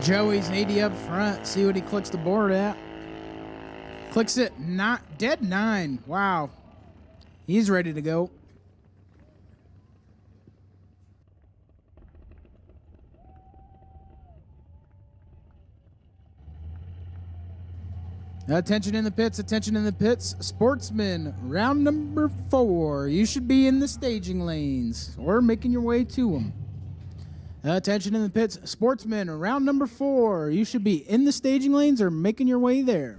Joey's 80 up front. See what he clicks the board at. Clicks it not dead 9. Wow. He's ready to go. Attention in the pits, attention in the pits. Sportsman, round number 4. You should be in the staging lanes or making your way to them. Attention in the pits. Sportsman, round number 4. You should be in the staging lanes or making your way there.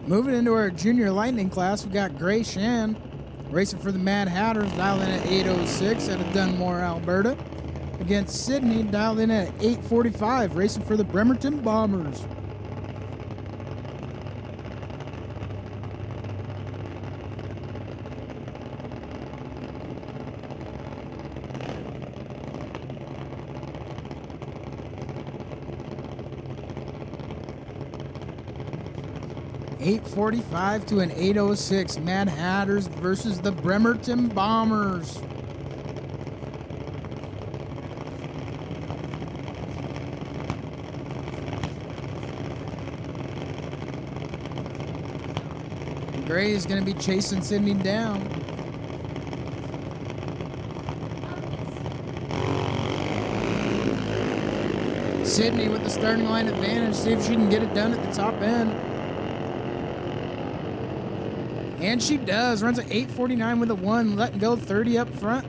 Moving into our junior lightning class, we got Gray Shan racing for the Mad Hatters, dialed in at 8:06 out of Dunmore, Alberta. Against Sydney, dialed in at 8:45, racing for the Bremerton Bombers. .845 to an 8:06. Mad Hatters versus the Bremerton Bombers. Gray is going to be chasing Sydney down. Sydney with the starting line advantage. See if she can get it done at the top end. And she does. Runs at 8:49 with a 1. Letting go 30 up front.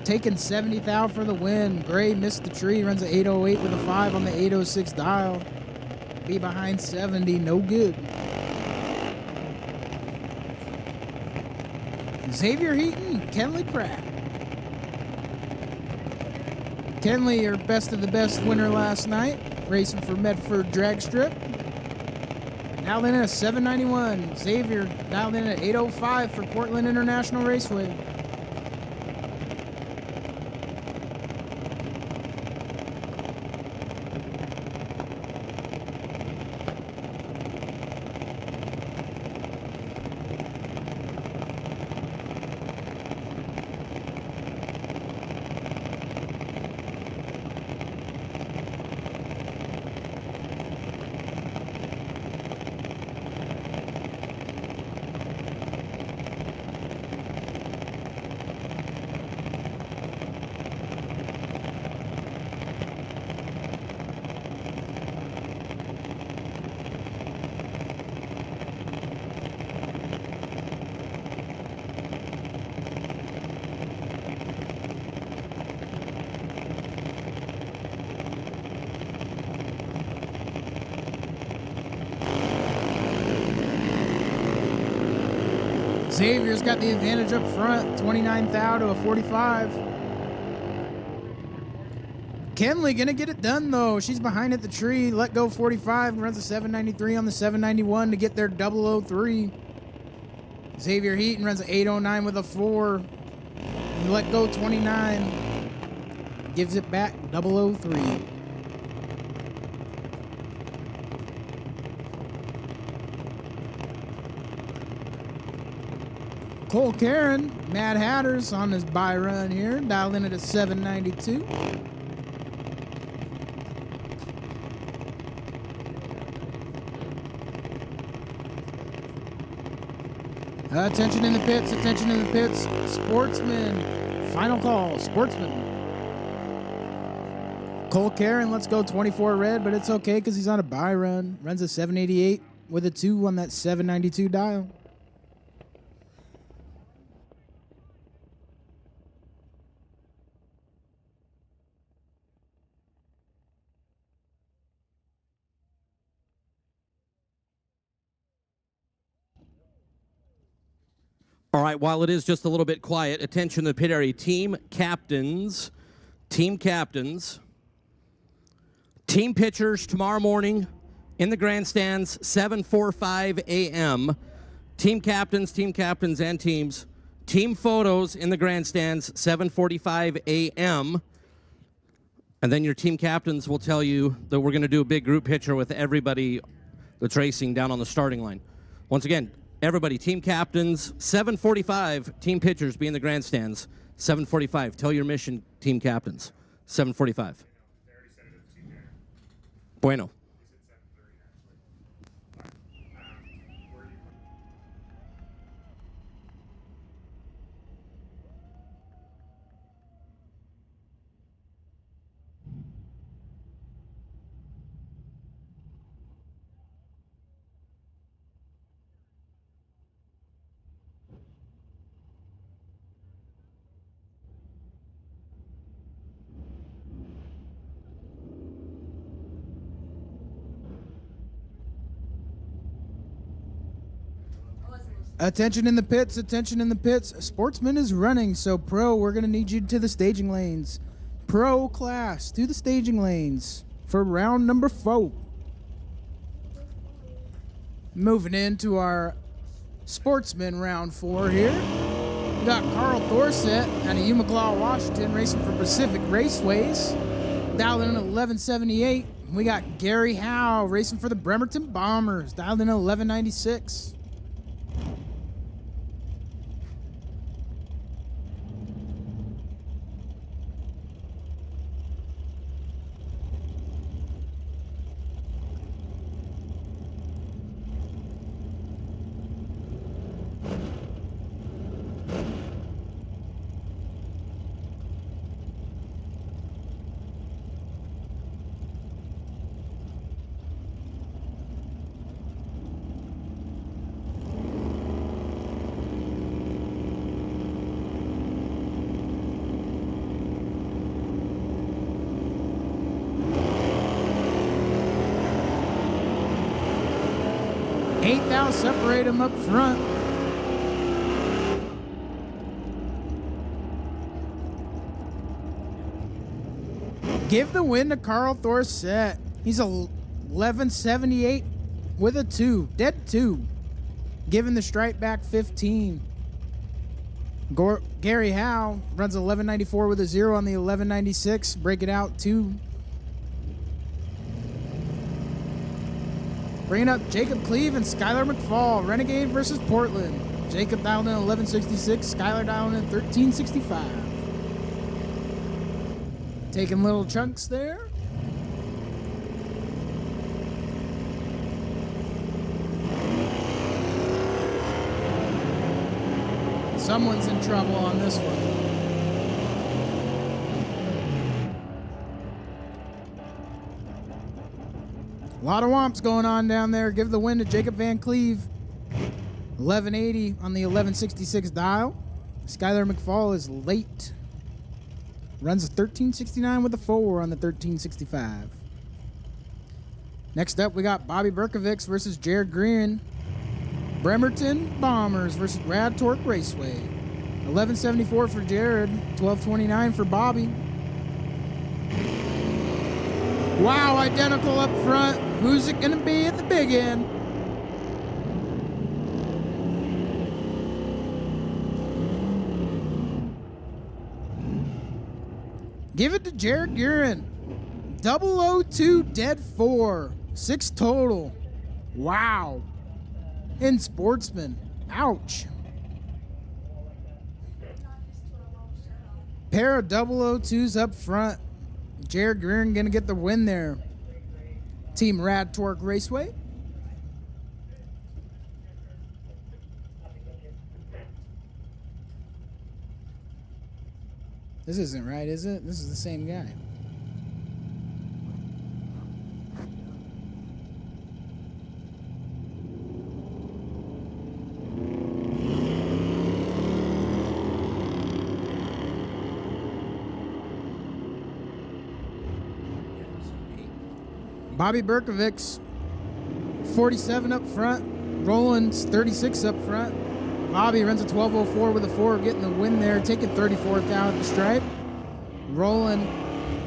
Taking 70 thou for the win. Gray missed the tree. Runs at 8:08 with a 5 on the 8:06 dial. Be behind 70. No good. Xavier Heaton, Kenley Pratt. Kenley, your best of the best winner last night. Racing for Medford Drag Strip. Dialed in at 791. Xavier dialed in at 8:05 for Portland International Raceway. Xavier's got the advantage up front, 29 thou to a 45. Kenley gonna get it done though. She's behind at the tree. Let go 45, runs a 793 on the 791 to get their 003. Xavier Heaton runs an 809 with a 4. Let go 29. Gives it back 003. Cole Karen, Mad Hatters on his bye run here, dialed in at a 792. Attention in the pits, attention in the pits. Sportsman, final call, Sportsman. Cole Karen, let's go 24 red, but it's okay because he's on a bye run. Runs a 788 with a 2 on that 792 dial. All right, while it is just a little bit quiet, attention to the pit area. Team captains. Team pitchers tomorrow morning in the grandstands, 7:45 a.m. Team captains, and teams. Team photos in the grandstands, 7:45 a.m. And then your team captains will tell you that we're going to do a big group picture with everybody that's racing down on the starting line. Once again, everybody, team captains, 7:45, team pitchers be in the grandstands, 7:45. Tell your mission, team captains, 7:45. Bueno. Attention in the pits, attention in the pits. Sportsman is running, so Pro, we're going to need you to the staging lanes. Pro class, to the staging lanes for round number 4. Moving into our Sportsman round 4 here. We got Carl Thorsett out of Umatilla, Washington, racing for Pacific Raceways. Dialed in at 1178. We got Gary Howe racing for the Bremerton Bombers, dialed in at 1196. Eighth out, separate them up front. Give the win to Carl Thorsett. He's 1178 with a 2, dead 2. Giving the stripe back 15. Gary Howe runs 1194 with a 0 on the 1196. Break it out 2. Bringing up Jacob Cleve and Skylar McFall. Renegade versus Portland. Jacob dialed in 1166. Skylar dialed in 1365. Taking little chunks there. Someone's in trouble on this one. A lot of womps going on down there. Give the win to Jacob Van Cleve. 1180 on the 1166 dial. Skylar McFall is late. Runs a 1369 with a 4 on the 1365. Next up, we got Bobby Berkovics versus Jared Green. Bremerton Bombers versus Rad Torque Raceway. 1174 for Jared, 1229 for Bobby. Wow, identical up front. Who's it gonna be at the big end? Give it to Jared Guerin. 002 dead 4. 6 total. Wow. In Sportsman. Ouch. Pair of 002s up front. Jared Guerin gonna get the win there. Team Rad Torque Raceway. This isn't right, is it? This is the same guy. Bobby Berkovics, 47 up front. Roland's 36 up front. Bobby runs a 1204 with a 4, getting the win there, taking 34th out at the stripe. Roland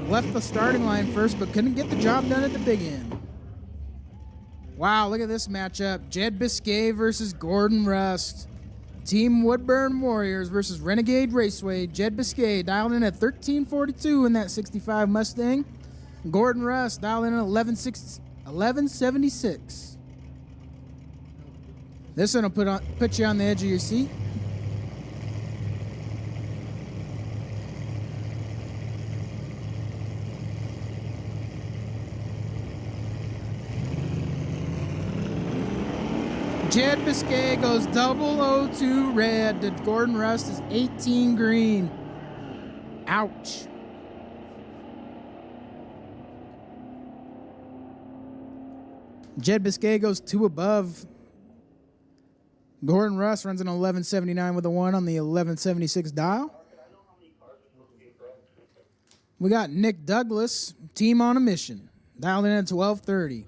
left the starting line first, but couldn't get the job done at the big end. Wow, look at this matchup. Jed Biscay versus Gordon Rust. Team Woodburn Warriors versus Renegade Raceway. Jed Biscay dialed in at 1342 in that 65 Mustang. Gordon Rust dialed in at 1176. This one will put you on the edge of your seat. Jed Biscay goes 002 red to Gordon Rust is 18 green. Ouch. Jed Biscay goes 2 above. Gordon Rust runs an 1179 with a 1 on the 1176 dial. We got Nick Douglas, team on a mission, dialed in at 1230.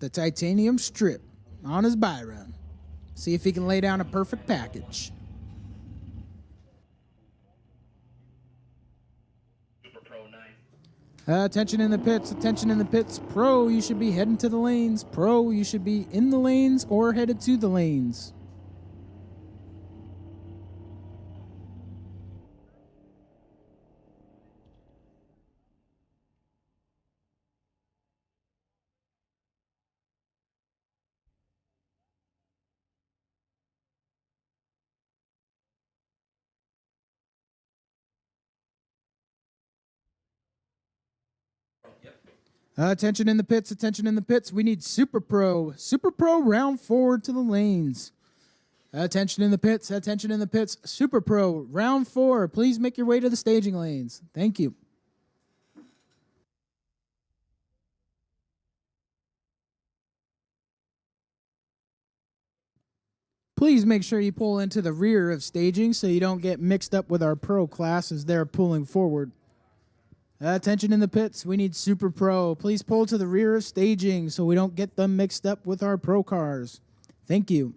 The titanium strip on his buy run. See if he can lay down a perfect package. Attention in the pits, attention in the pits. Pro, you should be heading to the lanes. Pro, you should be in the lanes or headed to the lanes. Attention in the pits, attention in the pits. We need Super Pro. Super Pro round 4 to the lanes. Attention in the pits, attention in the pits. Super Pro round 4. Please make your way to the staging lanes. Thank you. Please make sure you pull into the rear of staging so you don't get mixed up with our pro class as they're pulling forward. Attention in the pits, we need Super Pro. Please pull to the rear of staging so we don't get them mixed up with our pro cars. Thank you.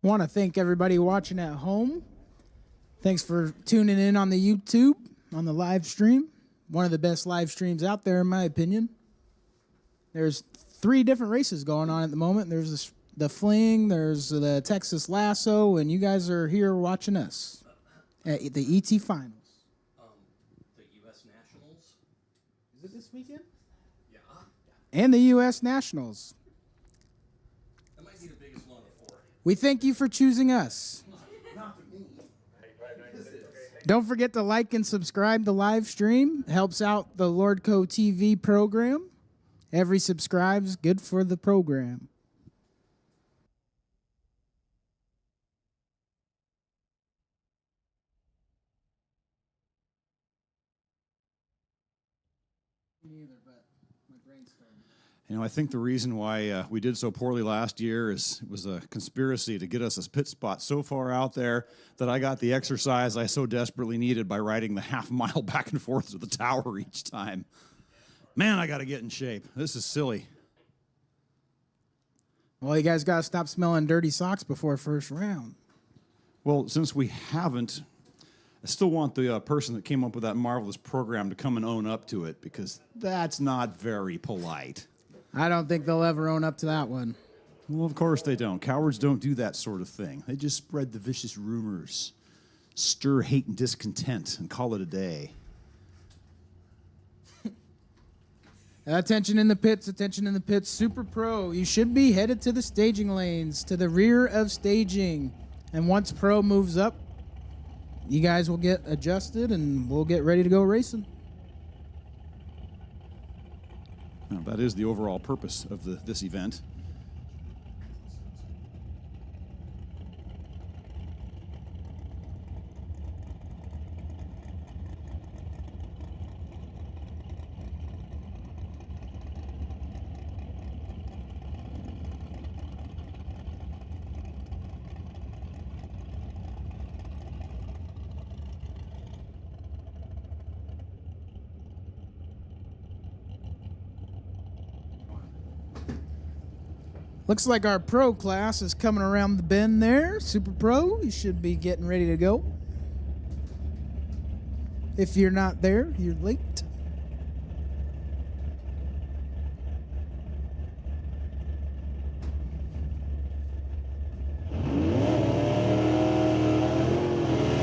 Want to thank everybody watching at home. Thanks for tuning in on the YouTube, on the live stream. One of the best live streams out there, in my opinion. There's 3 different races going on at the moment. There's the Fling, there's the Texas Lasso, and you guys are here watching us at the ET Finals. The U.S. Nationals. Is it this weekend? Yeah. And the U.S. Nationals. That might be the biggest one of the 4. We thank you for choosing us. Don't forget to like and subscribe the live stream. Helps out the Lordco TV program. Every subscribe's good for the program. You know, I think the reason why we did so poorly last year is it was a conspiracy to get us a pit spot so far out there that I got the exercise I so desperately needed by riding the half mile back and forth to the tower each time. Man, I got to get in shape. This is silly. Well, you guys got to stop smelling dirty socks before first round. Well, since we haven't, I still want the person that came up with that marvelous program to come and own up to it, because that's not very polite. I don't think they'll ever own up to that one. Well, of course they don't. Cowards don't do that sort of thing. They just spread the vicious rumors, stir hate and discontent, and call it a day. Attention in the pits, attention in the pits. Super Pro, you should be headed to the staging lanes, to the rear of staging. And once Pro moves up, you guys will get adjusted and we'll get ready to go racing. Now, that is the overall purpose of this event. Looks like our pro class is coming around the bend there. Super Pro, you should be getting ready to go. If you're not there, you're late.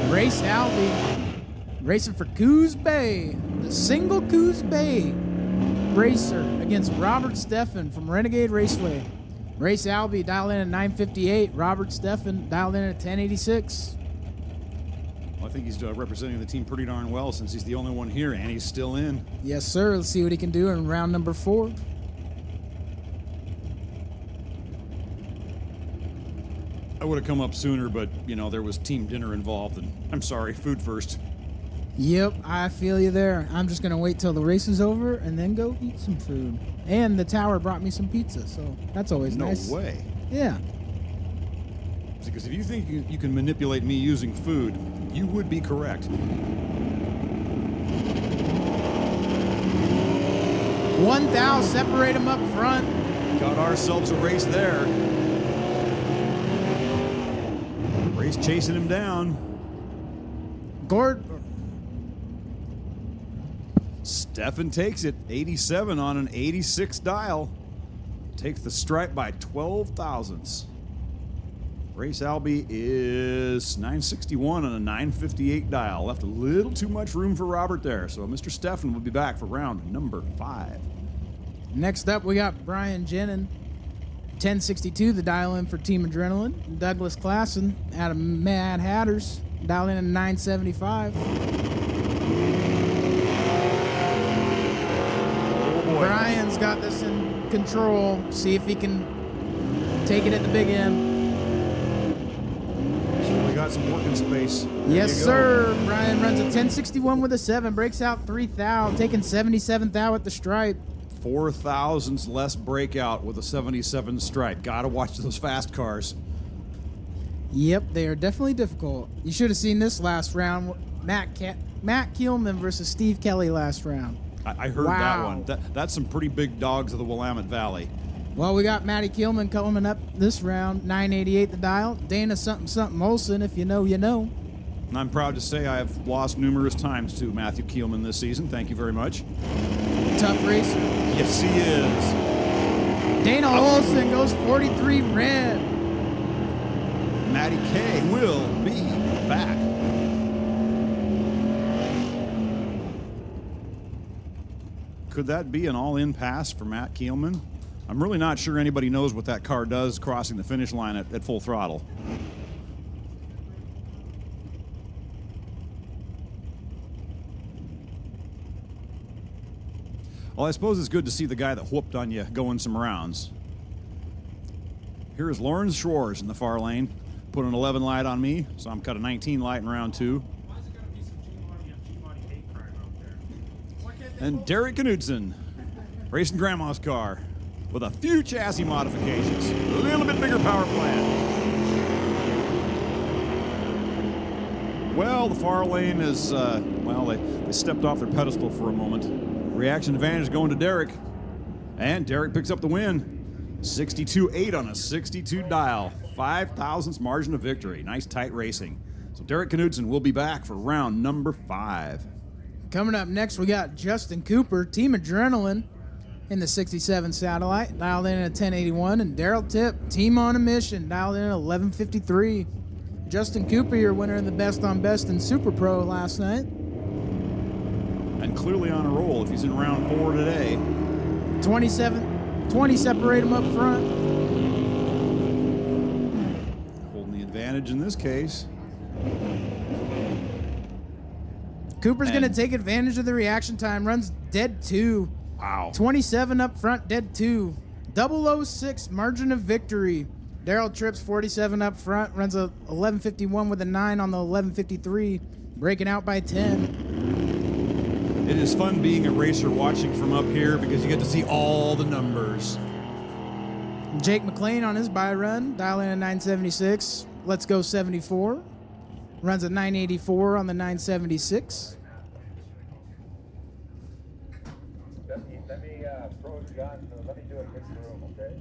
Race Albie racing for Coos Bay, the single Coos Bay racer against Robert Steffen from Renegade Raceway. Race Albie dialed in at 9:58. Robert Steffen dialed in at 10:86. Well, I think he's representing the team pretty darn well since he's the only one here and he's still in. Yes, sir. Let's see what he can do in round number 4. I would have come up sooner, but, you know, there was team dinner involved, and I'm sorry, food first. Yep, I feel you there. I'm just going to wait till the race is over and then go eat some food. And the tower brought me some pizza, so that's always nice. No way. Yeah. Because if you think you can manipulate me using food, you would be correct. One thou, separate them up front. Got ourselves a race there. Race chasing him down. Steffen takes it, 87 on an 86 dial. Takes the stripe by 12 thousandths. Race Albie is 961 on a 958 dial. Left a little too much room for Robert there. So Mr. Steffen will be back for round number 5. Next up, we got Brian Jenin. 1062, the dial in for Team Adrenaline. Douglas Klassen out of Mad Hatters, dial in at 975. Brian's got this in control. See if he can take it at the big end. We got some working space. Yes, sir. Brian runs a 1061 with a 7, breaks out 3 thou, taking 77 thou at the stripe. 4 thousandths less breakout with a 77 stripe. Gotta watch those fast cars. Yep, they are definitely difficult. You should have seen this last round. Matt Kielman versus Steve Kelly last round. I heard that one. That's some pretty big dogs of the Willamette Valley. Well, we got Matty Kielman coming up this round, 988 the dial. Dana something Olson, if you know, you know. And I'm proud to say I have lost numerous times to Matthew Kielman this season. Thank you very much. Tough racer. Yes, he is. Dana Olson goes 43 red. Matty K will be back. Could that be an all-in pass for Matt Kielman? I'm really not sure anybody knows what that car does crossing the finish line at full throttle. Well, I suppose it's good to see the guy that whooped on you going some rounds. Here is Lawrence Schwartz in the far lane. Put an 11 light on me, so I'm cut a 19 light in round 2. And Derek Knudsen, racing Grandma's car with a few chassis modifications. A little bit bigger power plant. Well, the far lane is, they stepped off their pedestal for a moment. Reaction advantage going to Derek. And Derek picks up the win. 62.8 on a 62 dial. 5 thousandths margin of victory. Nice tight racing. So Derek Knudsen will be back for round number 5. Coming up next, we got Justin Cooper, Team Adrenaline, in the 67 satellite, dialed in at 1081, and Daryl Tipp, Team on a Mission, dialed in at 1153. Justin Cooper, your winner of the Best on Best in Super Pro last night. And clearly on a roll if he's in round 4 today. 20 separate him up front. Holding the advantage in this case. Cooper's going to take advantage of the reaction time, runs dead 2. Wow. 27 up front, dead 2. 006 margin of victory. Daryl Tripp's 47 up front, runs a 1151 with a 9 on the 1153, breaking out by 10. It is fun being a racer watching from up here because you get to see all the numbers. Jake McLean on his bye run, dial in at 976. Let's go 74. Runs a 984 on the 976. Let me pros John, let me do a quick room, okay?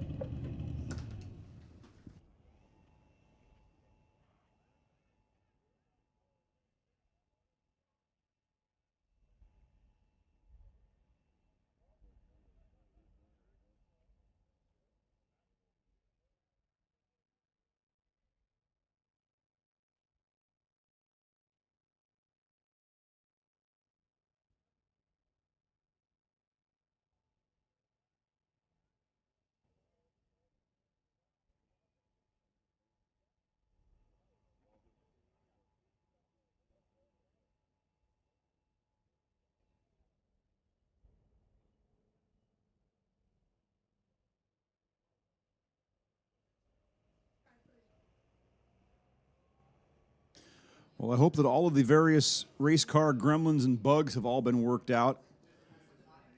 Well, I hope that all of the various race car gremlins and bugs have all been worked out.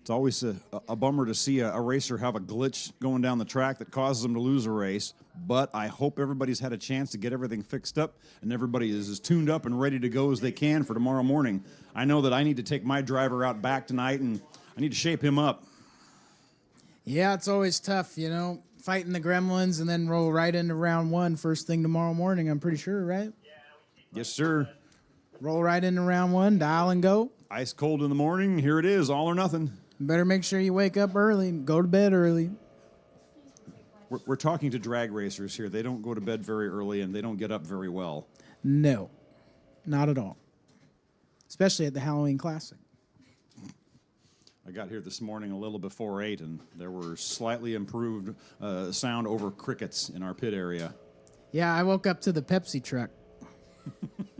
It's always a bummer to see a racer have a glitch going down the track that causes them to lose a race, but I hope everybody's had a chance to get everything fixed up and everybody is as tuned up and ready to go as they can for tomorrow morning. I know that I need to take my driver out back tonight and I need to shape him up. Yeah, it's always tough, you know, fighting the gremlins and then roll right into round one first thing tomorrow morning, I'm pretty sure, right? Yes, sir. Roll right into round one, dial and go. Ice cold in the morning, here it is, all or nothing. Better make sure you wake up early and go to bed early. We're talking to drag racers here. They don't go to bed very early and they don't get up very well. No, not at all. Especially at the Halloween Classic. I got here this morning a little before 8 and there were slightly improved sound over crickets in our pit area. Yeah, I woke up to the Pepsi truck. Morning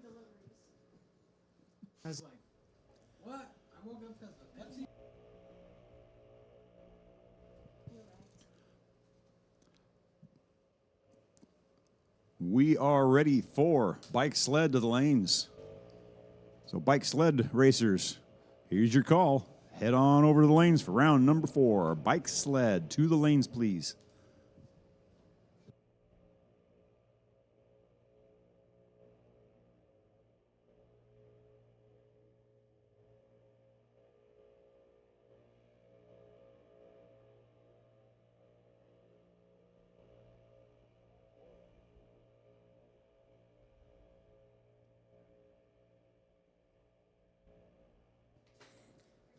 deliveries. I was like, what? I woke up because the Pepsi. We are ready for bike sled to the lanes. So bike sled racers, here's your call. Head on over to the lanes for round number 4. Bike sled to the lanes, please.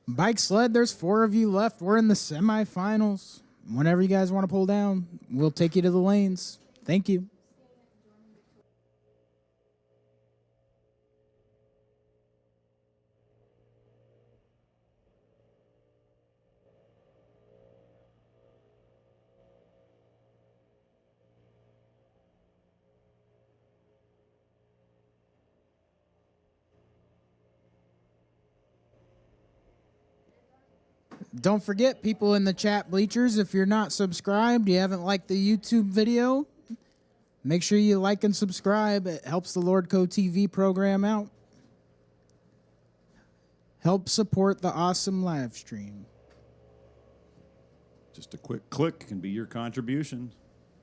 Bike sled, there's 4 of you left. We're in the semifinals. Whenever you guys want to pull down, we'll take you to the lanes. Thank you. Don't forget, people in the chat bleachers, if you're not subscribed, you haven't liked the YouTube video, make sure you like and subscribe. It helps the Lordco TV program out. Help support the awesome live stream. Just a quick click can be your contribution.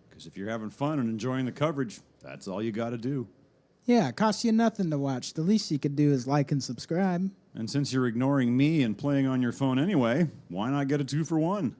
Because if you're having fun and enjoying the coverage, that's all you got to do. Yeah, it costs you nothing to watch. The least you could do is like and subscribe. And since you're ignoring me and playing on your phone anyway, why not get a 2-for-1?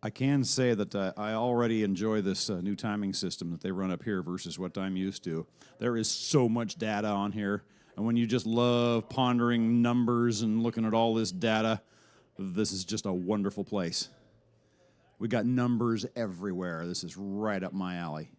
I can say that I already enjoy this new timing system that they run up here versus what I'm used to. There is so much data on here, and when you just love pondering numbers and looking at all this data, this is just a wonderful place. We got numbers everywhere. This is right up my alley.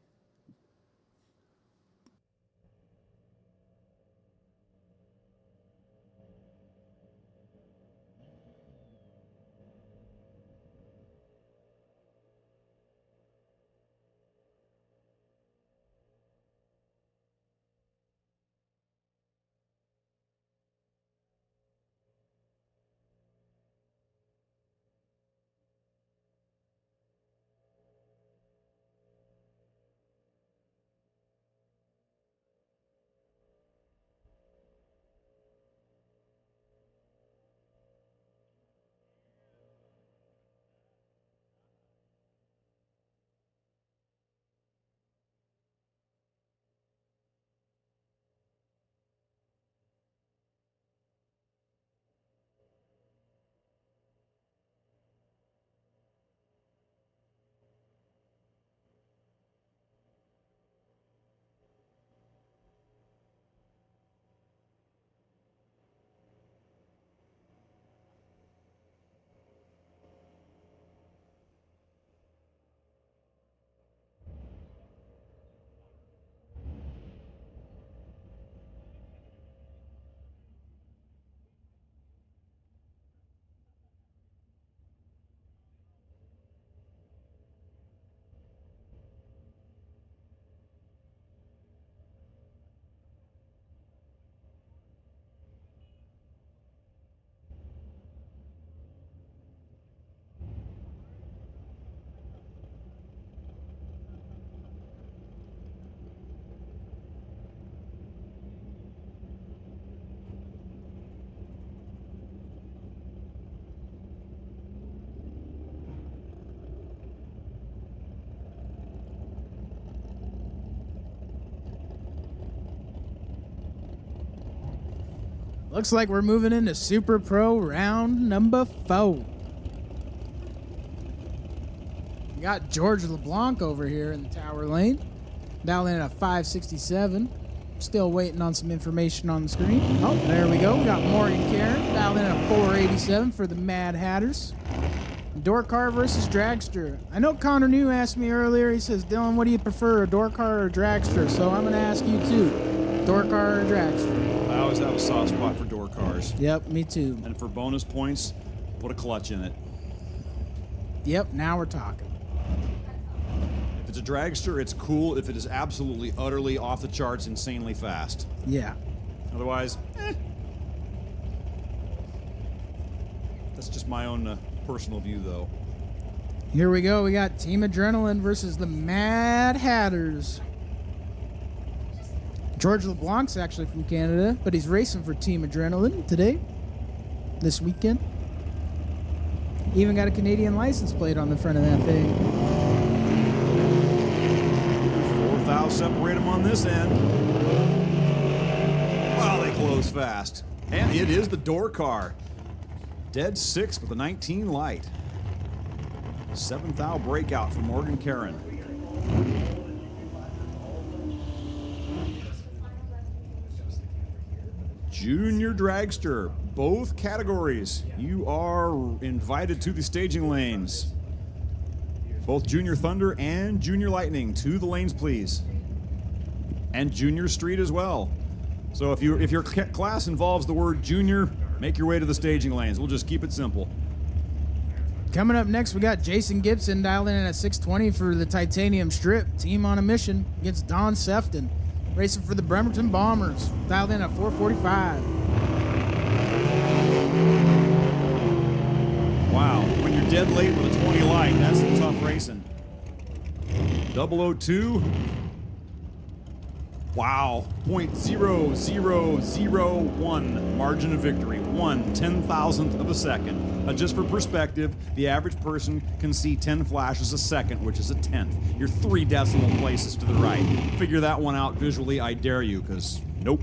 Looks like we're moving into Super Pro round number 4. We got George LeBlanc over here in the tower lane. Dialing in at 567. Still waiting on some information on the screen. Oh, there we go. We got Morgan Karen dialed in at 487 for the Mad Hatters. Door car versus dragster. I know Connor New asked me earlier. He says, Dylan, what do you prefer, a door car or a dragster? So I'm going to ask you too. Door car or dragster? I always have a soft spot for door cars. Yep, me too. And for bonus points, put a clutch in it. Yep, now we're talking. If it's a dragster, it's cool if it is absolutely, utterly off the charts, insanely fast. Yeah. Otherwise, That's just my own personal view, though. Here we go. We got Team Adrenaline versus the Mad Hatters. George LeBlanc's actually from Canada, but he's racing for Team Adrenaline today, this weekend. Even got a Canadian license plate on the front of that thing. 4,000 separate them on this end. Wow, they close fast. And it is the door car. Dead 6 with a 19 light. 7,000 breakout for Morgan Karen. Junior dragster, both categories. You are invited to the staging lanes. Both Junior Thunder and Junior Lightning to the lanes, please. And Junior Street as well. So if your class involves the word junior, make your way to the staging lanes. We'll just keep it simple. Coming up next, we got Jason Gibson dialed in at 620 for the Titanium Strip. Team on a mission against Don Sefton. Racing for the Bremerton Bombers. Dialed in at 445. Wow, when you're dead late with a 20 light, that's some tough racing. 002. Wow, .0001 margin of victory, 1/10,000th of a second. Just for perspective, the average person can see 10 flashes a second, which is a tenth. You're 3 decimal places to the right. Figure that one out visually, I dare you, because nope.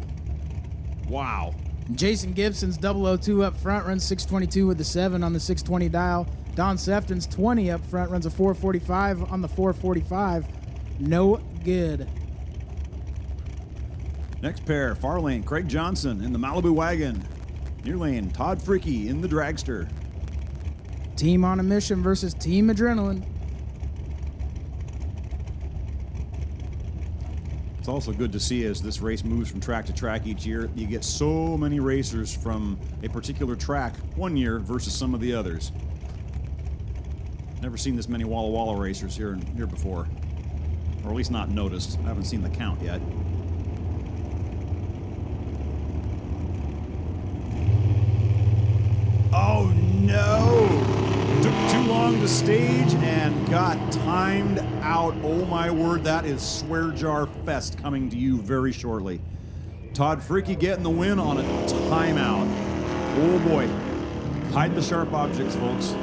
Wow. Jason Gibson's 002 up front, runs 622 with the 7 on the 620 dial. Don Sefton's 20 up front, runs a 445 on the 445. No good. Next pair, far lane, Craig Johnson in the Malibu wagon. Near lane, Todd Fricky in the dragster. Team on a mission versus Team Adrenaline. It's also good to see as this race moves from track to track each year, you get so many racers from a particular track one year versus some of the others. Never seen this many Walla Walla racers here before. Or at least not noticed. I haven't seen the count yet. Oh no! Took too long to stage and got timed out. Oh my word, that is Swear Jar Fest coming to you very shortly. Todd Fricky getting the win on a timeout. Oh boy. Hide the sharp objects, folks.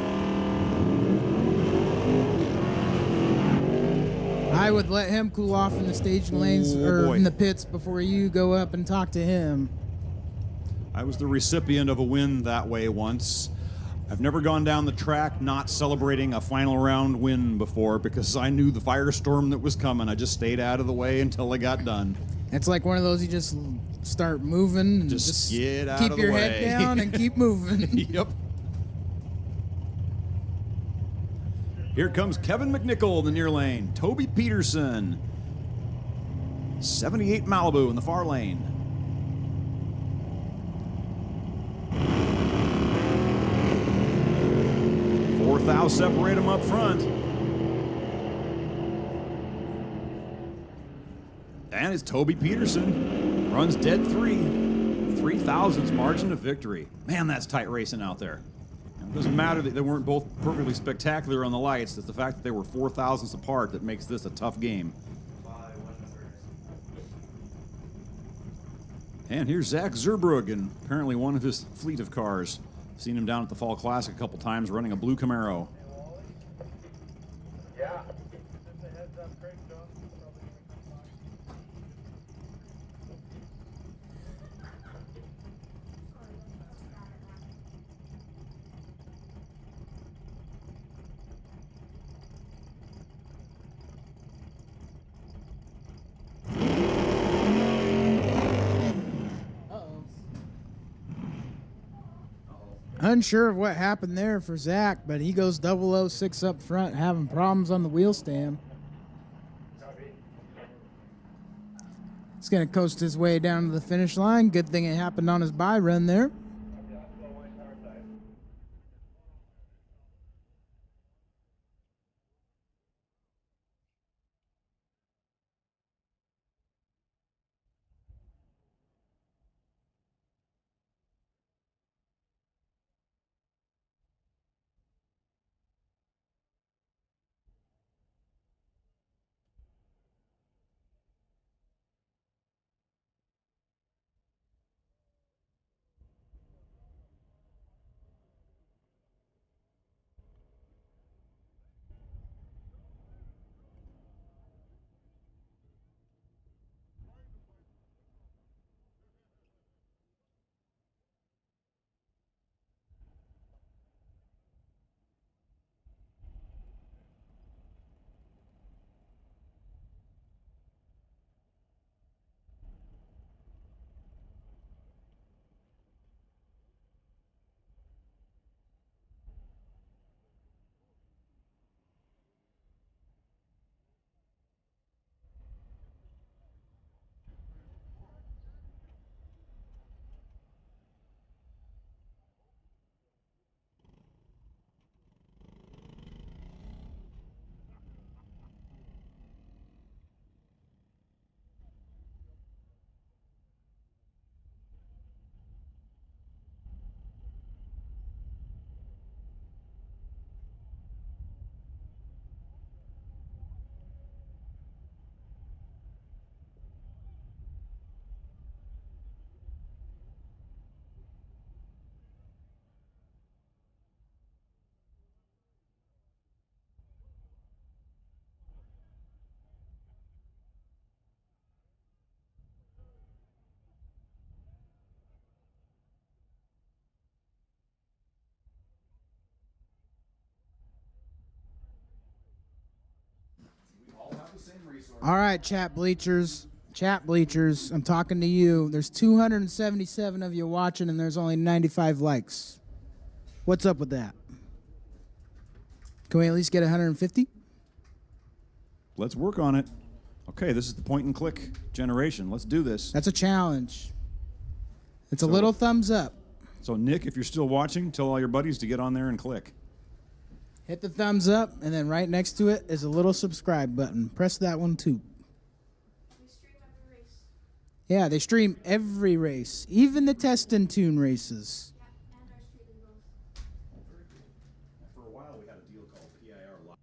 I would let him cool off in the staging lanes or in the pits before you go up and talk to him. I was the recipient of a win that way once. I've never gone down the track not celebrating a final round win before because I knew the firestorm that was coming. I just stayed out of the way until I got done. It's like one of those you just start moving and just get out keep of the your way. head down and keep moving. Yep. Here comes Kevin McNichol in the near lane. Toby Peterson. 78 Malibu in the far lane. Thou separate them up front. And it's Toby Peterson. Runs dead 3. 3,000's margin of victory. Man, that's tight racing out there. It doesn't matter that they weren't both perfectly spectacular on the lights. It's the fact that they were 4,000ths apart that makes this a tough game. And here's Zach Zerbrugg and apparently one of his fleet of cars. Seen him down at the Fall Classic a couple times running a blue Camaro. Yeah. Unsure of what happened there for Zach, but he goes 006 up front, having problems on the wheel stand. He's going to coast his way down to the finish line. Good thing it happened on his bye run there. All right, chat bleachers. Chat bleachers, I'm talking to you. There's 277 of you watching, and there's only 95 likes. What's up with that? Can we at least get 150? Let's work on it. Okay, this is the point and click generation. Let's do this. That's a challenge. It's a little thumbs up. So, Nick, if you're still watching, tell all your buddies to get on there and click. Hit the thumbs up, and then right next to it is a little subscribe button. Press that one too. Yeah, they stream every race, even the test and tune races. For a while, we had a deal called PIR Live.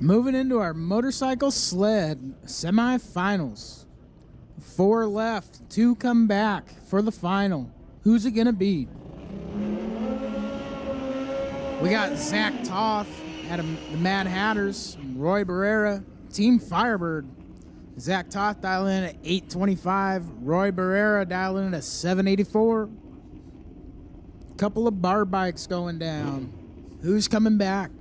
Moving into our motorcycle sled semifinals. 4 left, 2 come back for the final. Who's it gonna be? We got Zach Toth at the Mad Hatters, Roy Barrera, Team Firebird. Zach Toth dialing in at 825, Roy Barrera dialing in at 784. Couple of bar bikes going down. Who's coming back?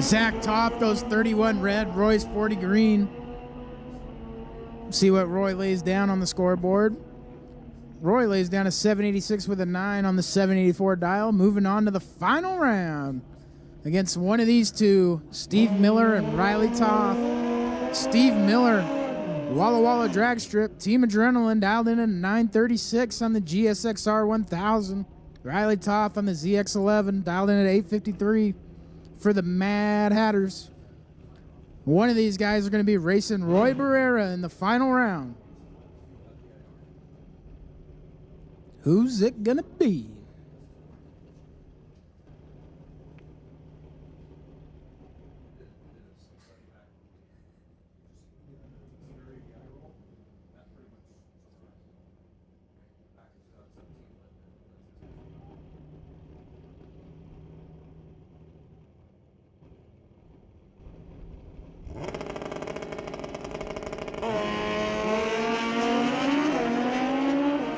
Zach Toth goes 31 red, Roy's 40 green. See what Roy lays down on the scoreboard. Roy lays down a 786 with a 9 on the 784 dial. Moving on to the final round against one of these two, Steve Miller and Riley Toth. Steve Miller, Walla Walla drag strip, Team Adrenaline dialed in at 936 on the GSXR 1000. Riley Toth on the ZX11 dialed in at 853 for the Mad Hatters. One of these guys are going to be racing Roy Barrera in the final round. Who's it going to be?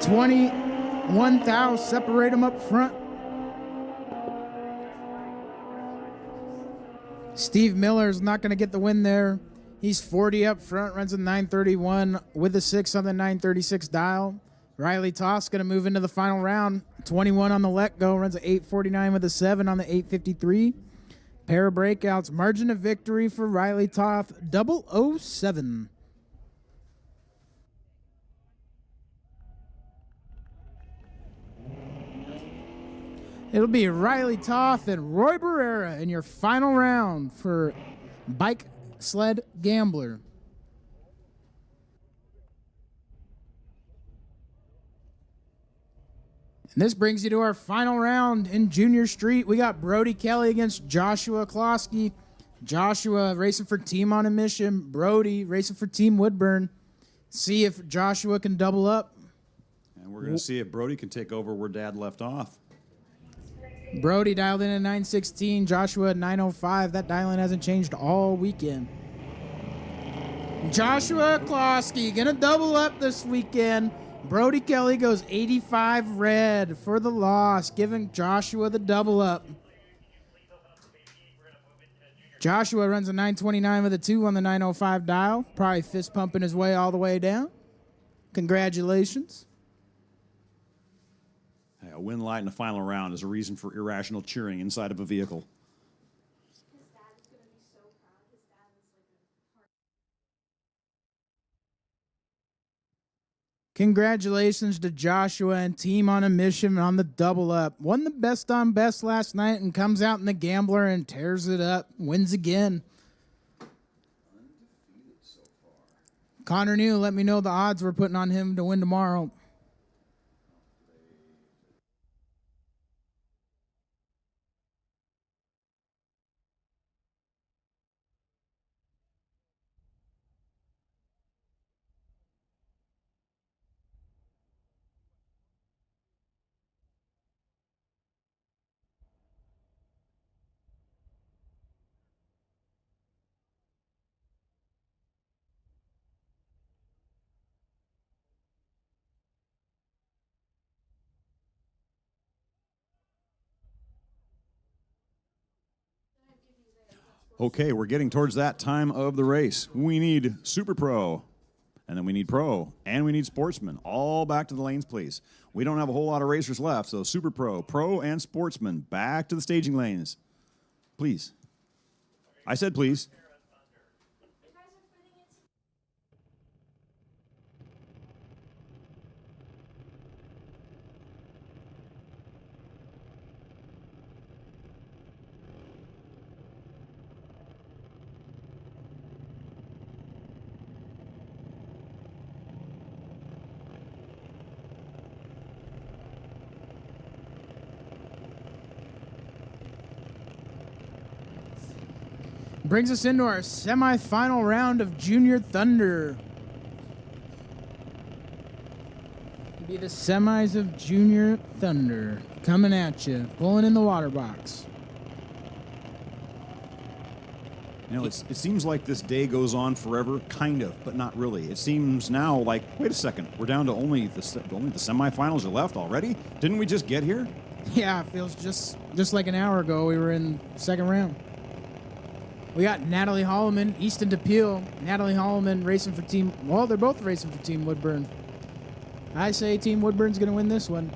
$21,000, separate them up front. Steve Miller's not going to get the win there. He's 40 up front, runs a 931 with a 6 on the 936 dial. Riley Toth's going to move into the final round. 21 on the let go, runs a 849 with a 7 on the 853. Pair of breakouts. Margin of victory for Riley Toth, 007. It'll be Riley Toth and Roy Barrera in your final round for Bike Sled Gambler. And this brings you to our final round in Junior Street. We got Brody Kelly against Joshua Klosky. Joshua racing for Team On a Mission. Brody racing for Team Woodburn. See if Joshua can double up. And we're going to see if Brody can take over where Dad left off. Brody dialed in at 916, Joshua at 905. That dial-in hasn't changed all weekend. Joshua Klosky gonna double up this weekend. Brody Kelly goes 85 red for the loss, giving Joshua the double up. Joshua runs a 929 with a 2 on the 905 dial. Probably fist pumping his way all the way down. Congratulations. Hey, a win light in the final round is a reason for irrational cheering inside of a vehicle. Congratulations to Joshua and Team On a Mission on the double up. Won the best on best last night and comes out in the Gambler and tears it up. Wins again. Connor New, let me know the odds we're putting on him to win tomorrow. Okay, we're getting towards that time of the race. We need Super Pro, and then we need Pro, and we need Sportsman. All back to the lanes, please. We don't have a whole lot of racers left, so Super Pro, Pro, and Sportsman, back to the staging lanes. Please. I said please. Brings us into our semifinal round of Junior Thunder. It'll be the semis of Junior Thunder coming at you, pulling in the water box. You know, it seems like this day goes on forever, kind of, but not really. It seems now like, wait a second, we're down to only the semifinals are left already? Didn't we just get here? Yeah, it feels just like an hour ago we were in second round. We got Natalie Holloman, Easton DePeel. Natalie Holloman racing for Team, well, they're both racing for Team Woodburn. I say Team Woodburn's going to win this one.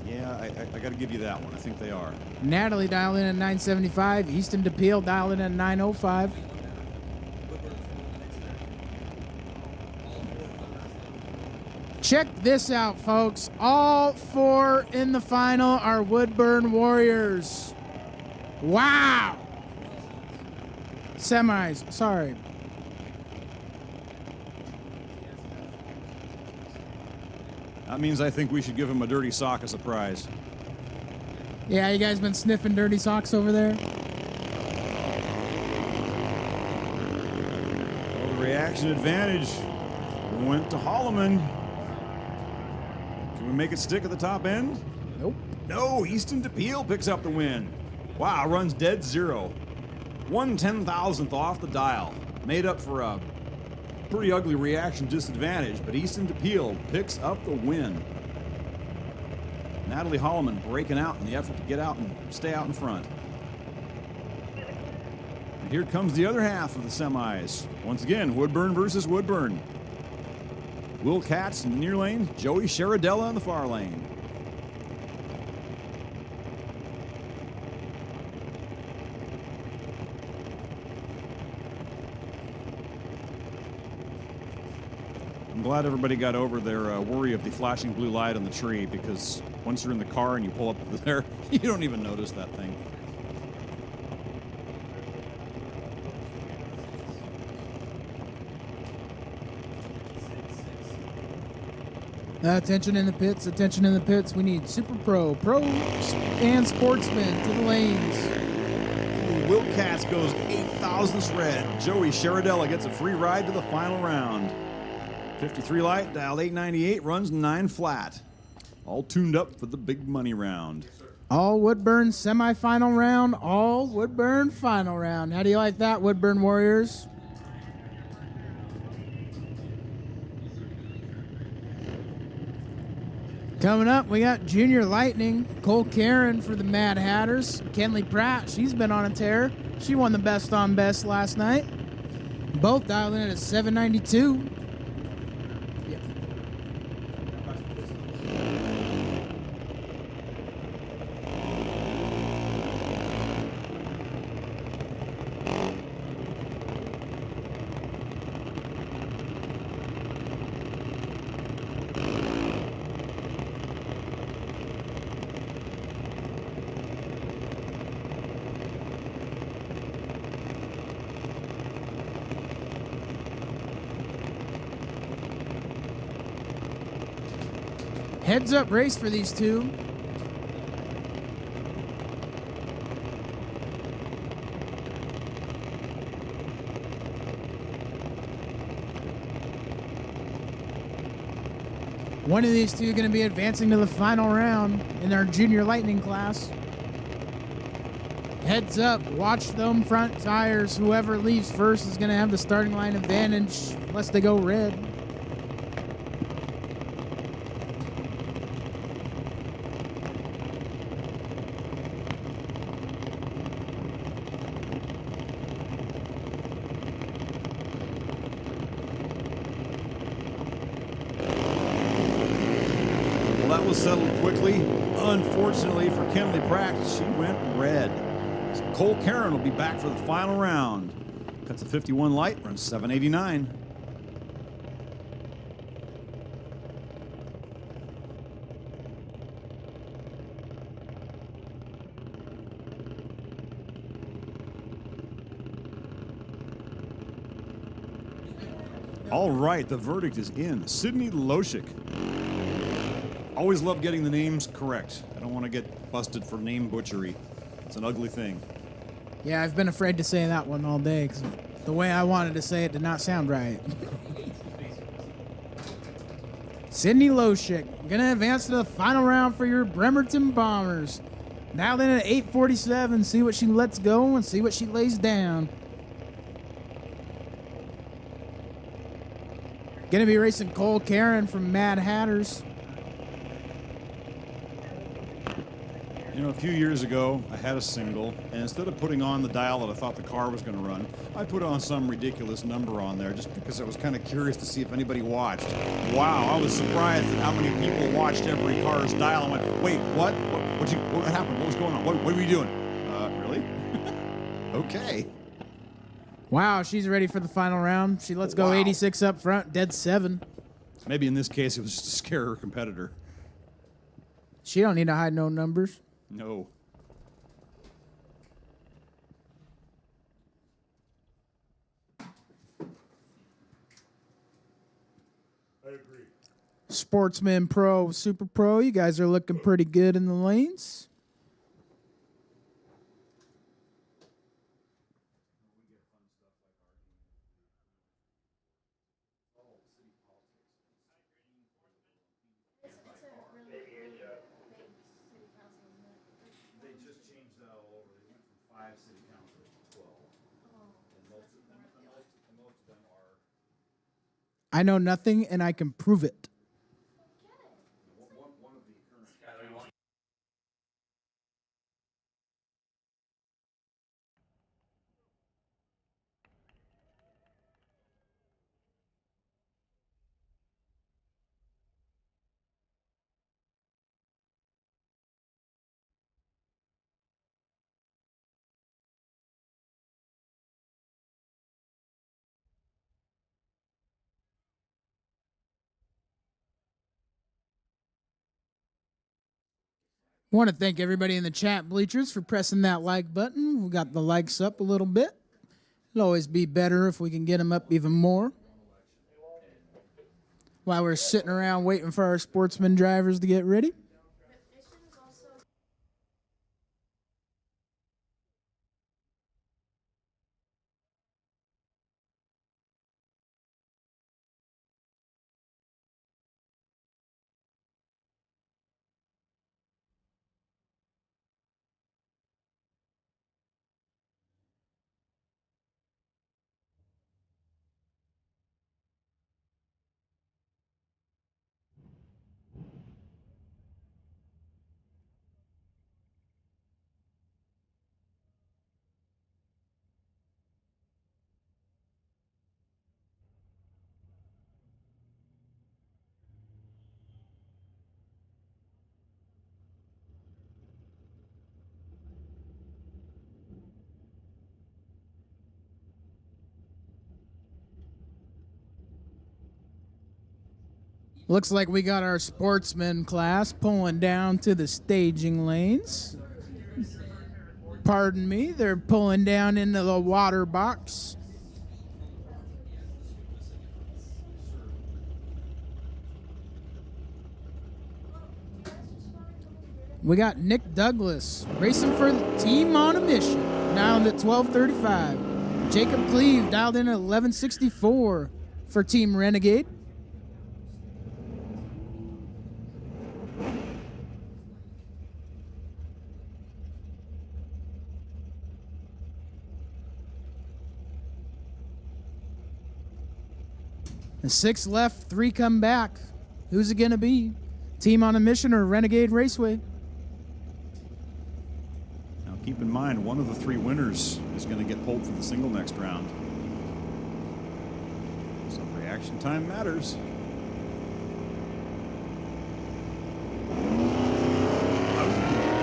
Yeah, I got to give you that one. I think they are. Natalie dialed in at 975. Easton DePeel dialed in at 905. Check this out, folks. All 4 in the final are Woodburn Warriors. Wow. Semis, sorry. That means I think we should give him a dirty sock as a prize. Yeah, you guys been sniffing dirty socks over there? Well, the reaction advantage went to Holloman. Can we make it stick at the top end? Nope. No, Easton DePeel picks up the win. Wow, runs dead zero. 1/10,000th off the dial. Made up for a pretty ugly reaction disadvantage, but Easton DePeel picks up the win. Natalie Holloman breaking out in the effort to get out and stay out in front. And here comes the other half of the semis. Once again, Woodburn versus Woodburn. Will Katz in the near lane, Joey Sharadella in the far lane. I'm glad everybody got over their worry of the flashing blue light on the tree, because once you're in the car and you pull up there, you don't even notice that thing. Attention in the pits, attention in the pits. We need Super Pro, Pro, and Sportsman to the lanes. Will Katz goes 8,000ths red. Joey Sharadella gets a free ride to the final round. 53 light, dialed 898, runs 9 flat. All tuned up for the big money round. All Woodburn semifinal round, all Woodburn final round. How do you like that, Woodburn Warriors? Coming up, we got Junior Lightning, Cole Karen for the Mad Hatters. Kenley Pratt, she's been on a tear. She won the best on best last night. Both dialed in at 792. Heads up race for these two. One of these two going to be advancing to the final round in our Junior Lightning class. Heads up, watch them front tires. Whoever leaves first is going to have the starting line advantage unless they go red. Well, that was settled quickly. Unfortunately for Kenley Pratt, she went red. So Cole Karen will be back for the final round. Cuts a 51 light, runs 789. All right, the verdict is in. Sydney Loshik. Always love getting the names correct. I don't want to get busted for name butchery. It's an ugly thing. Yeah, I've been afraid to say that one all day because the way I wanted to say it did not sound right. Sydney Loshik going to advance to the final round for your Bremerton Bombers. Now then at 8:47, see what she lets go and see what she lays down. Going to be racing Cole Karen from Mad Hatters. You know, a few years ago, I had a single, and instead of putting on the dial that I thought the car was going to run, I put on some ridiculous number on there just because I was kind of curious to see if anybody watched. Wow, I was surprised at how many people watched every car's dial and went, wait, what? What happened? What was going on? What were you doing? Really? Okay. Wow, she's ready for the final round. She lets go 86 up front, dead 7. Maybe in this case, it was just to scare her competitor. She don't need to hide no numbers. No. I agree. Sportsman Pro, Super Pro, you guys are looking pretty good in the lanes. They just changed that all over. They went from 5 city councils to 12. And most of them are. I know nothing and I can prove it. One of the current. I want to thank everybody in the chat bleachers for pressing that like button. We got the likes up a little bit. It'll always be better if we can get them up even more. While we're sitting around waiting for our Sportsman drivers to get ready. Looks like we got our Sportsman class pulling down to the staging lanes. Pardon me, they're pulling down into the water box. We got Nick Douglas racing for the team on a mission, dialed at 12:35. Jacob Cleve dialed in at 11:64 for Team Renegade. And 6 left, 3 come back. Who's it going to be? Team on a Mission or Renegade Raceway? Now keep in mind, one of the 3 winners is going to get pulled for the single next round. So reaction time matters.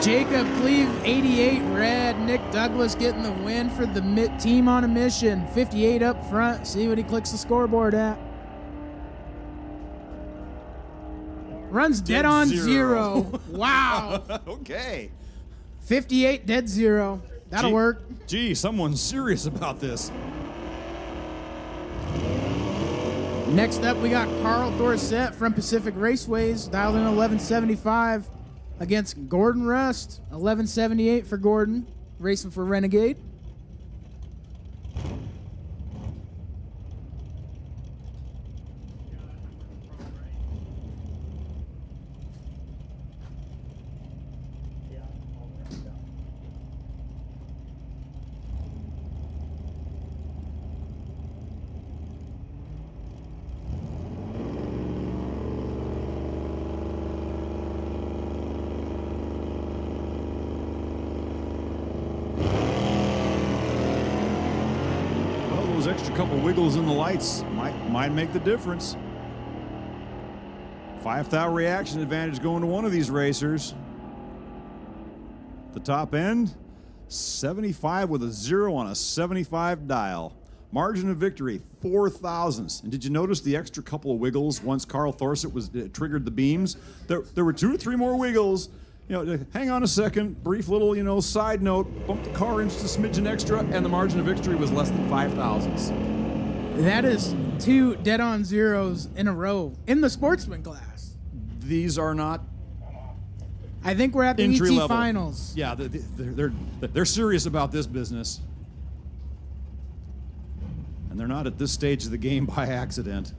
Jacob Cleve, 88 red. Nick Douglas getting the win for the team on a mission. 58 up front. See what he clicks the scoreboard at. Runs dead on zero. Wow. Okay. 58 dead zero. That'll work. Gee, someone's serious about this. Next up, we got Carl Dorsett from Pacific Raceways, dialed in 1175 against Gordon Rust. 1178 for Gordon, racing for Renegade. Extra couple wiggles in the lights might make the difference. 5 thou reaction advantage going to one of these racers. The top end, 75 with a 0 on a 75 dial. Margin of victory, 4 thousandths. And did you notice the extra couple of wiggles once Carl Thorsett triggered the beams? There were 2 or 3 more wiggles. Hang on a second, brief little, side note, bump the car inch to smidgen extra, and the margin of victory was less than 5 thousandths. That is 2 dead-on zeros in a row in the Sportsman class. These are not I think we're at the entry ET level. finals. Yeah, they're serious about this business. And they're not at this stage of the game by accident.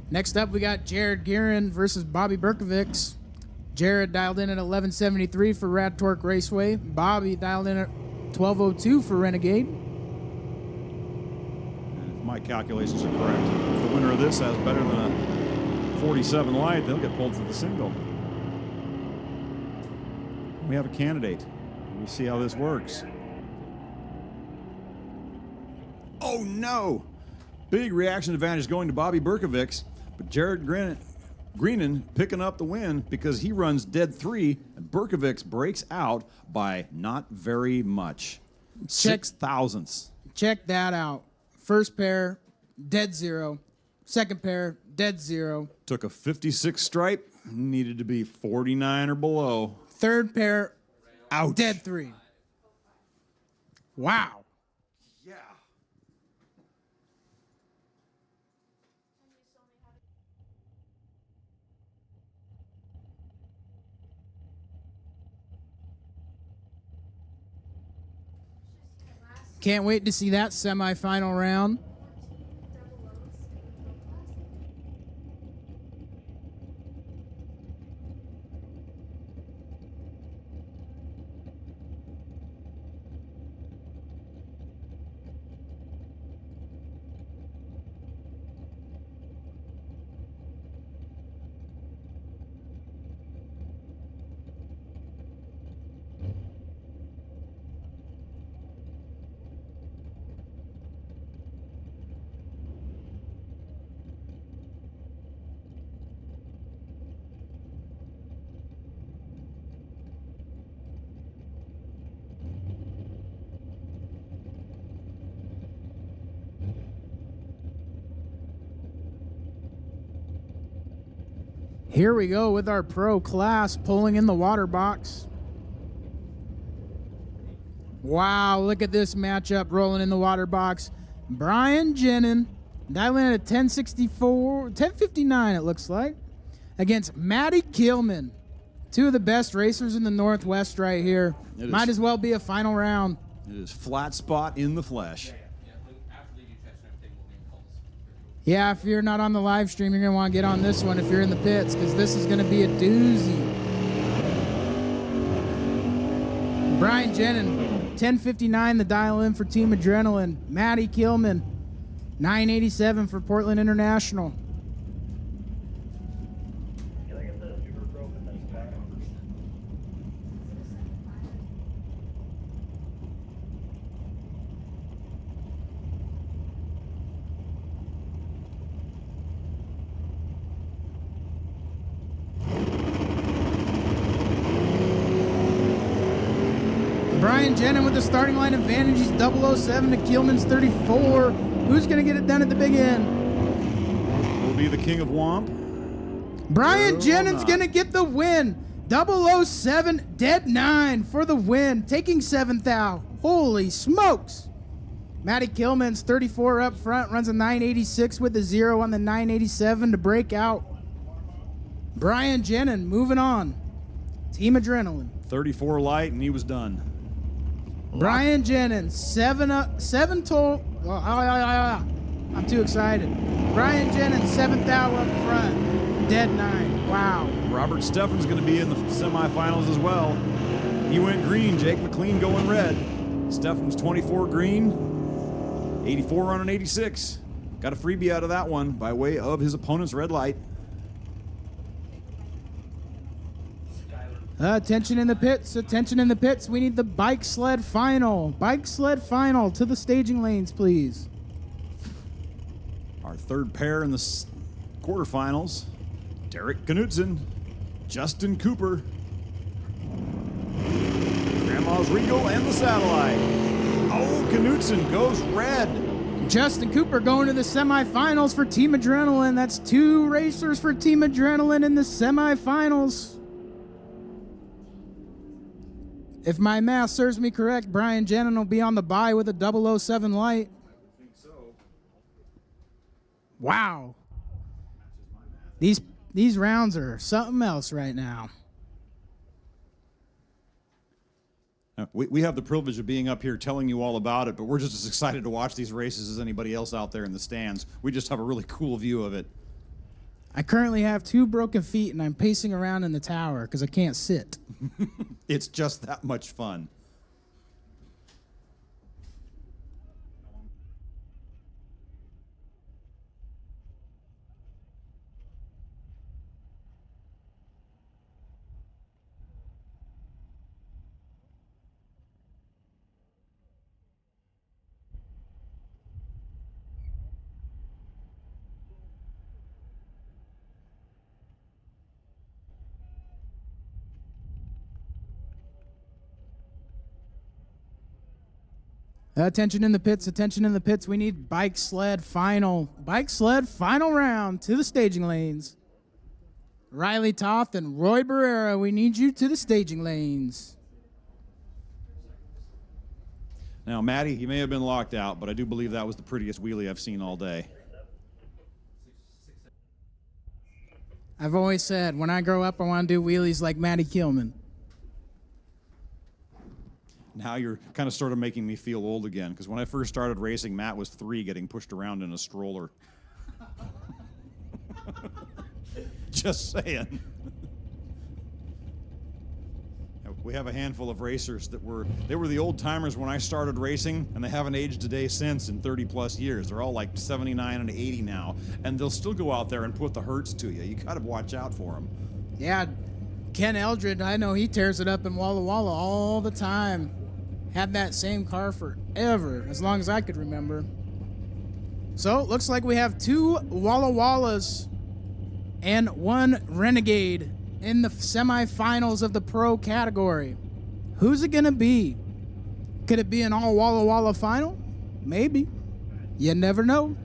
Next up, we got Jared Guerin versus Bobby Berkovics. Jared dialed in at 1173 for Rad Torque Raceway. Bobby dialed in at 1202 for Renegade. And if my calculations are correct, if the winner of this has better than a 47 light, they'll get pulled to the single. We have a candidate. We'll see how this works. Oh no! Big reaction advantage going to Bobby Berkovics, but Jared Greenan picking up the win because he runs dead 3, and Berkovics breaks out by not very much. 6 thousandths. Check that out. First pair, dead 0. Second pair, dead 0. Took a 56 stripe, needed to be 49 or below. Third pair, Ouch. dead 3. Wow. Yeah. Can't wait to see that semifinal round. Here we go with our pro class pulling in the water box. Wow, look at this matchup rolling in the water box. Brian Jenin, dialing at 1059 it looks like, against Matty Kilman. 2 of the best racers in the Northwest right here. Might as well be a final round. It is flat spot in the flesh. Yeah, if you're not on the live stream, you're going to want to get on this one if you're in the pits, because this is going to be a doozy. Brian Jenin, 1059, the dial in for Team Adrenaline. Matty Kilman, 987 for Portland International. Brian Jenin with the starting line advantage. He's 007 to Keelman's 34. Who's going to get it done at the big end? Will be the king of Womp. Brian Jenin's going to get the win. 007 dead 9 for the win, taking 7th thou. Holy smokes. Matty Kilman's 34 up front, runs a 986 with a 0 on the 987 to break out. Brian Jenin moving on. Team Adrenaline. 34 light, and he was done. Brian Jenin, 7 total. I'm too excited. Brian Jenin, 7th thou up front, dead 9. Wow. Robert Steffen's going to be in the semifinals as well. He went green. Jake McLean going red. Steffen's 24 green, 84 on an 86. Got a freebie out of that one by way of his opponent's red light. Attention in the pits, attention in the pits. We need the bike sled final. Bike sled final to the staging lanes, please. Our third pair in the quarterfinals, Derek Knudsen, Justin Cooper, Grandma's Regal, and the Satellite. Oh, Knudsen goes red. Justin Cooper going to the semifinals for Team Adrenaline. That's 2 racers for Team Adrenaline in the semifinals. If my math serves me correct, Brian Jennen will be on the bye with a 007 light. I think so. Wow. These rounds are something else right now. We have the privilege of being up here telling you all about it, but we're just as excited to watch these races as anybody else out there in the stands. We just have a really cool view of it. I currently have 2 broken feet and I'm pacing around in the tower because I can't sit. It's just that much fun. Attention in the pits, attention in the pits. We need bike sled final round to the staging lanes. Riley Toth and Roy Barrera, we need you to the staging lanes. Now, Maddie, you may have been locked out, but I do believe that was the prettiest wheelie I've seen all day. I've always said, when I grow up, I want to do wheelies like Matty Kilman. Now you're kind of sort of making me feel old again, because when I first started racing, Matt was 3 getting pushed around in a stroller. Just saying. We have a handful of racers that were the old timers when I started racing, and they haven't aged a day since in 30 plus years. They're all like 79 and 80 now, and they'll still go out there and put the hurts to you. You got to watch out for them. Yeah, Ken Eldred, I know he tears it up in Walla Walla all the time. Had that same car forever, as long as I could remember. So, looks like we have 2 Walla Wallas and 1 Renegade in the semifinals of the pro category. Who's it gonna be? Could it be an all Walla Walla final? Maybe. You never know.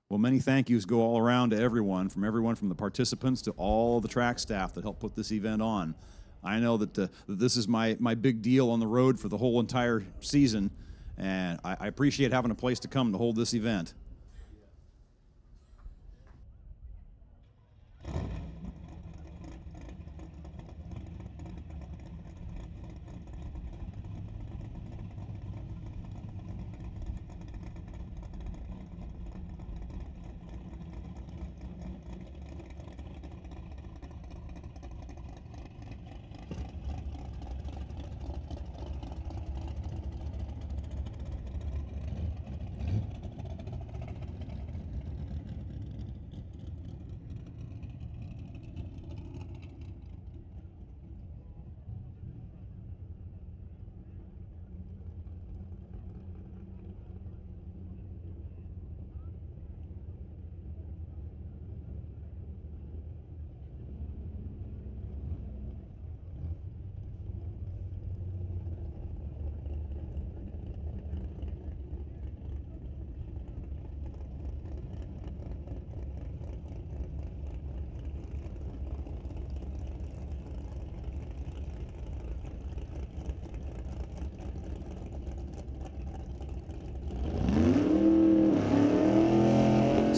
Well, many thank yous go all around to everyone from the participants to all the track staff that helped put this event on. I know that this is my big deal on the road for the whole entire season, and I appreciate having a place to come to hold this event.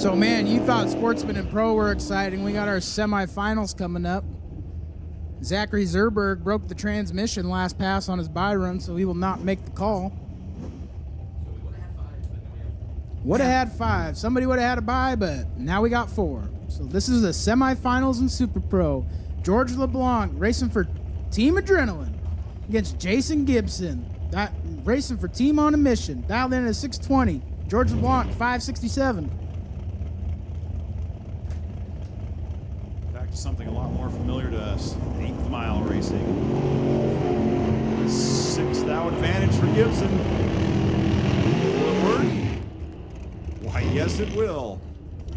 So, man, you thought Sportsman and Pro were exciting. We got our semifinals coming up. Zachary Zerberg broke the transmission last pass on his bye run, so he will not make the call. Would have had 5. Somebody would have had a bye, but now we got 4. So this is the semifinals in Super Pro. George LeBlanc racing for Team Adrenaline against Jason Gibson. That racing for Team on a Mission. Dialed in at 620. George LeBlanc, 567. Back to something a lot more familiar to us. 8th mile racing. 6th out advantage for Gibson. Will it work? Why, yes, it will.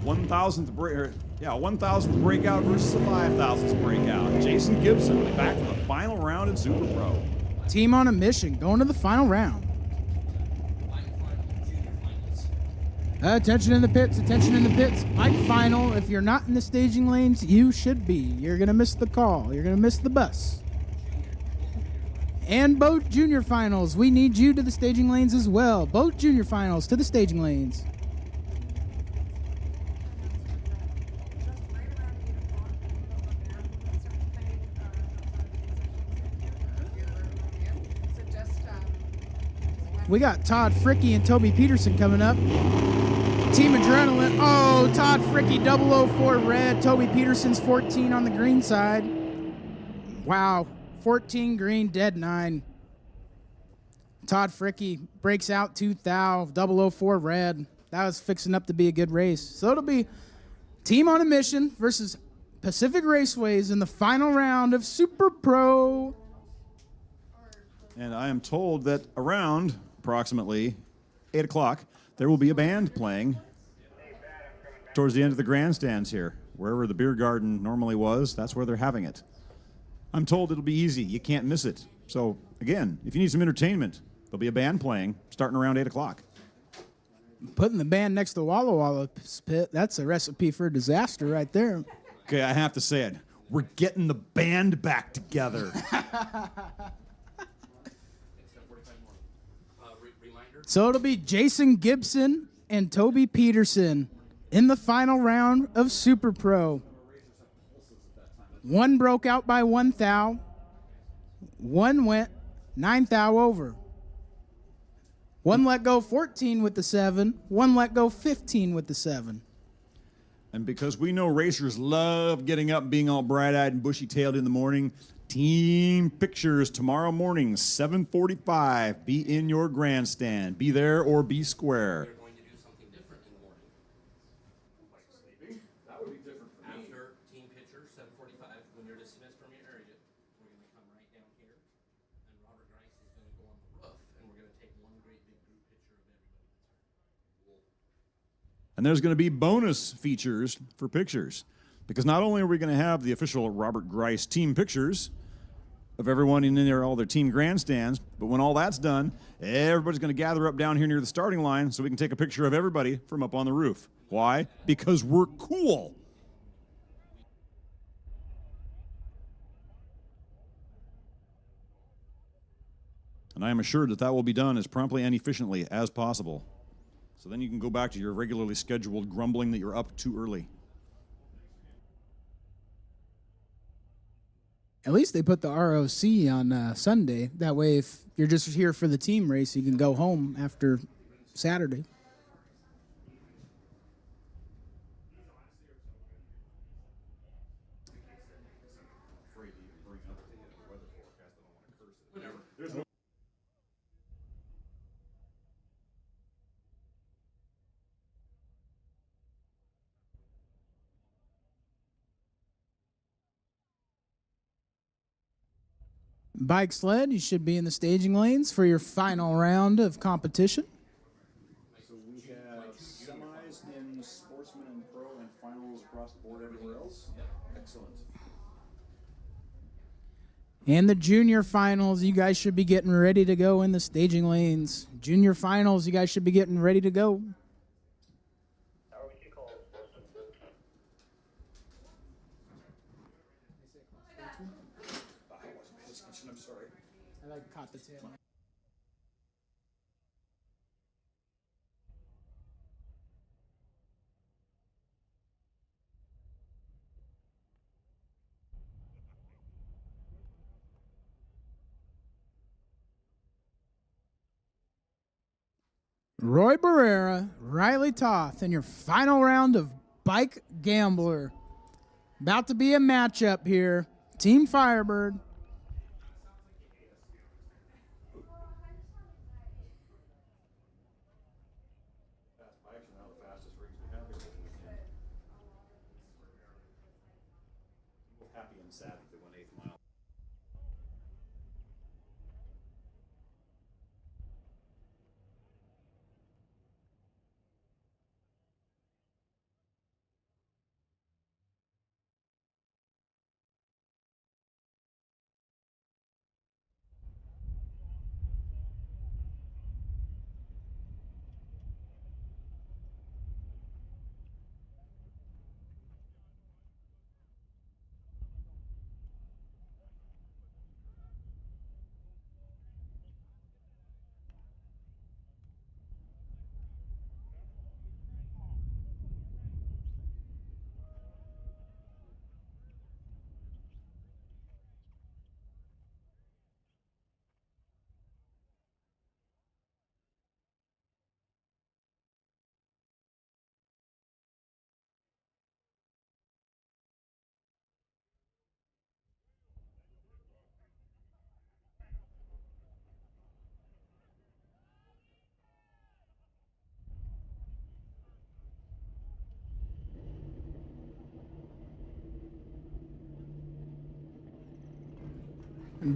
1,000th breakout versus a 5,000th breakout. Jason Gibson will be back for the final round in Super Pro. Team on a Mission going to the final round. Attention in the pits, attention in the pits. Bike final. If you're not in the staging lanes, you should be. You're going to miss the call. You're going to miss the bus. And boat junior finals. We need you to the staging lanes as well. Boat junior finals to the staging lanes. We got Todd Fricky and Toby Peterson coming up. Team Adrenaline. Oh, Todd Fricky 004 red. Toby Peterson's 14 on the green side. Wow. 14 green, dead 9. Todd Fricky breaks out 004 red. That was fixing up to be a good race. So it'll be Team on a Mission versus Pacific Raceways in the final round of Super Pro. And I am told that around approximately 8 o'clock, there will be a band playing towards the end of the grandstands here. Wherever the beer garden normally was, that's where they're having it. I'm told it'll be easy. You can't miss it. So, again, if you need some entertainment, there'll be a band playing starting around 8 o'clock. Putting the band next to Walla Walla pit, that's a recipe for disaster right there. Okay, I have to say it. We're getting the band back together. So it'll be Jason Gibson and Toby Peterson in the final round of Super Pro. One broke out by 1 thou. One went 9 thou over. One let go 14 with the 7. One let go 15 with the 7. And because we know racers love getting up, being all bright-eyed and bushy-tailed in the morning, team pictures tomorrow morning, 7:45. Be in your grandstand. Be there or be square. Going to do something different in the morning. That would be different for me. After team picture, 7:45, when you're dismissed from your area, we're going to come right down here, and Robert Grice is going to go on the roof, and we're going to take one great big group picture of everybody that's here. And there's going to be bonus features for pictures. Because not only are we going to have the official Robert Grice team pictures of everyone in there, all their team grandstands, but when all that's done, everybody's going to gather up down here near the starting line so we can take a picture of everybody from up on the roof. Why? Because we're cool. And I am assured that that will be done as promptly and efficiently as possible. So then you can go back to your regularly scheduled grumbling that you're up too early. At least they put the ROC on Sunday. That way, if you're just here for the team race, you can go home after Saturday. Bike sled, you should be in the staging lanes for your final round of competition. So we have semis in Sportsman and Pro and finals across the board everywhere else. Excellent. And the junior finals, you guys should be getting ready to go in the staging lanes. Junior finals, you guys should be getting ready to go. I'm sorry. I like caught the tail. Roy Barrera, Riley Toth in your final round of Bike Gambler. About to be a matchup here. Team Firebird. Happy and sad if they won 8th mile.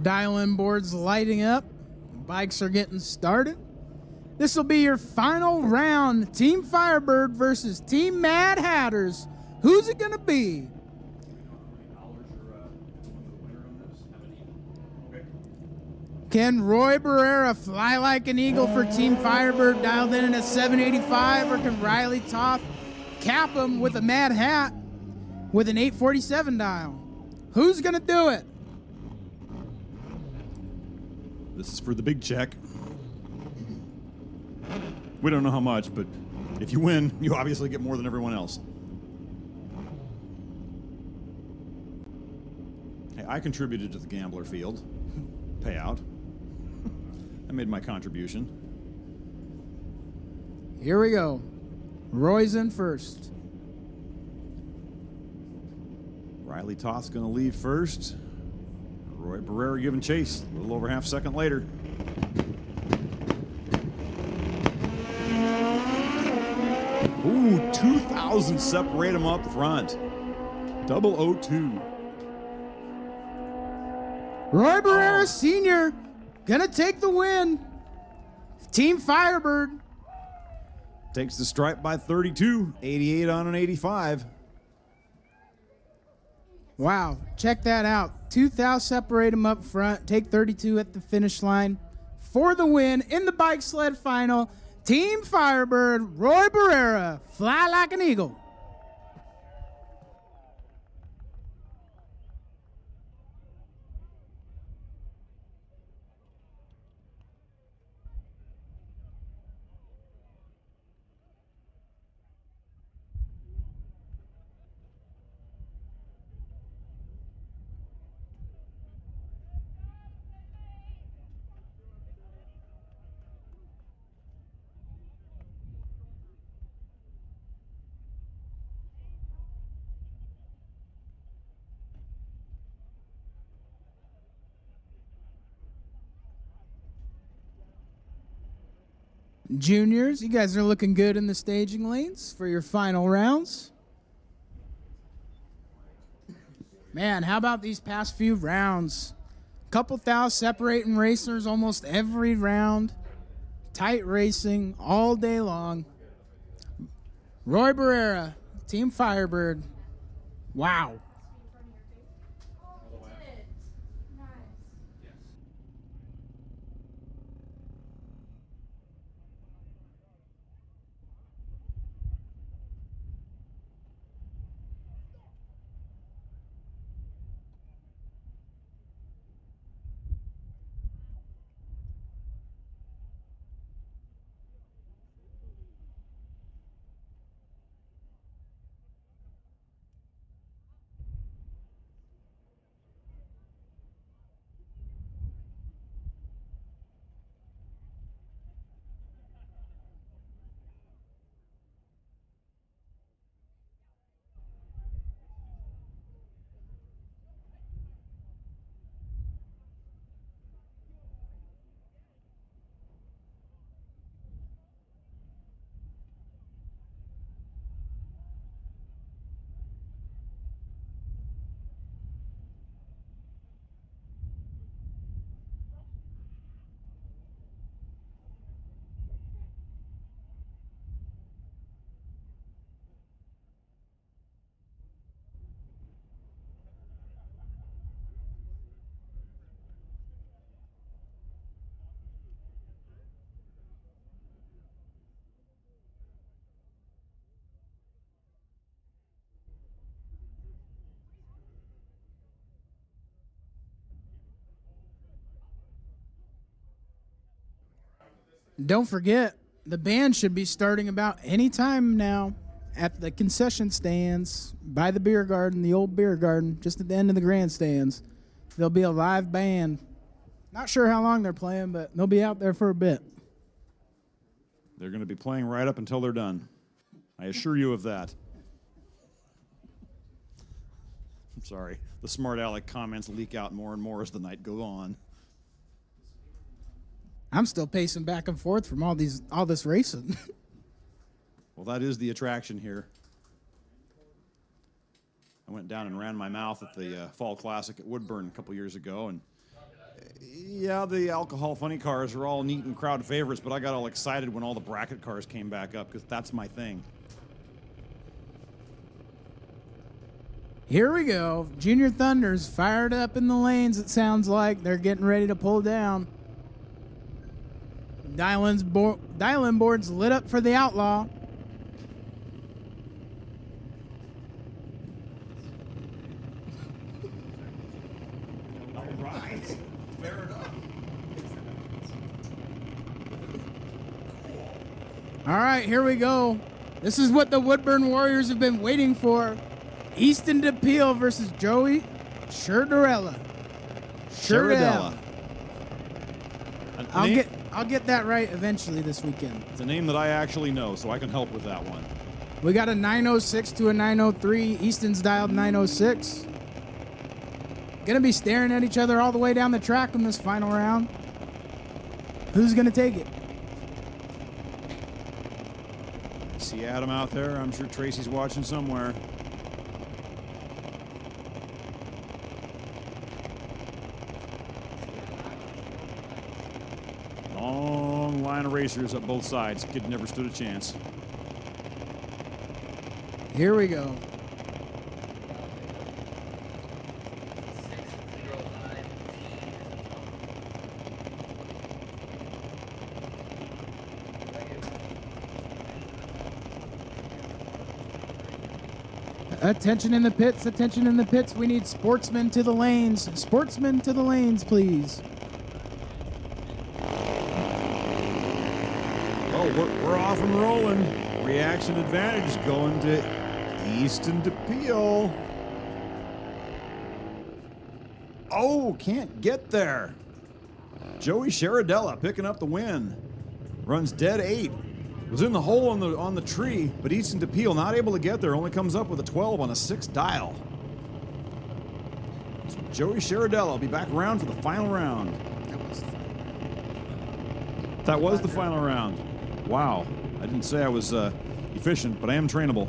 Dial-in boards lighting up. Bikes are getting started. This will be your final round. Team Firebird versus Team Mad Hatters. Who's it going to be? Can Roy Barrera fly like an eagle for Team Firebird dialed in at 785, or can Riley Toth cap him with a Mad Hat with an 847 dial? Who's going to do it? This is for the big check. We don't know how much, but if you win, you obviously get more than everyone else. Hey, I contributed to the gambler field payout. I made my contribution. Here we go. Roy's in first. Riley Toth's going to lead first. Roy Barrera giving chase a little over half second later. Ooh, 2,000 separate them up front. 002. Roy Barrera Sr. gonna take the win. Team Firebird. Takes the stripe by 32. 88 on an 85. Wow, check that out. 2,000 separate them up front. Take 32 at the finish line for the win in the bike sled final. Team Firebird, Roy Barrera, fly like an eagle. Juniors, you guys are looking good in the staging lanes for your final rounds. Man, how about these past few rounds? Couple thousand separating racers almost every round. Tight racing all day long. Roy Barrera, Team Firebird. Wow. Don't forget, the band should be starting about any time now at the concession stands by the beer garden, the old beer garden, just at the end of the grandstands. There'll be a live band. Not sure how long they're playing, but they'll be out there for a bit. They're going to be playing right up until they're done. I assure you of that. I'm sorry. The smart aleck comments leak out more and more as the night goes on. I'm still pacing back and forth from all this racing. Well, that is the attraction here. I went down and ran my mouth at the Fall Classic at Woodburn a couple years ago, and yeah, the alcohol funny cars are all neat and crowd favorites, but I got all excited when all the bracket cars came back up because that's my thing. Here we go. Junior Thunder's fired up in the lanes, it sounds like. They're getting ready to pull down. Dial-in board's lit up for the Outlaw. All right. Fair enough. All right, here we go. This is what the Woodburn Warriors have been waiting for. Easton DePeel versus Joey Sherdarella. I'll get that right eventually this weekend. It's a name that I actually know, so I can help with that one. We got a 906 to a 903. Easton's dialed 906. Gonna be staring at each other all the way down the track in this final round. Who's gonna take it? See Adam out there? I'm sure Tracy's watching somewhere. Long line of racers up both sides. Kid never stood a chance. Here we go. Attention in the pits, attention in the pits. We need sportsmen to the lanes. Sportsmen to the lanes, please. Oh, we're off and rolling. Reaction advantage going to Easton DePeel. Oh, can't get there. Joey Sherradella picking up the win. Runs dead 8. Was in the hole on the tree, but Easton DePeel not able to get there. Only comes up with a 12 on a 6 dial. So Joey Sherradella will be back around for the final round. That was the final round. Wow. I didn't say I was efficient, but I am trainable.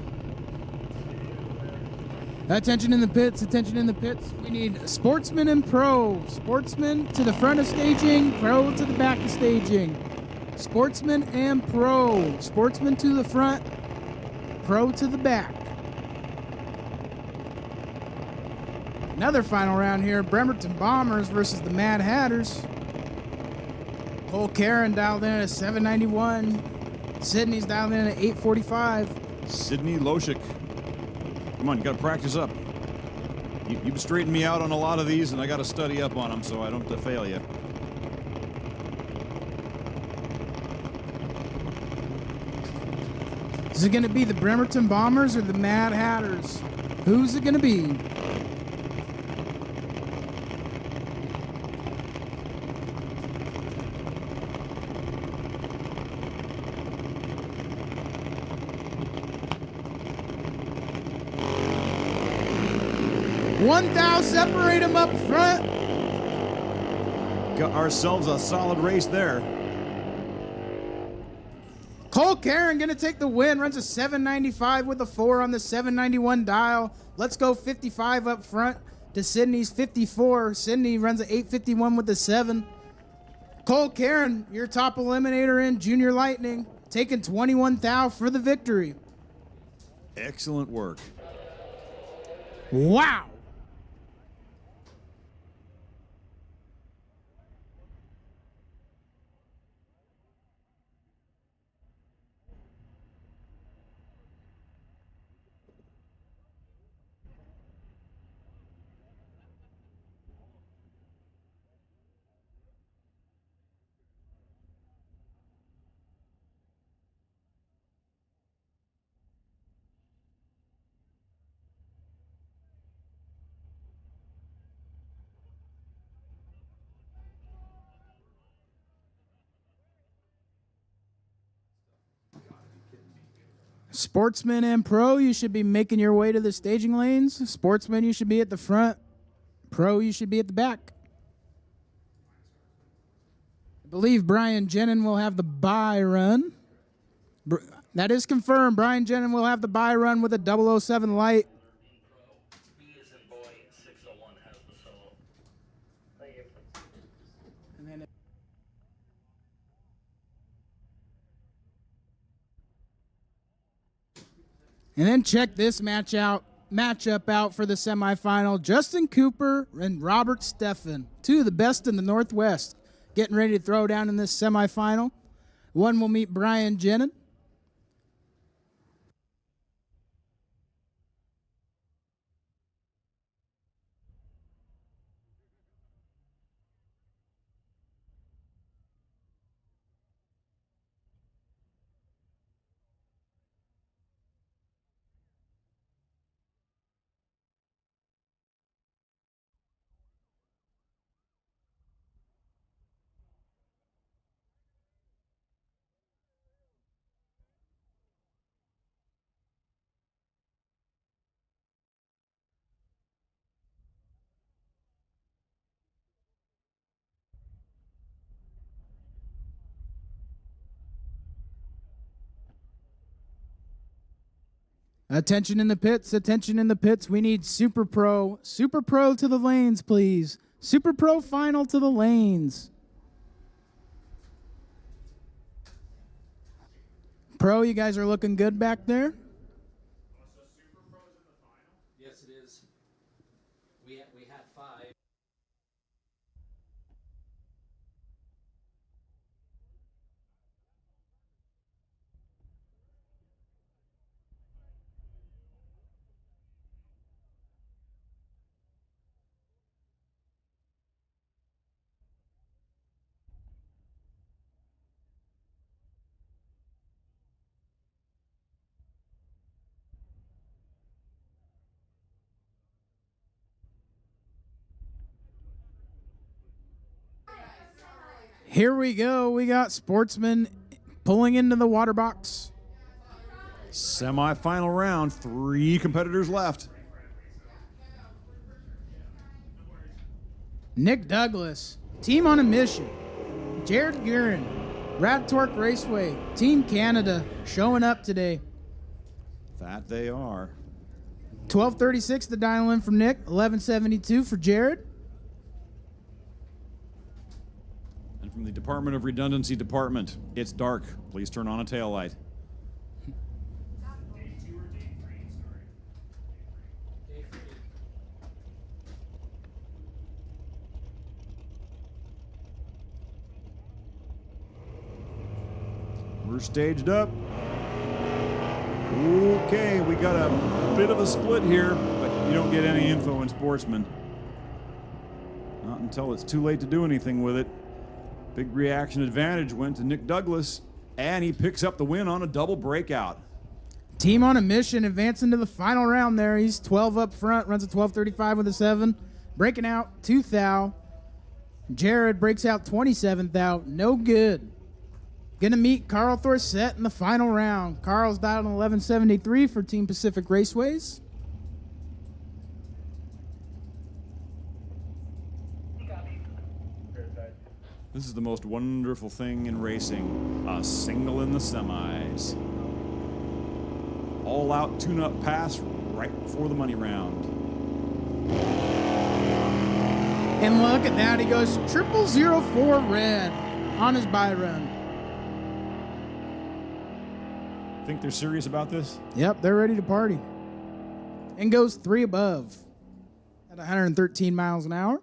Attention in the pits, attention in the pits. We need sportsman and pro. Sportsman to the front of staging, pro to the back of staging. Sportsman and pro. Sportsman to the front, pro to the back. Another final round here. Bremerton Bombers versus the Mad Hatters. Cole Karen dialed in at 791. Sydney's dialed in at 845. Sydney Loshik. Come on, you got to practice up. You've straightened me out on a lot of these, and I got to study up on them so I don't fail you. Is it going to be the Bremerton Bombers or the Mad Hatters? Who's it going to be? One thou separate them up front. Got ourselves a solid race there. Cole Karen gonna take the win, runs a 795 with a 4 on the 791 dial. Let's go 55 up front to Sydney's 54. Sydney runs a 851 with the 7. Cole Karen, your top eliminator in Junior Lightning, taking 21 thou for the victory. Excellent work. Wow. Sportsman and Pro, you should be making your way to the staging lanes. Sportsman, you should be at the front. Pro, you should be at the back. I believe Brian Jenin will have the bye run. That is confirmed. Brian Jenin will have the bye run with a 007 light. And then check this matchup out for the semifinal. Justin Cooper and Robert Steffen, two of the best in the Northwest, getting ready to throw down in this semifinal. One will meet Brian Jenin. Attention in the pits, attention in the pits. We need Super Pro. Super Pro to the lanes, please. Super Pro final to the lanes. Pro, you guys are looking good back there. Yes, it is. We had 5. Here we go. We got Sportsman pulling into the water box. Semi-final round, 3 competitors left. Nick Douglas, team on a mission. Jared Guerin, Rad Torque Raceway, Team Canada, showing up today. That they are. 12:36 to dial in from Nick, 11:72 for Jared. And from the Department of Redundancy Department, it's dark. Please turn on a taillight. We're staged up. Okay, we got a bit of a split here, but you don't get any info in Sportsman. Not until it's too late to do anything with it. Big reaction advantage went to Nick Douglas, and he picks up the win on a double breakout. Team on a mission advancing to the final round there. He's 12 up front, runs a 12:35 with a 7. Breaking out 2 thou. Jared breaks out 27 thou. No good. Gonna meet Carl Thorsett in the final round. Carl's dialed on 11:73 for Team Pacific Raceways. This is the most wonderful thing in racing, a single in the semis. All out tune-up pass right before the money round. And look at that, he goes 0004 red on his bye run. Think they're serious about this? Yep, they're ready to party. And goes 3 above at 113 miles an hour.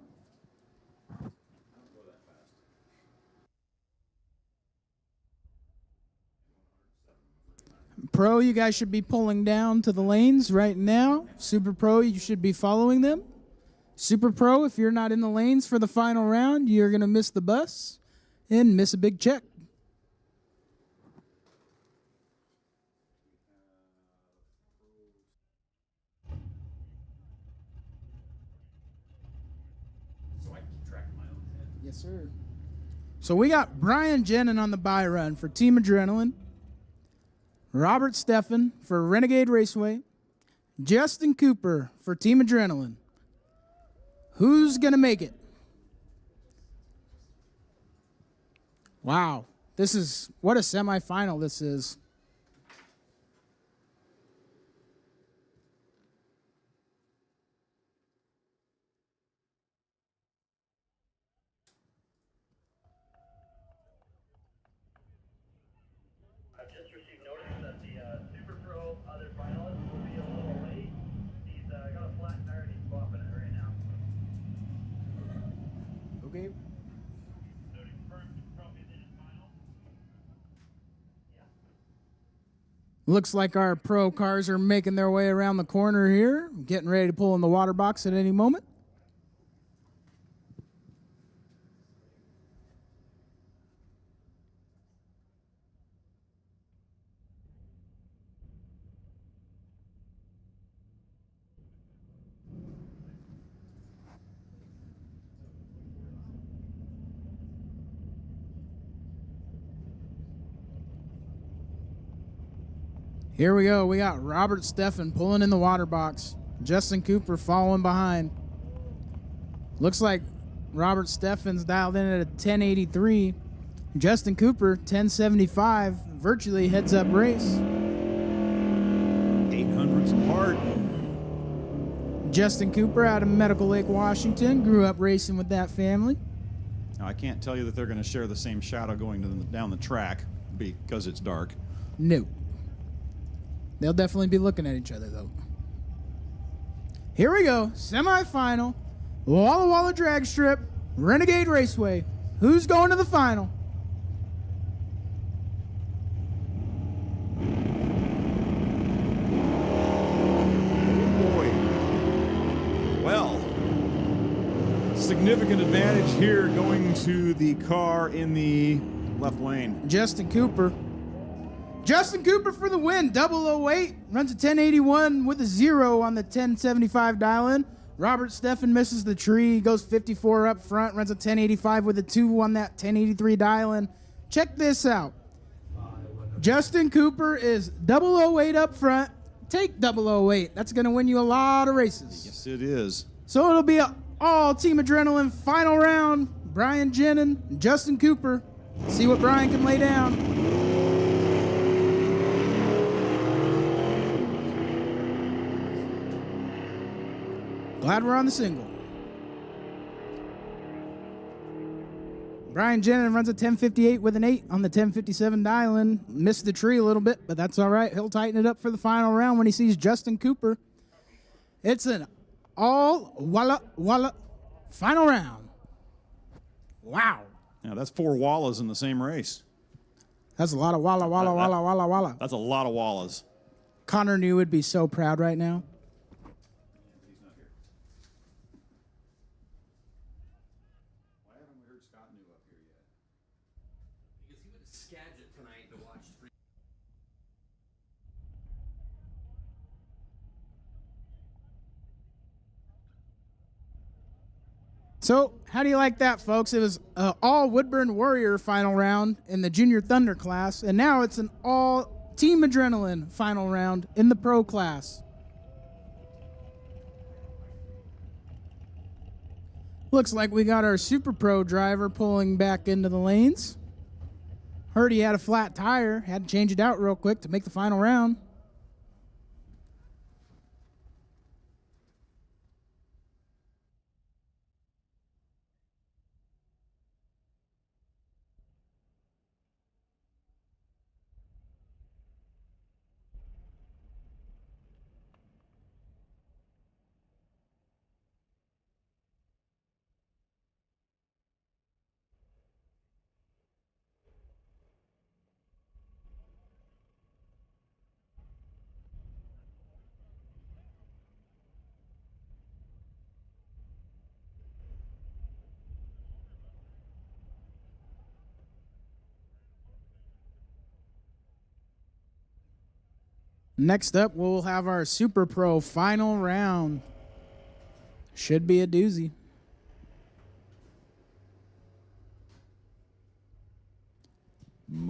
Pro, you guys should be pulling down to the lanes right now. Super Pro, you should be following them. Super Pro, if you're not in the lanes for the final round, you're going to miss the bus and miss a big check. Yes, sir. So we got Brian Jenin on the bye run for Team Adrenaline. Robert Steffen for Renegade Raceway, Justin Cooper for Team Adrenaline. Who's going to make it? Wow, what a semifinal this is. I've just received notice that the Super Pro other finalist will be a little late. He's got a flat tire and he's bumping it right now. Okay. Looks like our pro cars are making their way around the corner here, getting ready to pull in the water box at any moment. Here we go. We got Robert Steffen pulling in the water box. Justin Cooper following behind. Looks like Robert Steffen's dialed in at a 1083. Justin Cooper, 1075. Virtually heads up race. 800s apart. Justin Cooper out of Medical Lake, Washington. Grew up racing with that family. Now, I can't tell you that they're going to share the same shadow going down the track because it's dark. No. They'll definitely be looking at each other, though. Here we go. Semifinal. Walla Walla Drag Strip. Renegade Raceway. Who's going to the final? Oh, boy. Well, significant advantage here going to the car in the left lane. Justin Cooper. Justin Cooper for the win. 008. Runs a 1081 with a 0 on the 1075 dial-in. Robert Steffen misses the tree. Goes 54 up front. Runs a 1085 with a 2 on that 1083 dial-in. Check this out. Justin Cooper is 008 up front. Take 008. That's going to win you a lot of races. Yes, it is. So it'll be an all Team Adrenaline final round. Brian Jenin, Justin Cooper. See what Brian can lay down. Glad we're on the single. Brian Jenin runs a 1058 with an 8 on the 1057 dial-in. Missed the tree a little bit, but that's all right. He'll tighten it up for the final round when he sees Justin Cooper. It's an all Walla Walla final round. Wow. Yeah, that's 4 Wallas in the same race. That's a lot of Walla Walla Walla Walla Walla. That's a lot of Wallas. Connor New would be so proud right now. So, how do you like that, folks? It was an all Woodburn Warrior final round in the Junior Thunder class, and now it's an all Team Adrenaline final round in the Pro class. Looks like we got our Super Pro driver pulling back into the lanes. Heard he had a flat tire, had to change it out real quick to make the final round. Next up, we'll have our Super Pro final round. Should be a doozy.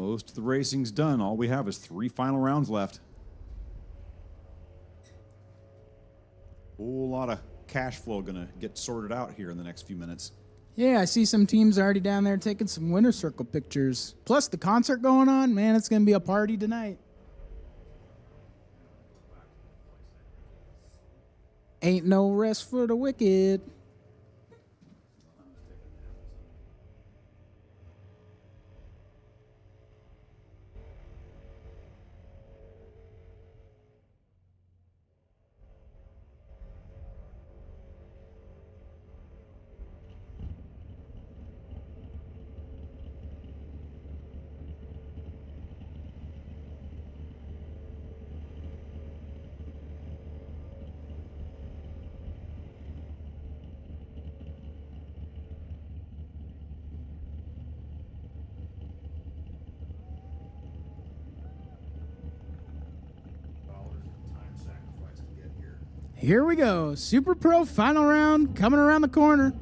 Most of the racing's done. All we have is 3 final rounds left. Whole lot of cash flow gonna get sorted out here in the next few minutes. Yeah, I see some teams already down there taking some winner circle pictures. Plus the concert going on. Man, it's going to be a party tonight. Ain't no rest for the wicked. Here we go. Super Pro final round coming around the corner.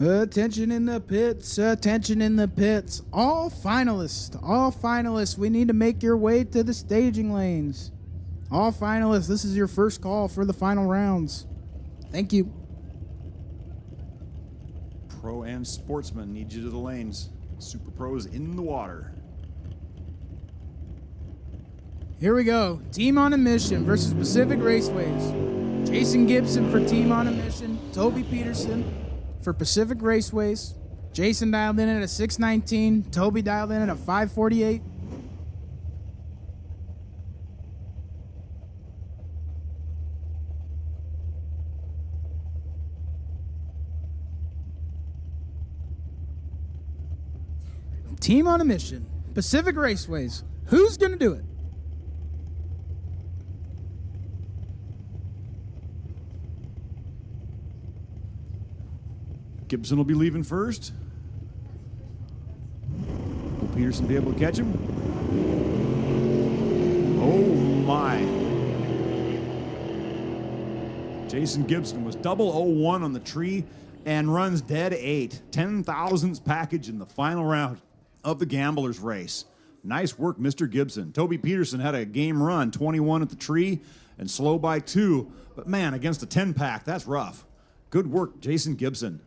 Attention in the pits, attention in the pits. All finalists, we need to make your way to the staging lanes. All finalists, this is your first call for the final rounds. Thank you. Pro and Sportsman need you to the lanes. Super Pros in the water. Here we go. Team on a Mission versus Pacific Raceways. Jason Gibson for Team on a Mission. Toby Peterson for Pacific Raceways. Jason dialed in at a 619. Toby dialed in at a 548. Team on a Mission. Pacific Raceways. Who's going to do it? Gibson will be leaving first. Will Peterson be able to catch him? Oh my. Jason Gibson was 001 on the tree and runs dead 8. 10,000ths package in the final round of the Gamblers race. Nice work, Mr. Gibson. Toby Peterson had a game run, 21 at the tree and slow by 2. But man, against a 10-pack, that's rough. Good work, Jason Gibson.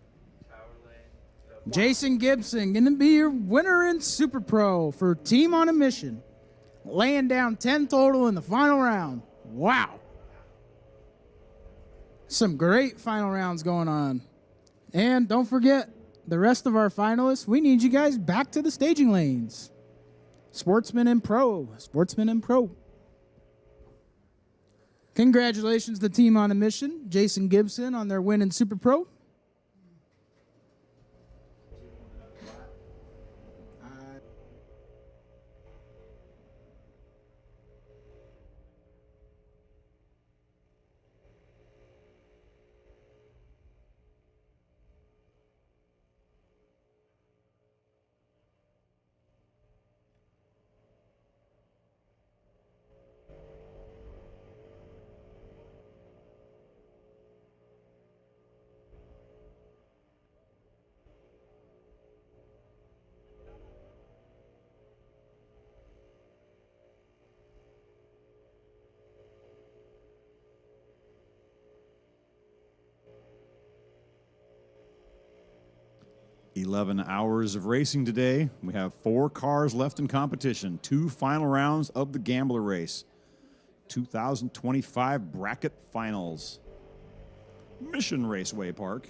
Jason Gibson going to be your winner in Super Pro for Team on a Mission. Laying down 10 total in the final round. Wow. Some great final rounds going on. And don't forget, the rest of our finalists, we need you guys back to the staging lanes. Sportsman and Pro. Sportsman and Pro. Congratulations to Team on a Mission. Jason Gibson on their win in Super Pro. 11 hours of racing today. We have 4 cars left in competition, 2 final rounds of the Gambler Race. 2025 bracket finals. Mission Raceway Park.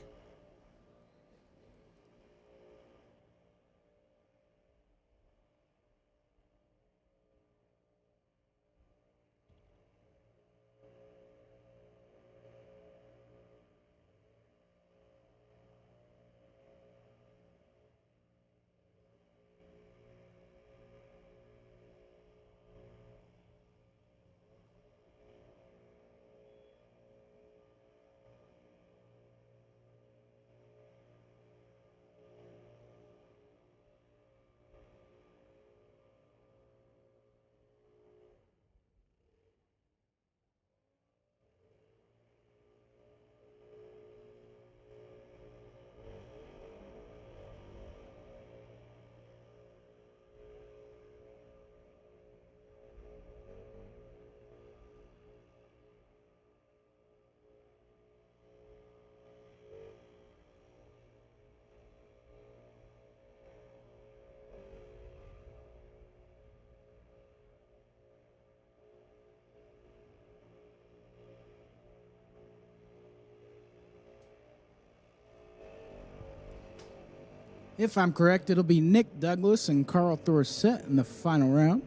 If I'm correct, it'll be Nick Douglas and Carl Thorsett in the final round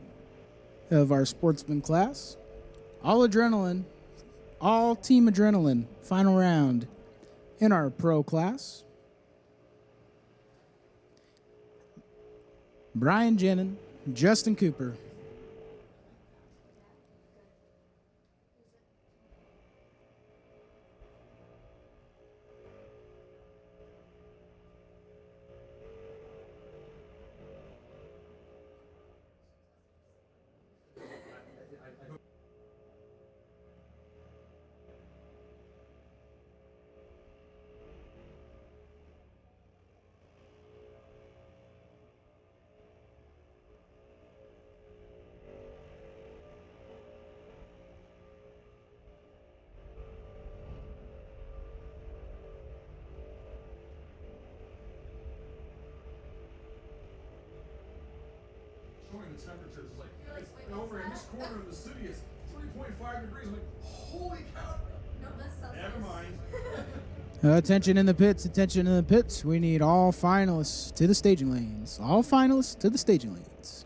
of our Sportsman class. All adrenaline, all team adrenaline, final round in our pro class. Brian Jennin, Justin Cooper. Showing the temperatures like over in this corner of the city is 3.5 degrees. I'm like, holy cow! No, that's Celsius. Never mind. Attention in the pits, attention in the pits. We need all finalists to the staging lanes. All finalists to the staging lanes.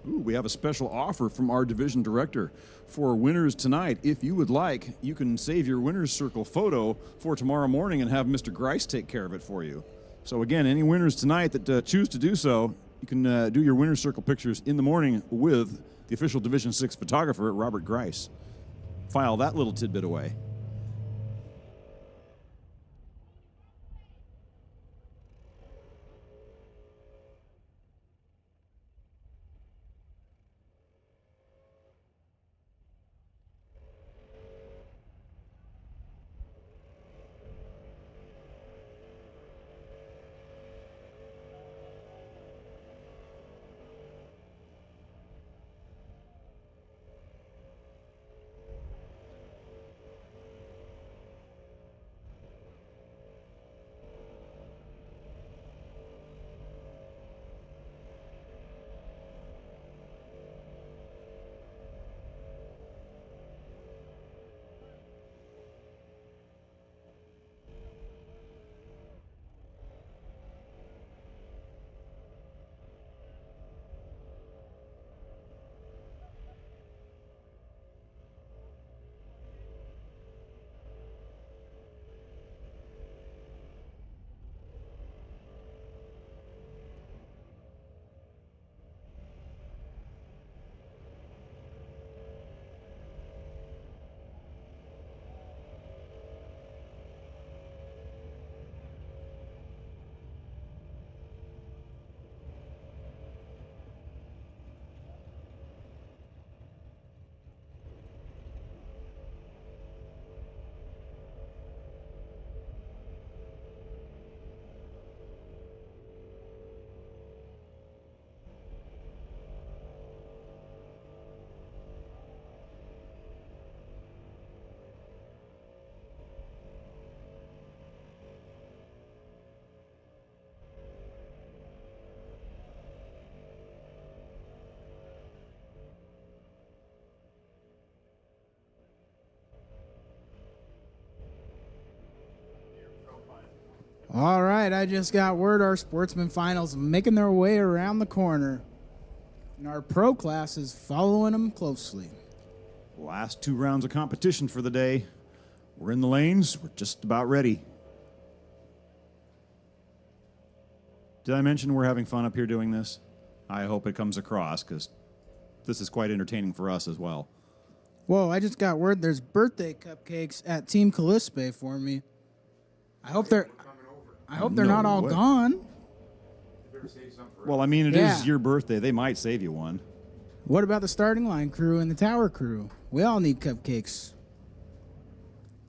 Ooh, we have a special offer from our division director for winners tonight. If you would like, you can save your winner's circle photo for tomorrow morning and have Mr. Grice take care of it for you. So again, any winners tonight that choose to do so, you can do your winner's circle pictures in the morning with the official Division 6 photographer, Robert Grice. File that little tidbit away. All right, I just got word our Sportsman finals making their way around the corner. And our pro class is following them closely. Last 2 rounds of competition for the day. We're in the lanes. We're just about ready. Did I mention we're having fun up here doing this? I hope it comes across because this is quite entertaining for us as well. Whoa, I just got word there's birthday cupcakes at Team Calispe for me. I hope they're not all way. gone. Well, I mean, it is your birthday. They might save you one. What about the starting line crew and the tower crew? We all need cupcakes.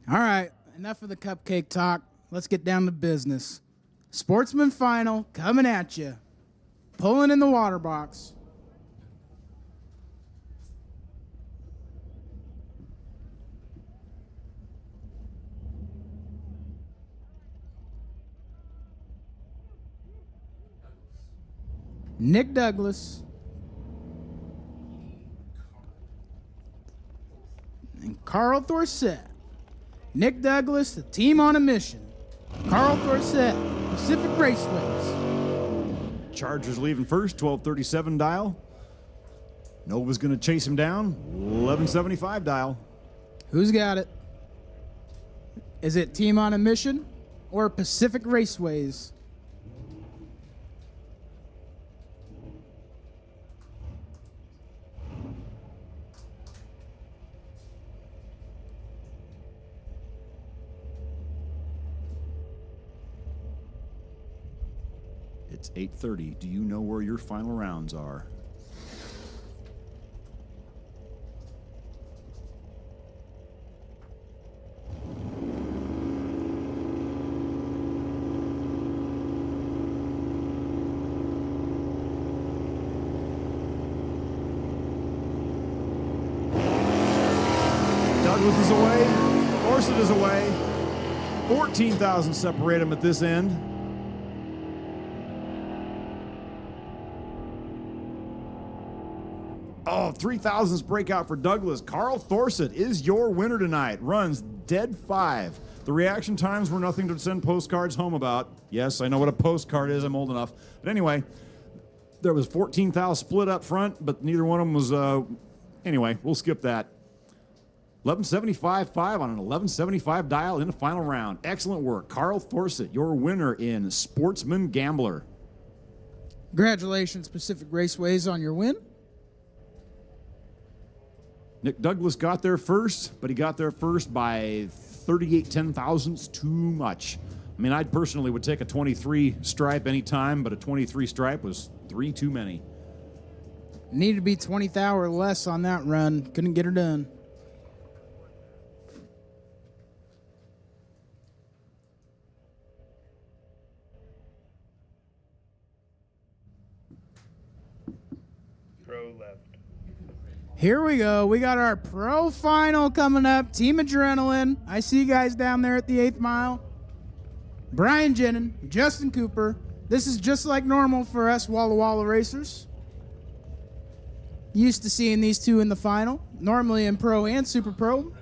All right, enough of the cupcake talk. Let's get down to business. Sportsman final coming at you. Pulling in the water box. Nick Douglas and Carl Thorsett. Nick Douglas, the team on a mission. Carl Thorsett, Pacific Raceways. Chargers leaving first, 1237 dial. Nova's going to chase him down, 1175 dial. Who's got it? Is it team on a mission or Pacific Raceways? It's 8:30. Do you know where your final rounds are? Douglas is away. Thorsett is away. 14,000 separate them at this end. Oh, 3,000's breakout for Douglas. Carl Thorsett is your winner tonight. Runs dead 5. The reaction times were nothing to send postcards home about. Yes, I know what a postcard is. I'm old enough. But anyway, there was 14,000 split up front, but neither one of them was... Anyway, we'll skip that. 1175.5 on an 1175 dial in the final round. Excellent work. Carl Thorsett, your winner in Sportsman Gambler. Congratulations, Pacific Raceways, on your win. Nick Douglas got there first, but he got there first by 38 10,000ths too much. I mean, I personally would take a 23 stripe anytime, but a 23 stripe was 3 too many. Needed to be 20th or less on that run. Couldn't get her done. Pro left. Here we go. We got our pro final coming up. Team Adrenaline. I see you guys down there at the 8th mile. Brian Jenin, Justin Cooper. This is just like normal for us Walla Walla racers. Used to seeing these two in the final. Normally in pro and super pro.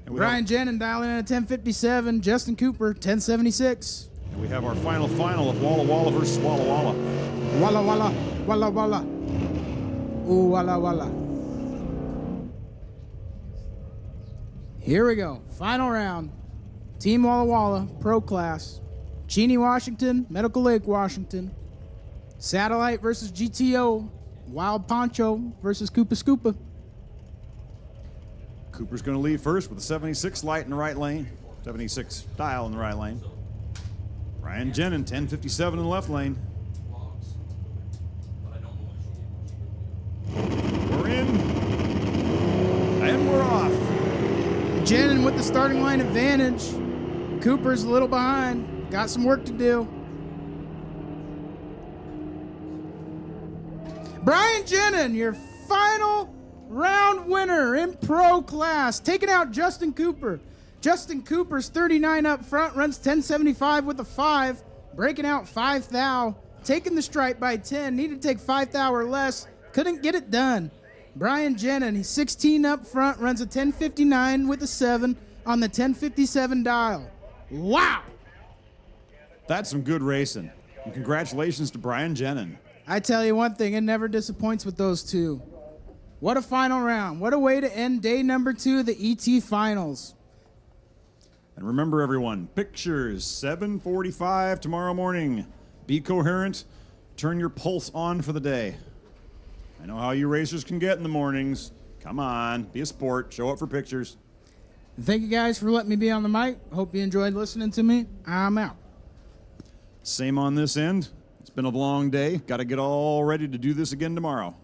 Brian Jenin dialing in at 1057. Justin Cooper, 1076. And we have our final of Walla Walla versus Walla Walla. Walla Walla. Walla Walla. Ooh, Walla Walla. Here we go. Final round. Team Walla Walla, pro class. Cheney, Washington, Medical Lake, Washington. Satellite versus GTO. Wild Poncho versus Koopa Scoopa. Cooper's going to lead first with a 76 light in the right lane. 76 dial in the right lane. Brian Jenin, 1057 in the left lane. We're in. And we're off. Jenin with the starting line advantage. Cooper's a little behind. Got some work to do. Brian Jenin, your final round winner in pro class, taking out Justin Cooper. Justin Cooper's 39 up front, runs 1075 with a 5, breaking out 5 thou, taking the stripe by 10, needed to take 5 thou or less, couldn't get it done. Brian Jenin, he's 16 up front, runs a 1059 with a 7 on the 1057 dial. Wow! That's some good racing. And congratulations to Brian Jenin. I tell you one thing, it never disappoints with those two. What a final round. What a way to end day number 2 of the ET Finals. And remember, everyone, pictures 7:45 tomorrow morning. Be coherent. Turn your pulse on for the day. I know how you racers can get in the mornings. Come on, be a sport. Show up for pictures. Thank you guys for letting me be on the mic. Hope you enjoyed listening to me. I'm out. Same on this end. It's been a long day. Got to get all ready to do this again tomorrow.